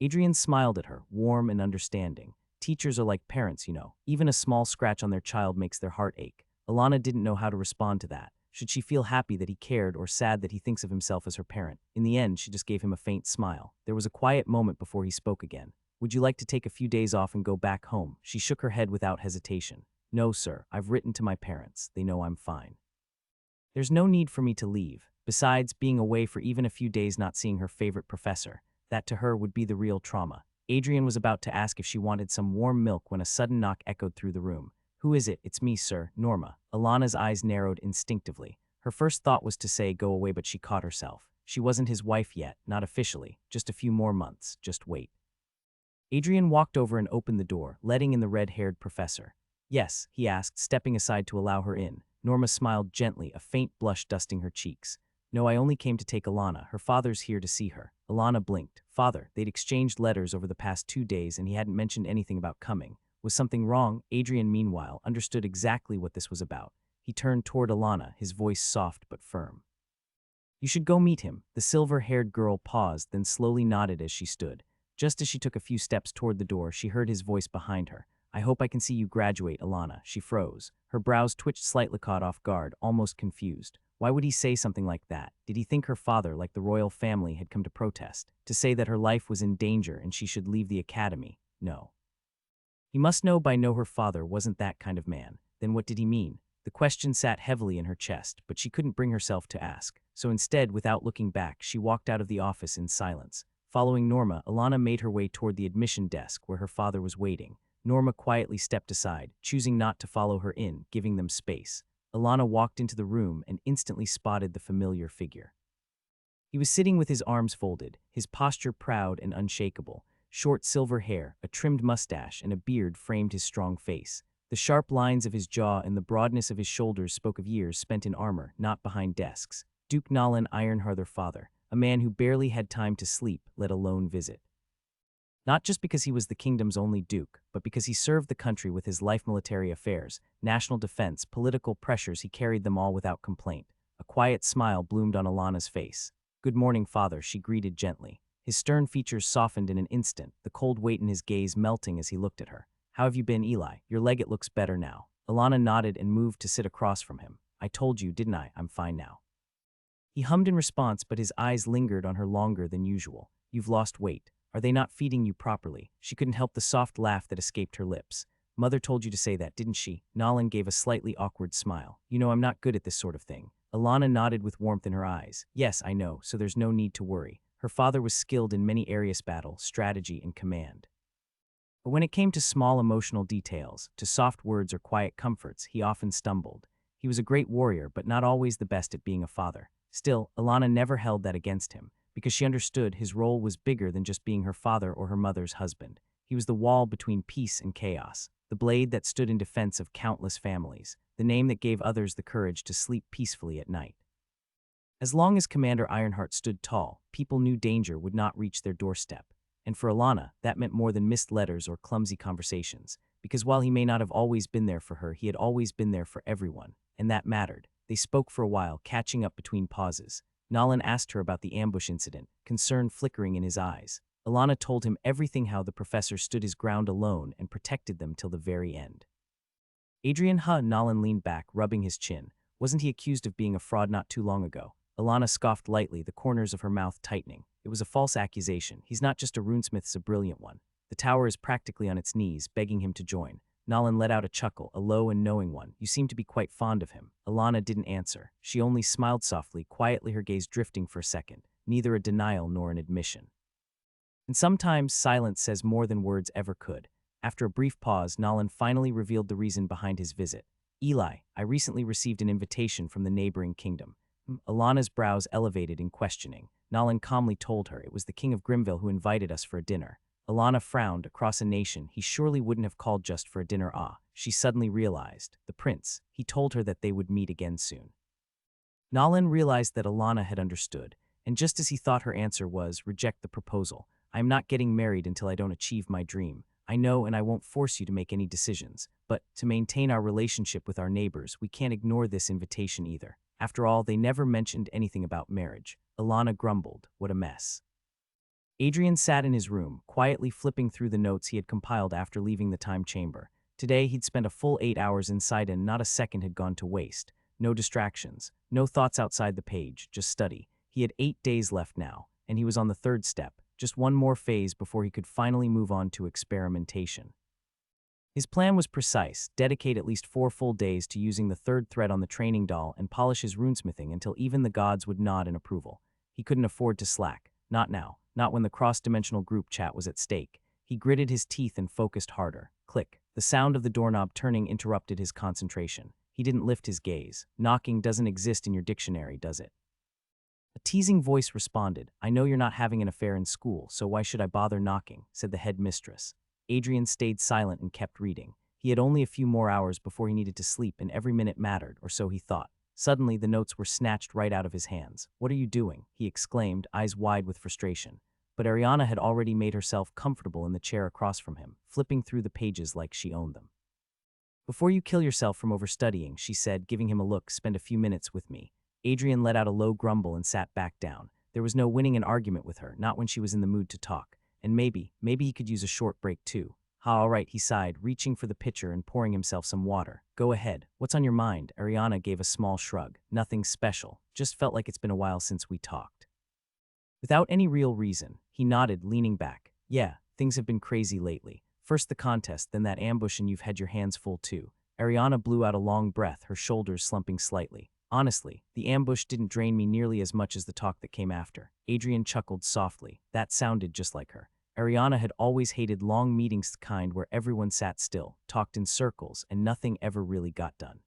Adrian smiled at her, warm and understanding. Teachers are like parents, you know. Even a small scratch on their child makes their heart ache. Alana didn't know how to respond to that. Should she feel happy that he cared or sad that he thinks of himself as her parent? In the end, she just gave him a faint smile. There was a quiet moment before he spoke again. Would you like to take a few days off and go back home? She shook her head without hesitation. No, sir. I've written to my parents. They know I'm fine. There's no need for me to leave. Besides, being away for even a few days not seeing her favorite professor, that to her would be the real trauma. Adrian was about to ask if she wanted some warm milk when a sudden knock echoed through the room. Who is it? It's me, sir. Norma. Alana's eyes narrowed instinctively. Her first thought was to say go away, but she caught herself. She wasn't his wife yet, not officially. Just a few more months. Just wait. Adrian walked over and opened the door, letting in the red-haired professor. Yes, he asked, stepping aside to allow her in. Norma smiled gently, a faint blush dusting her cheeks. No, I only came to take Alana. Her father's here to see her. Alana blinked. Father. They'd exchanged letters over the past 2 days and he hadn't mentioned anything about coming. Was something wrong? Adrian, meanwhile, understood exactly what this was about. He turned toward Alana, his voice soft but firm. You should go meet him. The silver-haired girl paused, then slowly nodded as she stood. Just as she took a few steps toward the door, she heard his voice behind her. I hope I can see you graduate, Alana. She froze. Her brows twitched slightly, caught off guard, almost confused. Why would he say something like that? Did he think her father, like the royal family, had come to protest? To say that her life was in danger and she should leave the academy? No. He must know by now her father wasn't that kind of man. Then what did he mean? The question sat heavily in her chest, but she couldn't bring herself to ask. So instead, without looking back, she walked out of the office in silence. Following Norma, Alana made her way toward the admission desk where her father was waiting. Norma quietly stepped aside, choosing not to follow her in, giving them space. Alana walked into the room and instantly spotted the familiar figure. He was sitting with his arms folded, his posture proud and unshakable. Short silver hair, a trimmed mustache, and a beard framed his strong face. The sharp lines of his jaw and the broadness of his shoulders spoke of years spent in armor, not behind desks. Duke Nolan Ironheart, their father, a man who barely had time to sleep, let alone visit. Not just because he was the kingdom's only duke, but because he served the country with his life, military affairs, national defense, political pressures. He carried them all without complaint. A quiet smile bloomed on Alana's face. Good morning, father, she greeted gently. His stern features softened in an instant, the cold weight in his gaze melting as he looked at her. How have you been, Eli? Your leg, it looks better now. Alana nodded and moved to sit across from him. I told you, didn't I? I'm fine now. He hummed in response, but his eyes lingered on her longer than usual. You've lost weight. Are they not feeding you properly? She couldn't help the soft laugh that escaped her lips. Mother told you to say that, didn't she? Nolan gave a slightly awkward smile. You know I'm not good at this sort of thing. Alana nodded with warmth in her eyes. Yes, I know, so there's no need to worry. Her father was skilled in many areas: battle, strategy, and command. But when it came to small emotional details, to soft words or quiet comforts, he often stumbled. He was a great warrior, but not always the best at being a father. Still, Alana never held that against him, because she understood his role was bigger than just being her father or her mother's husband. He was the wall between peace and chaos, the blade that stood in defense of countless families, the name that gave others the courage to sleep peacefully at night. As long as Commander Ironheart stood tall, people knew danger would not reach their doorstep. And for Alana, that meant more than missed letters or clumsy conversations, because while he may not have always been there for her, he had always been there for everyone, and that mattered. They spoke for a while, catching up between pauses. Nolan asked her about the ambush incident, concern flickering in his eyes. Alana told him everything, how the professor stood his ground alone and protected them till the very end. Adrian, Nolan leaned back, rubbing his chin. Wasn't he accused of being a fraud not too long ago? Alana scoffed lightly, the corners of her mouth tightening. It was a false accusation. He's not just a runesmith, he's a brilliant one. The tower is practically on its knees, begging him to join. Nolan let out a chuckle, a low and knowing one. You seem to be quite fond of him. Alana didn't answer. She only smiled softly, quietly, her gaze drifting for a second, neither a denial nor an admission. And sometimes silence says more than words ever could. After a brief pause, Nolan finally revealed the reason behind his visit. Eli, I recently received an invitation from the neighboring kingdom. Alana's brows elevated in questioning. Nolan calmly told her it was the King of Grimville who invited us for a dinner. Alana frowned. Across a nation, he surely wouldn't have called just for a dinner. She suddenly realized. The prince. He told her that they would meet again soon. Nolan realized that Alana had understood, and just as he thought her answer was, reject the proposal. I am not getting married until I don't achieve my dream. I know, and I won't force you to make any decisions, but to maintain our relationship with our neighbors, we can't ignore this invitation either. After all, they never mentioned anything about marriage. Alana grumbled. What a mess. Adrian sat in his room, quietly flipping through the notes he had compiled after leaving the time chamber. Today, he'd spent a full 8 hours inside and not a second had gone to waste. no distractions, no thoughts outside the page, just study. He had 8 days left now, and he was on the third step, just one more phase before he could finally move on to experimentation. His plan was precise: dedicate at least 4 full days to using the third thread on the training doll and polish his runesmithing until even the gods would nod in approval. He couldn't afford to slack. Not now. Not when the cross-dimensional group chat was at stake. He gritted his teeth and focused harder. Click. The sound of the doorknob turning interrupted his concentration. He didn't lift his gaze. Knocking doesn't exist in your dictionary, does it? A teasing voice responded. I know you're not having an affair in school, so why should I bother knocking, said the headmistress. Adrian stayed silent and kept reading. He had only a few more hours before he needed to sleep, and every minute mattered, or so he thought. Suddenly, the notes were snatched right out of his hands. What are you doing? He exclaimed, eyes wide with frustration. But Ariana had already made herself comfortable in the chair across from him, flipping through the pages like she owned them. Before you kill yourself from overstudying, she said, giving him a look, spend a few minutes with me. Adrian let out a low grumble and sat back down. There was no winning an argument with her, not when she was in the mood to talk. And maybe he could use a short break too. All right, he sighed, reaching for the pitcher and pouring himself some water. Go ahead. What's on your mind? Ariana gave a small shrug. Nothing special. Just felt like it's been a while since we talked. Without any real reason, he nodded, leaning back. Yeah, things have been crazy lately. First the contest, then that ambush, and you've had your hands full too. Ariana blew out a long breath, her shoulders slumping slightly. Honestly, the ambush didn't drain me nearly as much as the talk that came after. Adrian chuckled softly. That sounded just like her. Ariana had always hated long meetings, the kind where everyone sat still, talked in circles, and nothing ever really got done.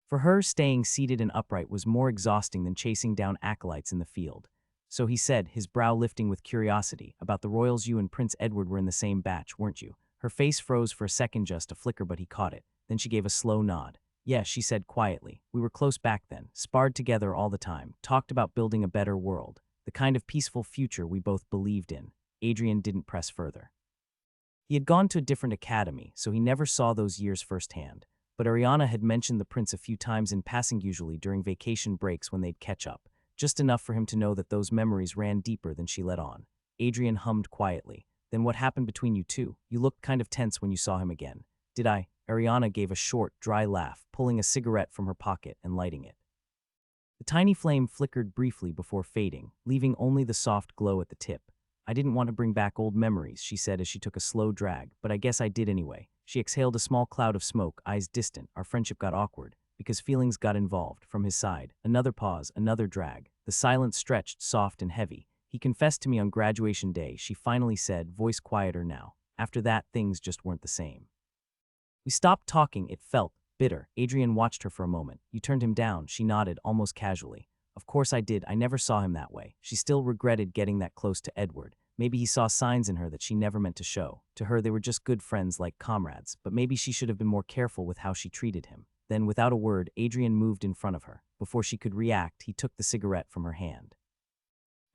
For her, staying seated and upright was more exhausting than chasing down acolytes in the field. So he said, his brow lifting with curiosity, about the royals. You and Prince Edward were in the same batch, weren't you? Her face froze for a second, just a flicker, but he caught it. Then she gave a slow nod. Yes, she said quietly. We were close back then, sparred together all the time, talked about building a better world, the kind of peaceful future we both believed in. Adrian didn't press further. He had gone to a different academy, so he never saw those years firsthand. But Ariana had mentioned the prince a few times in passing, usually during vacation breaks when they'd catch up, just enough for him to know that those memories ran deeper than she let on. Adrian hummed quietly. Then what happened between you two? You looked kind of tense when you saw him again. Did I? Ariana gave a short, dry laugh, pulling a cigarette from her pocket and lighting it. The tiny flame flickered briefly before fading, leaving only the soft glow at the tip. I didn't want to bring back old memories, she said as she took a slow drag, but I guess I did anyway. She exhaled a small cloud of smoke, eyes distant. Our friendship got awkward, because feelings got involved. From his side, another pause, another drag. The silence stretched, soft and heavy. He confessed to me on graduation day, she finally said, voice quieter now. After that, things just weren't the same. We stopped talking, it felt bitter. Adrian watched her for a moment. You turned him down, she nodded, almost casually. Of course I did, I never saw him that way. She still regretted getting that close to Edward. Maybe he saw signs in her that she never meant to show. To her, they were just good friends like comrades, but maybe she should have been more careful with how she treated him. Then, without a word, Adrian moved in front of her. Before she could react, he took the cigarette from her hand.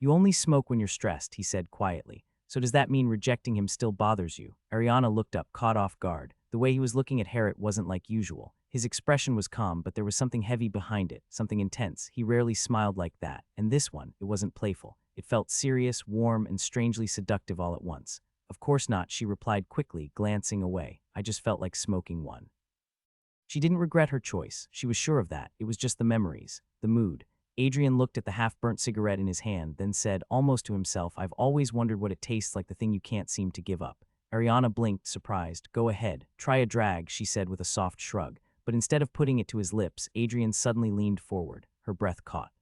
You only smoke when you're stressed, he said quietly. So does that mean rejecting him still bothers you? Ariana looked up, caught off guard. The way he was looking at Harriet wasn't like usual. His expression was calm, but there was something heavy behind it, something intense. He rarely smiled like that, and this one, it wasn't playful. It felt serious, warm, and strangely seductive all at once. Of course not, she replied quickly, glancing away. I just felt like smoking one. She didn't regret her choice. She was sure of that. It was just the memories, the mood. Adrian looked at the half-burnt cigarette in his hand, then said, almost to himself, I've always wondered what it tastes like, the thing you can't seem to give up. Ariana blinked, surprised. Go ahead. Try a drag, she said with a soft shrug. But instead of putting it to his lips, Adrian suddenly leaned forward. Her breath caught.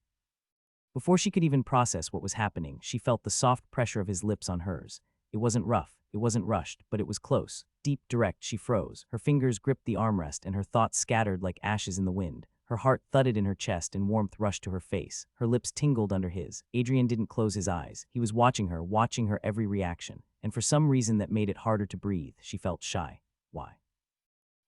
Before she could even process what was happening, she felt the soft pressure of his lips on hers. It wasn't rough, it wasn't rushed, but it was close. Deep, direct, she froze. Her fingers gripped the armrest, and her thoughts scattered like ashes in the wind. Her heart thudded in her chest and warmth rushed to her face. Her lips tingled under his. Adrian didn't close his eyes. He was watching her every reaction. And for some reason that made it harder to breathe, she felt shy. Why?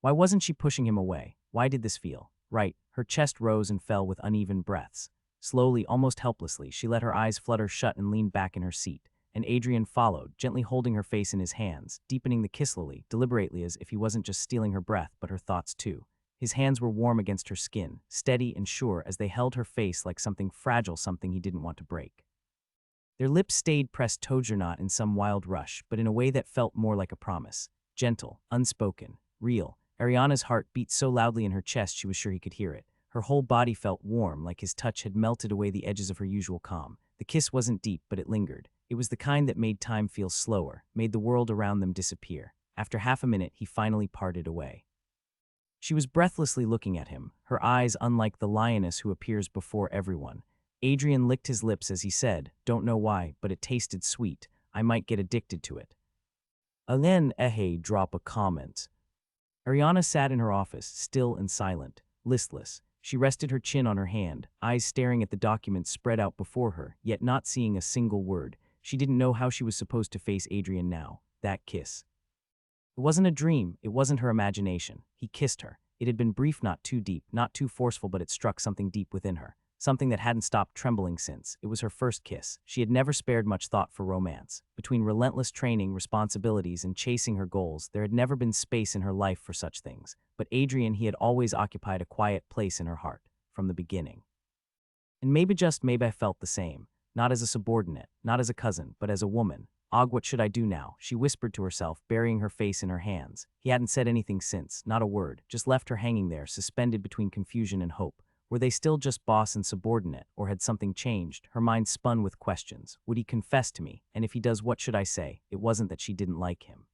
Why wasn't she pushing him away? Why did this feel right? Her chest rose and fell with uneven breaths. Slowly, almost helplessly, she let her eyes flutter shut and leaned back in her seat. And Adrian followed, gently holding her face in his hands, deepening the kiss slowly, deliberately, as if he wasn't just stealing her breath, but her thoughts too. His hands were warm against her skin, steady and sure as they held her face like something fragile, something he didn't want to break. Their lips stayed pressed not in some wild rush, but in a way that felt more like a promise. Gentle, unspoken, real. Ariana's heart beat so loudly in her chest she was sure he could hear it. Her whole body felt warm, like his touch had melted away the edges of her usual calm. The kiss wasn't deep, but it lingered. It was the kind that made time feel slower, made the world around them disappear. After half a minute, he finally parted away. She was breathlessly looking at him, her eyes unlike the lioness who appears before everyone. Adrian licked his lips as he said, "Don't know why, but it tasted sweet. I might get addicted to it." Then drop a comment. Ariana sat in her office, still and silent, listless. She rested her chin on her hand, eyes staring at the documents spread out before her, yet not seeing a single word. She didn't know how she was supposed to face Adrian now. That kiss. It wasn't a dream, it wasn't her imagination. He kissed her. It had been brief, not too deep, not too forceful, but it struck something deep within her. Something that hadn't stopped trembling since. It was her first kiss. She had never spared much thought for romance. Between relentless training, responsibilities, and chasing her goals, there had never been space in her life for such things. But Adrian, he had always occupied a quiet place in her heart, from the beginning. And maybe, just maybe, I felt the same. Not as a subordinate, not as a cousin, but as a woman. What should I do now? She whispered to herself, burying her face in her hands. He hadn't said anything since, not a word, just left her hanging there, suspended between confusion and hope. Were they still just boss and subordinate, or had something changed? Her mind spun with questions. Would he confess to me? And if he does, what should I say? It wasn't that she didn't like him.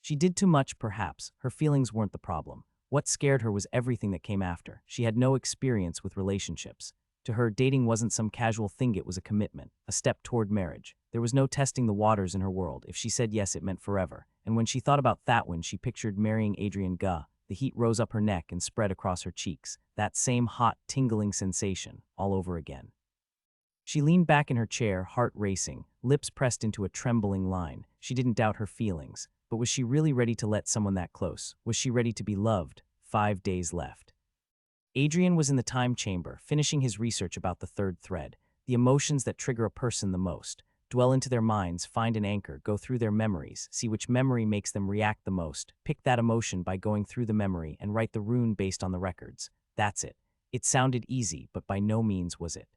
She did too much, perhaps. Her feelings weren't the problem. What scared her was everything that came after. She had no experience with relationships. To her, dating wasn't some casual thing, it was a commitment, a step toward marriage. There was no testing the waters in her world. If she said yes, it meant forever. And when she thought about that, when she pictured marrying Adrian, the heat rose up her neck and spread across her cheeks. That same hot, tingling sensation, all over again. She leaned back in her chair, heart racing, lips pressed into a trembling line. She didn't doubt her feelings. But was she really ready to let someone that close? Was she ready to be loved? 5 days left. Adrian was in the time chamber, finishing his research about the third thread, the emotions that trigger a person the most. Dwell into their minds, find an anchor, go through their memories, see which memory makes them react the most, pick that emotion by going through the memory, and write the rune based on the records. That's it. It sounded easy, but by no means was it.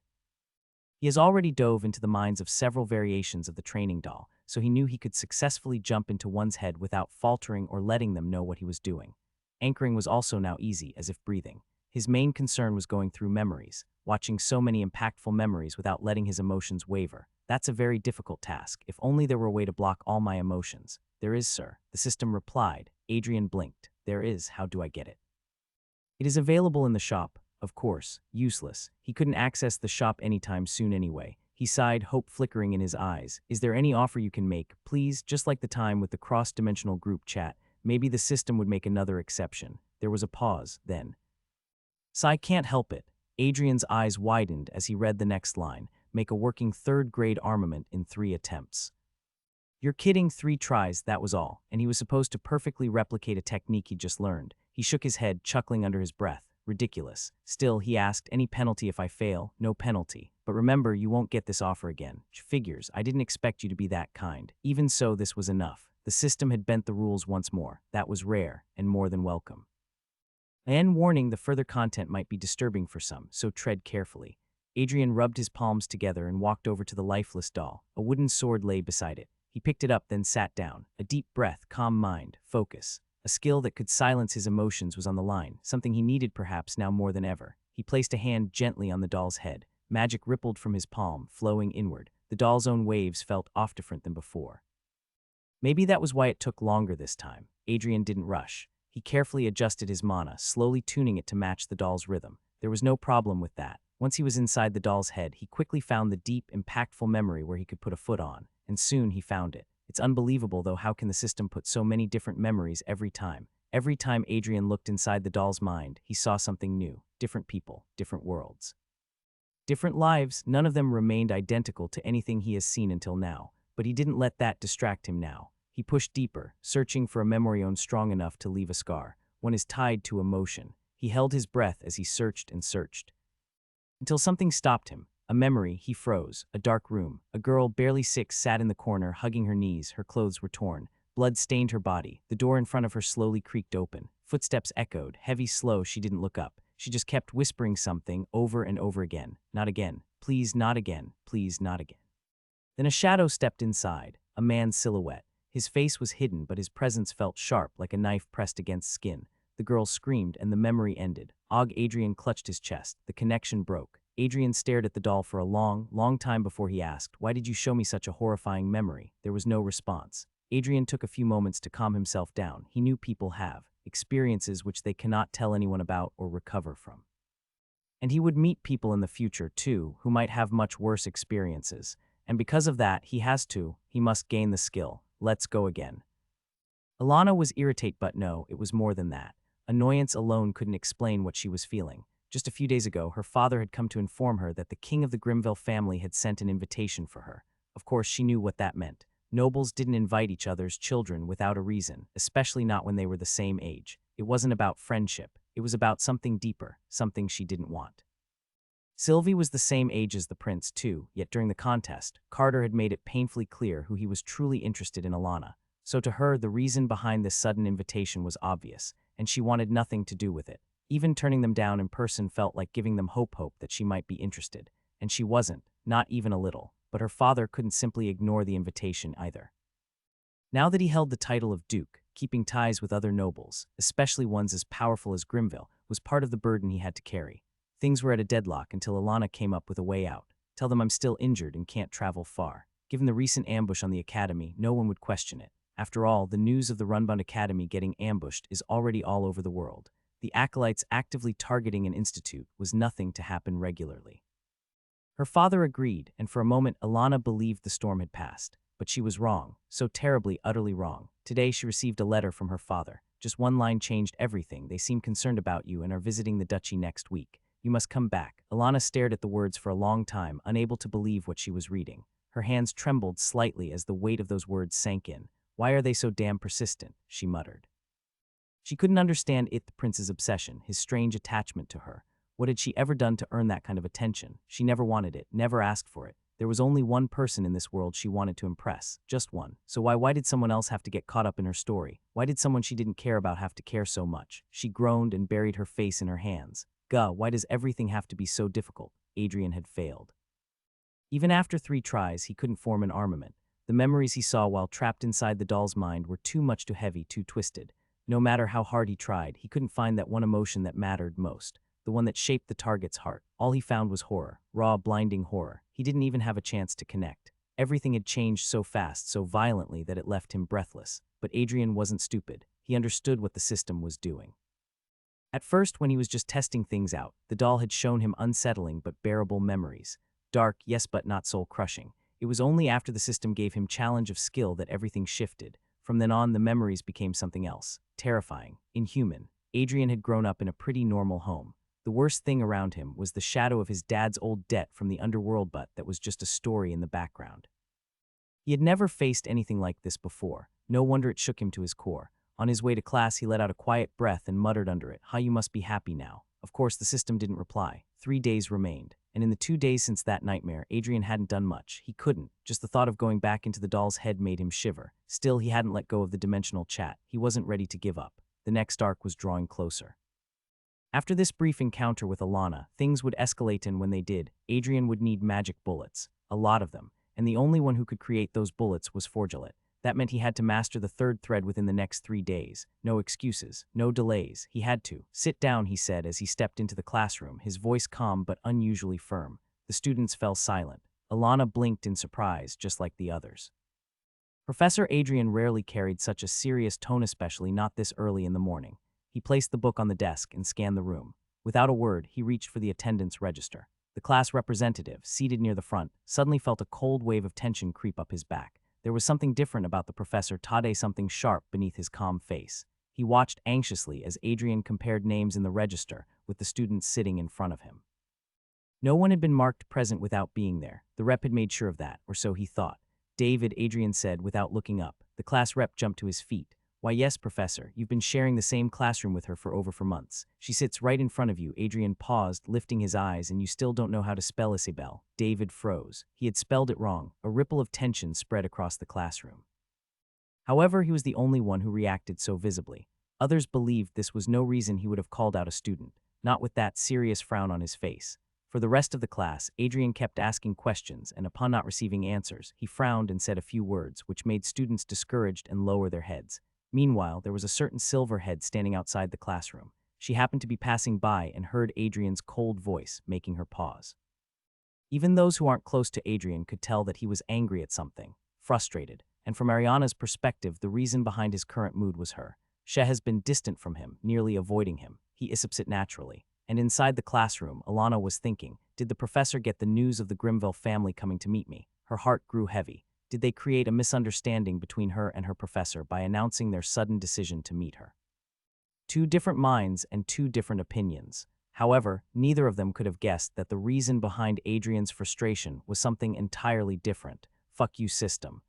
He has already dove into the minds of several variations of the training doll, so he knew he could successfully jump into one's head without faltering or letting them know what he was doing. Anchoring was also now easy, as if breathing. His main concern was going through memories, watching so many impactful memories without letting his emotions waver. That's a very difficult task. If only there were a way to block all my emotions. There is, sir. The system replied. Adrian blinked. There is. How do I get it? It is available in the shop. Of course. Useless. He couldn't access the shop anytime soon anyway. He sighed, hope flickering in his eyes. Is there any offer you can make? Please, just like the time with the cross-dimensional group chat. Maybe the system would make another exception. There was a pause, then. I can't help it. Adrian's eyes widened as he read the next line. Make a working third-grade armament in 3 attempts. You're kidding, 3 tries, that was all, and he was supposed to perfectly replicate a technique he just learned. He shook his head, chuckling under his breath. Ridiculous. Still, he asked, any penalty if I fail? No penalty. But remember, you won't get this offer again. Figures, I didn't expect you to be that kind. Even so, this was enough. The system had bent the rules once more. That was rare, and more than welcome. And warning, the further content might be disturbing for some, so tread carefully. Adrian rubbed his palms together and walked over to the lifeless doll. A wooden sword lay beside it. He picked it up, then sat down. A deep breath, calm mind, focus. A skill that could silence his emotions was on the line, something he needed perhaps now more than ever. He placed a hand gently on the doll's head. Magic rippled from his palm, flowing inward. The doll's own waves felt off different than before. Maybe that was why it took longer this time. Adrian didn't rush. He carefully adjusted his mana, slowly tuning it to match the doll's rhythm. There was no problem with that. Once he was inside the doll's head, he quickly found the deep, impactful memory where he could put a foot on, and soon he found it. It's unbelievable, though, how can the system put so many different memories every time? Every time Adrian looked inside the doll's mind, he saw something new. Different people, different worlds. Different lives, none of them remained identical to anything he has seen until now. But he didn't let that distract him now. He pushed deeper, searching for a memory strong enough to leave a scar. One is tied to emotion. He held his breath as he searched and searched. Until something stopped him. A memory, he froze. A dark room. A girl, barely 6, sat in the corner, hugging her knees. Her clothes were torn. Blood stained her body. The door in front of her slowly creaked open. Footsteps echoed, heavy, slow. She didn't look up. She just kept whispering something over and over again. Not again. Please, not again. Please, not again. Then a shadow stepped inside. A man's silhouette. His face was hidden, but his presence felt sharp, like a knife pressed against skin. The girl screamed, and the memory ended. Adrian clutched his chest. The connection broke. Adrian stared at the doll for a long time before he asked, "Why did you show me such a horrifying memory?" There was no response. Adrian took a few moments to calm himself down. He knew people have experiences which they cannot tell anyone about or recover from. And he would meet people in the future, too, who might have much worse experiences. And because of that, he must gain the skill. Let's go again. Alana was irritated, but no, it was more than that. Annoyance alone couldn't explain what she was feeling. Just a few days ago, her father had come to inform her that the king of the Grimville family had sent an invitation for her. Of course, she knew what that meant. Nobles didn't invite each other's children without a reason, especially not when they were the same age. It wasn't about friendship. It was about something deeper, something she didn't want. Sylvie was the same age as the prince, too, yet during the contest, Carter had made it painfully clear who he was truly interested in: Alana. So to her, the reason behind this sudden invitation was obvious, and she wanted nothing to do with it. Even turning them down in person felt like giving them hope that she might be interested. And she wasn't, not even a little. But her father couldn't simply ignore the invitation either. Now that he held the title of Duke, keeping ties with other nobles, especially ones as powerful as Grimville, was part of the burden he had to carry. Things were at a deadlock until Alana came up with a way out. "Tell them I'm still injured and can't travel far." Given the recent ambush on the academy, no one would question it. After all, the news of the Runbound Academy getting ambushed is already all over the world. The acolytes actively targeting an institute was nothing to happen regularly. Her father agreed, and for a moment Alana believed the storm had passed. But she was wrong, so terribly, utterly wrong. Today she received a letter from her father. Just one line changed everything. "They seem concerned about you and are visiting the duchy next week. You must come back." Alana stared at the words for a long time, unable to believe what she was reading. Her hands trembled slightly as the weight of those words sank in. "Why are they so damn persistent?" she muttered. She couldn't understand the prince's obsession, his strange attachment to her. What had she ever done to earn that kind of attention? She never wanted it, never asked for it. There was only one person in this world she wanted to impress, just one. So why did someone else have to get caught up in her story? Why did someone she didn't care about have to care so much? She groaned and buried her face in her hands. Why does everything have to be so difficult? Adrian had failed. Even after 3 tries, he couldn't form an armament. The memories he saw while trapped inside the doll's mind were too much, too heavy, too twisted. No matter how hard he tried, he couldn't find that one emotion that mattered most. The one that shaped the target's heart. All he found was horror, raw, blinding horror. He didn't even have a chance to connect. Everything had changed so fast, so violently that it left him breathless. But Adrian wasn't stupid. He understood what the system was doing. At first, when he was just testing things out, the doll had shown him unsettling but bearable memories. Dark, yes, but not soul-crushing. It was only after the system gave him challenge of skill that everything shifted. From then on, the memories became something else. Terrifying, inhuman. Adrian had grown up in a pretty normal home. The worst thing around him was the shadow of his dad's old debt from the underworld, but that was just a story in the background. He had never faced anything like this before. No wonder it shook him to his core. On his way to class, he let out a quiet breath and muttered under it, "You must be happy now." Of course, the system didn't reply. 3 days remained. And in the 2 days since that nightmare, Adrian hadn't done much. He couldn't. Just the thought of going back into the doll's head made him shiver. Still, he hadn't let go of the dimensional chat. He wasn't ready to give up. The next arc was drawing closer. After this brief encounter with Alana, things would escalate, and when they did, Adrian would need magic bullets. A lot of them. And the only one who could create those bullets was Forgelet. That meant he had to master the 3rd thread within the next 3 days. No excuses, no delays. He had to. "Sit down," he said as he stepped into the classroom, his voice calm but unusually firm. The students fell silent. Alana blinked in surprise, just like the others. Professor Adrian rarely carried such a serious tone, especially not this early in the morning. He placed the book on the desk and scanned the room. Without a word, he reached for the attendance register. The class representative, seated near the front, suddenly felt a cold wave of tension creep up his back. There was something different about the professor, something sharp beneath his calm face. He watched anxiously as Adrian compared names in the register with the students sitting in front of him. No one had been marked present without being there. The rep had made sure of that, or so he thought. "David," Adrian said without looking up. The class rep jumped to his feet. "Why, yes, Professor. You've been sharing the same classroom with her for over months. She sits right in front of you." Adrian paused, lifting his eyes. "And you still don't know how to spell Isabel?" David froze. He had spelled it wrong. A ripple of tension spread across the classroom. However, he was the only one who reacted so visibly. Others believed this was no reason he would have called out a student, not with that serious frown on his face. For the rest of the class, Adrian kept asking questions, and upon not receiving answers, he frowned and said a few words, which made students discouraged and lower their heads. Meanwhile, there was a certain silver head standing outside the classroom. She happened to be passing by and heard Adrian's cold voice, making her pause. Even those who aren't close to Adrian could tell that he was angry at something, frustrated, and from Ariana's perspective, the reason behind his current mood was her. She has been distant from him, nearly avoiding him. He issues it naturally. And inside the classroom, Alana was thinking, did the professor get the news of the Grimville family coming to meet me? Her heart grew heavy. Did they create a misunderstanding between her and her professor by announcing their sudden decision to meet her? Two different minds and two different opinions. However, neither of them could have guessed that the reason behind Adrian's frustration was something entirely different. Fuck you, system.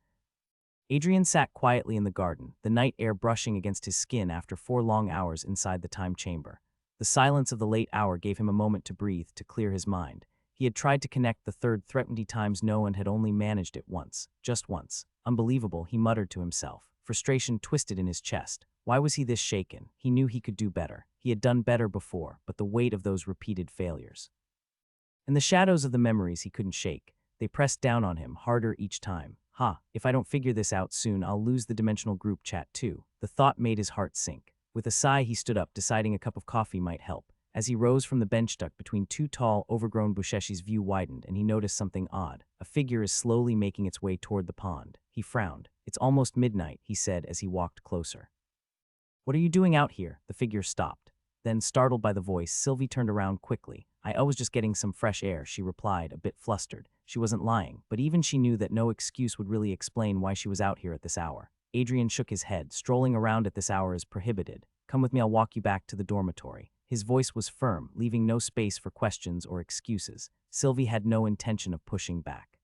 Adrian sat quietly in the garden, the night air brushing against his skin after 4 long hours inside the time chamber. The silence of the late hour gave him a moment to breathe, to clear his mind. He had tried to connect the third 30 times no and had only managed it once. Just once. Unbelievable, he muttered to himself. Frustration twisted in his chest. Why was he this shaken? He knew he could do better. He had done better before, but the weight of those repeated failures. And the shadows of the memories he couldn't shake. They pressed down on him, harder each time. If I don't figure this out soon, I'll lose the dimensional group chat too. The thought made his heart sink. With a sigh, he stood up, deciding a cup of coffee might help. As he rose from the bench stuck between 2 tall, overgrown bushes, his view widened, and he noticed something odd. A figure is slowly making its way toward the pond. He frowned. It's almost midnight, he said as he walked closer. What are you doing out here? The figure stopped. Then, startled by the voice, Sylvie turned around quickly. I was just getting some fresh air, she replied, a bit flustered. She wasn't lying, but even she knew that no excuse would really explain why she was out here at this hour. Adrian shook his head. Strolling around at this hour is prohibited. Come with me, I'll walk you back to the dormitory. His voice was firm, leaving no space for questions or excuses. Sylvie had no intention of pushing back.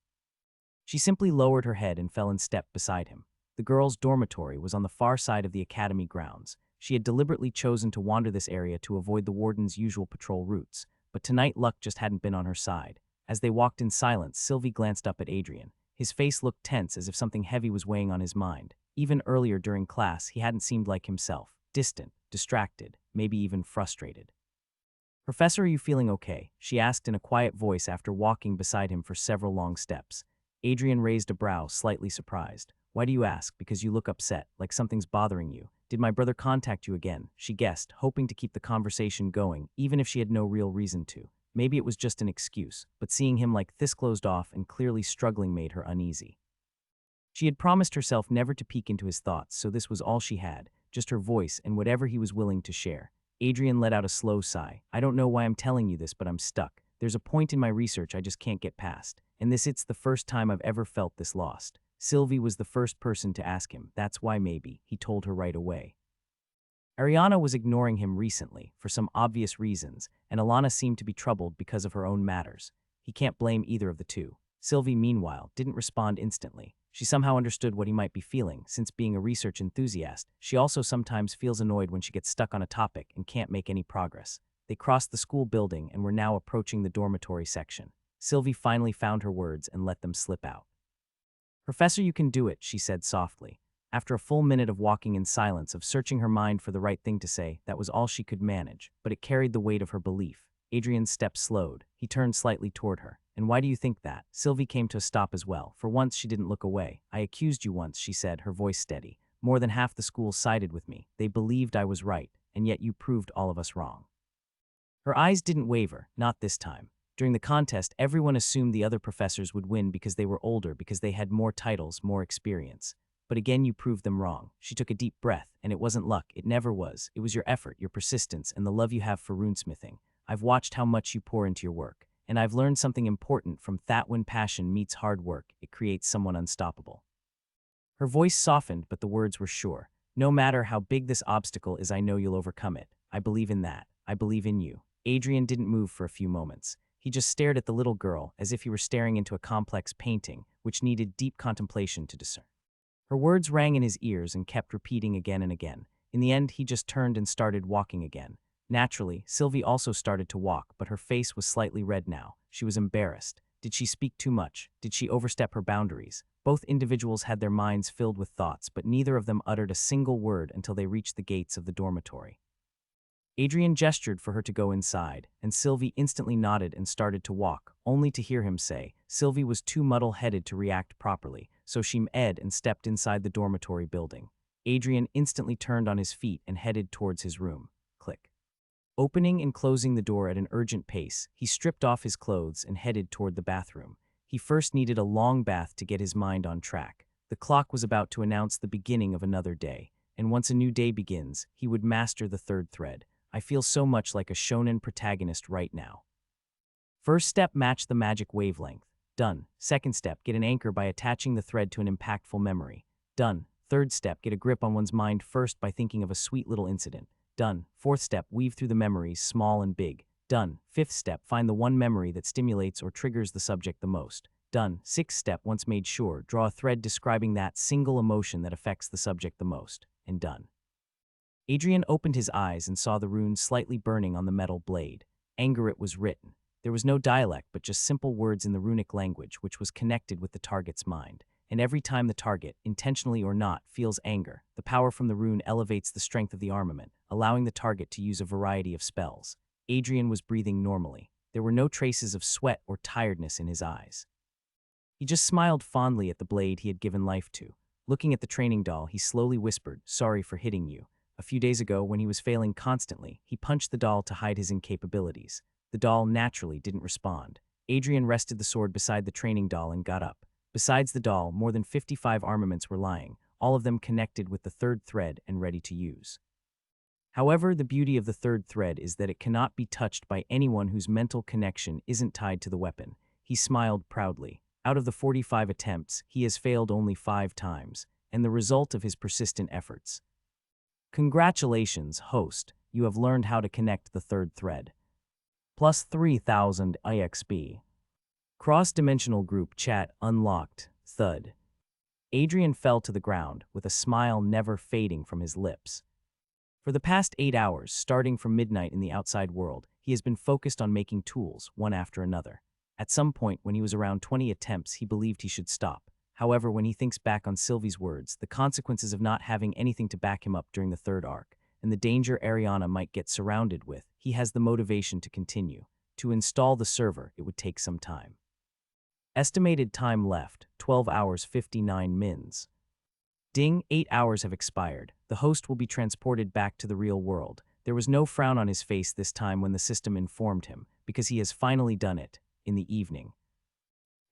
She simply lowered her head and fell in step beside him. The girls' dormitory was on the far side of the academy grounds. She had deliberately chosen to wander this area to avoid the warden's usual patrol routes, but tonight luck just hadn't been on her side. As they walked in silence, Sylvie glanced up at Adrian. His face looked tense, as if something heavy was weighing on his mind. Even earlier during class, he hadn't seemed like himself. Distant, distracted, maybe even frustrated. Professor, are you feeling okay? She asked in a quiet voice after walking beside him for several long steps. Adrian raised a brow, slightly surprised. Why do you ask? Because you look upset, like something's bothering you. Did my brother contact you again? She guessed, hoping to keep the conversation going, even if she had no real reason to. Maybe it was just an excuse, but seeing him like this closed off and clearly struggling made her uneasy. She had promised herself never to peek into his thoughts, so this was all she had, just her voice and whatever he was willing to share. Adrian let out a slow sigh. I don't know why I'm telling you this, but I'm stuck. There's a point in my research I just can't get past, and it's the first time I've ever felt this lost. Sylvie was the first person to ask him. That's why maybe, he told her right away. Ariana was ignoring him recently, for some obvious reasons, and Alana seemed to be troubled because of her own matters. He can't blame either of the two. Sylvie, meanwhile, didn't respond instantly. She somehow understood what he might be feeling. Since being a research enthusiast, she also sometimes feels annoyed when she gets stuck on a topic and can't make any progress. They crossed the school building and were now approaching the dormitory section. Sylvie finally found her words and let them slip out. Professor, you can do it, she said softly. After a full minute of walking in silence, of searching her mind for the right thing to say, that was all she could manage, but it carried the weight of her belief. Adrian's step slowed. He turned slightly toward her. And why do you think that? Sylvie came to a stop as well. For once, she didn't look away. I accused you once, she said, her voice steady. More than half the school sided with me. They believed I was right, and yet you proved all of us wrong. Her eyes didn't waver, not this time. During the contest, everyone assumed the other professors would win because they were older, because they had more titles, more experience. But again, you proved them wrong. She took a deep breath, and it wasn't luck. It never was. It was your effort, your persistence, and the love you have for runesmithing. I've watched how much you pour into your work, and I've learned something important from that: when passion meets hard work, it creates someone unstoppable. Her voice softened, but the words were sure. No matter how big this obstacle is, I know you'll overcome it. I believe in that. I believe in you. Adrian didn't move for a few moments. He just stared at the little girl, as if he were staring into a complex painting, which needed deep contemplation to discern. Her words rang in his ears and kept repeating again and again. In the end, he just turned and started walking again. Naturally, Sylvie also started to walk, but her face was slightly red now. She was embarrassed. Did she speak too much? Did she overstep her boundaries? Both individuals had their minds filled with thoughts, but neither of them uttered a single word until they reached the gates of the dormitory. Adrian gestured for her to go inside, and Sylvie instantly nodded and started to walk, only to hear him say, Sylvie was too muddle-headed to react properly, so she ed and stepped inside the dormitory building. Adrian instantly turned on his feet and headed towards his room. Click. Opening and closing the door at an urgent pace, he stripped off his clothes and headed toward the bathroom. He first needed a long bath to get his mind on track. The clock was about to announce the beginning of another day, and once a new day begins, he would master the third thread. I feel so much like a shonen protagonist right now. First step, match the magic wavelength. Done. Second step, get an anchor by attaching the thread to an impactful memory. Done. Third step, get a grip on one's mind first by thinking of a sweet little incident. Done. Fourth step, weave through the memories, small and big. Done. Fifth step, find the one memory that stimulates or triggers the subject the most. Done. Sixth step, once made sure, draw a thread describing that single emotion that affects the subject the most. And done. Adrian opened his eyes and saw the rune slightly burning on the metal blade. Anger, it was written. There was no dialect but just simple words in the runic language which was connected with the target's mind. And every time the target, intentionally or not, feels anger, the power from the rune elevates the strength of the armament, allowing the target to use a variety of spells. Adrian was breathing normally. There were no traces of sweat or tiredness in his eyes. He just smiled fondly at the blade he had given life to. Looking at the training doll, he slowly whispered, "Sorry for hitting you." A few days ago, when he was failing constantly, he punched the doll to hide his incapabilities. The doll naturally didn't respond. Adrian rested the sword beside the training doll and got up. Besides the doll, more than 55 armaments were lying, all of them connected with the third thread and ready to use. However, the beauty of the third thread is that it cannot be touched by anyone whose mental connection isn't tied to the weapon. He smiled proudly. Out of the 45 attempts, he has failed only 5 times, and the result of his persistent efforts. Congratulations, host. You have learned how to connect the third thread. Plus 3,000 IXP. Cross-dimensional group chat unlocked. Thud. Adrian fell to the ground, with a smile never fading from his lips. For the past 8 hours, starting from midnight in the outside world, he has been focused on making tools, one after another. At some point, when he was around 20 attempts, he believed he should stop. However, when he thinks back on Sylvie's words, the consequences of not having anything to back him up during the third arc, and the danger Ariana might get surrounded with, he has the motivation to continue. To install the server, it would take some time. Estimated time left, 12 hours 59 mins. Ding, 8 hours have expired. The host will be transported back to the real world. There was no frown on his face this time when the system informed him, because he has finally done it, in the evening.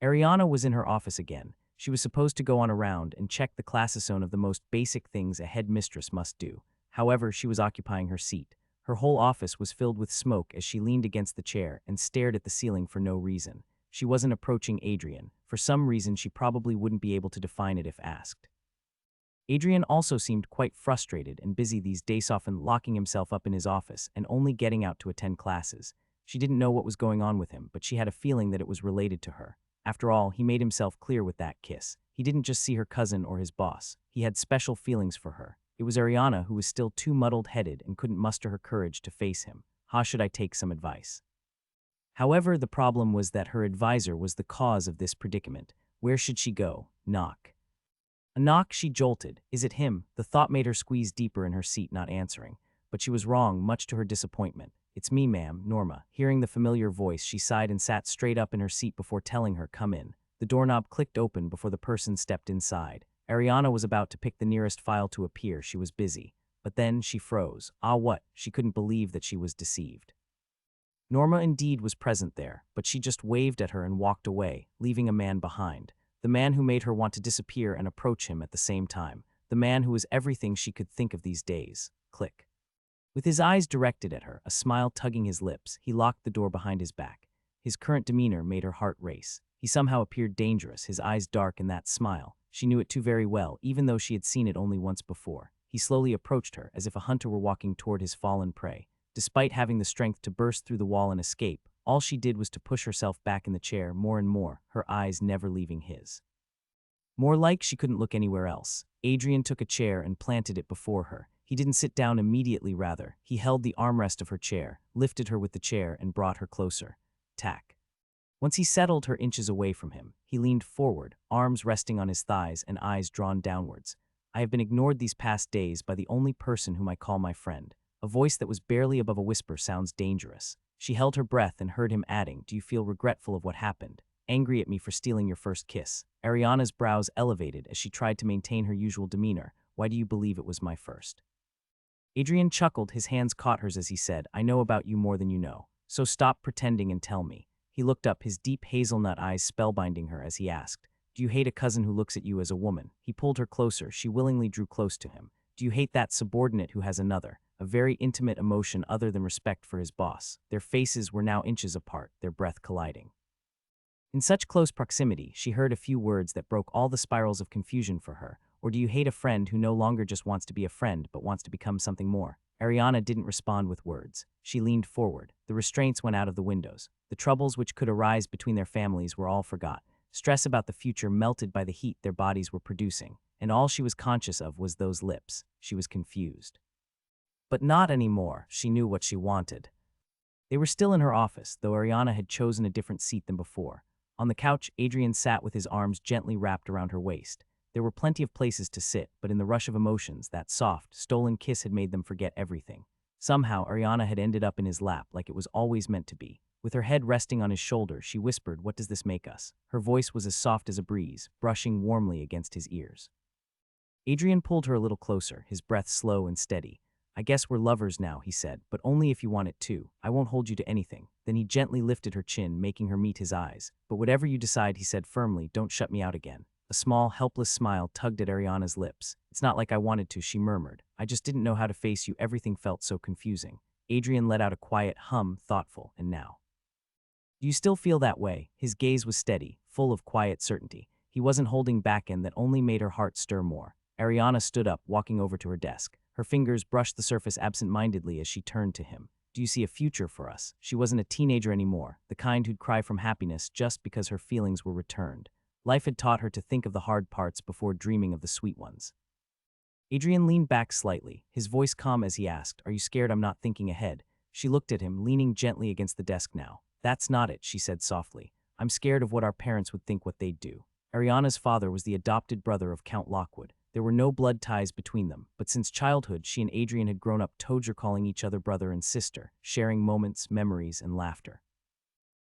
Ariana was in her office again. She was supposed to go on a round and check the classicone of the most basic things a headmistress must do. However, she was occupying her seat. Her whole office was filled with smoke as she leaned against the chair and stared at the ceiling for no reason. She wasn't approaching Adrian. For some reason, she probably wouldn't be able to define it if asked. Adrian also seemed quite frustrated and busy these days, often locking himself up in his office and only getting out to attend classes. She didn't know what was going on with him, but she had a feeling that it was related to her. After all, he made himself clear with that kiss. He didn't just see her cousin or his boss. He had special feelings for her. It was Ariana who was still too muddled-headed and couldn't muster her courage to face him. How should I take some advice? However, the problem was that her advisor was the cause of this predicament. Where should she go? Knock. A knock, she jolted. Is it him? The thought made her squeeze deeper in her seat, not answering. But she was wrong, much to her disappointment. It's me, ma'am, Norma. Hearing the familiar voice, she sighed and sat straight up in her seat before telling her, come in. The doorknob clicked open before the person stepped inside. Ariana was about to pick the nearest file to appear. She was busy. But then she froze. Ah, what? She couldn't believe that she was deceived. Norma indeed was present there, but she just waved at her and walked away, leaving a man behind. The man who made her want to disappear and approach him at the same time. The man who was everything she could think of these days. Click. With his eyes directed at her, a smile tugging his lips, he locked the door behind his back. His current demeanor made her heart race. He somehow appeared dangerous, his eyes dark in that smile. She knew it too very well, even though she had seen it only once before. He slowly approached her, as if a hunter were walking toward his fallen prey. Despite having the strength to burst through the wall and escape, all she did was to push herself back in the chair more and more, her eyes never leaving his. More like she couldn't look anywhere else. Adrian took a chair and planted it before her. He didn't sit down immediately, rather. He held the armrest of her chair, lifted her with the chair, and brought her closer. Tack. Once he settled her inches away from him, he leaned forward, arms resting on his thighs and eyes drawn downwards. I have been ignored these past days by the only person whom I call my friend. A voice that was barely above a whisper sounds dangerous. She held her breath and heard him adding, do you feel regretful of what happened? Angry at me for stealing your first kiss? Ariana's brows elevated as she tried to maintain her usual demeanor. Why do you believe it was my first? Adrian chuckled, his hands caught hers as he said, I know about you more than you know, so stop pretending and tell me. He looked up, his deep hazelnut eyes spellbinding her as he asked, do you hate a cousin who looks at you as a woman? He pulled her closer, she willingly drew close to him. Do you hate that subordinate who has another, a very intimate emotion other than respect for his boss? Their faces were now inches apart, their breath colliding. In such close proximity, she heard a few words that broke all the spirals of confusion for her. Or do you hate a friend who no longer just wants to be a friend but wants to become something more? Ariana didn't respond with words. She leaned forward. The restraints went out of the windows. The troubles which could arise between their families were all forgot. Stress about the future melted by the heat their bodies were producing, and all she was conscious of was those lips. She was confused. But not anymore. She knew what she wanted. They were still in her office, though Ariana had chosen a different seat than before. On the couch, Adrian sat with his arms gently wrapped around her waist. There were plenty of places to sit, but in the rush of emotions, that soft, stolen kiss had made them forget everything. Somehow, Ariana had ended up in his lap like it was always meant to be. With her head resting on his shoulder, she whispered, what does this make us? Her voice was as soft as a breeze, brushing warmly against his ears. Adrian pulled her a little closer, his breath slow and steady. I guess we're lovers now, he said, but only if you want it too. I won't hold you to anything. Then he gently lifted her chin, making her meet his eyes. But whatever you decide, he said firmly, don't shut me out again. A small, helpless smile tugged at Ariana's lips. It's not like I wanted to, she murmured. I just didn't know how to face you. Everything felt so confusing. Adrian let out a quiet hum, thoughtful, and now. Do you still feel that way? His gaze was steady, full of quiet certainty. He wasn't holding back, and that only made her heart stir more. Ariana stood up, walking over to her desk. Her fingers brushed the surface absent-mindedly as she turned to him. Do you see a future for us? She wasn't a teenager anymore, the kind who'd cry from happiness just because her feelings were returned. Life had taught her to think of the hard parts before dreaming of the sweet ones. Adrian leaned back slightly, his voice calm as he asked, are you scared I'm not thinking ahead? She looked at him, leaning gently against the desk now. That's not it, she said softly. I'm scared of what our parents would think, what they'd do. Ariana's father was the adopted brother of Count Lockwood. There were no blood ties between them, but since childhood, she and Adrian had grown up Toger calling each other brother and sister, sharing moments, memories, and laughter.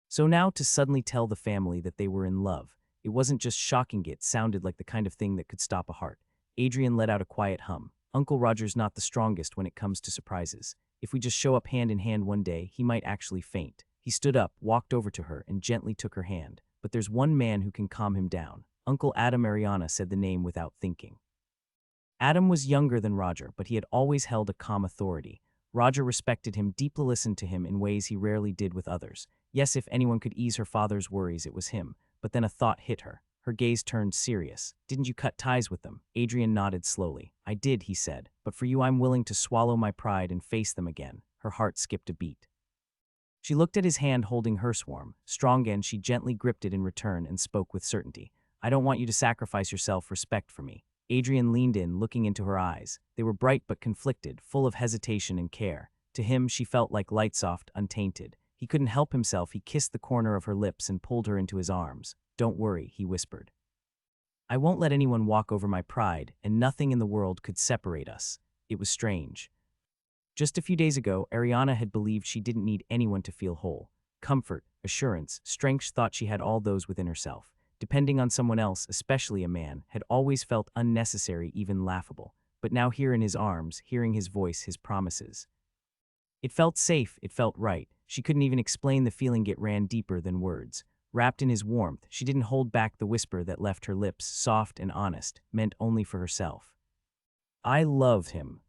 So now to suddenly tell the family that they were in love, it wasn't just shocking, it sounded like the kind of thing that could stop a heart. Adrian let out a quiet hum. Uncle Roger's not the strongest when it comes to surprises. If we just show up hand in hand one day, he might actually faint. He stood up, walked over to her, and gently took her hand. But there's one man who can calm him down. Uncle Adam. Ariana said the name without thinking. Adam was younger than Roger, but he had always held a calm authority. Roger respected him, deeply listened to him in ways he rarely did with others. Yes, if anyone could ease her father's worries, it was him. But then a thought hit her. Her gaze turned serious. Didn't you cut ties with them? Adrian nodded slowly. I did, he said. But for you, I'm willing to swallow my pride and face them again. Her heart skipped a beat. She looked at his hand holding hers warm. Strong again, she gently gripped it in return and spoke with certainty. I don't want you to sacrifice your self-respect for me. Adrian leaned in, looking into her eyes. They were bright but conflicted, full of hesitation and care. To him, she felt like light-soft, untainted. He couldn't help himself. He kissed the corner of her lips and pulled her into his arms. Don't worry, he whispered. I won't let anyone walk over my pride, and nothing in the world could separate us. It was strange. Just a few days ago, Ariana had believed she didn't need anyone to feel whole. Comfort, assurance, strength. She thought she had all those within herself. Depending on someone else, especially a man, had always felt unnecessary, even laughable. But now here in his arms, hearing his voice, his promises. It felt safe, it felt right. She couldn't even explain the feeling. It ran deeper than words. Wrapped in his warmth, she didn't hold back the whisper that left her lips, soft and honest, meant only for herself. I love him.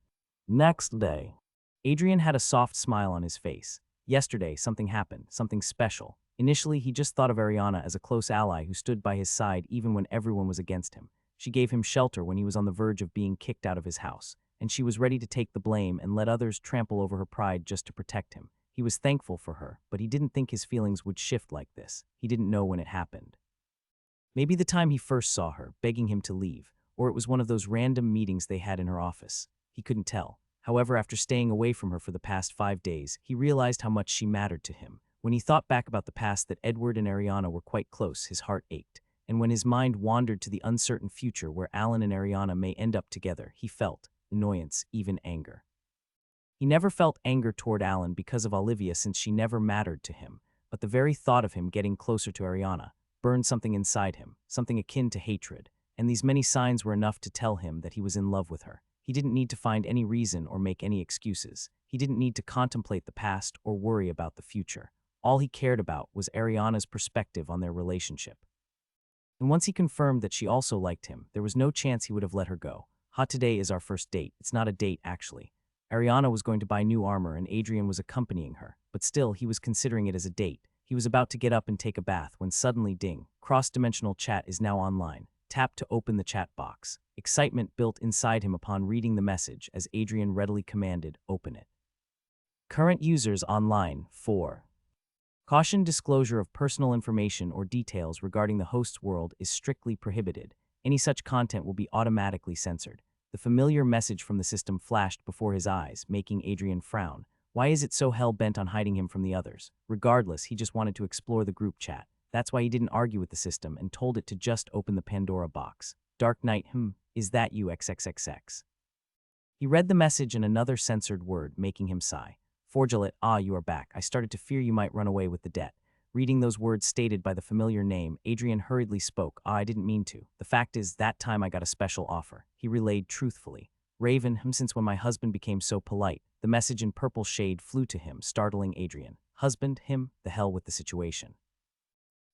Next day. Adrian had a soft smile on his face. Yesterday, something happened, something special. Initially, he just thought of Ariana as a close ally who stood by his side even when everyone was against him. She gave him shelter when he was on the verge of being kicked out of his house, and she was ready to take the blame and let others trample over her pride just to protect him. He was thankful for her, but he didn't think his feelings would shift like this. He didn't know when it happened. Maybe the time he first saw her, begging him to leave, or it was one of those random meetings they had in her office. He couldn't tell. However, after staying away from her for the past 5 days, he realized how much she mattered to him. When he thought back about the past, that Edward and Ariana were quite close, his heart ached. And when his mind wandered to the uncertain future where Alan and Ariana may end up together, he felt annoyance, even anger. He never felt anger toward Alan because of Olivia, since she never mattered to him, but the very thought of him getting closer to Ariana burned something inside him, something akin to hatred. and these many signs were enough to tell him that he was in love with her. He didn't need to find any reason or make any excuses. He didn't need to contemplate the past or worry about the future. All he cared about was Ariana's perspective on their relationship. And once he confirmed that she also liked him, there was no chance he would have let her go. Today is our first date. It's not a date, actually. Ariana was going to buy new armor and Adrian was accompanying her, but still, he was considering it as a date. He was about to get up and take a bath when suddenly ding, cross-dimensional chat is now online. Tap to open the chat box. Excitement built inside him upon reading the message as Adrian readily commanded, open it. Current users online, 4. Caution: disclosure of personal information or details regarding the host's world is strictly prohibited. Any such content will be automatically censored. The familiar message from the system flashed before his eyes, making Adrian frown. Why is it so hell-bent on hiding him from the others? Regardless, he just wanted to explore the group chat. That's why he didn't argue with the system and told it to just open the Pandora box. Dark Knight, is that you XXXX? He read the message in another censored word, making him sigh. Forgelet, you are back. I started to fear you might run away with the debt. Reading those words stated by the familiar name, Adrian hurriedly spoke. I didn't mean to. The fact is, that time I got a special offer. He relayed truthfully. Raven, since when my husband became so polite. The message in purple shade flew to him, startling Adrian. Husband, the hell with the situation.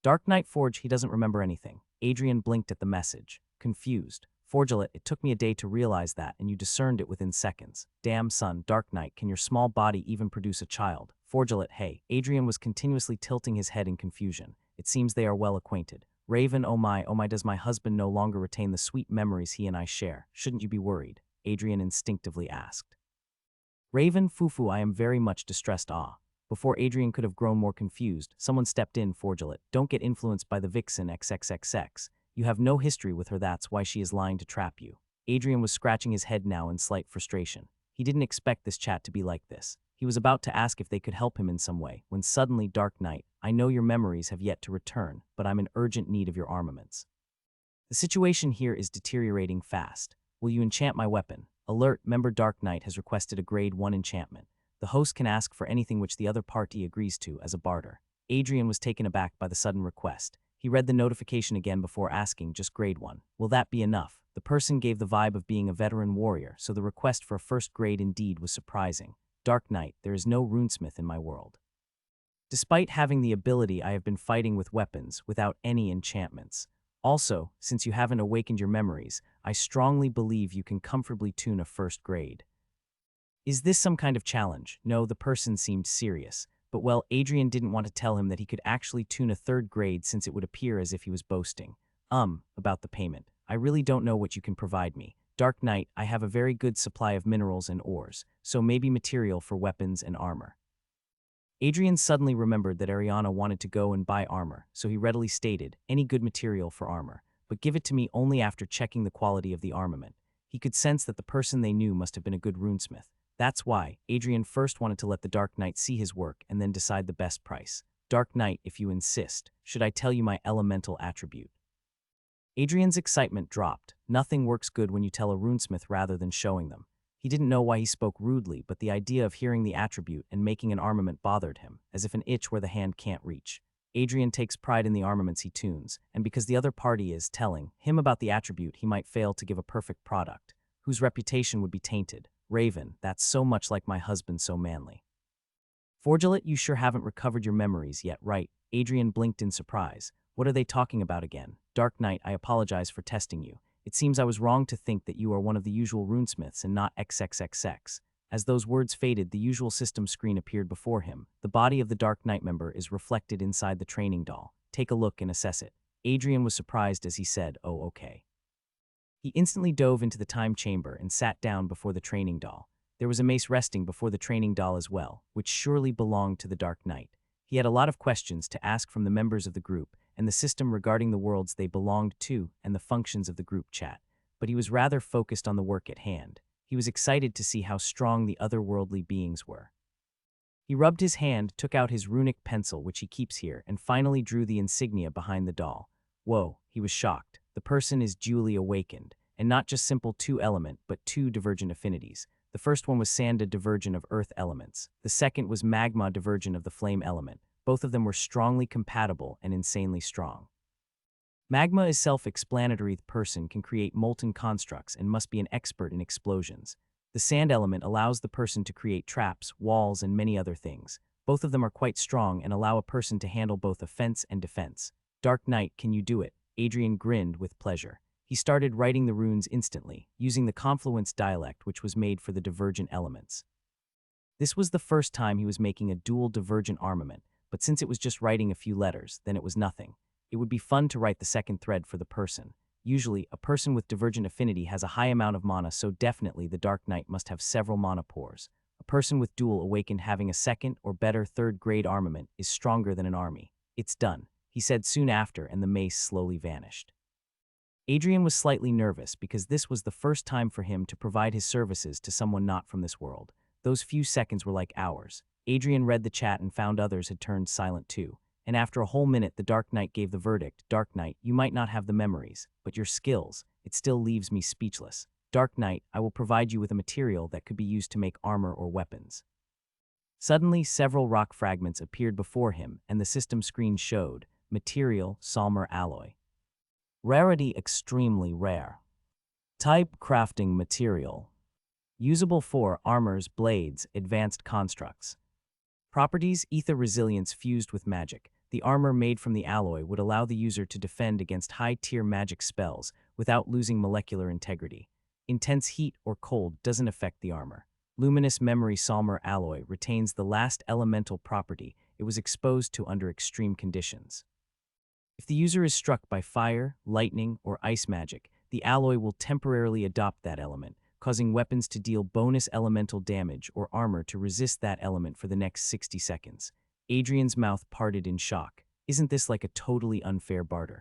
Dark Knight Forge, he doesn't remember anything. Adrian blinked at the message, confused. Forgelet, it took me a day to realize that, and you discerned it within seconds. Damn son, Dark Knight, can your small body even produce a child? Forgelet, hey. Adrian was continuously tilting his head in confusion. It seems they are well acquainted. Raven, oh my, does my husband no longer retain the sweet memories he and I share? Shouldn't you be worried? Adrian instinctively asked. Raven, Fufu, I am very much distressed. Before Adrian could have grown more confused, someone stepped in. Forgelet, don't get influenced by the vixen XXXX. You have no history with her, that's why she is lying to trap you. Adrian was scratching his head now in slight frustration. He didn't expect this chat to be like this. He was about to ask if they could help him in some way, when suddenly Dark Knight, I know your memories have yet to return, but I'm in urgent need of your armaments. The situation here is deteriorating fast. Will you enchant my weapon? Alert, member Dark Knight has requested a grade 1 enchantment. The host can ask for anything which the other party agrees to as a barter. Adrian was taken aback by the sudden request. He read the notification again before asking, just grade 1. Will that be enough? The person gave the vibe of being a veteran warrior, so the request for a first grade indeed was surprising. Dark Knight, there is no runesmith in my world. Despite having the ability, I have been fighting with weapons without any enchantments. Also, since you haven't awakened your memories, I strongly believe you can comfortably tune a first grade. Is this some kind of challenge? No, the person seemed serious. But well, Adrian didn't want to tell him that he could actually tune a third grade since it would appear as if he was boasting. About the payment. I really don't know what you can provide me. Dark Knight, I have a very good supply of minerals and ores, so maybe material for weapons and armor. Adrian suddenly remembered that Ariana wanted to go and buy armor, so he readily stated, any good material for armor, but give it to me only after checking the quality of the armament. He could sense that the person they knew must have been a good runesmith. That's why Adrian first wanted to let the Dark Knight see his work and then decide the best price. Dark Knight, if you insist, should I tell you my elemental attribute? Adrian's excitement dropped. Nothing works good when you tell a runesmith rather than showing them. He didn't know why he spoke rudely, but the idea of hearing the attribute and making an armament bothered him, as if an itch where the hand can't reach. Adrian takes pride in the armaments he tunes, and because the other party is telling him about the attribute, he might fail to give a perfect product, whose reputation would be tainted. Raven, that's so much like my husband, so manly. Forgelet, you sure haven't recovered your memories yet, right? Adrian blinked in surprise. What are they talking about again? Dark Knight, I apologize for testing you. It seems I was wrong to think that you are one of the usual runesmiths and not XXXX. As those words faded, the usual system screen appeared before him. The body of the Dark Knight member is reflected inside the training doll. Take a look and assess it. Adrian was surprised as he said, oh, okay. He instantly dove into the time chamber and sat down before the training doll. There was a mace resting before the training doll as well, which surely belonged to the Dark Knight. He had a lot of questions to ask from the members of the group and the system regarding the worlds they belonged to and the functions of the group chat, but he was rather focused on the work at hand. He was excited to see how strong the otherworldly beings were. He rubbed his hand, took out his runic pencil, which he keeps here, and finally drew the insignia behind the doll. Whoa, he was shocked. The person is duly awakened, and not just simple 2-element, but 2 divergent affinities. The first one was Sanda divergent of earth elements. The second was Magma divergent of the flame element. Both of them were strongly compatible and insanely strong. Magma is self-explanatory. The person can create molten constructs and must be an expert in explosions. The sand element allows the person to create traps, walls, and many other things. Both of them are quite strong and allow a person to handle both offense and defense. Dark Knight, can you do it? Adrian grinned with pleasure. He started writing the runes instantly, using the confluence dialect which was made for the divergent elements. This was the first time he was making a dual divergent armament, but since it was just writing a few letters, then it was nothing. It would be fun to write the second thread for the person. Usually, a person with divergent affinity has a high amount of mana, so definitely the Dark Knight must have several mana pores. A person with dual awakened having a second or better third-grade armament is stronger than an army. It's done, he said soon after, and the mace slowly vanished. Adrian was slightly nervous because this was the first time for him to provide his services to someone not from this world. Those few seconds were like hours. Adrian read the chat and found others had turned silent too. And after a whole minute, the Dark Knight gave the verdict. Dark Knight, you might not have the memories, but your skills, it still leaves me speechless. Dark Knight, I will provide you with a material that could be used to make armor or weapons. Suddenly, several rock fragments appeared before him, and the system screen showed, material, Salmer alloy. Rarity, extremely rare. Type, crafting material. Usable for armors, blades, advanced constructs. Properties, ether resilience fused with magic. The armor made from the alloy would allow the user to defend against high-tier magic spells without losing molecular integrity. Intense heat or cold doesn't affect the armor. Luminous memory Salmer alloy retains the last elemental property it was exposed to under extreme conditions. If the user is struck by fire, lightning, or ice magic, the alloy will temporarily adopt that element, causing weapons to deal bonus elemental damage or armor to resist that element for the next 60 seconds. Adrian's mouth parted in shock. Isn't this like a totally unfair barter?